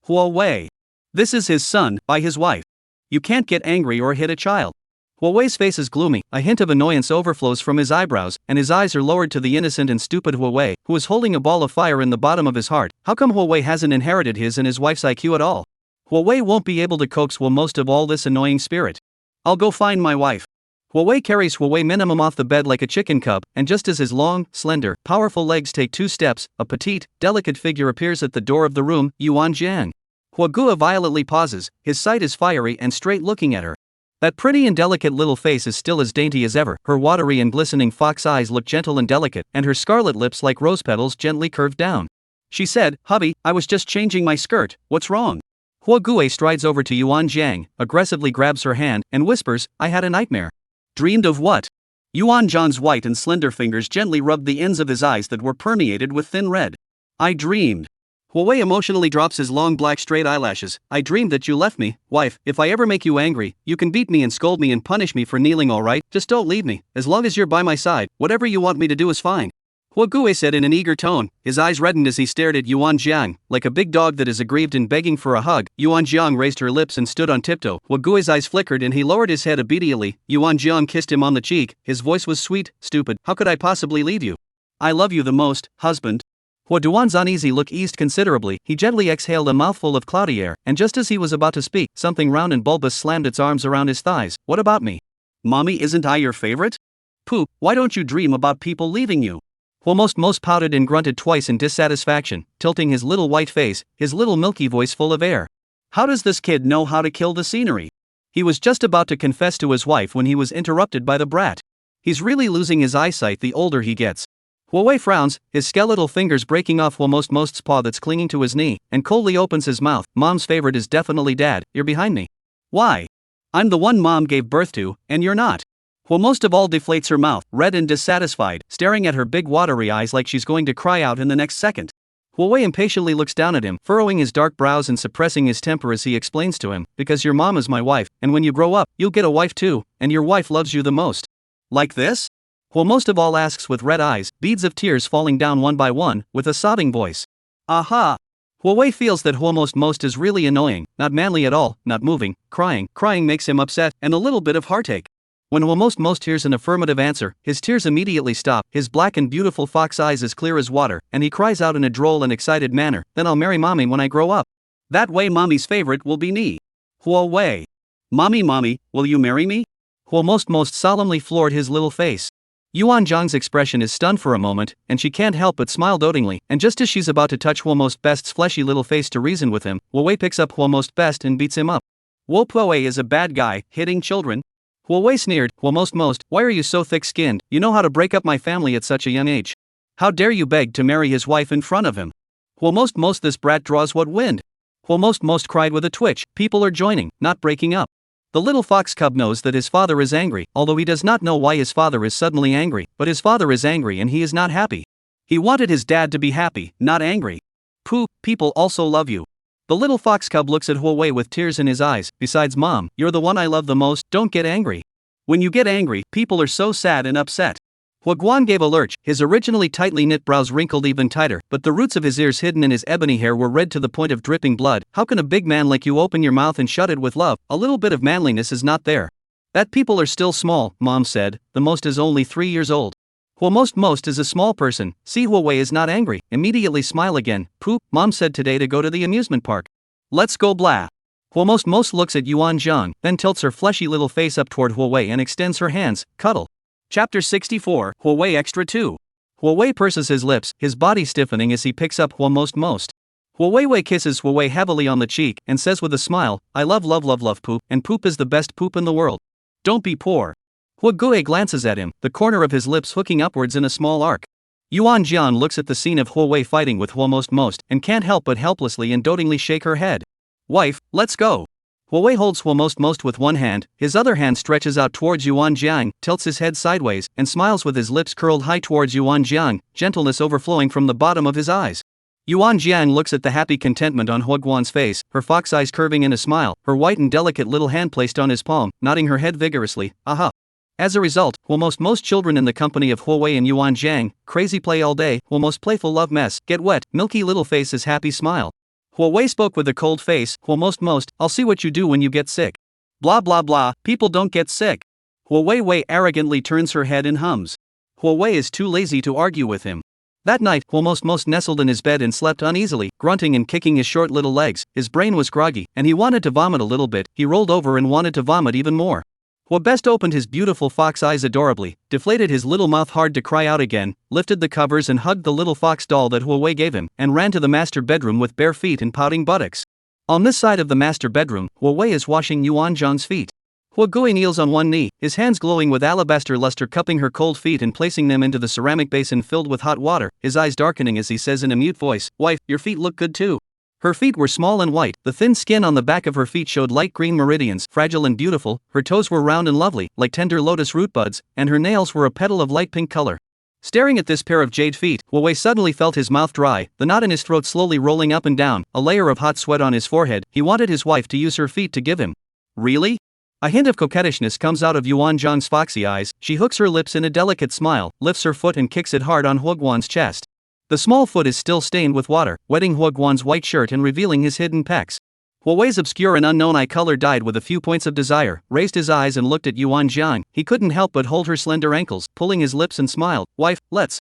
Huawei. This is his son, by his wife. You can't get angry or hit a child. Huawei's face is gloomy, a hint of annoyance overflows from his eyebrows, and his eyes are lowered to the innocent and stupid Huawei, who is holding a ball of fire in the bottom of his heart. How come Huawei hasn't inherited his and his wife's IQ at all? Huawei won't be able to coax Huo most of all this annoying spirit. I'll go find my wife. Huawei carries Huawei minimum off the bed like a chicken cub, and just as his long, slender, powerful legs take 2 steps, a petite, delicate figure appears at the door of the room, Yuan Jiang. Huagua violently pauses, his sight is fiery and straight looking at her. That pretty and delicate little face is still as dainty as ever, her watery and glistening fox eyes look gentle and delicate, and her scarlet lips like rose petals gently curved down. She said, hubby, I was just changing my skirt, what's wrong? Huagua strides over to Yuan Jiang, aggressively grabs her hand, and whispers, I had a nightmare. Dreamed of what? Yuan Jiang's white and slender fingers gently rubbed the ends of his eyes that were permeated with thin red. I dreamed. Huawei emotionally drops his long black straight eyelashes. I dreamed that you left me, wife. If I ever make you angry, you can beat me and scold me and punish me for kneeling, alright? Just don't leave me. As long as you're by my side, whatever you want me to do is fine. Huagua said in an eager tone, his eyes reddened as he stared at Yuan Jiang, like a big dog that is aggrieved and begging for a hug. Yuan Jiang raised her lips and stood on tiptoe. Huagua's eyes flickered and he lowered his head obediently. Yuan Jiang kissed him on the cheek, his voice was sweet, stupid. How could I possibly leave you? I love you the most, husband. Huo Duan's uneasy look eased considerably, he gently exhaled a mouthful of cloudy air, and just as he was about to speak, something round and bulbous slammed its arms around his thighs. What about me? Mommy, isn't I your favorite? Poop, why don't you dream about people leaving you? Huo most pouted and grunted twice in dissatisfaction, tilting his little white face, his little milky voice full of air. How does this kid know how to kill the scenery? He was just about to confess to his wife when he was interrupted by the brat. He's really losing his eyesight the older he gets. Huawei frowns, his skeletal fingers breaking off Huo most's paw that's clinging to his knee, and coldly opens his mouth. Mom's favorite is definitely dad, you're behind me. Why? I'm the one mom gave birth to, and you're not. Huo most of all deflates her mouth, red and dissatisfied, staring at her big watery eyes like she's going to cry out in the next second. Huawei impatiently looks down at him, furrowing his dark brows and suppressing his temper as he explains to him, because your mom is my wife, and when you grow up, you'll get a wife too, and your wife loves you the most. Like this? Huo most of all asks with red eyes, beads of tears falling down one by one, with a sobbing voice. Aha! Huawei feels that Huo most is really annoying, not manly at all, not moving, crying makes him upset, and a little bit of heartache. When Huo most hears an affirmative answer, his tears immediately stop, his black and beautiful fox eyes as clear as water, and he cries out in a droll and excited manner, then I'll marry mommy when I grow up. That way mommy's favorite will be me. Huawei. Mommy, will you marry me? Huo most solemnly floored his little face. Yuan Zhang's expression is stunned for a moment, and she can't help but smile dotingly, and just as she's about to touch Huomost Best's fleshy little face to reason with him, Huowei picks up Huomost Best and beats him up. Huowei is a bad guy, hitting children. Huowei sneered, Most, why are you so thick-skinned? You know how to break up my family at such a young age. How dare you beg to marry his wife in front of him? Most, this brat draws what wind? Most cried with a twitch, people are joining, not breaking up. The little fox cub knows that his father is angry, although he does not know why his father is suddenly angry, but his father is angry and he is not happy. He wanted his dad to be happy, not angry. Pooh, people also love you. The little fox cub looks at Huowei with tears in his eyes. Besides, Mom, you're the one I love the most, don't get angry. When you get angry, people are so sad and upset. Huoguan gave a lurch, his originally tightly knit brows wrinkled even tighter, but the roots of his ears hidden in his ebony hair were red to the point of dripping blood. How can a big man like you open your mouth and shut it with love? A little bit of manliness is not there. That people are still small, Mom said. The most is only 3 years old. Most is a small person. See, Huowei is not angry. Immediately smile again. Pooh, Mom said today to go to the amusement park. Let's go blah. Most looks at Yuan Zhang, then tilts her fleshy little face up toward Huowei and extends her hands. Cuddle. Chapter 64, Huowei Extra 2. Huowei purses his lips, his body stiffening as he picks up Most. Huowei kisses Huowei heavily on the cheek and says with a smile, I love poop, and poop is the best poop in the world. Don't be poor. Huogui glances at him, the corner of his lips hooking upwards in a small arc. Yuan Jian looks at the scene of Huowei fighting with Most and can't help but helplessly and dotingly shake her head. Wife, let's go. Huowei holds Most with one hand, his other hand stretches out towards Yuan Jiang, tilts his head sideways, and smiles with his lips curled high towards Yuan Jiang, gentleness overflowing from the bottom of his eyes. Yuan Jiang looks at the happy contentment on Huoguan's face, her fox eyes curving in a smile, her white and delicate little hand placed on his palm, nodding her head vigorously, aha. As a result, most children in the company of Huowei and Yuan Jiang, crazy play all day, most playful love mess, get wet, milky little face's happy smile. Huowei spoke with a cold face, Most, I'll see what you do when you get sick. Blah blah blah, people don't get sick. Huowei arrogantly turns her head and hums. Huowei is too lazy to argue with him. That night, Most nestled in his bed and slept uneasily, grunting and kicking his short little legs. His brain was groggy, and he wanted to vomit a little bit. He rolled over and wanted to vomit even more. Huobest opened his beautiful fox eyes adorably, deflated his little mouth hard to cry out again, lifted the covers and hugged the little fox doll that Huowei gave him, and ran to the master bedroom with bare feet and pouting buttocks. On this side of the master bedroom, Huowei is washing Yuan Zhang's feet. Huogui kneels on one knee, his hands glowing with alabaster luster, cupping her cold feet and placing them into the ceramic basin filled with hot water, his eyes darkening as he says in a mute voice, Wife, your feet look good too. Her feet were small and white, the thin skin on the back of her feet showed light green meridians, fragile and beautiful, her toes were round and lovely, like tender lotus root buds, and her nails were a petal of light pink color. Staring at this pair of jade feet, Huowei suddenly felt his mouth dry, the knot in his throat slowly rolling up and down, a layer of hot sweat on his forehead. He wanted his wife to use her feet to give him. Really? A hint of coquettishness comes out of Yuan Zhang's foxy eyes. She hooks her lips in a delicate smile, lifts her foot and kicks it hard on Huoguan's chest. The small foot is still stained with water, wetting Huoguan's white shirt and revealing his hidden pecs. Huowei's obscure and unknown eye color dyed with a few points of desire, raised his eyes and looked at Yuan Zhang. He couldn't help but hold her slender ankles, pulling his lips and smiled, Wife, let's.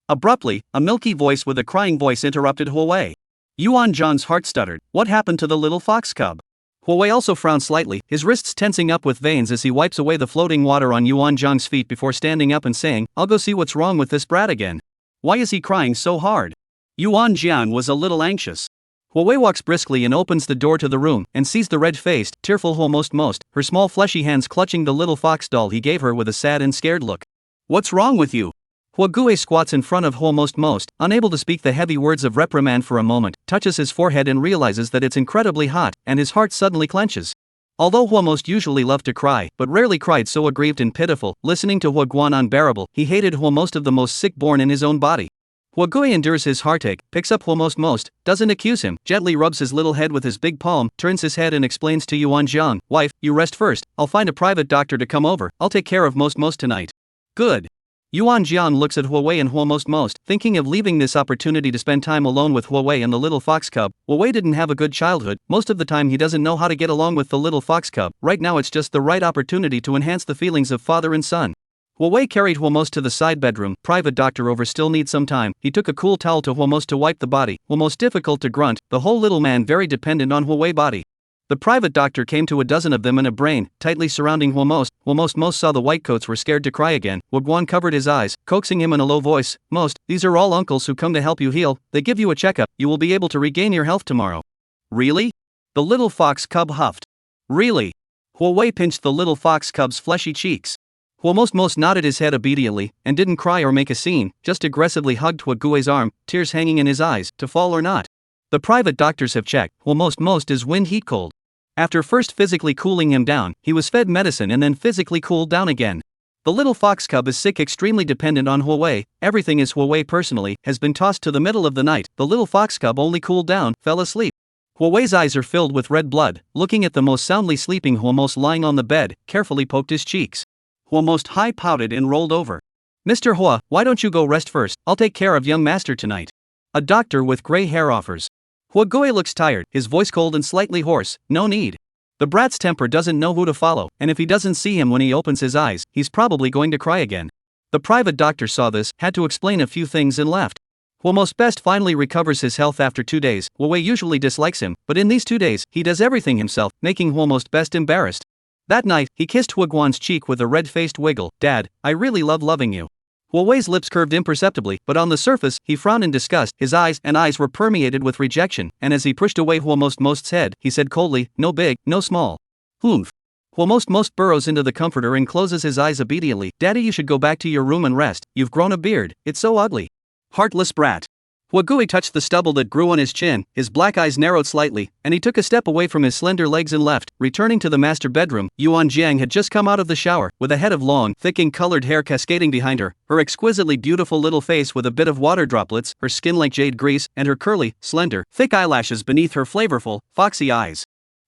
Abruptly, a milky voice with a crying voice interrupted Huowei. Yuan Zhang's heart stuttered. What happened to the little fox cub? Huowei also frowned slightly, his wrists tensing up with veins as he wipes away the floating water on Yuan Zhang's feet before standing up and saying, I'll go see what's wrong with this brat again. Why is he crying so hard? Yuan Jian was a little anxious. Huowei walks briskly and opens the door to the room, and sees the red-faced, tearful Most, her small fleshy hands clutching the little fox doll he gave her with a sad and scared look. What's wrong with you? Huogui squats in front of Most, unable to speak the heavy words of reprimand for a moment, touches his forehead and realizes that it's incredibly hot, and his heart suddenly clenches. Although Huomost usually loved to cry, but rarely cried so aggrieved and pitiful, listening to Huoguan unbearable, he hated Huomost of the most sick born in his own body. Huogui endures his heartache, picks up Huomost, doesn't accuse him, gently rubs his little head with his big palm, turns his head and explains to Yuan Zhang, Wife, you rest first, I'll find a private doctor to come over, I'll take care of Most tonight. Good. Yuan Jian looks at Huowei and Huomost, thinking of leaving this opportunity to spend time alone with Huowei and the little fox cub. Huowei didn't have a good childhood, most of the time he doesn't know how to get along with the little fox cub. Right now it's just the right opportunity to enhance the feelings of father and son. Huowei carried Huomost to the side bedroom. Private doctor over still needs some time. He took a cool towel to Huomost to wipe the body. Huomost difficult to grunt, the whole little man very dependent on Huowei body. The private doctor came to a dozen of them in a brain, tightly surrounding Huomost. Most saw the whitecoats were scared to cry again. Yuan covered his eyes, coaxing him in a low voice. Most, these are all uncles who come to help you heal. They give you a checkup. You will be able to regain your health tomorrow. Really? The little fox cub huffed. Really? Huowei pinched the little fox cub's fleshy cheeks. Huomost nodded his head obediently, and didn't cry or make a scene, just aggressively hugged Huogui's arm, tears hanging in his eyes, to fall or not. The private doctors have checked. Huomost is wind heat cold. After first physically cooling him down, he was fed medicine and then physically cooled down again. The little fox cub is sick, extremely dependent on Huowei. Everything is Huowei personally, has been tossed to the middle of the night. The little fox cub only cooled down, fell asleep. Huowei's eyes are filled with red blood, looking at the most soundly sleeping Huomost lying on the bed, carefully poked his cheeks. Huomost high pouted and rolled over. Mr. Hua, why don't you go rest first? I'll take care of young master tonight. A doctor with gray hair offers. Huogui looks tired, his voice cold and slightly hoarse. No need. The brat's temper doesn't know who to follow, and if he doesn't see him when he opens his eyes, he's probably going to cry again. The private doctor saw this, had to explain a few things and left. Huomost best finally recovers his health after 2 days. Huowei usually dislikes him, but in these 2 days, he does everything himself, making Huomost best embarrassed. That night, he kissed Huoguan's cheek with a red-faced wiggle. Dad, I really love loving you. Huowei's lips curved imperceptibly, but on the surface, he frowned in disgust. His eyes were permeated with rejection, and as he pushed away Huomost's head, he said coldly, no big, no small. Humph. Huomost burrows into the comforter and closes his eyes obediently. Daddy, you should go back to your room and rest. You've grown a beard. It's so ugly. Heartless brat. Huogui touched the stubble that grew on his chin, his black eyes narrowed slightly, and he took a step away from his slender legs and left. Returning to the master bedroom, Yuan Jiang had just come out of the shower, with a head of long, thick-colored hair cascading behind her, her exquisitely beautiful little face with a bit of water droplets, her skin like jade grease, and her curly, slender, thick eyelashes beneath her flavorful, foxy eyes.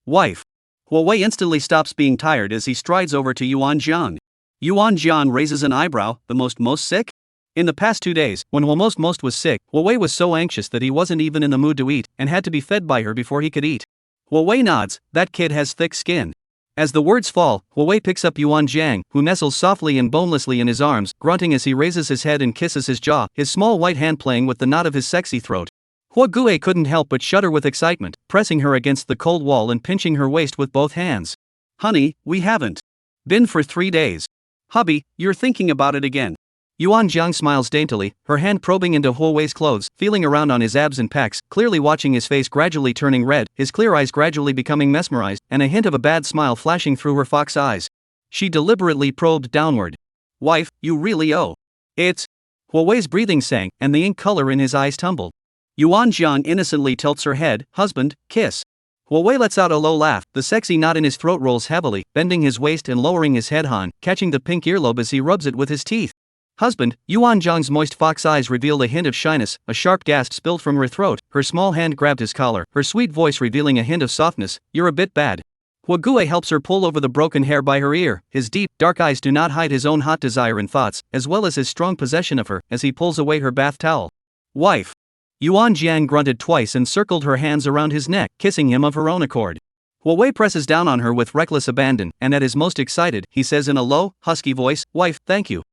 Wife. Huowei instantly stops being tired as he strides over to Yuan Jiang. Yuan Jiang raises an eyebrow. The most sick? In the past 2 days, when Huomost was sick, Huowei was so anxious that he wasn't even in the mood to eat, and had to be fed by her before he could eat. Huowei nods. That kid has thick skin. As the words fall, Huowei picks up Yuan Jiang, who nestles softly and bonelessly in his arms, grunting as he raises his head and kisses his jaw, his small white hand playing with the knot of his sexy throat. Huogui couldn't help but shudder with excitement, pressing her against the cold wall and pinching her waist with both hands. Honey, we haven't been for 3 days. Hubby, you're thinking about it again. Yuan Jiang smiles daintily, her hand probing into Huowei's clothes, feeling around on his abs and pecs, clearly watching his face gradually turning red, his clear eyes gradually becoming mesmerized, and a hint of a bad smile flashing through her fox eyes. She deliberately probed downward. Wife, you really owe. It's. Huowei's breathing sank, and the ink color in his eyes tumbled. Yuan Jiang innocently tilts her head. Husband, kiss. Huowei lets out a low laugh, the sexy knot in his throat rolls heavily, bending his waist and lowering his head on, catching the pink earlobe as he rubs it with his teeth. Husband, Yuan Jiang's moist fox eyes revealed a hint of shyness, a sharp gasp spilled from her throat, her small hand grabbed his collar, her sweet voice revealing a hint of softness. You're a bit bad. Huogui helps her pull over the broken hair by her ear, his deep, dark eyes do not hide his own hot desire and thoughts, as well as his strong possession of her, as he pulls away her bath towel. Wife. Yuan Jiang grunted twice and circled her hands around his neck, kissing him of her own accord. Huowei presses down on her with reckless abandon, and at his most excited, he says in a low, husky voice, Wife, thank you.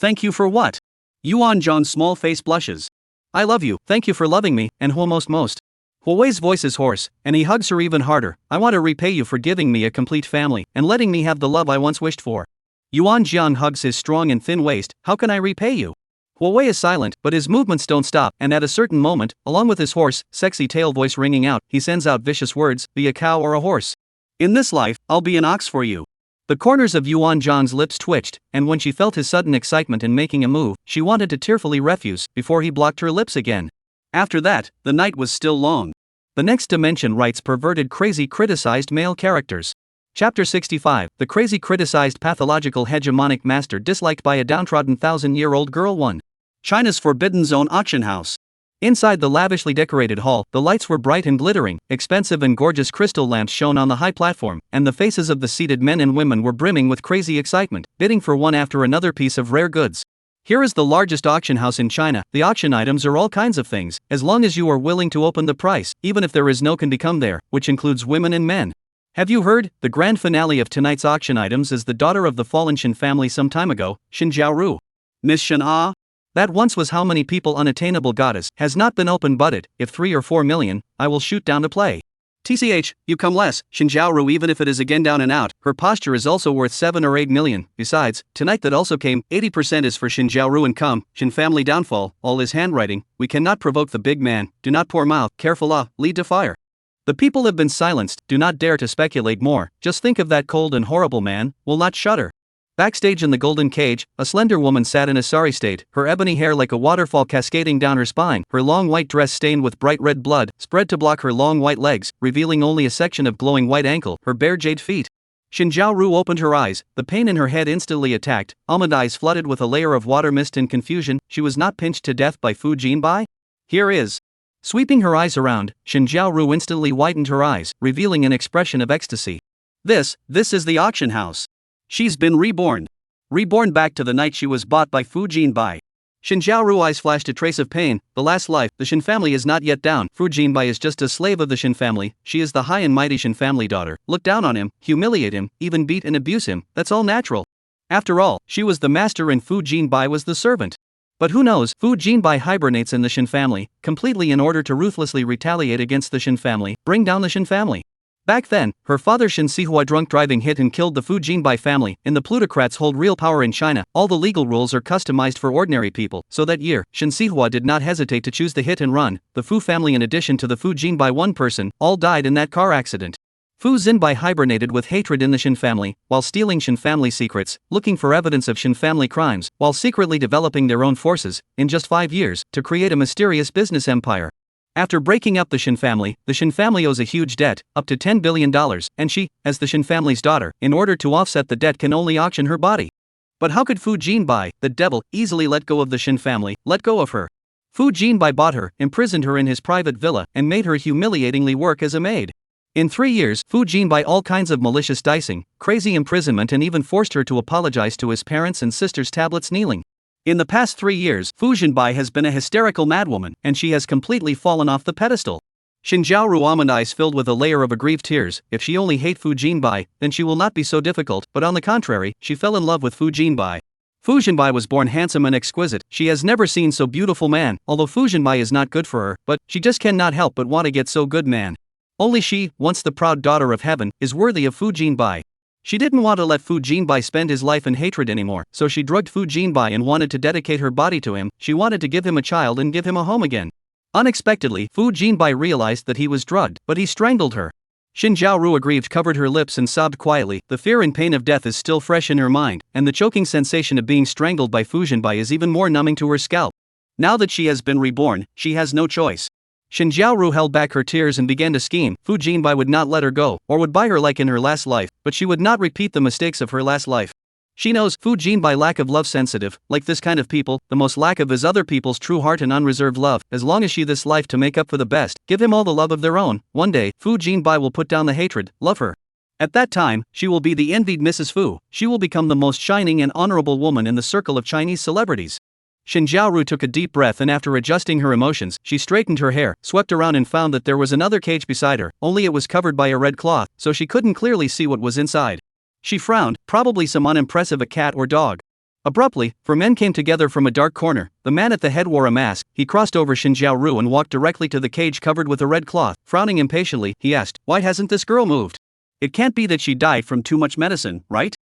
Thank you for what? Yuan Jiang's small face blushes. I love you, thank you for loving me, and most. Huowei's voice is hoarse, and he hugs her even harder. I want to repay you for giving me a complete family, and letting me have the love I once wished for. Yuan Jiang hugs his strong and thin waist. How can I repay you? Huowei is silent, but his movements don't stop, and at a certain moment, along with his hoarse, sexy tail voice ringing out, he sends out vicious words, be a cow or a horse. In this life, I'll be an ox for you. The corners of Yuan Jiang's lips twitched, and when she felt his sudden excitement in making a move, she wanted to tearfully refuse, before he blocked her lips again. After that, the night was still long. The Next Dimension writes perverted crazy criticized male characters. Chapter 65, the crazy criticized pathological hegemonic master disliked by a downtrodden 1,000-year-old girl 1. China's Forbidden Zone auction house. Inside the lavishly decorated hall, the lights were bright and glittering, expensive and gorgeous crystal lamps shone on the high platform, and the faces of the seated men and women were brimming with crazy excitement, bidding for one after another piece of rare goods. Here is the largest auction house in China. The auction items are all kinds of things, as long as you are willing to open the price, even if there is no can become there, which includes women and men. Have you heard? The grand finale of tonight's auction items is the daughter of the fallen Shen family some time ago, Shen Jiaoru. Miss Shen Ah? That once was how many people unattainable goddess has not been open butted. If 3 or 4 million, I will shoot down to play. TCH, you come less, Xinjiao even if it is again down and out, her posture is also worth 7 or 8 million, besides, tonight that also came, 80% is for Xinjiao and come, Xin family downfall, all is handwriting, we cannot provoke the big man, do not pour mouth, careful lead to fire. The people have been silenced, do not dare to speculate more, just think of that cold and horrible man, will not shudder. Backstage in the golden cage, a slender woman sat in a sorry state, her ebony hair like a waterfall cascading down her spine, her long white dress stained with bright red blood, spread to block her long white legs, revealing only a section of glowing white ankle, her bare jade feet. Xinjiao opened her eyes, the pain in her head instantly attacked, almond eyes flooded with a layer of water mist in confusion, she was not pinched to death by Fu Jinbai? Here is. Sweeping her eyes around, Xinjiao instantly widened her eyes, revealing an expression of ecstasy. This is the auction house. She's been reborn. Reborn back to the night she was bought by Fu Jinbai. Xinjiao eyes flashed a trace of pain, the last life, the Xin family is not yet down, Fu Jinbai is just a slave of the Xin family, she is the high and mighty Xin family daughter, look down on him, humiliate him, even beat and abuse him, that's all natural. After all, she was the master and Fu Jinbai was the servant. But who knows, Fu Jinbai hibernates in the Xin family, completely in order to ruthlessly retaliate against the Xin family, bring down the Xin family. Back then, her father Xin Sihua drunk driving hit and killed the Fu Jinbai family, and the plutocrats hold real power in China, all the legal rules are customized for ordinary people, so that year, Xin Sihua did not hesitate to choose the hit and run, the Fu family in addition to the Fu Jinbai one person, all died in that car accident. Fu Jinbai hibernated with hatred in the Xin family, while stealing Xin family secrets, looking for evidence of Xin family crimes, while secretly developing their own forces, in just 5 years, to create a mysterious business empire. After breaking up the Xin family owes a huge debt, up to $10 billion, and she, as the Xin family's daughter, in order to offset the debt can only auction her body. But how could Fu Jinbai, the devil, easily let go of the Xin family, let go of her? Fu Jinbai bought her, imprisoned her in his private villa, and made her humiliatingly work as a maid. In 3 years, Fu Jinbai all kinds of malicious dicing, crazy imprisonment and even forced her to apologize to his parents and sisters tablets kneeling. In the past 3 years, Fu Jinbai has been a hysterical madwoman, and she has completely fallen off the pedestal. Xinjiao almond eyes filled with a layer of aggrieved tears, if she only hate Fu Jinbai, then she will not be so difficult, but on the contrary, she fell in love with Fu Jinbai. Fu Jinbai was born handsome and exquisite, she has never seen so beautiful man, although Fu Jinbai is not good for her, but she just cannot help but want to get so good man. Only she, once the proud daughter of heaven, is worthy of Fu Jinbai. She didn't want to let Fu Jinbai spend his life in hatred anymore, so she drugged Fu Jinbai and wanted to dedicate her body to him, she wanted to give him a child and give him a home again. Unexpectedly, Fu Jinbai realized that he was drugged, but he strangled her. Xinjiao aggrieved covered her lips and sobbed quietly, the fear and pain of death is still fresh in her mind, and the choking sensation of being strangled by Fu Jinbai is even more numbing to her scalp. Now that she has been reborn, she has no choice. Xinjiao held back her tears and began to scheme, Fu Jinbai would not let her go, or would buy her like in her last life, but she would not repeat the mistakes of her last life. She knows, Fu Jinbai lack of love sensitive, like this kind of people, the most lack of is other people's true heart and unreserved love, as long as she this life to make up for the best, give him all the love of their own, one day, Fu Jinbai will put down the hatred, love her. At that time, she will be the envied Mrs. Fu, she will become the most shining and honorable woman in the circle of Chinese celebrities. Xinjiao took a deep breath and after adjusting her emotions, she straightened her hair, swept around and found that there was another cage beside her, only it was covered by a red cloth, so she couldn't clearly see what was inside. She frowned, probably some unimpressive a cat or dog. Abruptly, 4 men came together from a dark corner, the man at the head wore a mask, he crossed over Xinjiao and walked directly to the cage covered with a red cloth, frowning impatiently, he asked, why hasn't this girl moved? It can't be that she died from too much medicine, right?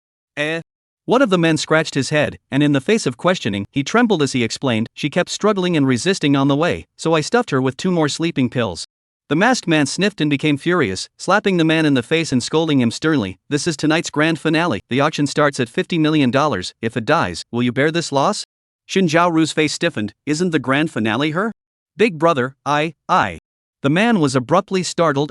One of the men scratched his head, and in the face of questioning, he trembled as he explained, she kept struggling and resisting on the way, so I stuffed her with 2 more sleeping pills. The masked man sniffed and became furious, slapping the man in the face and scolding him sternly, this is tonight's grand finale, the auction starts at $50 million, if it dies, will you bear this loss? Xinjiao's face stiffened, isn't the grand finale her? Big brother, I. The man was abruptly startled.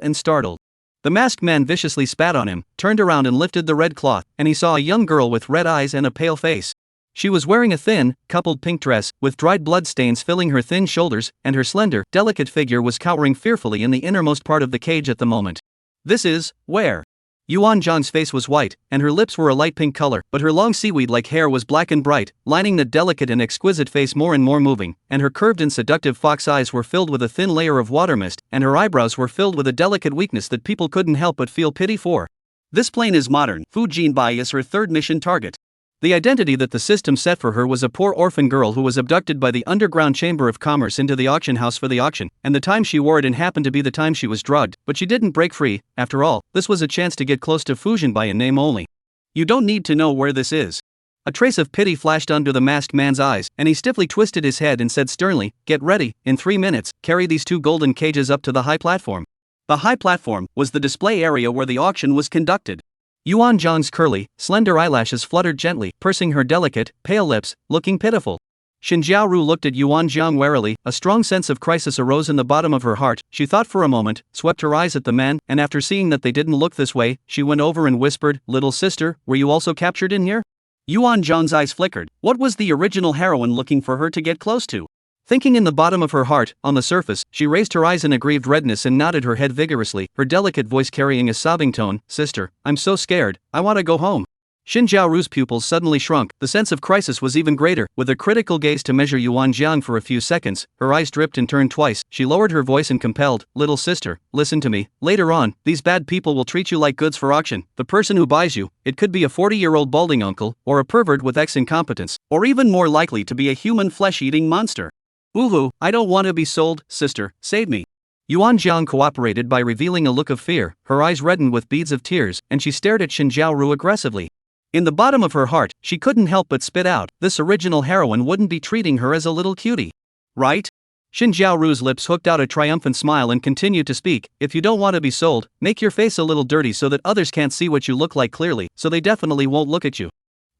The masked man viciously spat on him, turned around and lifted the red cloth, and he saw a young girl with red eyes and a pale face. She was wearing a thin, coupled pink dress, with dried blood stains filling her thin shoulders, and her slender, delicate figure was cowering fearfully in the innermost part of the cage at the moment. This is, where? Yuan Zhang's face was white, and her lips were a light pink color, but her long seaweed-like hair was black and bright, lining the delicate and exquisite face more and more moving, and her curved and seductive fox eyes were filled with a thin layer of water mist, and her eyebrows were filled with a delicate weakness that people couldn't help but feel pity for. This plane is modern, Fu Jinbai is her third mission target. The identity that the system set for her was a poor orphan girl who was abducted by the underground chamber of commerce into the auction house for the auction, and the time she wore it in happened to be the time she was drugged, but she didn't break free. After all, this was a chance to get close to Fusion by a name only. You don't need to know where this is. A trace of pity flashed under the masked man's eyes, and he stiffly twisted his head and said sternly, "Get ready, in 3 minutes, carry these 2 golden cages up to the high platform." The high platform was the display area where the auction was conducted. Yuan Zhang's curly, slender eyelashes fluttered gently, pursing her delicate, pale lips, looking pitiful. Xin Jiaoru looked at Yuan Zhang warily. A strong sense of crisis arose in the bottom of her heart. She thought for a moment, swept her eyes at the man, and after seeing that they didn't look this way, she went over and whispered, "Little sister, were you also captured in here?" Yuan Zhang's eyes flickered. What was the original heroine looking for her to get close to? Thinking in the bottom of her heart, on the surface, she raised her eyes in aggrieved redness and nodded her head vigorously, her delicate voice carrying a sobbing tone. "Sister, I'm so scared, I want to go home." Xin Jiaoru's pupils suddenly shrunk. The sense of crisis was even greater. With a critical gaze to measure Yuan Zhang for a few seconds, her eyes dripped and turned twice. She lowered her voice and compelled, "Little sister, listen to me. Later on, these bad people will treat you like goods for auction. The person who buys you, it could be a 40-year-old balding uncle, or a pervert with ex-incompetence, or even more likely to be a human flesh-eating monster. Ooh, I don't want to be sold, sister, save me." Yuan Zhang cooperated by revealing a look of fear. Her eyes reddened with beads of tears, and she stared at Xin Jiaoru aggressively. In the bottom of her heart, she couldn't help but spit out, this original heroine wouldn't be treating her as a little cutie. Right? Xin Jiaoru's lips hooked out a triumphant smile and continued to speak. "If you don't want to be sold, make your face a little dirty so that others can't see what you look like clearly, so they definitely won't look at you."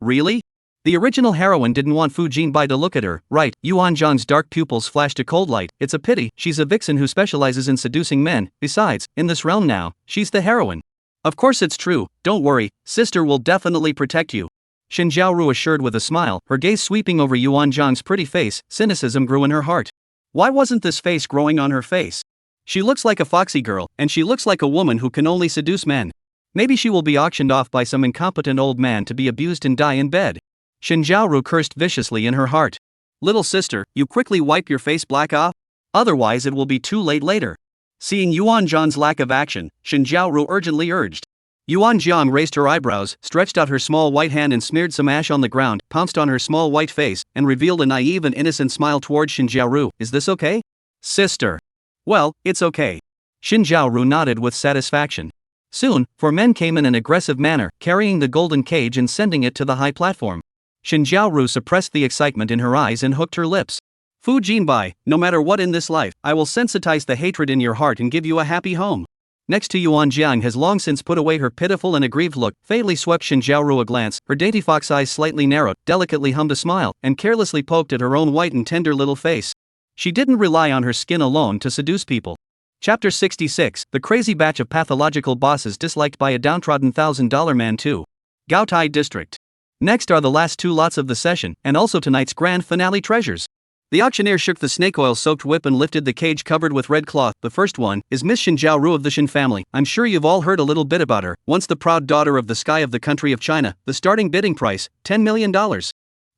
Really? The original heroine didn't want Fu Jinbai to look at her, right? Yuan Zhang's dark pupils flashed a cold light. It's a pity, she's a vixen who specializes in seducing men. Besides, in this realm now, she's the heroine. Of course it's true, don't worry, sister will definitely protect you. Xin Jiaoru assured with a smile, her gaze sweeping over Yuan Zhang's pretty face. Cynicism grew in her heart. Why wasn't this face growing on her face? She looks like a foxy girl, and she looks like a woman who can only seduce men. Maybe she will be auctioned off by some incompetent old man to be abused and die in bed. Xin Jiaoru cursed viciously in her heart. "Little sister, you quickly wipe your face black off? Otherwise it will be too late later." Seeing Yuan Zhang's lack of action, Xin Jiaoru urgently urged. Yuan Zhang raised her eyebrows, stretched out her small white hand and smeared some ash on the ground, pounced on her small white face, and revealed a naive and innocent smile towards Xin Jiaoru. "Is this okay? Sister." "Well, it's okay." Xin Jiaoru nodded with satisfaction. Soon, 4 men came in an aggressive manner, carrying the golden cage and sending it to the high platform. Xin Jiaoru suppressed the excitement in her eyes and hooked her lips. "Fu Jinbai, no matter what in this life, I will sensitize the hatred in your heart and give you a happy home." Next to Yuan Zhang has long since put away her pitiful and aggrieved look, fatally swept Xin Jiaoru a glance, her dainty fox eyes slightly narrowed, delicately hummed a smile, and carelessly poked at her own white and tender little face. She didn't rely on her skin alone to seduce people. Chapter 66, the crazy batch of pathological bosses disliked by a downtrodden $1,000 man too. Gaotai District. Next are the last 2 lots of the session, and also tonight's grand finale treasures. The auctioneer shook the snake oil soaked whip and lifted the cage covered with red cloth. The first one is Miss Xin Jiaoru of the Xin family. I'm sure you've all heard a little bit about her. Once the proud daughter of the sky of the country of China, the starting bidding price, $10 million.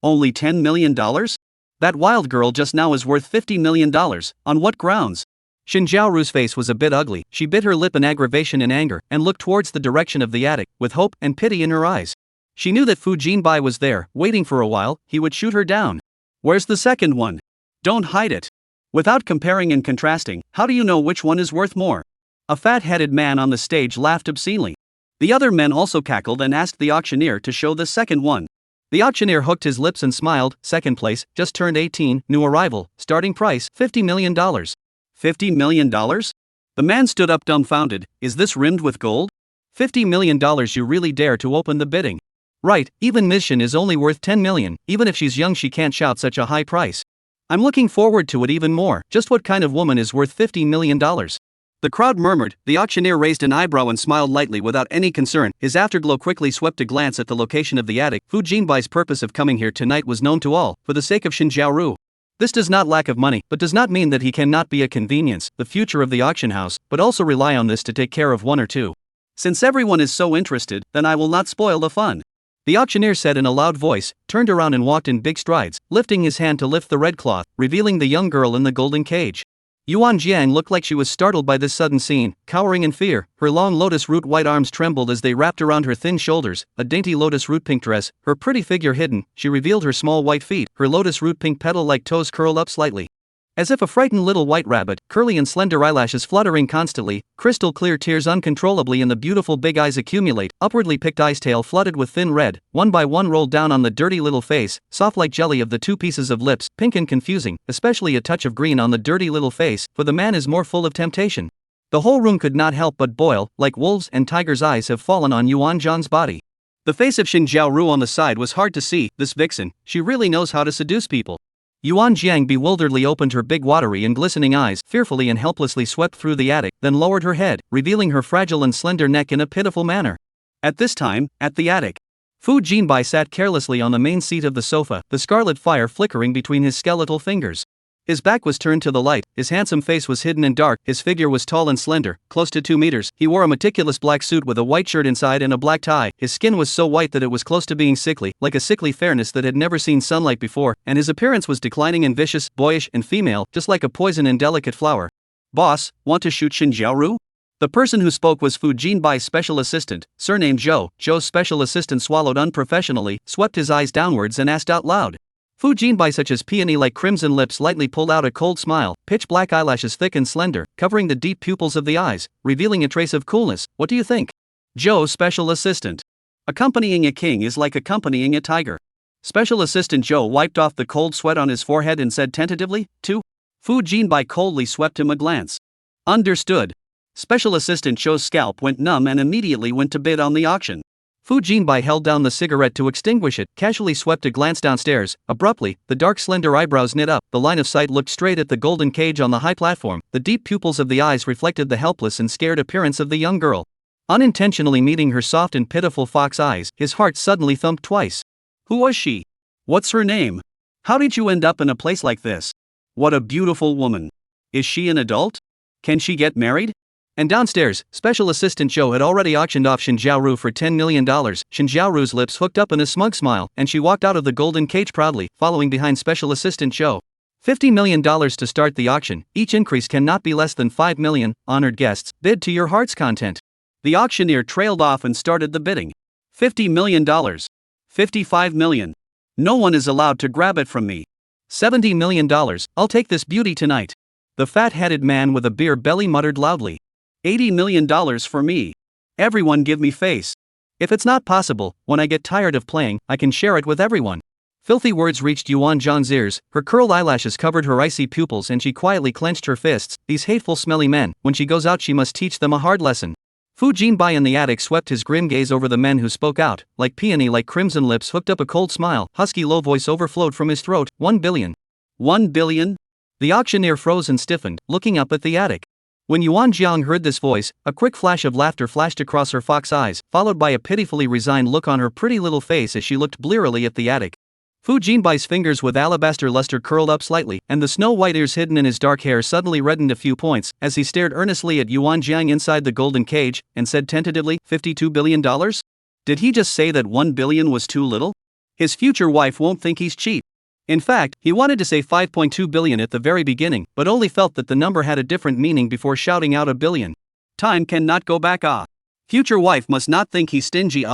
Only $10 million? That wild girl just now is worth $50 million. On what grounds? Xin Jiaoru's face was a bit ugly. She bit her lip in aggravation and anger, and looked towards the direction of the attic, with hope and pity in her eyes. She knew that Fu Jinbai was there, waiting for a while. He would shoot her down. Where's the second one? Don't hide it. Without comparing and contrasting, how do you know which one is worth more? A fat-headed man on the stage laughed obscenely. The other men also cackled and asked the auctioneer to show the second one. The auctioneer hooked his lips and smiled. Second place, just turned 18, new arrival, starting price, $50 million. $50 million? The man stood up dumbfounded. Is this rimmed with gold? $50 million, you really dare to open the bidding? Right, even Miss Xin is only worth 10 million, even if she's young she can't shout such a high price. I'm looking forward to it even more. Just what kind of woman is worth $50 million? The crowd murmured. The auctioneer raised an eyebrow and smiled lightly without any concern. His afterglow quickly swept a glance at the location of the attic. Fu Jinbai's purpose of coming here tonight was known to all, for the sake of Xin Jiaoru. This does not lack of money, but does not mean that he cannot be a convenience, the future of the auction house, but also rely on this to take care of 1 or 2. Since everyone is so interested, then I will not spoil the fun. The auctioneer said in a loud voice, turned around and walked in big strides, lifting his hand to lift the red cloth, revealing the young girl in the golden cage. Yuan Jiang looked like she was startled by this sudden scene, cowering in fear. Her long lotus root white arms trembled as they wrapped around her thin shoulders, a dainty lotus root pink dress, her pretty figure hidden. She revealed her small white feet, her lotus root pink petal-like toes curled up slightly, as if a frightened little white rabbit, curly and slender eyelashes fluttering constantly, crystal clear tears uncontrollably in the beautiful big eyes accumulate, upwardly picked eyes tail flooded with thin red, one by one rolled down on the dirty little face, soft like jelly of the two pieces of lips, pink and confusing, especially a touch of green on the dirty little face, for the man is more full of temptation. The whole room could not help but boil, like wolves and tigers' eyes have fallen on Yuan Zhang's body. The face of Xin Jiaoru on the side was hard to see. This vixen, she really knows how to seduce people. Yuan Jiang bewilderedly opened her big watery and glistening eyes, fearfully and helplessly swept through the attic, then lowered her head, revealing her fragile and slender neck in a pitiful manner. At this time, at the attic, Fu Jinbai sat carelessly on the main seat of the sofa, the scarlet fire flickering between his skeletal fingers. His back was turned to the light, his handsome face was hidden in dark, his figure was tall and slender, close to 2 meters. He wore a meticulous black suit with a white shirt inside and a black tie. His skin was so white that it was close to being sickly, like a sickly fairness that had never seen sunlight before, and his appearance was declining and vicious, boyish and female, just like a poison and delicate flower. "Boss, want to shoot Xin Jiaoru?" The person who spoke was Fu Jinbai's special assistant, surnamed Zhou. Zhou's special assistant swallowed unprofessionally, swept his eyes downwards and asked out loud. Fu Jinbai, such as peony-like crimson lips, lightly pulled out a cold smile, pitch-black eyelashes thick and slender, covering the deep pupils of the eyes, revealing a trace of coolness. "What do you think?" Zhou, special assistant. Accompanying a king is like accompanying a tiger. Special assistant Zhou wiped off the cold sweat on his forehead and said tentatively, "2." Fu Jinbai coldly swept him a glance. "Understood." Special assistant Zhou's scalp went numb and immediately went to bid on the auction. Fu Jinbai held down the cigarette to extinguish it, casually swept a glance downstairs. Abruptly, the dark slender eyebrows knit up, the line of sight looked straight at the golden cage on the high platform. The deep pupils of the eyes reflected the helpless and scared appearance of the young girl. Unintentionally meeting her soft and pitiful fox eyes, his heart suddenly thumped twice. Who was she? What's her name? How did you end up in a place like this? What a beautiful woman. Is she an adult? Can she get married? And downstairs, Special Assistant Zhou had already auctioned off Xin Jiaoru for $10 million. Xin Jiaoru's lips hooked up in a smug smile, and she walked out of the golden cage proudly, following behind Special Assistant Zhou. $50 million to start the auction. Each increase cannot be less than 5 million. Honored guests, bid to your heart's content. The auctioneer trailed off and started the bidding. $50 million. $55 million. No one is allowed to grab it from me. $70 million. I'll take this beauty tonight. The fat-headed man with a beer belly muttered loudly. $80 million for me. Everyone give me face. If it's not possible, when I get tired of playing, I can share it with everyone. Filthy words reached Yuan Zhang's ears, her curled eyelashes covered her icy pupils and she quietly clenched her fists. These hateful smelly men, when she goes out she must teach them a hard lesson. Fu Jinbai in the attic swept his grim gaze over the men who spoke out, like peony-like crimson lips hooked up a cold smile, husky low voice overflowed from his throat. 1 billion. 1 billion? The auctioneer froze and stiffened, looking up at the attic. When Yuan Jiang heard this voice, a quick flash of laughter flashed across her fox eyes, followed by a pitifully resigned look on her pretty little face as she looked blearily at the attic. Fu Jinbai's fingers with alabaster luster curled up slightly, and the snow-white ears hidden in his dark hair suddenly reddened a few points, as he stared earnestly at Yuan Jiang inside the golden cage, and said tentatively, $52 billion? Did he just say that 1 billion was too little? His future wife won't think he's cheap. In fact, he wanted to say 5.2 billion at the very beginning, but only felt that the number had a different meaning before shouting out 1 billion. Time cannot go back. Future wife must not think he's stingy.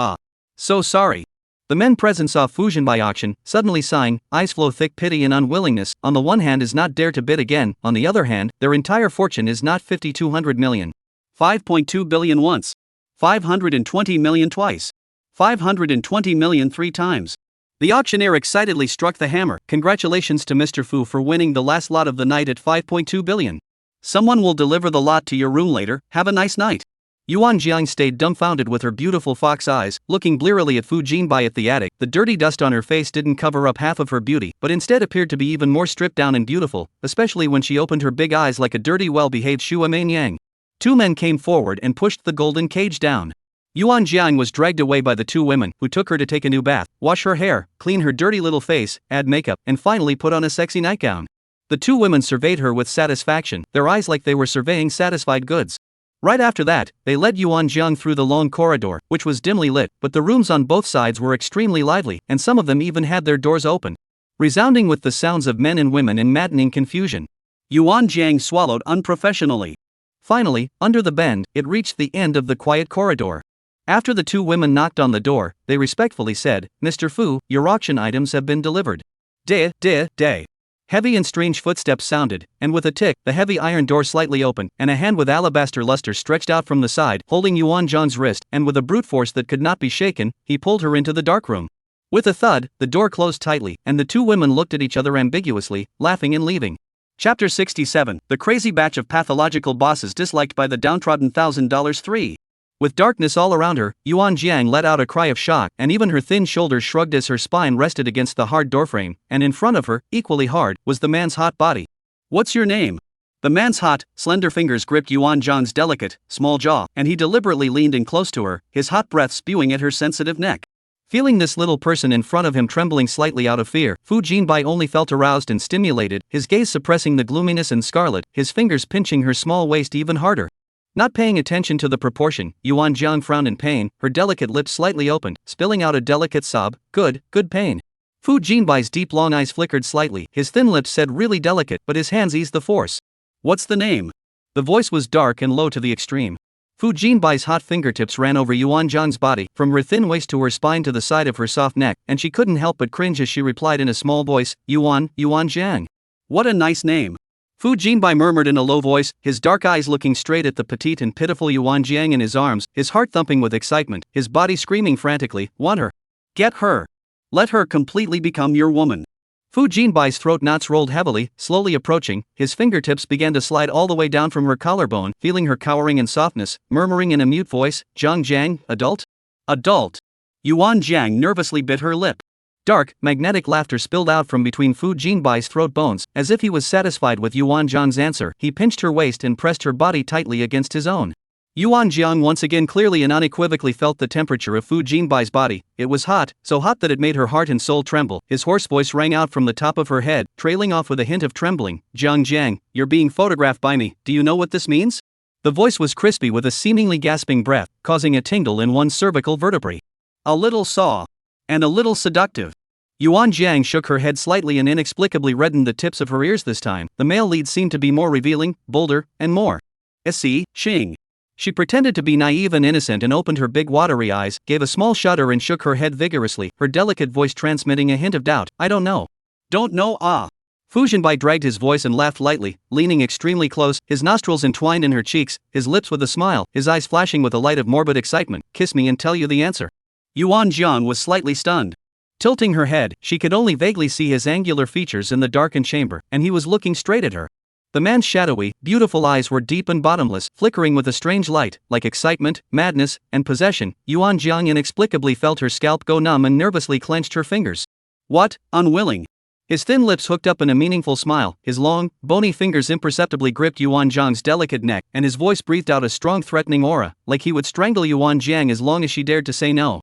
So sorry. The men present saw Fu Jinbai auction, suddenly sighing, eyes flow thick pity and unwillingness. On the one hand is not dare to bid again, on the other hand, their entire fortune is not 5,200 million. 5.2 billion once. 520 million twice. 520 million 3 times. The auctioneer excitedly struck the hammer. Congratulations to Mr. Fu for winning the last lot of the night at 5.2 billion. Someone will deliver the lot to your room later. Have a nice night. Yuan Jiang stayed dumbfounded with her beautiful fox eyes, looking blearily at Fu Jinbai at the attic. The dirty dust on her face didn't cover up half of her beauty, but instead appeared to be even more stripped down and beautiful, especially when she opened her big eyes like a dirty well-behaved Shua Mainyang. 2 men came forward and pushed the golden cage down. Yuan Jiang was dragged away by the 2 women, who took her to take a new bath, wash her hair, clean her dirty little face, add makeup, and finally put on a sexy nightgown. The 2 women surveyed her with satisfaction, their eyes like they were surveying satisfied goods. Right after that, they led Yuan Jiang through the long corridor, which was dimly lit, but the rooms on both sides were extremely lively, and some of them even had their doors open, resounding with the sounds of men and women in maddening confusion. Yuan Jiang swallowed unprofessionally. Finally, under the bend, it reached the end of the quiet corridor. After the two women knocked on the door, they respectfully said, "Mr. Fu, your auction items have been delivered." Day. Heavy and strange footsteps sounded, and with a tick, the heavy iron door slightly opened, and a hand with alabaster luster stretched out from the side, holding Yuan Jiang's wrist, and with a brute force that could not be shaken, he pulled her into the dark room. With a thud, the door closed tightly, and the two women looked at each other ambiguously, laughing and leaving. Chapter 67, The Crazy Batch of Pathological Bosses Disliked by the Downtrodden $1,000 3. With darkness all around her, Yuan Jiang let out a cry of shock, and even her thin shoulders shrugged as her spine rested against the hard doorframe, and in front of her, equally hard, was the man's hot body. "What's your name?" The man's hot, slender fingers gripped Yuan Jiang's delicate, small jaw, and he deliberately leaned in close to her, his hot breath spewing at her sensitive neck. Feeling this little person in front of him trembling slightly out of fear, Fu Jinbai only felt aroused and stimulated, his gaze suppressing the gloominess and scarlet, his fingers pinching her small waist even harder. Not paying attention to the proportion, Yuan Jiang frowned in pain, her delicate lips slightly opened, spilling out a delicate sob. Good pain. Fu Jinbai's deep long eyes flickered slightly, his thin lips said really delicate, but his hands eased the force. "What's the name?" The voice was dark and low to the extreme. Fu Jinbai's hot fingertips ran over Yuan Jiang's body, from her thin waist to her spine to the side of her soft neck, and she couldn't help but cringe as she replied in a small voice, Yuan Jiang. "What a nice name." Fu Jinbai murmured in a low voice, his dark eyes looking straight at the petite and pitiful Yuan Jiang in his arms, his heart thumping with excitement, his body screaming frantically, "Want her! Get her! Let her completely become your woman!" Fu Jinbai's throat knots rolled heavily, slowly approaching, his fingertips began to slide all the way down from her collarbone, feeling her cowering and softness, murmuring in a mute voice, Jiang, adult? Adult. Yuan Jiang nervously bit her lip. Dark, magnetic laughter spilled out from between Fu Jinbai's throat bones, as if he was satisfied with Yuan Jiang's answer. He pinched her waist and pressed her body tightly against his own. Yuan Jiang once again clearly and unequivocally felt the temperature of Fu Jinbai's body. It was hot, so hot that it made her heart and soul tremble. His hoarse voice rang out from the top of her head, trailing off with a hint of trembling. Jiang, you're being photographed by me, do you know what this means? The voice was crispy with a seemingly gasping breath, causing a tingle in one's cervical vertebrae. A little saw. And a little seductive. Yuan Jiang shook her head slightly and inexplicably reddened the tips of her ears this time. The male lead seemed to be more revealing, bolder, and more Xing. She pretended to be naive and innocent and opened her big watery eyes, gave a small shudder and shook her head vigorously, her delicate voice transmitting a hint of doubt. I don't know. Don't know, ah. Fu Jinbai dragged his voice and laughed lightly, leaning extremely close, his nostrils entwined in her cheeks, his lips with a smile, his eyes flashing with a light of morbid excitement. Kiss me and tell you the answer. Yuan Jiang was slightly stunned. Tilting her head, she could only vaguely see his angular features in the darkened chamber, and he was looking straight at her. The man's shadowy, beautiful eyes were deep and bottomless, flickering with a strange light, like excitement, madness, and possession. Yuan Jiang inexplicably felt her scalp go numb and nervously clenched her fingers. What? Unwilling. His thin lips hooked up in a meaningful smile, his long, bony fingers imperceptibly gripped Yuan Jiang's delicate neck, and his voice breathed out a strong threatening aura, like he would strangle Yuan Jiang as long as she dared to say no.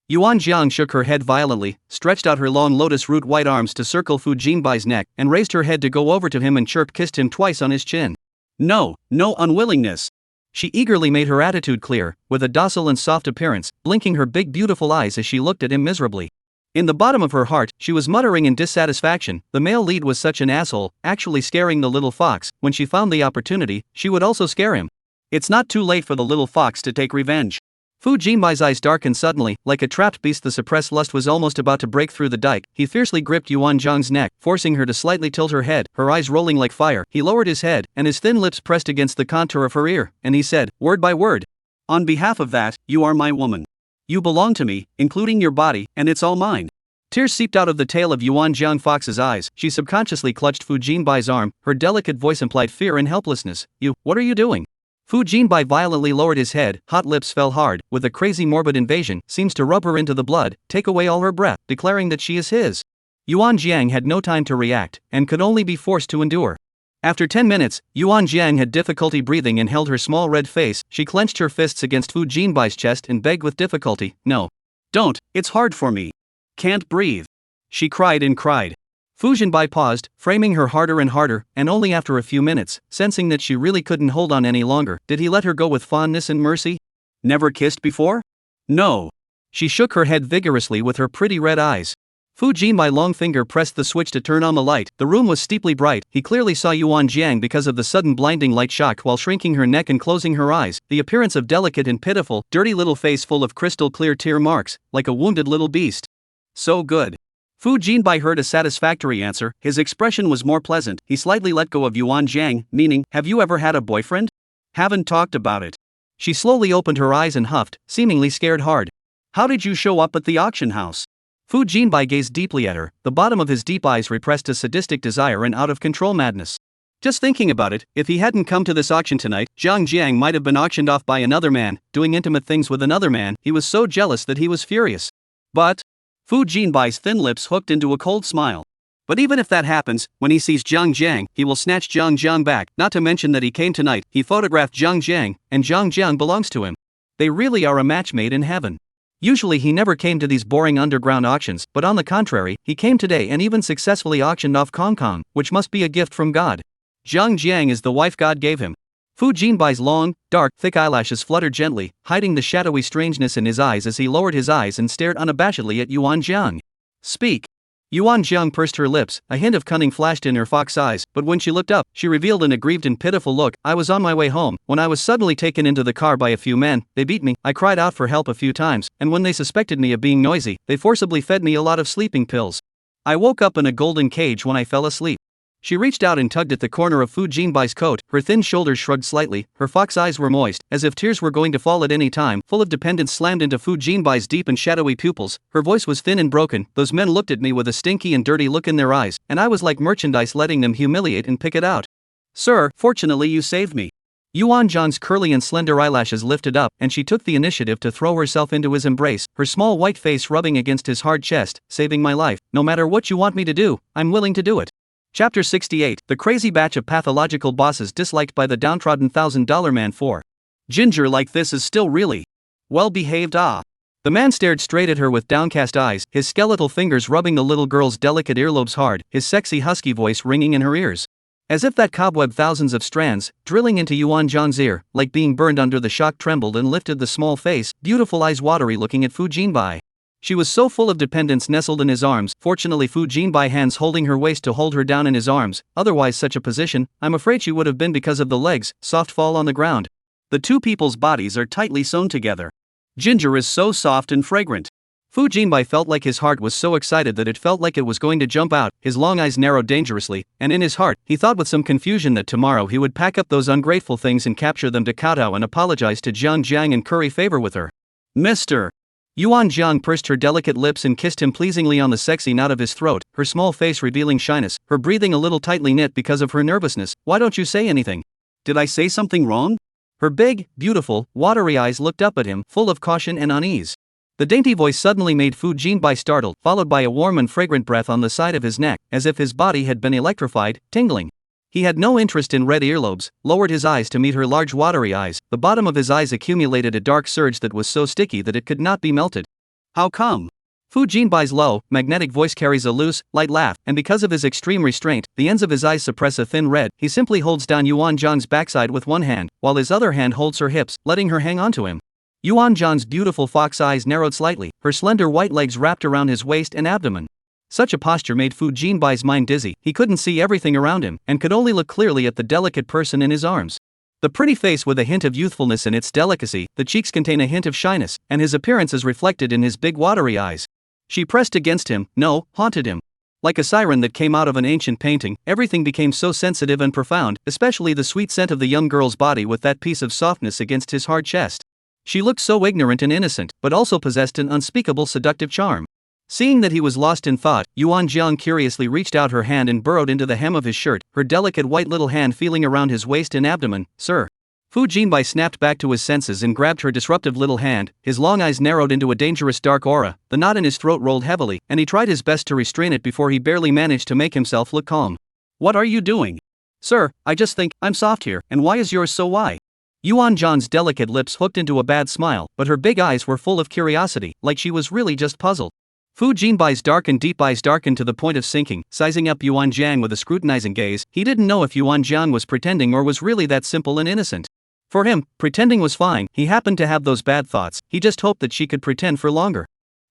Yuan Jiang shook her head violently, stretched out her long lotus root white arms to circle Fu Jinbai's neck, and raised her head to go over to him and kissed him twice on his chin. No unwillingness. She eagerly made her attitude clear, with a docile and soft appearance, blinking her big beautiful eyes as she looked at him miserably. In the bottom of her heart, she was muttering in dissatisfaction, the male lead was such an asshole, actually scaring the little fox. When she found the opportunity, she would also scare him. It's not too late for the little fox to take revenge. Fu Jinbai's eyes darkened suddenly, like a trapped beast. The suppressed lust was almost about to break through the dike. He fiercely gripped Yuan Jiang's neck, forcing her to slightly tilt her head, her eyes rolling like fire. He lowered his head, and his thin lips pressed against the contour of her ear, and he said, word by word, on behalf of that, you are my woman. You belong to me, including your body, and it's all mine. Tears seeped out of the tail of Yuan Jiang Fox's eyes. She subconsciously clutched Fu Jinbai's arm, her delicate voice implied fear and helplessness. What are you doing? Fu Jinbai violently lowered his head, hot lips fell hard, with a crazy morbid invasion, seems to rub her into the blood, take away all her breath, declaring that she is his. Yuan Jiang had no time to react, and could only be forced to endure. After 10 minutes, Yuan Jiang had difficulty breathing and held her small red face. She clenched her fists against Fu Jinbai's chest and begged with difficulty, no. Don't, it's hard for me. Can't breathe. She cried and cried. Fu Jinbai paused, framing her harder and harder, and only after a few minutes, sensing that she really couldn't hold on any longer, did he let her go with fondness and mercy. Never kissed before? No. She shook her head vigorously with her pretty red eyes. Fu Jinbai's long finger pressed the switch to turn on the light. The room was steeply bright. He clearly saw Yuan Jiang because of the sudden blinding light shock while shrinking her neck and closing her eyes, the appearance of delicate and pitiful, dirty little face full of crystal clear tear marks, like a wounded little beast. So good. Fu Jinbai heard a satisfactory answer. His expression was more pleasant. He slightly let go of Yuan Jiang, meaning, have you ever had a boyfriend? Haven't talked about it. She slowly opened her eyes and huffed, seemingly scared hard. How did you show up at the auction house? Fu Jinbai gazed deeply at her. The bottom of his deep eyes repressed a sadistic desire and out-of-control madness. Just thinking about it, if he hadn't come to this auction tonight, Zhang Jiang might have been auctioned off by another man, doing intimate things with another man. He was so jealous that he was furious. But Fu Jinbai's thin lips hooked into a cold smile. But even if that happens, when he sees Zhang Jiang, he will snatch Zhang Jiang back. Not to mention that he came tonight, he photographed Zhang Jiang, and Zhang Jiang belongs to him. They really are a match made in heaven. Usually he never came to these boring underground auctions, but on the contrary, he came today and even successfully auctioned off Kong Kong, which must be a gift from God. Zhang Jiang is the wife God gave him. Fu Jinbai's long, dark, thick eyelashes fluttered gently, hiding the shadowy strangeness in his eyes as he lowered his eyes and stared unabashedly at Yuan Jiang. Speak. Yuan Jiang pursed her lips, a hint of cunning flashed in her fox eyes, but when she looked up, she revealed an aggrieved and pitiful look. I was on my way home, when I was suddenly taken into the car by a few men. They beat me, I cried out for help a few times, and when they suspected me of being noisy, they forcibly fed me a lot of sleeping pills. I woke up in a golden cage when I fell asleep. She reached out and tugged at the corner of Fu Jinbai's coat, her thin shoulders shrugged slightly, her fox eyes were moist, as if tears were going to fall at any time, full of dependence slammed into Fu Jinbai's deep and shadowy pupils. Her voice was thin and broken. Those men looked at me with a stinky and dirty look in their eyes, and I was like merchandise letting them humiliate and pick it out. Sir, fortunately you saved me. Yuan Jiang's curly and slender eyelashes lifted up, and she took the initiative to throw herself into his embrace, her small white face rubbing against his hard chest. Saving my life, no matter what you want me to do, I'm willing to do it. Chapter 68, the crazy batch of pathological bosses disliked by the downtrodden $1,000 man. 4. Ginger like this is still really well behaved. Ah. The man stared straight at her with downcast eyes, his skeletal fingers rubbing the little girl's delicate earlobes hard, his sexy husky voice ringing in her ears. As if that cobweb thousands of strands, drilling into Yuan Jiang's ear, like being burned under the shock trembled and lifted the small face, beautiful eyes watery looking at Fu Jinbai. She was so full of dependence nestled in his arms, fortunately Fu Jinbai hands holding her waist to hold her down in his arms, otherwise such a position, I'm afraid she would have been because of the legs, soft fall on the ground. The two people's bodies are tightly sewn together. Ginger is so soft and fragrant. Fu Jinbai felt like his heart was so excited that it felt like it was going to jump out, his long eyes narrowed dangerously, and in his heart, he thought with some confusion that tomorrow he would pack up those ungrateful things and capture them to kowtow and apologize to Zhang Jiang and curry favor with her. Mr. Yuan Jiang pursed her delicate lips and kissed him pleasingly on the sexy knot of his throat, her small face revealing shyness, her breathing a little tightly knit because of her nervousness. Why don't you say anything? Did I say something wrong? Her big, beautiful, watery eyes looked up at him, full of caution and unease. The dainty voice suddenly made Fu Jinbai startled, followed by a warm and fragrant breath on the side of his neck, as if his body had been electrified, tingling. He had no interest in red earlobes, lowered his eyes to meet her large watery eyes. The bottom of his eyes accumulated a dark surge that was so sticky that it could not be melted. How come? Fu Jinbai's low, magnetic voice carries a loose, light laugh, and because of his extreme restraint, the ends of his eyes suppress a thin red. He simply holds down Yuan Jiang's backside with one hand, while his other hand holds her hips, letting her hang onto him. Yuan Jiang's beautiful fox eyes narrowed slightly, her slender white legs wrapped around his waist and abdomen. Such a posture made Fu Jinbai's mind dizzy. He couldn't see everything around him, and could only look clearly at the delicate person in his arms. The pretty face with a hint of youthfulness in its delicacy, the cheeks contain a hint of shyness, and his appearance is reflected in his big watery eyes. She pressed against him, no, haunted him. Like a siren that came out of an ancient painting, everything became so sensitive and profound, especially the sweet scent of the young girl's body with that piece of softness against his hard chest. She looked so ignorant and innocent, but also possessed an unspeakable seductive charm. Seeing that he was lost in thought, Yuan Jiang curiously reached out her hand and burrowed into the hem of his shirt, her delicate white little hand feeling around his waist and abdomen. Sir. Fu Jinbai snapped back to his senses and grabbed her disruptive little hand, his long eyes narrowed into a dangerous dark aura, the knot in his throat rolled heavily, and he tried his best to restrain it before he barely managed to make himself look calm. What are you doing? Sir, I just think, I'm soft here, and why is yours so wide? Yuan Jiang's delicate lips hooked into a bad smile, but her big eyes were full of curiosity, like she was really just puzzled. Fu Jinbai's dark and deep eyes darkened to the point of sinking, sizing up Yuan Jiang with a scrutinizing gaze. He didn't know if Yuan Jiang was pretending or was really that simple and innocent. For him, pretending was fine. He happened to have those bad thoughts, he just hoped that she could pretend for longer.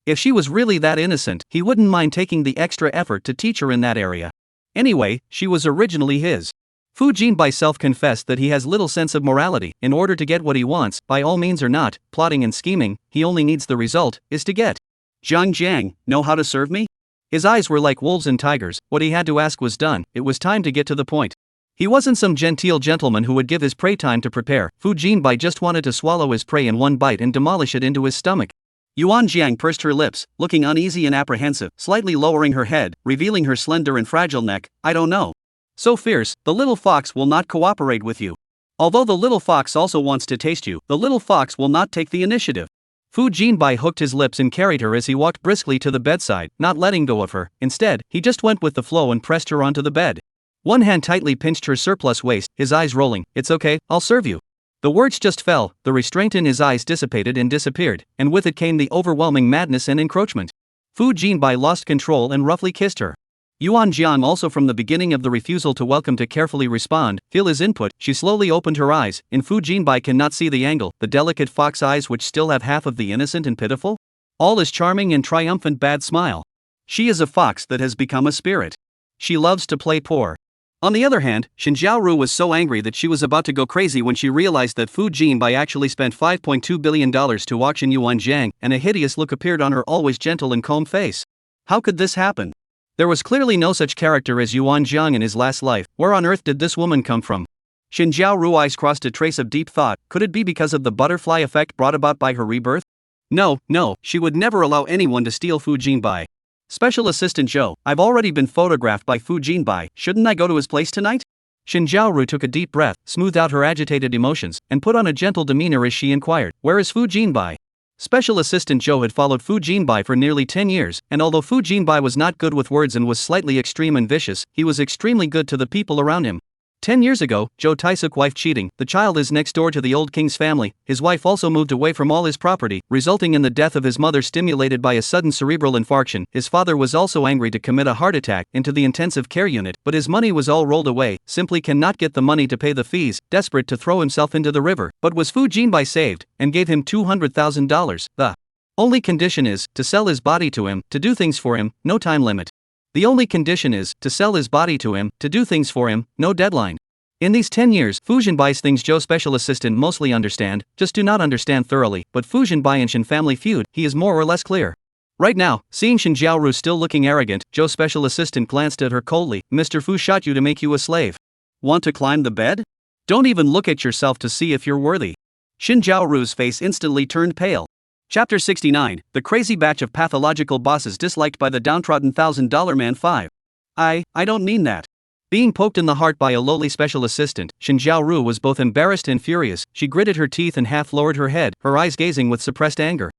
If she was really that innocent, he wouldn't mind taking the extra effort to teach her in that area. Anyway, she was originally his. Fu Jinbai self-confessed that he has little sense of morality. In order to get what he wants, by all means or not, plotting and scheming, he only needs the result, is to get. Zhang Jiang, know how to serve me? His eyes were like wolves and tigers. What he had to ask was done. It was time to get to the point. He wasn't some genteel gentleman who would give his prey time to prepare. Fu Jinbai just wanted to swallow his prey in one bite and demolish it into his stomach. Yuan Jiang pursed her lips, looking uneasy and apprehensive, slightly lowering her head, revealing her slender and fragile neck. I don't know. So fierce, the little fox will not cooperate with you. Although the little fox also wants to taste you, the little fox will not take the initiative. Fu Jinbai hooked his lips and carried her as he walked briskly to the bedside, not letting go of her. Instead, he just went with the flow and pressed her onto the bed. One hand tightly pinched her surplus waist, his eyes rolling. It's okay, I'll serve you. The words just fell, the restraint in his eyes dissipated and disappeared, and with it came the overwhelming madness and encroachment. Fu Jinbai lost control and roughly kissed her. Yuan Jiang also from the beginning of the refusal to welcome to carefully respond, feel his input, she slowly opened her eyes, and Fu Jinbai cannot see the angle, the delicate fox eyes which still have half of the innocent and pitiful. All is charming and triumphant bad smile. She is a fox that has become a spirit. She loves to play poor. On the other hand, Xin Jiaoru was so angry that she was about to go crazy when she realized that Fu Jinbai actually spent $5.2 billion to auction Yuan Jiang, and a hideous look appeared on her always gentle and calm face. How could this happen? There was clearly no such character as Yuan Jiang in his last life. Where on earth did this woman come from? Xin Jiaoru's eyes crossed a trace of deep thought. Could it be because of the butterfly effect brought about by her rebirth? No, she would never allow anyone to steal Fu Jinbai. Special Assistant Zhou, I've already been photographed by Fu Jinbai, shouldn't I go to his place tonight? Xin Jiaoru took a deep breath, smoothed out her agitated emotions, and put on a gentle demeanor as she inquired, where is Fu Jinbai? Special Assistant Zhou had followed Fu Jinbai for nearly 10 years, and although Fu Jinbai was not good with words and was slightly extreme and vicious, he was extremely good to the people around him. 10 years ago, Zhou Taisuk wife cheating, the child is next door to the old king's family, his wife also moved away from all his property, resulting in the death of his mother stimulated by a sudden cerebral infarction. His father was also angry to commit a heart attack, into the intensive care unit, but his money was all rolled away, simply cannot get the money to pay the fees, desperate to throw himself into the river, but was Fu Jinbai saved, and gave him $200,000, the only condition is, to sell his body to him, to do things for him, no time limit. The only condition is, to sell his body to him, to do things for him, no deadline. In these 10 years, Fu Jinbai's things Zhou Special Assistant mostly understand, just do not understand thoroughly, but Fu Jinbai and Xin family feud, he is more or less clear. Right now, seeing Xin Jiaoru still looking arrogant, Zhou Special Assistant glanced at her coldly. Mr. Fu shot you to make you a slave. Want to climb the bed? Don't even look at yourself to see if you're worthy. Xin Jiaoru's face instantly turned pale. Chapter 69, The Crazy Batch of Pathological Bosses Disliked by the Downtrodden $1,000 Man 5. I don't mean that. Being poked in the heart by a lowly special assistant, Xin Jiaoru was both embarrassed and furious. She gritted her teeth and half lowered her head, her eyes gazing with suppressed anger.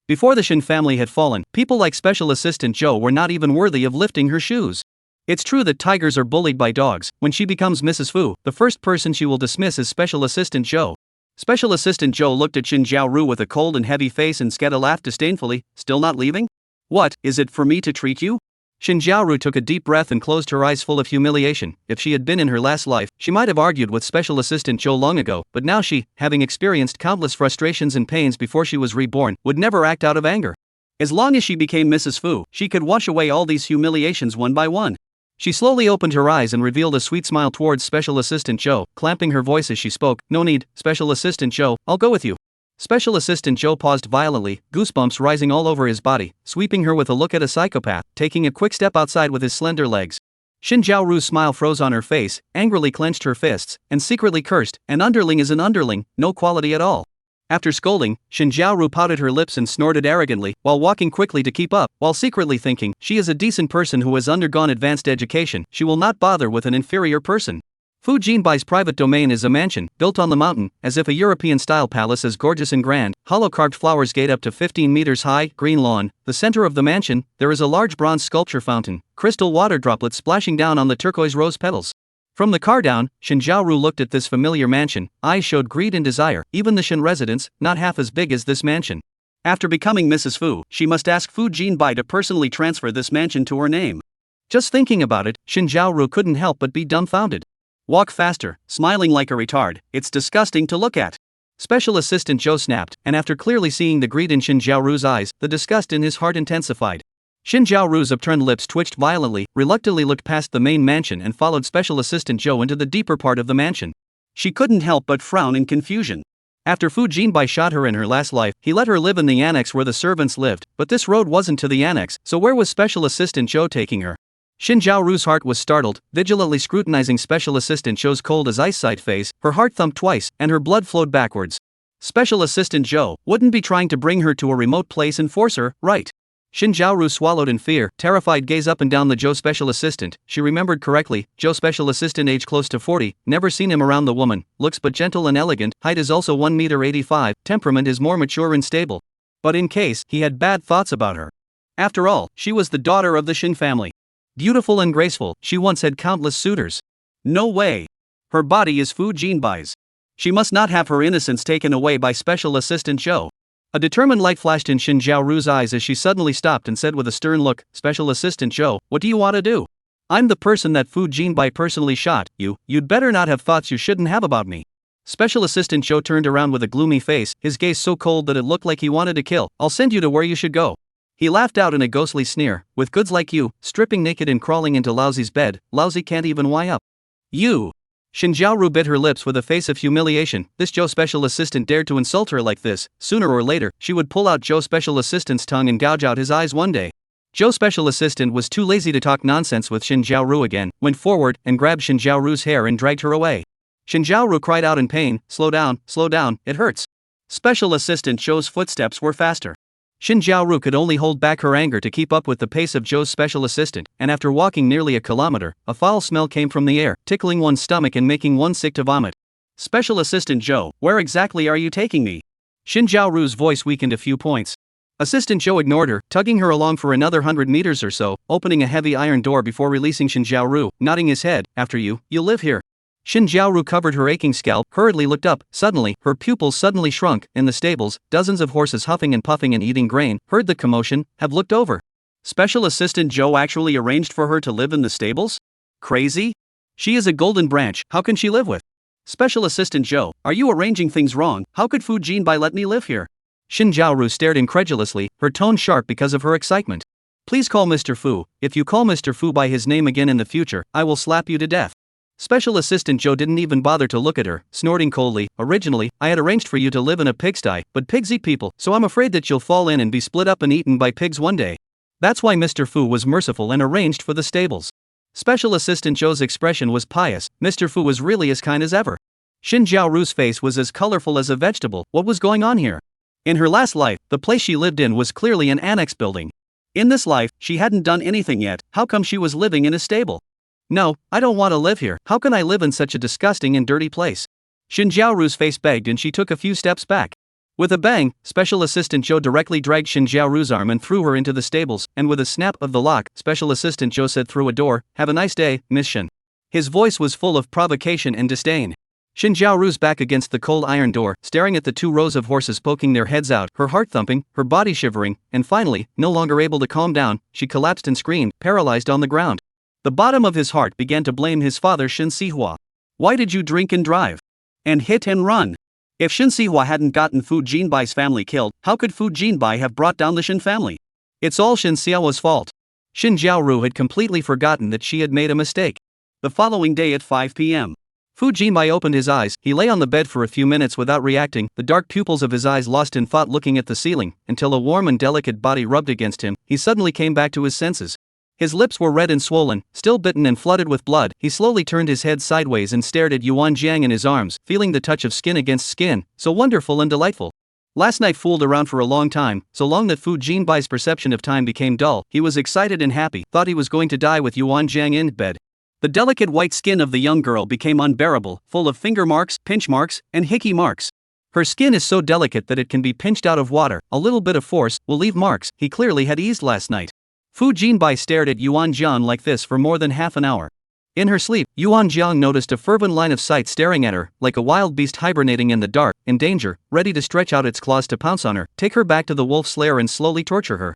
Before the Xin family had fallen, people like Special Assistant Zhou were not even worthy of lifting her shoes. It's true that tigers are bullied by dogs. When she becomes Mrs. Fu, the first person she will dismiss is Special Assistant Zhou. Special Assistant Zhou looked at Xin Jiaoru with a cold and heavy face and Skeda laughed disdainfully. Still not leaving? What, is it for me to treat you? Xin Jiaoru took a deep breath and closed her eyes full of humiliation. If she had been in her last life, she might have argued with Special Assistant Zhou long ago, but now she, having experienced countless frustrations and pains before she was reborn, would never act out of anger. As long as she became Mrs. Fu, she could wash away all these humiliations one by one. She slowly opened her eyes and revealed a sweet smile towards Special Assistant Zhou, clamping her voice as she spoke. No need, Special Assistant Zhou, I'll go with you. Special Assistant Zhou paused violently, goosebumps rising all over his body, sweeping her with a look at a psychopath, taking a quick step outside with his slender legs. Xin Jiaoru's smile froze on her face, angrily clenched her fists, and secretly cursed, an underling is an underling, no quality at all. After scolding, Xin Jiaoru pouted her lips and snorted arrogantly, while walking quickly to keep up, while secretly thinking, she is a decent person who has undergone advanced education, she will not bother with an inferior person. Fu Jinbai's private domain is a mansion, built on the mountain, as if a European-style palace as gorgeous and grand, hollow-carved flowers gate up to 15 meters high, green lawn. The center of the mansion, there is a large bronze sculpture fountain, crystal water droplets splashing down on the turquoise rose petals. From the car down, Xin Jiaoru looked at this familiar mansion, eyes showed greed and desire, even the Xin residence, not half as big as this mansion. After becoming Mrs. Fu, she must ask Fu Jinbai to personally transfer this mansion to her name. Just thinking about it, Xin Jiaoru couldn't help but be dumbfounded. Walk faster, smiling like a retard, it's disgusting to look at. Special Assistant Joe snapped, and after clearly seeing the greed in Shin Jiaoru's eyes, the disgust in his heart intensified. Shin Jiaoru's upturned lips twitched violently, reluctantly looked past the main mansion and followed Special Assistant Joe into the deeper part of the mansion. She couldn't help but frown in confusion. After Fu Jinbai shot her in her last life, he let her live in the annex where the servants lived, but this road wasn't to the annex, so where was Special Assistant Joe taking her? Shin Jiaoru's heart was startled, vigilantly scrutinizing Special Assistant Joe's cold as ice side face. Her heart thumped twice, and her blood flowed backwards. Special Assistant Joe wouldn't be trying to bring her to a remote place and force her, right? Shin Jiaoru swallowed in fear, terrified gaze up and down the Joe Special Assistant. She remembered correctly, Joe Special Assistant age close to 40, never seen him around the woman, looks but gentle and elegant, height is also 1 m 85, temperament is more mature and stable. But in case he had bad thoughts about her. After all, she was the daughter of the Shin family. Beautiful and graceful, she once had countless suitors. No way. Her body is Fu Jinbai's. She must not have her innocence taken away by Special Assistant Joe. A determined light flashed in Shin Jiaoru's eyes as she suddenly stopped and said with a stern look, Special Assistant Joe, what do you want to do? I'm the person that Fu Jinbai personally shot. You'd better not have thoughts you shouldn't have about me. Special Assistant Joe turned around with a gloomy face, his gaze so cold that it looked like he wanted to kill. I'll send you to where you should go. He laughed out in a ghostly sneer, with goods like you, stripping naked and crawling into Lousy's bed, Lousy can't even why up. You. Shin Jiaoru bit her lips with a face of humiliation. This Joe Special Assistant dared to insult her like this. Sooner or later, she would pull out Joe Special Assistant's tongue and gouge out his eyes one day. Joe Special Assistant was too lazy to talk nonsense with Shin Jiaoru again, went forward and grabbed Shin Jiaoru's hair and dragged her away. Shin Jiaoru cried out in pain, slow down, it hurts. Special Assistant Joe's footsteps were faster. Shin Jiaoru could only hold back her anger to keep up with the pace of Joe's Special Assistant, and after walking nearly a kilometer, a foul smell came from the air, tickling one's stomach and making one sick to vomit. Special Assistant Joe, where exactly are you taking me? Shin Jiaoru's voice weakened a few points. Assistant Joe ignored her, tugging her along for another 100 meters or so, opening a heavy iron door before releasing Shin Jiaoru, nodding his head, after you live here. Shin Jiaoru covered her aching scalp, hurriedly looked up. Suddenly, her pupils suddenly shrunk. In the stables, dozens of horses huffing and puffing and eating grain, heard the commotion, have looked over. Special Assistant Joe actually arranged for her to live in the stables? Crazy? She is a golden branch, how can she live with? Special Assistant Joe, are you arranging things wrong? How could Fu Jinbai let me live here? Shin Jiaoru stared incredulously, her tone sharp because of her excitement. Please call Mr. Fu. If you call Mr. Fu by his name again in the future, I will slap you to death. Special Assistant Joe didn't even bother to look at her, snorting coldly. Originally, I had arranged for you to live in a pigsty, but pigs eat people, so I'm afraid that you'll fall in and be split up and eaten by pigs one day. That's why Mr. Fu was merciful and arranged for the stables. Special Assistant Joe's expression was pious. Mr. Fu was really as kind as ever. Shin Jiaoru's face was as colorful as a vegetable. What was going on here? In her last life, the place she lived in was clearly an annex building. In this life, she hadn't done anything yet. How come she was living in a stable? No, I don't want to live here. How can I live in such a disgusting and dirty place? Shin Jiaoru's face begged and she took a few steps back. With a bang, Special Assistant Joe directly dragged Shin Jiaoru's arm and threw her into the stables, and with a snap of the lock, Special Assistant Joe said through a door, "Have a nice day, Miss Shin." His voice was full of provocation and disdain. Shin Jiaoru's back against the cold iron door, staring at the 2 rows of horses poking their heads out, her heart thumping, her body shivering, and finally, no longer able to calm down, she collapsed and screamed, paralyzed on the ground. The bottom of his heart began to blame his father Shin Sihua. Why did you drink and drive? And hit and run? If Shin Sihua hadn't gotten Fu Jinbai's family killed, how could Fu Jinbai have brought down the Shin family? It's all Shin Sihua's fault. Shin Jiaoru had completely forgotten that she had made a mistake. The following day at 5 p.m. Fu Jinbai opened his eyes. He lay on the bed for a few minutes without reacting, the dark pupils of his eyes lost in thought looking at the ceiling, until a warm and delicate body rubbed against him. He suddenly came back to his senses. His lips were red and swollen, still bitten and flooded with blood. He slowly turned his head sideways and stared at Yuan Jiang in his arms, feeling the touch of skin against skin, so wonderful and delightful. Last night fooled around for a long time, so long that Fu Jinbai's perception of time became dull. He was excited and happy, thought he was going to die with Yuan Jiang in bed. The delicate white skin of the young girl became unbearable, full of finger marks, pinch marks, and hickey marks. Her skin is so delicate that it can be pinched out of water. A little bit of force will leave marks. He clearly had eased last night. Fu Jinbai stared at Yuan Jiang like this for more than half an hour. In her sleep, Yuan Jiang noticed a fervent line of sight staring at her, like a wild beast hibernating in the dark, in danger, ready to stretch out its claws to pounce on her, take her back to the wolf's lair and slowly torture her.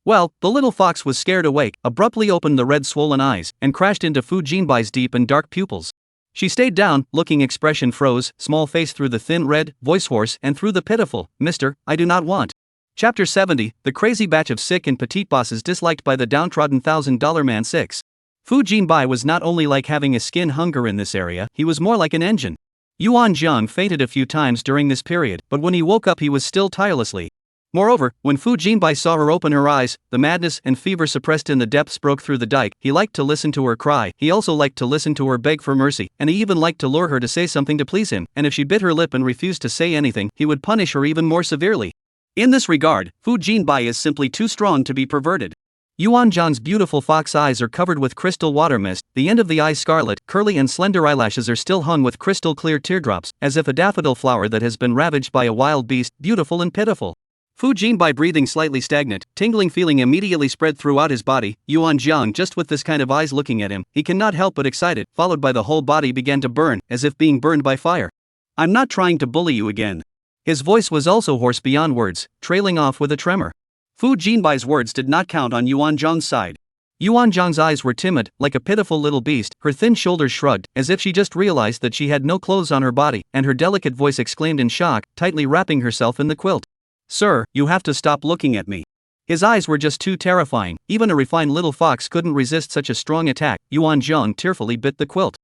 Well, the little fox was scared awake, abruptly opened the red swollen eyes, and crashed into Fu Jinbai's deep and dark pupils. She stayed down, looking expression froze, small face through the thin red, voice hoarse and through the pitiful, Mister, I do not want. Chapter 70, The Crazy Batch of Sick and Petite Bosses Disliked by the Downtrodden $1,000 Man 6. Fu Jinbai was not only like having a skin hunger in this area, he was more like an engine. Yuan Jiang fainted a few times during this period, but when he woke up he was still tirelessly. Moreover, when Fu Jinbai saw her open her eyes, the madness and fever suppressed in the depths broke through the dike. He liked to listen to her cry, he also liked to listen to her beg for mercy, and he even liked to lure her to say something to please him, and if she bit her lip and refused to say anything, he would punish her even more severely. In this regard, Fu Jinbai is simply too strong to be perverted. Yuan Jiang's beautiful fox eyes are covered with crystal water mist, the end of the eyes scarlet, curly and slender eyelashes are still hung with crystal clear teardrops, as if a daffodil flower that has been ravaged by a wild beast, beautiful and pitiful. Fu Jinbai breathing slightly stagnant, tingling feeling immediately spread throughout his body. Yuan Jiang just with this kind of eyes looking at him, he cannot help but excited, followed by the whole body began to burn, as if being burned by fire. I'm not trying to bully you again. His voice was also hoarse beyond words, trailing off with a tremor. Fu Jinbai's words did not count on Yuan Jiang's side. Yuan Jiang's eyes were timid, like a pitiful little beast, her thin shoulders shrugged, as if she just realized that she had no clothes on her body, and her delicate voice exclaimed in shock, tightly wrapping herself in the quilt. Sir, you have to stop looking at me. His eyes were just too terrifying, even a refined little fox couldn't resist such a strong attack. Yuan Jiang tearfully bit the quilt.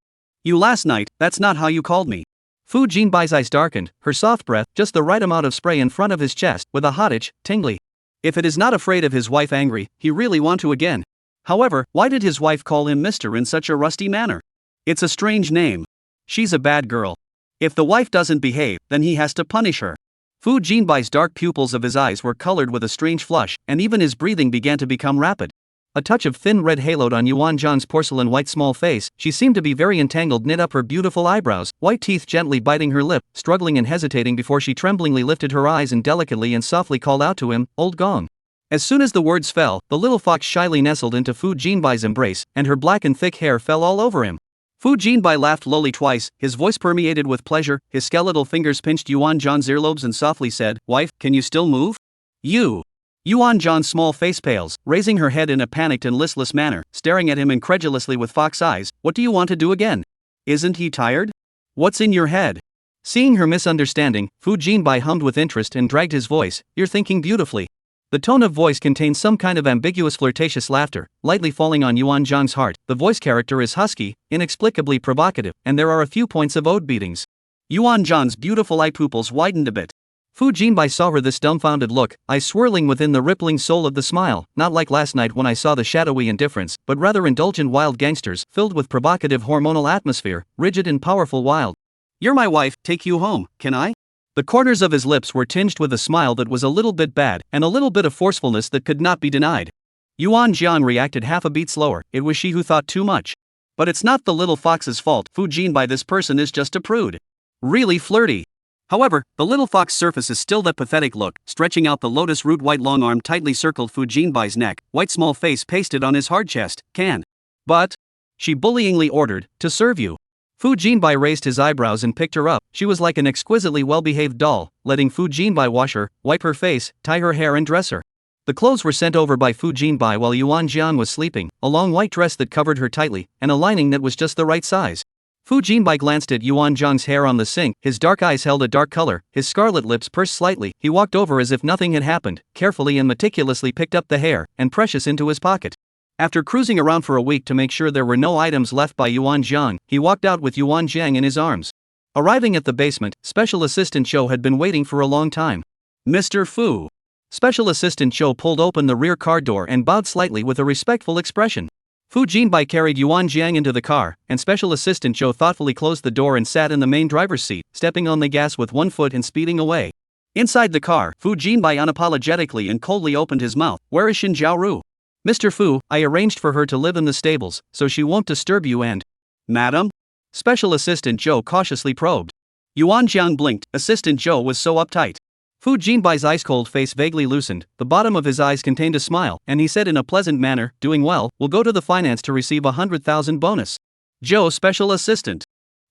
You last night, that's not how you called me. Fu Jinbai's eyes darkened, her soft breath, just the right amount of spray in front of his chest, with a hot itch, tingly. If it is not afraid of his wife angry, he really want to again. However, why did his wife call him Mister in such a rusty manner? It's a strange name. She's a bad girl. If the wife doesn't behave, then he has to punish her. Fu Jinbai's dark pupils of his eyes were colored with a strange flush, and even his breathing began to become rapid. A touch of thin red haloed on Yuan Jiang's porcelain white small face, she seemed to be very entangled, knit up her beautiful eyebrows, white teeth gently biting her lip, struggling and hesitating before she tremblingly lifted her eyes and delicately and softly called out to him, Old Gong. As soon as the words fell, the little fox shyly nestled into Fu Jinbai's embrace, and her black and thick hair fell all over him. Fu Jinbai laughed lowly twice, his voice permeated with pleasure, his skeletal fingers pinched Yuan Jiang's earlobes and softly said, Wife, can you still move? You. Yuan Jiang's small face pales, raising her head in a panicked and listless manner, staring at him incredulously with fox eyes. What do you want to do again? Isn't he tired? What's in your head? Seeing her misunderstanding, Fu Jinbai hummed with interest and dragged his voice, You're thinking beautifully. The tone of voice contains some kind of ambiguous flirtatious laughter, lightly falling on Yuan Jiang's heart. The voice character is husky, inexplicably provocative, and there are a few points of ode beatings. Yuan Jiang's beautiful eye pupils widened a bit. Fu Jinbai saw her this dumbfounded look, eyes swirling within the rippling soul of the smile, not like last night when I saw the shadowy indifference, but rather indulgent wild gangsters, filled with provocative hormonal atmosphere, rigid and powerful wild. You're my wife, take you home, can I? The corners of his lips were tinged with a smile that was a little bit bad, and a little bit of forcefulness that could not be denied. Yuan Jiang reacted half a beat slower, it was she who thought too much. But it's not the little fox's fault, Fu Jinbai, this person is just a prude. Really flirty. However, the little fox surfaces still that pathetic look, stretching out the lotus root white long arm tightly circled Fu Jinbai's neck, white small face pasted on his hard chest, can. But, she bullyingly ordered, to serve you. Fu Jinbai raised his eyebrows and picked her up. She was like an exquisitely well-behaved doll, letting Fu Jinbai wash her, wipe her face, tie her hair and dress her. The clothes were sent over by Fu Jinbai while Yuan Jiang was sleeping, a long white dress that covered her tightly, and a lining that was just the right size. Fu Jinbai glanced at Yuan Jiang's hair on the sink, his dark eyes held a dark color, his scarlet lips pursed slightly. He walked over as if nothing had happened, carefully and meticulously picked up the hair, and precious into his pocket. After cruising around for a week to make sure there were no items left by Yuan Jiang, he walked out with Yuan Jiang in his arms. Arriving at the basement, Special Assistant Zhou had been waiting for a long time. Mr. Fu. Special Assistant Zhou pulled open the rear car door and bowed slightly with a respectful expression. Fu Jinbai carried Yuan Jiang into the car, and Special Assistant Zhou thoughtfully closed the door and sat in the main driver's seat, stepping on the gas with one foot and speeding away. Inside the car, Fu Jinbai unapologetically and coldly opened his mouth. Where is Xin Jiaoru? Mr. Fu, I arranged for her to live in the stables, so she won't disturb you and… Madam? Special Assistant Zhou cautiously probed. Yuan Jiang blinked, Assistant Zhou was so uptight. Fu Jinbai's ice-cold face vaguely loosened, the bottom of his eyes contained a smile, and he said in a pleasant manner, doing well, we'll go to the finance to receive 100,000 bonus. Zhou Special Assistant.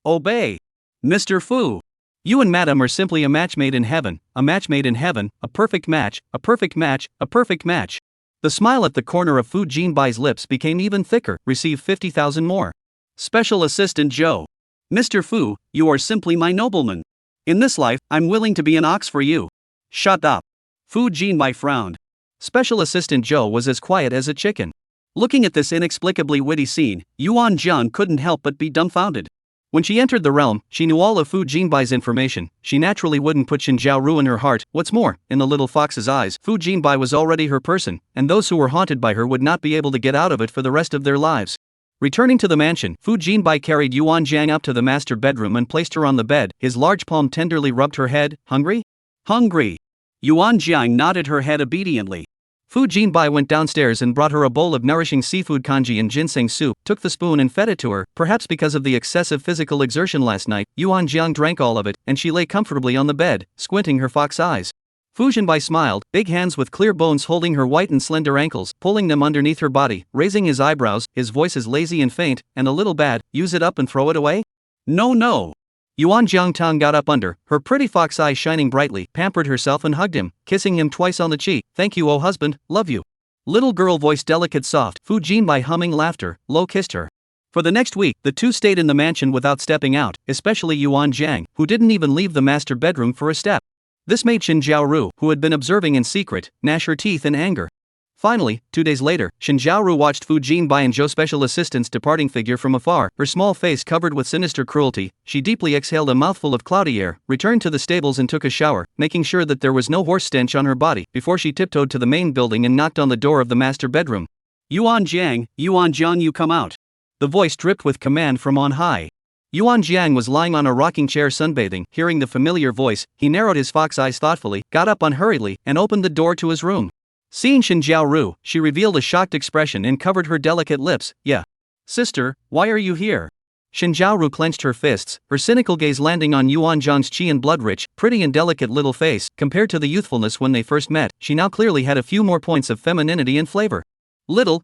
Obey. Mr. Fu. You and Madam are simply a match made in heaven, a match made in heaven, a perfect match, a perfect match, a perfect match. The smile at the corner of Fu Jinbai's lips became even thicker, receive 50,000 more. Special Assistant Zhou. Mr. Fu, you are simply my nobleman. In this life, I'm willing to be an ox for you. Shut up. Fu Jinbai frowned. Special Assistant Joe was as quiet as a chicken. Looking at this inexplicably witty scene, Yuan Jian couldn't help but be dumbfounded. When she entered the realm, she knew all of Fu Jinbai's information. She naturally wouldn't put Xin Zhaoru in her heart. What's more, in the little fox's eyes, Fu Jinbai was already her person, and those who were haunted by her would not be able to get out of it for the rest of their lives. Returning to the mansion, Fu Jinbai carried Yuan Jiang up to the master bedroom and placed her on the bed. His large palm tenderly rubbed her head. Hungry? Hungry. Yuan Jiang nodded her head obediently. Fu Jinbai went downstairs and brought her a bowl of nourishing seafood congee and ginseng soup, took the spoon and fed it to her. Perhaps because of the excessive physical exertion last night, Yuan Jiang drank all of it, and she lay comfortably on the bed, squinting her fox eyes. Fu Jinbai smiled, big hands with clear bones holding her white and slender ankles, pulling them underneath her body, raising his eyebrows, his voice is lazy and faint, and a little bad. Use it up and throw it away? No. Yuan Jiangtang got up under, her pretty fox eyes shining brightly, pampered herself and hugged him, kissing him twice on the cheek. Thank you, oh husband, love you. Little girl voice delicate soft, Fu Jinbai humming laughter, low kissed her. For the next week, the two stayed in the mansion without stepping out, especially Yuan Jiang, who didn't even leave the master bedroom for a step. This made Xin Zhaoru, who had been observing in secret, gnash her teeth in anger. Finally, 2 days later, Xin Zhaoru watched Fu Jinbai and Zhou special assistant's departing figure from afar, her small face covered with sinister cruelty. She deeply exhaled a mouthful of cloudy air, returned to the stables and took a shower, making sure that there was no horse stench on her body, before she tiptoed to the main building and knocked on the door of the master bedroom. Yuan Jiang, you come out. The voice dripped with command from on high. Yuan Jiang was lying on a rocking chair sunbathing. Hearing the familiar voice, he narrowed his fox eyes thoughtfully, got up unhurriedly, and opened the door to his room. Seeing Xin Zhaoru, she revealed a shocked expression and covered her delicate lips. Yeah. Sister, why are you here? Xin Zhaoru clenched her fists, her cynical gaze landing on Yuan Jiang's chi and blood-rich, pretty and delicate little face. Compared to the youthfulness when they first met, she now clearly had a few more points of femininity and flavor.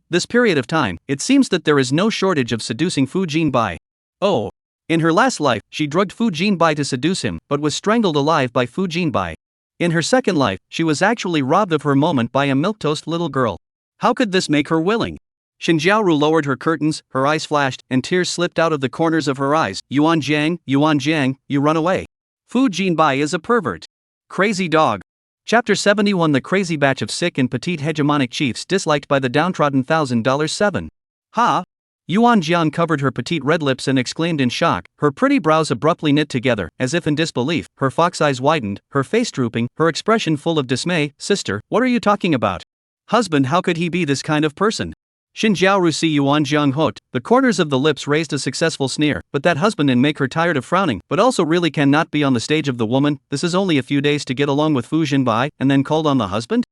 This period of time, it seems that there is no shortage of seducing Fu Jinbai. Oh. In her last life, she drugged Fu Jinbai to seduce him, but was strangled alive by Fu Jinbai. In her second life, she was actually robbed of her moment by a milquetoast little girl. How could this make her willing? Xin Zhaoru lowered her curtains, her eyes flashed, and tears slipped out of the corners of her eyes. Yuan Jiang, you run away. Fu Jinbai is a pervert. Crazy dog. Chapter 71. The crazy batch of sick and petite hegemonic chiefs disliked by the downtrodden $1,000. Ha! Yuan Jiang covered her petite red lips and exclaimed in shock, her pretty brows abruptly knit together, as if in disbelief, her fox eyes widened, her face drooping, her expression full of dismay. Sister, what are you talking about? Husband, how could he be this kind of person? Xin Zhaoru see Yuan Jiang hot, the corners of the lips raised a successful sneer, but that husband and make her tired of frowning, but also really cannot be on the stage of the woman. This is only a few days to get along with Fu Jinbai, and then called on the husband?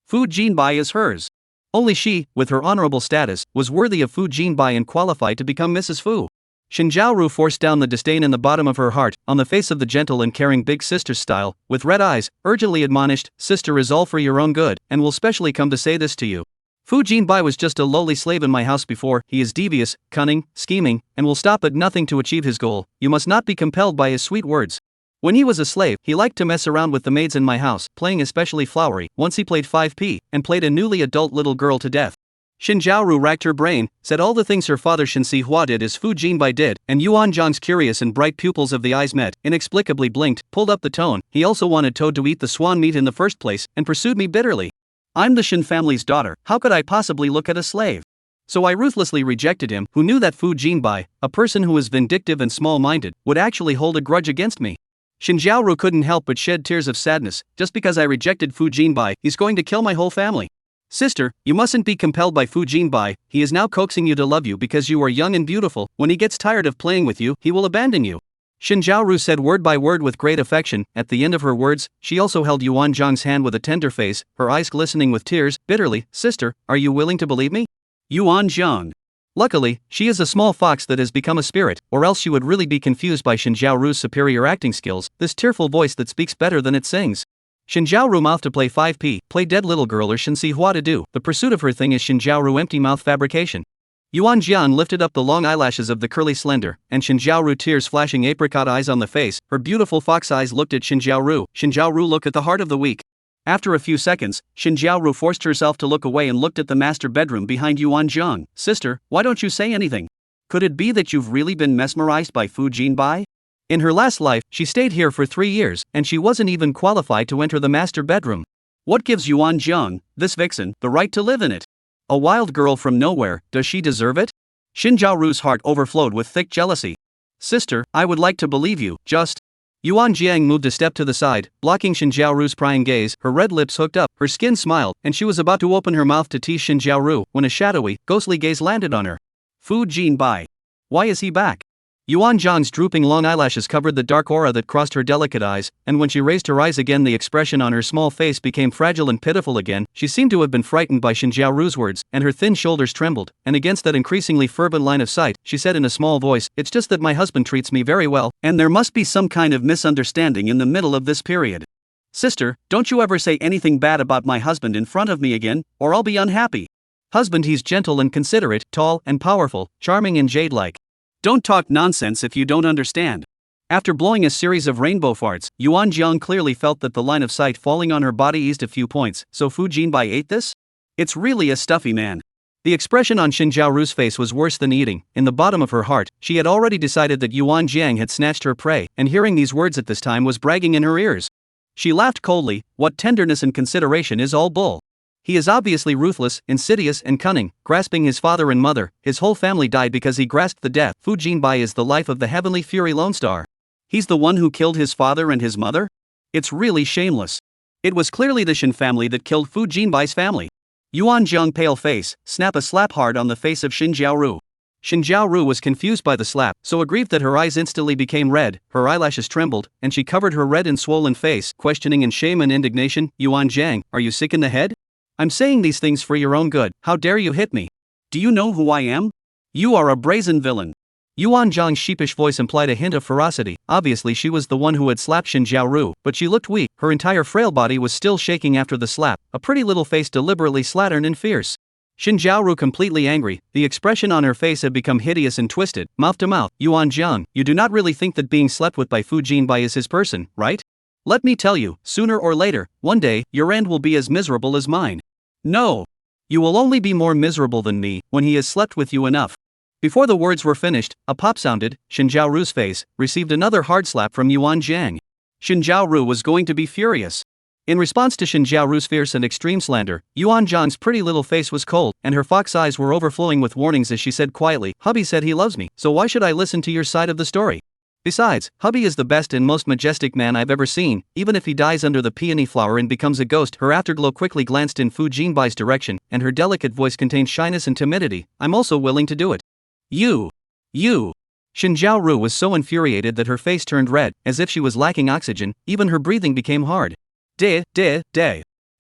Fu Jinbai is hers. Only she, with her honorable status, was worthy of Fu Jinbai and qualified to become Mrs. Fu. Xin Zhaoru forced down the disdain in the bottom of her heart, on the face of the gentle and caring big sister style, with red eyes, urgently admonished, sister is all for your own good, and will specially come to say this to you. Fu Jinbai was just a lowly slave in my house before. He is devious, cunning, scheming, and will stop at nothing to achieve his goal. You must not be compelled by his sweet words. When he was a slave, he liked to mess around with the maids in my house, playing especially flowery. Once he played 5p, and played a newly adult little girl to death. Xin Zhaoru racked her brain, said all the things her father Xin Sihua did as Fu Jinbai did, and Yuan Zhang's curious and bright pupils of the eyes met, inexplicably blinked, pulled up the tone. He also wanted Toad to eat the swan meat in the first place, and pursued me bitterly. I'm the Xin family's daughter, how could I possibly look at a slave? So I ruthlessly rejected him, who knew that Fu Jinbai, a person who was vindictive and small-minded, would actually hold a grudge against me. Xin Zhaoru couldn't help but shed tears of sadness. Just because I rejected Fu Jinbai, he's going to kill my whole family. Sister, you mustn't be compelled by Fu Jinbai. He is now coaxing you to love you because you are young and beautiful. When he gets tired of playing with you, he will abandon you. Xin Zhaoru said word by word with great affection. At the end of her words, she also held Yuan Zhang's hand with a tender face, her eyes glistening with tears, bitterly. Sister, are you willing to believe me? Yuan Zhang. Luckily, she is a small fox that has become a spirit, or else she would really be confused by Xin Zhaoru's superior acting skills, this tearful voice that speaks better than it sings. Xin Zhaoru mouth to play 5p, play dead little girl or Xin Sihua to do. The pursuit of her thing is Xin Zhaoru empty mouth fabrication. Yuan Jian lifted up the long eyelashes of the curly slender, and Xin Zhaoru tears flashing apricot eyes on the face, her beautiful fox eyes looked at Xin Zhaoru. Xin Zhaoru looked at the heart of the weak. After a few seconds, Xin Zhaoru forced herself to look away and looked at the master bedroom behind Yuan Zhang. Sister, why don't you say anything? Could it be that you've really been mesmerized by Fu Jinbai? In her last life, she stayed here for 3 years, and she wasn't even qualified to enter the master bedroom. What gives Yuan Jiang, this vixen, the right to live in it? A wild girl from nowhere, does she deserve it? Xin Zhaoru's heart overflowed with thick jealousy. Sister, I would like to believe you, just. Yuan Jiang moved a step to the side, blocking Xin Zhaoru's prying gaze. Her red lips hooked up, her skin smiled, and she was about to open her mouth to tease Xin Zhaoru when a shadowy, ghostly gaze landed on her. Fu Jinbai. Why is he back? Yuan Jiang's drooping long eyelashes covered the dark aura that crossed her delicate eyes, and when she raised her eyes again the expression on her small face became fragile and pitiful again. She seemed to have been frightened by Xin Zhaoru's words, and her thin shoulders trembled, and against that increasingly fervent line of sight, she said in a small voice, "It's just that my husband treats me very well, and there must be some kind of misunderstanding in the middle of this period. Sister, don't you ever say anything bad about my husband in front of me again, or I'll be unhappy." Husband, he's gentle and considerate, tall and powerful, charming and jade-like. Don't talk nonsense if you don't understand. After blowing a series of rainbow farts, Yuan Jiang clearly felt that the line of sight falling on her body eased a few points. So Fu Jinbai ate this? It's really a stuffy man. The expression on Xin Zhaoru's face was worse than eating. In the bottom of her heart, she had already decided that Yuan Jiang had snatched her prey, and hearing these words at this time was bragging in her ears. She laughed coldly. What tenderness and consideration is all bull. He is obviously ruthless, insidious and cunning, grasping his father and mother. His whole family died because he grasped the death. Fu Jinbai is the life of the heavenly fury Lone Star. He's the one who killed his father and his mother? It's really shameless. It was clearly the Shen family that killed Fu Jinbai's family. Yuan Jiang pale face, snap a slap hard on the face of Xin Zhaoru. Xin Zhaoru was confused by the slap, so aggrieved that her eyes instantly became red, her eyelashes trembled, and she covered her red and swollen face, questioning in shame and indignation. Yuan Jiang, are you sick in the head? I'm saying these things for your own good. How dare you hit me? Do you know who I am? You are a brazen villain. Yuan Jiang's sheepish voice implied a hint of ferocity. Obviously she was the one who had slapped Xin Zhaoru, but she looked weak. Her entire frail body was still shaking after the slap, a pretty little face deliberately slattern and fierce. Xin Zhaoru completely angry, the expression on her face had become hideous and twisted, mouth to mouth. Yuan Jiang, you do not really think that being slept with by Fu Jinbai is his person, right? Let me tell you, sooner or later, one day, your end will be as miserable as mine. No. You will only be more miserable than me when he has slept with you enough. Before the words were finished, a pop sounded. Xin Zhaoru's face received another hard slap from Yuan Jiang. Xin Zhaoru was going to be furious. In response to Xin Zhaoru's fierce and extreme slander, Yuan Jiang's pretty little face was cold, and her fox eyes were overflowing with warnings as she said quietly, "Hubby said he loves me, so why should I listen to your side of the story? Besides, hubby is the best and most majestic man I've ever seen, even if he dies under the peony flower and becomes a ghost." Her afterglow quickly glanced in Fu Jinbai's direction, and her delicate voice contained shyness and timidity. "I'm also willing to do it." You. Xin Zhaoru was so infuriated that her face turned red, as if she was lacking oxygen, even her breathing became hard. De.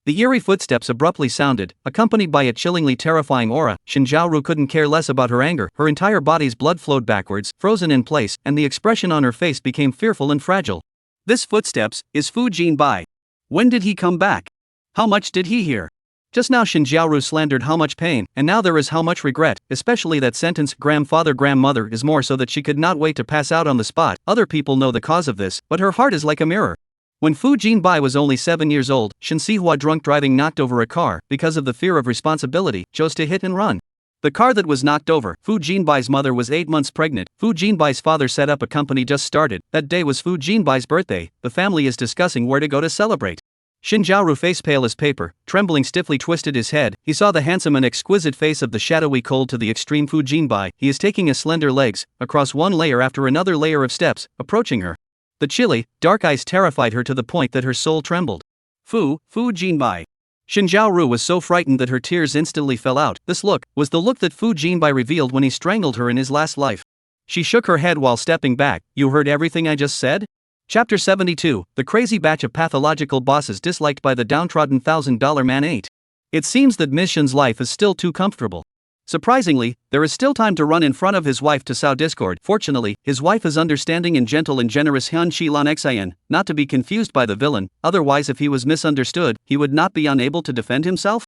The eerie footsteps abruptly sounded, accompanied by a chillingly terrifying aura. Xin Zhaoru couldn't care less about her anger. Her entire body's blood flowed backwards, frozen in place, and the expression on her face became fearful and fragile. This footsteps is Fu Jinbai. When did he come back? How much did he hear? Just now Xin Zhaoru slandered how much pain, and now there is how much regret, especially that sentence, grandfather grandmother, is more so that she could not wait to pass out on the spot. Other people know the cause of this, but her heart is like a mirror. When Fu Jinbai was only 7 years old, Shen Sihua drunk driving knocked over a car, because of the fear of responsibility, chose to hit and run. The car that was knocked over, Fu Jinbai's mother was 8 months pregnant. Fu Jinbai's father set up a company just started. That day was Fu Jinbai's birthday. The family is discussing where to go to celebrate. Xin Zhaoru, face pale as paper, trembling stiffly twisted his head. He saw the handsome and exquisite face of the shadowy cold to the extreme Fu Jinbai. He is taking his slender legs, across one layer after another layer of steps, approaching her. The chilly, dark eyes terrified her to the point that her soul trembled. Fu Jinbai. Xin Zhaoru was so frightened that her tears instantly fell out. This look was the look that Fu Jinbai revealed when he strangled her in his last life. She shook her head while stepping back. You heard everything I just said? Chapter 72, the crazy batch of pathological bosses disliked by the downtrodden $1,000 man 8. It seems that Miss Shen's life is still too comfortable. Surprisingly, there is still time to run in front of his wife to sow discord. Fortunately, his wife is understanding and gentle and generous Hyun Chi-lan Xian, not to be confused by the villain, otherwise if he was misunderstood, he would not be unable to defend himself?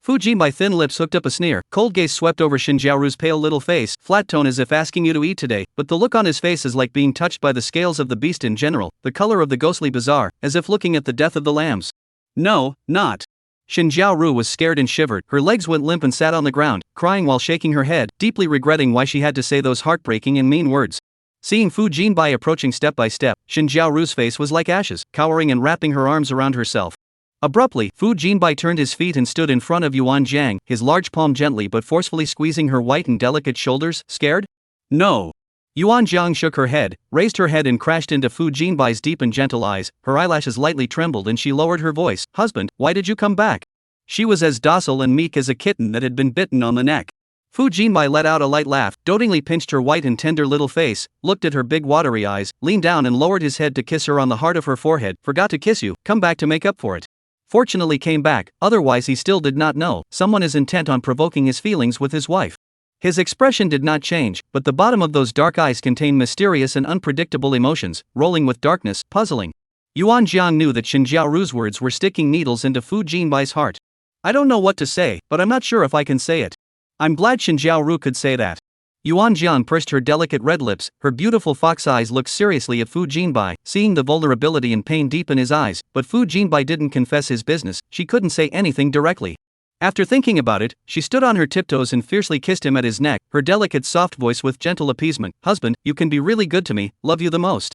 Fu Jinbai thin lips hooked up a sneer, cold gaze swept over Xin Zhaoru's pale little face, flat tone as if asking you to eat today, but the look on his face is like being touched by the scales of the beast in general, the color of the ghostly bazaar, as if looking at the death of the lambs. No, not. Xin Jiaoru was scared and shivered, her legs went limp and sat on the ground, crying while shaking her head, deeply regretting why she had to say those heartbreaking and mean words. Seeing Fu Jinbai approaching step by step, Xin Jiaoru's face was like ashes, cowering and wrapping her arms around herself. Abruptly, Fu Jinbai turned his feet and stood in front of Yuan Jiang, his large palm gently but forcefully squeezing her white and delicate shoulders. Scared? No. Yuan Jiang shook her head, raised her head and crashed into Fu Jinbai's deep and gentle eyes. Her eyelashes lightly trembled and she lowered her voice. Husband, why did you come back? She was as docile and meek as a kitten that had been bitten on the neck. Fu Jinbai let out a light laugh, dotingly pinched her white and tender little face, looked at her big watery eyes, leaned down and lowered his head to kiss her on the heart of her forehead. Forgot to kiss you, come back to make up for it. Fortunately came back, otherwise he still did not know, someone is intent on provoking his feelings with his wife. His expression did not change, but the bottom of those dark eyes contained mysterious and unpredictable emotions, rolling with darkness, puzzling. Yuan Jiang knew that Xin Jiaoru's words were sticking needles into Fu Jinbai's heart. I don't know what to say, but I'm not sure if I can say it. I'm glad Xin Jiaoru could say that. Yuan Jiang pursed her delicate red lips, her beautiful fox eyes looked seriously at Fu Jinbai, seeing the vulnerability and pain deep in his eyes, but Fu Jinbai didn't confess his business, she couldn't say anything directly. After thinking about it, she stood on her tiptoes and fiercely kissed him at his neck, her delicate soft voice with gentle appeasement. Husband, you can be really good to me, love you the most.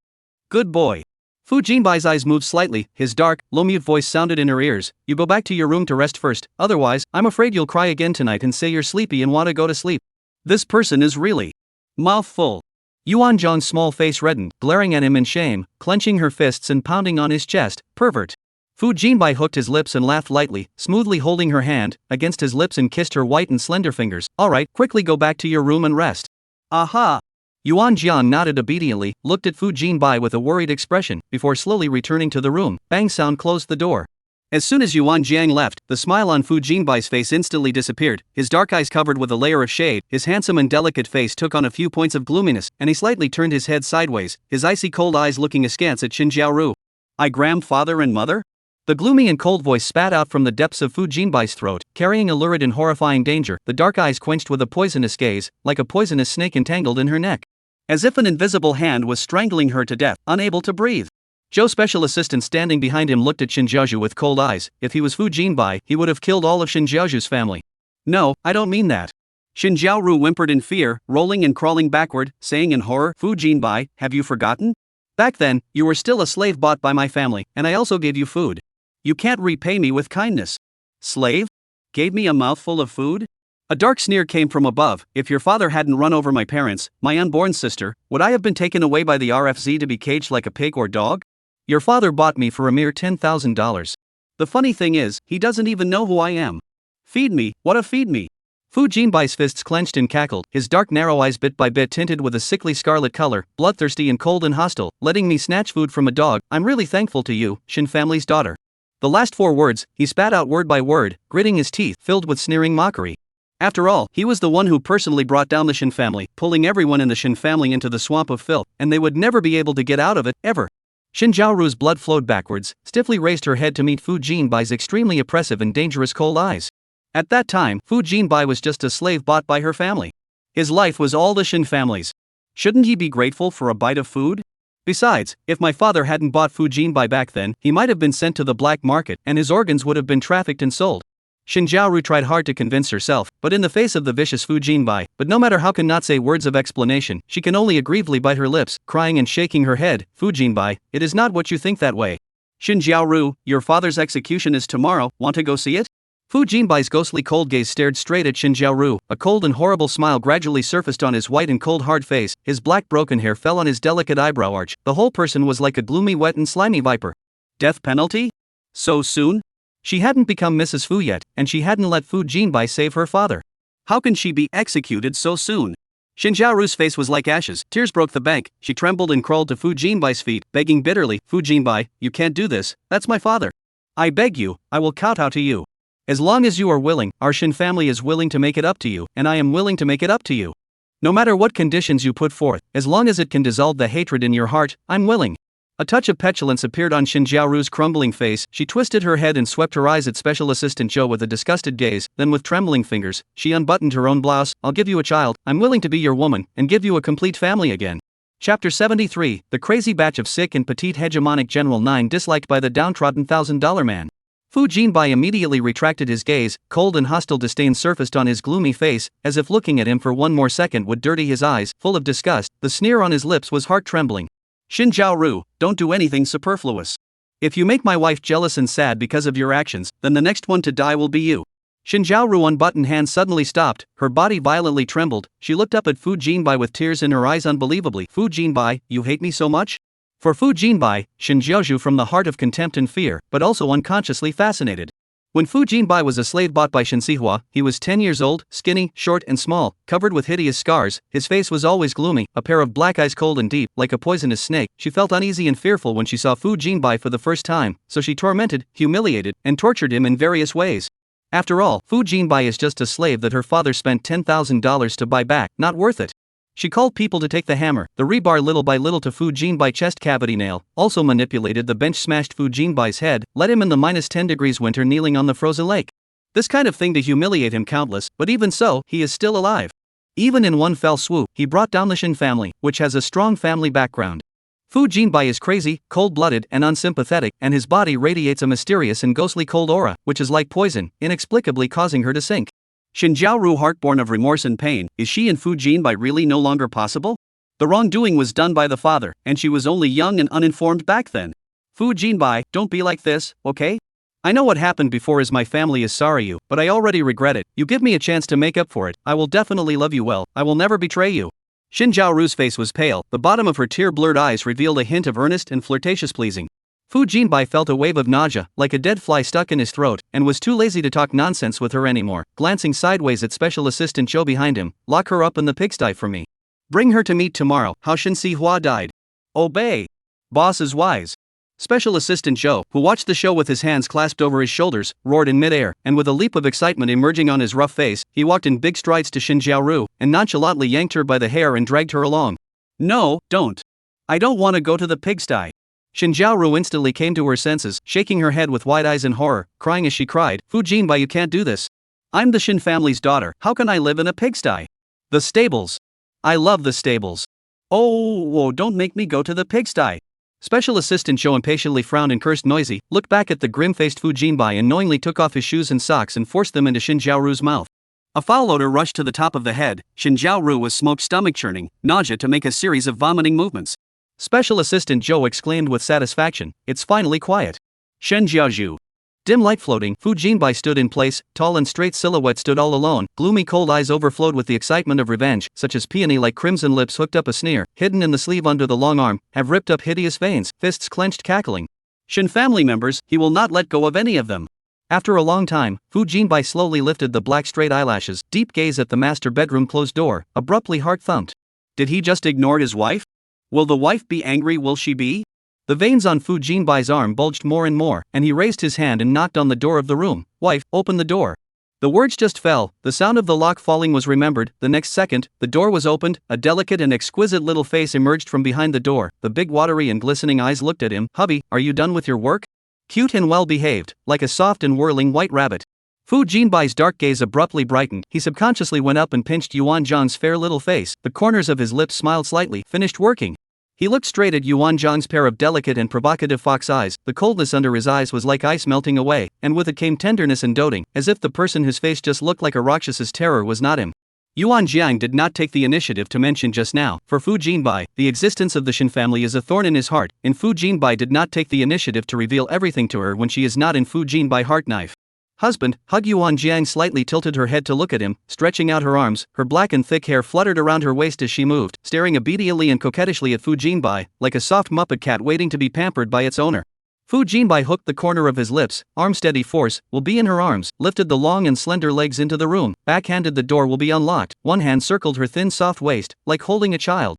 Good boy. Fu Jinbai's eyes moved slightly, his dark, low-mute voice sounded in her ears. You go back to your room to rest first, otherwise, I'm afraid you'll cry again tonight and say you're sleepy and want to go to sleep. This person is really mouthful. Yuan Jiang's small face reddened, glaring at him in shame, clenching her fists and pounding on his chest. Pervert. Fu Jinbai hooked his lips and laughed lightly, smoothly holding her hand against his lips and kissed her white and slender fingers. Alright, quickly go back to your room and rest. Aha! Yuan Jiang nodded obediently, looked at Fu Jinbai with a worried expression, before slowly returning to the room. Bang sound closed the door. As soon as Yuan Jiang left, the smile on Fu Jinbai's face instantly disappeared, his dark eyes covered with a layer of shade, his handsome and delicate face took on a few points of gloominess, and he slightly turned his head sideways, his icy cold eyes looking askance at Xin Jiaoru. I grandfather and mother? The gloomy and cold voice spat out from the depths of Fu Jinbai's throat, carrying a lurid and horrifying danger, the dark eyes quenched with a poisonous gaze, like a poisonous snake entangled in her neck. As if an invisible hand was strangling her to death, unable to breathe. Zhou's special assistant standing behind him looked at Xin Jiaozhu with cold eyes. If he was Fu Jinbai, he would have killed all of Xin Jiaozhu's family. No, I don't mean that. Xin Jiaoru whimpered in fear, rolling and crawling backward, saying in horror, Fu Jinbai, have you forgotten? Back then, you were still a slave bought by my family, and I also gave you food. You can't repay me with kindness. Slave? Gave me a mouthful of food? A dark sneer came from above. If your father hadn't run over my parents, my unborn sister, would I have been taken away by the RFZ to be caged like a pig or dog? Your father bought me for a mere $10,000. The funny thing is, he doesn't even know who I am. Feed me, what a feed me. Fu Jinbai's fists clenched and cackled, his dark narrow eyes bit by bit tinted with a sickly scarlet color, bloodthirsty and cold and hostile, letting me snatch food from a dog. I'm really thankful to you, Xin family's daughter. The last 4 words, he spat out word by word, gritting his teeth, filled with sneering mockery. After all, he was the one who personally brought down the Xin family, pulling everyone in the Xin family into the swamp of filth, and they would never be able to get out of it, ever. Xin Jiaoru's blood flowed backwards, stiffly raised her head to meet Fu Jinbai's extremely oppressive and dangerous cold eyes. At that time, Fu Jinbai was just a slave bought by her family. His life was all the Xin family's. Shouldn't he be grateful for a bite of food? Besides, if my father hadn't bought Fu Jinbai back then, he might have been sent to the black market, and his organs would have been trafficked and sold. Xin Jiaoru tried hard to convince herself, but in the face of the vicious Fu Jinbai, but no matter how can not say words of explanation, she can only aggrievedly bite her lips, crying and shaking her head. Fu Jinbai, it is not what you think that way. Xin Jiaoru, your father's execution is tomorrow, want to go see it? Fu Jinbai's ghostly cold gaze stared straight at Xin Jiaoru, a cold and horrible smile gradually surfaced on his white and cold hard face, his black broken hair fell on his delicate eyebrow arch, the whole person was like a gloomy wet and slimy viper. Death penalty? So soon? She hadn't become Mrs. Fu yet, and she hadn't let Fu Jinbai save her father. How can she be executed so soon? Xin Jiaoru's face was like ashes, tears broke the bank, she trembled and crawled to Fu Jinbai's feet, begging bitterly, Fu Jinbai, you can't do this, that's my father. I beg you, I will kowtow to you. As long as you are willing, our Xin family is willing to make it up to you, and I am willing to make it up to you. No matter what conditions you put forth, as long as it can dissolve the hatred in your heart, I'm willing. A touch of petulance appeared on Xin Jiaoru's crumbling face, she twisted her head and swept her eyes at Special Assistant Zhou with a disgusted gaze, then with trembling fingers, she unbuttoned her own blouse. I'll give you a child, I'm willing to be your woman, and give you a complete family again. Chapter 73, The Crazy Batch of Sick and Petite Hegemonic General 9 Disliked by the Downtrodden $1,000 Man. Fu Jinbai immediately retracted his gaze, cold and hostile disdain surfaced on his gloomy face, as if looking at him for one more second would dirty his eyes, full of disgust, the sneer on his lips was heart-trembling. Xin Jiaoru, don't do anything superfluous. If you make my wife jealous and sad because of your actions, then the next one to die will be you. Xin Jiaoru's unbuttoned hand suddenly stopped, her body violently trembled, she looked up at Fu Jinbai with tears in her eyes unbelievably. Fu Jinbai, you hate me so much? For Fu Jinbai, Xin Jiaoju from the heart of contempt and fear, but also unconsciously fascinated. When Fu Jinbai was a slave bought by Shen Sihua, he was 10 years old, skinny, short and small, covered with hideous scars, his face was always gloomy, a pair of black eyes cold and deep, like a poisonous snake. She felt uneasy and fearful when she saw Fu Jinbai for the first time, so she tormented, humiliated, and tortured him in various ways. After all, Fu Jinbai is just a slave that her father spent $10,000 to buy back, not worth it. She called people to take the hammer, the rebar little by little to Fu Jinbai chest cavity nail, also manipulated the bench smashed Fu Jinbai's head, let him in the -10 degrees winter kneeling on the frozen lake. This kind of thing to humiliate him countless, but even so, he is still alive. Even in one fell swoop, he brought down the Shen family, which has a strong family background. Fu Jinbai is crazy, cold-blooded and unsympathetic, and his body radiates a mysterious and ghostly cold aura, which is like poison, inexplicably causing her to sink. Xin Jiaoru, heartborn of remorse and pain, is she and Fu Jinbai really no longer possible? The wrongdoing was done by the father, and she was only young and uninformed back then. Fu Jinbai, don't be like this, okay? I know what happened before is my family is sorry you, but I already regret it. You give me a chance to make up for it, I will definitely love you well, I will never betray you. Xin Jiaoru's face was pale, the bottom of her tear-blurred eyes revealed a hint of earnest and flirtatious pleasing. Fu Jinbai felt a wave of nausea, like a dead fly stuck in his throat, and was too lazy to talk nonsense with her anymore. Glancing sideways at Special Assistant Zhou behind him, lock her up in the pigsty for me. Bring her to meet tomorrow, how Shen Sihua died. Obey. Boss is wise. Special Assistant Zhou, who watched the show with his hands clasped over his shoulders, roared in midair, and with a leap of excitement emerging on his rough face, he walked in big strides to Xin Jiaoru, and nonchalantly yanked her by the hair and dragged her along. No, don't. I don't want to go to the pigsty. Xin Jiaoru instantly came to her senses, shaking her head with wide eyes in horror, crying as she cried, Fu Jinbai, you can't do this. I'm the Shen family's daughter, how can I live in a pigsty? The stables. I love the stables. Oh, don't make me go to the pigsty. Special Assistant Zhou impatiently frowned and cursed noisy, looked back at the grim-faced Fu Jinbai and knowingly took off his shoes and socks and forced them into Xin Jiaoru's mouth. A foul odor rushed to the top of the head, Xin Jiaoru was smoked stomach churning, nausea to make a series of vomiting movements. Special Assistant Zhou exclaimed with satisfaction, it's finally quiet. Shen Jiaoju. Dim light floating, Fu Jinbai stood in place, tall and straight silhouette stood all alone, gloomy cold eyes overflowed with the excitement of revenge, such as peony-like crimson lips hooked up a sneer, hidden in the sleeve under the long arm, have ripped up hideous veins, fists clenched cackling. Shen family members, he will not let go of any of them. After a long time, Fu Jinbai slowly lifted the black straight eyelashes, deep gaze at the master bedroom closed door, abruptly heart thumped. Did he just ignore his wife? Will the wife be angry, will she be? The veins on Fu Jinbai's arm bulged more and more, and he raised his hand and knocked on the door of the room. Wife, open the door. The words just fell, the sound of the lock falling was remembered, the next second, the door was opened, a delicate and exquisite little face emerged from behind the door, the big watery and glistening eyes looked at him. Hubby, are you done with your work? Cute and well behaved, like a soft and whirling white rabbit. Fu Jinbai's dark gaze abruptly brightened, he subconsciously went up and pinched Yuan Zhang's fair little face, the corners of his lips smiled slightly, finished working. He looked straight at Yuan Zhang's pair of delicate and provocative fox eyes, the coldness under his eyes was like ice melting away, and with it came tenderness and doting, as if the person whose face just looked like a Rakshas's terror was not him. Yuan Jiang did not take the initiative to mention just now, for Fu Jinbai, the existence of the Shen family is a thorn in his heart, and Fu Jinbai did not take the initiative to reveal everything to her when she is not in Fu Jinbai heart knife. Husband, hug. Yuan Jiang slightly tilted her head to look at him, stretching out her arms, her black and thick hair fluttered around her waist as she moved, staring obediently and coquettishly at Fu Jinbai, like a soft muppet cat waiting to be pampered by its owner. Fu Jinbai hooked the corner of his lips, arm steady force, will be in her arms, lifted the long and slender legs into the room, backhanded the door will be unlocked, one hand circled her thin soft waist, like holding a child.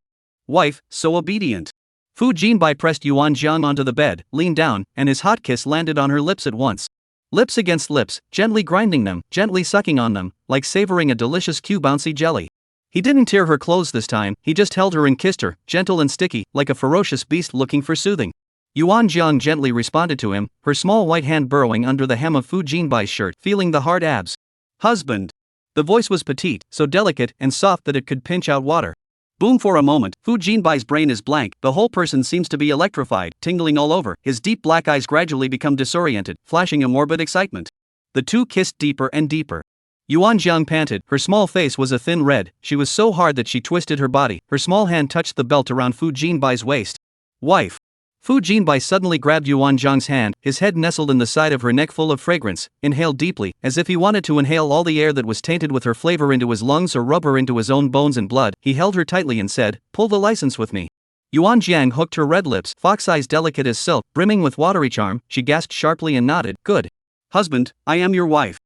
Wife, so obedient. Fu Jinbai pressed Yuan Jiang onto the bed, leaned down, and his hot kiss landed on her lips at once. Lips against lips, gently grinding them, gently sucking on them, like savoring a delicious bouncy jelly. He didn't tear her clothes this time, he just held her and kissed her, gentle and sticky, like a ferocious beast looking for soothing. Yuan Jiang gently responded to him, her small white hand burrowing under the hem of Fu Jinbai's shirt, feeling the hard abs. Husband. The voice was petite, so delicate and soft that it could pinch out water. Boom, for a moment, Fu Jinbai's brain is blank, the whole person seems to be electrified, tingling all over, his deep black eyes gradually become disoriented, flashing a morbid excitement. The two kissed deeper and deeper. Yuan Jiang panted, her small face was a thin red, she was so hard that she twisted her body, her small hand touched the belt around Fu Jinbai's waist. Wife. Fu Jinbai suddenly grabbed Yuan Jiang's hand, his head nestled in the side of her neck full of fragrance, inhaled deeply, as if he wanted to inhale all the air that was tainted with her flavor into his lungs or rub her into his own bones and blood. He held her tightly and said, "Pull the license with me." Yuan Jiang hooked her red lips, fox-eyes delicate as silk, brimming with watery charm, she gasped sharply and nodded, "Good. Husband, I am your wife."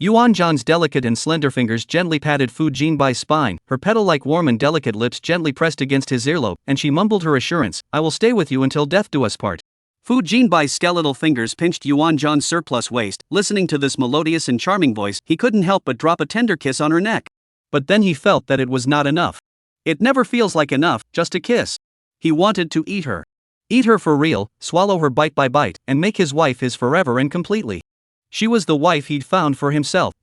Yuan Jiang's delicate and slender fingers gently patted Fu Jinbai's spine, her petal-like warm and delicate lips gently pressed against his earlobe, and she mumbled her assurance, "I will stay with you until death do us part." Fu Jinbai's skeletal fingers pinched Yuan Jiang's surplus waist. Listening to this melodious and charming voice, he couldn't help but drop a tender kiss on her neck. But then he felt that it was not enough. It never feels like enough, just a kiss. He wanted to eat her. Eat her for real, swallow her bite by bite, and make his wife his forever and completely. She was the wife he'd found for himself,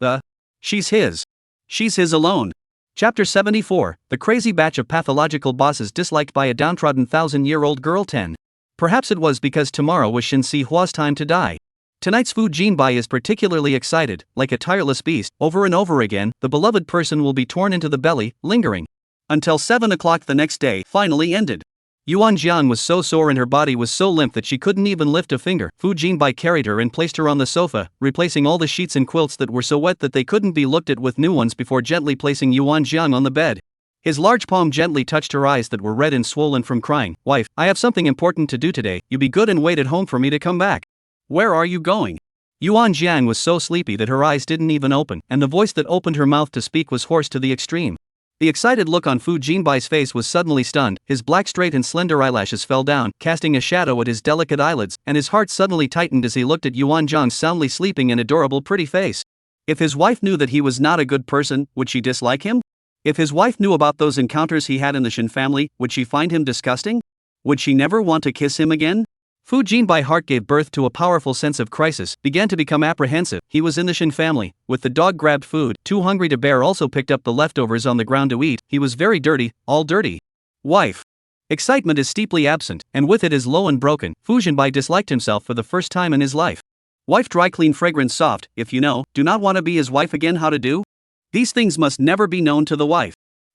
she's his. She's his alone. Chapter 74, The Crazy Batch of Pathological Bosses Disliked by a Downtrodden 1,000-Year-Old Girl. 10. Perhaps it was because tomorrow was Shen Hua's time to die. Tonight's Fu Jinbai is particularly excited, like a tireless beast, over and over again, the beloved person will be torn into the belly, lingering. Until 7 o'clock the next day finally ended. Yuan Jiang was so sore and her body was so limp that she couldn't even lift a finger. Fu Jinbai carried her and placed her on the sofa, replacing all the sheets and quilts that were so wet that they couldn't be looked at with new ones before gently placing Yuan Jiang on the bed. His large palm gently touched her eyes that were red and swollen from crying. "Wife, I have something important to do today, you be good and wait at home for me to come back." "Where are you going?" Yuan Jiang was so sleepy that her eyes didn't even open, and the voice that opened her mouth to speak was hoarse to the extreme. The excited look on Fu Jinbai's face was suddenly stunned, his black straight and slender eyelashes fell down, casting a shadow at his delicate eyelids, and his heart suddenly tightened as he looked at Yuan Jiang's soundly sleeping and adorable pretty face. If his wife knew that he was not a good person, would she dislike him? If his wife knew about those encounters he had in the Shen family, would she find him disgusting? Would she never want to kiss him again? Fu Jinbai's heart gave birth to a powerful sense of crisis, began to become apprehensive. He was in the Shen family. With the dog grabbed food, too hungry to bear, also picked up the leftovers on the ground to eat. He was very dirty, all dirty. Wife. Excitement is steeply absent, and with it is low and broken. Fu Jinbai disliked himself for the first time in his life. Wife, dry, clean, fragrance, soft. If you know, do not want to be his wife again, how to do? These things must never be known to the wife.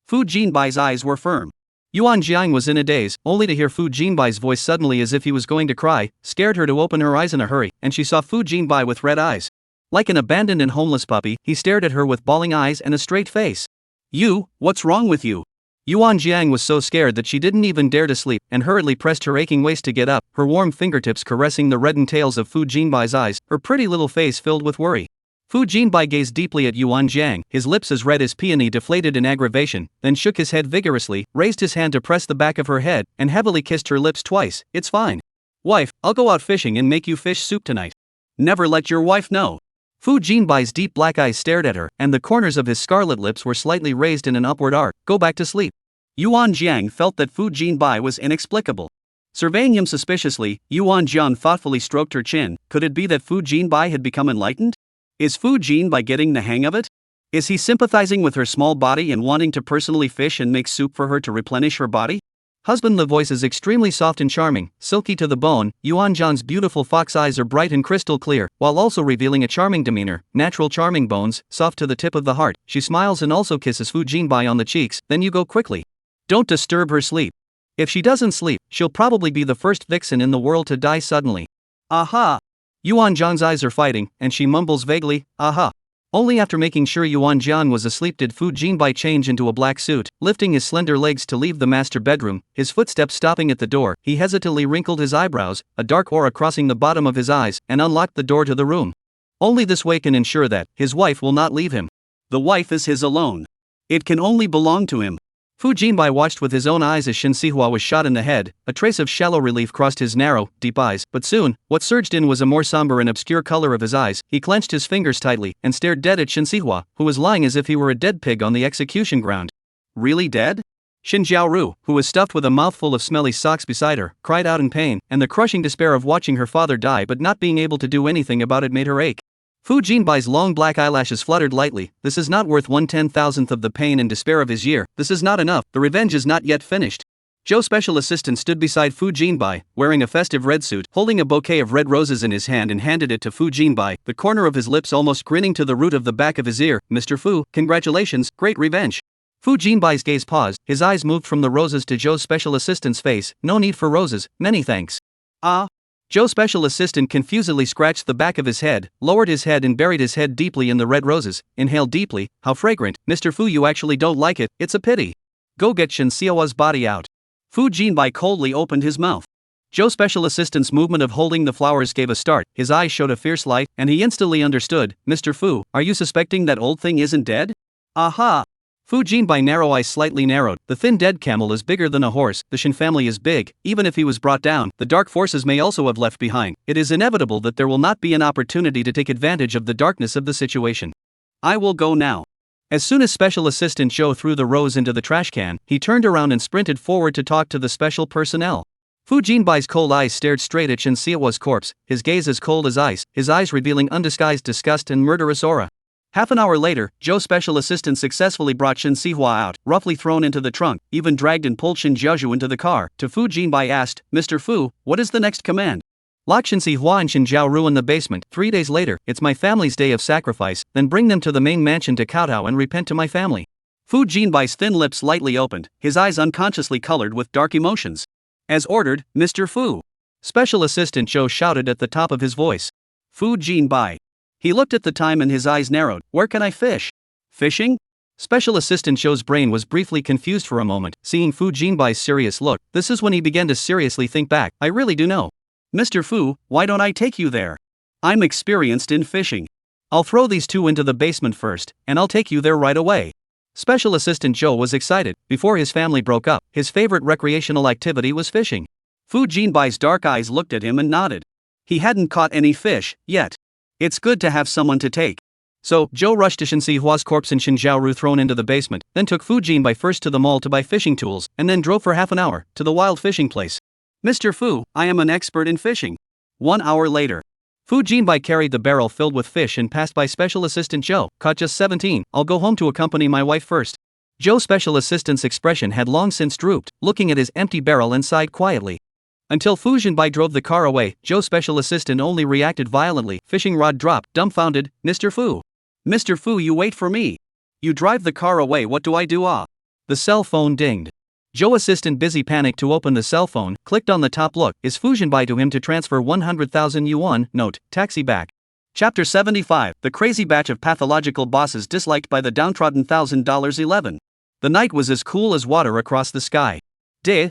Fu Jinbai's eyes were firm. Yuan Jiang was in a daze, only to hear Fu Jinbai's voice suddenly as if he was going to cry, scared her to open her eyes in a hurry, and she saw Fu Jinbai with red eyes. Like an abandoned and homeless puppy, he stared at her with bawling eyes and a straight face. "You, what's wrong with you?" Yuan Jiang was so scared that she didn't even dare to sleep, and hurriedly pressed her aching waist to get up, her warm fingertips caressing the reddened tails of Fu Jinbai's eyes, her pretty little face filled with worry. Fu Jinbai gazed deeply at Yuan Jiang, his lips as red as peony deflated in aggravation, then shook his head vigorously, raised his hand to press the back of her head, and heavily kissed her lips twice. "It's fine. Wife, I'll go out fishing and make you fish soup tonight." "Never let your wife know." Fu Jinbai's deep black eyes stared at her, and the corners of his scarlet lips were slightly raised in an upward arc. "Go back to sleep." Yuan Jiang felt that Fu Jinbai was inexplicable. Surveying him suspiciously, Yuan Jiang thoughtfully stroked her chin. Could it be that Fu Jinbai had become enlightened? Is Fu Jinbai getting the hang of it? Is he sympathizing with her small body and wanting to personally fish and make soup for her to replenish her body? "Husband," the voice is extremely soft and charming, silky to the bone. Yuan Jiang's beautiful fox eyes are bright and crystal clear, while also revealing a charming demeanor, natural charming bones, soft to the tip of the heart. She smiles and also kisses Fu Jinbai on the cheeks. "Then you go quickly. Don't disturb her sleep. If she doesn't sleep, she'll probably be the first vixen in the world to die suddenly." "Aha!" Yuan Jiang's eyes are fighting, and she mumbles vaguely, "Aha." Only after making sure Yuan Jiang was asleep did Fu Jinbai change into a black suit, lifting his slender legs to leave the master bedroom, his footsteps stopping at the door. He hesitantly wrinkled his eyebrows, a dark aura crossing the bottom of his eyes, and unlocked the door to the room. Only this way can ensure that his wife will not leave him. The wife is his alone. It can only belong to him. Fu Jinbai watched with his own eyes as Shen Hua was shot in the head. A trace of shallow relief crossed his narrow, deep eyes, but soon, what surged in was a more somber and obscure color of his eyes. He clenched his fingers tightly and stared dead at Shen Hua, who was lying as if he were a dead pig on the execution ground. Really dead? Shen Jiaoru, who was stuffed with a mouthful of smelly socks beside her, cried out in pain, and the crushing despair of watching her father die but not being able to do anything about it made her ache. Fu Jinbai's long black eyelashes fluttered lightly. This is not worth 1/10,000th of the pain and despair of his year. This is not enough. The revenge is not yet finished. Joe's special assistant stood beside Fu Jinbai, wearing a festive red suit, holding a bouquet of red roses in his hand and handed it to Fu Jinbai, the corner of his lips almost grinning to the root of the back of his ear. Mr. Fu, congratulations, great revenge. Fu Jinbai's gaze paused, his eyes moved from the roses to Joe's special assistant's face. No need for roses, many thanks. Ah. Joe's special assistant confusedly scratched the back of his head, lowered his head and buried his head deeply in the red roses, inhaled deeply. How fragrant. Mr. Fu, you actually don't like it, it's a pity. Go get Shen Xiao's body out. Fu Jinbai coldly opened his mouth. Joe's special assistant's movement of holding the flowers gave a start, his eyes showed a fierce light, and he instantly understood. Mr. Fu, are you suspecting that old thing isn't dead? Aha! Fu Jinbai's narrow eyes slightly narrowed. The thin dead camel is bigger than a horse. The Shen family is big. Even if he was brought down, the dark forces may also have left behind. It is inevitable that there will not be an opportunity to take advantage of the darkness of the situation. I will go now. As soon as Special Assistant Joe threw the rose into the trash can, he turned around and sprinted forward to talk to the special personnel. Fu Jinbai's cold eyes stared straight at Shen Xiao's corpse, his gaze as cold as ice, his eyes revealing undisguised disgust and murderous aura. Half an hour later, Joe's special assistant successfully brought Shen Xihua out, roughly thrown into the trunk, even dragged and pulled Shen Jiaozhu into the car. To Fu Jinbai asked, Mr. Fu, what is the next command? Lock Shen Xihua and Shen Jiaoru in the basement. 3 days later, it's my family's day of sacrifice, then bring them to the main mansion to kowtow and repent to my family. Fu Jinbai's thin lips slightly opened, his eyes unconsciously colored with dark emotions. As ordered, Mr. Fu. Special Assistant Joe shouted at the top of his voice. Fu Jinbai. He looked at the time and his eyes narrowed. Where can I fish? Fishing? Special Assistant Joe's brain was briefly confused for a moment, seeing Fu Jinbai's serious look. This is when he began to seriously think back. I really do know. Mr. Fu, why don't I take you there? I'm experienced in fishing. I'll throw these two into the basement first, and I'll take you there right away. Special Assistant Joe was excited. Before his family broke up, his favorite recreational activity was fishing. Fu Jinbai's dark eyes looked at him and nodded. He hadn't caught any fish yet. It's good to have someone to take. So, Joe rushed to Shen Xihua's corpse and Shen Jiaoru thrown into the basement, then took Fu Jinbai first to the mall to buy fishing tools, and then drove for half an hour to the wild fishing place. Mr. Fu, I am an expert in fishing. 1 hour later. Fu Jinbai carried the barrel filled with fish and passed by Special Assistant Joe. Caught just 17, I'll go home to accompany my wife first. Joe's Special Assistant's expression had long since drooped, looking at his empty barrel and sighed quietly. Until Fu Jinbai drove the car away, Joe's Special Assistant only reacted violently. Fishing rod dropped, dumbfounded. Mr. Fu. Mr. Fu, you wait for me. You drive the car away, what do I do? The cell phone dinged. Joe assistant busy panicked to open the cell phone, clicked on the top look. Is Fu Jinbai to him to transfer 100,000 yuan, note, taxi back. Chapter 75, The Crazy Batch of Pathological Bosses Disliked by the Downtrodden $1,000 11. The night was as cool as water across the sky. De.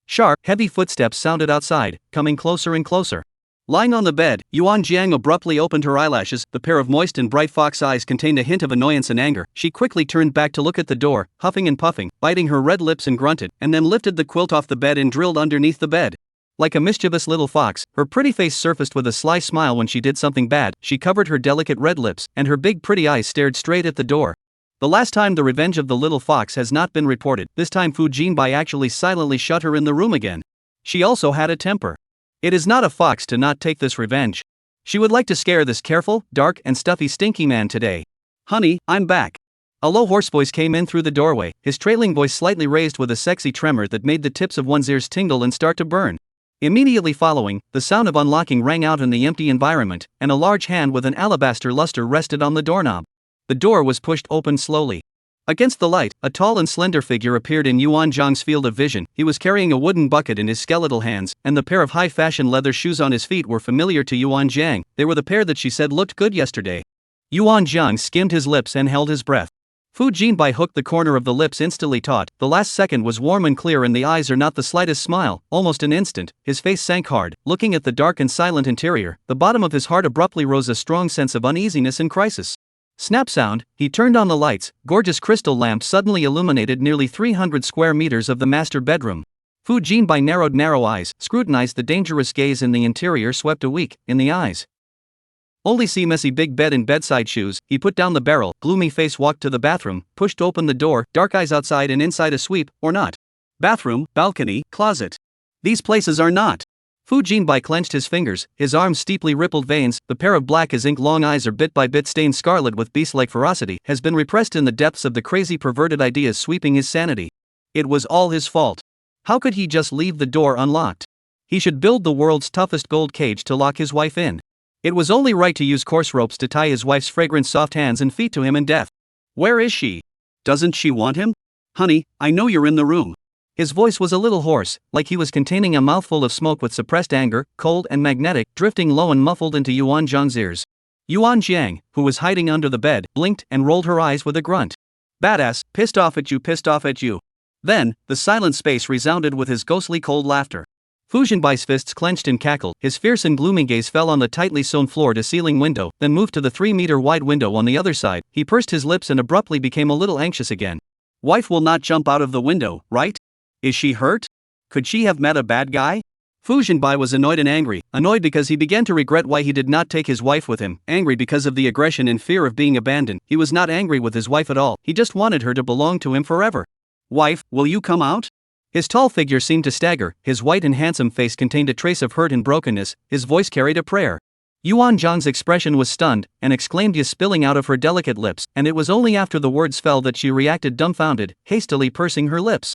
Sharp, heavy footsteps sounded outside, coming closer and closer. Lying on the bed, Yuan Jiang abruptly opened her eyelashes. The pair of moist and bright fox eyes contained a hint of annoyance and anger. She quickly turned back to look at the door, huffing and puffing, biting her red lips and grunted, and then lifted the quilt off the bed and drilled underneath the bed. Like a mischievous little fox, her pretty face surfaced with a sly smile when she did something bad. She covered her delicate red lips, and her big pretty eyes stared straight at the door. The last time the revenge of the little fox has not been reported. This time Fu Jinbai actually silently shut her in the room again. She also had a temper. It is not a fox to not take this revenge. She would like to scare this careful, dark, and stuffy stinky man today. Honey, I'm back. A low hoarse voice came in through the doorway, his trailing voice slightly raised with a sexy tremor that made the tips of one's ears tingle and start to burn. Immediately following, the sound of unlocking rang out in the empty environment, and a large hand with an alabaster luster rested on the doorknob. The door was pushed open slowly. Against the light, a tall and slender figure appeared in Yuan Zhang's field of vision. He was carrying a wooden bucket in his skeletal hands, and the pair of high-fashion leather shoes on his feet were familiar to Yuan Zhang. They were the pair that she said looked good yesterday. Yuan Zhang skimmed his lips and held his breath. Fu Jinbai hooked the corner of the lips instantly taut. The last second was warm and clear and the eyes are not the slightest smile. Almost an instant, his face sank hard. Looking at the dark and silent interior, the bottom of his heart abruptly rose a strong sense of uneasiness and crisis. Snap sound, he turned on the lights. Gorgeous crystal lamps suddenly illuminated nearly 300 square meters of the master bedroom. Fu Jinbai narrowed narrow eyes, scrutinized the dangerous gaze in the interior, swept a weak, in the eyes. Only see messy big bed and bedside shoes. He put down the barrel, gloomy face walked to the bathroom, pushed open the door, dark eyes outside and inside a sweep, or not. Bathroom, balcony, closet. These places are not. Fu Jinbai clenched his fingers, his arms steeply rippled veins, the pair of black as ink long eyes are bit by bit stained scarlet with beast-like ferocity, has been repressed in the depths of the crazy perverted ideas sweeping his sanity. It was all his fault. How could he just leave the door unlocked? He should build the world's toughest gold cage to lock his wife in. It was only right to use coarse ropes to tie his wife's fragrant soft hands and feet to him in death. Where is she? Doesn't she want him? Honey, I know you're in the room. His voice was a little hoarse, like he was containing a mouthful of smoke with suppressed anger, cold and magnetic, drifting low and muffled into Yuan Zhang's ears. Yuan Jiang, who was hiding under the bed, blinked and rolled her eyes with a grunt. Badass, pissed off at you. Then, the silent space resounded with his ghostly cold laughter. Fu Jinbai's fists clenched in cackle, his fierce and gloomy gaze fell on the tightly sewn floor-to-ceiling window, then moved to the 3-meter-wide window on the other side. He pursed his lips and abruptly became a little anxious again. Wife will not jump out of the window, right? Is she hurt? Could she have met a bad guy? Fu Jinbai was annoyed and angry, annoyed because he began to regret why he did not take his wife with him, angry because of the aggression and fear of being abandoned. He was not angry with his wife at all, he just wanted her to belong to him forever. Wife, will you come out? His tall figure seemed to stagger, his white and handsome face contained a trace of hurt and brokenness, his voice carried a prayer. Yuan Zhang's expression was stunned, and exclaimed yes spilling out of her delicate lips, and it was only after the words fell that she reacted dumbfounded, hastily pursing her lips.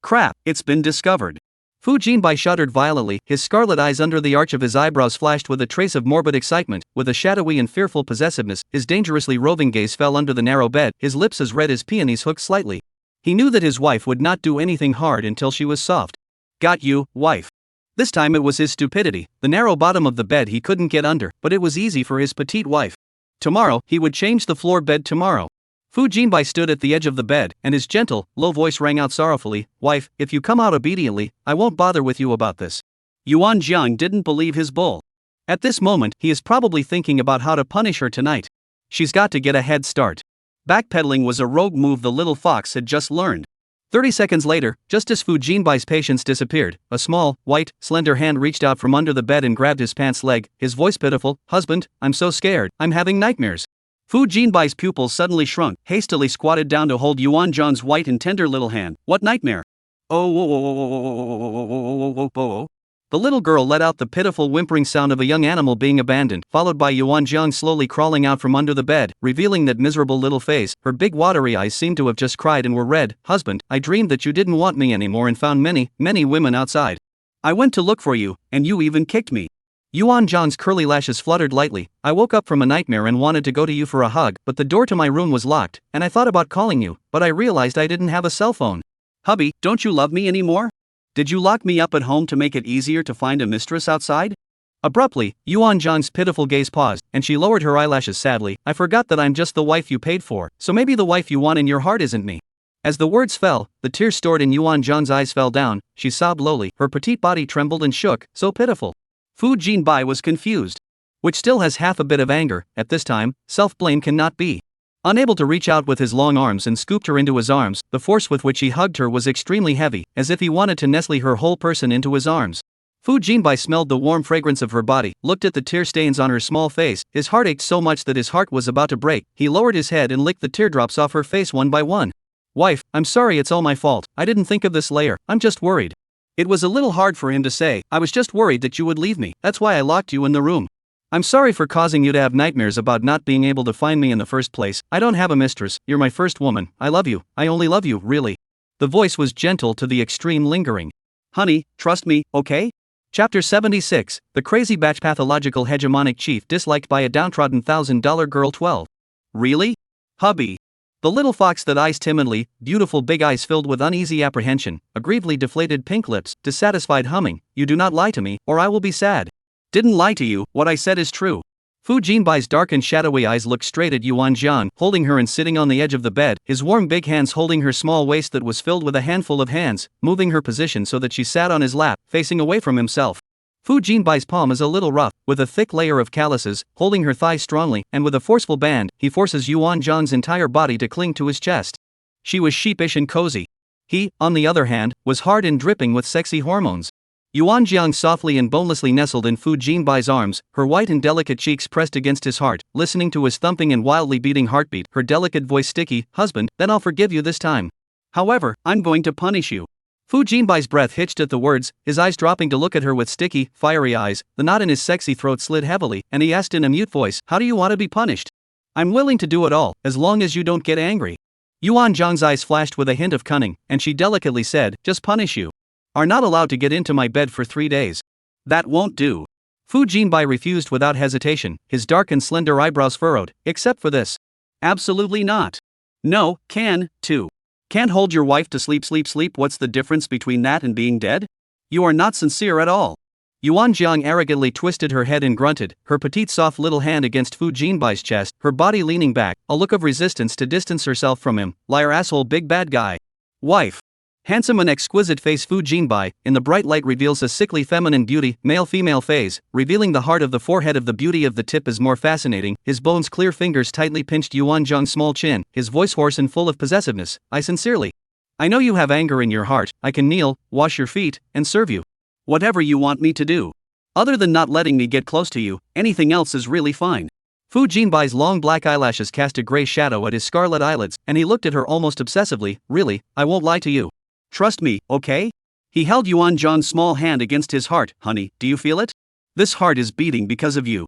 Crap, it's been discovered. Fu Jinbai shuddered violently, his scarlet eyes under the arch of his eyebrows flashed with a trace of morbid excitement, with a shadowy and fearful possessiveness, his dangerously roving gaze fell under the narrow bed, his lips as red as peonies hooked slightly. He knew that his wife would not do anything hard until she was soft. Got you, wife. This time it was his stupidity, the narrow bottom of the bed he couldn't get under, but it was easy for his petite wife. Tomorrow, he would change the floor bed tomorrow. Fu Jinbai stood at the edge of the bed, and his gentle, low voice rang out sorrowfully, Wife, if you come out obediently, I won't bother with you about this. Yuan Jiang didn't believe his bull. At this moment, he is probably thinking about how to punish her tonight. She's got to get a head start. Backpedaling was a rogue move the little fox had just learned. 30 seconds later, just as Fu Jinbai's patience disappeared, a small, white, slender hand reached out from under the bed and grabbed his pants leg, his voice pitiful, Husband, I'm so scared, I'm having nightmares. Fu Jinbai's pupils suddenly shrunk, hastily squatted down to hold Yuan Zhang's white and tender little hand. What nightmare? Oh. The little girl let out the pitiful whimpering sound of a young animal being abandoned, followed by Yuan Zhang slowly crawling out from under the bed, revealing that miserable little face. Her big watery eyes seemed to have just cried and were red. Husband, I dreamed that you didn't want me anymore and found many women outside. I went to look for you, and you even kicked me. Yuan Zhang's curly lashes fluttered lightly. I woke up from a nightmare and wanted to go to you for a hug, but the door to my room was locked, and I thought about calling you, but I realized I didn't have a cell phone. Hubby, don't you love me anymore? Did you lock me up at home to make it easier to find a mistress outside? Abruptly, Yuan Zhang's pitiful gaze paused, and she lowered her eyelashes sadly. I forgot that I'm just the wife you paid for, so maybe the wife you want in your heart isn't me. As the words fell, the tears stored in Yuan Zhang's eyes fell down, she sobbed lowly, her petite body trembled and shook, so pitiful. Fu Jinbai was confused. Which still has half a bit of anger, at this time, self-blame cannot be. Unable to reach out with his long arms and scooped her into his arms, the force with which he hugged her was extremely heavy, as if he wanted to nestle her whole person into his arms. Fu Jinbai smelled the warm fragrance of her body, looked at the tear stains on her small face, his heart ached so much that his heart was about to break. He lowered his head and licked the teardrops off her face one by one. Wife, I'm sorry, it's all my fault, I didn't think of this layer, I'm just worried. It was a little hard for him to say, I was just worried that you would leave me, that's why I locked you in the room. I'm sorry for causing you to have nightmares about not being able to find me in the first place. I don't have a mistress, you're my first woman, I love you, I only love you, really. The voice was gentle to the extreme, lingering. Honey, trust me, okay? Chapter 76, The Crazy Batch Pathological Hegemonic Chief Disliked by a Downtrodden $1,000 Girl 12. Really? Hubby. The little fox that eyes timidly, beautiful big eyes filled with uneasy apprehension, aggrievedly deflated pink lips, dissatisfied humming, you do not lie to me, or I will be sad. Didn't lie to you, what I said is true. Fu Jinbai's dark and shadowy eyes looked straight at Yuan Jiang, holding her and sitting on the edge of the bed, his warm big hands holding her small waist that was filled with a handful of hands, moving her position so that she sat on his lap, facing away from himself. Fu Jinbai's palm is a little rough, with a thick layer of calluses, holding her thighs strongly, and with a forceful band, he forces Yuan Jiang's entire body to cling to his chest. She was sheepish and cozy. He, on the other hand, was hard and dripping with sexy hormones. Yuan Jiang softly and bonelessly nestled in Fu Jinbai's arms, her white and delicate cheeks pressed against his heart, listening to his thumping and wildly beating heartbeat, her delicate voice sticky, Husband, then I'll forgive you this time. However, I'm going to punish you. Fu Jinbai's breath hitched at the words, his eyes dropping to look at her with sticky, fiery eyes. The knot in his sexy throat slid heavily, and he asked in a mute voice, "How do you want to be punished?" "I'm willing to do it all, as long as you don't get angry." Yuan Zhang's eyes flashed with a hint of cunning, and she delicately said, "Just punish you. Are not allowed to get into my bed for 3 days." That won't do. Fu Jinbai refused without hesitation, his dark and slender eyebrows furrowed. "Except for this." Absolutely not. No, too. Can't hold your wife to sleep. What's the difference between that and being dead? You are not sincere at all. Yuan Jiang arrogantly twisted her head and grunted, her petite soft little hand against Fu Jinbai's chest, her body leaning back, a look of resistance to distance herself from him. "Liar, asshole, big bad guy." Wife. Handsome and exquisite face Fu Jinbai, in the bright light reveals a sickly feminine beauty, male-female phase, revealing the heart of the forehead of the beauty of the tip is more fascinating. His bones clear fingers tightly pinched Yuan Zhang's small chin, his voice hoarse and full of possessiveness. "I know you have anger in your heart. I can kneel, wash your feet, and serve you. Whatever you want me to do. Other than not letting me get close to you, anything else is really fine." Fu Jinbai's long black eyelashes cast a gray shadow at his scarlet eyelids, and he looked at her almost obsessively. "Really, I won't lie to you. Trust me, okay?" He held Yuan Zhang's small hand against his heart. "Honey, do you feel it? This heart is beating because of you."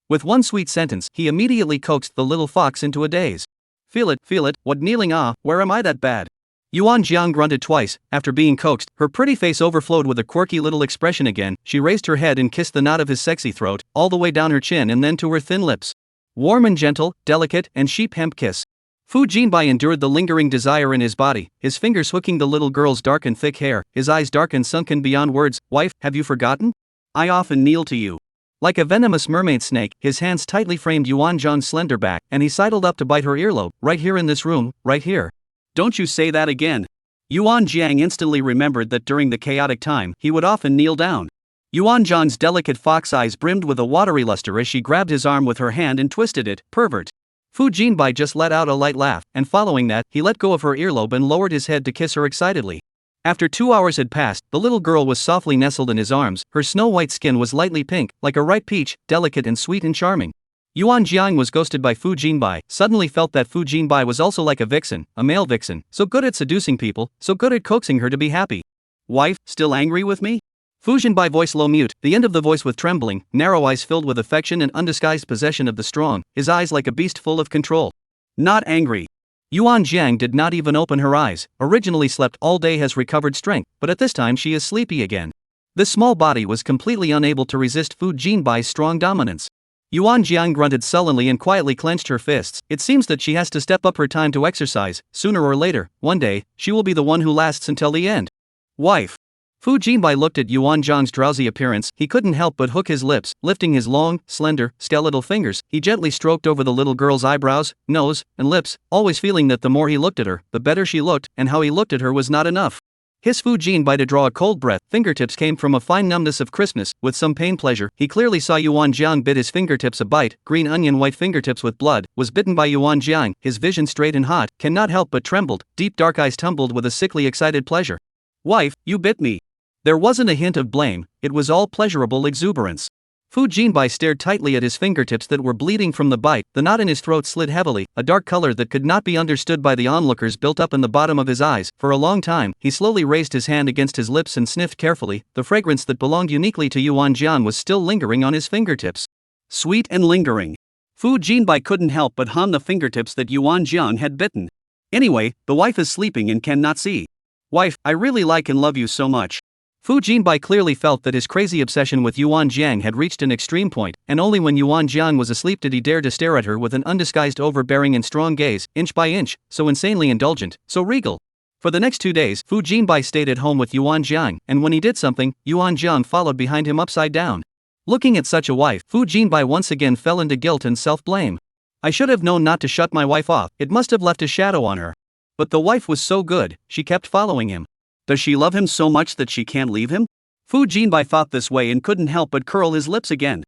With one sweet sentence, he immediately coaxed the little fox into a daze. Feel it, what kneeling where am I that bad?" Yuan Jiang grunted twice. After being coaxed, her pretty face overflowed with a quirky little expression again. She raised her head and kissed the knot of his sexy throat, all the way down her chin and then to her thin lips. Warm and gentle, delicate, and sheep hemp kiss. Fu Jinbai endured the lingering desire in his body, his fingers hooking the little girl's dark and thick hair, his eyes dark and sunken beyond words. "Wife, have you forgotten? I often kneel to you." Like a venomous mermaid snake, his hands tightly framed Yuan Zhang's slender back, and he sidled up to bite her earlobe. "Right here in this room, right here." "Don't you say that again." Yuan Jiang instantly remembered that during the chaotic time, he would often kneel down. Yuan Zhang's delicate fox eyes brimmed with a watery luster as she grabbed his arm with her hand and twisted it. "Pervert." Fu Jinbai just let out a light laugh, and following that, he let go of her earlobe and lowered his head to kiss her excitedly. After 2 hours had passed, the little girl was softly nestled in his arms, her snow-white skin was lightly pink, like a ripe peach, delicate and sweet and charming. Yuan Jiang was ghosted by Fu Jinbai, suddenly felt that Fu Jinbai was also like a vixen, a male vixen, so good at seducing people, so good at coaxing her to be happy. "Wife, still angry with me?" Fu Jinbai voice low mute, the end of the voice with trembling, narrow eyes filled with affection and undisguised possession of the strong, his eyes like a beast full of control. "Not angry." Yuan Jiang did not even open her eyes. Originally slept all day, has recovered strength, but at this time she is sleepy again. This small body was completely unable to resist Fu Jinbai's strong dominance. Yuan Jiang grunted sullenly and quietly clenched her fists. It seems that she has to step up her time to exercise. Sooner or later, one day, she will be the one who lasts until the end. "Wife." Fu Jinbai looked at Yuan Zhang's drowsy appearance. He couldn't help but hook his lips. Lifting his long, slender, skeletal fingers, he gently stroked over the little girl's eyebrows, nose, and lips, always feeling that the more he looked at her, the better she looked, and how he looked at her was not enough. His Fu Jinbai to draw a cold breath, fingertips came from a fine numbness of crispness, with some pain pleasure. He clearly saw Yuan Jiang bit his fingertips a bite, green onion white fingertips with blood, was bitten by Yuan Jiang, his vision straight and hot, cannot help but trembled, deep dark eyes tumbled with a sickly excited pleasure. "Wife, you bit me." There wasn't a hint of blame, it was all pleasurable exuberance. Fu Jinbai stared tightly at his fingertips that were bleeding from the bite, the knot in his throat slid heavily, a dark color that could not be understood by the onlookers built up in the bottom of his eyes. For a long time, he slowly raised his hand against his lips and sniffed carefully. The fragrance that belonged uniquely to Yuan Jiang was still lingering on his fingertips. Sweet and lingering. Fu Jinbai couldn't help but hum the fingertips that Yuan Jiang had bitten. "Anyway, the wife is sleeping and cannot see. Wife, I really like and love you so much." Fu Jinbai clearly felt that his crazy obsession with Yuan Jiang had reached an extreme point, and only when Yuan Jiang was asleep did he dare to stare at her with an undisguised overbearing and strong gaze, inch by inch, so insanely indulgent, so regal. For the next 2 days, Fu Jinbai stayed at home with Yuan Jiang, and when he did something, Yuan Jiang followed behind him upside down. Looking at such a wife, Fu Jinbai once again fell into guilt and self-blame. "I should have known not to shut my wife off, it must have left a shadow on her." But the wife was so good, she kept following him. Does she love him so much that she can't leave him? Fu Jinbai thought this way and couldn't help but curl his lips again.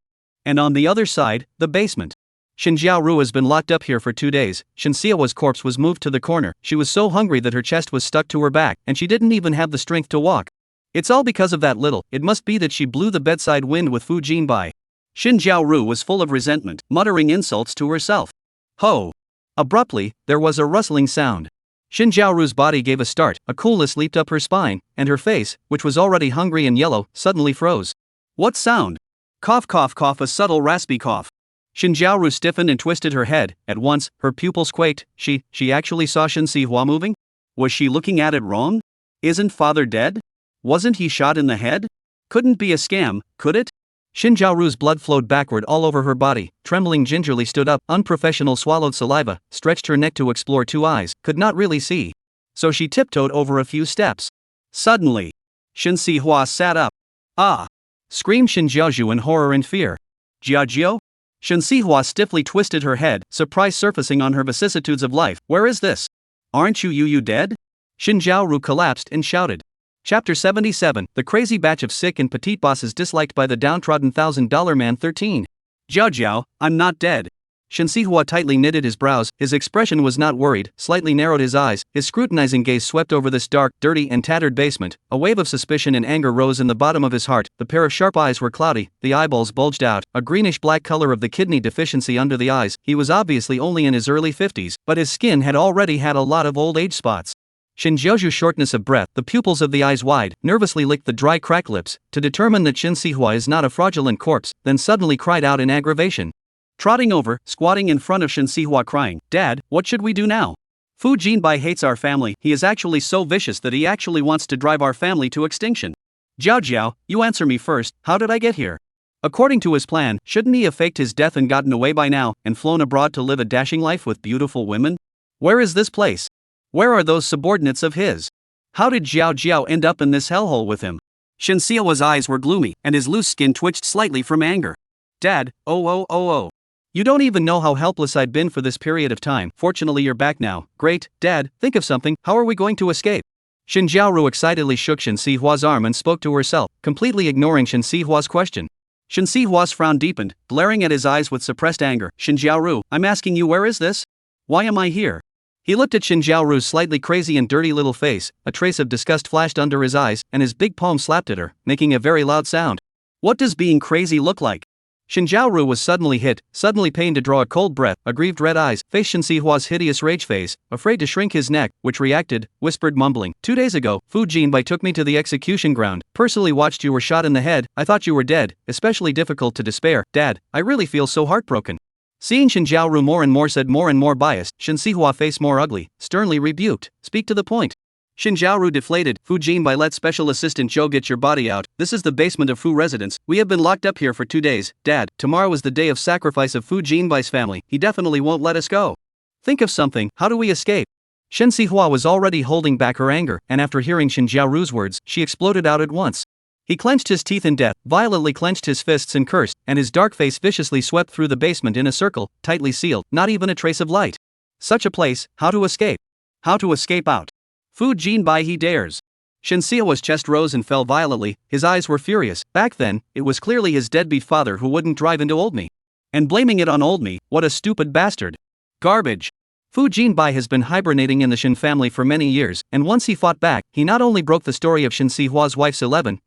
And on the other side, the basement. Shen Jiaoru has been locked up here for 2 days. Shen Xiao's corpse was moved to the corner. She was so hungry that her chest was stuck to her back, and she didn't even have the strength to walk. It's all because of that little. It must be that she blew the bedside wind with Fu Jinbai. Shen Jiaoru was full of resentment, muttering insults to herself. Ho! Abruptly, there was a rustling sound. Xin Zhaoru's body gave a start, a coolness leaped up her spine, and her face, which was already hungry and yellow, suddenly froze. What sound? Cough cough cough, a subtle raspy cough. Xin Zhaoru stiffened and twisted her head. At once, her pupils quaked. She actually saw Shen Sihua moving? Was she looking at it wrong? Isn't father dead? Wasn't he shot in the head? Couldn't be a scam, could it? Xin Zhaoru's blood flowed backward all over her body, trembling gingerly stood up, unprofessional swallowed saliva, stretched her neck to explore two eyes, could not really see. So she tiptoed over a few steps. Suddenly, Shen Sihua sat up. Ah! Screamed Shen Jiaozhu in horror and fear. Jiaozhu? Shen Sihua stiffly twisted her head, surprise surfacing on her vicissitudes of life. Where is this? Aren't you dead? Shen Zhaoru collapsed and shouted. Chapter 77, The Crazy Batch of Sick and Petite Bosses Disliked by the Downtrodden $1,000 Man 13. Jiao, I'm not dead. Shen Sihua tightly knitted his brows, his expression was not worried, slightly narrowed his eyes, his scrutinizing gaze swept over this dark, dirty and tattered basement. A wave of suspicion and anger rose in the bottom of his heart, the pair of sharp eyes were cloudy, the eyeballs bulged out, a greenish-black color of the kidney deficiency under the eyes. He was obviously only in his early 50s, but his skin had already had a lot of old age spots. Shen Jiaozhu's shortness of breath, the pupils of the eyes wide, nervously licked the dry cracked lips, to determine that Shen Sihua is not a fraudulent corpse, then suddenly cried out in aggravation. Trotting over, squatting in front of Shen Sihua crying, Dad, what should we do now? Fu Jinbai hates our family, he is actually so vicious that he actually wants to drive our family to extinction. Jiao, you answer me first, how did I get here? According to his plan, shouldn't he have faked his death and gotten away by now, and flown abroad to live a dashing life with beautiful women? Where is this place? Where are those subordinates of his? How did Jiao end up in this hellhole with him? Shen Sihua's eyes were gloomy, and his loose skin twitched slightly from anger. Dad, oh. You don't even know how helpless I'd been for this period of time. Fortunately you're back now. Great, Dad, think of something, how are we going to escape? Shen Jiaoru excitedly shook Shen Sihua's arm and spoke to herself, completely ignoring Shen Sihua's question. Shen Sihua's frown deepened, glaring at his eyes with suppressed anger. Shen Jiaoru, I'm asking you, where is this? Why am I here? He looked at Shen Jiaoru's slightly crazy and dirty little face, a trace of disgust flashed under his eyes, and his big palm slapped at her, making a very loud sound. What does being crazy look like? Shen Jiaoru was suddenly hit, suddenly pained to draw a cold breath, aggrieved red eyes, faced Shen Sihua's hideous rage face, afraid to shrink his neck, which reacted, whispered mumbling, 2 days ago, Fu Jinbai took me to the execution ground, personally watched you were shot in the head, I thought you were dead, especially difficult to despair, Dad, I really feel so heartbroken. Seeing Shen Jiaoru more and more biased, Shen Sihua face more ugly, sternly rebuked, speak to the point. Shen Jiaoru deflated, Fu Jinbai, let Special Assistant Zhou get your body out, this is the basement of Fu residence, we have been locked up here for 2 days, Dad, tomorrow is the day of sacrifice of Fu Jinbai's family, he definitely won't let us go. Think of something, how do we escape? Shen Sihua was already holding back her anger, and after hearing Shen Jiaoru's words, she exploded out at once. He clenched his teeth in death, violently clenched his fists and cursed, and his dark face viciously swept through the basement in a circle, tightly sealed, not even a trace of light. Such a place, how to escape? How to escape out? Fu Jinbai, he dares. Shen Sihua's chest rose and fell violently, his eyes were furious. Back then, it was clearly his deadbeat father who wouldn't drive into old me. And blaming it on old me, what a stupid bastard. Garbage. Fu Jinbai has been hibernating in the Shen family for many years, and once he fought back, he not only broke the story of Shen Sihua's wife's 11,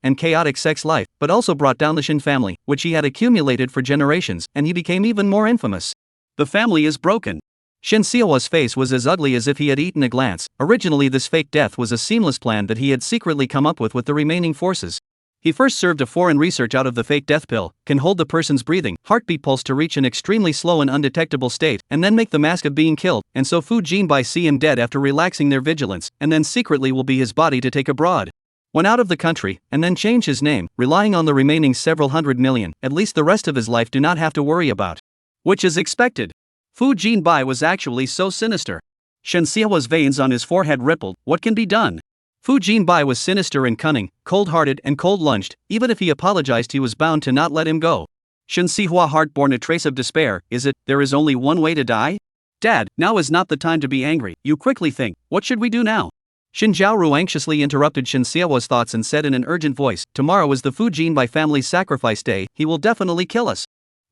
and chaotic sex life, but also brought down the Shen family, which he had accumulated for generations, and he became even more infamous. The family is broken. Shen Sihua's face was as ugly as if he had eaten a glance. Originally this fake death was a seamless plan that he had secretly come up with the remaining forces. He first served a foreign research out of the fake death pill, can hold the person's breathing, heartbeat pulse to reach an extremely slow and undetectable state, and then make the mask of being killed, and so Fu Jinbai see him dead after relaxing their vigilance, and then secretly will be his body to take abroad. When out of the country, and then change his name, relying on the remaining several hundred million, at least the rest of his life do not have to worry about. Which is expected. Fu Jinbai was actually so sinister. Shen Sihua's veins on his forehead rippled, what can be done? Fu Jinbai was sinister and cunning, cold-hearted and cold-lunged, even if he apologized he was bound to not let him go. Shen Sihua heart born a trace of despair, is it, there is only one way to die? Dad, now is not the time to be angry, you quickly think, what should we do now? Shen Jiaoru anxiously interrupted Shen Sihua's thoughts and said in an urgent voice, tomorrow is the Fu Jinbai family's sacrifice day, he will definitely kill us.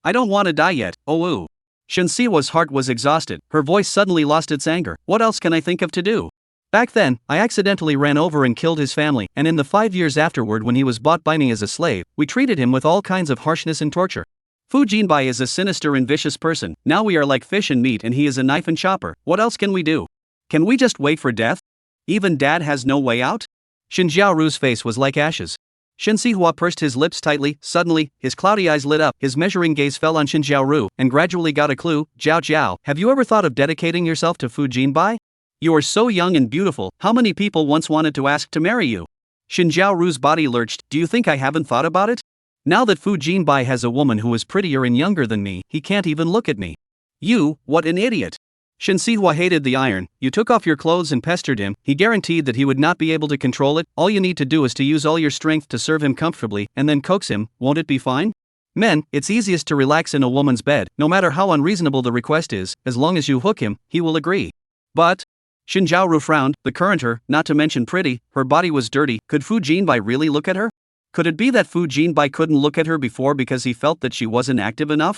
I don't want to die yet, oh. Shen Sihua's heart was exhausted, her voice suddenly lost its anger, what else can I think of to do? Back then, I accidentally ran over and killed his family, and in the 5 years afterward when he was bought by me as a slave, we treated him with all kinds of harshness and torture. Fu Jinbai is a sinister and vicious person, now we are like fish and meat and he is a knife and chopper, what else can we do? Can we just wait for death? Even dad has no way out? Shen Xiaoru's face was like ashes. Shen Sihua pursed his lips tightly. Suddenly, his cloudy eyes lit up, his measuring gaze fell on Shen Xiaoru, and gradually got a clue. Jiao Jiao, have you ever thought of dedicating yourself to Fu Jinbai? You are so young and beautiful, how many people once wanted to ask to marry you? Shen Xiaoru's body lurched. Do you think I haven't thought about it? Now that Fu Jinbai has a woman who is prettier and younger than me, he can't even look at me. You, what an idiot. Shen Sihua hated the iron. You took off your clothes and pestered him. He guaranteed that he would not be able to control it. All you need to do is to use all your strength to serve him comfortably, and then coax him. Won't it be fine? Men, it's easiest to relax in a woman's bed, no matter how unreasonable the request is, as long as you hook him, he will agree. But, Shen Xiaoru frowned. The current her, not to mention pretty, her body was dirty. Could Fu Jinbai really look at her? Could it be that Fu Jinbai couldn't look at her before because he felt that she wasn't active enough?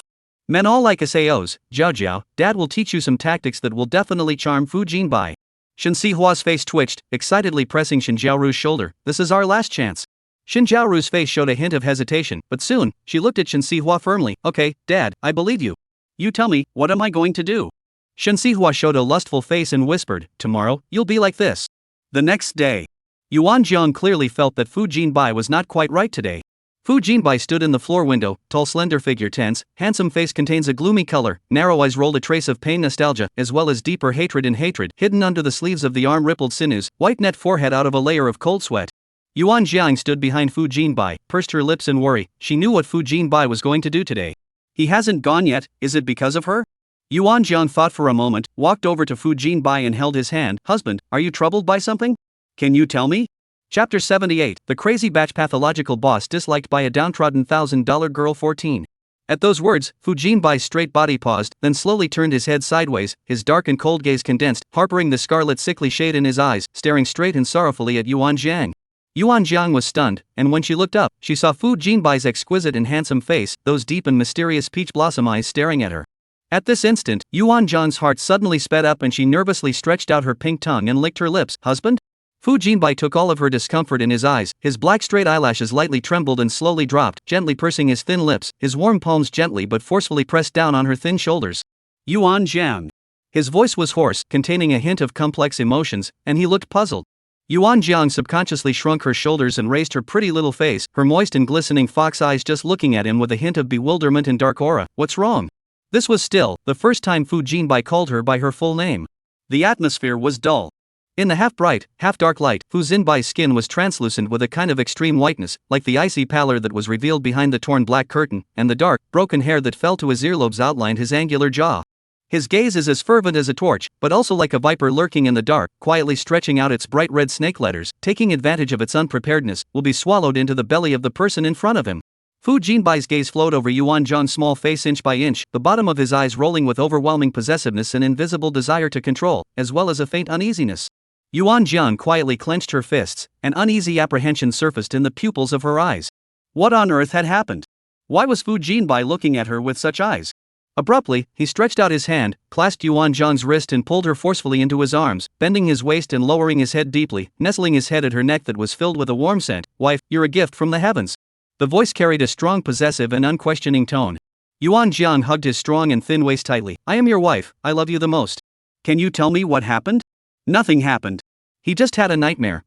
Men all like SAOs. Jiao Jiao, Dad will teach you some tactics that will definitely charm Fu Jinbai. Shen Sihua's face twitched, excitedly pressing Shen Xiaoru's shoulder. This is our last chance. Shen Xiaoru's face showed a hint of hesitation, but soon, she looked at Shen Sihua firmly. Okay, Dad, I believe you. You tell me, what am I going to do? Shen Sihua showed a lustful face and whispered, tomorrow, you'll be like this. The next day, Yuan Jiang clearly felt that Fu Jinbai was not quite right today. Fu Jinbai stood in the floor window, tall slender figure tense, handsome face contains a gloomy color, narrow eyes rolled a trace of pain nostalgia, as well as deeper hatred and hatred, hidden under the sleeves of the arm rippled sinews, white net forehead out of a layer of cold sweat. Yuan Jiang stood behind Fu Jinbai, pursed her lips in worry. She knew what Fu Jinbai was going to do today. He hasn't gone yet, is it because of her? Yuan Jiang thought for a moment, walked over to Fu Jinbai and held his hand. Husband, are you troubled by something? Can you tell me? Chapter 78, The Crazy Batch Pathological Boss Disliked by a Downtrodden $1,000 Girl 14. At those words, Fu Jinbai's straight body paused, then slowly turned his head sideways, his dark and cold gaze condensed, harboring the scarlet sickly shade in his eyes, staring straight and sorrowfully at Yuan Jiang. Yuan Jiang was stunned, and when she looked up, she saw Fu Jinbai's exquisite and handsome face, those deep and mysterious peach blossom eyes staring at her. At this instant, Yuan Jiang's heart suddenly sped up and she nervously stretched out her pink tongue and licked her lips. Husband? Fu Jinbai took all of her discomfort in his eyes, his black straight eyelashes lightly trembled and slowly dropped, gently pursing his thin lips, his warm palms gently but forcefully pressed down on her thin shoulders. Yuan Jiang. His voice was hoarse, containing a hint of complex emotions, and he looked puzzled. Yuan Jiang subconsciously shrunk her shoulders and raised her pretty little face, her moist and glistening fox eyes just looking at him with a hint of bewilderment and dark aura. What's wrong? This was still the first time Fu Jinbai called her by her full name. The atmosphere was dull. In the half-bright, half-dark light, Fu Jinbai's skin was translucent with a kind of extreme whiteness, like the icy pallor that was revealed behind the torn black curtain, and the dark, broken hair that fell to his earlobes outlined his angular jaw. His gaze is as fervent as a torch, but also like a viper lurking in the dark, quietly stretching out its bright red snake letters, taking advantage of its unpreparedness, will be swallowed into the belly of the person in front of him. Fu Jinbai's gaze flowed over Yuan Jiang's small face inch by inch, the bottom of his eyes rolling with overwhelming possessiveness and invisible desire to control, as well as a faint uneasiness. Yuan Jiang quietly clenched her fists, and uneasy apprehension surfaced in the pupils of her eyes. What on earth had happened? Why was Fu Jinbai looking at her with such eyes? Abruptly, he stretched out his hand, clasped Yuan Jiang's wrist and pulled her forcefully into his arms, bending his waist and lowering his head deeply, nestling his head at her neck that was filled with a warm scent. Wife, you're a gift from the heavens. The voice carried a strong possessive and unquestioning tone. Yuan Jiang hugged his strong and thin waist tightly. I am your wife, I love you the most. Can you tell me what happened? Nothing happened. He just had a nightmare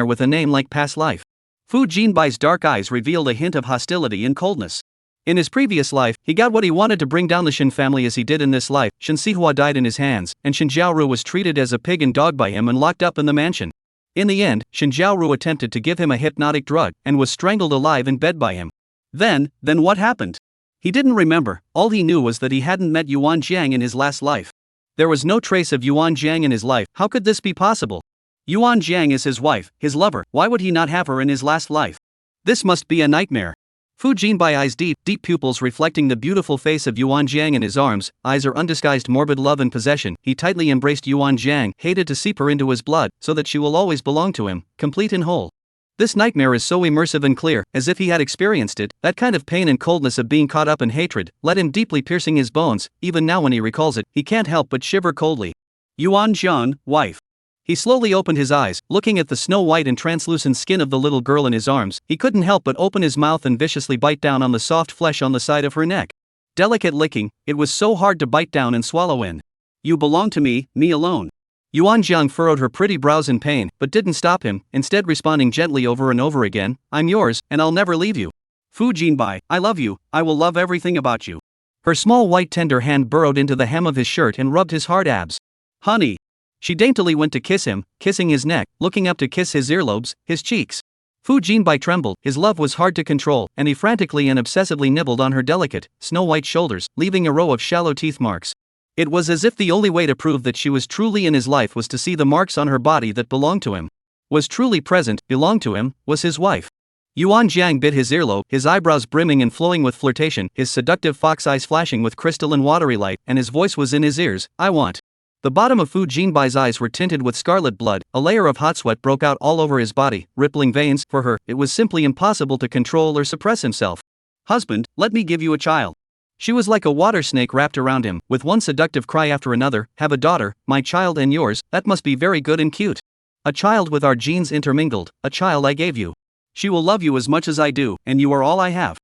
with a name like past life. Fu Jinbai's dark eyes revealed a hint of hostility and coldness. In his previous life, he got what he wanted to bring down the Shen family as he did in this life. Shen Sihua died in his hands, and Shen Xiaoru was treated as a pig and dog by him and locked up in the mansion. In the end, Shen Xiaoru attempted to give him a hypnotic drug, and was strangled alive in bed by him. Then what happened? He didn't remember, all he knew was that he hadn't met Yuan Jiang in his last life. There was no trace of Yuan Jiang in his life. How could this be possible? Yuan Jiang is his wife, his lover, why would he not have her in his last life? This must be a nightmare. Fu Jinbai eyes deep pupils reflecting the beautiful face of Yuan Jiang in his arms, eyes are undisguised morbid love and possession. He tightly embraced Yuan Jiang, hated to seep her into his blood, so that she will always belong to him, complete and whole. This nightmare is so immersive and clear, as if he had experienced it. That kind of pain and coldness of being caught up in hatred, let him deeply piercing his bones. Even now when he recalls it, he can't help but shiver coldly. Yuan Jiang, wife. He slowly opened his eyes, looking at the snow-white and translucent skin of the little girl in his arms. He couldn't help but open his mouth and viciously bite down on the soft flesh on the side of her neck. Delicate licking, it was so hard to bite down and swallow in. You belong to me alone. Yuan Jiang furrowed her pretty brows in pain, but didn't stop him, instead responding gently over and over again, I'm yours, and I'll never leave you. Fu Jinbai, I love you, I will love everything about you. Her small white tender hand burrowed into the hem of his shirt and rubbed his hard abs. Honey. She daintily went to kiss him, kissing his neck, looking up to kiss his earlobes, his cheeks. Fu Jinbai trembled, his love was hard to control, and he frantically and obsessively nibbled on her delicate, snow-white shoulders, leaving a row of shallow teeth marks. It was as if the only way to prove that she was truly in his life was to see the marks on her body that belonged to him. Was truly present, belonged to him, was his wife. Yuan Jiang bit his earlobe, his eyebrows brimming and flowing with flirtation, his seductive fox eyes flashing with crystalline watery light, and his voice was in his ears, I want. The bottom of Fu Jinbai's eyes were tinted with scarlet blood, a layer of hot sweat broke out all over his body, rippling veins. For her, it was simply impossible to control or suppress himself. Husband, let me give you a child. She was like a water snake wrapped around him, with one seductive cry after another, have a daughter, my child and yours, that must be very good and cute. A child with our genes intermingled, a child I gave you. She will love you as much as I do, and you are all I have.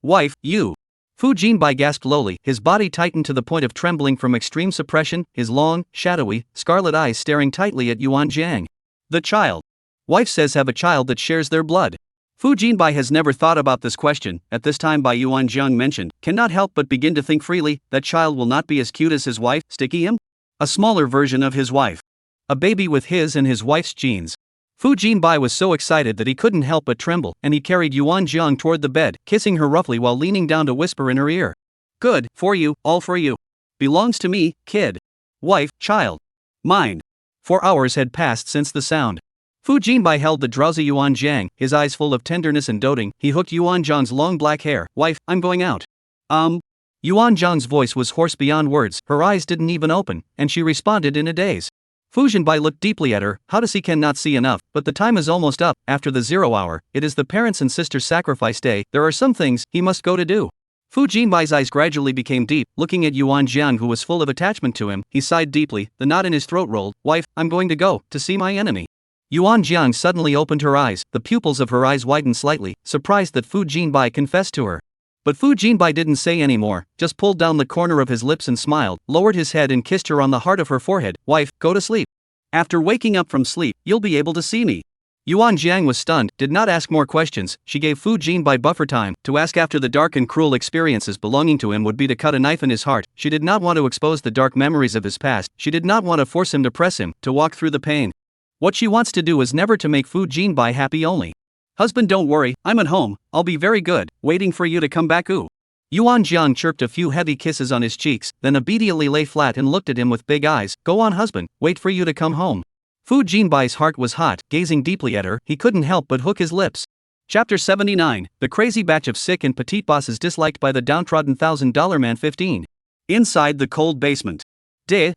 Wife, you. Fu Jinbai gasped lowly, his body tightened to the point of trembling from extreme suppression, his long, shadowy, scarlet eyes staring tightly at Yuan Jiang. The child. Wife says have a child that shares their blood. Fu Jinbai has never thought about this question, at this time by Yuan Jiang mentioned, cannot help but begin to think freely, that child will not be as cute as his wife, Sticky him? A smaller version of his wife. A baby with his and his wife's genes. Fu Jinbai was so excited that he couldn't help but tremble, and he carried Yuan Jiang toward the bed, kissing her roughly while leaning down to whisper in her ear. Good, for you, all for you. Belongs to me, kid. Wife, child. Mine. 4 hours had passed since the sound. Fu Jinbai held the drowsy Yuan Jiang, his eyes full of tenderness and doting. He hooked Yuan Jiang's long black hair. Wife, I'm going out. Yuan Jiang's voice was hoarse beyond words, her eyes didn't even open, and she responded in a daze. Fu Jinbai looked deeply at her, how does he cannot see enough, but the time is almost up, after the 0 hour, it is the parents' and sisters' sacrifice day, there are some things he must go to do. Fu Jinbai's eyes gradually became deep, looking at Yuan Jiang who was full of attachment to him, he sighed deeply, the knot in his throat rolled, wife, I'm going to go, to see my enemy. Yuan Jiang suddenly opened her eyes, the pupils of her eyes widened slightly, surprised that Fu Jinbai confessed to her. But Fu Jinbai didn't say any more, just pulled down the corner of his lips and smiled, lowered his head and kissed her on the heart of her forehead, wife, go to sleep. After waking up from sleep, you'll be able to see me. Yuan Jiang was stunned, did not ask more questions, she gave Fu Jinbai buffer time, to ask after the dark and cruel experiences belonging to him would be to cut a knife in his heart, she did not want to expose the dark memories of his past, she did not want to force him to press him, to walk through the pain. What she wants to do is never to make Fu Jinbai happy only. Husband, don't worry, I'm at home, I'll be very good, waiting for you to come back. Ooh. Yuan Jiang chirped a few heavy kisses on his cheeks, then obediently lay flat and looked at him with big eyes, go on husband, wait for you to come home. Fu Jinbai's heart was hot, gazing deeply at her, he couldn't help but hook his lips. Chapter 79, The Crazy Batch of Sick and Petite Bosses Disliked by the Downtrodden $1,000 Man 15. Inside the cold basement. De.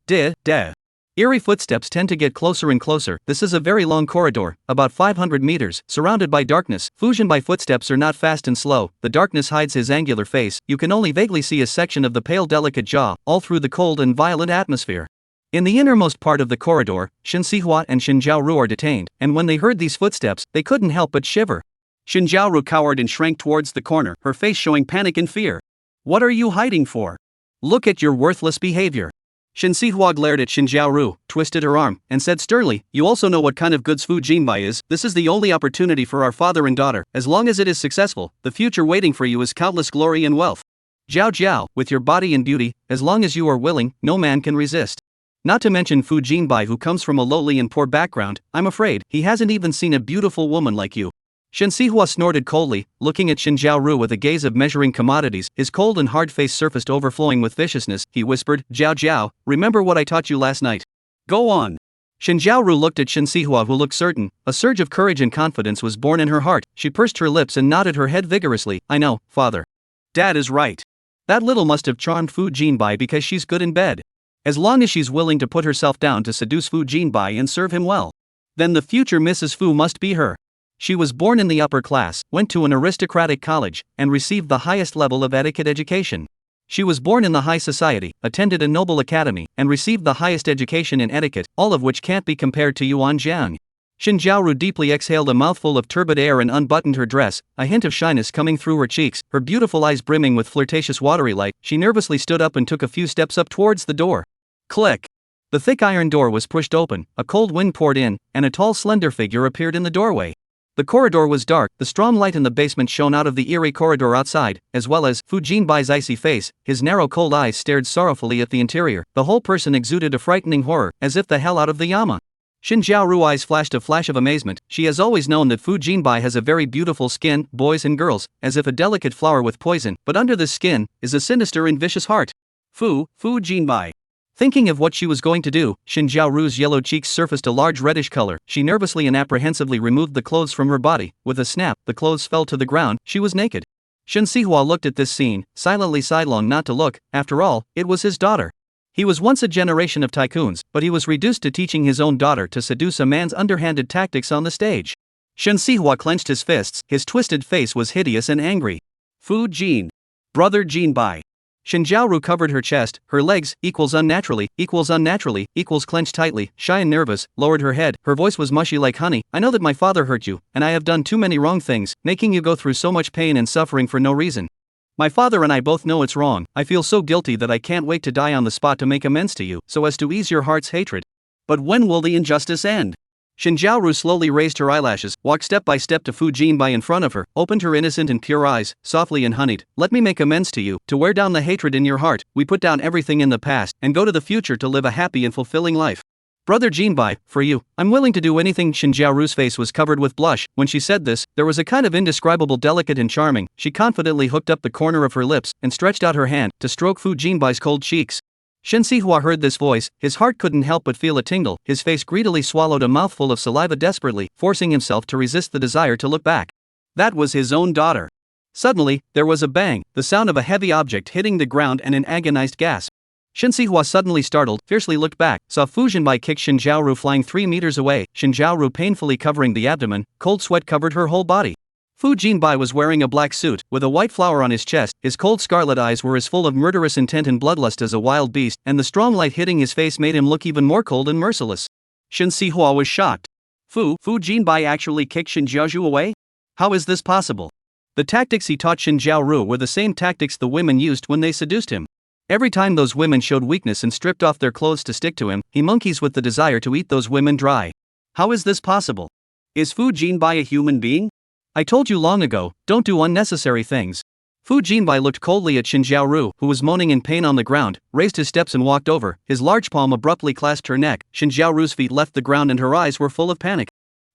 Eerie footsteps tend to get closer and closer, this is a very long corridor, about 500 meters, surrounded by darkness. Fu Jinbai footsteps are not fast and slow, the darkness hides his angular face, you can only vaguely see a section of the pale delicate jaw, all through the cold and violent atmosphere. In the innermost part of the corridor, Shen Sihua and Shen Jiaoru are detained, and when they heard these footsteps, they couldn't help but shiver. Shen Jiaoru cowered and shrank towards the corner, her face showing panic and fear. What are you hiding for? Look at your worthless behavior. Shen Sihua glared at Shen Jiaoru, twisted her arm, and said sternly, you also know what kind of goods Fu Jinbai is, this is the only opportunity for our father and daughter, as long as it is successful, the future waiting for you is countless glory and wealth. Jiao, with your body and beauty, as long as you are willing, no man can resist. Not to mention Fu Jinbai who comes from a lowly and poor background, I'm afraid, he hasn't even seen a beautiful woman like you. Shen Sihua snorted coldly, looking at Shen Jiaoru with a gaze of measuring commodities, his cold and hard face surfaced overflowing with viciousness, he whispered, Jiao, remember what I taught you last night? Go on. Shen Jiaoru looked at Shen Sihua who looked certain, a surge of courage and confidence was born in her heart, she pursed her lips and nodded her head vigorously, I know, father. Dad is right. That little must have charmed Fu Jinbai because she's good in bed. As long as she's willing to put herself down to seduce Fu Jinbai and serve him well. Then the future Mrs. Fu must be her. She was born in the upper class, went to an aristocratic college, and received the highest level of etiquette education. She was born in the high society, attended a noble academy, and received the highest education in etiquette, all of which can't be compared to Yuan Jiang. Shen Jiaoru deeply exhaled a mouthful of turbid air and unbuttoned her dress, a hint of shyness coming through her cheeks, her beautiful eyes brimming with flirtatious watery light, she nervously stood up and took a few steps up towards the door. Click. The thick iron door was pushed open, a cold wind poured in, and a tall slender figure appeared in the doorway. The corridor was dark, the strong light in the basement shone out of the eerie corridor outside, as well as Fu Jinbai's icy face. His narrow cold eyes stared sorrowfully at the interior. The whole person exuded a frightening horror, as if the hell out of the Yama. Xin Jiaoru's eyes flashed a flash of amazement. She has always known that Fu Jinbai has a very beautiful skin, boys and girls, as if a delicate flower with poison, but under this skin is a sinister and vicious heart. Fu Jinbai. Thinking of what she was going to do, Xin Jiaoru's yellow cheeks surfaced a large reddish color. She nervously and apprehensively removed the clothes from her body. With a snap, the clothes fell to the ground. She was naked. Shen Sihua looked at this scene, silently sidelong not to look. After all, it was his daughter. He was once a generation of tycoons, but he was reduced to teaching his own daughter to seduce a man's underhanded tactics on the stage. Shen Sihua clenched his fists. His twisted face was hideous and angry. Fu Jin. Brother Jinbai. Xin Jiaoru covered her chest, her legs, equals unnaturally, equals clenched tightly, shy and nervous, lowered her head, her voice was mushy like honey. I know that my father hurt you, and I have done too many wrong things, making you go through so much pain and suffering for no reason. My father and I both know it's wrong. I feel so guilty that I can't wait to die on the spot to make amends to you, so as to ease your heart's hatred. But when will the injustice end? Xin Jiaoru slowly raised her eyelashes, walked step by step to Fu Jinbai in front of her, opened her innocent and pure eyes, softly and honeyed. Let me make amends to you, to wear down the hatred in your heart. We put down everything in the past, and go to the future to live a happy and fulfilling life. Brother Jinbai, for you, I'm willing to do anything. Xin Jiaoru's face was covered with blush. When she said this, there was a kind of indescribable delicate and charming. She confidently hooked up the corner of her lips, and stretched out her hand, to stroke Fu Jinbai's cold cheeks. Shen Sihua heard this voice, his heart couldn't help but feel a tingle, his face greedily swallowed a mouthful of saliva desperately, forcing himself to resist the desire to look back. That was his own daughter. Suddenly, there was a bang, the sound of a heavy object hitting the ground and an agonized gasp. Shen Sihua suddenly startled, fiercely looked back, saw Fu Jinbai kick Xin Jiaoru flying 3 meters away, Xin Jiaoru painfully covering the abdomen, cold sweat covered her whole body. Fu Jinbai was wearing a black suit, with a white flower on his chest. His cold scarlet eyes were as full of murderous intent and bloodlust as a wild beast, and the strong light hitting his face made him look even more cold and merciless. Shen Sihua was shocked. Fu Jinbai actually kicked Xin Jiaoru away? How is this possible? The tactics he taught Xin Jiaoru were the same tactics the women used when they seduced him. Every time those women showed weakness and stripped off their clothes to stick to him, he monkeys with the desire to eat those women dry. How is this possible? Is Fu Jinbai a human being? I told you long ago, don't do unnecessary things. Fu Jinbai looked coldly at Xin Jiaoru, who was moaning in pain on the ground, raised his steps and walked over. His large palm abruptly clasped her neck. Xin Jiaoru's feet left the ground and her eyes were full of panic.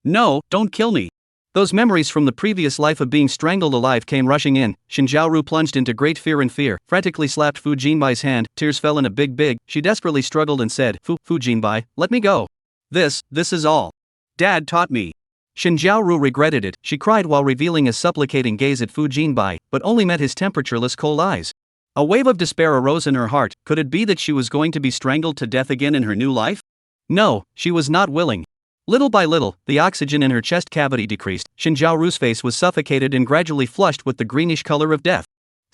No, don't kill me. Those memories from the previous life of being strangled alive came rushing in. Xin Jiaoru plunged into great fear and frantically slapped Fu Jinbai's hand. Tears fell in a big. She desperately struggled and said, Fu Jinbai, let me go. This is all. Dad taught me. Xin Jiaoru regretted it. She cried while revealing a supplicating gaze at Fu Jinbai, but only met his temperatureless cold eyes. A wave of despair arose in her heart. Could it be that she was going to be strangled to death again in her new life? No, she was not willing. Little by little, the oxygen in her chest cavity decreased. Xin Jiaoru's face was suffocated and gradually flushed with the greenish color of death.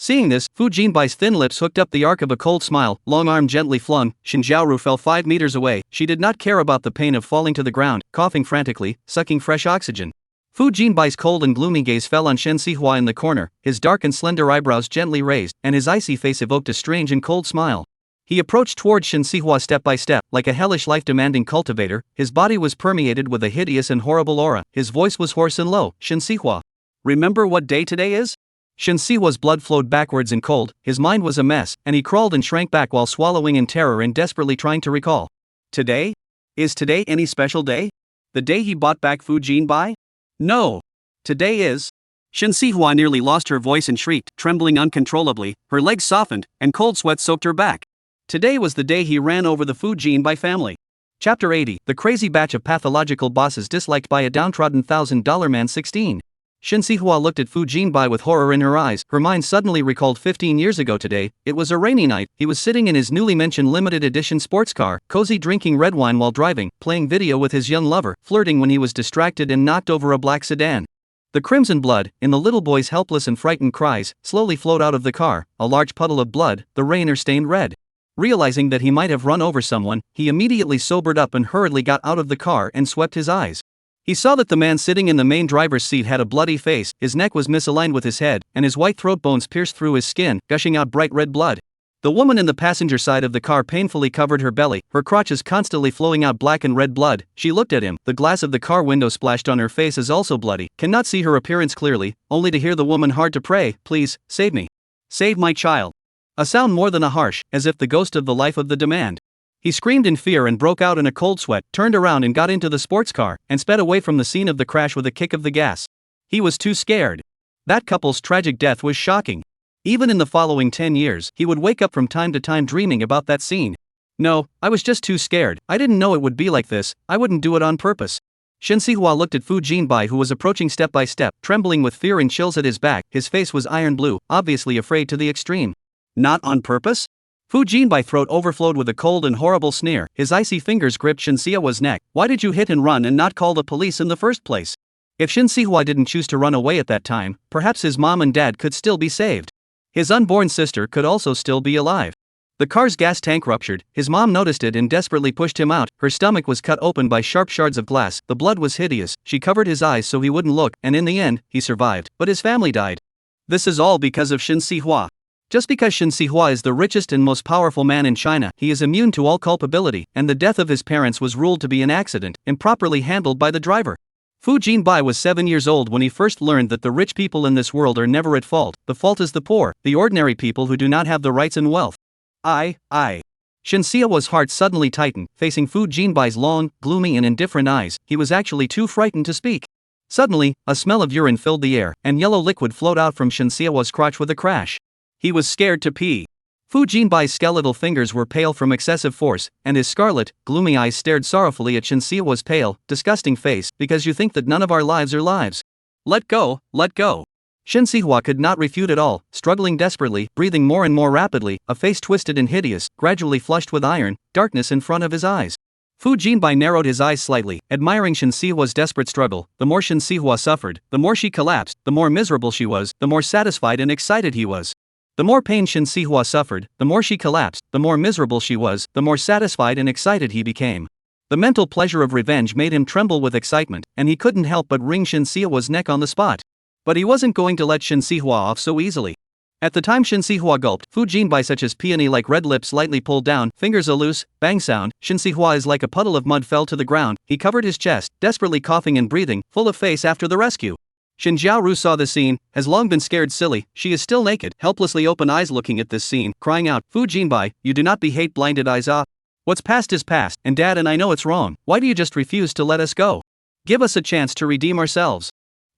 Seeing this, Fu Jinbai's thin lips hooked up the arc of a cold smile, long arm gently flung. Xin Jiaoru fell 5 meters away. She did not care about the pain of falling to the ground, coughing frantically, sucking fresh oxygen. Fu Jinbai's cold and gloomy gaze fell on Shen Sihua in the corner, his dark and slender eyebrows gently raised, and his icy face evoked a strange and cold smile. He approached toward Shen Sihua step by step, like a hellish life-demanding cultivator. His body was permeated with a hideous and horrible aura. His voice was hoarse and low. Shen Sihua, remember what day today is? Shen Sihua's blood flowed backwards and cold, his mind was a mess, and he crawled and shrank back while swallowing in terror and desperately trying to recall. Today? Is today any special day? The day he bought back Fu Jinbai? No. Today is. Shen Sihua nearly lost her voice and shrieked, trembling uncontrollably. Her legs softened, and cold sweat soaked her back. Today was the day he ran over the Fu Jinbai family. Chapter 80, The Crazy Batch of Pathological Bosses Disliked by a Downtrodden $1,000 Man 16. Shen Sihua looked at Fu Jinbai with horror in her eyes. Her mind suddenly recalled 15 years ago today. It was a rainy night. He was sitting in his newly mentioned limited edition sports car, cozy drinking red wine while driving, playing video with his young lover, flirting when he was distracted and knocked over a black sedan. The crimson blood, in the little boy's helpless and frightened cries, slowly flowed out of the car, a large puddle of blood, the rainer stained red. Realizing that he might have run over someone, he immediately sobered up and hurriedly got out of the car and swept his eyes. He saw that the man sitting in the main driver's seat had a bloody face, his neck was misaligned with his head, and his white throat bones pierced through his skin, gushing out bright red blood. The woman in the passenger side of the car painfully covered her belly, her crotches constantly flowing out black and red blood. She looked at him, the glass of the car window splashed on her face is also bloody, cannot see her appearance clearly, only to hear the woman hard to pray, please, save me. Save my child. A sound more than a harsh, as if the ghost of the life of the demand. He screamed in fear and broke out in a cold sweat, turned around and got into the sports car, and sped away from the scene of the crash with a kick of the gas. He was too scared. That couple's tragic death was shocking. Even in the following 10 years, he would wake up from time to time dreaming about that scene. No, I was just too scared, I didn't know it would be like this, I wouldn't do it on purpose. Shen Sihua looked at Fu Jinbai, who was approaching step by step, trembling with fear and chills at his back. His face was iron blue, obviously afraid to the extreme. Not on purpose? Fu Jinbai's throat overflowed with a cold and horrible sneer. His icy fingers gripped Shen Sihua's neck. Why did you hit and run and not call the police in the first place? If Shen Sihua didn't choose to run away at that time, perhaps his mom and dad could still be saved. His unborn sister could also still be alive. The car's gas tank ruptured, his mom noticed it and desperately pushed him out. Her stomach was cut open by sharp shards of glass, the blood was hideous, she covered his eyes so he wouldn't look, and in the end, he survived, but his family died. This is all because of Shen Sihua. Just because Shen Sihua is the richest and most powerful man in China, he is immune to all culpability, and the death of his parents was ruled to be an accident, improperly handled by the driver. Fu Jinbai was 7 years old when he first learned that the rich people in this world are never at fault, the fault is the poor, the ordinary people who do not have the rights and wealth. Shen Sihua's heart suddenly tightened, facing Fu Jinbai's long, gloomy and indifferent eyes. He was actually too frightened to speak. Suddenly, a smell of urine filled the air, and yellow liquid flowed out from Shen Sihua's crotch with a crash. He was scared to pee. Fu Jinbai's skeletal fingers were pale from excessive force, and his scarlet, gloomy eyes stared sorrowfully at Shen Sihua's pale, disgusting face. Because you think that none of our lives are lives. Let go, let go. Shen Sihua could not refute at all, struggling desperately, breathing more and more rapidly, a face twisted and hideous, gradually flushed with iron, darkness in front of his eyes. Fu Jinbai narrowed his eyes slightly, admiring Shen Sihua's desperate struggle. The more Shen Sihua suffered, the more she collapsed, the more miserable she was, the more satisfied and excited he was. The more pain Shen Sihua suffered, the more she collapsed, the more miserable she was, the more satisfied and excited he became. The mental pleasure of revenge made him tremble with excitement, and he couldn't help but wring Shen Sihua's neck on the spot. But he wasn't going to let Shen Sihua off so easily. At the time Shen Sihua gulped, Fu Jinbai such as peony-like red lips lightly pulled down, fingers a loose, bang sound, Shen Sihua is like a puddle of mud fell to the ground. He covered his chest, desperately coughing and breathing, full of face after the rescue. Shen Jiaoru saw the scene, has long been scared silly, she is still naked, helplessly open eyes looking at this scene, crying out, Fu Jinbai, you do not be hate-blinded eyes ah. What's past is past, and Dad and I know it's wrong, why do you just refuse to let us go? Give us a chance to redeem ourselves.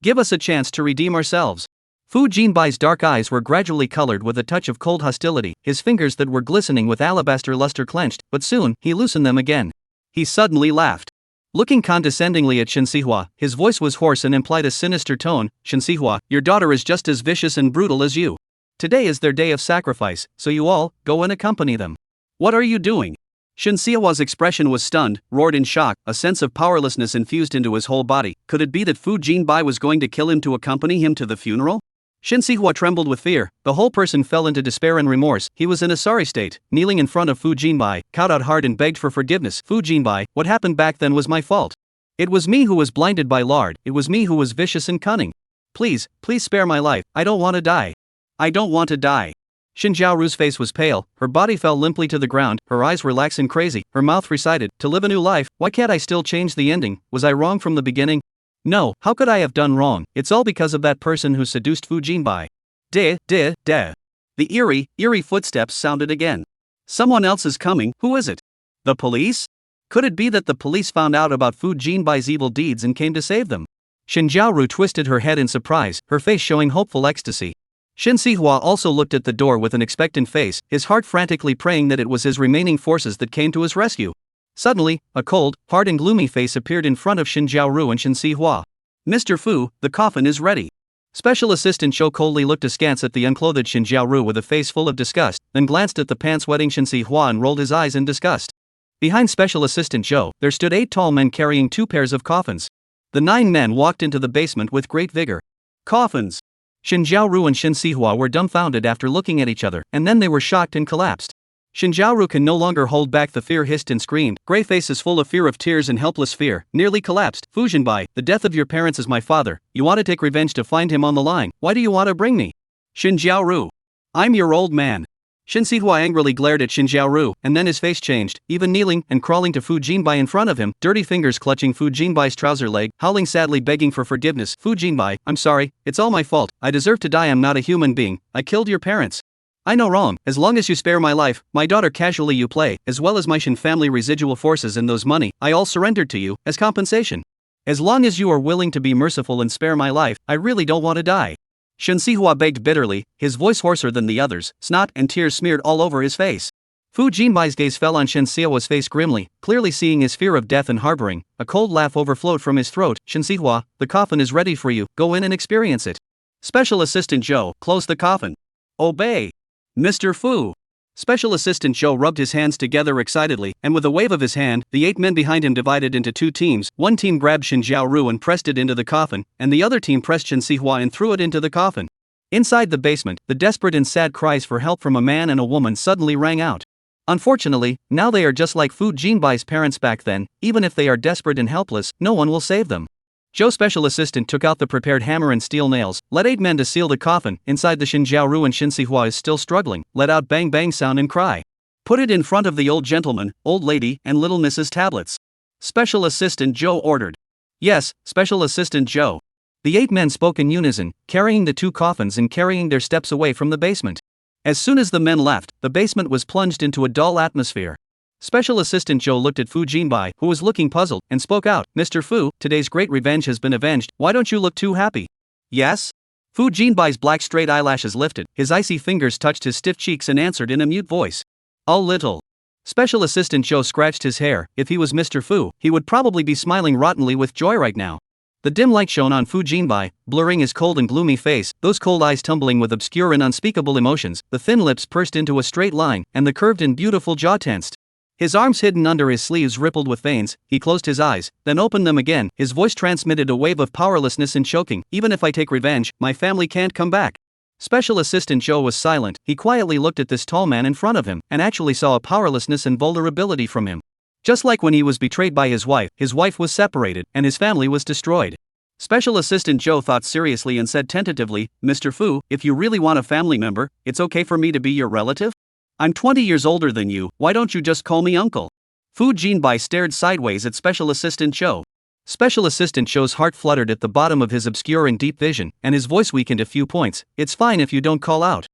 Give us a chance to redeem ourselves. Fu Jinbai's dark eyes were gradually colored with a touch of cold hostility, his fingers that were glistening with alabaster luster clenched, but soon, he loosened them again. He suddenly laughed. Looking condescendingly at Shen Sihua, his voice was hoarse and implied a sinister tone. Shen Sihua, your daughter is just as vicious and brutal as you. Today is their day of sacrifice, so you all, go and accompany them. What are you doing? Shen Sihua's expression was stunned, roared in shock, a sense of powerlessness infused into his whole body. Could it be that Fu Jinbai was going to kill him to accompany him to the funeral? Shen Sihua trembled with fear, the whole person fell into despair and remorse. He was in a sorry state, kneeling in front of Fu Jinbai, cowed out hard and begged for forgiveness. Fu Jinbai, what happened back then was my fault. It was me who was blinded by lard, it was me who was vicious and cunning. Please, please spare my life, I don't want to die. I don't want to die. Shen Jiaoru's face was pale, her body fell limply to the ground, her eyes were lax and crazy, her mouth recited, to live a new life, why can't I still change the ending, was I wrong from the beginning? No, how could I have done wrong? It's all because of that person who seduced Fu Jinbai. De. The eerie footsteps sounded again. Someone else is coming, who is it? The police? Could it be that the police found out about Fu Jinbai's evil deeds and came to save them? Shen Jiaoru twisted her head in surprise, her face showing hopeful ecstasy. Shen Sihua also looked at the door with an expectant face, his heart frantically praying that it was his remaining forces that came to his rescue. Suddenly, a cold, hard and gloomy face appeared in front of Shen Jiaoru and Shen Sihua. Mr. Fu, the coffin is ready. Special Assistant Zhou coldly looked askance at the unclothed Shen Jiaoru with a face full of disgust, then glanced at the pants-wetting Shen Sihua and rolled his eyes in disgust. Behind Special Assistant Zhou, there stood 8 tall men carrying 2 pairs of coffins. The 9 men walked into the basement with great vigor. Coffins! Shen Jiaoru and Shen Sihua were dumbfounded after looking at each other, and then they were shocked and collapsed. Shen Jiaoru can no longer hold back the fear, hissed and screamed, grey faces full of fear, of tears and helpless fear, nearly collapsed. Fu Jinbai, the death of your parents is my father, you want to take revenge to find him on the line, why do you want to bring me? Shen Jiaoru. I'm your old man. Shin Sihua angrily glared at Shin Jiaoru, and then his face changed, even kneeling and crawling to Fu Jinbai in front of him, dirty fingers clutching Fu Jinbai's trouser leg, howling sadly begging for forgiveness. Fu Jinbai, I'm sorry, it's all my fault, I deserve to die, I'm not a human being, I killed your parents. I know wrong, as long as you spare my life, my daughter casually you play, as well as my Shin family residual forces and those money, I all surrendered to you, as compensation. As long as you are willing to be merciful and spare my life, I really don't want to die. Shin Sihua begged bitterly, his voice hoarser than the others, snot and tears smeared all over his face. Fu Jinbai's gaze fell on Shin Sihua's face grimly, clearly seeing his fear of death and harboring. A cold laugh overflowed from his throat. Shin Sihua, the coffin is ready for you, go in and experience it. Special Assistant Zhou, close the coffin. Obey. Mr. Fu. Special Assistant Zhou rubbed his hands together excitedly, and with a wave of his hand, the 8 men behind him divided into 2 teams. One team grabbed Shin Jiaoru and pressed it into the coffin, and the other team pressed Shin Sihua and threw it into the coffin. Inside the basement, the desperate and sad cries for help from a man and a woman suddenly rang out. Unfortunately, now they are just like Fu Jinbai's parents back then, even if they are desperate and helpless, no one will save them. Zhou Special Assistant took out the prepared hammer and steel nails, led 8 men to seal the coffin. Inside, the Shin Jiaoru and Shin Sihua is still struggling, let out bang bang sound and cry. Put it in front of the old gentleman, old lady, and little Mrs. Tablets. Special Assistant Zhou ordered. Yes, Special Assistant Zhou. The 8 men spoke in unison, carrying the 2 coffins and carrying their steps away from the basement. As soon as the men left, the basement was plunged into a dull atmosphere. Special Assistant Zhou looked at Fu Jinbai, who was looking puzzled, and spoke out, Mr. Fu, today's great revenge has been avenged, why don't you look too happy? Yes? Fu Jinbai's black straight eyelashes lifted, his icy fingers touched his stiff cheeks and answered in a mute voice. A little. Special Assistant Zhou scratched his hair. If he was Mr. Fu, he would probably be smiling rottenly with joy right now. The dim light shone on Fu Jinbai, blurring his cold and gloomy face, those cold eyes tumbling with obscure and unspeakable emotions, the thin lips pursed into a straight line, and the curved and beautiful jaw tensed. His arms hidden under his sleeves rippled with veins. He closed his eyes, then opened them again. His voice transmitted a wave of powerlessness and choking. Even if I take revenge, my family can't come back. Special Assistant Zhou was silent. He quietly looked at this tall man in front of him, and actually saw a powerlessness and vulnerability from him. Just like when he was betrayed by his wife was separated, and his family was destroyed. Special Assistant Zhou thought seriously and said tentatively, Mr. Fu, if you really want a family member, it's okay for me to be your relative? I'm 20 years older than you, why don't you just call me uncle? Fu Jinbai stared sideways at Special Assistant Zhou. Special Assistant Zhou's heart fluttered at the bottom of his obscure and deep vision, and his voice weakened a few points. It's fine if you don't call out.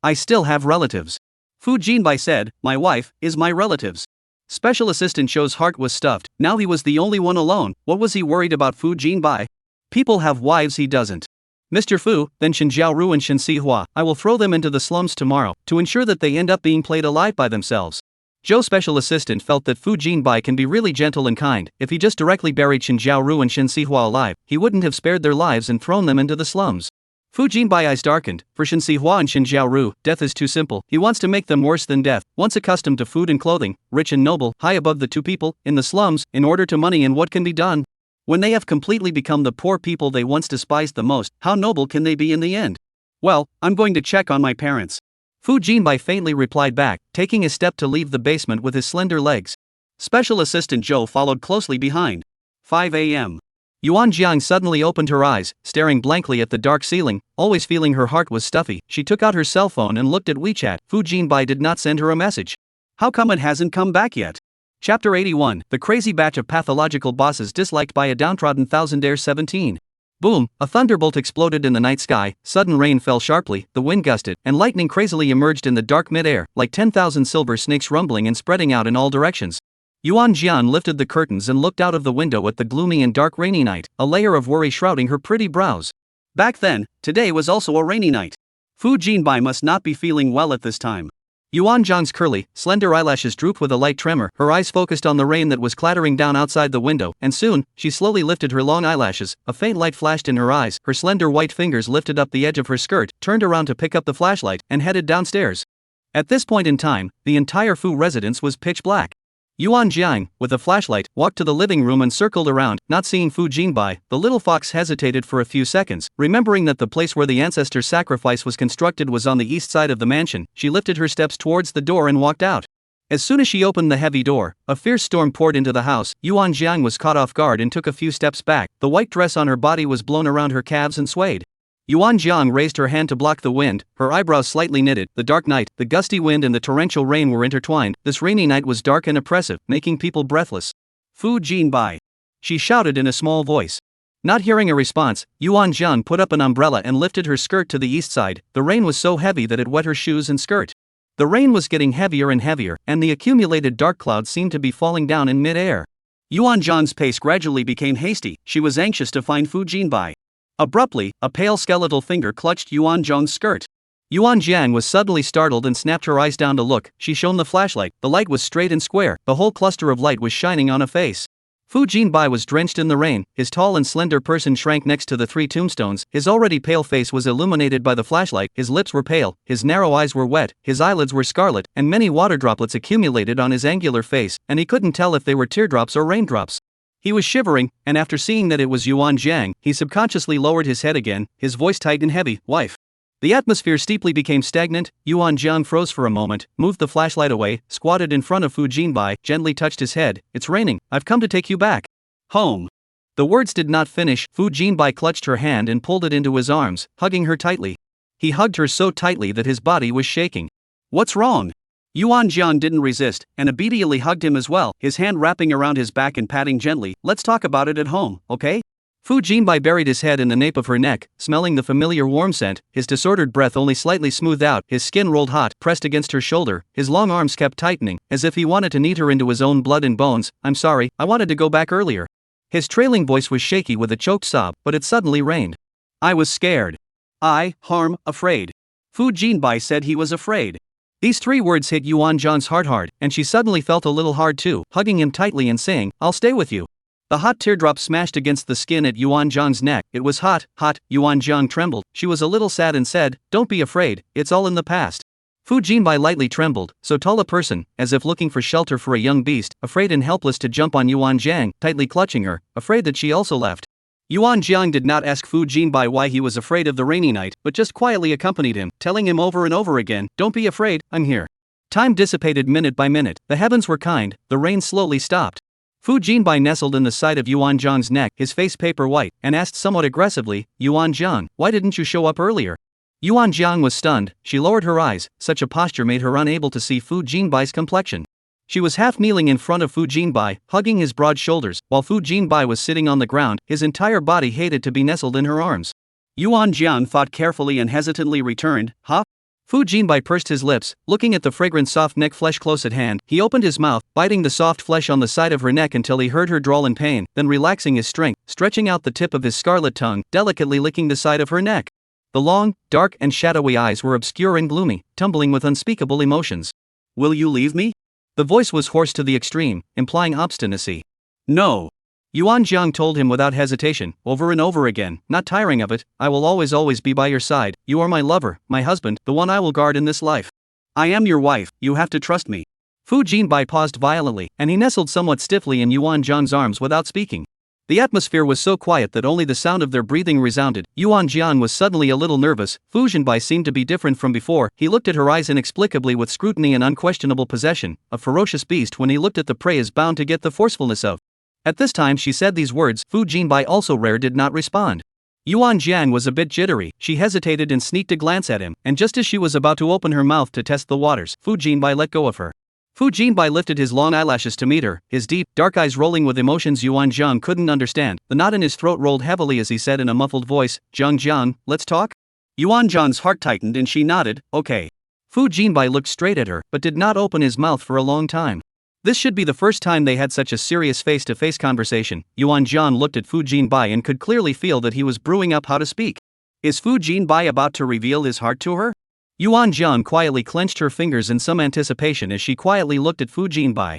I still have relatives. Fu Jinbai said, my wife is my relatives. Special Assistant Zhou's heart was stuffed. Now he was the only one alone. What was he worried about? Fu Jinbai? People have wives, he doesn't. Mr. Fu, then Shin Jiaoru and Shin Sihua, I will throw them into the slums tomorrow, to ensure that they end up being played alive by themselves. Zhou Special Assistant felt that Fu Jinbai can be really gentle and kind. If he just directly buried Shin Jiaoru and Shin Sihua alive, he wouldn't have spared their lives and thrown them into the slums. Fu Jinbai eyes darkened. For Shin Sihua and Shin Jiaoru, death is too simple. He wants to make them worse than death. Once accustomed to food and clothing, rich and noble, high above the 2 people, in the slums, in order to money, and what can be done? When they have completely become the poor people they once despised the most, how noble can they be in the end? Well, I'm going to check on my parents. Fu Jinbai faintly replied back, taking a step to leave the basement with his slender legs. Special Assistant Zhou followed closely behind. 5 a.m. Yuan Jiang suddenly opened her eyes, staring blankly at the dark ceiling, always feeling her heart was stuffy. She took out her cell phone and looked at WeChat. Fu Jinbai did not send her a message. How come it hasn't come back yet? Chapter 81, The Crazy Batch of Pathological Bosses Disliked by a Downtrodden Thousandaire 17. Boom, a thunderbolt exploded in the night sky, sudden rain fell sharply, the wind gusted, and lightning crazily emerged in the dark mid-air, like 10,000 silver snakes rumbling and spreading out in all directions. Yuan Jian lifted the curtains and looked out of the window at the gloomy and dark rainy night, a layer of worry shrouding her pretty brows. Back then, today was also a rainy night. Fu Jinbai must not be feeling well at this time. Yuan Jiang's curly, slender eyelashes drooped with a light tremor, her eyes focused on the rain that was clattering down outside the window, and soon, she slowly lifted her long eyelashes, a faint light flashed in her eyes, her slender white fingers lifted up the edge of her skirt, turned around to pick up the flashlight, and headed downstairs. At this point in time, the entire Fu residence was pitch black. Yuan Jiang, with a flashlight, walked to the living room and circled around, not seeing Fu Jinbai. The little fox hesitated for a few seconds, remembering that the place where the ancestor's sacrifice was constructed was on the east side of the mansion. She lifted her steps towards the door and walked out. As soon as she opened the heavy door, a fierce storm poured into the house. Yuan Jiang was caught off guard and took a few steps back. The white dress on her body was blown around her calves and swayed. Yuan Jiang raised her hand to block the wind, her eyebrows slightly knitted. The dark night, the gusty wind and the torrential rain were intertwined. This rainy night was dark and oppressive, making people breathless. Fu Jinbai, she shouted in a small voice. Not hearing a response, Yuan Jiang put up an umbrella and lifted her skirt to the east side. The rain was so heavy that it wet her shoes and skirt. The rain was getting heavier and heavier, and the accumulated dark clouds seemed to be falling down in mid-air. Yuan Jiang's pace gradually became hasty. She was anxious to find Fu Jinbai. Abruptly, a pale skeletal finger clutched Yuan Jiang's skirt. Yuan Jiang was suddenly startled and snapped her eyes down to look. She shone the flashlight. The light was straight and square. The whole cluster of light was shining on a face. Fu Jinbai was drenched in the rain. His tall and slender person shrank next to the three tombstones. His already pale face was illuminated by the flashlight. His lips were pale, his narrow eyes were wet, his eyelids were scarlet, and many water droplets accumulated on his angular face, and he couldn't tell if they were teardrops or raindrops. He was shivering, and after seeing that it was Yuan Jiang, he subconsciously lowered his head again, his voice tight and heavy. "Wife." The atmosphere steeply became stagnant. Yuan Jiang froze for a moment, moved the flashlight away, squatted in front of Fu Jinbai, gently touched his head. "It's raining. I've come to take you back home." The words did not finish. Fu Jinbai clutched her hand and pulled it into his arms, hugging her tightly. He hugged her so tightly that his body was shaking. "What's wrong?" Yuan Jiang didn't resist, and immediately hugged him as well, his hand wrapping around his back and patting gently. "Let's talk about it at home, okay?" Fu Jinbai buried his head in the nape of her neck, smelling the familiar warm scent. His disordered breath only slightly smoothed out. His skin rolled hot, pressed against her shoulder. His long arms kept tightening, as if he wanted to knead her into his own blood and bones. "I'm sorry, I wanted to go back earlier." His trailing voice was shaky with a choked sob, but it suddenly rained. "I was scared. Afraid." Fu Jinbai said he was afraid. These three words hit Yuan Jiang's heart hard, and she suddenly felt a little hard too, hugging him tightly and saying, "I'll stay with you." The hot teardrop smashed against the skin at Yuan Jiang's neck. It was hot, hot. Yuan Jiang trembled. She was a little sad and said, "Don't be afraid, it's all in the past." Fu Jinbai lightly trembled, so tall a person, as if looking for shelter for a young beast, afraid and helpless to jump on Yuan Jiang, tightly clutching her, afraid that she also left. Yuan Jiang did not ask Fu Jinbai why he was afraid of the rainy night, but just quietly accompanied him, telling him over and over again, "Don't be afraid, I'm here." Time dissipated minute by minute. The heavens were kind. The rain slowly stopped. Fu Jinbai nestled in the side of Yuan Jiang's neck, his face paper white, and asked somewhat aggressively, "Yuan Jiang, why didn't you show up earlier?" Yuan Jiang was stunned. She lowered her eyes. Such a posture made her unable to see Fu Jinbai's complexion. She was half kneeling in front of Fu Jinbai, hugging his broad shoulders, while Fu Jinbai was sitting on the ground. His entire body hated to be nestled in her arms. Yuan Jiang thought carefully and hesitantly returned, "Huh?" Fu Jinbai pursed his lips, looking at the fragrant soft neck flesh close at hand. He opened his mouth, biting the soft flesh on the side of her neck until he heard her drawl in pain, then relaxing his strength, stretching out the tip of his scarlet tongue, delicately licking the side of her neck. The long, dark and shadowy eyes were obscure and gloomy, tumbling with unspeakable emotions. "Will you leave me?" The voice was hoarse to the extreme, implying obstinacy. "No." Yuan Jiang told him without hesitation, over and over again, not tiring of it, "I will always be by your side. You are my lover, my husband, the one I will guard in this life. I am your wife, you have to trust me." Fu Jinbai paused violently, and he nestled somewhat stiffly in Yuan Jiang's arms without speaking. The atmosphere was so quiet that only the sound of their breathing resounded. Yuan Jiang was suddenly a little nervous. Fu Jinbai seemed to be different from before. He looked at her eyes inexplicably with scrutiny and unquestionable possession. A ferocious beast when he looked at the prey is bound to get the forcefulness of. At this time she said these words. Fu Jinbai also did not respond. Yuan Jiang was a bit jittery. She hesitated and sneaked a glance at him, and just as she was about to open her mouth to test the waters, Fu Jinbai let go of her. Fu Jinbai lifted his long eyelashes to meet her, his deep, dark eyes rolling with emotions Yuan Jiang couldn't understand. The knot in his throat rolled heavily as he said in a muffled voice, Jiang, let's talk?" Yuan Jiang's heart tightened and she nodded, "Okay." Fu Jinbai looked straight at her, but did not open his mouth for a long time. This should be the first time they had such a serious face-to-face conversation. Yuan Jiang looked at Fu Jinbai and could clearly feel that he was brewing up how to speak. Is Fu Jinbai about to reveal his heart to her? Yuan Jiang quietly clenched her fingers in some anticipation as she quietly looked at Fu Jinbai.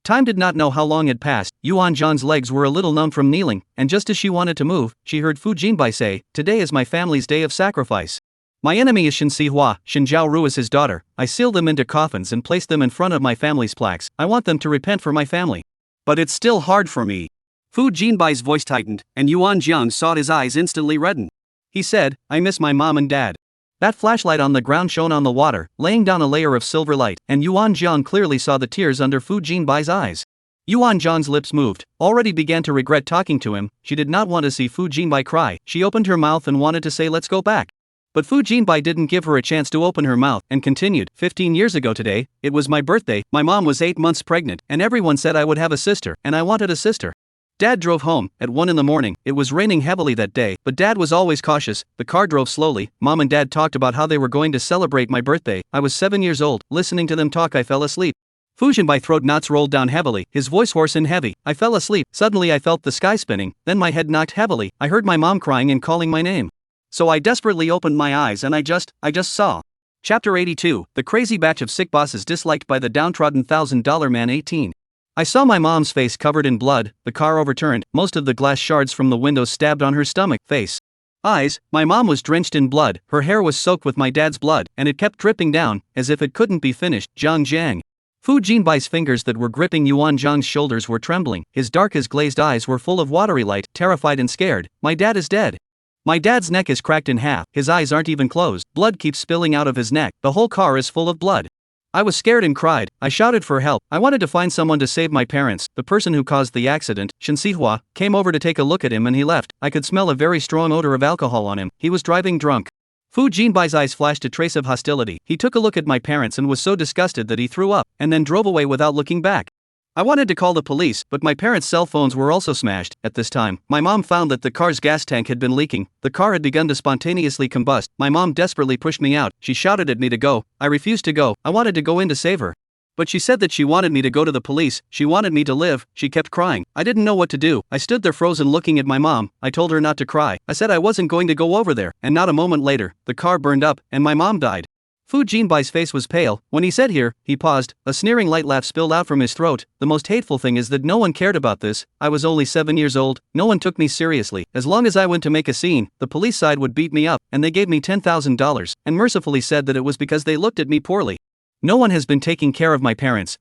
Time did not know how long had passed. Yuan Jiang's legs were a little numb from kneeling, and just as she wanted to move, she heard Fu Jinbai say, "Today is my family's day of sacrifice. My enemy is Shen Sihua, Shen Jiaoru is his daughter. I seal them into coffins and place them in front of my family's plaques. I want them to repent for my family. But it's still hard for me." Fu Jinbai's voice tightened, and Yuan Jiang saw his eyes instantly redden. He said, "I miss my mom and dad." That flashlight on the ground shone on the water, laying down a layer of silver light, and Yuan Jiang clearly saw the tears under Fu Jinbai's eyes. Yuan Zhang's lips moved, already began to regret talking to him. She did not want to see Fu Jinbai cry. She opened her mouth and wanted to say let's go back. But Fu Jinbai didn't give her a chance to open her mouth and continued, 15 years ago today, it was my birthday, my mom was 8 months pregnant, and everyone said I would have a sister, and I wanted a sister. Dad drove home, at 1 in the morning, it was raining heavily that day, but Dad was always cautious, the car drove slowly, Mom and Dad talked about how they were going to celebrate my birthday, I was 7 years old, listening to them talk I fell asleep. Fu Jinbai throat knots rolled down heavily, his voice hoarse and heavy, I fell asleep, suddenly I felt the sky spinning, then my head knocked heavily, I heard my mom crying and calling my name. So I desperately opened my eyes and I just saw. Chapter 82, The Crazy Batch of Sick Bosses Disliked by the Downtrodden $1,000 Man 18. I saw my mom's face covered in blood, the car overturned, most of the glass shards from the windows stabbed on her stomach, face, eyes, my mom was drenched in blood, her hair was soaked with my dad's blood, and it kept dripping down, as if it couldn't be finished, Zhang Jiang. Fu Jinbai's fingers that were gripping Yuan Zhang's shoulders were trembling, his dark as glazed eyes were full of watery light, terrified and scared, my dad is dead. My dad's neck is cracked in half, his eyes aren't even closed, blood keeps spilling out of his neck, the whole car is full of blood. I was scared and cried, I shouted for help, I wanted to find someone to save my parents, the person who caused the accident, Shen Sihua, came over to take a look at him and he left, I could smell a very strong odor of alcohol on him, he was driving drunk. Fu Jinbai's eyes flashed a trace of hostility, he took a look at my parents and was so disgusted that he threw up, and then drove away without looking back. I wanted to call the police, but my parents' cell phones were also smashed. At this time, my mom found that the car's gas tank had been leaking, the car had begun to spontaneously combust, my mom desperately pushed me out, she shouted at me to go, I refused to go, I wanted to go in to save her. But she said that she wanted me to go to the police, she wanted me to live, she kept crying, I didn't know what to do, I stood there frozen looking at my mom, I told her not to cry, I said I wasn't going to go over there, and not a moment later, the car burned up, and my mom died. Fu Jinbai's face was pale, when he said here, he paused, a sneering light laugh spilled out from his throat, the most hateful thing is that no one cared about this, I was only 7 years old, no one took me seriously, as long as I went to make a scene, the police side would beat me up, and they gave me $10,000, and mercifully said that it was because they looked at me poorly. No one has been taking care of my parents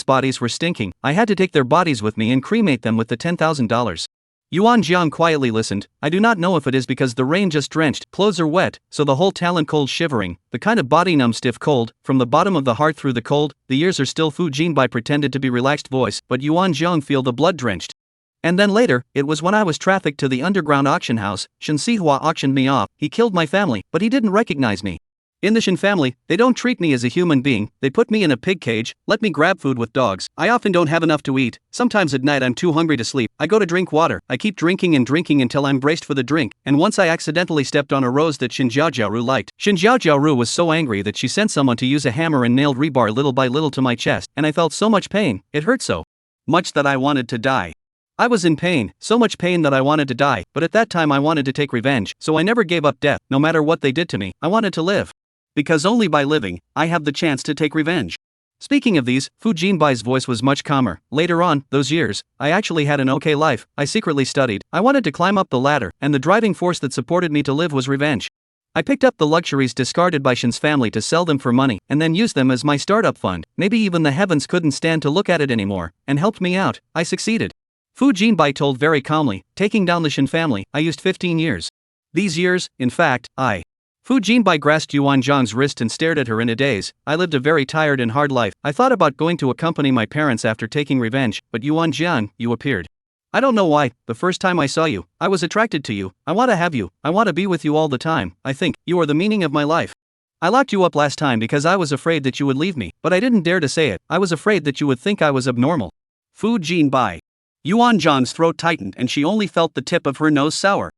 bodies were stinking, I had to take their bodies with me and cremate them with the $10,000. Yuan Jiang quietly listened, I do not know if it is because the rain just drenched, clothes are wet, so the whole talent cold shivering, the kind of body numb stiff cold, from the bottom of the heart through the cold, the ears are still Fu Jinbai pretended to be relaxed voice, but Yuan Jiang feel the blood drenched. And then later, it was when I was trafficked to the underground auction house, Shen Sihua auctioned me off, he killed my family, but he didn't recognize me. In the Shen family, they don't treat me as a human being, they put me in a pig cage, let me grab food with dogs, I often don't have enough to eat, sometimes at night I'm too hungry to sleep, I go to drink water, I keep drinking and drinking until I'm braced for the drink, and once I accidentally stepped on a rose that Shen Jiaojiaoru liked. Shen Jiaojiaoru was so angry that she sent someone to use a hammer and nailed rebar little by little to my chest, and I felt so much pain, it hurt so much that I wanted to die. I was in pain, so much pain that I wanted to die, but at that time I wanted to take revenge, so I never gave up death, no matter what they did to me, I wanted to live. Because only by living, I have the chance to take revenge. Speaking of these, Fu Jinbai's voice was much calmer. Later on, those years, I actually had an okay life, I secretly studied, I wanted to climb up the ladder, and the driving force that supported me to live was revenge. I picked up the luxuries discarded by Shen's family to sell them for money, and then used them as my startup fund, maybe even the heavens couldn't stand to look at it anymore, and helped me out, I succeeded. Fu Jinbai told very calmly, taking down the Shen family, I used 15 years. These years, in fact, Fu Jinbai grasped Yuan Zhang's wrist and stared at her in a daze, I lived a very tired and hard life, I thought about going to accompany my parents after taking revenge, but Yuan Jiang, you appeared. I don't know why, the first time I saw you, I was attracted to you, I want to have you, I want to be with you all the time, I think, you are the meaning of my life. I locked you up last time because I was afraid that you would leave me, but I didn't dare to say it, I was afraid that you would think I was abnormal. Fu Jinbai. Yuan Zhang's throat tightened and she only felt the tip of her nose sour.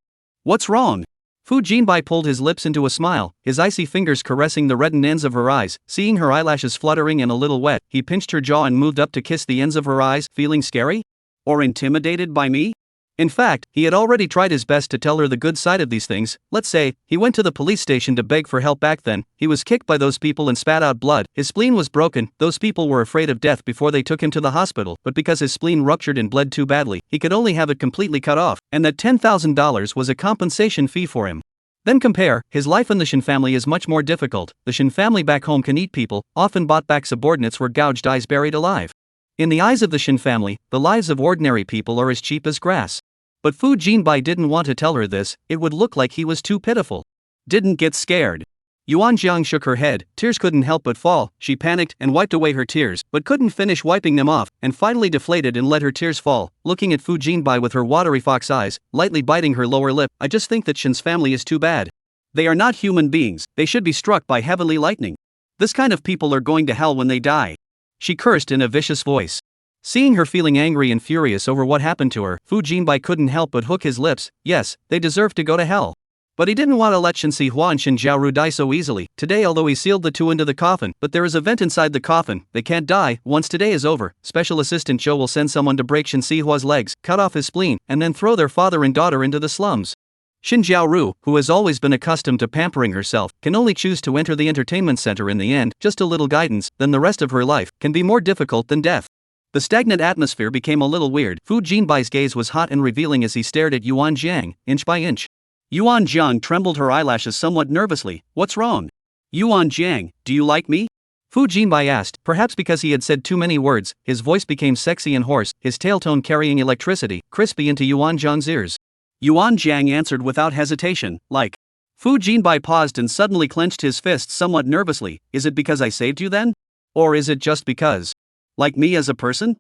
What's wrong? Fu Jinbai pulled his lips into a smile, his icy fingers caressing the reddened ends of her eyes, seeing her eyelashes fluttering and a little wet, he pinched her jaw and moved up to kiss the ends of her eyes, feeling scary? Or intimidated by me? In fact, he had already tried his best to tell her the good side of these things, let's say, he went to the police station to beg for help back then, he was kicked by those people and spat out blood, his spleen was broken, those people were afraid of death before they took him to the hospital, but because his spleen ruptured and bled too badly, he could only have it completely cut off, and that $10,000 was a compensation fee for him. Then compare, his life in the Shen family is much more difficult, the Shen family back home can eat people, often bought back subordinates were gouged eyes buried alive. In the eyes of the Shen family, the lives of ordinary people are as cheap as grass. But Fu Jinbai didn't want to tell her this, it would look like he was too pitiful. Didn't get scared. Yuan Jiang shook her head, tears couldn't help but fall. She panicked and wiped away her tears, but couldn't finish wiping them off, and finally deflated and let her tears fall, looking at Fu Jinbai with her watery fox eyes, lightly biting her lower lip. I just think that Shin's family is too bad. They are not human beings, they should be struck by heavenly lightning. This kind of people are going to hell when they die. She cursed in a vicious voice. Seeing her feeling angry and furious over what happened to her, Fu Jinbai couldn't help but hook his lips. Yes, they deserve to go to hell. But he didn't want to let Shin Sihua and Shin Jiaoru die so easily today, although he sealed the two into the coffin. But there is a vent inside the coffin, they can't die. Once today is over, Special Assistant Zhou will send someone to break Shin Sihua's legs, cut off his spleen, and then throw their father and daughter into the slums. Shin Jiaoru, who has always been accustomed to pampering herself, can only choose to enter the entertainment center in the end. Just a little guidance, then the rest of her life can be more difficult than death. The stagnant atmosphere became a little weird. Fu Jinbai's gaze was hot and revealing as he stared at Yuan Jiang, inch by inch. Yuan Jiang trembled her eyelashes somewhat nervously. What's wrong? Yuan Jiang, do you like me? Fu Jinbai asked, perhaps because he had said too many words. His voice became sexy and hoarse, his tail tone carrying electricity, crispy into Yuan Jiang's ears. Yuan Jiang answered without hesitation, like. Fu Jinbai paused and suddenly clenched his fists somewhat nervously. Is it because I saved you then? Or is it just because? Like me as a person?